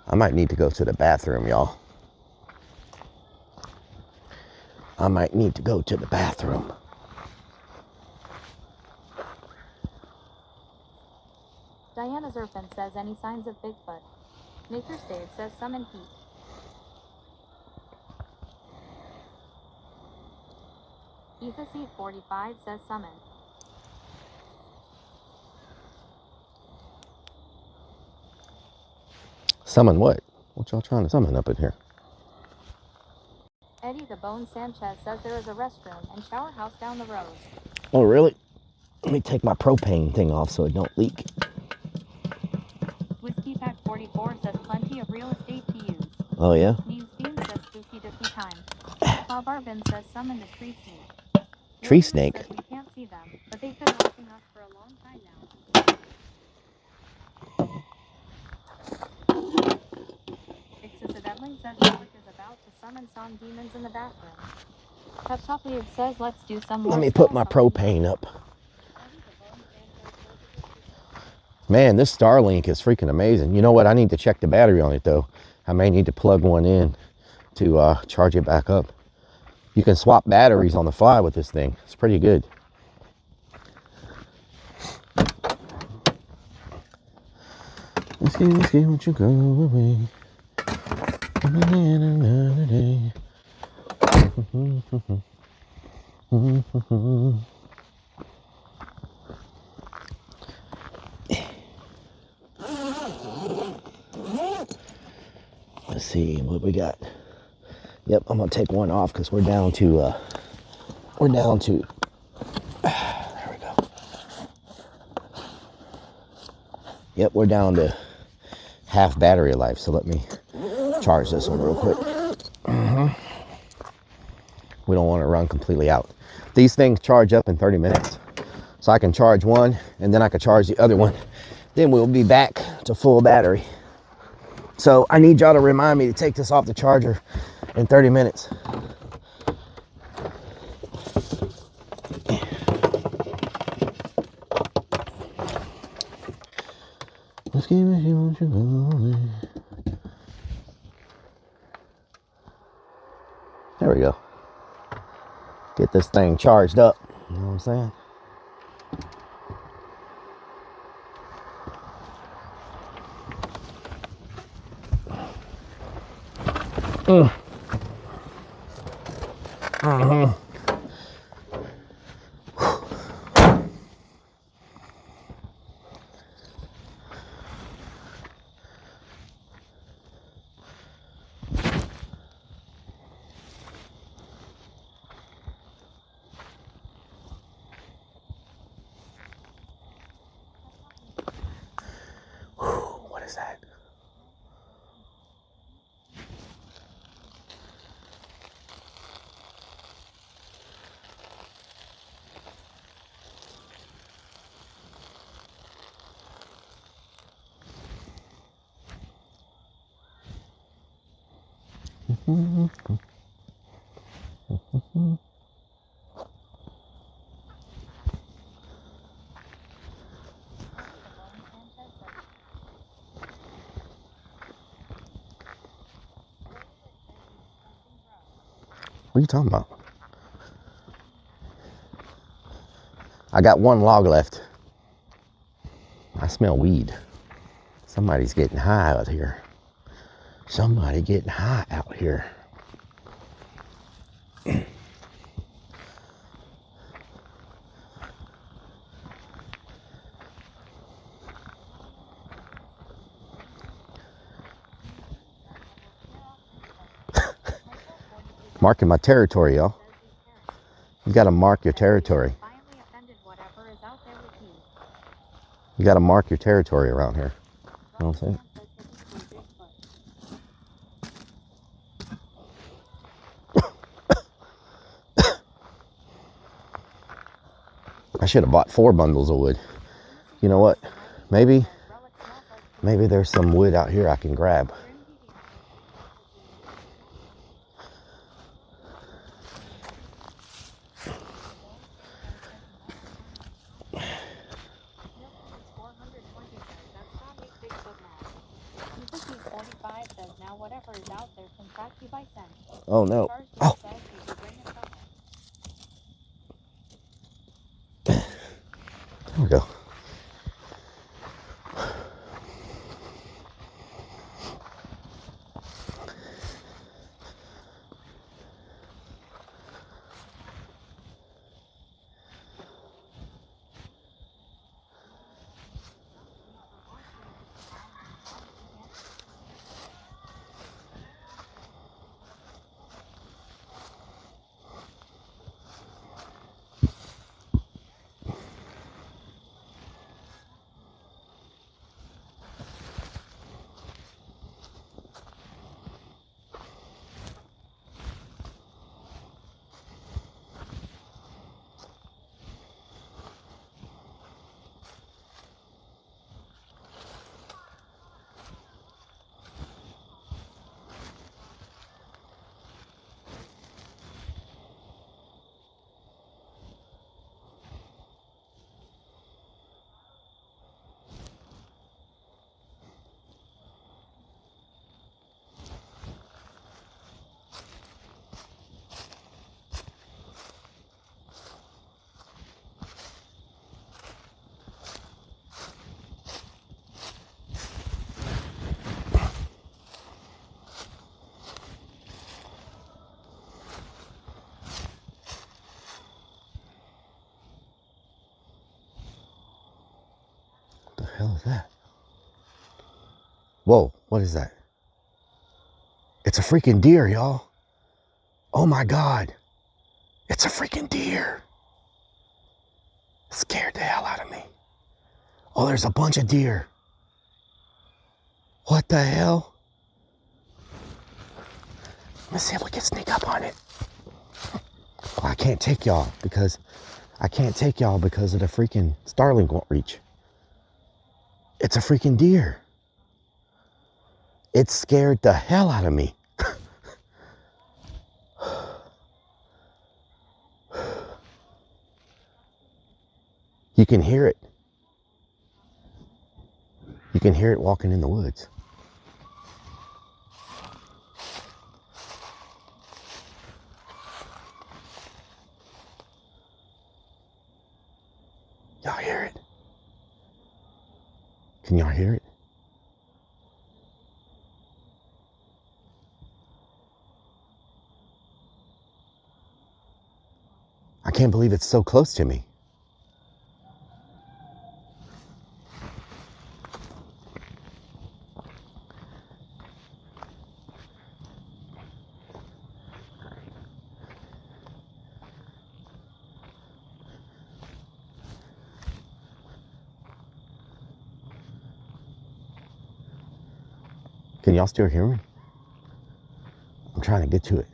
I might need to go to the bathroom, y'all. I might need to go to the bathroom. Diana Zerfin says, any signs of Bigfoot? Nature's Dave says, summon heat. Etha C45 says, summon. Summon what? What y'all trying to summon up in here? Eddie the Bone Sanchez says there is a restroom and shower house down the road. Oh, really? Let me take my propane thing off so it don't leak. Whiskey Pack 44 says plenty of real estate to use. Oh, yeah? News Bean says spooky dooky time. Bob Arvin says summon the tree snake. Tree snake? Says we can't see them, but they've been watching us for a long time now. Ixis Edling says Rellik is about to summon song demons in the bathroom. Peptopliac says let's do some more. Let me put my propane up. Man, this Starlink is freaking amazing. You know what? I need to check the battery on it, though. I may need to plug one in to charge it back up. You can swap batteries on the fly with this thing. It's pretty good. Let's get what you go away. Another day. Let's see what we got. Yep, I'm gonna take one off because we're down to there we go. Yep, we're down to half battery life, so let me charge this one real quick. We don't want to run completely out. These things charge up in 30 minutes, so I can charge one and then I can charge the other one, then we'll be back to full battery. So I need y'all to remind me to take this off the charger in 30 minutes. Let's give it what you want. There we go. Get this thing charged up. You know what I'm saying? What are you talking about? I got one log left. I smell weed. Somebody's getting high out here. Somebody getting high out here. Marking my territory, y'all. You gotta mark your territory. You gotta mark your territory around here. You know what I'm saying? I should have bought 4 bundles of wood. You know what? Maybe there's some wood out here I can grab. Oh no. Oh. There we go. What the hell is that? Whoa, what is that? It's a freaking deer, y'all. Oh my God. It's a freaking deer. It scared the hell out of me. Oh, there's a bunch of deer. What the hell? Let's see if we can sneak up on it. Oh, I can't take y'all because of the freaking Starlink won't reach. It's a freaking deer. It scared the hell out of me. You can hear it. You can hear it walking in the woods. Y'all hear it? Can y'all hear it? I can't believe it's so close to me. Can y'all still hear me? I'm trying to get to it.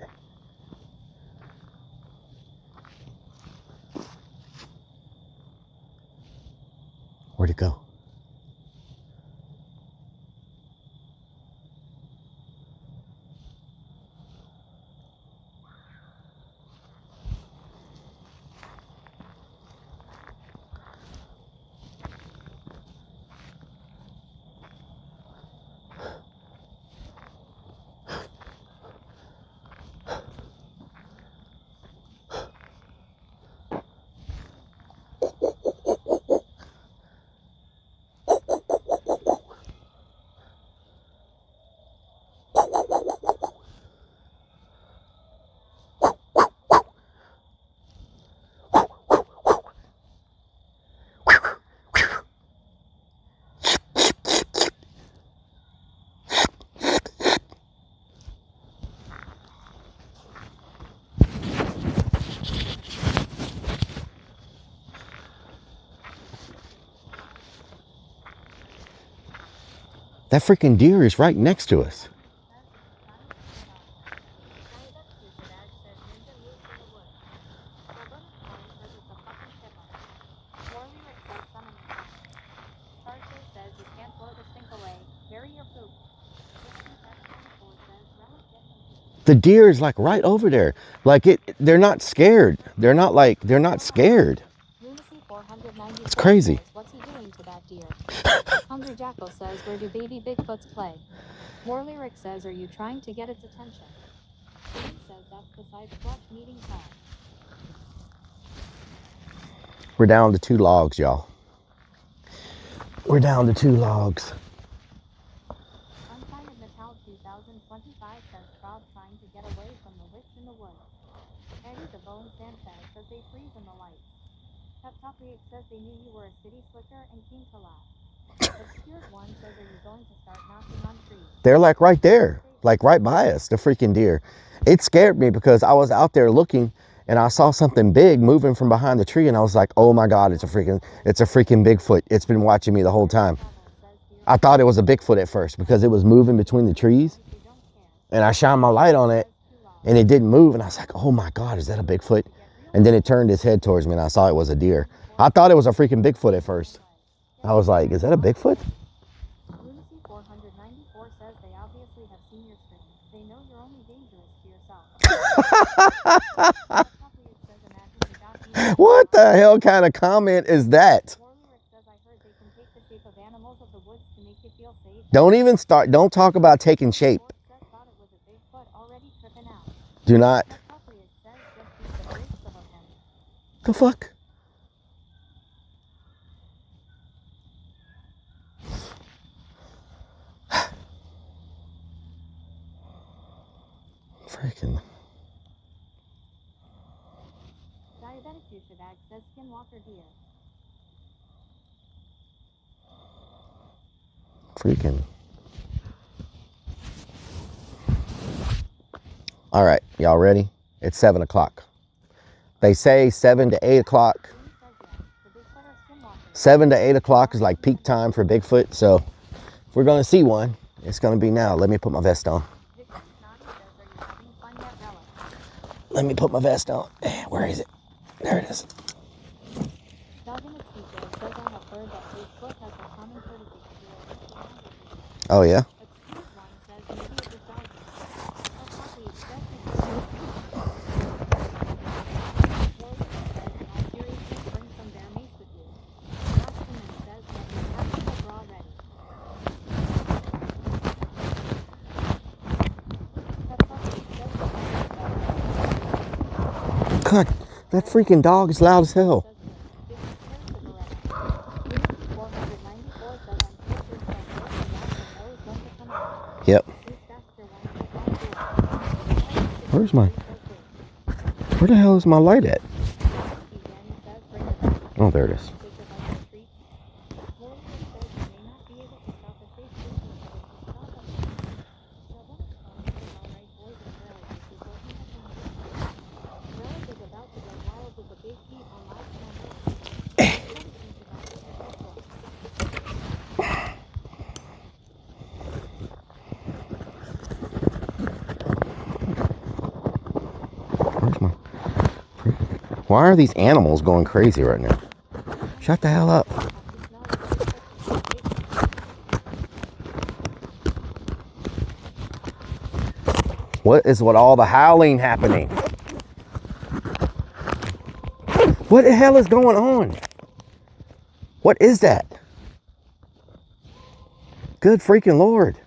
Where'd it go? That freaking deer is right next to us. The deer is like right over there. Like they're not scared. They're not scared. It's crazy. What's he doing to that deer? Hungry Jackal says, where do baby Bigfoots play? More lyric says, are you trying to get its attention? Jane says that's the side squatch meeting call. We're down to 2 logs, y'all. We're down to 2 logs. Unsigned Natal 2025 says crowd trying to get away from the witch in the woods. Eddie the Bone Sanchez says they freeze in the light. Pep Talk says they knew you were a city slicker and keen to laugh. Obscured One says, are you going to start knocking on trees? They're like right there, like right by us, the freaking deer. It scared me because I was out there looking and I saw something big moving from behind the tree and I was like, oh my God, it's a freaking Bigfoot. It's been watching me the whole time. I thought it was a Bigfoot at first because it was moving between the trees and I shined my light on it and it didn't move and I was like, oh my God, is that a Bigfoot? And then it turned its head towards me and I saw it was a deer. I thought it was a freaking Bigfoot at first. I was like, is that a Bigfoot? Lunacy 494 says they obviously have seen your stream. They know you're only dangerous to yourself. What the hell kind of comment is that? Don't even start. Don't talk about taking shape. Do not. The fuck? Freaking. Diabetic douchebag says skinwalker deer. Freaking. All right, y'all ready? It's 7 o'clock. They say 7 to 8 o'clock. 7 to 8 o'clock is like peak time for Bigfoot. So if we're gonna see one, it's gonna be now. Let me put my vest on. Let me put my vest on. Where is it? There it is. Oh yeah? God, that freaking dog is loud as hell. Yep. Where the hell is my light at? Oh, there it is. Why are these animals going crazy right now? Shut the hell up. What is with all the howling happening? What the hell is going on? What is that? Good freaking Lord.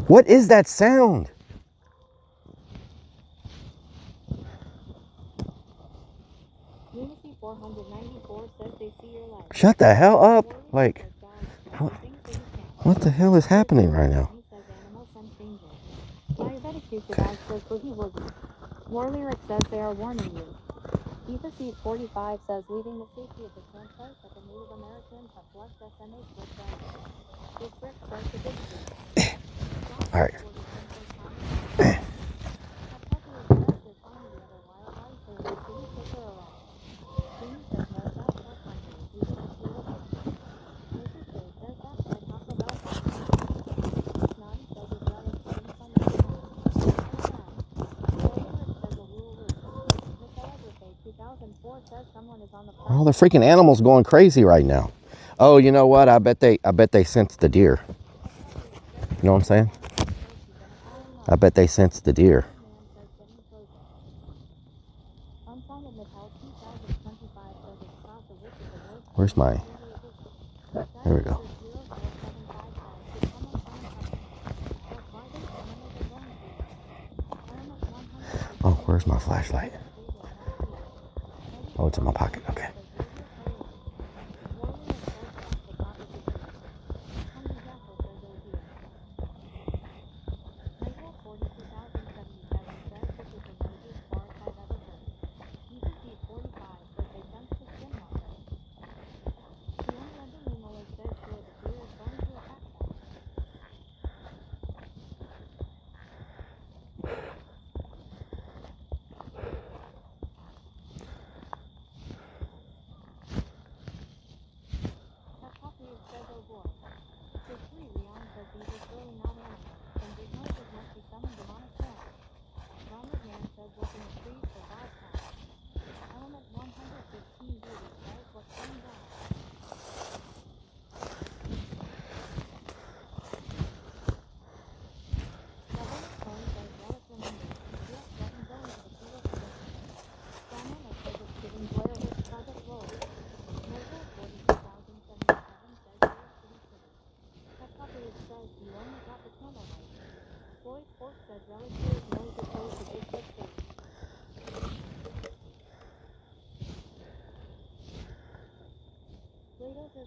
What is that sound? Lunacy 494 says they see your light. Shut the hell up. Like, what the hell is happening right now? Diabetic douchebag says boogie woogie. More lyric says they are warning you. Eva Seed 45 says leaving the safety of the campsite that the Native Americans have blessed SMH with them. Big Brick says the big tree. All right. All the freaking animals going crazy right now. Oh, you know what? I bet they sensed the deer. You know what I'm saying? I bet they sensed the deer. Where's my... There we go. Oh, where's my flashlight? Oh, it's in my pocket. Okay.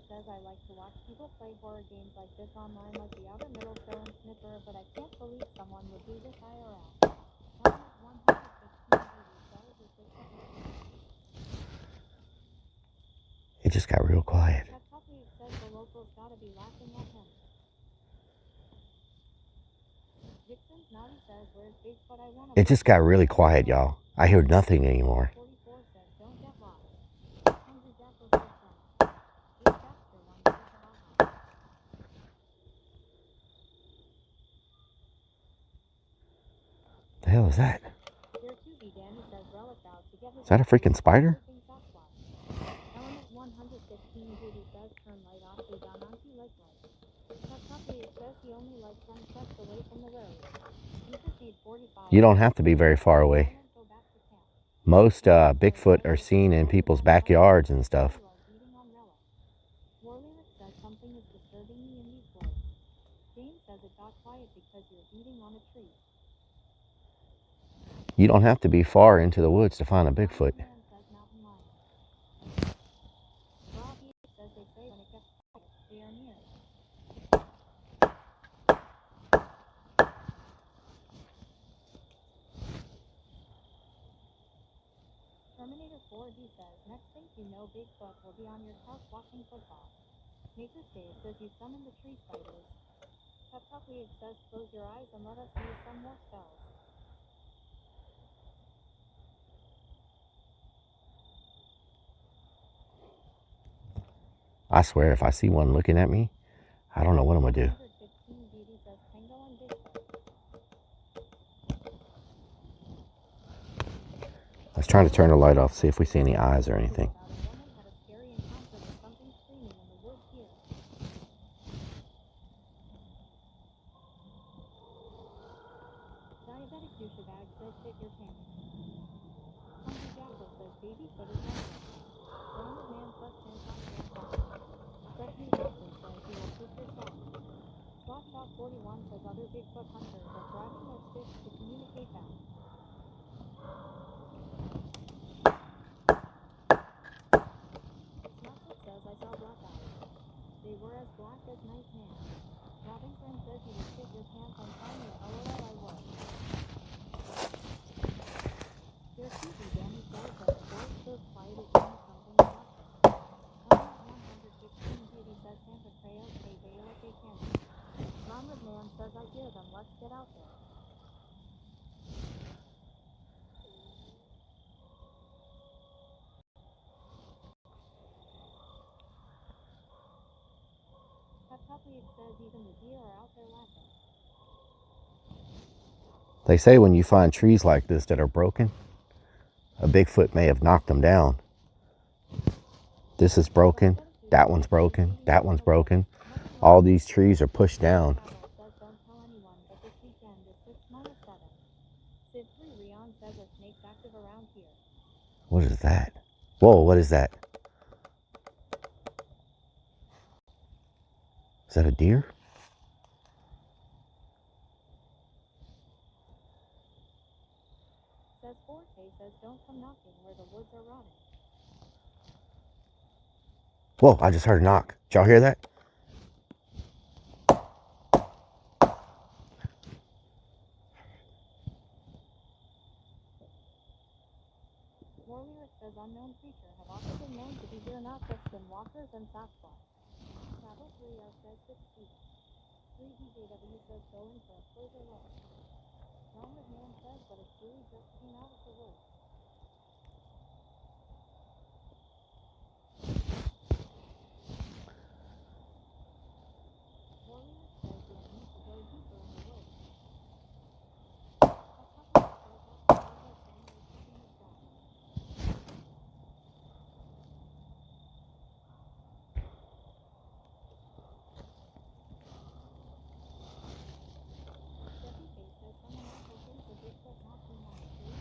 Says I like to watch people play horror games like this online, like the Outer Middle Show and Sniffer, but I can't believe someone would do this IRL. It just got real quiet. Says the locals gotta be laughing at him. Dixon's Naughty says, where's Bigfoot? I want It just got really quiet, y'all. I hear nothing anymore. 44 says, don't get lost. Hungry Jackal says, The hell is that? Is that a freaking spider? You don't have to be very far away. Most Bigfoot are seen in people's backyards and stuff. You don't have to be far into the woods to find a Bigfoot. Terminator 4D says, next thing you know, Bigfoot will be on your couch watching football. Nature State says you summon the tree spiders. Pep Puppy says, close your eyes and let us use some more spells. I swear, if I see one looking at me, I don't know what I'm going to do. Let's try to turn the light off, see if we see any eyes or anything. Shot 41 says other Bigfoot hunters are grabbing their sticks to communicate back. Snapchat says I saw black eyes. They were as black as night man. Robinson says you would shit your pants on fire. LOL I would. There's TV Danny says that the boys so quiet is doing something about it. Element 116 Beauty says Santa Coyote Coyote Candy. Ronald Man says I hear them, let's get out there. Puppy says even the deer are out there laughing. They say when you find trees like this that are broken, a Bigfoot may have knocked them down. This is broken. That one's broken. That one's broken. All these trees are pushed down. Says don't tell anyone, but this weekend is 6 minus 7. Sid 3 Rion says are snakes active around here. What is that? Whoa, what is that? Is that a deer? Says 4K says don't come knocking where the woods are rotting. Whoa, I just heard a knock. Did y'all hear that? Warrior says unknown creature have also been known to be here in objects than walkers and Sasquatch. Travel 3R says 6 feet. 3DJW says go in for a closer look. Ronald Man says but a Stewie just came out of the woods. Warrior says you'll need to go deeper in the woods. A couple of says that's the river saying they're keeping it down. Jeffy Face says someone else opens the Bigfoot not being on the tree.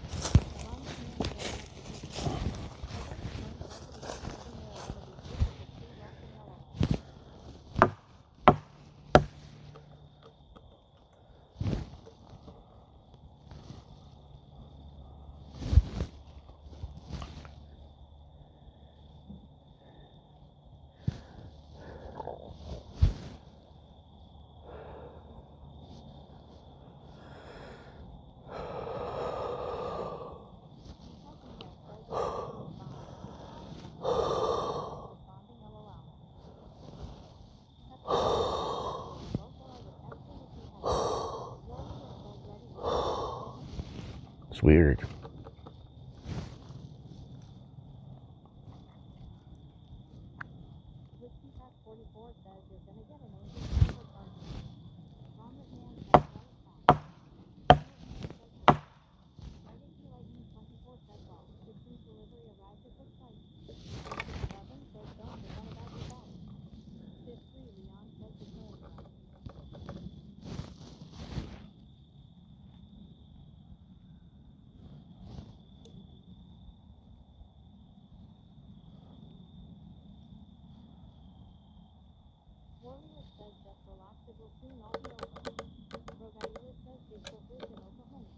Ronald Man says that's the Bigfoot. It's weird. Whiskey Pack 44 says you're gonna get an angel for bunting. Ronald Man says not a spot. Rellik Lightning 24 says well. Distance delivery arrived at the site. 11 says don't forget about your bag. Sid 3 Leon says the killing ground. Warrior says just relax, it will soon all be over. Rogaila says Bigfoot lives in Oklahoma.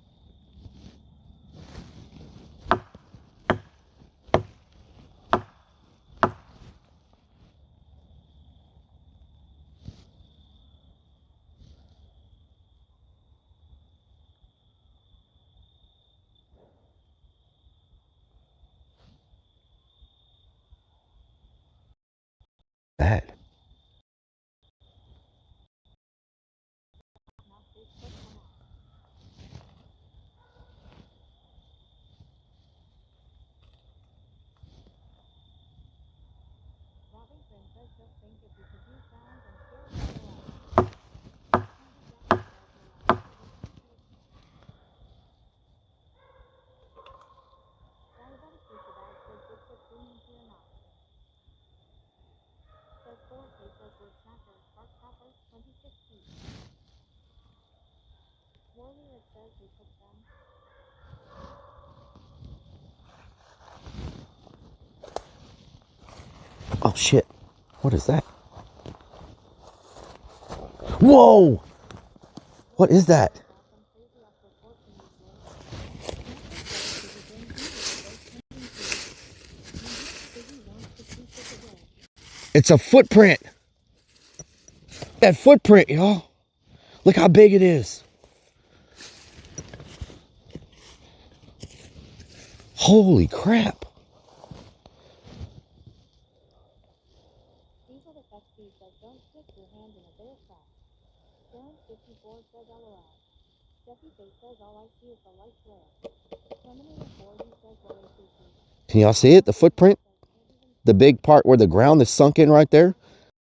That. Not Bigfoot come out. Robin Grin says just think if we could do sounds and scare each other off. Candy Jackson says relax, it will keep you. Diabetic Sushi Bag says Bigfoot zooming into your knock. Says 4K says word snacker, shark trapper, 26 feet. Warrior says they took them. Oh shit. What is that? Whoa! What is that? It's a footprint. That footprint, y'all. Look how big it is. Holy crap. These are the FP says don't stick your hand in a bear trap. Jones 54 says LOL. Jeffy Face says all I see is the light flare. Terminator 40 says low ACC. Can y'all see it? The footprint? The big part where the ground is sunk in right there?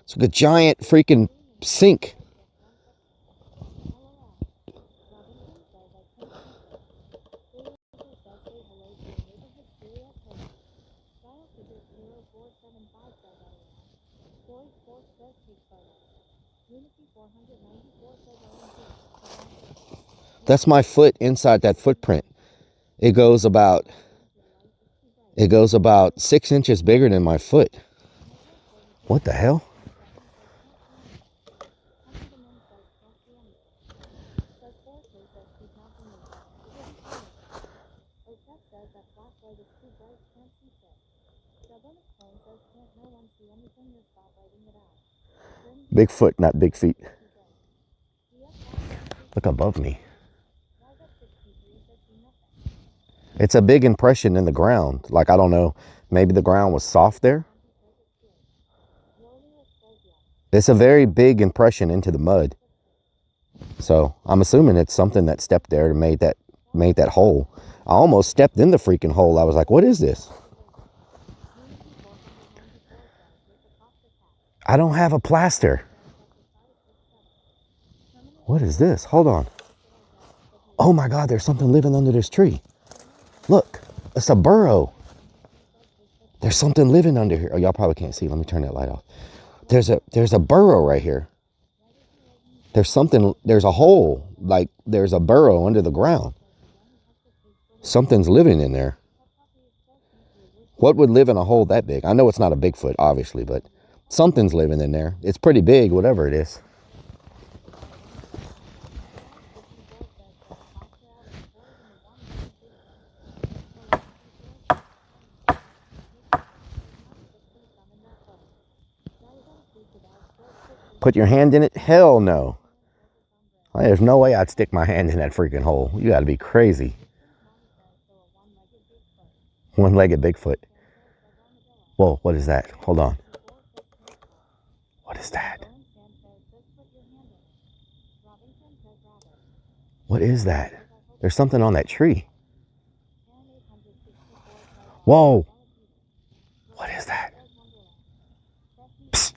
It's like a giant freaking sink. That's my foot inside that footprint. It goes about 6 inches bigger than my foot. What the hell? Bigfoot, not big feet. Look above me. It's a big impression in the ground. Like, I don't know, maybe the ground was soft there. It's a very big impression into the mud. So I'm assuming it's something that stepped there and made that hole. I almost stepped in the freaking hole. I was like, what is this? I don't have a plaster. What is this? Hold on. Oh my God, there's something living under this tree. Look, it's a burrow. There's something living under here. Oh, y'all probably can't see. Let me turn that light off. There's a burrow right here. There's a hole. Like, there's a burrow under the ground. Something's living in there. What would live in a hole that big? I know it's not a Bigfoot, obviously, but something's living in there. It's pretty big, whatever it is. Put your hand in it? Hell no. There's no way I'd stick my hand in that freaking hole. You gotta be crazy. One-legged Bigfoot. Whoa, what is that? Hold on. What is that? What is that? There's something on that tree. Whoa. What is that? Psst.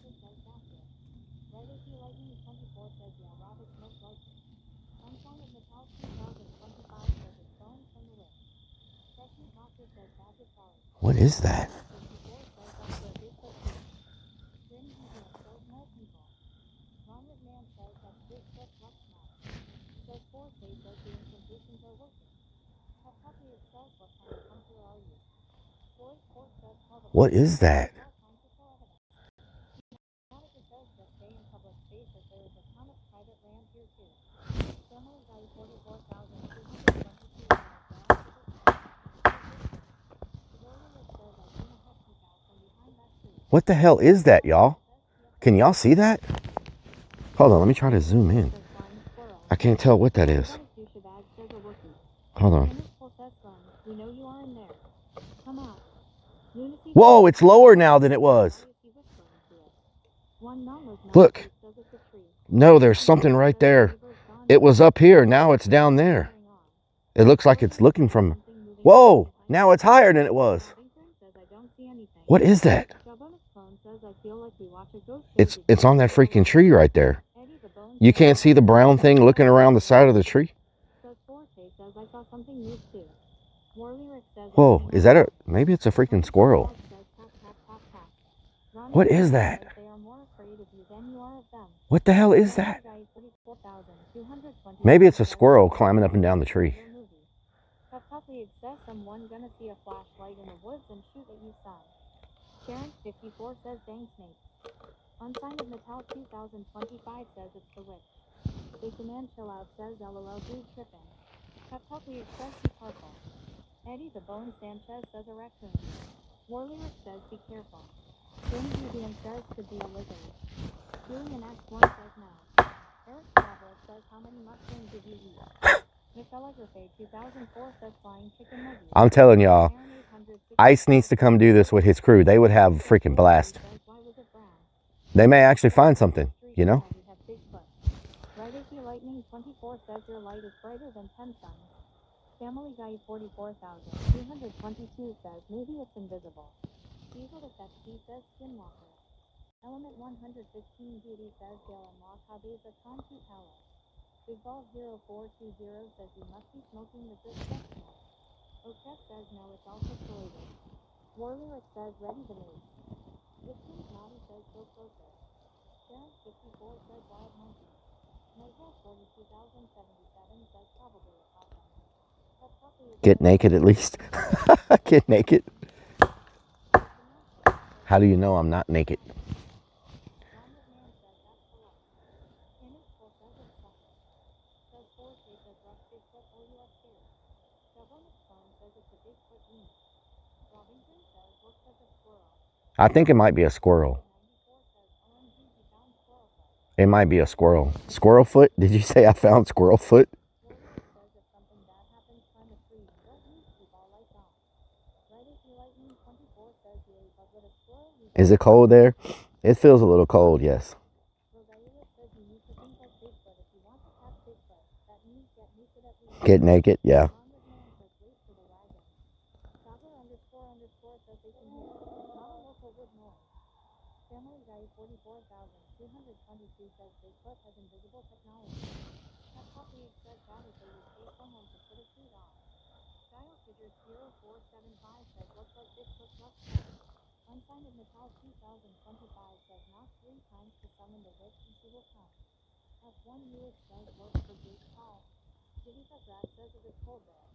What is that? What is that? What the hell is that, y'all? Can y'all see that? Hold on, let me try to zoom in. I can't tell what that is. Hold on. Whoa, it's lower now than it was. Look. No, there's something right there. It was up here, now it's down there. It looks like it's looking from... Whoa, now it's higher than it was. What is that? It's on that freaking tree right there. You can't see the brown thing looking around the side of the tree? Whoa, is that maybe it's a freaking squirrel. What is that? What the hell is that? Maybe it's a squirrel climbing up and down the tree. Sharon 54 says dang snakes. Unsigned of Metal 2025 says it's the witch. Big man chill out says LOL dude tripping. Peppuppy says be careful. Eddie the Bone Sanchez says a raccoon. Warlyric says be careful. James Museum says could be a lizard. Julian X1 says no. Eric Travel says how many mushrooms did you eat? Michelle Egerfade 2004 says flying chicken nuggets. I'm telling y'all, Ice needs to come do this with his crew. They would have a freaking blast. They may actually find something, you know? Lightning 24 says your light is brighter than 10 suns. Family Guy 44,222 says maybe it's invisible. Diesel Effect says Skinwalker. Element 115 Beauty says Gale and Lock Hobbies a Conti Tower. Big Ball 0420 says you must be smoking the good stuff now. Oaket says no, it's all pixelated. Warlyric says ready the news. This one's naughty says go closer. Darren 54 says wild monkey. Noswell 42,077 says probably a possum. But probably is Get naked at least. Get naked. How do you know I'm not naked? Ron McMahon says that's correct. Image full says it's something. Says 4K says rough Bigfoot or you are scared. Devil McStorm says it's a Bigfoot unit. Robinson says looks like a squirrel. I think it might be a squirrel. 94 says OMG he found squirrel foot. It might be a squirrel. Squirrel foot? Did you say I found squirrel foot? Warrior says if something bad happens, climb a tree. Don't move, keep all lights on. Right if you lightning 24 says yay, but with a squirrel you Is it cold there? It feels a little cold, yes. Rosalia says you need to think like Bigfoot. If you want to catch Bigfoot, that means get naked at least. Get naked, yeah. Ron McMahon says wait for the wagon. Saga __ says they can hear. Not a local wood noise. Family Guy 44,222 says Bigfoot has invisible technology. That copy says that if they would pay someone to put a suit on. Dial figure 0475 says looks like Bigfoot's rough cut. Unsigned Metal 2025 says knock 3 times to summon the witch and she will come. F1 Lewis says works for Jake Paul. Jimmy Rat says it is cold there.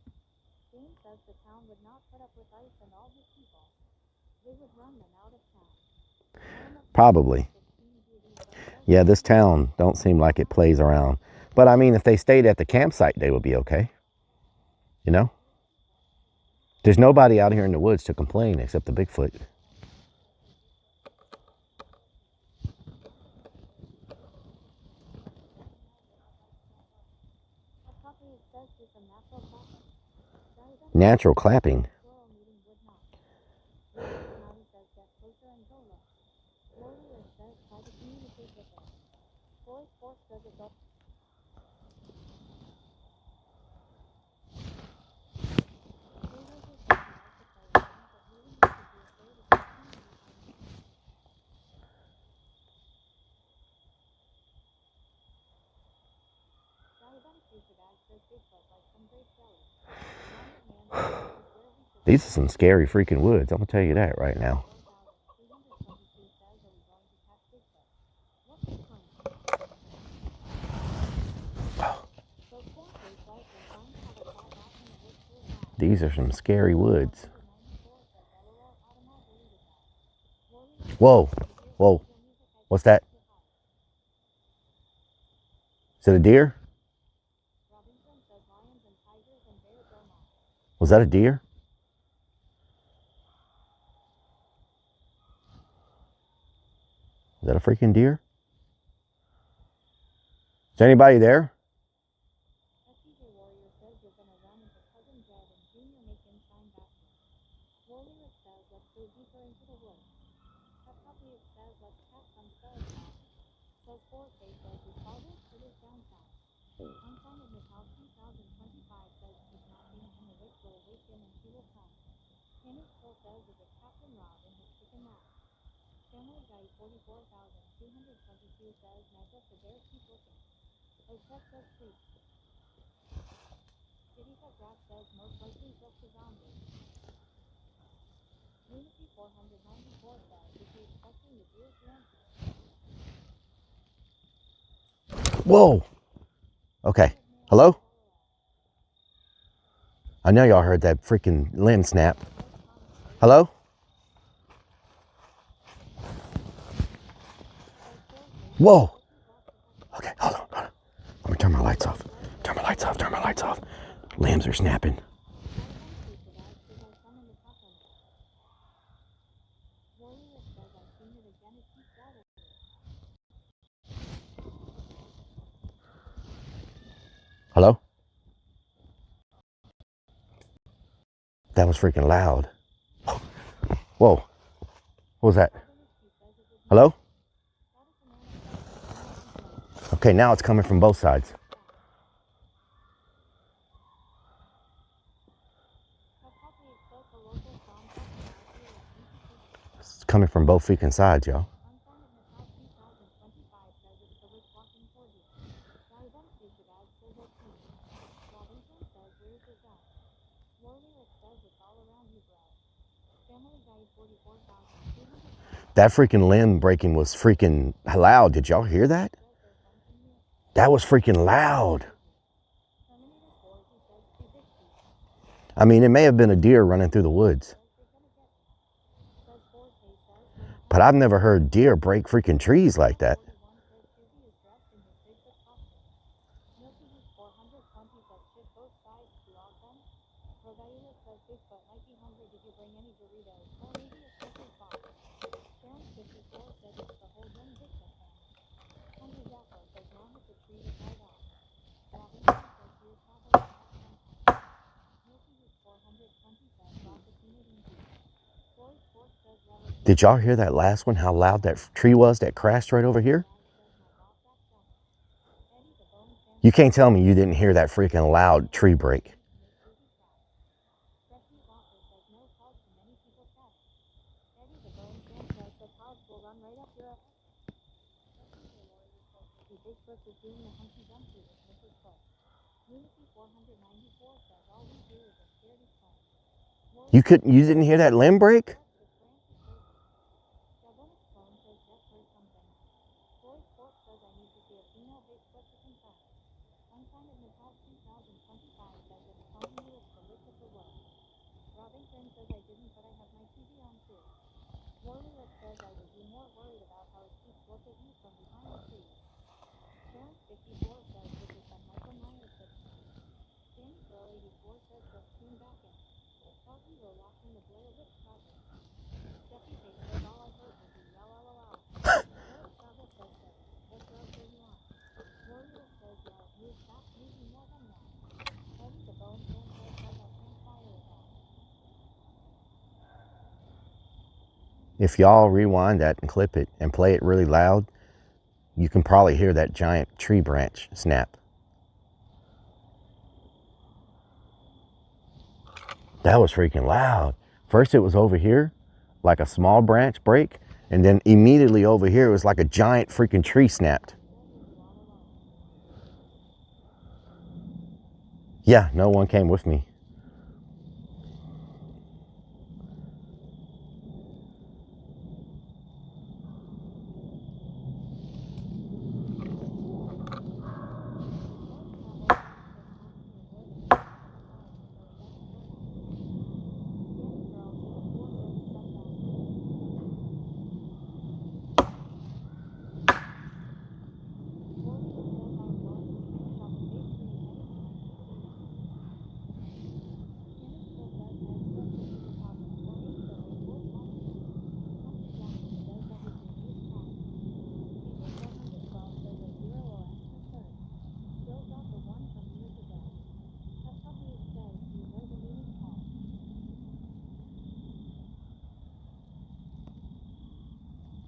James says the town would not put up with ice and all his people. They would run them out of town. Probably. Yeah, this town don't seem like it plays around. But I mean, if they stayed at the campsite, they would be okay. You know? There's nobody out here in the woods to complain except the Bigfoot. Natural clapping. These are some scary freaking woods. I'm gonna tell you that right now. These are some scary woods. Whoa, whoa, what's that? Is it a deer? Was that a deer? Is that a freaking deer? Is anybody there? Whoa. Okay. Hello? I know y'all heard that freaking limb snap. Hello? Whoa. Okay, hold on, hold on. Let me turn my lights off. Turn my lights off, turn my lights off. Limbs are snapping. Hello? That was freaking loud. Whoa. What was that? Hello? Okay, now it's coming from both sides. It's coming from both freaking sides, y'all. That freaking limb breaking was freaking loud. Did y'all hear that? That was freaking loud. I mean, it may have been a deer running through the woods. But I've never heard deer break freaking trees like that. Did y'all hear that last one? How loud that tree was that crashed right over here? You can't tell me you didn't hear that freaking loud tree break. You didn't hear that limb break? If y'all rewind that and clip it and play it really loud, you can probably hear that giant tree branch snap. That was freaking loud. First it was over here, like a small branch break, and then immediately over here it was like a giant freaking tree snapped. Yeah, no one came with me.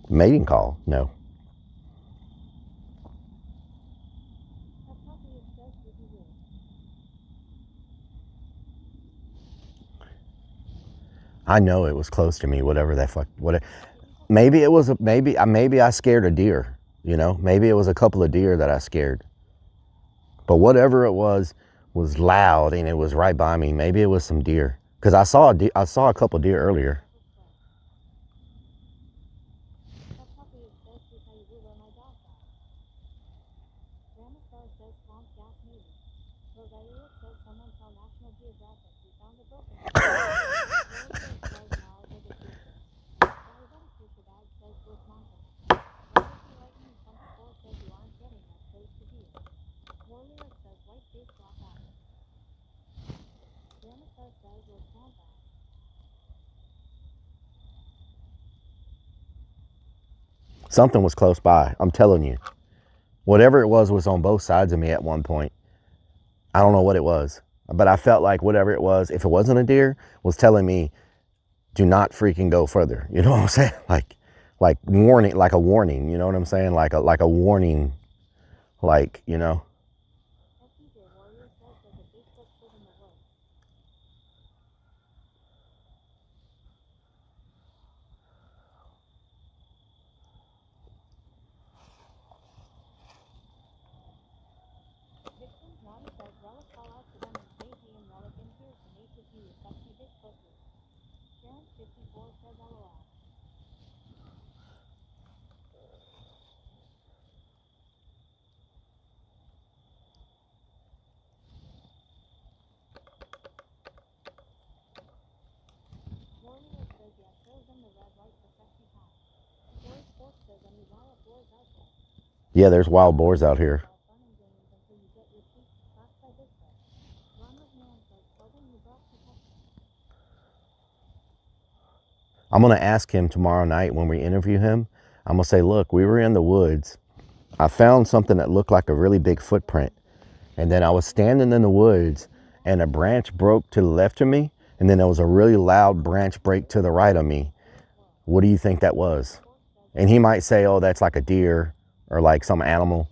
Mating call? No. I know it was close to me, whatever that fuck, whatever. Maybe it was, maybe I scared a deer, you know? Maybe it was a couple of deer that I scared. But whatever it was loud and it was right by me. Maybe it was some deer. Because I saw a couple of deer earlier. Something was close by, I'm telling you. Whatever it was on both sides of me at one point. I don't know what it was, but I felt like whatever it was, if it wasn't a deer, was telling me, do not freaking go further. You know what I'm saying? Like warning, like a warning, you know what I'm saying? Like a warning, like, you know. says LOL. Warrior says yeah, shows them the red light for sexy time. Boy Sports says any wild boars out there. Yeah, there's wild boars out here. Fun and games until you get your teeth cracked by Bigfoot. Ron McMahon says tell them you brought protection. I'm going to ask him tomorrow night when we interview him. I'm going to say, look, we were in the woods. I found something that looked like a really big footprint. And then I was standing in the woods and a branch broke to the left of me. And then there was a really loud branch break to the right of me. What do you think that was? And he might say, oh, that's like a deer or like some animal.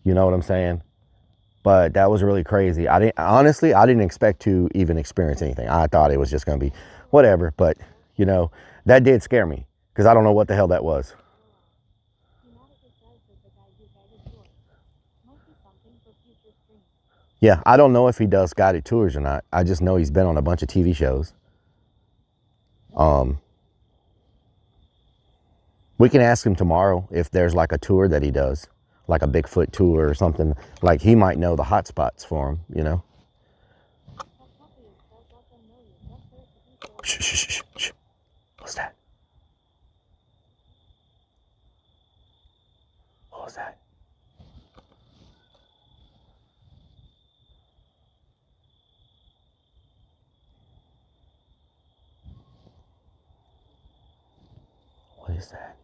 You know what I'm saying? But that was really crazy. I didn't expect to even experience anything. I thought it was just going to be whatever. But, you know, that did scare me because I don't know what the hell that was. Yeah, I don't know if he does guided tours or not. I just know he's been on a bunch of TV shows. We can ask him tomorrow if there's like a tour that he does, like a Bigfoot tour or something. Like he might know the hot spots for him, you know? Shh, shh, shh, shh. What's that? What was that? What is that?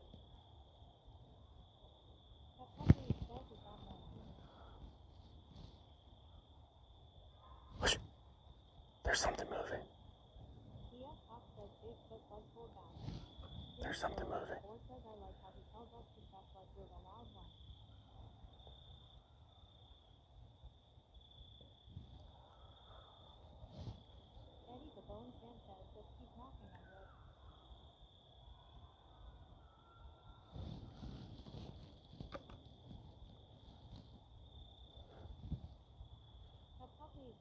Whoosh. There's something moving. There's something moving.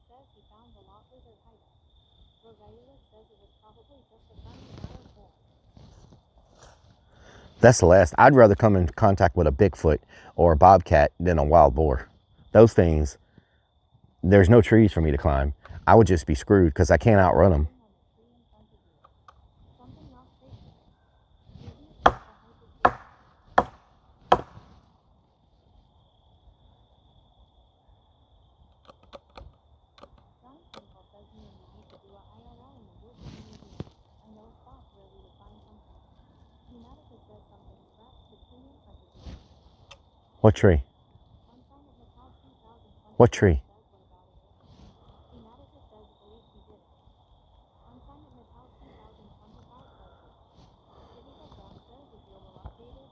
Says he found the lot lizard hideout. Rellik says it was probably just a friendly wild boar. That's the last. I'd rather come in contact with a Bigfoot or a bobcat than a wild boar. Those things, there's no trees for me to climb. I would just be screwed because I can't outrun them. Says he and me need to do a IRL in the woods in the museum. I know a spot where we would find something. Humanica says something scratched the tree in front of you. What tree? Sunshine of Natal 2020. What tree? Says what about it is. Humanica says believes he did it. Sunshine of Natal 2025 says it. City of Dawn says if you're well updated.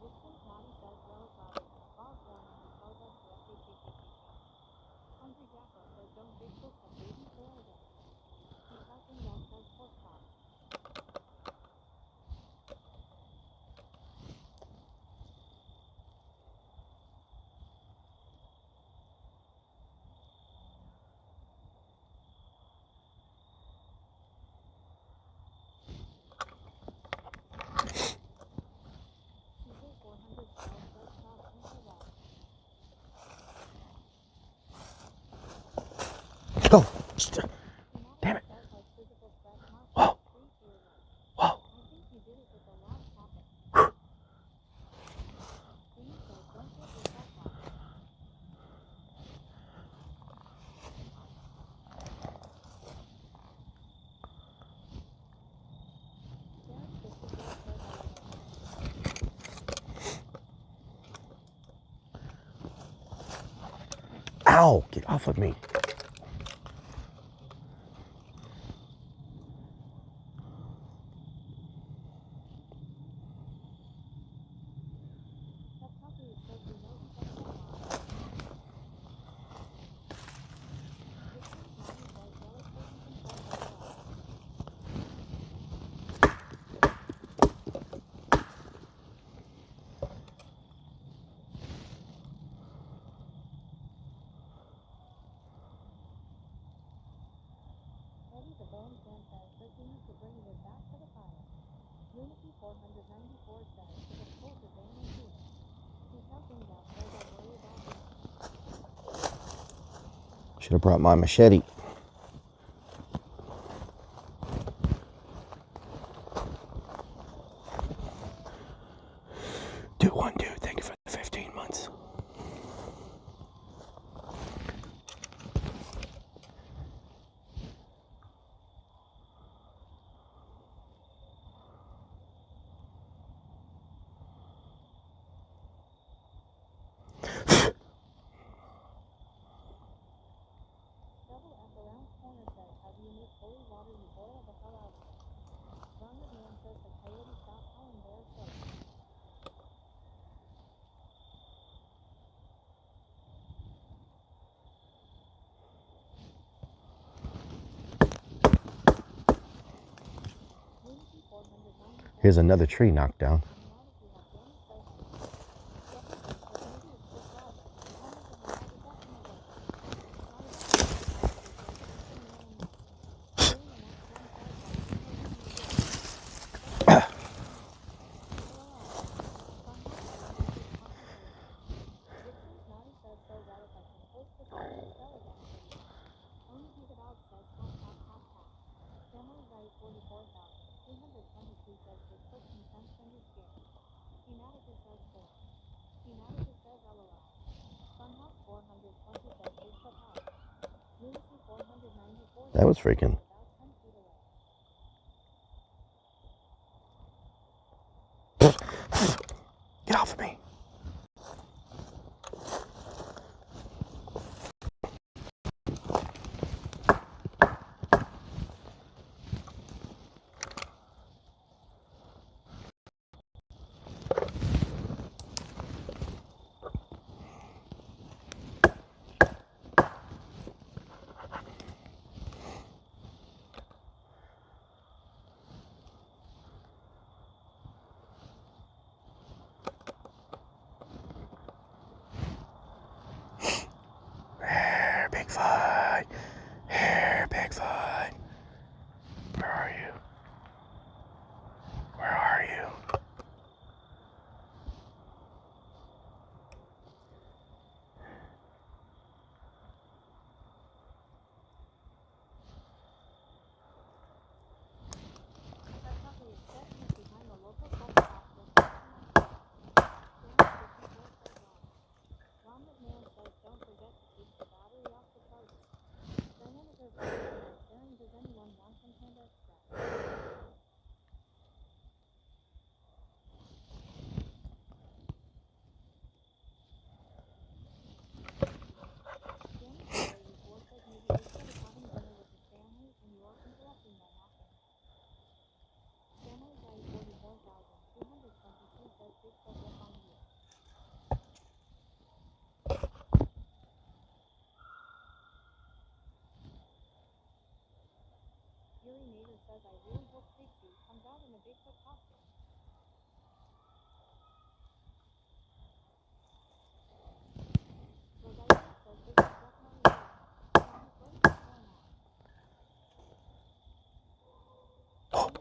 Distant Naughty says Rellik I. Bob Warning who tells us to update KKKK. Hungry Jackal says don't Bigfoot have babies there again. Recycling Dog says pork chops. Caesar 400 says stop enter that. Oh, damn it. Says like physical scratch marks Whoa. on the tree to your right. Whoa. I think you did it with the last topic. Queen says don't get yourself lost. Derek 54 says Ow, get off of me. Should have brought my machete. Dude, thank you for the 15 months. Here's another tree knocked down. That was freaking. Get off of me. Here, Bigfoot. Here, Bigfoot. Where are you? Where are you?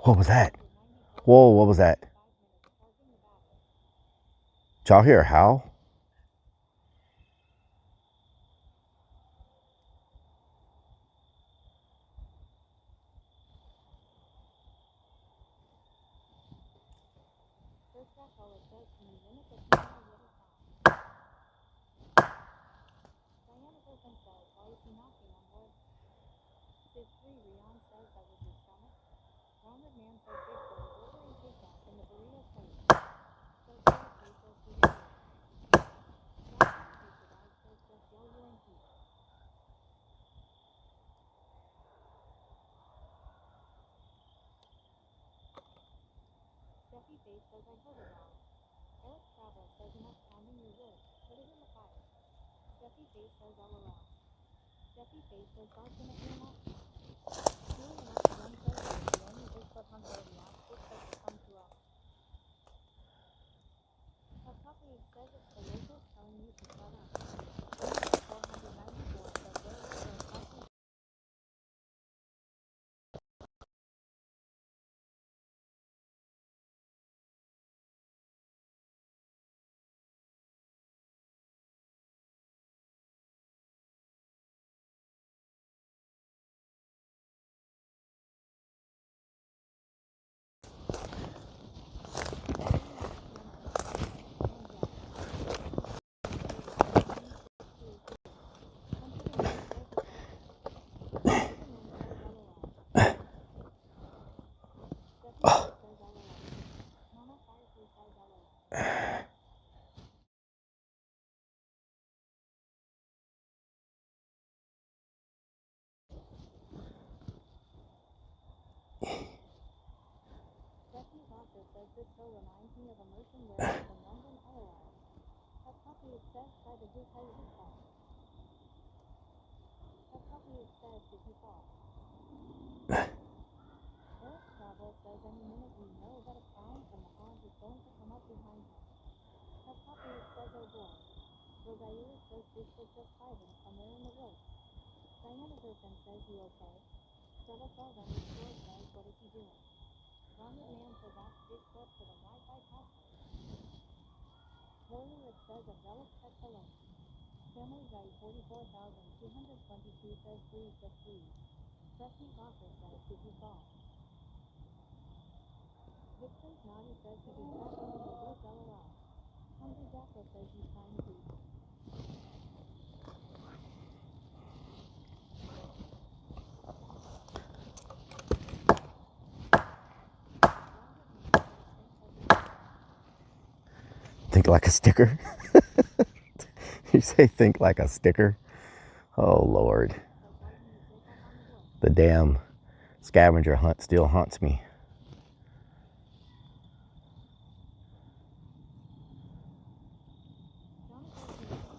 What was that? Whoa, what was that? Did y'all hear a howl? This show reminds me of a merchant warehouse in London, Iowa. That puppy it says tried to do Coyote fall. That puppy it says did he fall? Eric Travel says any minute we know that a clown from the haunt is going to come up behind him. That puppy it says oh boy. Rogair says Bigfoot just hiding somewhere in the woods. Diana Griffin says you okay? Trevor Frog underscore says what is he doing? Ronald Man says ask Bigfoot for the Wi-Fi password. Morley it says a relic pet alone. Family Guy 44,222 says please just please. Trusty Walker says did he fall? Victor's Naughty says he be trapping in the woods LOL. Hungry Jackal says he's trying to. Think like a sticker? You say think like a sticker? Oh, Lord. The damn scavenger hunt still haunts me.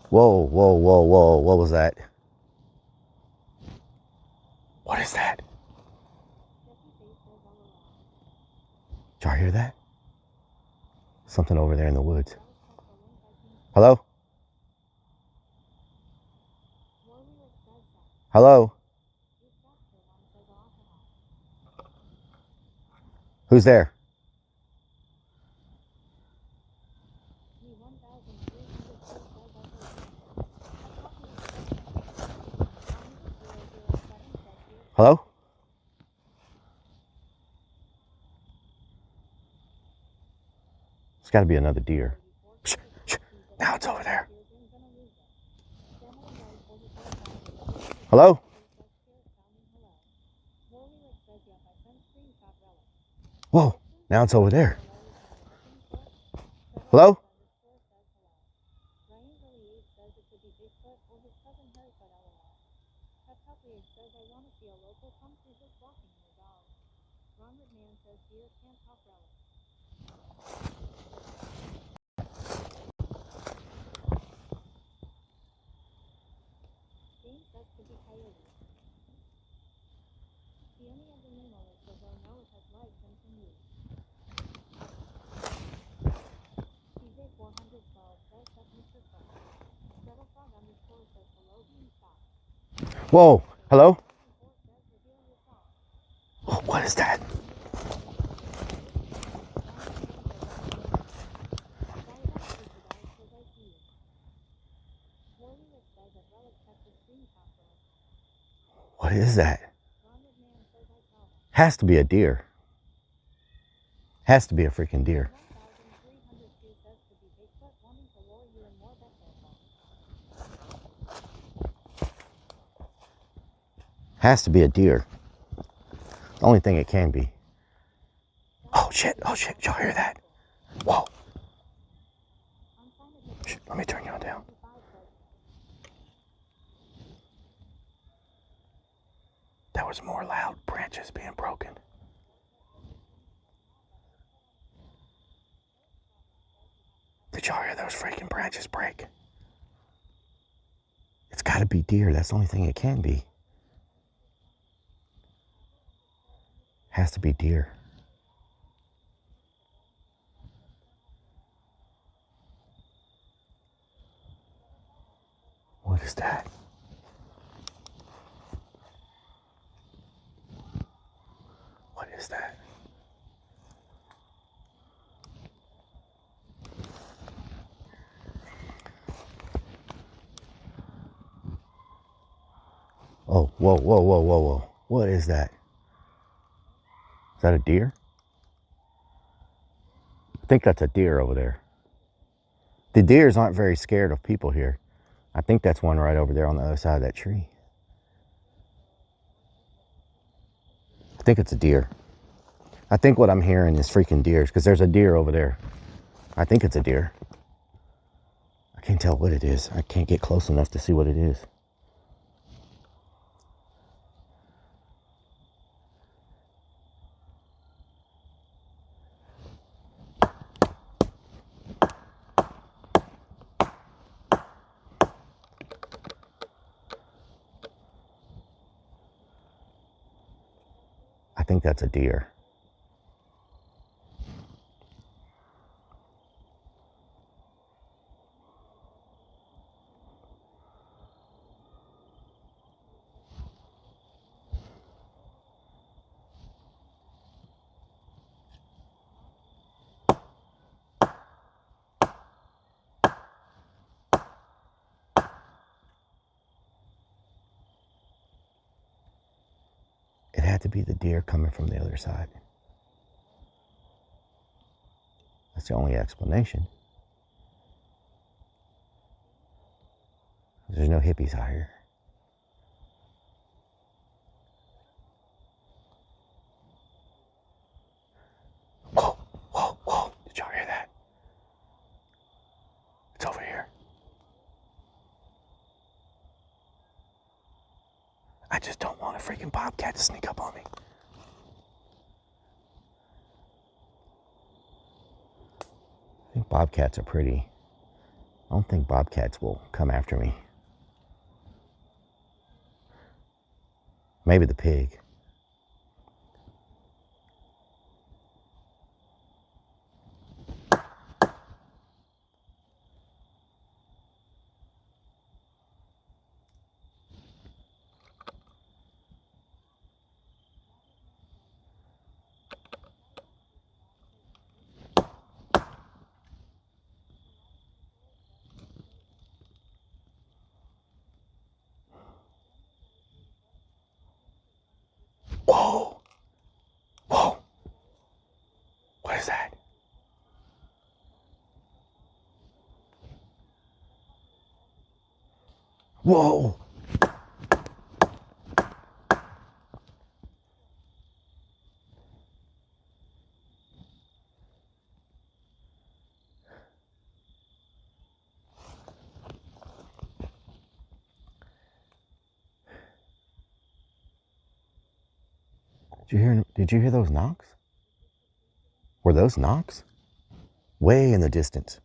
Whoa, whoa, whoa, whoa. What was that? What is that? Did y'all hear that? Something over there in the woods. Hello? Hello? Who's there? Hello? It's got to be another deer. Shh, shh. Now it's over there. Hello? Whoa, now it's over there. Hello? Coyote. The only other memo is the though no it has life continued. CJ 412 says that Mr. Frog. Trevor Frog underscore says hello being stopped. Whoa, hello? Oh, what is that? What is that? Has to be a deer. Has to be a freaking deer. Has to be a deer. The only thing it can be. Oh shit, y'all hear that? Whoa. Shh, let me turn y'all down. That was more loud branches being broken. Did y'all hear those freaking branches break? It's gotta be deer, that's the only thing it can be. Has to be deer. What is that? What is that? Oh, whoa, whoa, whoa, whoa, whoa. What is that? Is that a deer? I think that's a deer over there. The deers aren't very scared of people here. I think that's one right over there on the other side of that tree. I think it's a deer. I think what I'm hearing is freaking deers because there's a deer over there. I think it's a deer. I can't tell what it is. I can't get close enough to see what it is. think that's a deer. It had to be the deer coming from the other side. That's the only explanation. There's no hippies out here. Whoa, whoa, whoa. Did y'all hear that? It's over here. I just don't want a freaking bobcat to sneak up on me. I think bobcats are pretty. I don't think bobcats will come after me. Maybe the pig. Whoa! Whoa! What is that? Whoa! Did you hear those knocks? Were those knocks? Way in the distance.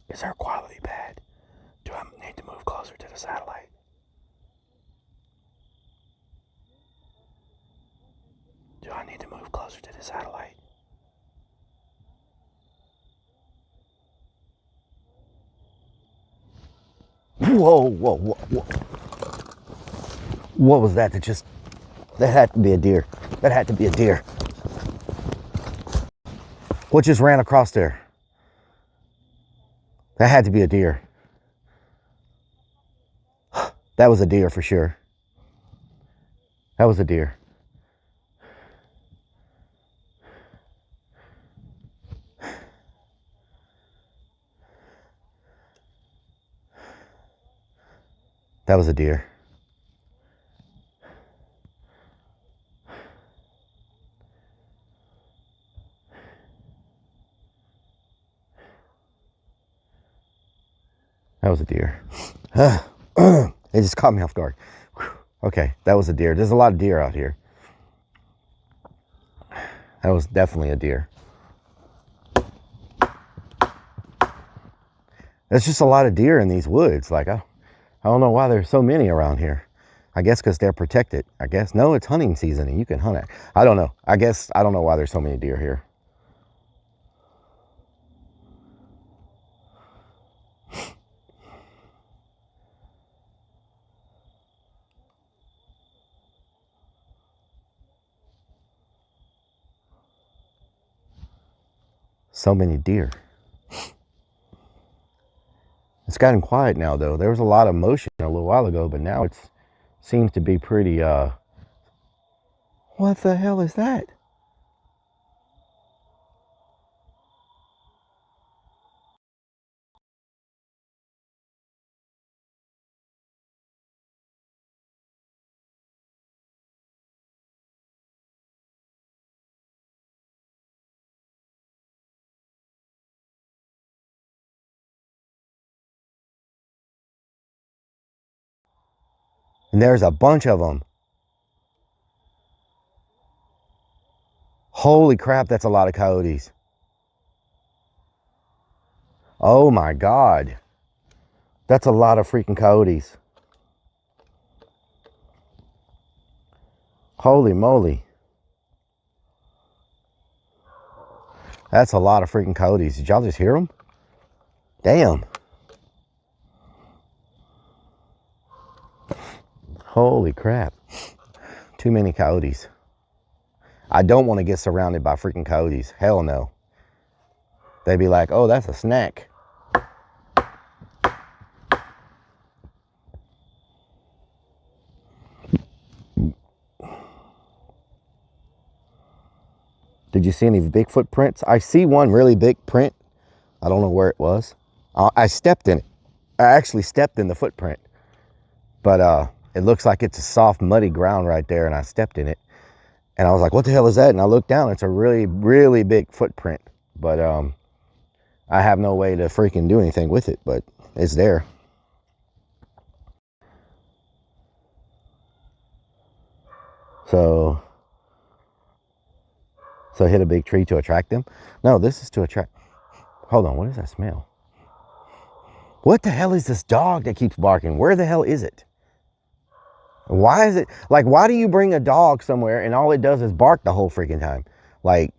Is our quality bad? Do I need to move closer to the satellite? Do I need to move closer to the satellite? Whoa, whoa, whoa, whoa. What was that? That had to be a deer. That had to be a deer. What just ran across there? That had to be a deer. That was a deer for sure. That was a deer. That was a deer. That was a deer. It just caught me off guard. Okay, that was a deer. There's a lot of deer out here. That was definitely a deer. There's just a lot of deer in these woods. Like, I don't know why there's so many around here. I guess because they're protected. I guess. No, it's hunting season and you can hunt it. I don't know. I guess I don't know why there's so many deer here. So many deer. It's gotten quiet now though. There was a lot of motion a little while ago, but now it seems to be pretty what the hell is that? And there's a bunch of them. Holy crap, that's a lot of coyotes. Oh my God. That's a lot of freaking coyotes. Holy moly. That's a lot of freaking coyotes. Did y'all just hear them? Damn. Holy crap. Too many coyotes. I don't want to get surrounded by freaking coyotes. Hell no. They'd be like, oh, that's a snack. Did you see any Bigfoot prints? I see one really big print. I don't know where it was. I stepped in it. I actually stepped in the footprint. But it looks like it's a soft, muddy ground right there, and I stepped in it. And I was like, what the hell is that? And I looked down. It's a really, really big footprint. But I have no way to freaking do anything with it, but it's there. So hit a big tree to attract them? No, this is to attract. Hold on, what does that smell? What the hell is this dog that keeps barking? Where the hell is it? Why is it, like, why do you bring a dog somewhere and all it does is bark the whole freaking time? Like,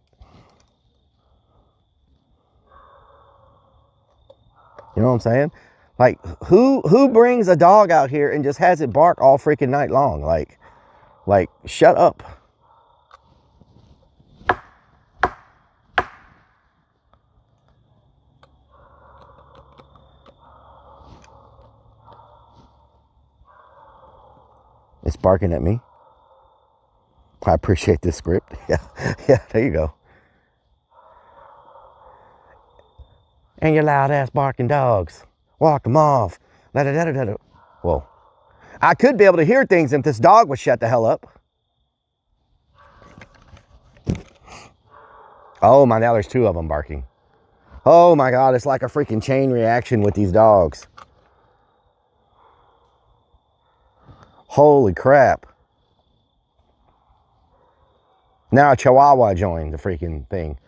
you know what I'm saying? Like, who brings a dog out here and just has it bark all freaking night long? Like, shut up. It's barking at me. I appreciate this script. Yeah, there you go. And your loud ass barking dogs. Walk them off. Da-da-da-da-da. Whoa. I could be able to hear things if this dog would shut the hell up. Oh my, now there's two of them barking. Oh my God, it's like a freaking chain reaction with these dogs. Holy crap. Now a Chihuahua joined the freaking thing.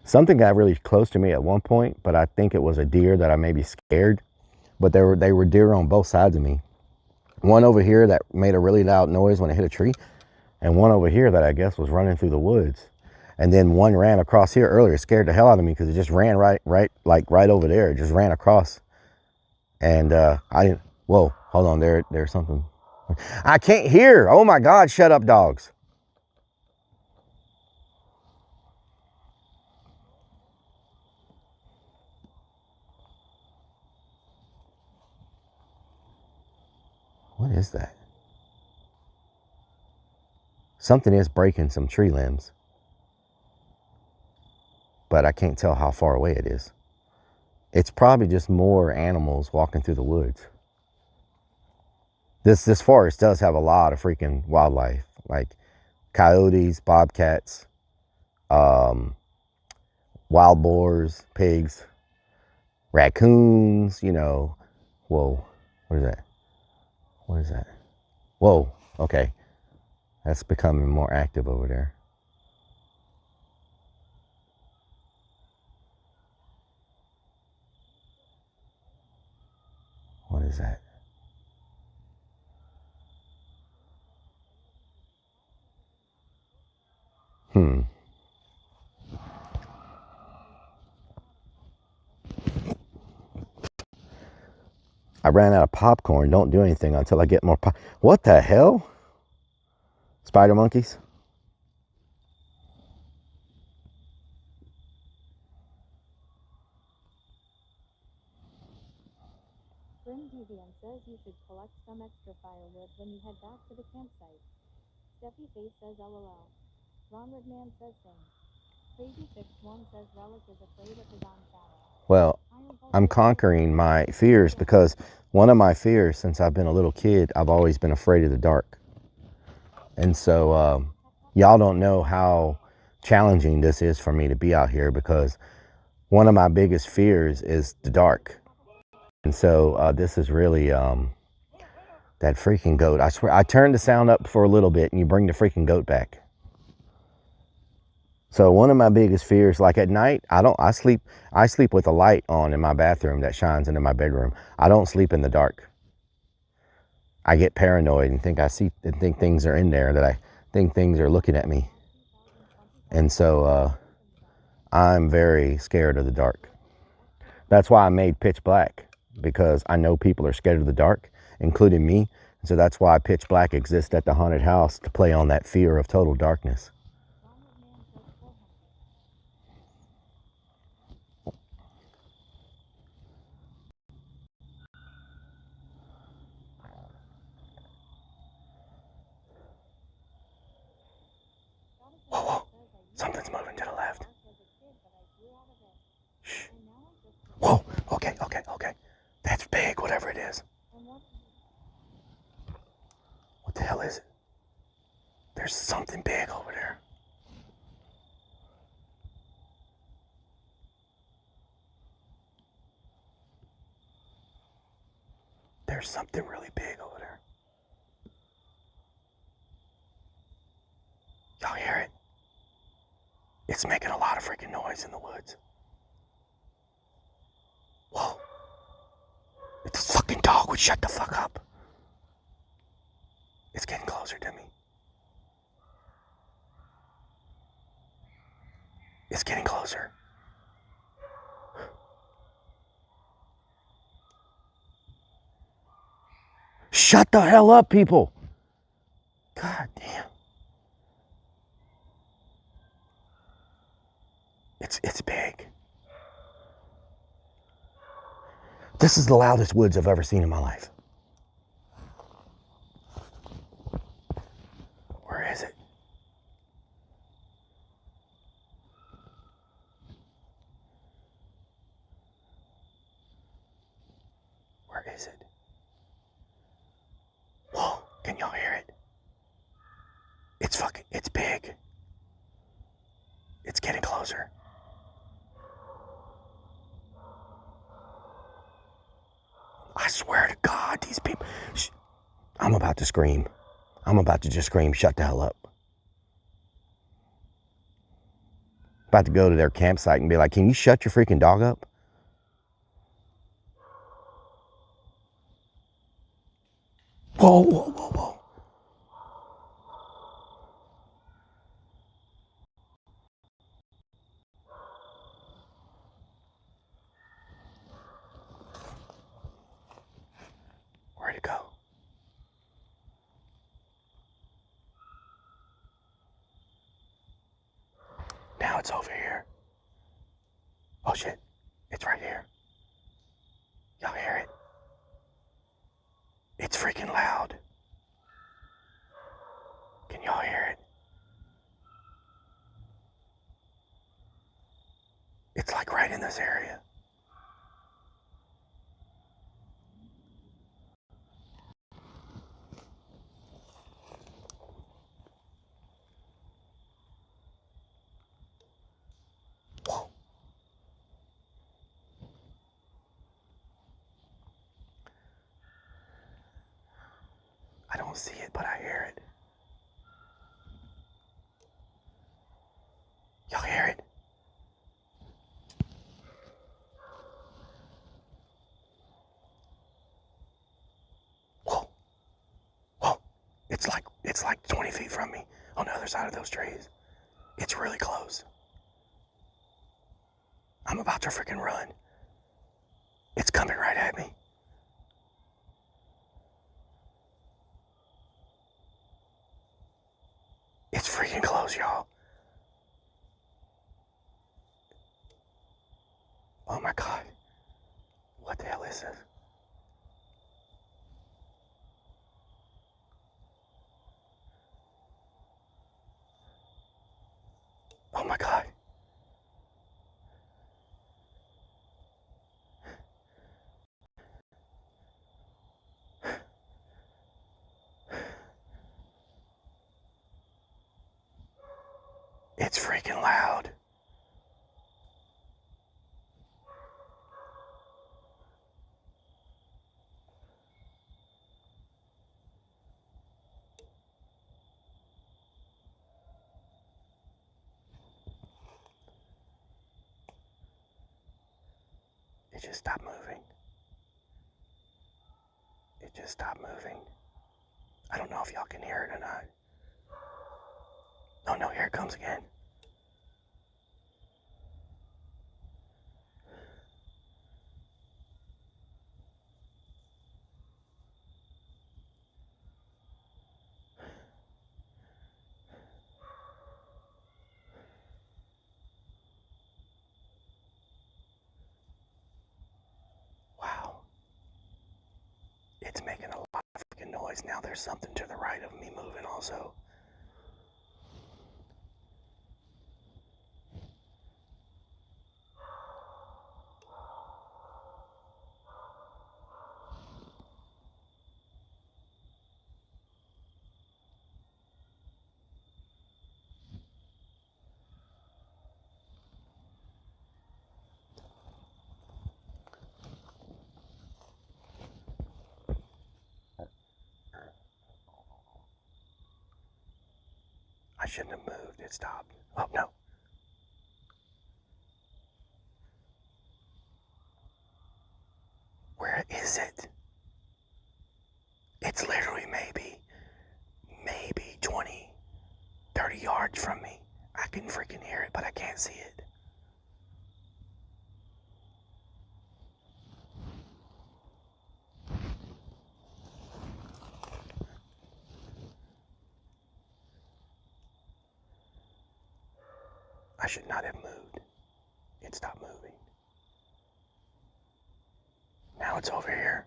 Something got really close to me at one point, but I think it was a deer that I maybe scared. But they were deer on both sides of me. One over here that made a really loud noise when it hit a tree, and one over here that I guess was running through the woods. And then one ran across here earlier, scared the hell out of me because it just ran right over there. It just ran across. And I didn't, whoa, hold on, there's something. I can't hear. Oh my God, shut up, dogs. What is that? Something is breaking some tree limbs, but I can't tell how far away it is. It's probably just more animals walking through the woods. This forest does have a lot of freaking wildlife, like coyotes, bobcats, wild boars, pigs, raccoons, you know. Whoa, what is that? What is that? Whoa, okay. That's becoming more active over there. What is that? I ran out of popcorn. Don't do anything until I get more pop. What the hell? Spider monkeys? Grim Deviant says you should collect some extra firewood when you head back to the campsite. Steffi Face says LOL. Ronald Man says same. Crazy Fix One says Rellik is afraid of his own shadow. Well, I'm conquering my fears because one of my fears since I've been a little kid, I've always been afraid of the dark. And so y'all don't know how challenging this is for me to be out here because one of my biggest fears is the dark. And so this is really that freaking goat. I swear, I turned the sound up for a little bit and you bring the freaking goat back. So one of my biggest fears, like at night, I sleep with a light on in my bathroom that shines into my bedroom. I don't sleep in the dark. I get paranoid and think think things are in there, that I think things are looking at me. And so I'm very scared of the dark. That's why I made pitch black, because I know people are scared of the dark, including me. And so that's why pitch black exists at the haunted house, to play on that fear of total darkness. Whoa, whoa. Something's moving to the left. Shh. Whoa, okay. That's big, whatever it is. What the hell is it? There's something big over there. There's something really big over there. Y'all hear it? It's making a lot of freaking noise in the woods. Whoa. If the fucking dog would shut the fuck up. It's getting closer to me. It's getting closer. Shut the hell up, people. God damn. It's big. This is the loudest woods I've ever seen in my life. Where is it? Where is it? Whoa, can y'all hear it? It's big. It's getting closer. I swear to God, these people. Shh. I'm about to scream. I'm about to just scream, shut the hell up. about to go to their campsite and be like, can you shut your freaking dog up? Whoa, whoa, whoa, whoa. Where'd it go? Now it's over here. Oh shit, it's right here. Y'all hear it? It's freaking loud. Can y'all hear it? It's like right in this area. Whoa. I don't see it, but I hear it. Y'all hear it? Whoa. Whoa. It's like 20 feet from me on the other side of those trees. It's really close. I'm about to freaking run. It's coming right at me. It's freaking close, y'all. Oh my God. What the hell is this? Oh my God. It's freaking loud. It just stopped moving. It just stopped moving. I don't know if y'all can hear it or not. Oh no, here it comes again. Wow. It's making a lot of freaking noise. Now there's something to the right of me moving also. I shouldn't have moved. It stopped. Oh no. Where is it? It's literally maybe 20, 30 yards from me. I can freaking hear it, but I can't see it. I should not have moved. It stopped moving. Now it's over here.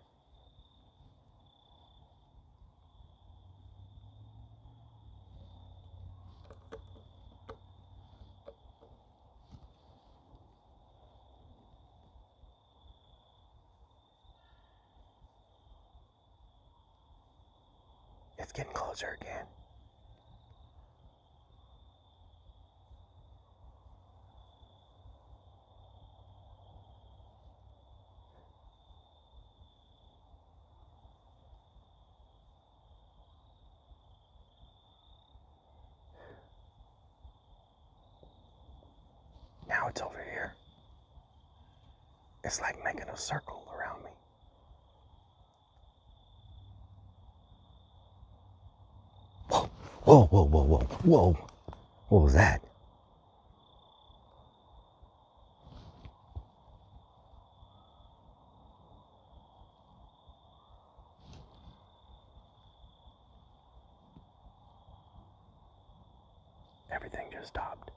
It's getting closer again. Now it's over here. It's like making a circle around me. Whoa, whoa, whoa, whoa, whoa, whoa. What was that? Everything just stopped.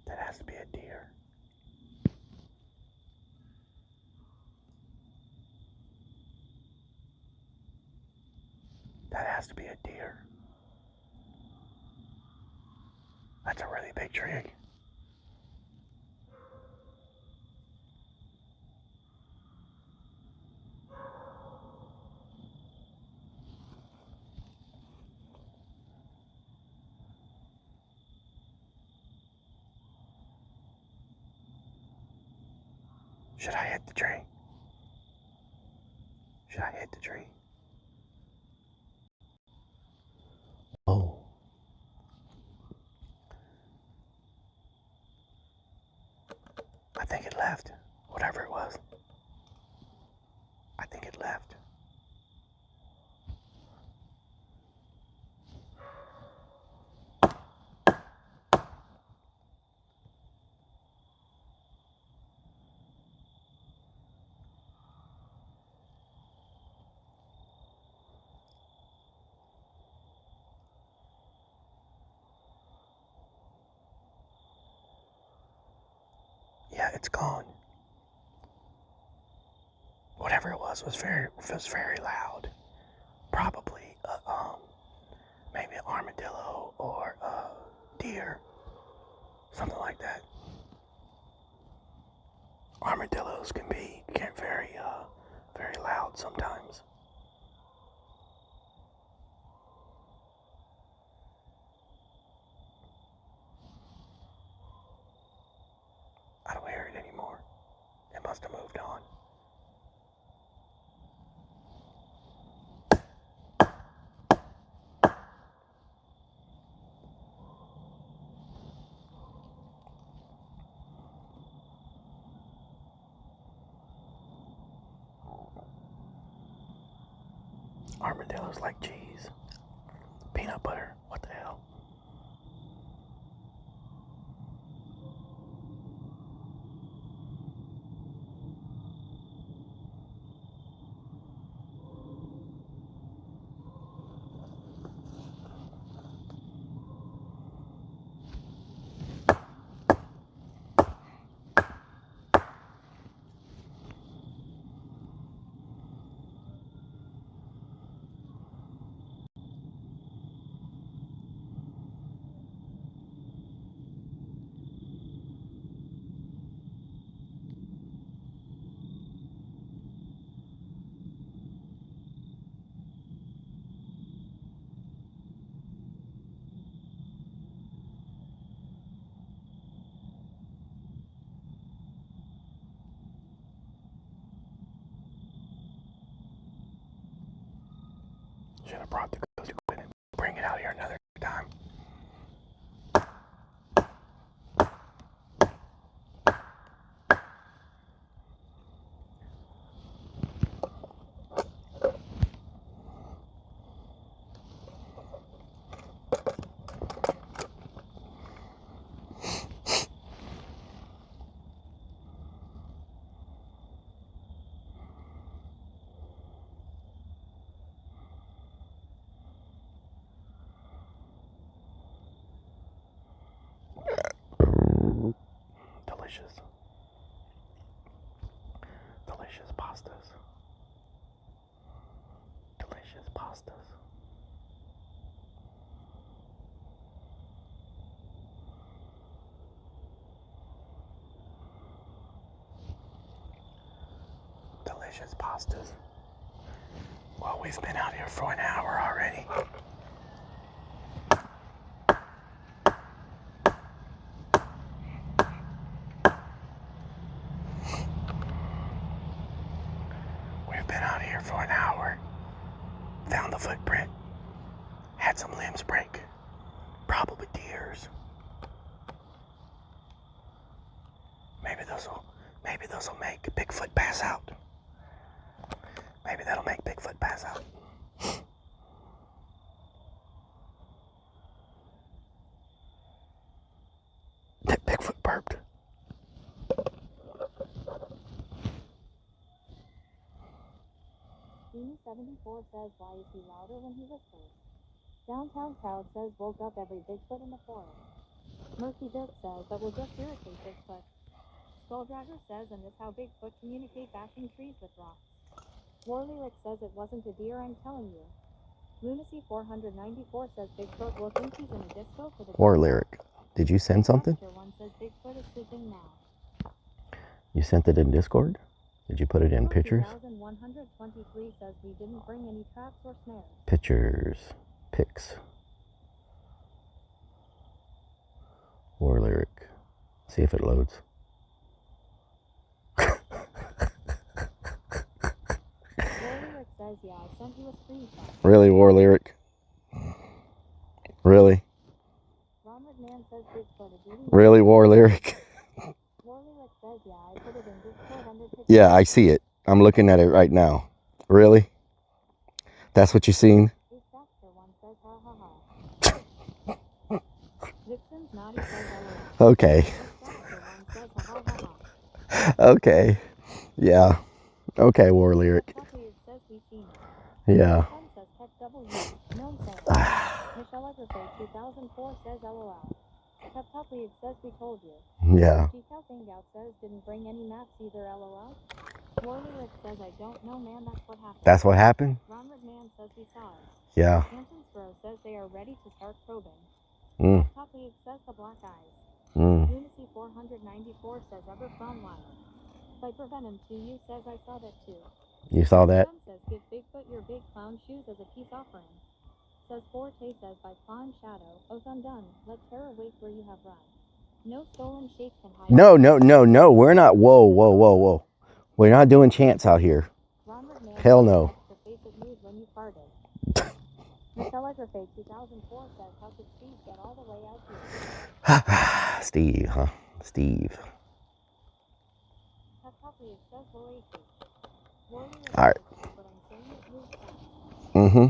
That has to be a deer. That has to be a deer. That's a really big tree. Should I hit the tree? Should I hit the tree? Oh. I think it left. Whatever it was. I think it left. Yeah, it's gone. Whatever it was very loud. Probably maybe an armadillo or a deer, something like that. Armadillos can get very loud sometimes. I don't hear it anymore. It must have moved on. Armadillos like cheese. Peanut butter. What the hell? Should have brought the cozy with it. Bring it out here another time. Delicious. Delicious pastas. Delicious pastas. delicious pastas. Well, we've been out here for an hour already. We've been out here for an hour. Found the footprint. Had some limbs break. Probably deers. Maybe this'll make Bigfoot pass out. Maybe that'll make Bigfoot pass out. That Bigfoot burped. Jimmy74 says, why is he louder when he whispers? Downtown crowd says, woke up every Bigfoot in the forest. Murphy Dirk says, that will just irritate Bigfoot. Skulldragger says, and this how Bigfoot communicate bashing trees with rocks. Warlyric says it wasn't a deer, I'm telling you. Lunacy 494 says Bigfoot will think he's in a disco for the Warlyric, did you send something? One says Bigfoot is sleeping now. You sent it in Discord? Did you put it in pictures? 2123 says we didn't bring any traps or snares. Pictures. Pics. Warlyric. See if it loads. Warlyric says, yeah, I sent you a screenshot. Really, Warlyric? Really? Ron McMahon says Bigfoot is eating. Really, Warlyric? Warlyric says, yeah, I put it in Discord under pictures. Yeah, I see it. I'm looking at it right now. Really? That's what you seen? One says, ha ha ha. Vixen's naughty says, Okay. one says, ha ha ha. Okay. Yeah. Okay, Warlyric. Yeah. Michelle Everfay 2004 says LOL. Peptoply says we told you. Yeah. Decal Hangout says didn't bring any maps either LOL. Warlyric says I don't know man, that's what happened. That's what happened? Ron McMahon says we saw it. Yeah. Hampton Sparrow says they are ready to start probing. Mm. Peptoply says the black eyes. Lunacy 494 says ever from wild. Viper Venom 2U says I saw that too. You saw that? Says give Bigfoot your big clown shoes as a peace offering. Says Forte says by Clown Shadow, oath undone, let terror wait where you have run. No stolen shape can hide. No. We're not. Whoa. We're not doing chants out here. Hell no. Michelle Everfay 2004 says how could Steve get all the way out here? Steve, huh? Steve. Alright. Mm-hmm.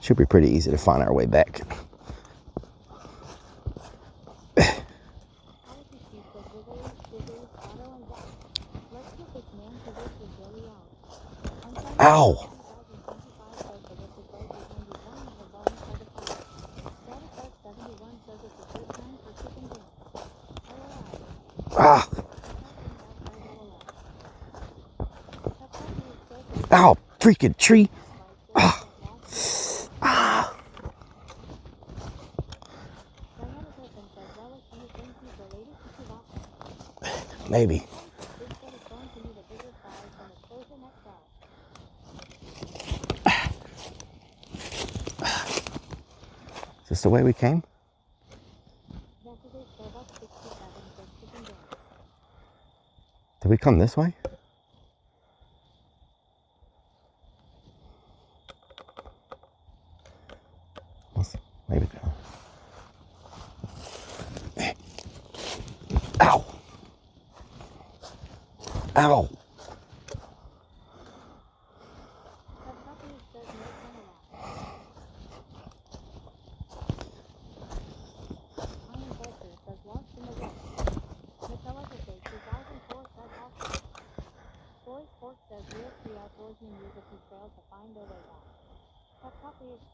Should be pretty easy to find our way back. Ow! Ah! Ow! Freaking tree! Ah! Ah! Maybe. Is this the way we came? Did we come this way? Maybe. Ow! Ow!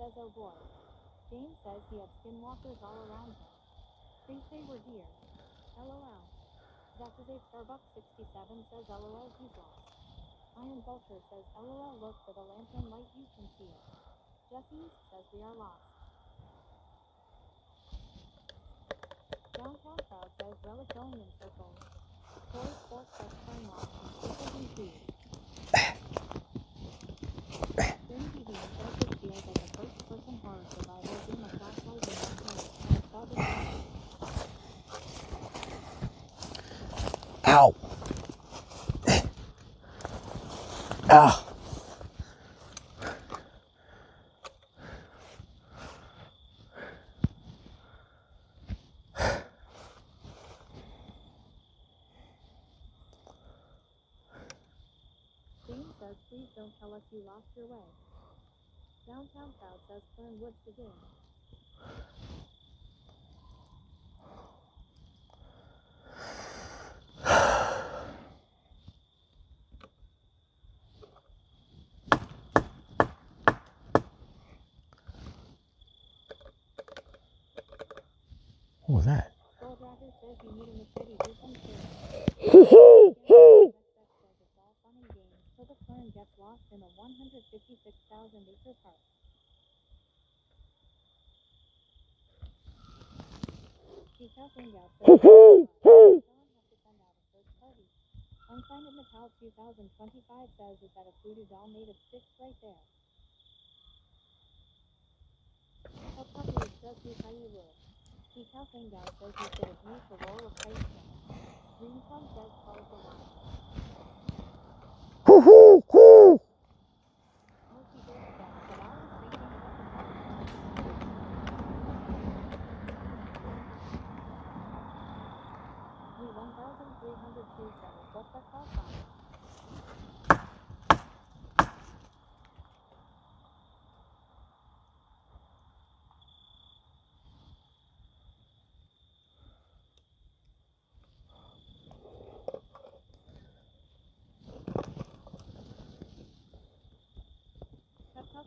Says, oh boy. James says he had skinwalkers all around him. Think they were deer. LOL. Zacchaeus Starbucks 67 says LOL he's lost. Iron Vulture says LOL look for the lantern light you can see it. Jesse says we are lost. Rellik going in circles. Toy Sports has turn off and circles and food. Soon TV says this feels like a first-person horror survival game of flashlight in one hand and a dog in the Ow. Ow. Dean says please don't tell us you lost your way. Downtown crowd says turn woods begin. What was that? Soul Driver says you need a machete, do some shit. It's all fun and games till the fern gets lost in a 156,000-acre park. Chico Fingout says someone has to send out a search party. Unsigned in Metal 2025 says is that a food is all made of sticks right there. Puppy says he's how you will. Chico Fingout says you should have used the roll of ice cream. Green Sun says calls the line. Murphy Dick says that I was thinking about the park. We 1,302 says what's that call sign?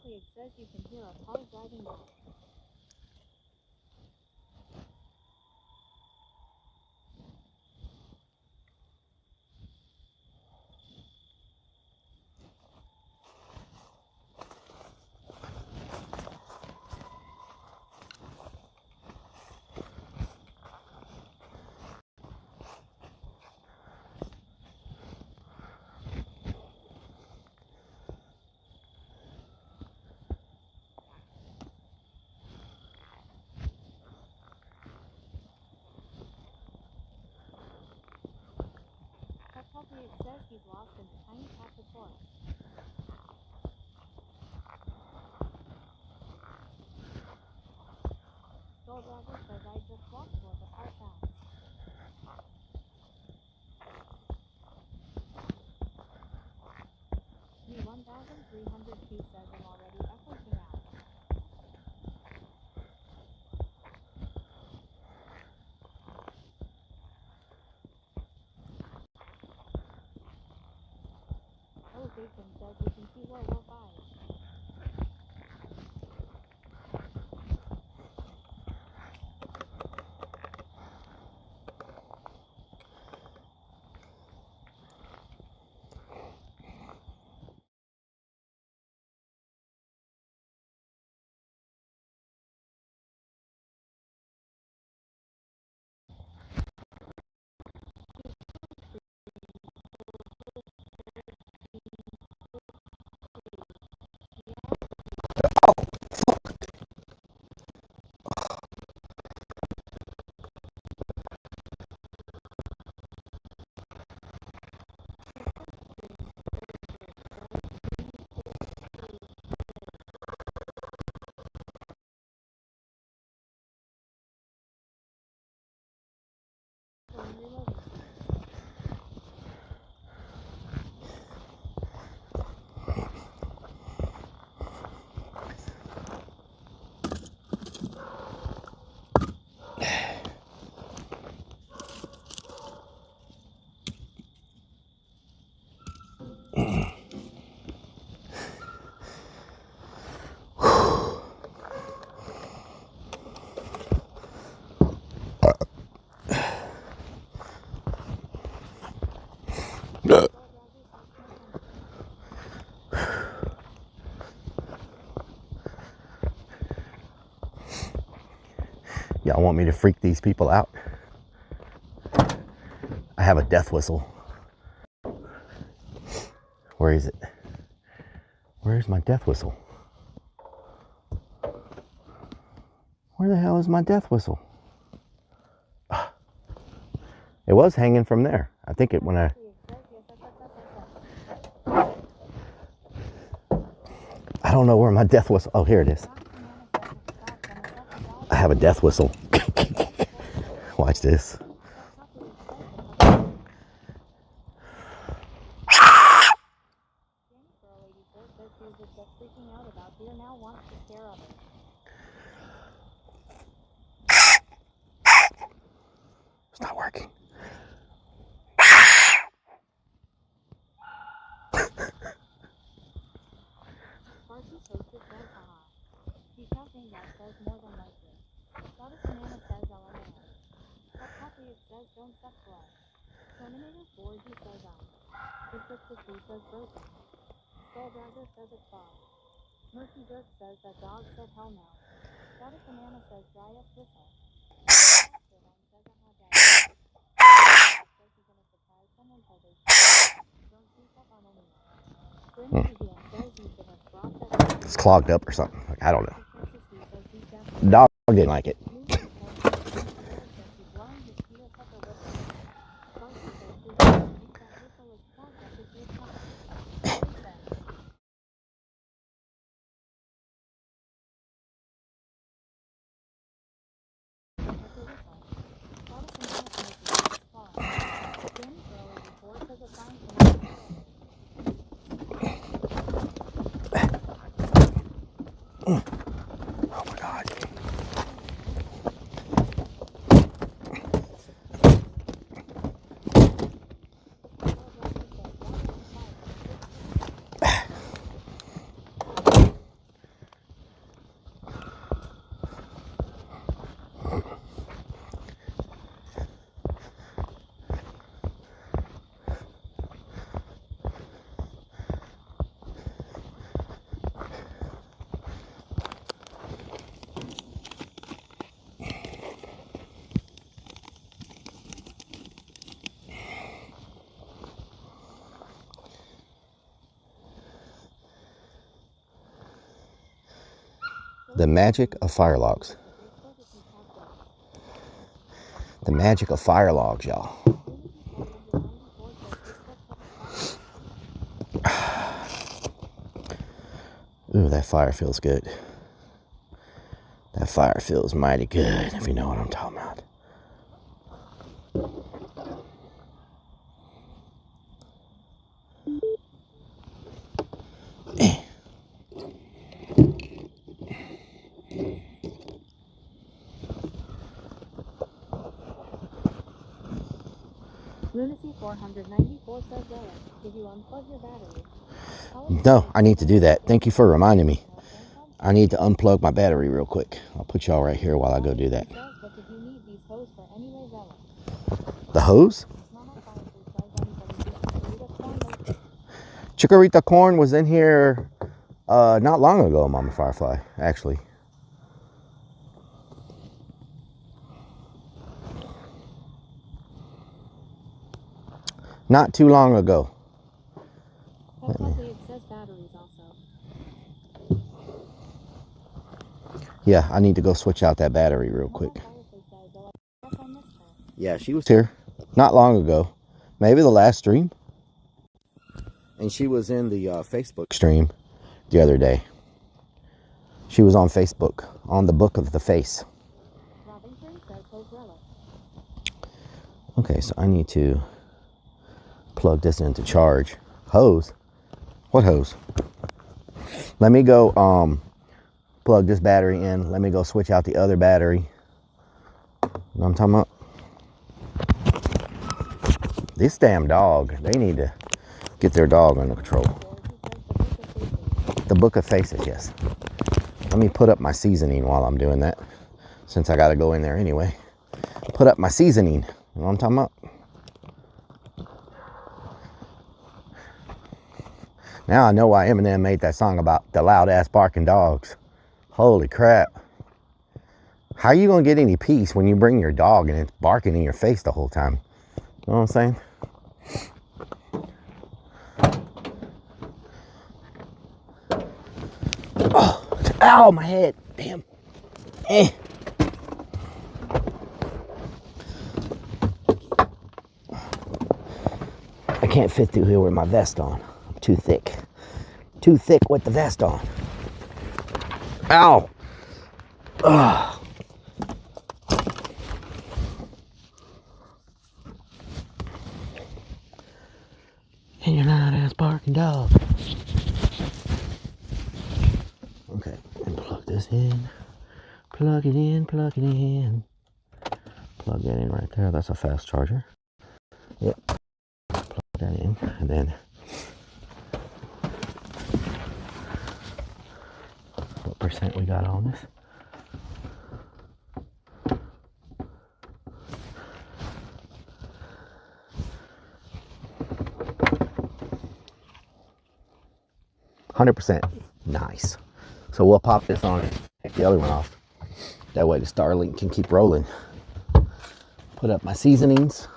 It says you can hear a car driving by. It says he's lost in a tiny patch of forest. Soul Driver says I just walked for the how fast. Me 1,302 says I'm already efforting out. Oh, Jason says we can see World War V. Y'all want me to freak these people out? I have a death whistle. Where is it? Where's my death whistle? Where the hell is my death whistle? It was hanging from there. I think it when I don't know where my death whistle. Oh, here it is. I have a death whistle. Watch this. It's not working. It's clogged up or something. Like, I don't know. Dog didn't like it. Oh my God. The magic of fire logs. The magic of fire logs, y'all. Ooh, that fire feels good. That fire feels mighty good, if you know what I'm talking about. Lunacy 494 says Relic. Did you unplug your battery? No, I need to do that. Thank you for reminding me. I need to unplug my battery real quick. I'll put y'all right here while I go do that. The hose? Chikorita corn was in here not long ago, Mama Firefly, actually. Not too long ago. Yeah, I need to go switch out that battery real quick. Yeah, she was here not long ago. Maybe the last stream. And she was in the Facebook stream the other day. She was on Facebook, on the Book of the Face. Okay, so I need to plug this into charge. Hose? What hose? Let me go plug this battery in. Let me go switch out the other battery. You know what I'm talking about? This damn dog, they need to get their dog under control. The Book of Faces, yes. Let me put up my seasoning while I'm doing that, since I gotta go in there anyway. Put up my seasoning. You know what I'm talking about? Now I know why Eminem made that song about the loud ass barking dogs. Holy crap. How are you gonna get any peace when you bring your dog and it's barking in your face the whole time? know what I'm saying? Oh, ow, my head. Damn. Eh. I can't fit through here with my vest on. I'm too thick. Too thick with the vest on. Ow. Ugh. And you're not ass barking dog. Okay, and plug this in. Plug it in, plug it in. Plug that in right there. That's a fast charger. Yep. Plug that in, and then what percent we got on this? %. Nice. So we'll pop this on and take the other one off. That way the Starlink can keep rolling. Put up my seasonings.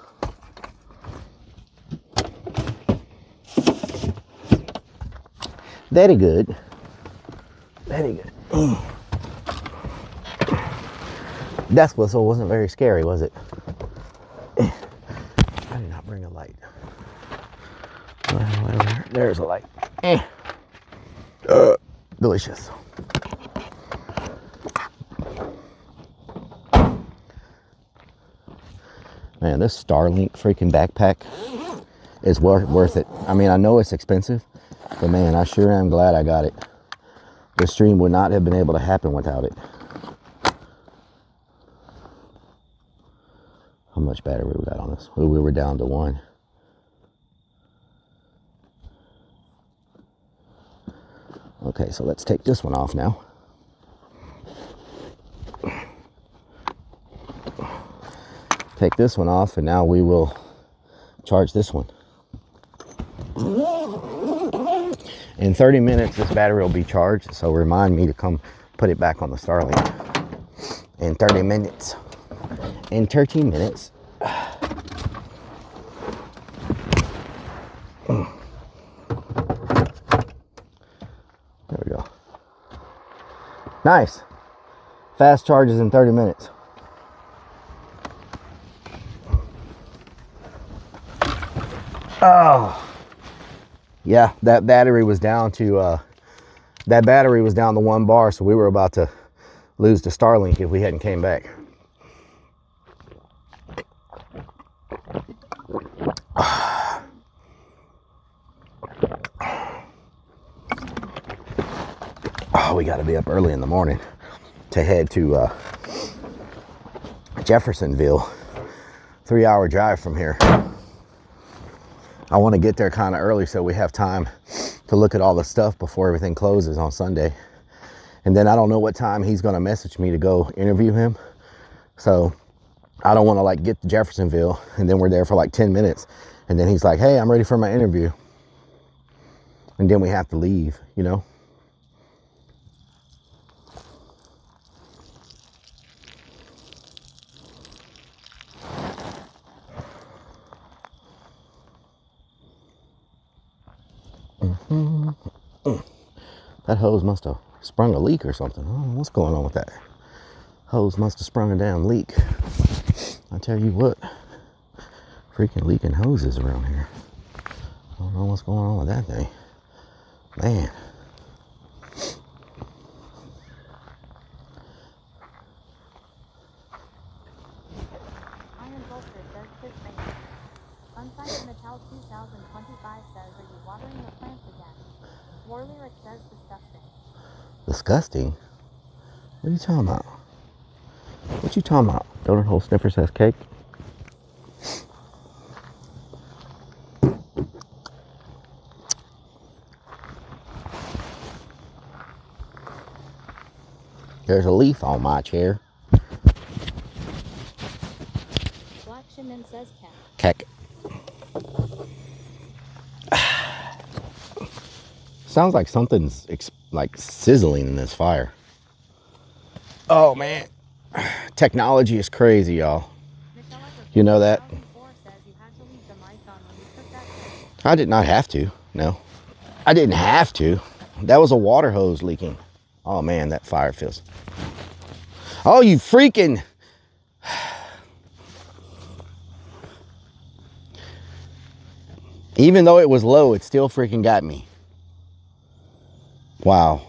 Very good. Very good. Death whistle wasn't very scary, was it? I did not bring a light. There's a light. Delicious. Man, this Starlink freaking backpack is worth it. I mean, I know it's expensive, but man, I sure am glad I got it. This stream would not have been able to happen without it. How much battery we got on this? Well, we were down to 1. Okay, so let's take this one off now. Take this one off, and now we will charge this one. In 30 minutes, this battery will be charged, so remind me to come put it back on the Starlink. In 30 minutes. In 30 minutes. There we go. Nice. Fast charges in 30 minutes. Oh. Yeah, that battery was down to 1 bar, so we were about to lose the Starlink if we hadn't came back. Oh, we got to be up early in the morning to head to Jeffersonville. 3-hour drive from here. I want to get there kind of early so we have time to look at all the stuff before everything closes on Sunday. And then I don't know what time he's going to message me to go interview him. So I don't want to like get to Jeffersonville and then we're there for like 10 minutes. And then he's like, hey, I'm ready for my interview. And then we have to leave, you know? That hose must have sprung a leak or something. I don't know what's going on with that. Hose must have sprung a damn leak. I tell you what, freaking leaking hoses around here. I don't know what's going on with that thing. Man. Iron Vulture says quick thing. Unsigned in the Cal 2025 says, are you watering the plants again? War lyric says disgusting. Disgusting? What are you talking about? What you talking about? Donut hole sniffer says cake. There's a leaf on my chair. Black Shaman says cat. Keck. Sounds like something's like sizzling in this fire. Oh man, technology is crazy, y'all. You know that? I did not have to. No, I didn't have to. That was a water hose leaking. Oh man, that fire feels. Oh, you freaking. Even though it was low, it still freaking got me. Wow.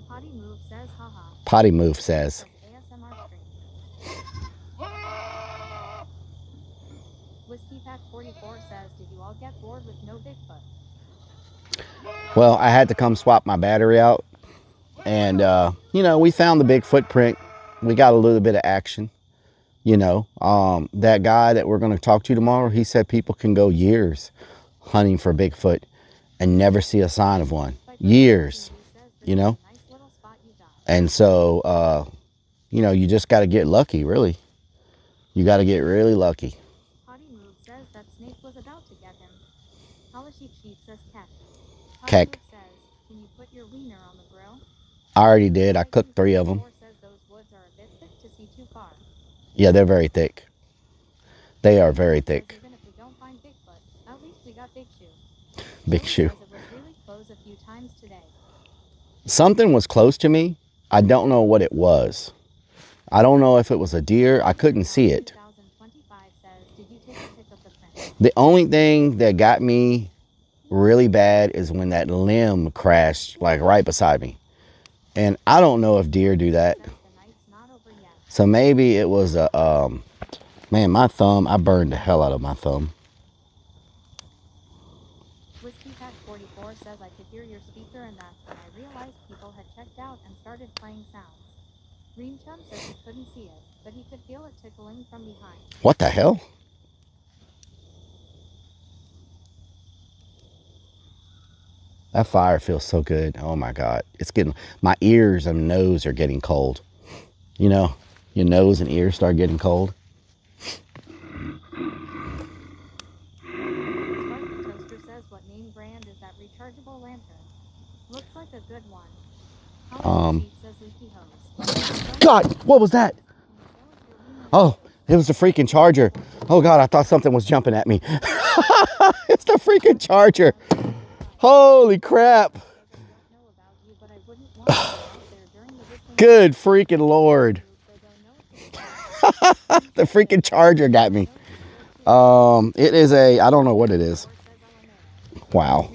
Potty Move says, haha. Potty Move says. ASMR stream. Whiskey Pack 44 says, did you all get bored with no Bigfoot? Well, I had to come swap my battery out. And, you know, we found the big footprint. We got a little bit of action. You know, that guy that we're going to talk to tomorrow, he said people can go years hunting for Bigfoot and never see a sign of one. Years, you know. And so, you know, you just got to get lucky, really. You got to get really lucky. Potty Move says that snake was about to get him. Polishy Chief says keck. Keck. Potty Move says, can you put your wiener on the grill? I already did. I cooked 3 of them. Says those woods are a bit thick to see too far. Yeah, they're very thick. They are very thick. Even if we don't find Bigfoot, at least we got Big Shoe. Big Shoe. It was really close a few times today. Something was close to me. I don't know what it was. I don't know if it was a deer. I couldn't see it. The only thing that got me really bad is when that limb crashed like right beside me. And I don't know if deer do that. So maybe it was a, man, my thumb, I burned the hell out of my thumb. Whiskey Pack 44 says I could hear your speaker and that's when I realized people had checked out and started playing sounds. Green Chum says he couldn't see it, but he could feel it tickling from behind. What the hell? That fire feels so good. Oh my God. It's getting, my ears and nose are getting cold. You know, your nose and ears start getting cold. Toaster says what name brand is that rechargeable lantern? Looks like a good one. Says leaky hose. God, what was that? Oh, it was the freaking charger. Oh God, I thought something was jumping at me. It's the freaking charger. Holy crap. Good freaking Lord. The freaking charger got me. It is a, I don't know what it is. Wow.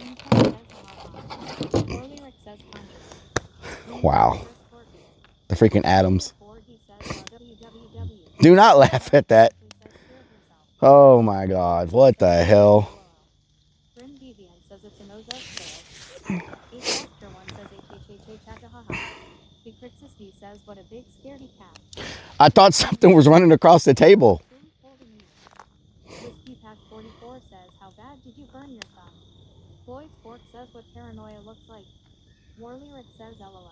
Wow. The freaking atoms. Do not laugh at that. Oh my God, what the hell? I thought something was running across the table. Whiskey Pack 44 says, how bad did you burn your thumb? Floyd Fork says what paranoia looks like. War Lyric says LOL.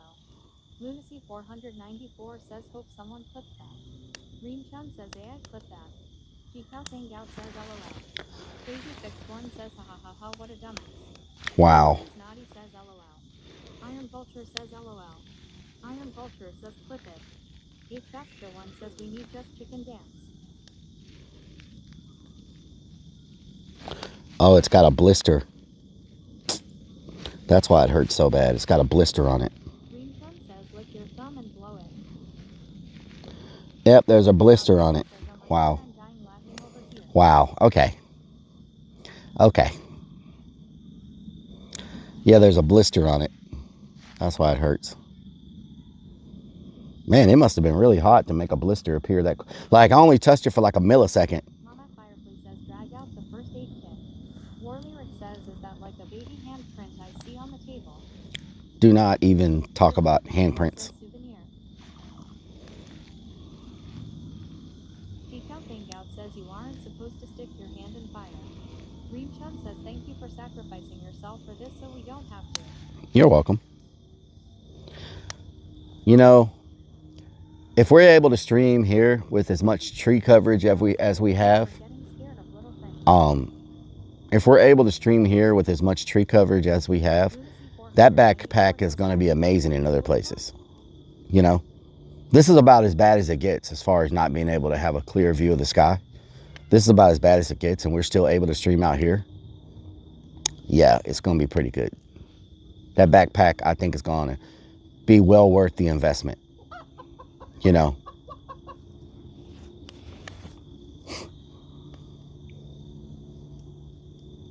Lunacy 494 says hope someone clipped that. Green Chum says AI clip that. Chico Hangout says LOL. Crazy Fix One says ha ha ha ha what a dumbass. Wow. Snotty says LOL. Iron Vulture says LOL. Iron Vulture says clip it. H Extra One says we need just chicken dance. Oh, it's got a blister. That's why it hurts so bad. It's got a blister on it. Green Chum says lick your thumb and blow it. Yep, there's a blister on it. Wow. Wow. Okay. Okay. Yeah, there's a blister on it. That's why it hurts. Man, it must have been really hot to make a blister appear that... Like, I only touched it for like a millisecond. Mama Firefly says drag out the first aid kit. War Lyric says is that like a baby handprint I see on the table. Do not even talk about handprints. Chico Hangout says you aren't supposed to stick your hand in fire. Green Chum says thank you for sacrificing yourself for this so we don't have to. You're welcome. You know, if we're able to stream here with as much tree coverage as we have, if we're able to stream here with as much tree coverage as we have, that backpack is going to be amazing in other places. You know, this is about as bad as it gets as far as not being able to have a clear view of the sky. This is about as bad as it gets, and we're still able to stream out here. Yeah, it's going to be pretty good. That backpack, I think, is going to be well worth the investment. You know.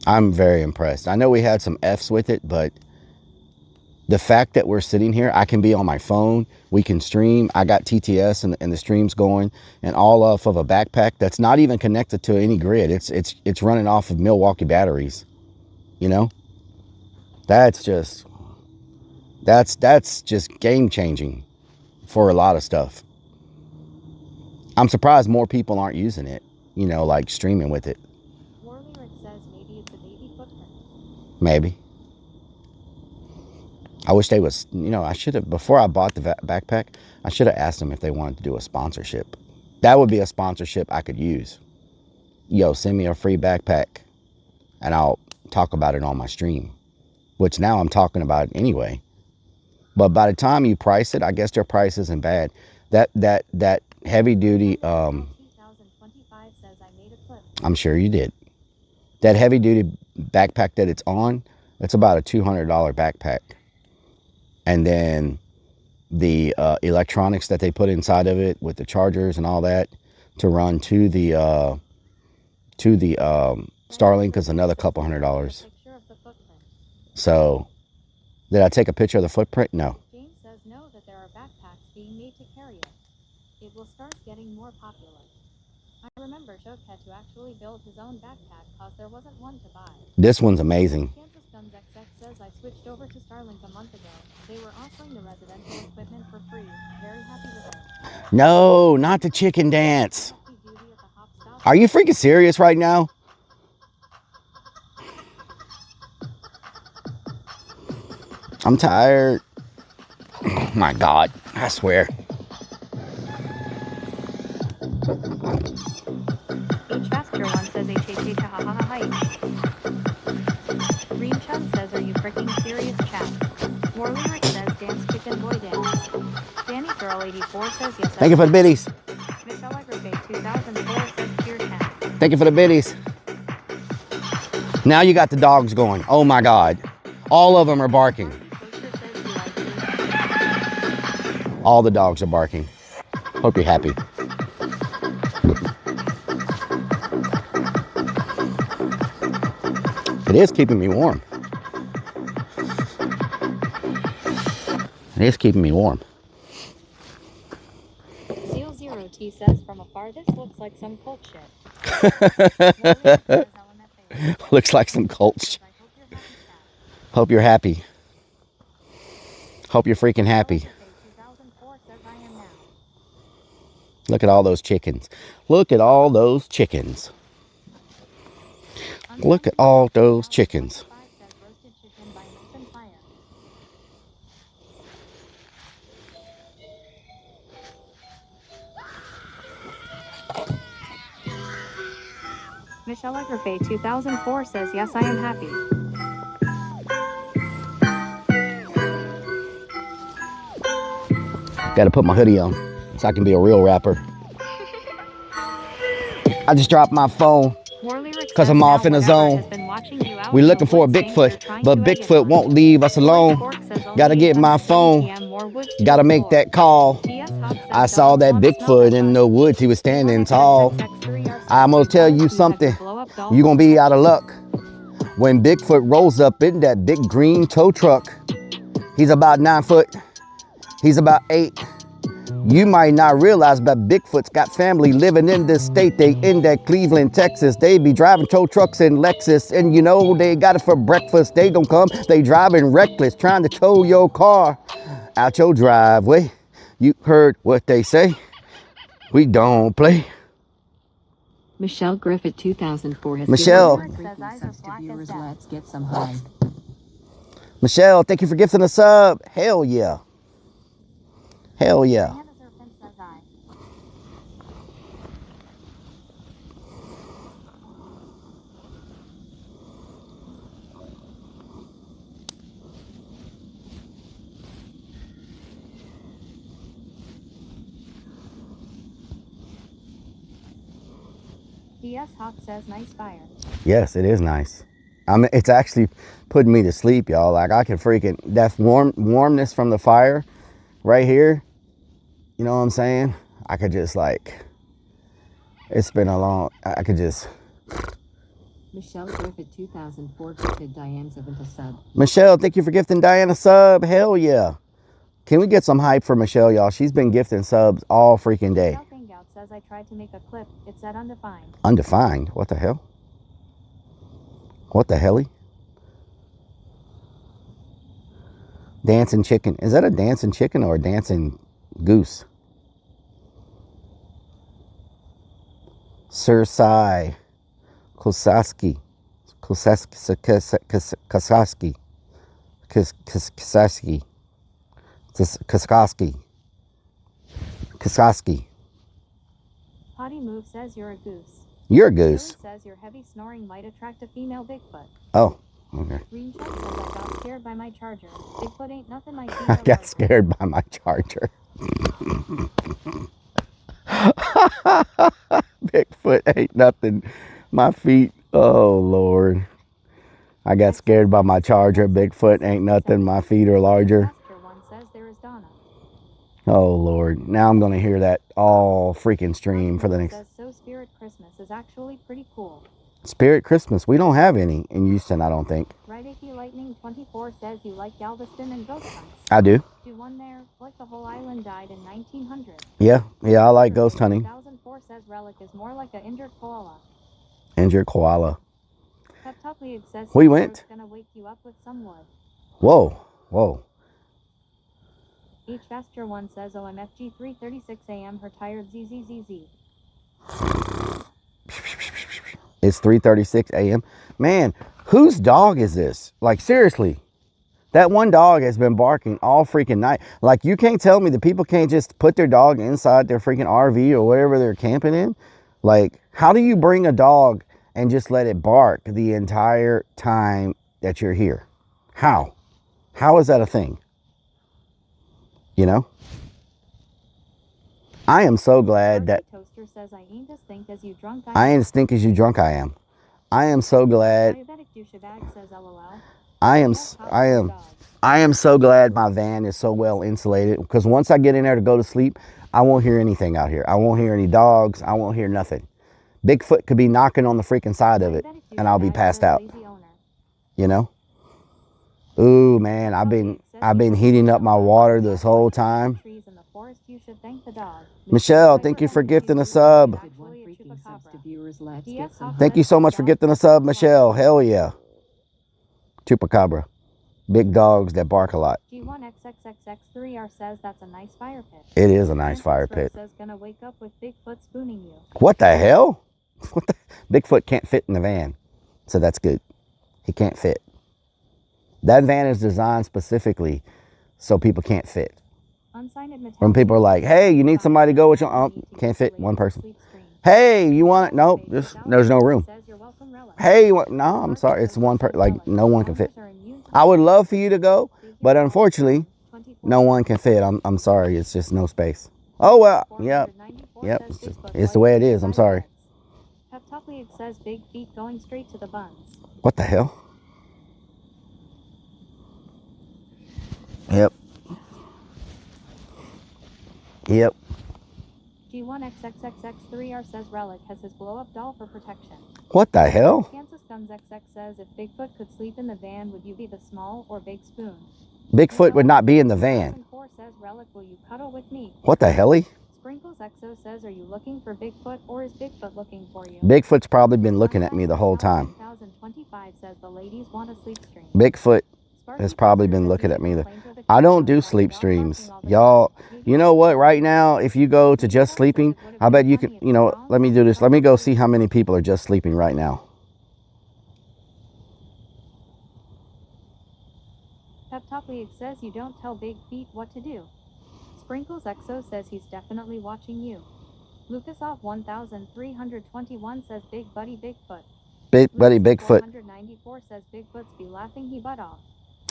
I'm very impressed. I know we had some F's with it, but the fact that we're sitting here, I can be on my phone, we can stream. I got TTS and the stream's going, and all off of a backpack that's not even connected to any grid. It's running off of Milwaukee batteries. You know, that's just game changing for a lot of stuff. I'm surprised more people aren't using it. You know, like streaming with it. Warlyric says maybe it's a baby footprint. Maybe. I wish they was, you know, I should have, before I bought the backpack, I should have asked them if they wanted to do a sponsorship. That would be a sponsorship I could use. Yo, send me a free backpack and I'll talk about it on my stream, which now I'm talking about it anyway. But by the time you price it, I guess their price isn't bad. That heavy duty, 2025 says I made a clip. I'm sure you did. That heavy duty backpack that it's on, it's about a $200 backpack. And then the electronics that they put inside of it with the chargers and all that to run to the Starlink is another couple $100. So, did I take a picture of the footprint? No. James says no, that there are backpacks being made to carry it. It will start getting more popular. I remember Joket to actually build his own backpack because there wasn't one to buy. This one's amazing. Kansas Guns XX says I switched over to Starlink a month ago. They were offering the residential equipment for free. Very happy with it. No, not the chicken dance. Are you freaking serious right now? I'm tired. Oh my God, I swear. Faster one says HHH ha ha ha hi. Green Chun says are you freaking serious chat? More lyric says dance chicken boy dance. Danny Girl 84 says yes. Thank you for the biddies. Michelle Aggravate 2004 says cheer chat. Thank you for the biddies. Now you got the dogs going. Oh my God. All of them are barking. All the dogs are barking. Hope you're happy. It is keeping me warm. It is keeping me warm. Seal Zero T says from afar this looks like some cult shit. Looks like some cult shit. Hope you're happy. Hope you're freaking happy. Look at all those chickens. Look at all those chickens. Look at all those chickens. Michelle Aggravate 2004 says yes, I am happy. Gotta put my hoodie on so I can be a real rapper. I just dropped my phone because I'm off in the zone. We're looking for a Bigfoot, but Bigfoot won't leave us alone. Gotta get my phone. Gotta make that call. I saw that Bigfoot in the woods. He was standing tall. I'm gonna tell you something. You're gonna be out of luck when Bigfoot rolls up in that big green tow truck. He's about 9 foot. He's about 8. You might not realize, but Bigfoot's got family living in this state. They in that Cleveland, Texas. They be driving tow trucks in Lexus. And you know, they got it for breakfast. They don't come. They driving reckless, trying to tow your car out your driveway. You heard what they say. We don't play. Michelle Griffith 2004 has Michelle. given subs to viewers. Let's get some high. Michelle, thank you for gifting a sub. Hell yeah. Hell yeah. DS Hawk says nice fire. Yes, it is nice. I mean, it's actually putting me to sleep, y'all. Like I can freaking, that warmness from the fire right here. You know what I'm saying? I could just like, it's been a long, I could just. Michelle Griffith 2004 gifted Diane a sub. Michelle, thank you for gifting Diane a sub. Hell yeah. Can we get some hype for Michelle, y'all? She's been gifting subs all freaking day. Michelle Fingout says I tried to make a clip. It said undefined. Undefined? What the hell? What the helly? Dancing chicken. Is that a dancing chicken or a dancing goose? Sir Sai. Kosaski. Kosaski. Kosaski. Potty Move says you're a goose. You're a goose. Billy says your heavy snoring might attract a female Bigfoot. Oh, okay. Green Chuck says I got scared by my charger. Bigfoot ain't nothing my I got scared by my charger. Bigfoot ain't nothing. My feet, oh Lord. I got scared by my charger. Bigfoot ain't nothing. My feet are larger. One says there is Donna. Oh Lord. Now I'm going to hear that all freaking stream for the next. Says so Spirit Christmas is actually pretty cool. Spirit Christmas. We don't have any in Houston, I don't think. Righty Lightning 24 says you like Galveston and ghost hunts. I do. Do one there, like the whole island died in 1900. Yeah, I like ghost hunting. 2004 says Rellik is more like an injured koala. Injured koala. Peptoplead says we went. Gonna wake you up with some wood. Whoa, whoa. H. Vester 1 says OMFG 3:36 a.m. her tired ZZZZ. It's 3:36 a.m. Man, whose dog is this? Like seriously. That one dog has been barking all freaking night. Like you can't tell me that people can't just put their dog inside their freaking RV or whatever they're camping in. Like, how do you bring a dog and just let it bark the entire time that you're here? How? How is that a thing? You know? I am so glad that Toaster says I ain't as stink as you drunk I ain't as stink as you drunk I am. I am so glad. Diabetic douchebag says LOL. I am so glad my van is so well insulated, because once I get in there to go to sleep, I won't hear anything out here. I won't hear any dogs. I won't hear nothing. Bigfoot could be knocking on the freaking side of it and I'll be passed out. You know? Ooh, man, I've been heating up my water this whole time. Michelle, thank you for gifting a sub. Thank you so much for gifting a sub, Michelle. Hell yeah. Chupacabra. Big dogs that bark a lot. G1XXXX3R says that's a nice fire pit. It is a nice fire pit. Says gonna wake up with Bigfoot spooning you. What the hell? What the? Bigfoot can't fit in the van. So that's good. He can't fit. That van is designed specifically so people can't fit. When people are like, hey, you need somebody to go with you. Oh, can't fit one person. Hey, you want it? Nope, there's no room. Hey, you want, no, I'm sorry. It's one person. Like, no one can fit. I would love for you to go, but unfortunately, no one can fit. I'm sorry. It's just no space. Oh, well, yep. It's the way it is. I'm sorry. Peptoplead says big feet going straight to the buns. What the hell? Yep. Yep. G1XXXX3R says Rellik has his blow-up doll for protection. What the hell? Kansas Guns XX says if Bigfoot could sleep in the van, would you be the small or big spoon? Bigfoot would not be in the van. 2004 says Rellik, will you cuddle with me? What the helly? Sprinkles XO says, are you looking for Bigfoot or is Bigfoot looking for you? Bigfoot's probably been looking at me the whole time. 2025 says the ladies want a sleep stream. Bigfoot has probably been looking at me. I don't do sleep streams. Y'all, you know what? Right now, if you go to Just Sleeping, I bet you can, you know, let me do this. Let me go see how many people are just sleeping right now. Peptoplead says you don't tell Big Feet what to do. Sprinkles XO says he's definitely watching you. Lucasoff 1321 says Big Buddy Bigfoot. Big Buddy Bigfoot. 494 says Bigfoot's be laughing he butt off.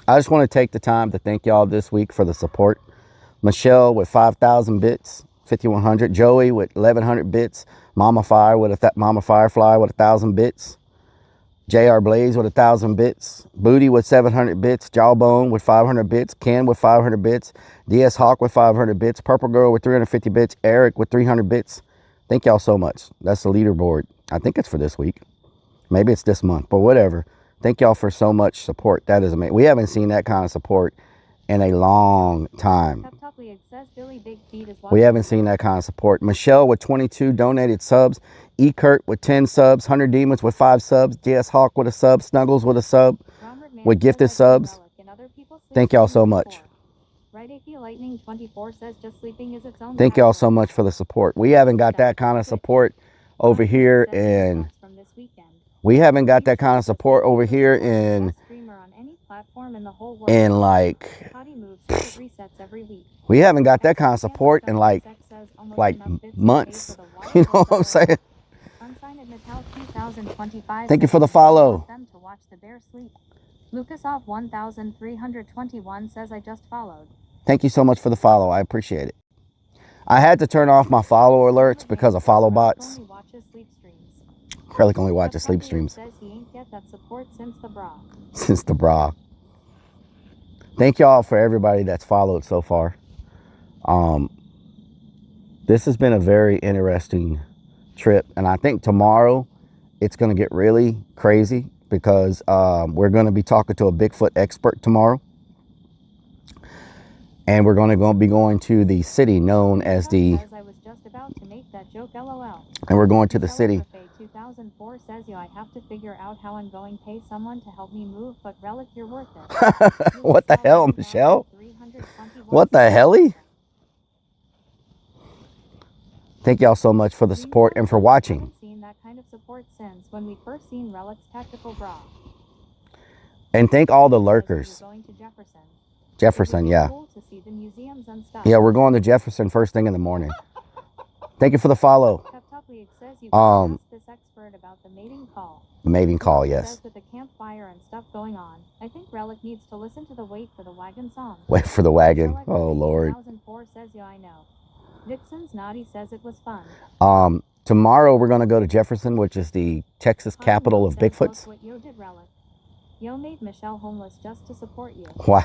I just want to take the time to thank y'all this week for the support. Michelle with 5,000 bits 5100. Joey with 1100 bits. Mama Fire with Mama Firefly with 1000 bits. JR Blaze with 1000 bits. Booty with 700 bits. Jawbone with 500 bits. Ken with 500 bits. DS Hawk with 500 bits. Purple Girl with 350 bits. Eric with 300 bits. Thank y'all so much. That's the leaderboard. I think it's for this week. Maybe it's this month, but whatever. Thank y'all for so much support. That is amazing. We haven't seen that kind of support in a long time. We haven't seen that kind of support. Michelle with 22 donated subs. E. Kurt with 10 subs. 100 Demons with 5 subs. JS Hawk with a sub. Snuggles with a sub. With gifted subs. Thank y'all so much. Thank y'all so much for the support. We haven't got that kind of support over here in... We haven't got that kind of support over here in like... We haven't got that kind of support in like months. You know what I'm saying? Thank you for the follow. Lucas off 1321 says I just followed. Thank you so much for the follow. I appreciate it. I had to turn off my follow alerts because of follow bots. Rellik only watches sleep streams. Says he ain't get that support since the bra. Since the bra. Thank y'all for everybody that's followed so far. This has been a very interesting trip, and I think tomorrow it's going to get really crazy because we're going to be talking to a Bigfoot expert tomorrow, and we're going to be going to the city known as the... I was just about to make that joke, LOL. And we're going to the city. 2004 says I have to figure out how I'm going to pay someone to help me move, but Rellik, you're worth it. What the hell, Michelle? What the helly? Thank y'all so much for the support and for watching. I haven't seen that kind of support since when we first seen Rellik's tactical bra. And thank all the lurkers. Going to Jefferson. Jefferson, yeah. Cool to see the museums and stuff. Yeah, we're going to Jefferson first thing in the morning. Thank you for the follow. Says you can ask this expert about the mating call. The mating call, yes. Says with the campfire and stuff going on, I think Rellik needs to listen to the Wait for the Wagon song. Wait for the wagon. Oh, Lord. 2004 says I know. Nixon's naughty says it was fun. Tomorrow we're going to go to Jefferson, which is the Texas capital of Bigfoots. What Yo did, Rellik. Yo made Michelle homeless just to support you. Wow.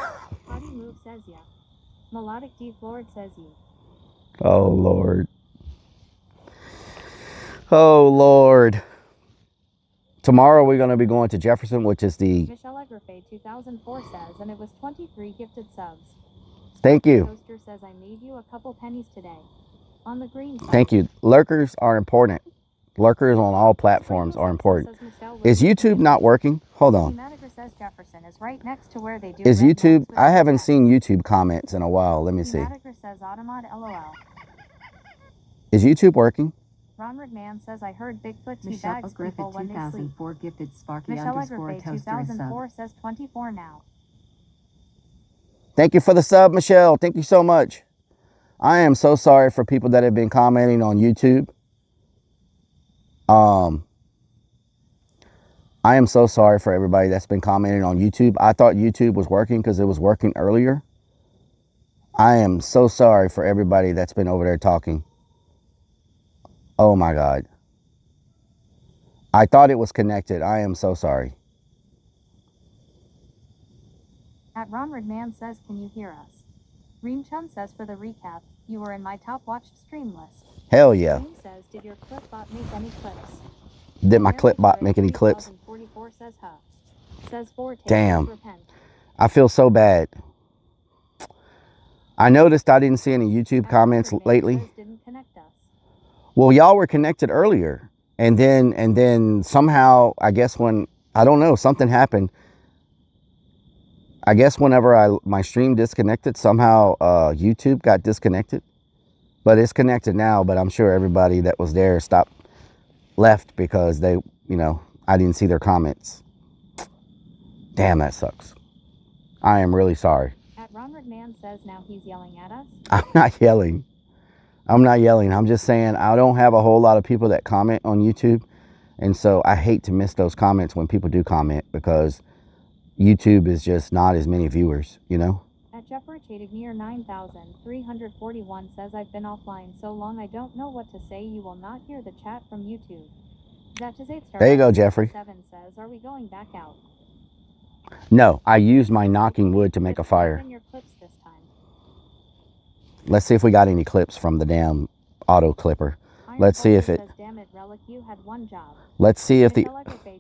Potty Move says yeah. Melodic D Lord says you. Oh, Lord. Oh, Lord. Tomorrow we're going to be going to Jefferson, which is the... Michelle Egrafay 2004 says, and it was 23 gifted subs. Thank you. Toaster says I made you a couple pennies today. On the green side. Thank you. Lurkers are important. Lurkers on all platforms are important. Is YouTube not working? Hold on. Says Jefferson is right next to where they do. Is YouTube... I haven't seen YouTube comments in a while. Let me see. Says Automod LOL. Is YouTube working? Ron Redman says I heard Bigfoot Michelle teabags Griffith people when they sleep. 2004 gifted Sparky Michelle underscore Egrafay toaster 2004 says 24 now. Thank you for the sub, Michelle. Thank you so much. I am so sorry for people that have been commenting on YouTube. I am so sorry for everybody that's been commenting on YouTube. I thought YouTube was working because it was working earlier. I am so sorry for everybody that's been over there talking. Oh my God. I thought it was connected. I am so sorry. At Ron Redman says, can you hear us? Reem Chun says, for the recap, you were in my top watched stream list. Hell yeah. Reem says, did your clipbot make any clips? Did my clipbot make any clips? 44 says, huh. Says damn. I feel so bad. I noticed I didn't see any YouTube comments lately. Well, y'all were connected earlier, and then somehow, I guess when, I don't know, something happened. I guess whenever my stream disconnected, somehow YouTube got disconnected. But it's connected now, but I'm sure everybody that was there left because they, you know, I didn't see their comments. Damn, that sucks. I am really sorry. At Ron Redman says now he's yelling at us. I'm not yelling. I'm not yelling. I'm just saying I don't have a whole lot of people that comment on YouTube. And so I hate to miss those comments when people do comment because YouTube is just not as many viewers, you know? At Near 9341 says I've been offline so long I don't know what to say. You will not hear the chat from YouTube. There you go, Jeffrey. 7 says, are we going back out? No, I used my knocking wood to make a fire. In your clips this time. Let's see if we got any clips from the damn auto clipper. Let's see if it. Says, damn it, Rellik, you had one job. Let's see if the.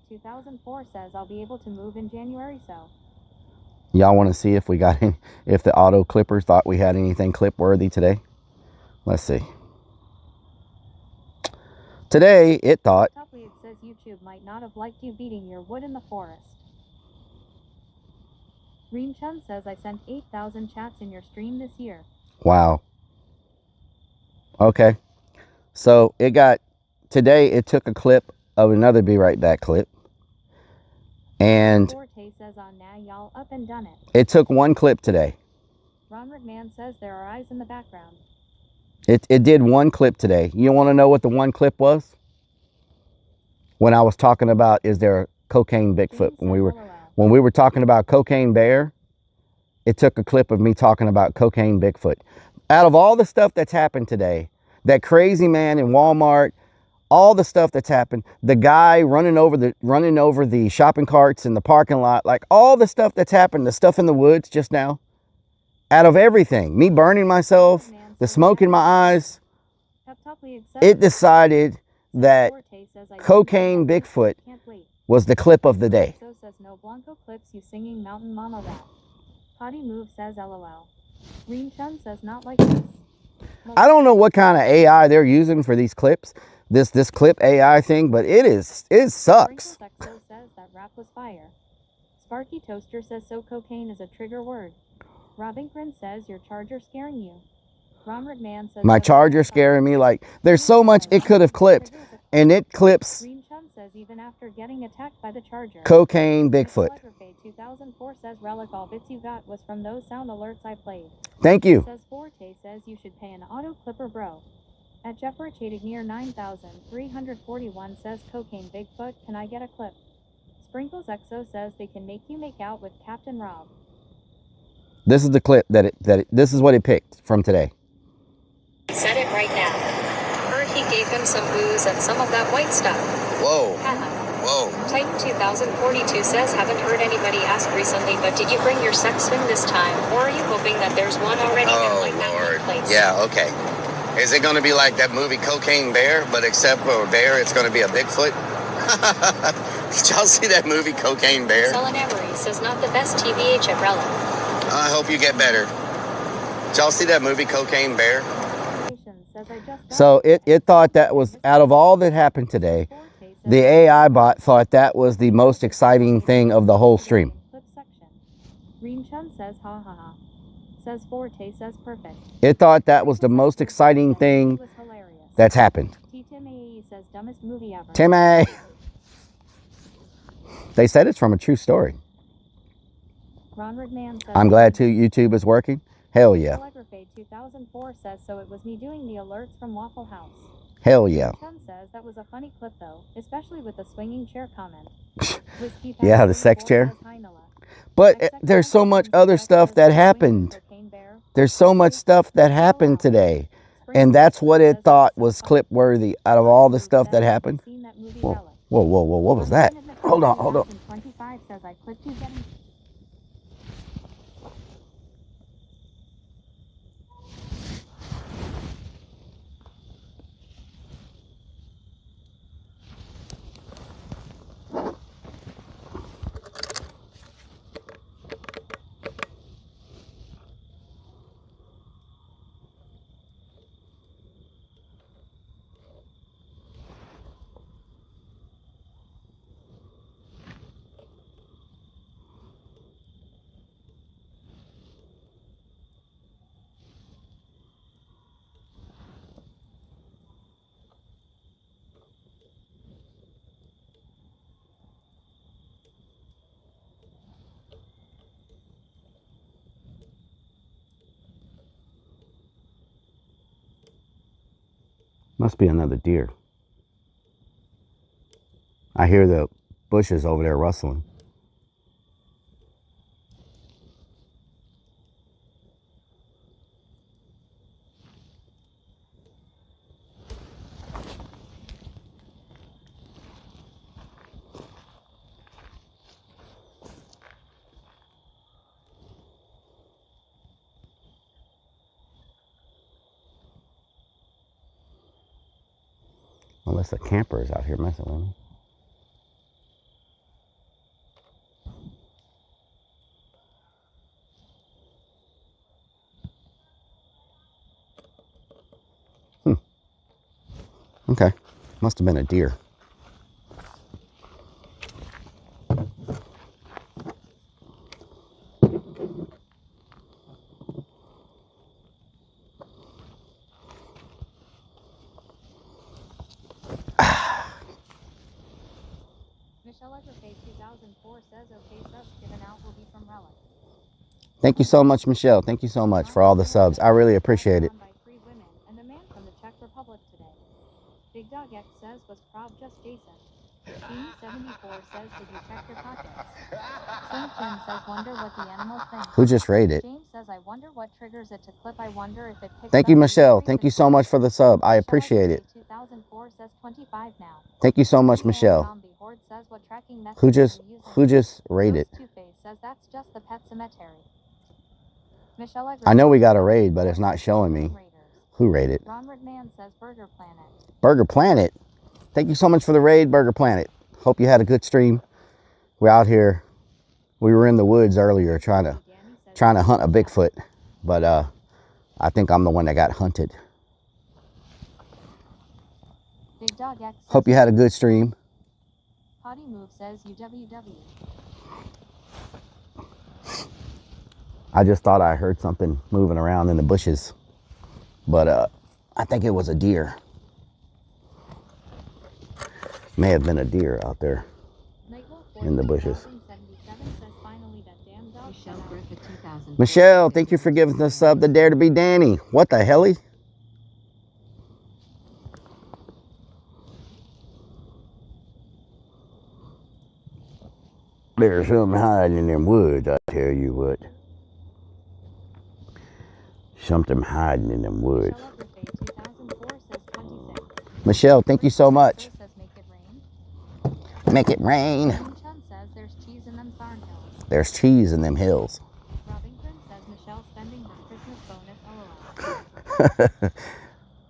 2004 says I'll be able to move in January, so. Y'all want to see if we got any, if the auto clipper thought we had anything clip worthy today? Let's see. Today it thought. It says YouTube might not have liked you beating your wood in the forest. Green Chun says I sent 8,000 chats in your stream this year. Wow. Okay. So it got, today it took a clip of another Be Right Back clip. And says on now y'all up and done it. It took one clip today. Ron McMahon says there are eyes in the background. It did one clip today. You want to know what the one clip was? When I was talking about, is there a cocaine Bigfoot? When we were talking about cocaine bear, it took a clip of me talking about cocaine Bigfoot. Out of all the stuff that's happened today, that crazy man in Walmart, all the stuff that's happened, the guy running over the shopping carts in the parking lot, like all the stuff that's happened, the stuff in the woods just now, out of everything, me burning myself, the smoke in my eyes, it decided that cocaine Bigfoot was the clip of the day. Says no Blanco clips you singing Mountain Mama rap. Potty Move says LOL. Green Chun says not like this. I don't know what kind of AI they're using for these clips. This clip AI thing, but it sucks. Sprinkles says that rap was fire. Sparky Toaster says so cocaine is a trigger word. Robinkrin says your charger scaring you. Ron McMahon says my charger scaring me, like there's so much it could have clipped, and it clips. Green Chun says even after getting attacked by the charger. Cocaine Bigfoot. 2004 says Rellik, all bits you got was from those sound alerts I played. Thank you. Says Forte says you should pay an auto clipper, bro. At Near 9341 says cocaine Bigfoot, can I get a clip? Sprinkles XO says they can make you make out with Captain Rob. This is the clip this is what it picked from today. Said it right now. Heard he gave him some booze and some of that white stuff. Whoa. Whoa. Titan 2042 says haven't heard anybody ask recently, but did you bring your sex swing this time? Or are you hoping that there's one already like Lord. that place? Yeah, okay. Is it going to be like that movie Cocaine Bear, but except for a bear, it's going to be a Bigfoot? Did y'all see that movie Cocaine Bear? Ellen Emery says not the best TBH at Rellik. I hope you get better. Did y'all see that movie Cocaine Bear? So it thought that was, out of all that happened today, the AI bot thought that was the most exciting thing of the whole stream. Green Chun says ha ha ha. Says Forte says perfect. It thought that was the most exciting thing that's happened. Timmy says dumbest movie ever. Timmy! They said it's from a true story. Ron McMahon says I'm glad too YouTube is working. Hell yeah. 2004 says so it was me doing the alerts from Waffle House. Hell yeah. Chun says that was a funny clip though, especially with the swinging chair comment. Yeah, the sex chair. But there's so much other stuff that happened. There's so much stuff that happened today. And that's what it thought was clip worthy out of all the stuff that happened. Whoa, what was that? Hold on. 25 says I clipped you getting. Must be another deer. I hear the bushes over there rustling. Unless the camper is out here messing with me. Okay, must have been a deer. Michelle Everfay 2004 says, okay, subs given out will be from Rellik. Thank you so much, Michelle. Thank you so much for all the subs. I really appreciate it. By 3 women and a man from the Czech Republic today. Big Dog X says, was proud just Jason. Beanie 74 says, did you check your pockets? Saint Jim says, wonder what the animals think. Who just rated? James says, I wonder what triggers it to clip. I wonder if it picks Thank you, up Michelle. Thank you so much for the sub. I appreciate it. 2004 says 25 now. Thank you so much, Michelle. Zombie Horde says, what tracking method Who are just you using? rated? Two-Face says, that's just the pet cemetery. Michelle I know we got a raid, but it's not showing me. Who rated? Ronward Man says Burger Planet. Burger Planet. Thank you so much for the raid, Burger Planet. Hope you had a good stream. We're out here. We were in the woods earlier trying to hunt a Bigfoot, but I think I'm the one that got hunted. Big Dog X Hope you had a good stream. Potty Move says UWW. I just thought I heard something moving around in the bushes, but I think it was a deer. May have been a deer out there in the bushes. Michelle, thank you for giving the sub the Dare to be Danny. What the helly? There's something hiding in them woods, I tell you what. Something hiding in them woods. Michelle, thank you so much. Make it rain. There's cheese in them Thorn Hills. There's cheese in them hills. Robinson says Michelle spending her Christmas bonus,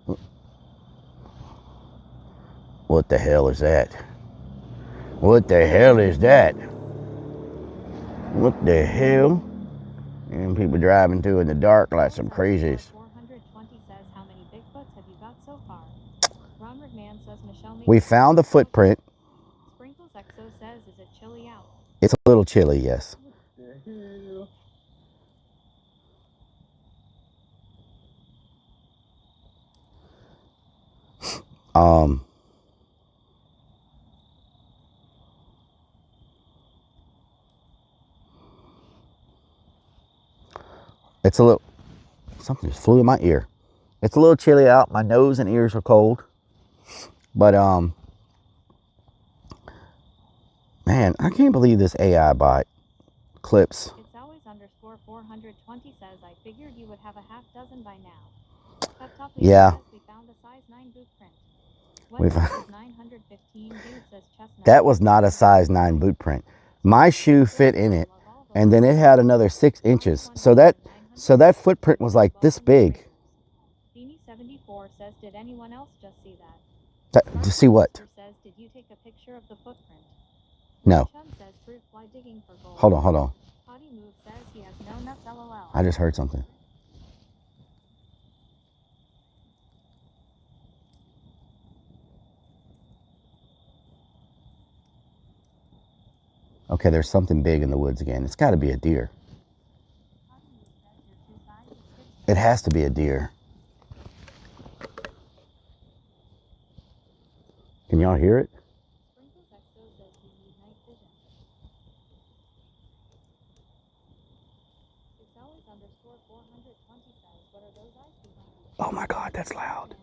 LOL. What the hell is that? What the hell is that? What the hell? And people driving through in the dark like some crazies. 420 says, how many Bigfoots have you got so far? Ronward Man says Michelle. We found the footprint. Sprinkles XO says, is it chilly out? It's a little chilly, yes. It's a little, something just flew in my ear. It's a little chilly out. My nose and ears are cold. But, man, I can't believe this AI bot clips. It's always underscore 420 says, I figured you would have a half dozen by now. Yeah. We found a size 9 boot print. We found 915 dude says chestnut. That was not a size 9 boot print. My shoe fit in it, and then it had another 6 inches. So that footprint was like this big. Beanie 74 says, did anyone else just see that? To see what? Says, did you take a picture of the footprint? No. Says, fruit fly digging for gold. Hold on. Potty Move says he has no nuts, LOL. I just heard something. Okay, there's something big in the woods again. It's got to be a deer. It has to be a deer. Can y'all hear it? Oh my God, that's loud.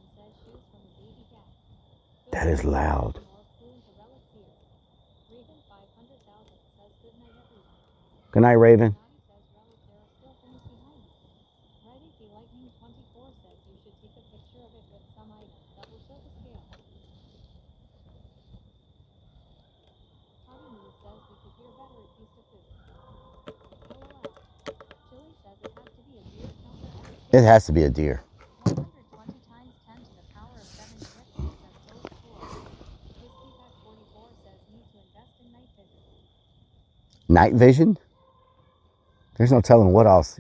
That is loud. Good night, Raven. It has to be a deer. Night vision? There's no telling what else.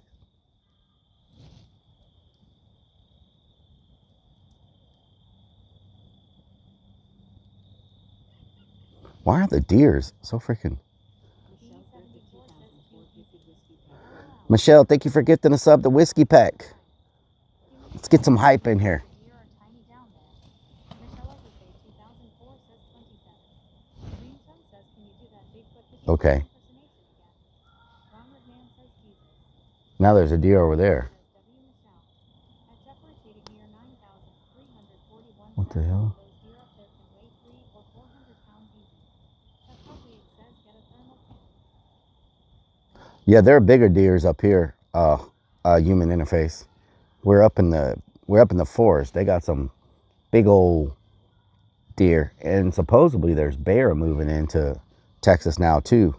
Why are the deers so freaking... Michelle, thank you for gifting us up the whiskey pack. Let's get some hype in here. Okay. Now there's a deer over there. What the hell? Yeah, there are bigger deers up here. Human interface. We're up in the forest. They got some big old deer, and supposedly there's bear moving into Texas now too.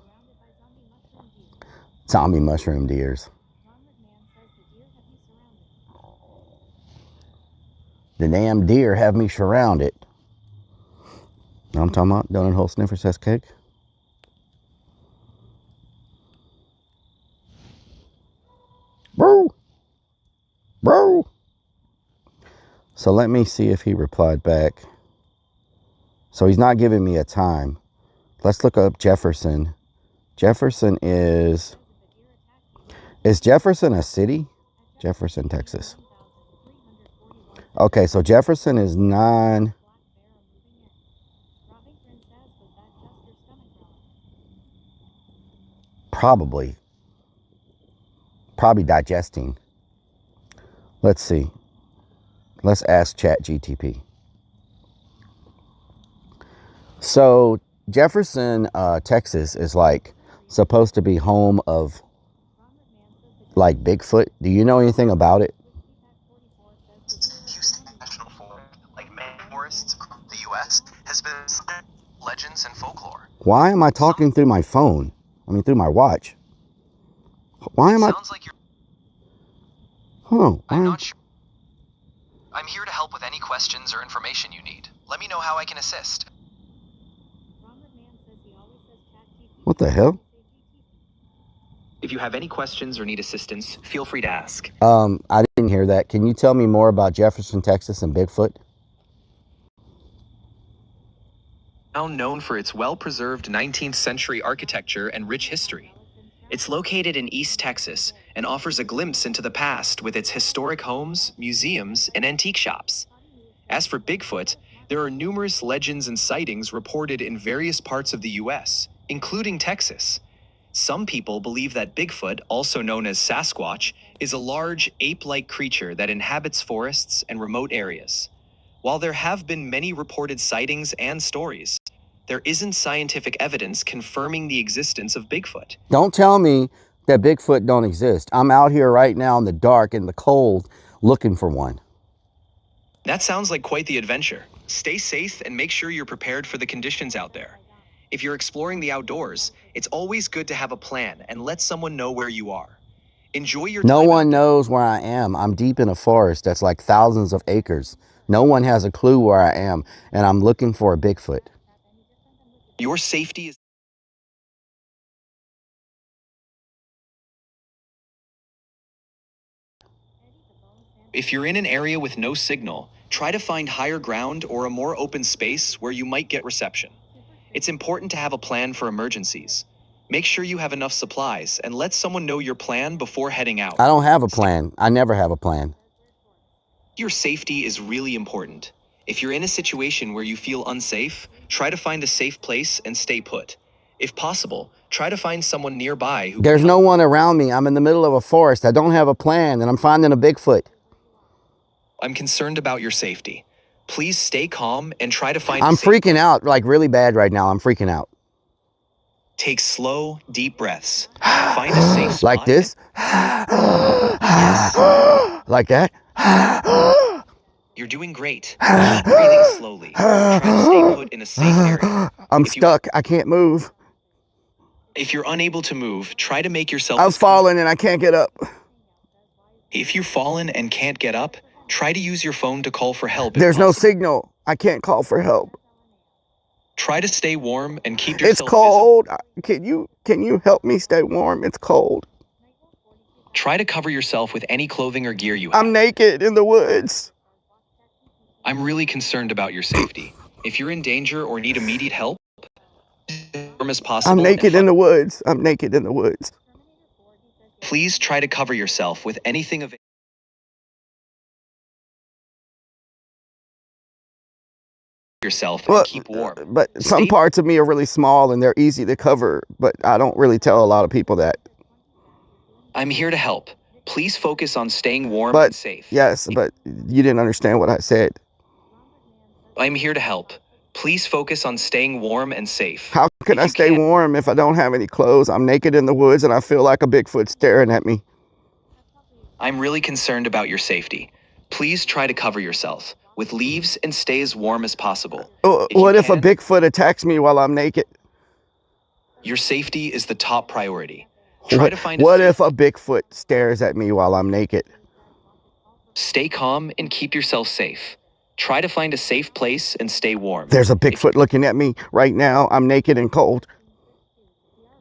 Zombie mushroom deers. The damn deer have me surrounded. Know what I'm talking about? Donut hole sniffer says cake. Bro. Bro. So let me see if he replied back. So he's not giving me a time. Let's look up Jefferson. Jefferson is Jefferson a city? Jefferson, Texas. Okay, so Jefferson is 9. Probably digesting. Let's see. Let's ask ChatGTP. So Jefferson, Texas is like supposed to be home of like Bigfoot. Do you know anything about it? Houston National Forest, like many forests across the U.S., has been legends and folklore. Why am I talking through my phone? I mean, through my watch. Why am I? Sounds like you're... Oh, I'm not sure. I'm here to help with any questions or information you need. Let me know how I can assist. What the hell? If you have any questions or need assistance, feel free to ask. I didn't hear that. Can you tell me more about Jefferson, Texas and Bigfoot? Now known for its well-preserved 19th century architecture and rich history. It's located in East Texas and offers a glimpse into the past with its historic homes, museums, and antique shops. As for Bigfoot, there are numerous legends and sightings reported in various parts of the U.S., including Texas. Some people believe that Bigfoot, also known as Sasquatch, is a large ape-like creature that inhabits forests and remote areas. While there have been many reported sightings and stories, there isn't scientific evidence confirming the existence of Bigfoot. Don't tell me that Bigfoot don't exist. I'm out here right now in the dark, in the cold, looking for one. That sounds like quite the adventure. Stay safe and make sure you're prepared for the conditions out there. If you're exploring the outdoors, it's always good to have a plan and let someone know where you are. Enjoy your time. No one knows where I am. I'm deep in a forest that's like thousands of acres. No one has a clue where I am, and I'm looking for a Bigfoot. Your safety is... If you're in an area with no signal, try to find higher ground or a more open space where you might get reception. It's important to have a plan for emergencies. Make sure you have enough supplies and let someone know your plan before heading out. I don't have a plan. I never have a plan. Your safety is really important. If you're in a situation where you feel unsafe, try to find a safe place and stay put. If possible, try to find someone nearby who... There's no one around me. I'm in the middle of a forest. I don't have a plan, and I'm finding a Bigfoot. I'm concerned about your safety. Please stay calm and try to find... I'm freaking out, like really bad right now. I'm freaking out. Take slow, deep breaths. Find a safe spot. Like this? Like that? You're doing great. Keep breathing slowly. Try to stay put in a safe area. I'm stuck. I can't move. If you're unable to move, try to make yourself... I've fallen and I can't get up. If you've fallen and can't get up, try to use your phone to call for help. There's no signal. I can't call for help. Try to stay warm and keep It's yourself cold. Can you help me stay warm? It's cold. Try to cover yourself with any clothing or gear you have. I'm naked in the woods. I'm really concerned about your safety. If you're in danger or need immediate help, as warm as possible. I'm naked in the woods. I'm naked in the woods. Please try to cover yourself with anything available. Yourself and keep warm. But some parts of me are really small and they're easy to cover, but I don't really tell a lot of people that. I'm here to help. Please focus on staying warm and safe. Yes, but you didn't understand what I said. I'm here to help. Please focus on staying warm and safe. How can I stay warm if I don't have any clothes? I'm naked in the woods and I feel like a Bigfoot staring at me. I'm really concerned about your safety. Please try to cover yourself with leaves and stay as warm as possible. What if a Bigfoot attacks me while I'm naked? Your safety is the top priority. Try to find What if a Bigfoot stares at me while I'm naked? Stay calm and keep yourself safe. Try to find a safe place and stay warm. There's a Bigfoot looking at me right now. I'm naked and cold.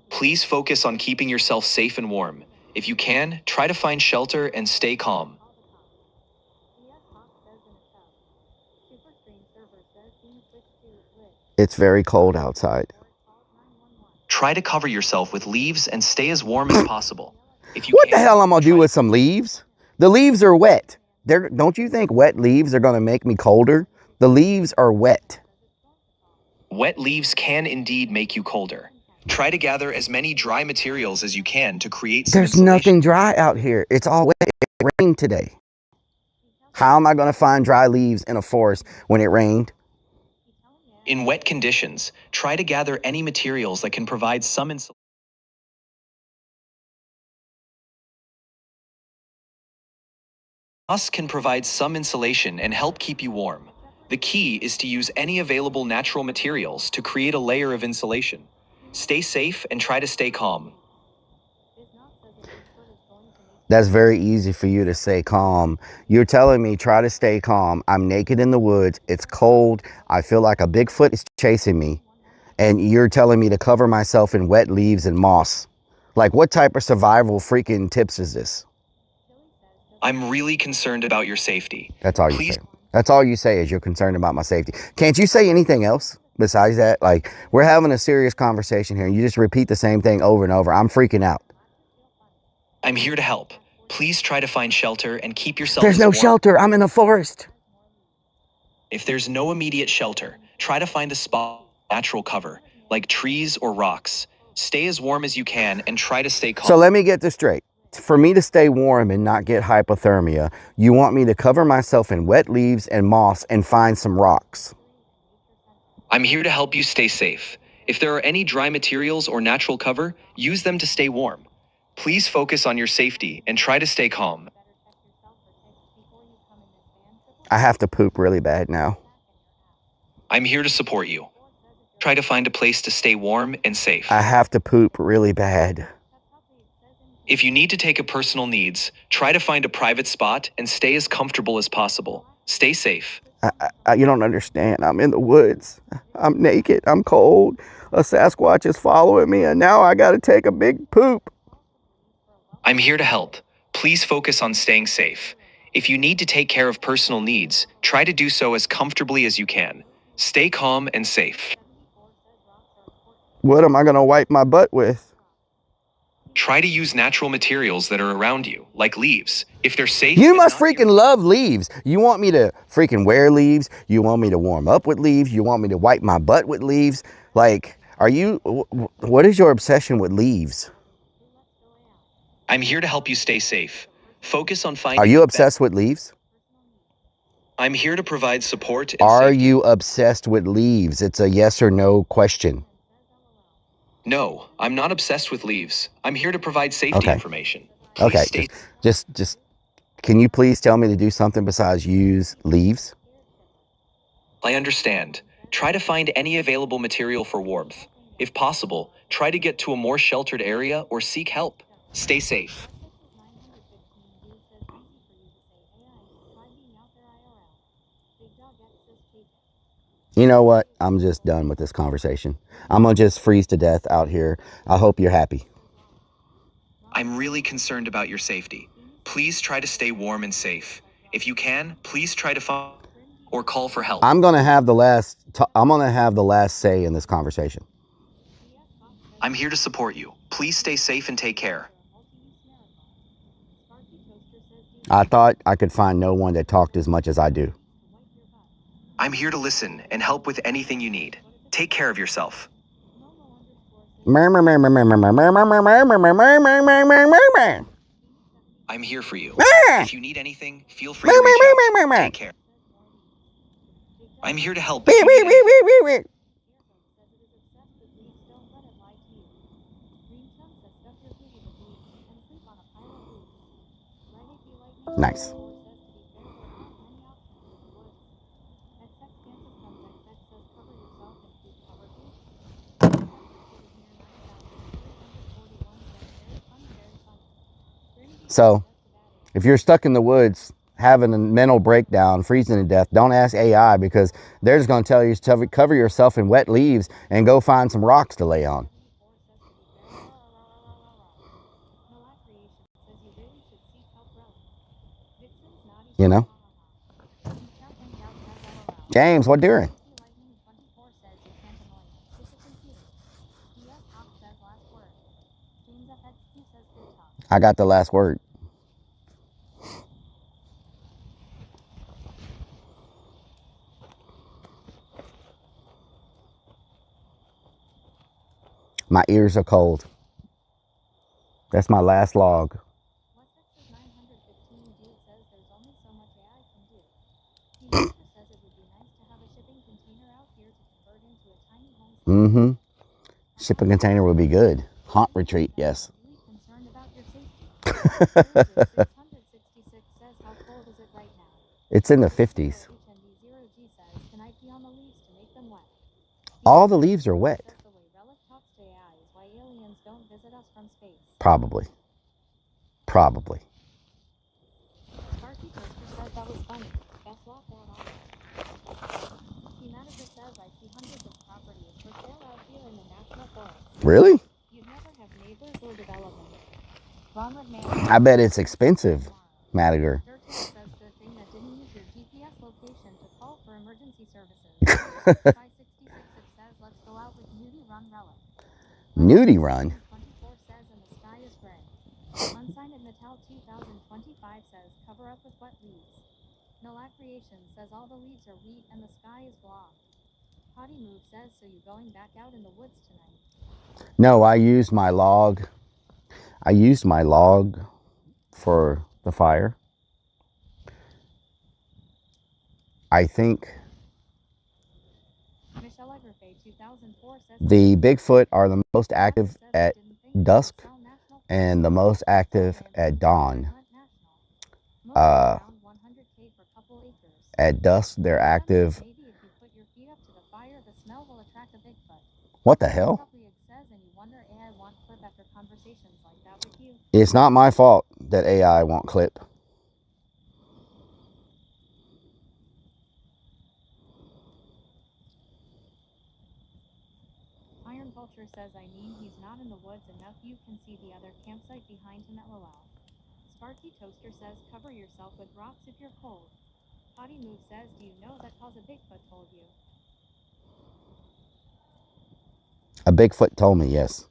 Please focus on keeping yourself safe and warm. If you can, try to find shelter and stay calm. It's very cold outside. Try to cover yourself with leaves and stay as warm as possible. What the hell I'm gonna do with some leaves? The leaves are wet. Don't you think wet leaves are gonna make me colder? The leaves are wet. Wet leaves can indeed make you colder. Try to gather as many dry materials as you can to create some There's nothing dry out here. It's all wet. It rained today. How am I gonna find dry leaves in a forest when it rained? In wet conditions, try to gather any materials that can provide some insulation. Moss can provide some insulation and help keep you warm. The key is to use any available natural materials to create a layer of insulation. Stay safe and try to stay calm. That's very easy for you to say calm. You're telling me try to stay calm. I'm naked in the woods. It's cold. I feel like a Bigfoot is chasing me. And you're telling me to cover myself in wet leaves and moss. Like, what type of survival freaking tips is this? I'm really concerned about your safety. That's all you say. That's all you say is you're concerned about my safety. Can't you say anything else besides that? Like, we're having a serious conversation here and you just repeat the same thing over and over. I'm freaking out. I'm here to help. Please try to find shelter and keep yourself. There's no shelter. I'm in the forest. If there's no immediate shelter, try to find a spot with natural cover, like trees or rocks. Stay as warm as you can and try to stay calm. So let me get this straight. For me to stay warm and not get hypothermia, you want me to cover myself in wet leaves and moss and find some rocks. I'm here to help you stay safe. If there are any dry materials or natural cover, use them to stay warm. Please focus on your safety and try to stay calm. I have to poop really bad now. I'm here to support you. Try to find a place to stay warm and safe. I have to poop really bad. If you need to take a personal needs, try to find a private spot and stay as comfortable as possible. Stay safe. You don't understand. I'm in the woods. I'm naked. I'm cold. A Sasquatch is following me and now I got to take a big poop. I'm here to help. Please focus on staying safe. If you need to take care of personal needs, try to do so as comfortably as you can. Stay calm and safe. What am I going to wipe my butt with? Try to use natural materials that are around you, like leaves. If they're safe. You must freaking love leaves. You want me to freaking wear leaves? You want me to warm up with leaves? You want me to wipe my butt with leaves? Like, what is your obsession with leaves? I'm here to help you stay safe. Focus on finding. Are you obsessed with leaves? I'm here to provide support and Are safety. you obsessed with leaves? It's a yes or no question. No, I'm not obsessed with leaves. I'm here to provide safety information. Okay, just can you please tell me to do something besides use leaves? I understand. Try to find any available material for warmth. If possible, try to get to a more sheltered area or seek help. Stay safe. You know what? I'm just done with this conversation. I'm going to just freeze to death out here. I hope you're happy. I'm really concerned about your safety. Please try to stay warm and safe. If you can, please try to find or call for help. I'm going to have the last say in this conversation. I'm here to support you. Please stay safe and take care. I thought I could find no one that talked as much as I do. I'm here to listen and help with anything you need. Take care of yourself. I'm here for you. If you need anything, feel free to reach out. Take care. I'm here to help if you need anything. Nice. So, if you're stuck in the woods, having a mental breakdown, freezing to death, don't ask AI, because they're just going to tell you to cover yourself in wet leaves and go find some rocks to lay on. You know? James, what doing? I got the last word. My ears are cold. That's my last log. Mm-hmm. Shipping container would be good. Haunt retreat, yes. It's in the 50s. All the leaves are wet. Probably. Probably. Really? I bet it's expensive, Madiger. Nudie run? Unsigned Metal 2025 says cover up with wet leaves. Nolak Creation says all the leaves are wheat and the sky is blocked. Potty Move says, so you going back out in the woods tonight? No, I used my log. I used my log for the fire. I think the Bigfoot are the most active at dusk and the most active at dawn. At dusk, they're active. What the hell? It's not my fault that AI won't clip. Iron Vulture says, I mean, he's not in the woods enough. You can see the other campsite behind him at LOL. Sparky Toaster says, cover yourself with rocks if you're cold. Potty Move says, do you know that cause a Bigfoot told you? A Bigfoot told me, yes.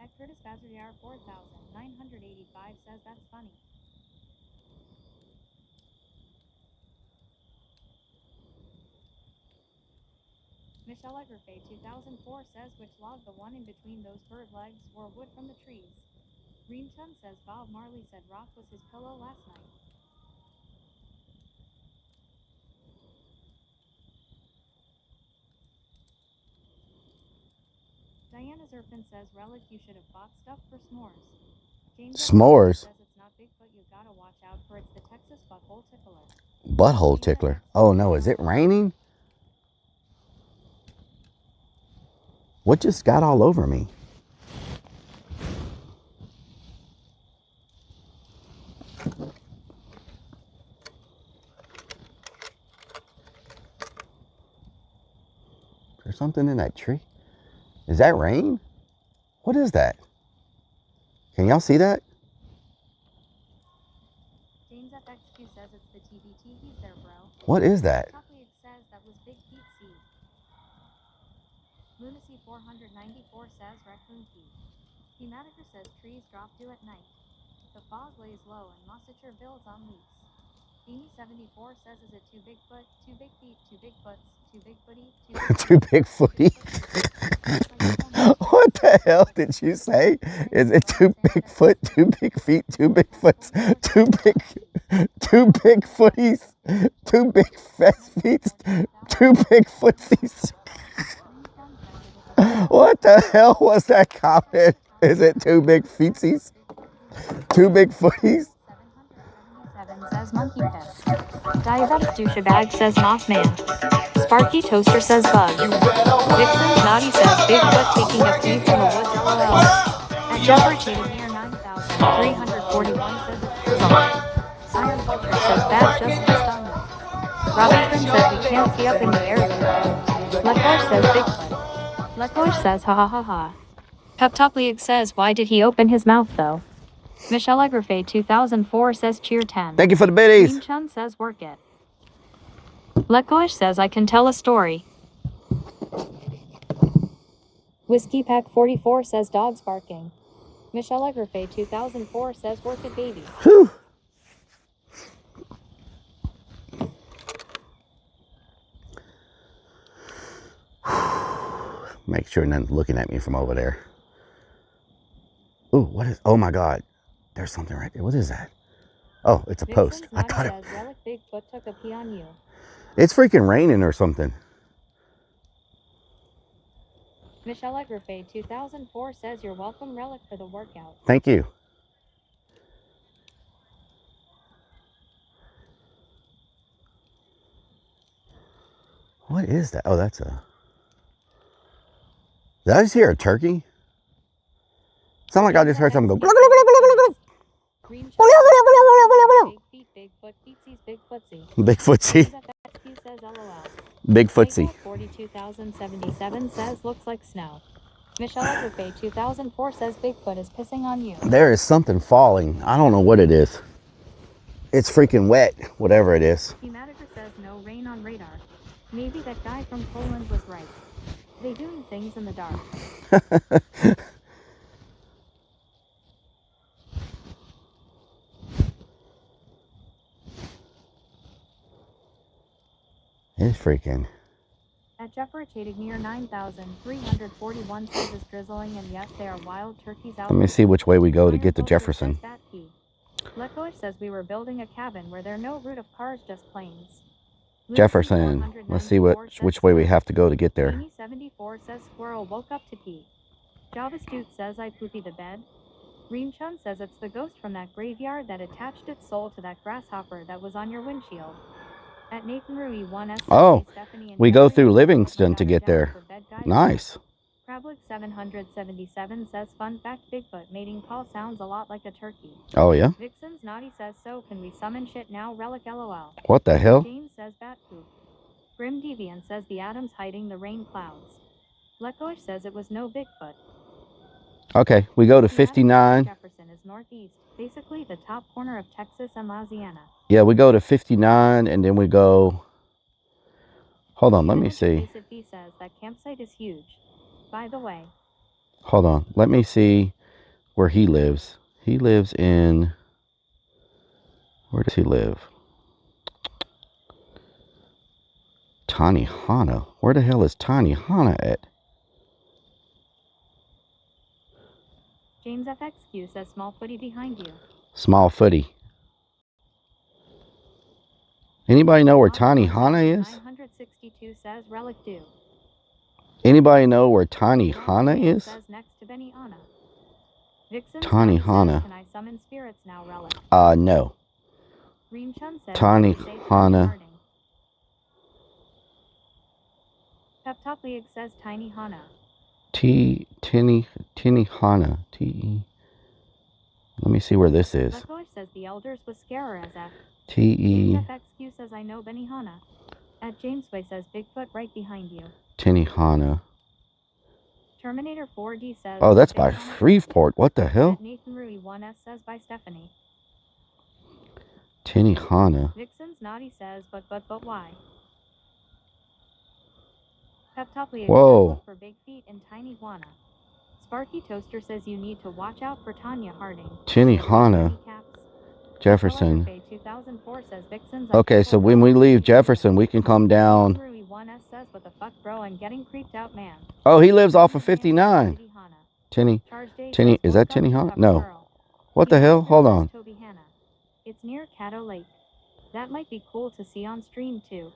At Curtis Bazariar 4985 says, that's funny. Michelle Egerfay 2004 says, which log, the one in between those bird legs, or wood from the trees? Green Chun says, Bob Marley said rock was his pillow last night. Diana Zerpin says, Rellik, you should have bought stuff for s'mores. James s'mores? Says it's not Bigfoot, you gotta watch out for it's the Texas butthole tickler. Butthole tickler? Oh no, is it raining? What just got all over me? There's something in that tree. Is that rain? What is that? Can y'all see that? James FXQ says it's the TBT. He's there, bro. What is that? Chocolate says that was Big Feet Seed. Lunacy 494 says Raccoon Feet. Thematiker says trees drop dew at night. The fog lays low and Mossiture builds on leaves. Beanie 74 says is it too Bigfoot, too big feet, too big foots, too big footy, Too big footy. What the hell did you say? Is it too big foot, too big feet, too big foots, too big footies, too big fast feet, too big footsies? What the hell was that comment? Is it too big feetsies? Too big footies? 777 says monkey piss. Diabetic douchebag says Mothman. Sparky Toaster says bug. Vixen's Naughty says Bigfoot taking a pee from the woods LOL. At Jeffrey Cheated near 9,341 says it's drizzle. Iron Vulture says bad just missed on me. Robinson says we can't see up in the air too low. Lecour says Bigfoot. Lecour says ha ha ha ha. Pep Top League says why did he open his mouth though? Michelle Egrafay 2004 says cheer 10. Thank you for the biddies. Green Chun says work it. Lekoish says I can tell a story. Whiskey Pack 44 says dogs barking. Michelle Egrafay 2004 says work it baby. Whew. Make sure none's looking at me from over there. Ooh, what is, oh my God. There's something right there. What is that? Oh, it's a post. I thought it. Rellik Bigfoot took a pee on you. It's freaking raining or something. Michelle Egrafay 2004 says you're welcome Rellik for the workout. Thank you. What is that? Oh, that's a... Did I just hear a turkey? Sound like I just heard something go... Green Big feet, Bigfoot, feetsies, Big footsie. Big footsie. Says LOL. Big footsie. 42,077 says looks like snow. Michelle Egrafay 2004 says Bigfoot is pissing on you. There is something falling. I don't know what it is. It's freaking wet, whatever it is. Thematiker says no rain on radar. Maybe that guy from Poland was right. They doing things in the dark. It's freaking. At Jeffrey Chadig near 9,341 says it's drizzling and yes, they are wild turkeys out. Let me see which way we go to get to Jefferson. Lekoish says we were building a cabin where there are no route of cars, just planes. Jefferson. Let's see which way we have to go to get there. 74 says squirrel woke up to pee. Java Stute says I poopy the bed. Green Chun says it's the ghost from that graveyard that attached its soul to that grasshopper that was on your windshield. At Nathan Rui 1S. Oh, we go through Livingston to get there. Nice. Crablik 777 says fun fact Bigfoot mating call sounds a lot like a turkey. Oh yeah? Vixen's Naughty says so can we summon shit now Rellik LOL. What the hell? James says bat poop. Grim Deviant says the atoms hiding the rain clouds. Lekoish says it was no Bigfoot. Okay, we go to 59. Jefferson is northeast, basically the top corner of Texas and Louisiana. Yeah, we go to 59 and then we go... Hold on, let me see. B says that campsite is huge. By the way. Hold on, let me see where he lives. He lives in... Where does he live? Tanihana. Where the hell is Tanihana at? James FXQ says small footy behind you. Small footy. Anybody know where Tanihana is? 962 says Rellik do. Anybody know where Tanihana is? Says next to Benihana. Vixen Tanihana. Can I summon spirits now, Rellik? No. Green Chun says Tanihana. Pep Top League says Tiny Hana. Tinihana. T-E. Let me see where this is. Lekoish says the elders was scarer as F. T-E. FXQ says I know Benihana. At Jamesway says Bigfoot right behind you. Tinihana. Terminator 4D says. Oh, that's by Shreveport. What the hell? At Nathan Rui 1S says by Stephanie. Tinihana. Vixen's Naughty says but why? Peptoplia Whoa. look for big feet and tiny Juana. Sparky Toaster says you need to watch out for Tanya Harding. Tinihana. Jefferson. 2004 says Vixen's Okay, so when we leave Jefferson, we can come down. Rui 1S says what the fuck bro and getting creeped out man. Oh, he lives off of 59. Tinny, is that Tinihana? No. What the hell? Hold on. It's near Caddo Lake. That might be cool to see on stream too.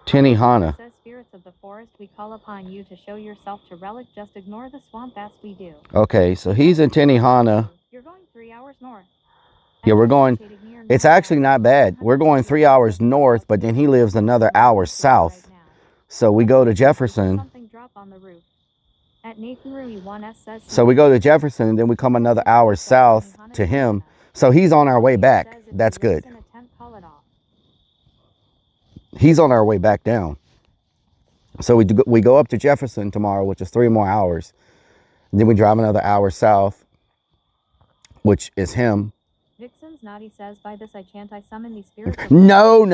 Tinihana. Says spirits of the forest, we call upon you to show yourself to Rellik. Just ignore the swamp as we do. Okay, so he's in Tinihana. You're going 3 hours north. Yeah, we're going. It's actually not bad. We're going 3 hours north, but then he lives another hour south. So we go to Jefferson. So we go to Jefferson, and then we come another hour south to him. So he's on our way back. That's good. He's on our way back down. So we go up to Jefferson tomorrow, which is 3 more hours. And then we drive another hour south, which is him. Vixen's Naughty says, by this I chant, I summon these spirits. No,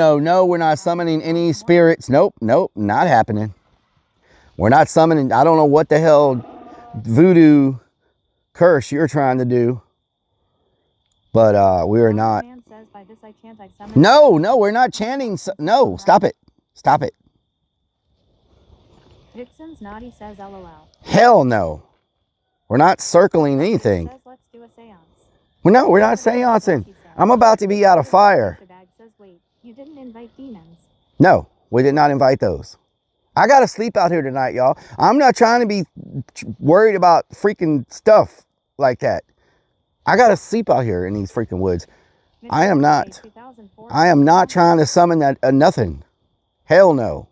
we're not summoning any spirits. Nope, not happening. We're not summoning. I don't know what the hell voodoo curse you're trying to do. But we are not. Says, by this I chant, I summon. No, we're not chanting. No, stop it. Stop it. Vixen's Naughty says, LOL. Hell no. We're not circling anything. Says, let's do a seance. No, we're not seancing. I'm about to be out of fire. Says, wait, you didn't invite demons. No, we did not invite those. I got to sleep out here tonight, y'all. I'm not trying to be worried about freaking stuff like that. I got to sleep out here in these freaking woods. I am not trying to summon that nothing. Hell no.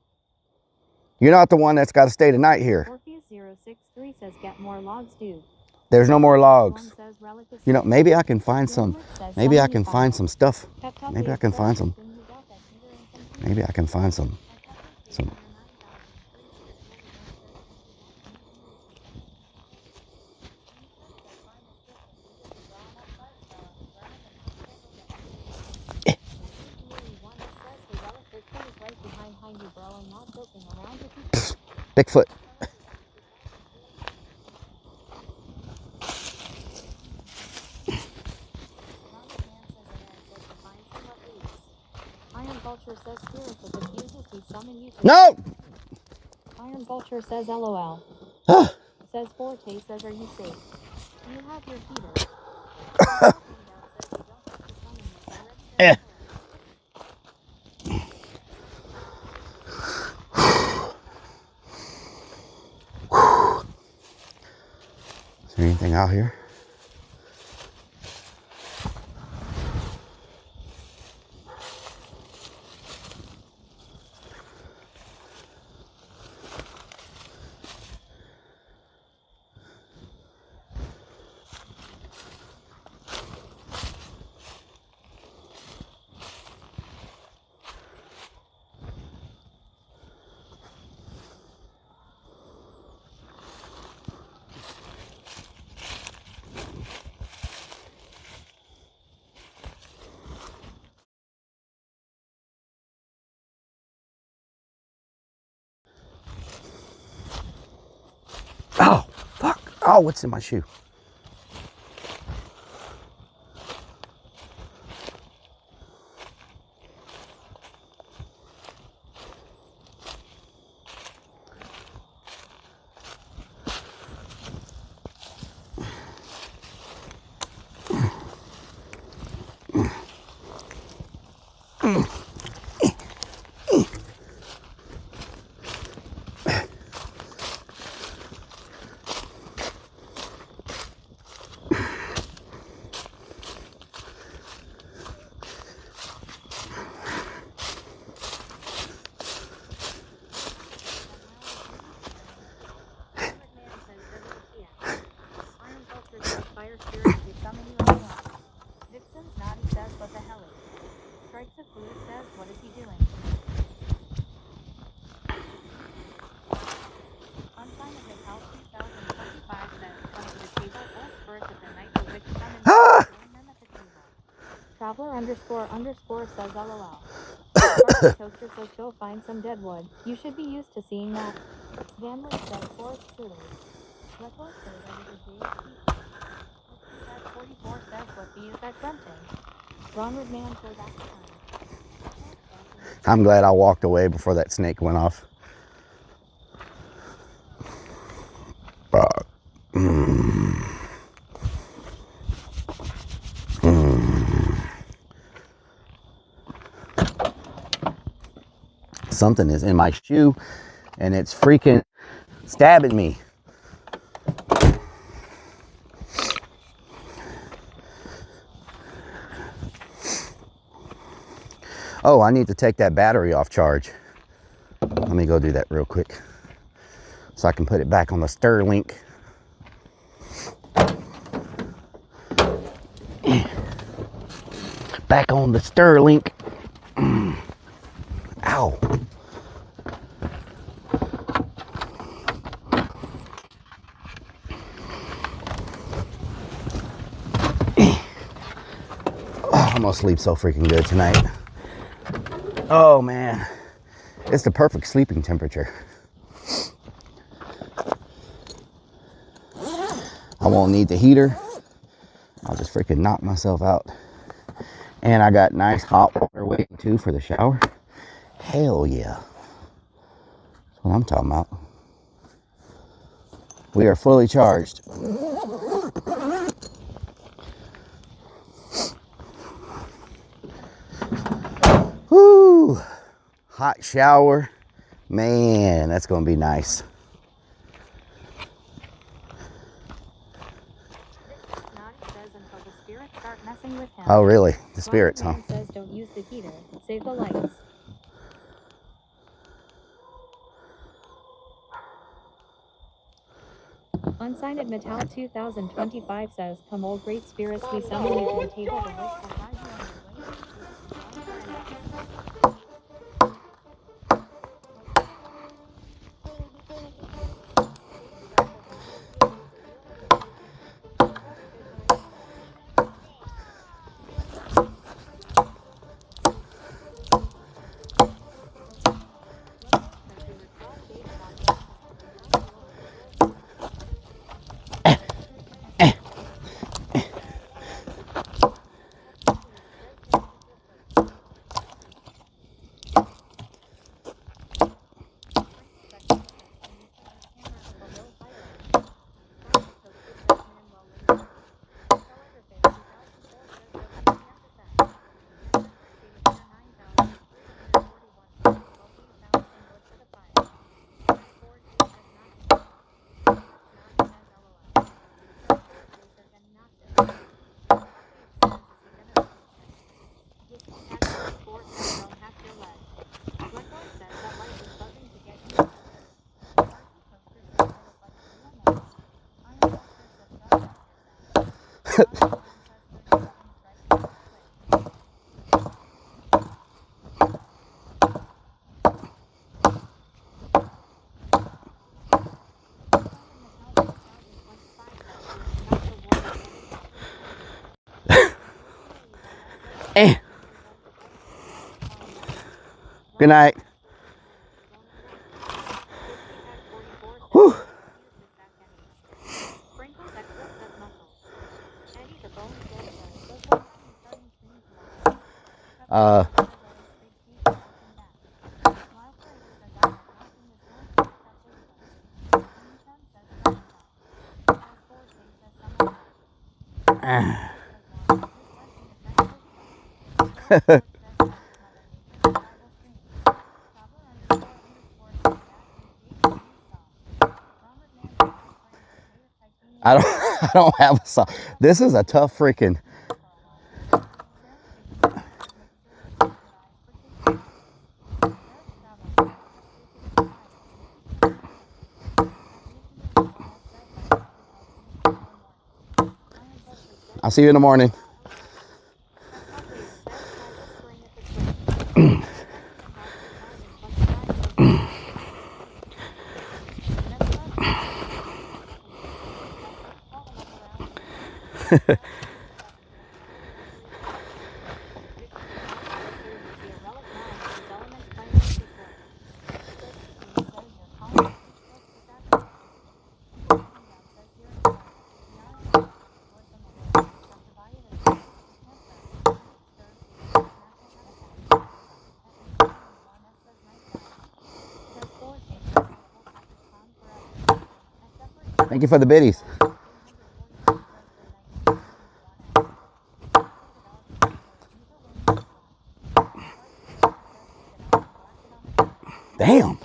You're not the one that's got to stay tonight here. Orpheus 063 says, get more logs, dude. There's no more logs. You know, maybe I can find some. Maybe I can find some stuff. Maybe I can find some. Maybe I can find some. Bigfoot. Iron Vulture says spirits of the fuses we summon you to. No! Iron Vulture says LOL. Says Forte says, are you safe? You have your heater. Is there anything out here? Oh, fuck. Oh, what's in my shoe? Vixen's Naughty says, what the hell is? Strikes of Food says, what is he doing? Traveler___ says LOL. Sparky Toaster says go find some dead wood. You should be used to seeing that. Vanwood says forest truly. Record says I was a JHP. Let's see that 44 says what bee is that grunting? Ronwood Man says after time. I'm glad I walked away before that snake went off. Something is in my shoe and it's freaking stabbing me. Oh, I need to take that battery off charge. Let me go do that real quick so I can put it back on the Starlink. Back on the Starlink. Ow. Oh, I'm gonna sleep so freaking good tonight. Oh man, it's the perfect sleeping temperature. I won't need the heater. I'll just freaking knock myself out. And I got nice hot water waiting too for the shower. Hell yeah. That's what I'm talking about. We are fully charged. Woo! Hot shower. Man, that's gonna be nice. Oh really? The spirits, huh? Says don't use the heater. Save the lights. Unsigned Metal 2025 says, come old great spirits, we summon you to the table. The witch will guide you on your way. Good night. Whew. I don't have a saw. This is a tough freaking. I'll see you in the morning. Thank you for the biddies. Damn.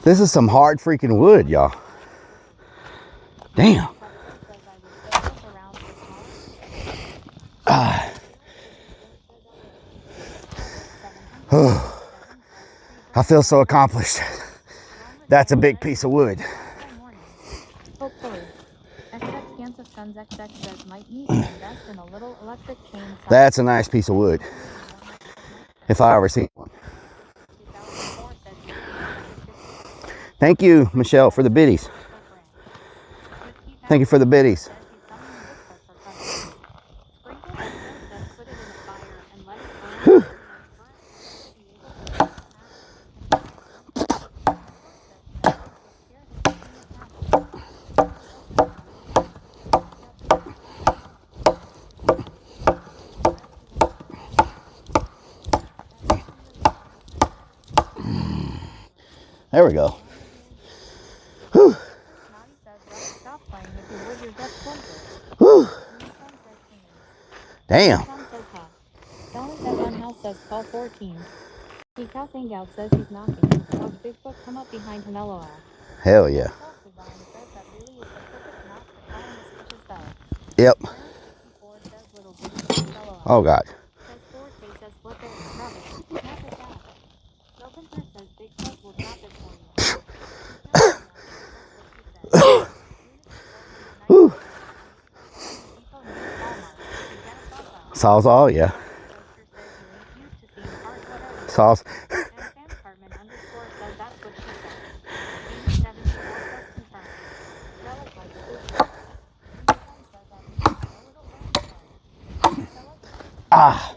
This is some hard freaking wood, y'all. Damn. I feel so accomplished. That's a big piece of wood. Hopefully. XX Kansas Guns XX says might need to invest in a little electric chainsaw. That's a nice piece of wood. If I ever see one. Thank you, Michelle, for the biddies. Thank you for the biddies. Whew. There we go. Whew. Whew. Damn. House says call 14. Decal Hangout says he's knocking. Watch Bigfoot come up behind him, LOL. Hell yeah. Yep. Oh God. Sawzall, yeah. Saws. Ah.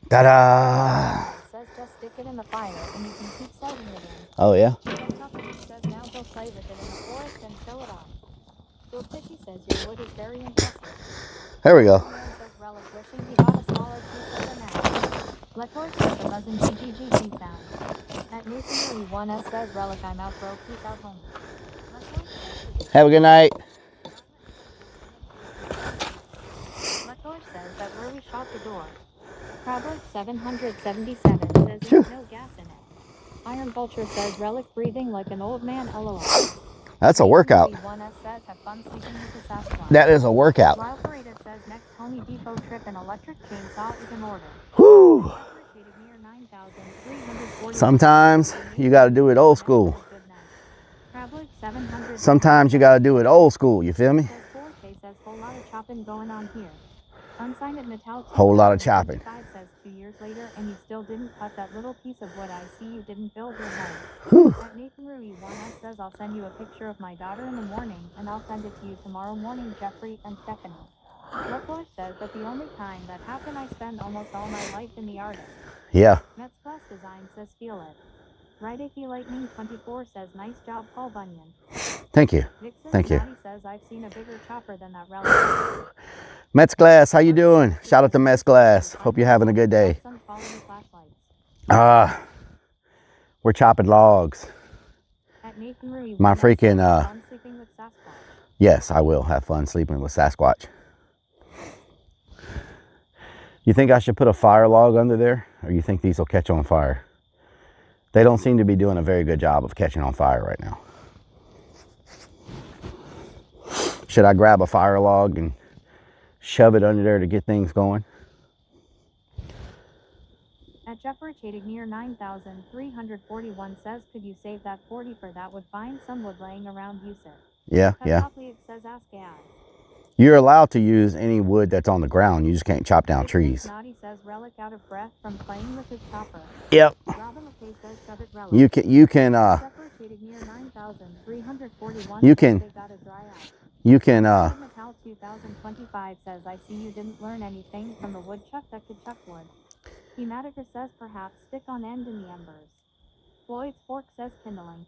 Ta-da. Says just stick it in the fire and you can keep sighting it in. Oh yeah. Says now go play with it in the forest and show it off. Bill Picky says your wood is very impressive. There we go. Says Relic wishing he got a smaller piece of the now. Let Horse says the buzzing GGGG sound. At Nathan 1S says Relic I'm out bro, peace out home. Have a good night. Let Horse says that where we shot the door. Crabber 777 says there's no gas in it. Iron Vulture says Relic breathing like an old man, LOL. That's a workout. That is a workout. Wild Parade says next Home Depot trip and electric chainsaw is in order. Whoo! Sometimes you got to do it old school. Sometimes you got to do it old school. You feel me? Whole lot of chopping. Says 2 years later and you still didn't cut that little piece of wood. I see you didn't build your home. At Nathan Rui 1S says I'll send you a picture of my daughter in the morning and I'll send it to you tomorrow morning, Jeffrey and Stephanie. Lookbush says that the only time that happened I spend almost all my life in the artist. Yeah. Mets Class Design says feel it. Right Icky Lightning 24 says nice job Paul Bunyan. Thank you. Vixen Thank you. Says I've seen a bigger chopper than that Relic. Mets Glass, how you doing? Shout out to Mets Glass. Hope you're having a good day. We're chopping logs. My freaking yes, I will have fun sleeping with Sasquatch. You think I should put a fire log under there, or you think these will catch on fire? They don't seem to be doing a very good job of catching on fire right now. Should I grab a fire log and shove it under there to get things going? At Jeffrey Chadig near 9,341 says, could you save that 40 for that would find some wood laying around, use it. Yeah, yeah. Says, ask Gad. You're allowed to use any wood that's on the ground. You just can't chop down trees. Naughty says Relic out of breath from playing with his chopper. Yep. Robin McKay says, shove it, Relic. You can Jeffrey Chadig near 9,341 you can they gotta dry out. you can Metal 2025 says, I see you didn't learn anything from the woodchuck that could chuck wood. Thematica says perhaps stick on end in the embers. Floyd's Fork says kindling.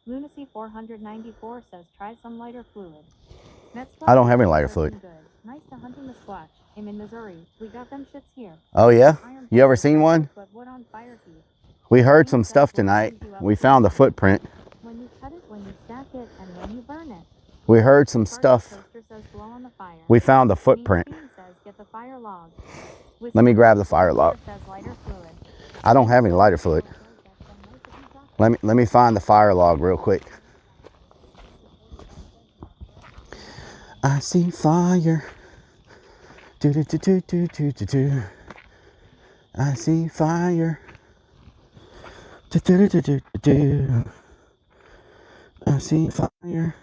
Lunacy 494 says try some lighter fluid. I don't have any lighter fluid. Good. Nice to hunt in the Squatch. I'm in Missouri. We got them shits here. Oh yeah? You ever seen one? But wood on fire heat. We heard some stuff tonight. We found a footprint. When you cut it, when you stack it, and when you We heard some stuff. Toaster says blow on the fire. We found a footprint. Mean Bean says get the fire log. Let me grab the fire log. Says lighter fluid. I don't have any lighter fluid. Let me find the fire log real quick. I see fire. Do do do do do do do do. I see fire. Do do do do do do. I see fire.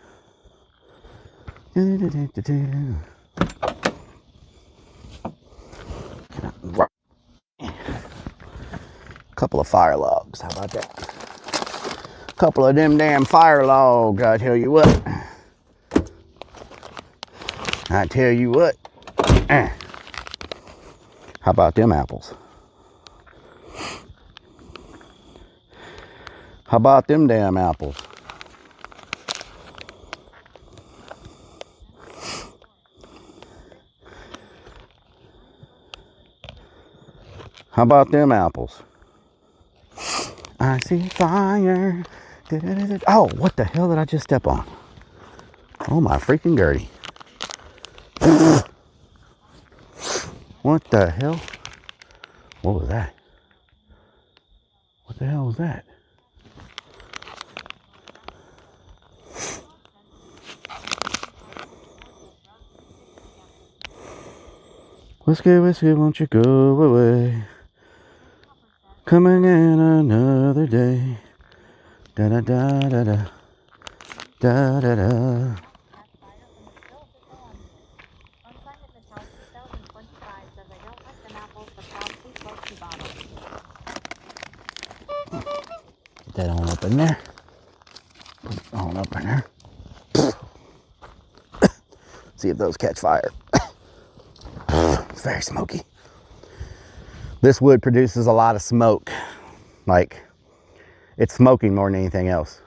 Do do do do do. Couple of fire logs. How about that? Couple of them damn fire logs. I tell you what. I tell you what. How about them apples? How about them damn apples? How about them apples? I see fire. Oh, what the hell did I just step on? Oh my freaking Gertie. What the hell? What was that? What the hell was that? Whiskey, whiskey, won't you go away? Coming in another day. Da da da da da. Da da da. Put that on up in there. Put it on up in there. See if those catch fire. It's very smoky. This wood produces a lot of smoke. Like, it's smoking more than anything else.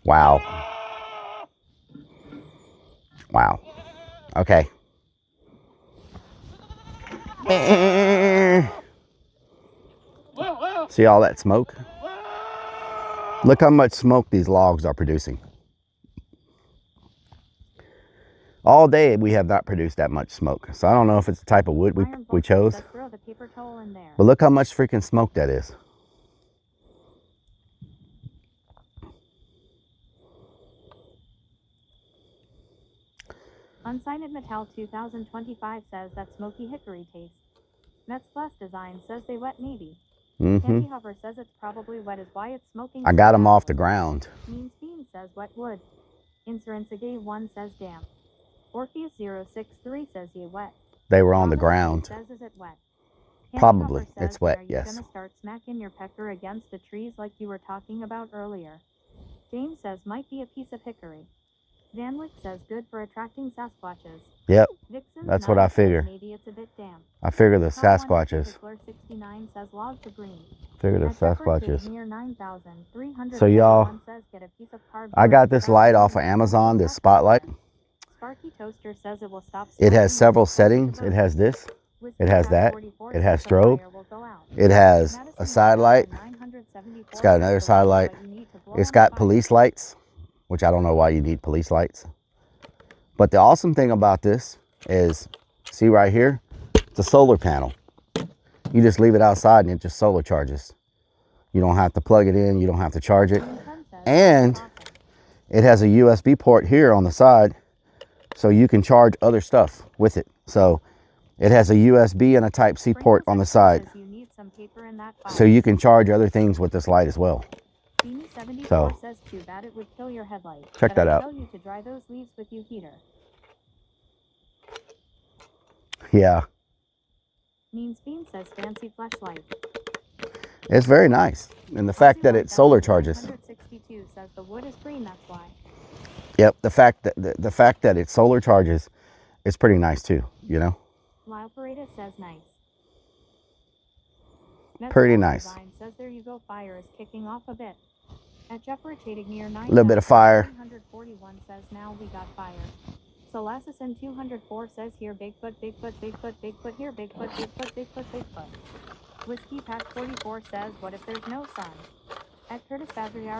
Wow. Wow. Okay. See all that smoke? Look how much smoke these logs are producing. All day we have not produced that much smoke. So I don't know if it's the type of wood we chose. But look how much freaking smoke that is. Unsigned Mattel 2025 says that smoky hickory taste. Nets Plus Design says they wet maybe. Candy Hopper says it's probably wet is why it's smoking. I got them off the ground. Mean Bean says wet wood. Insuranceagay 1 says damp. Orpheus 063 says ye wet. They were on the ground. Says is it wet? Probably. It's wet, yes. Are you gonna start smacking your pecker against the trees like you were talking about earlier? James says might be a piece of hickory. Van Wyck says good for attracting Sasquatches. Yep, Vixen that's what I figure. Maybe it's a bit damp. I figure the Sasquatches. 69 says log to green. Figure the Sasquatches. Near 9,300 so y'all, I got this light off of Amazon, this spotlight. Sparky Toaster says it will stop. It has several settings. It has this. It has that. It has strobe. It has a side light. It's got another side light. It's got police lights, which I don't know why you need police lights. But the awesome thing about this is, see right here, it's a solar panel. You just leave it outside and it just solar charges. You don't have to plug it in, you don't have to charge it. And it has a USB port here on the side, so you can charge other stuff with it. So it has a USB and a Type-C port on the side. So you can charge other things with this light as well. So says too bad it would kill your headlight. Check that out. Tell you to dry those leaves with you heater. Yeah. Mean Bean says fancy flashlight. It's very nice. And the fact that it solar charges. 162 says the wood is green, that's why. Yep, the fact that it solar charges is pretty nice too, you know? Lyle Parada says nice. Pretty nice. Says there you go, fire is kicking off a bit. At Jeff rotating near 9. A little bit of fire. 341 says now we got fire. Solacicin 204 says here Bigfoot, Bigfoot, Bigfoot, Bigfoot here, Bigfoot, Bigfoot, Bigfoot, Bigfoot. Whiskey Pack 44 says what if there's no sun? At Curtis Bazariar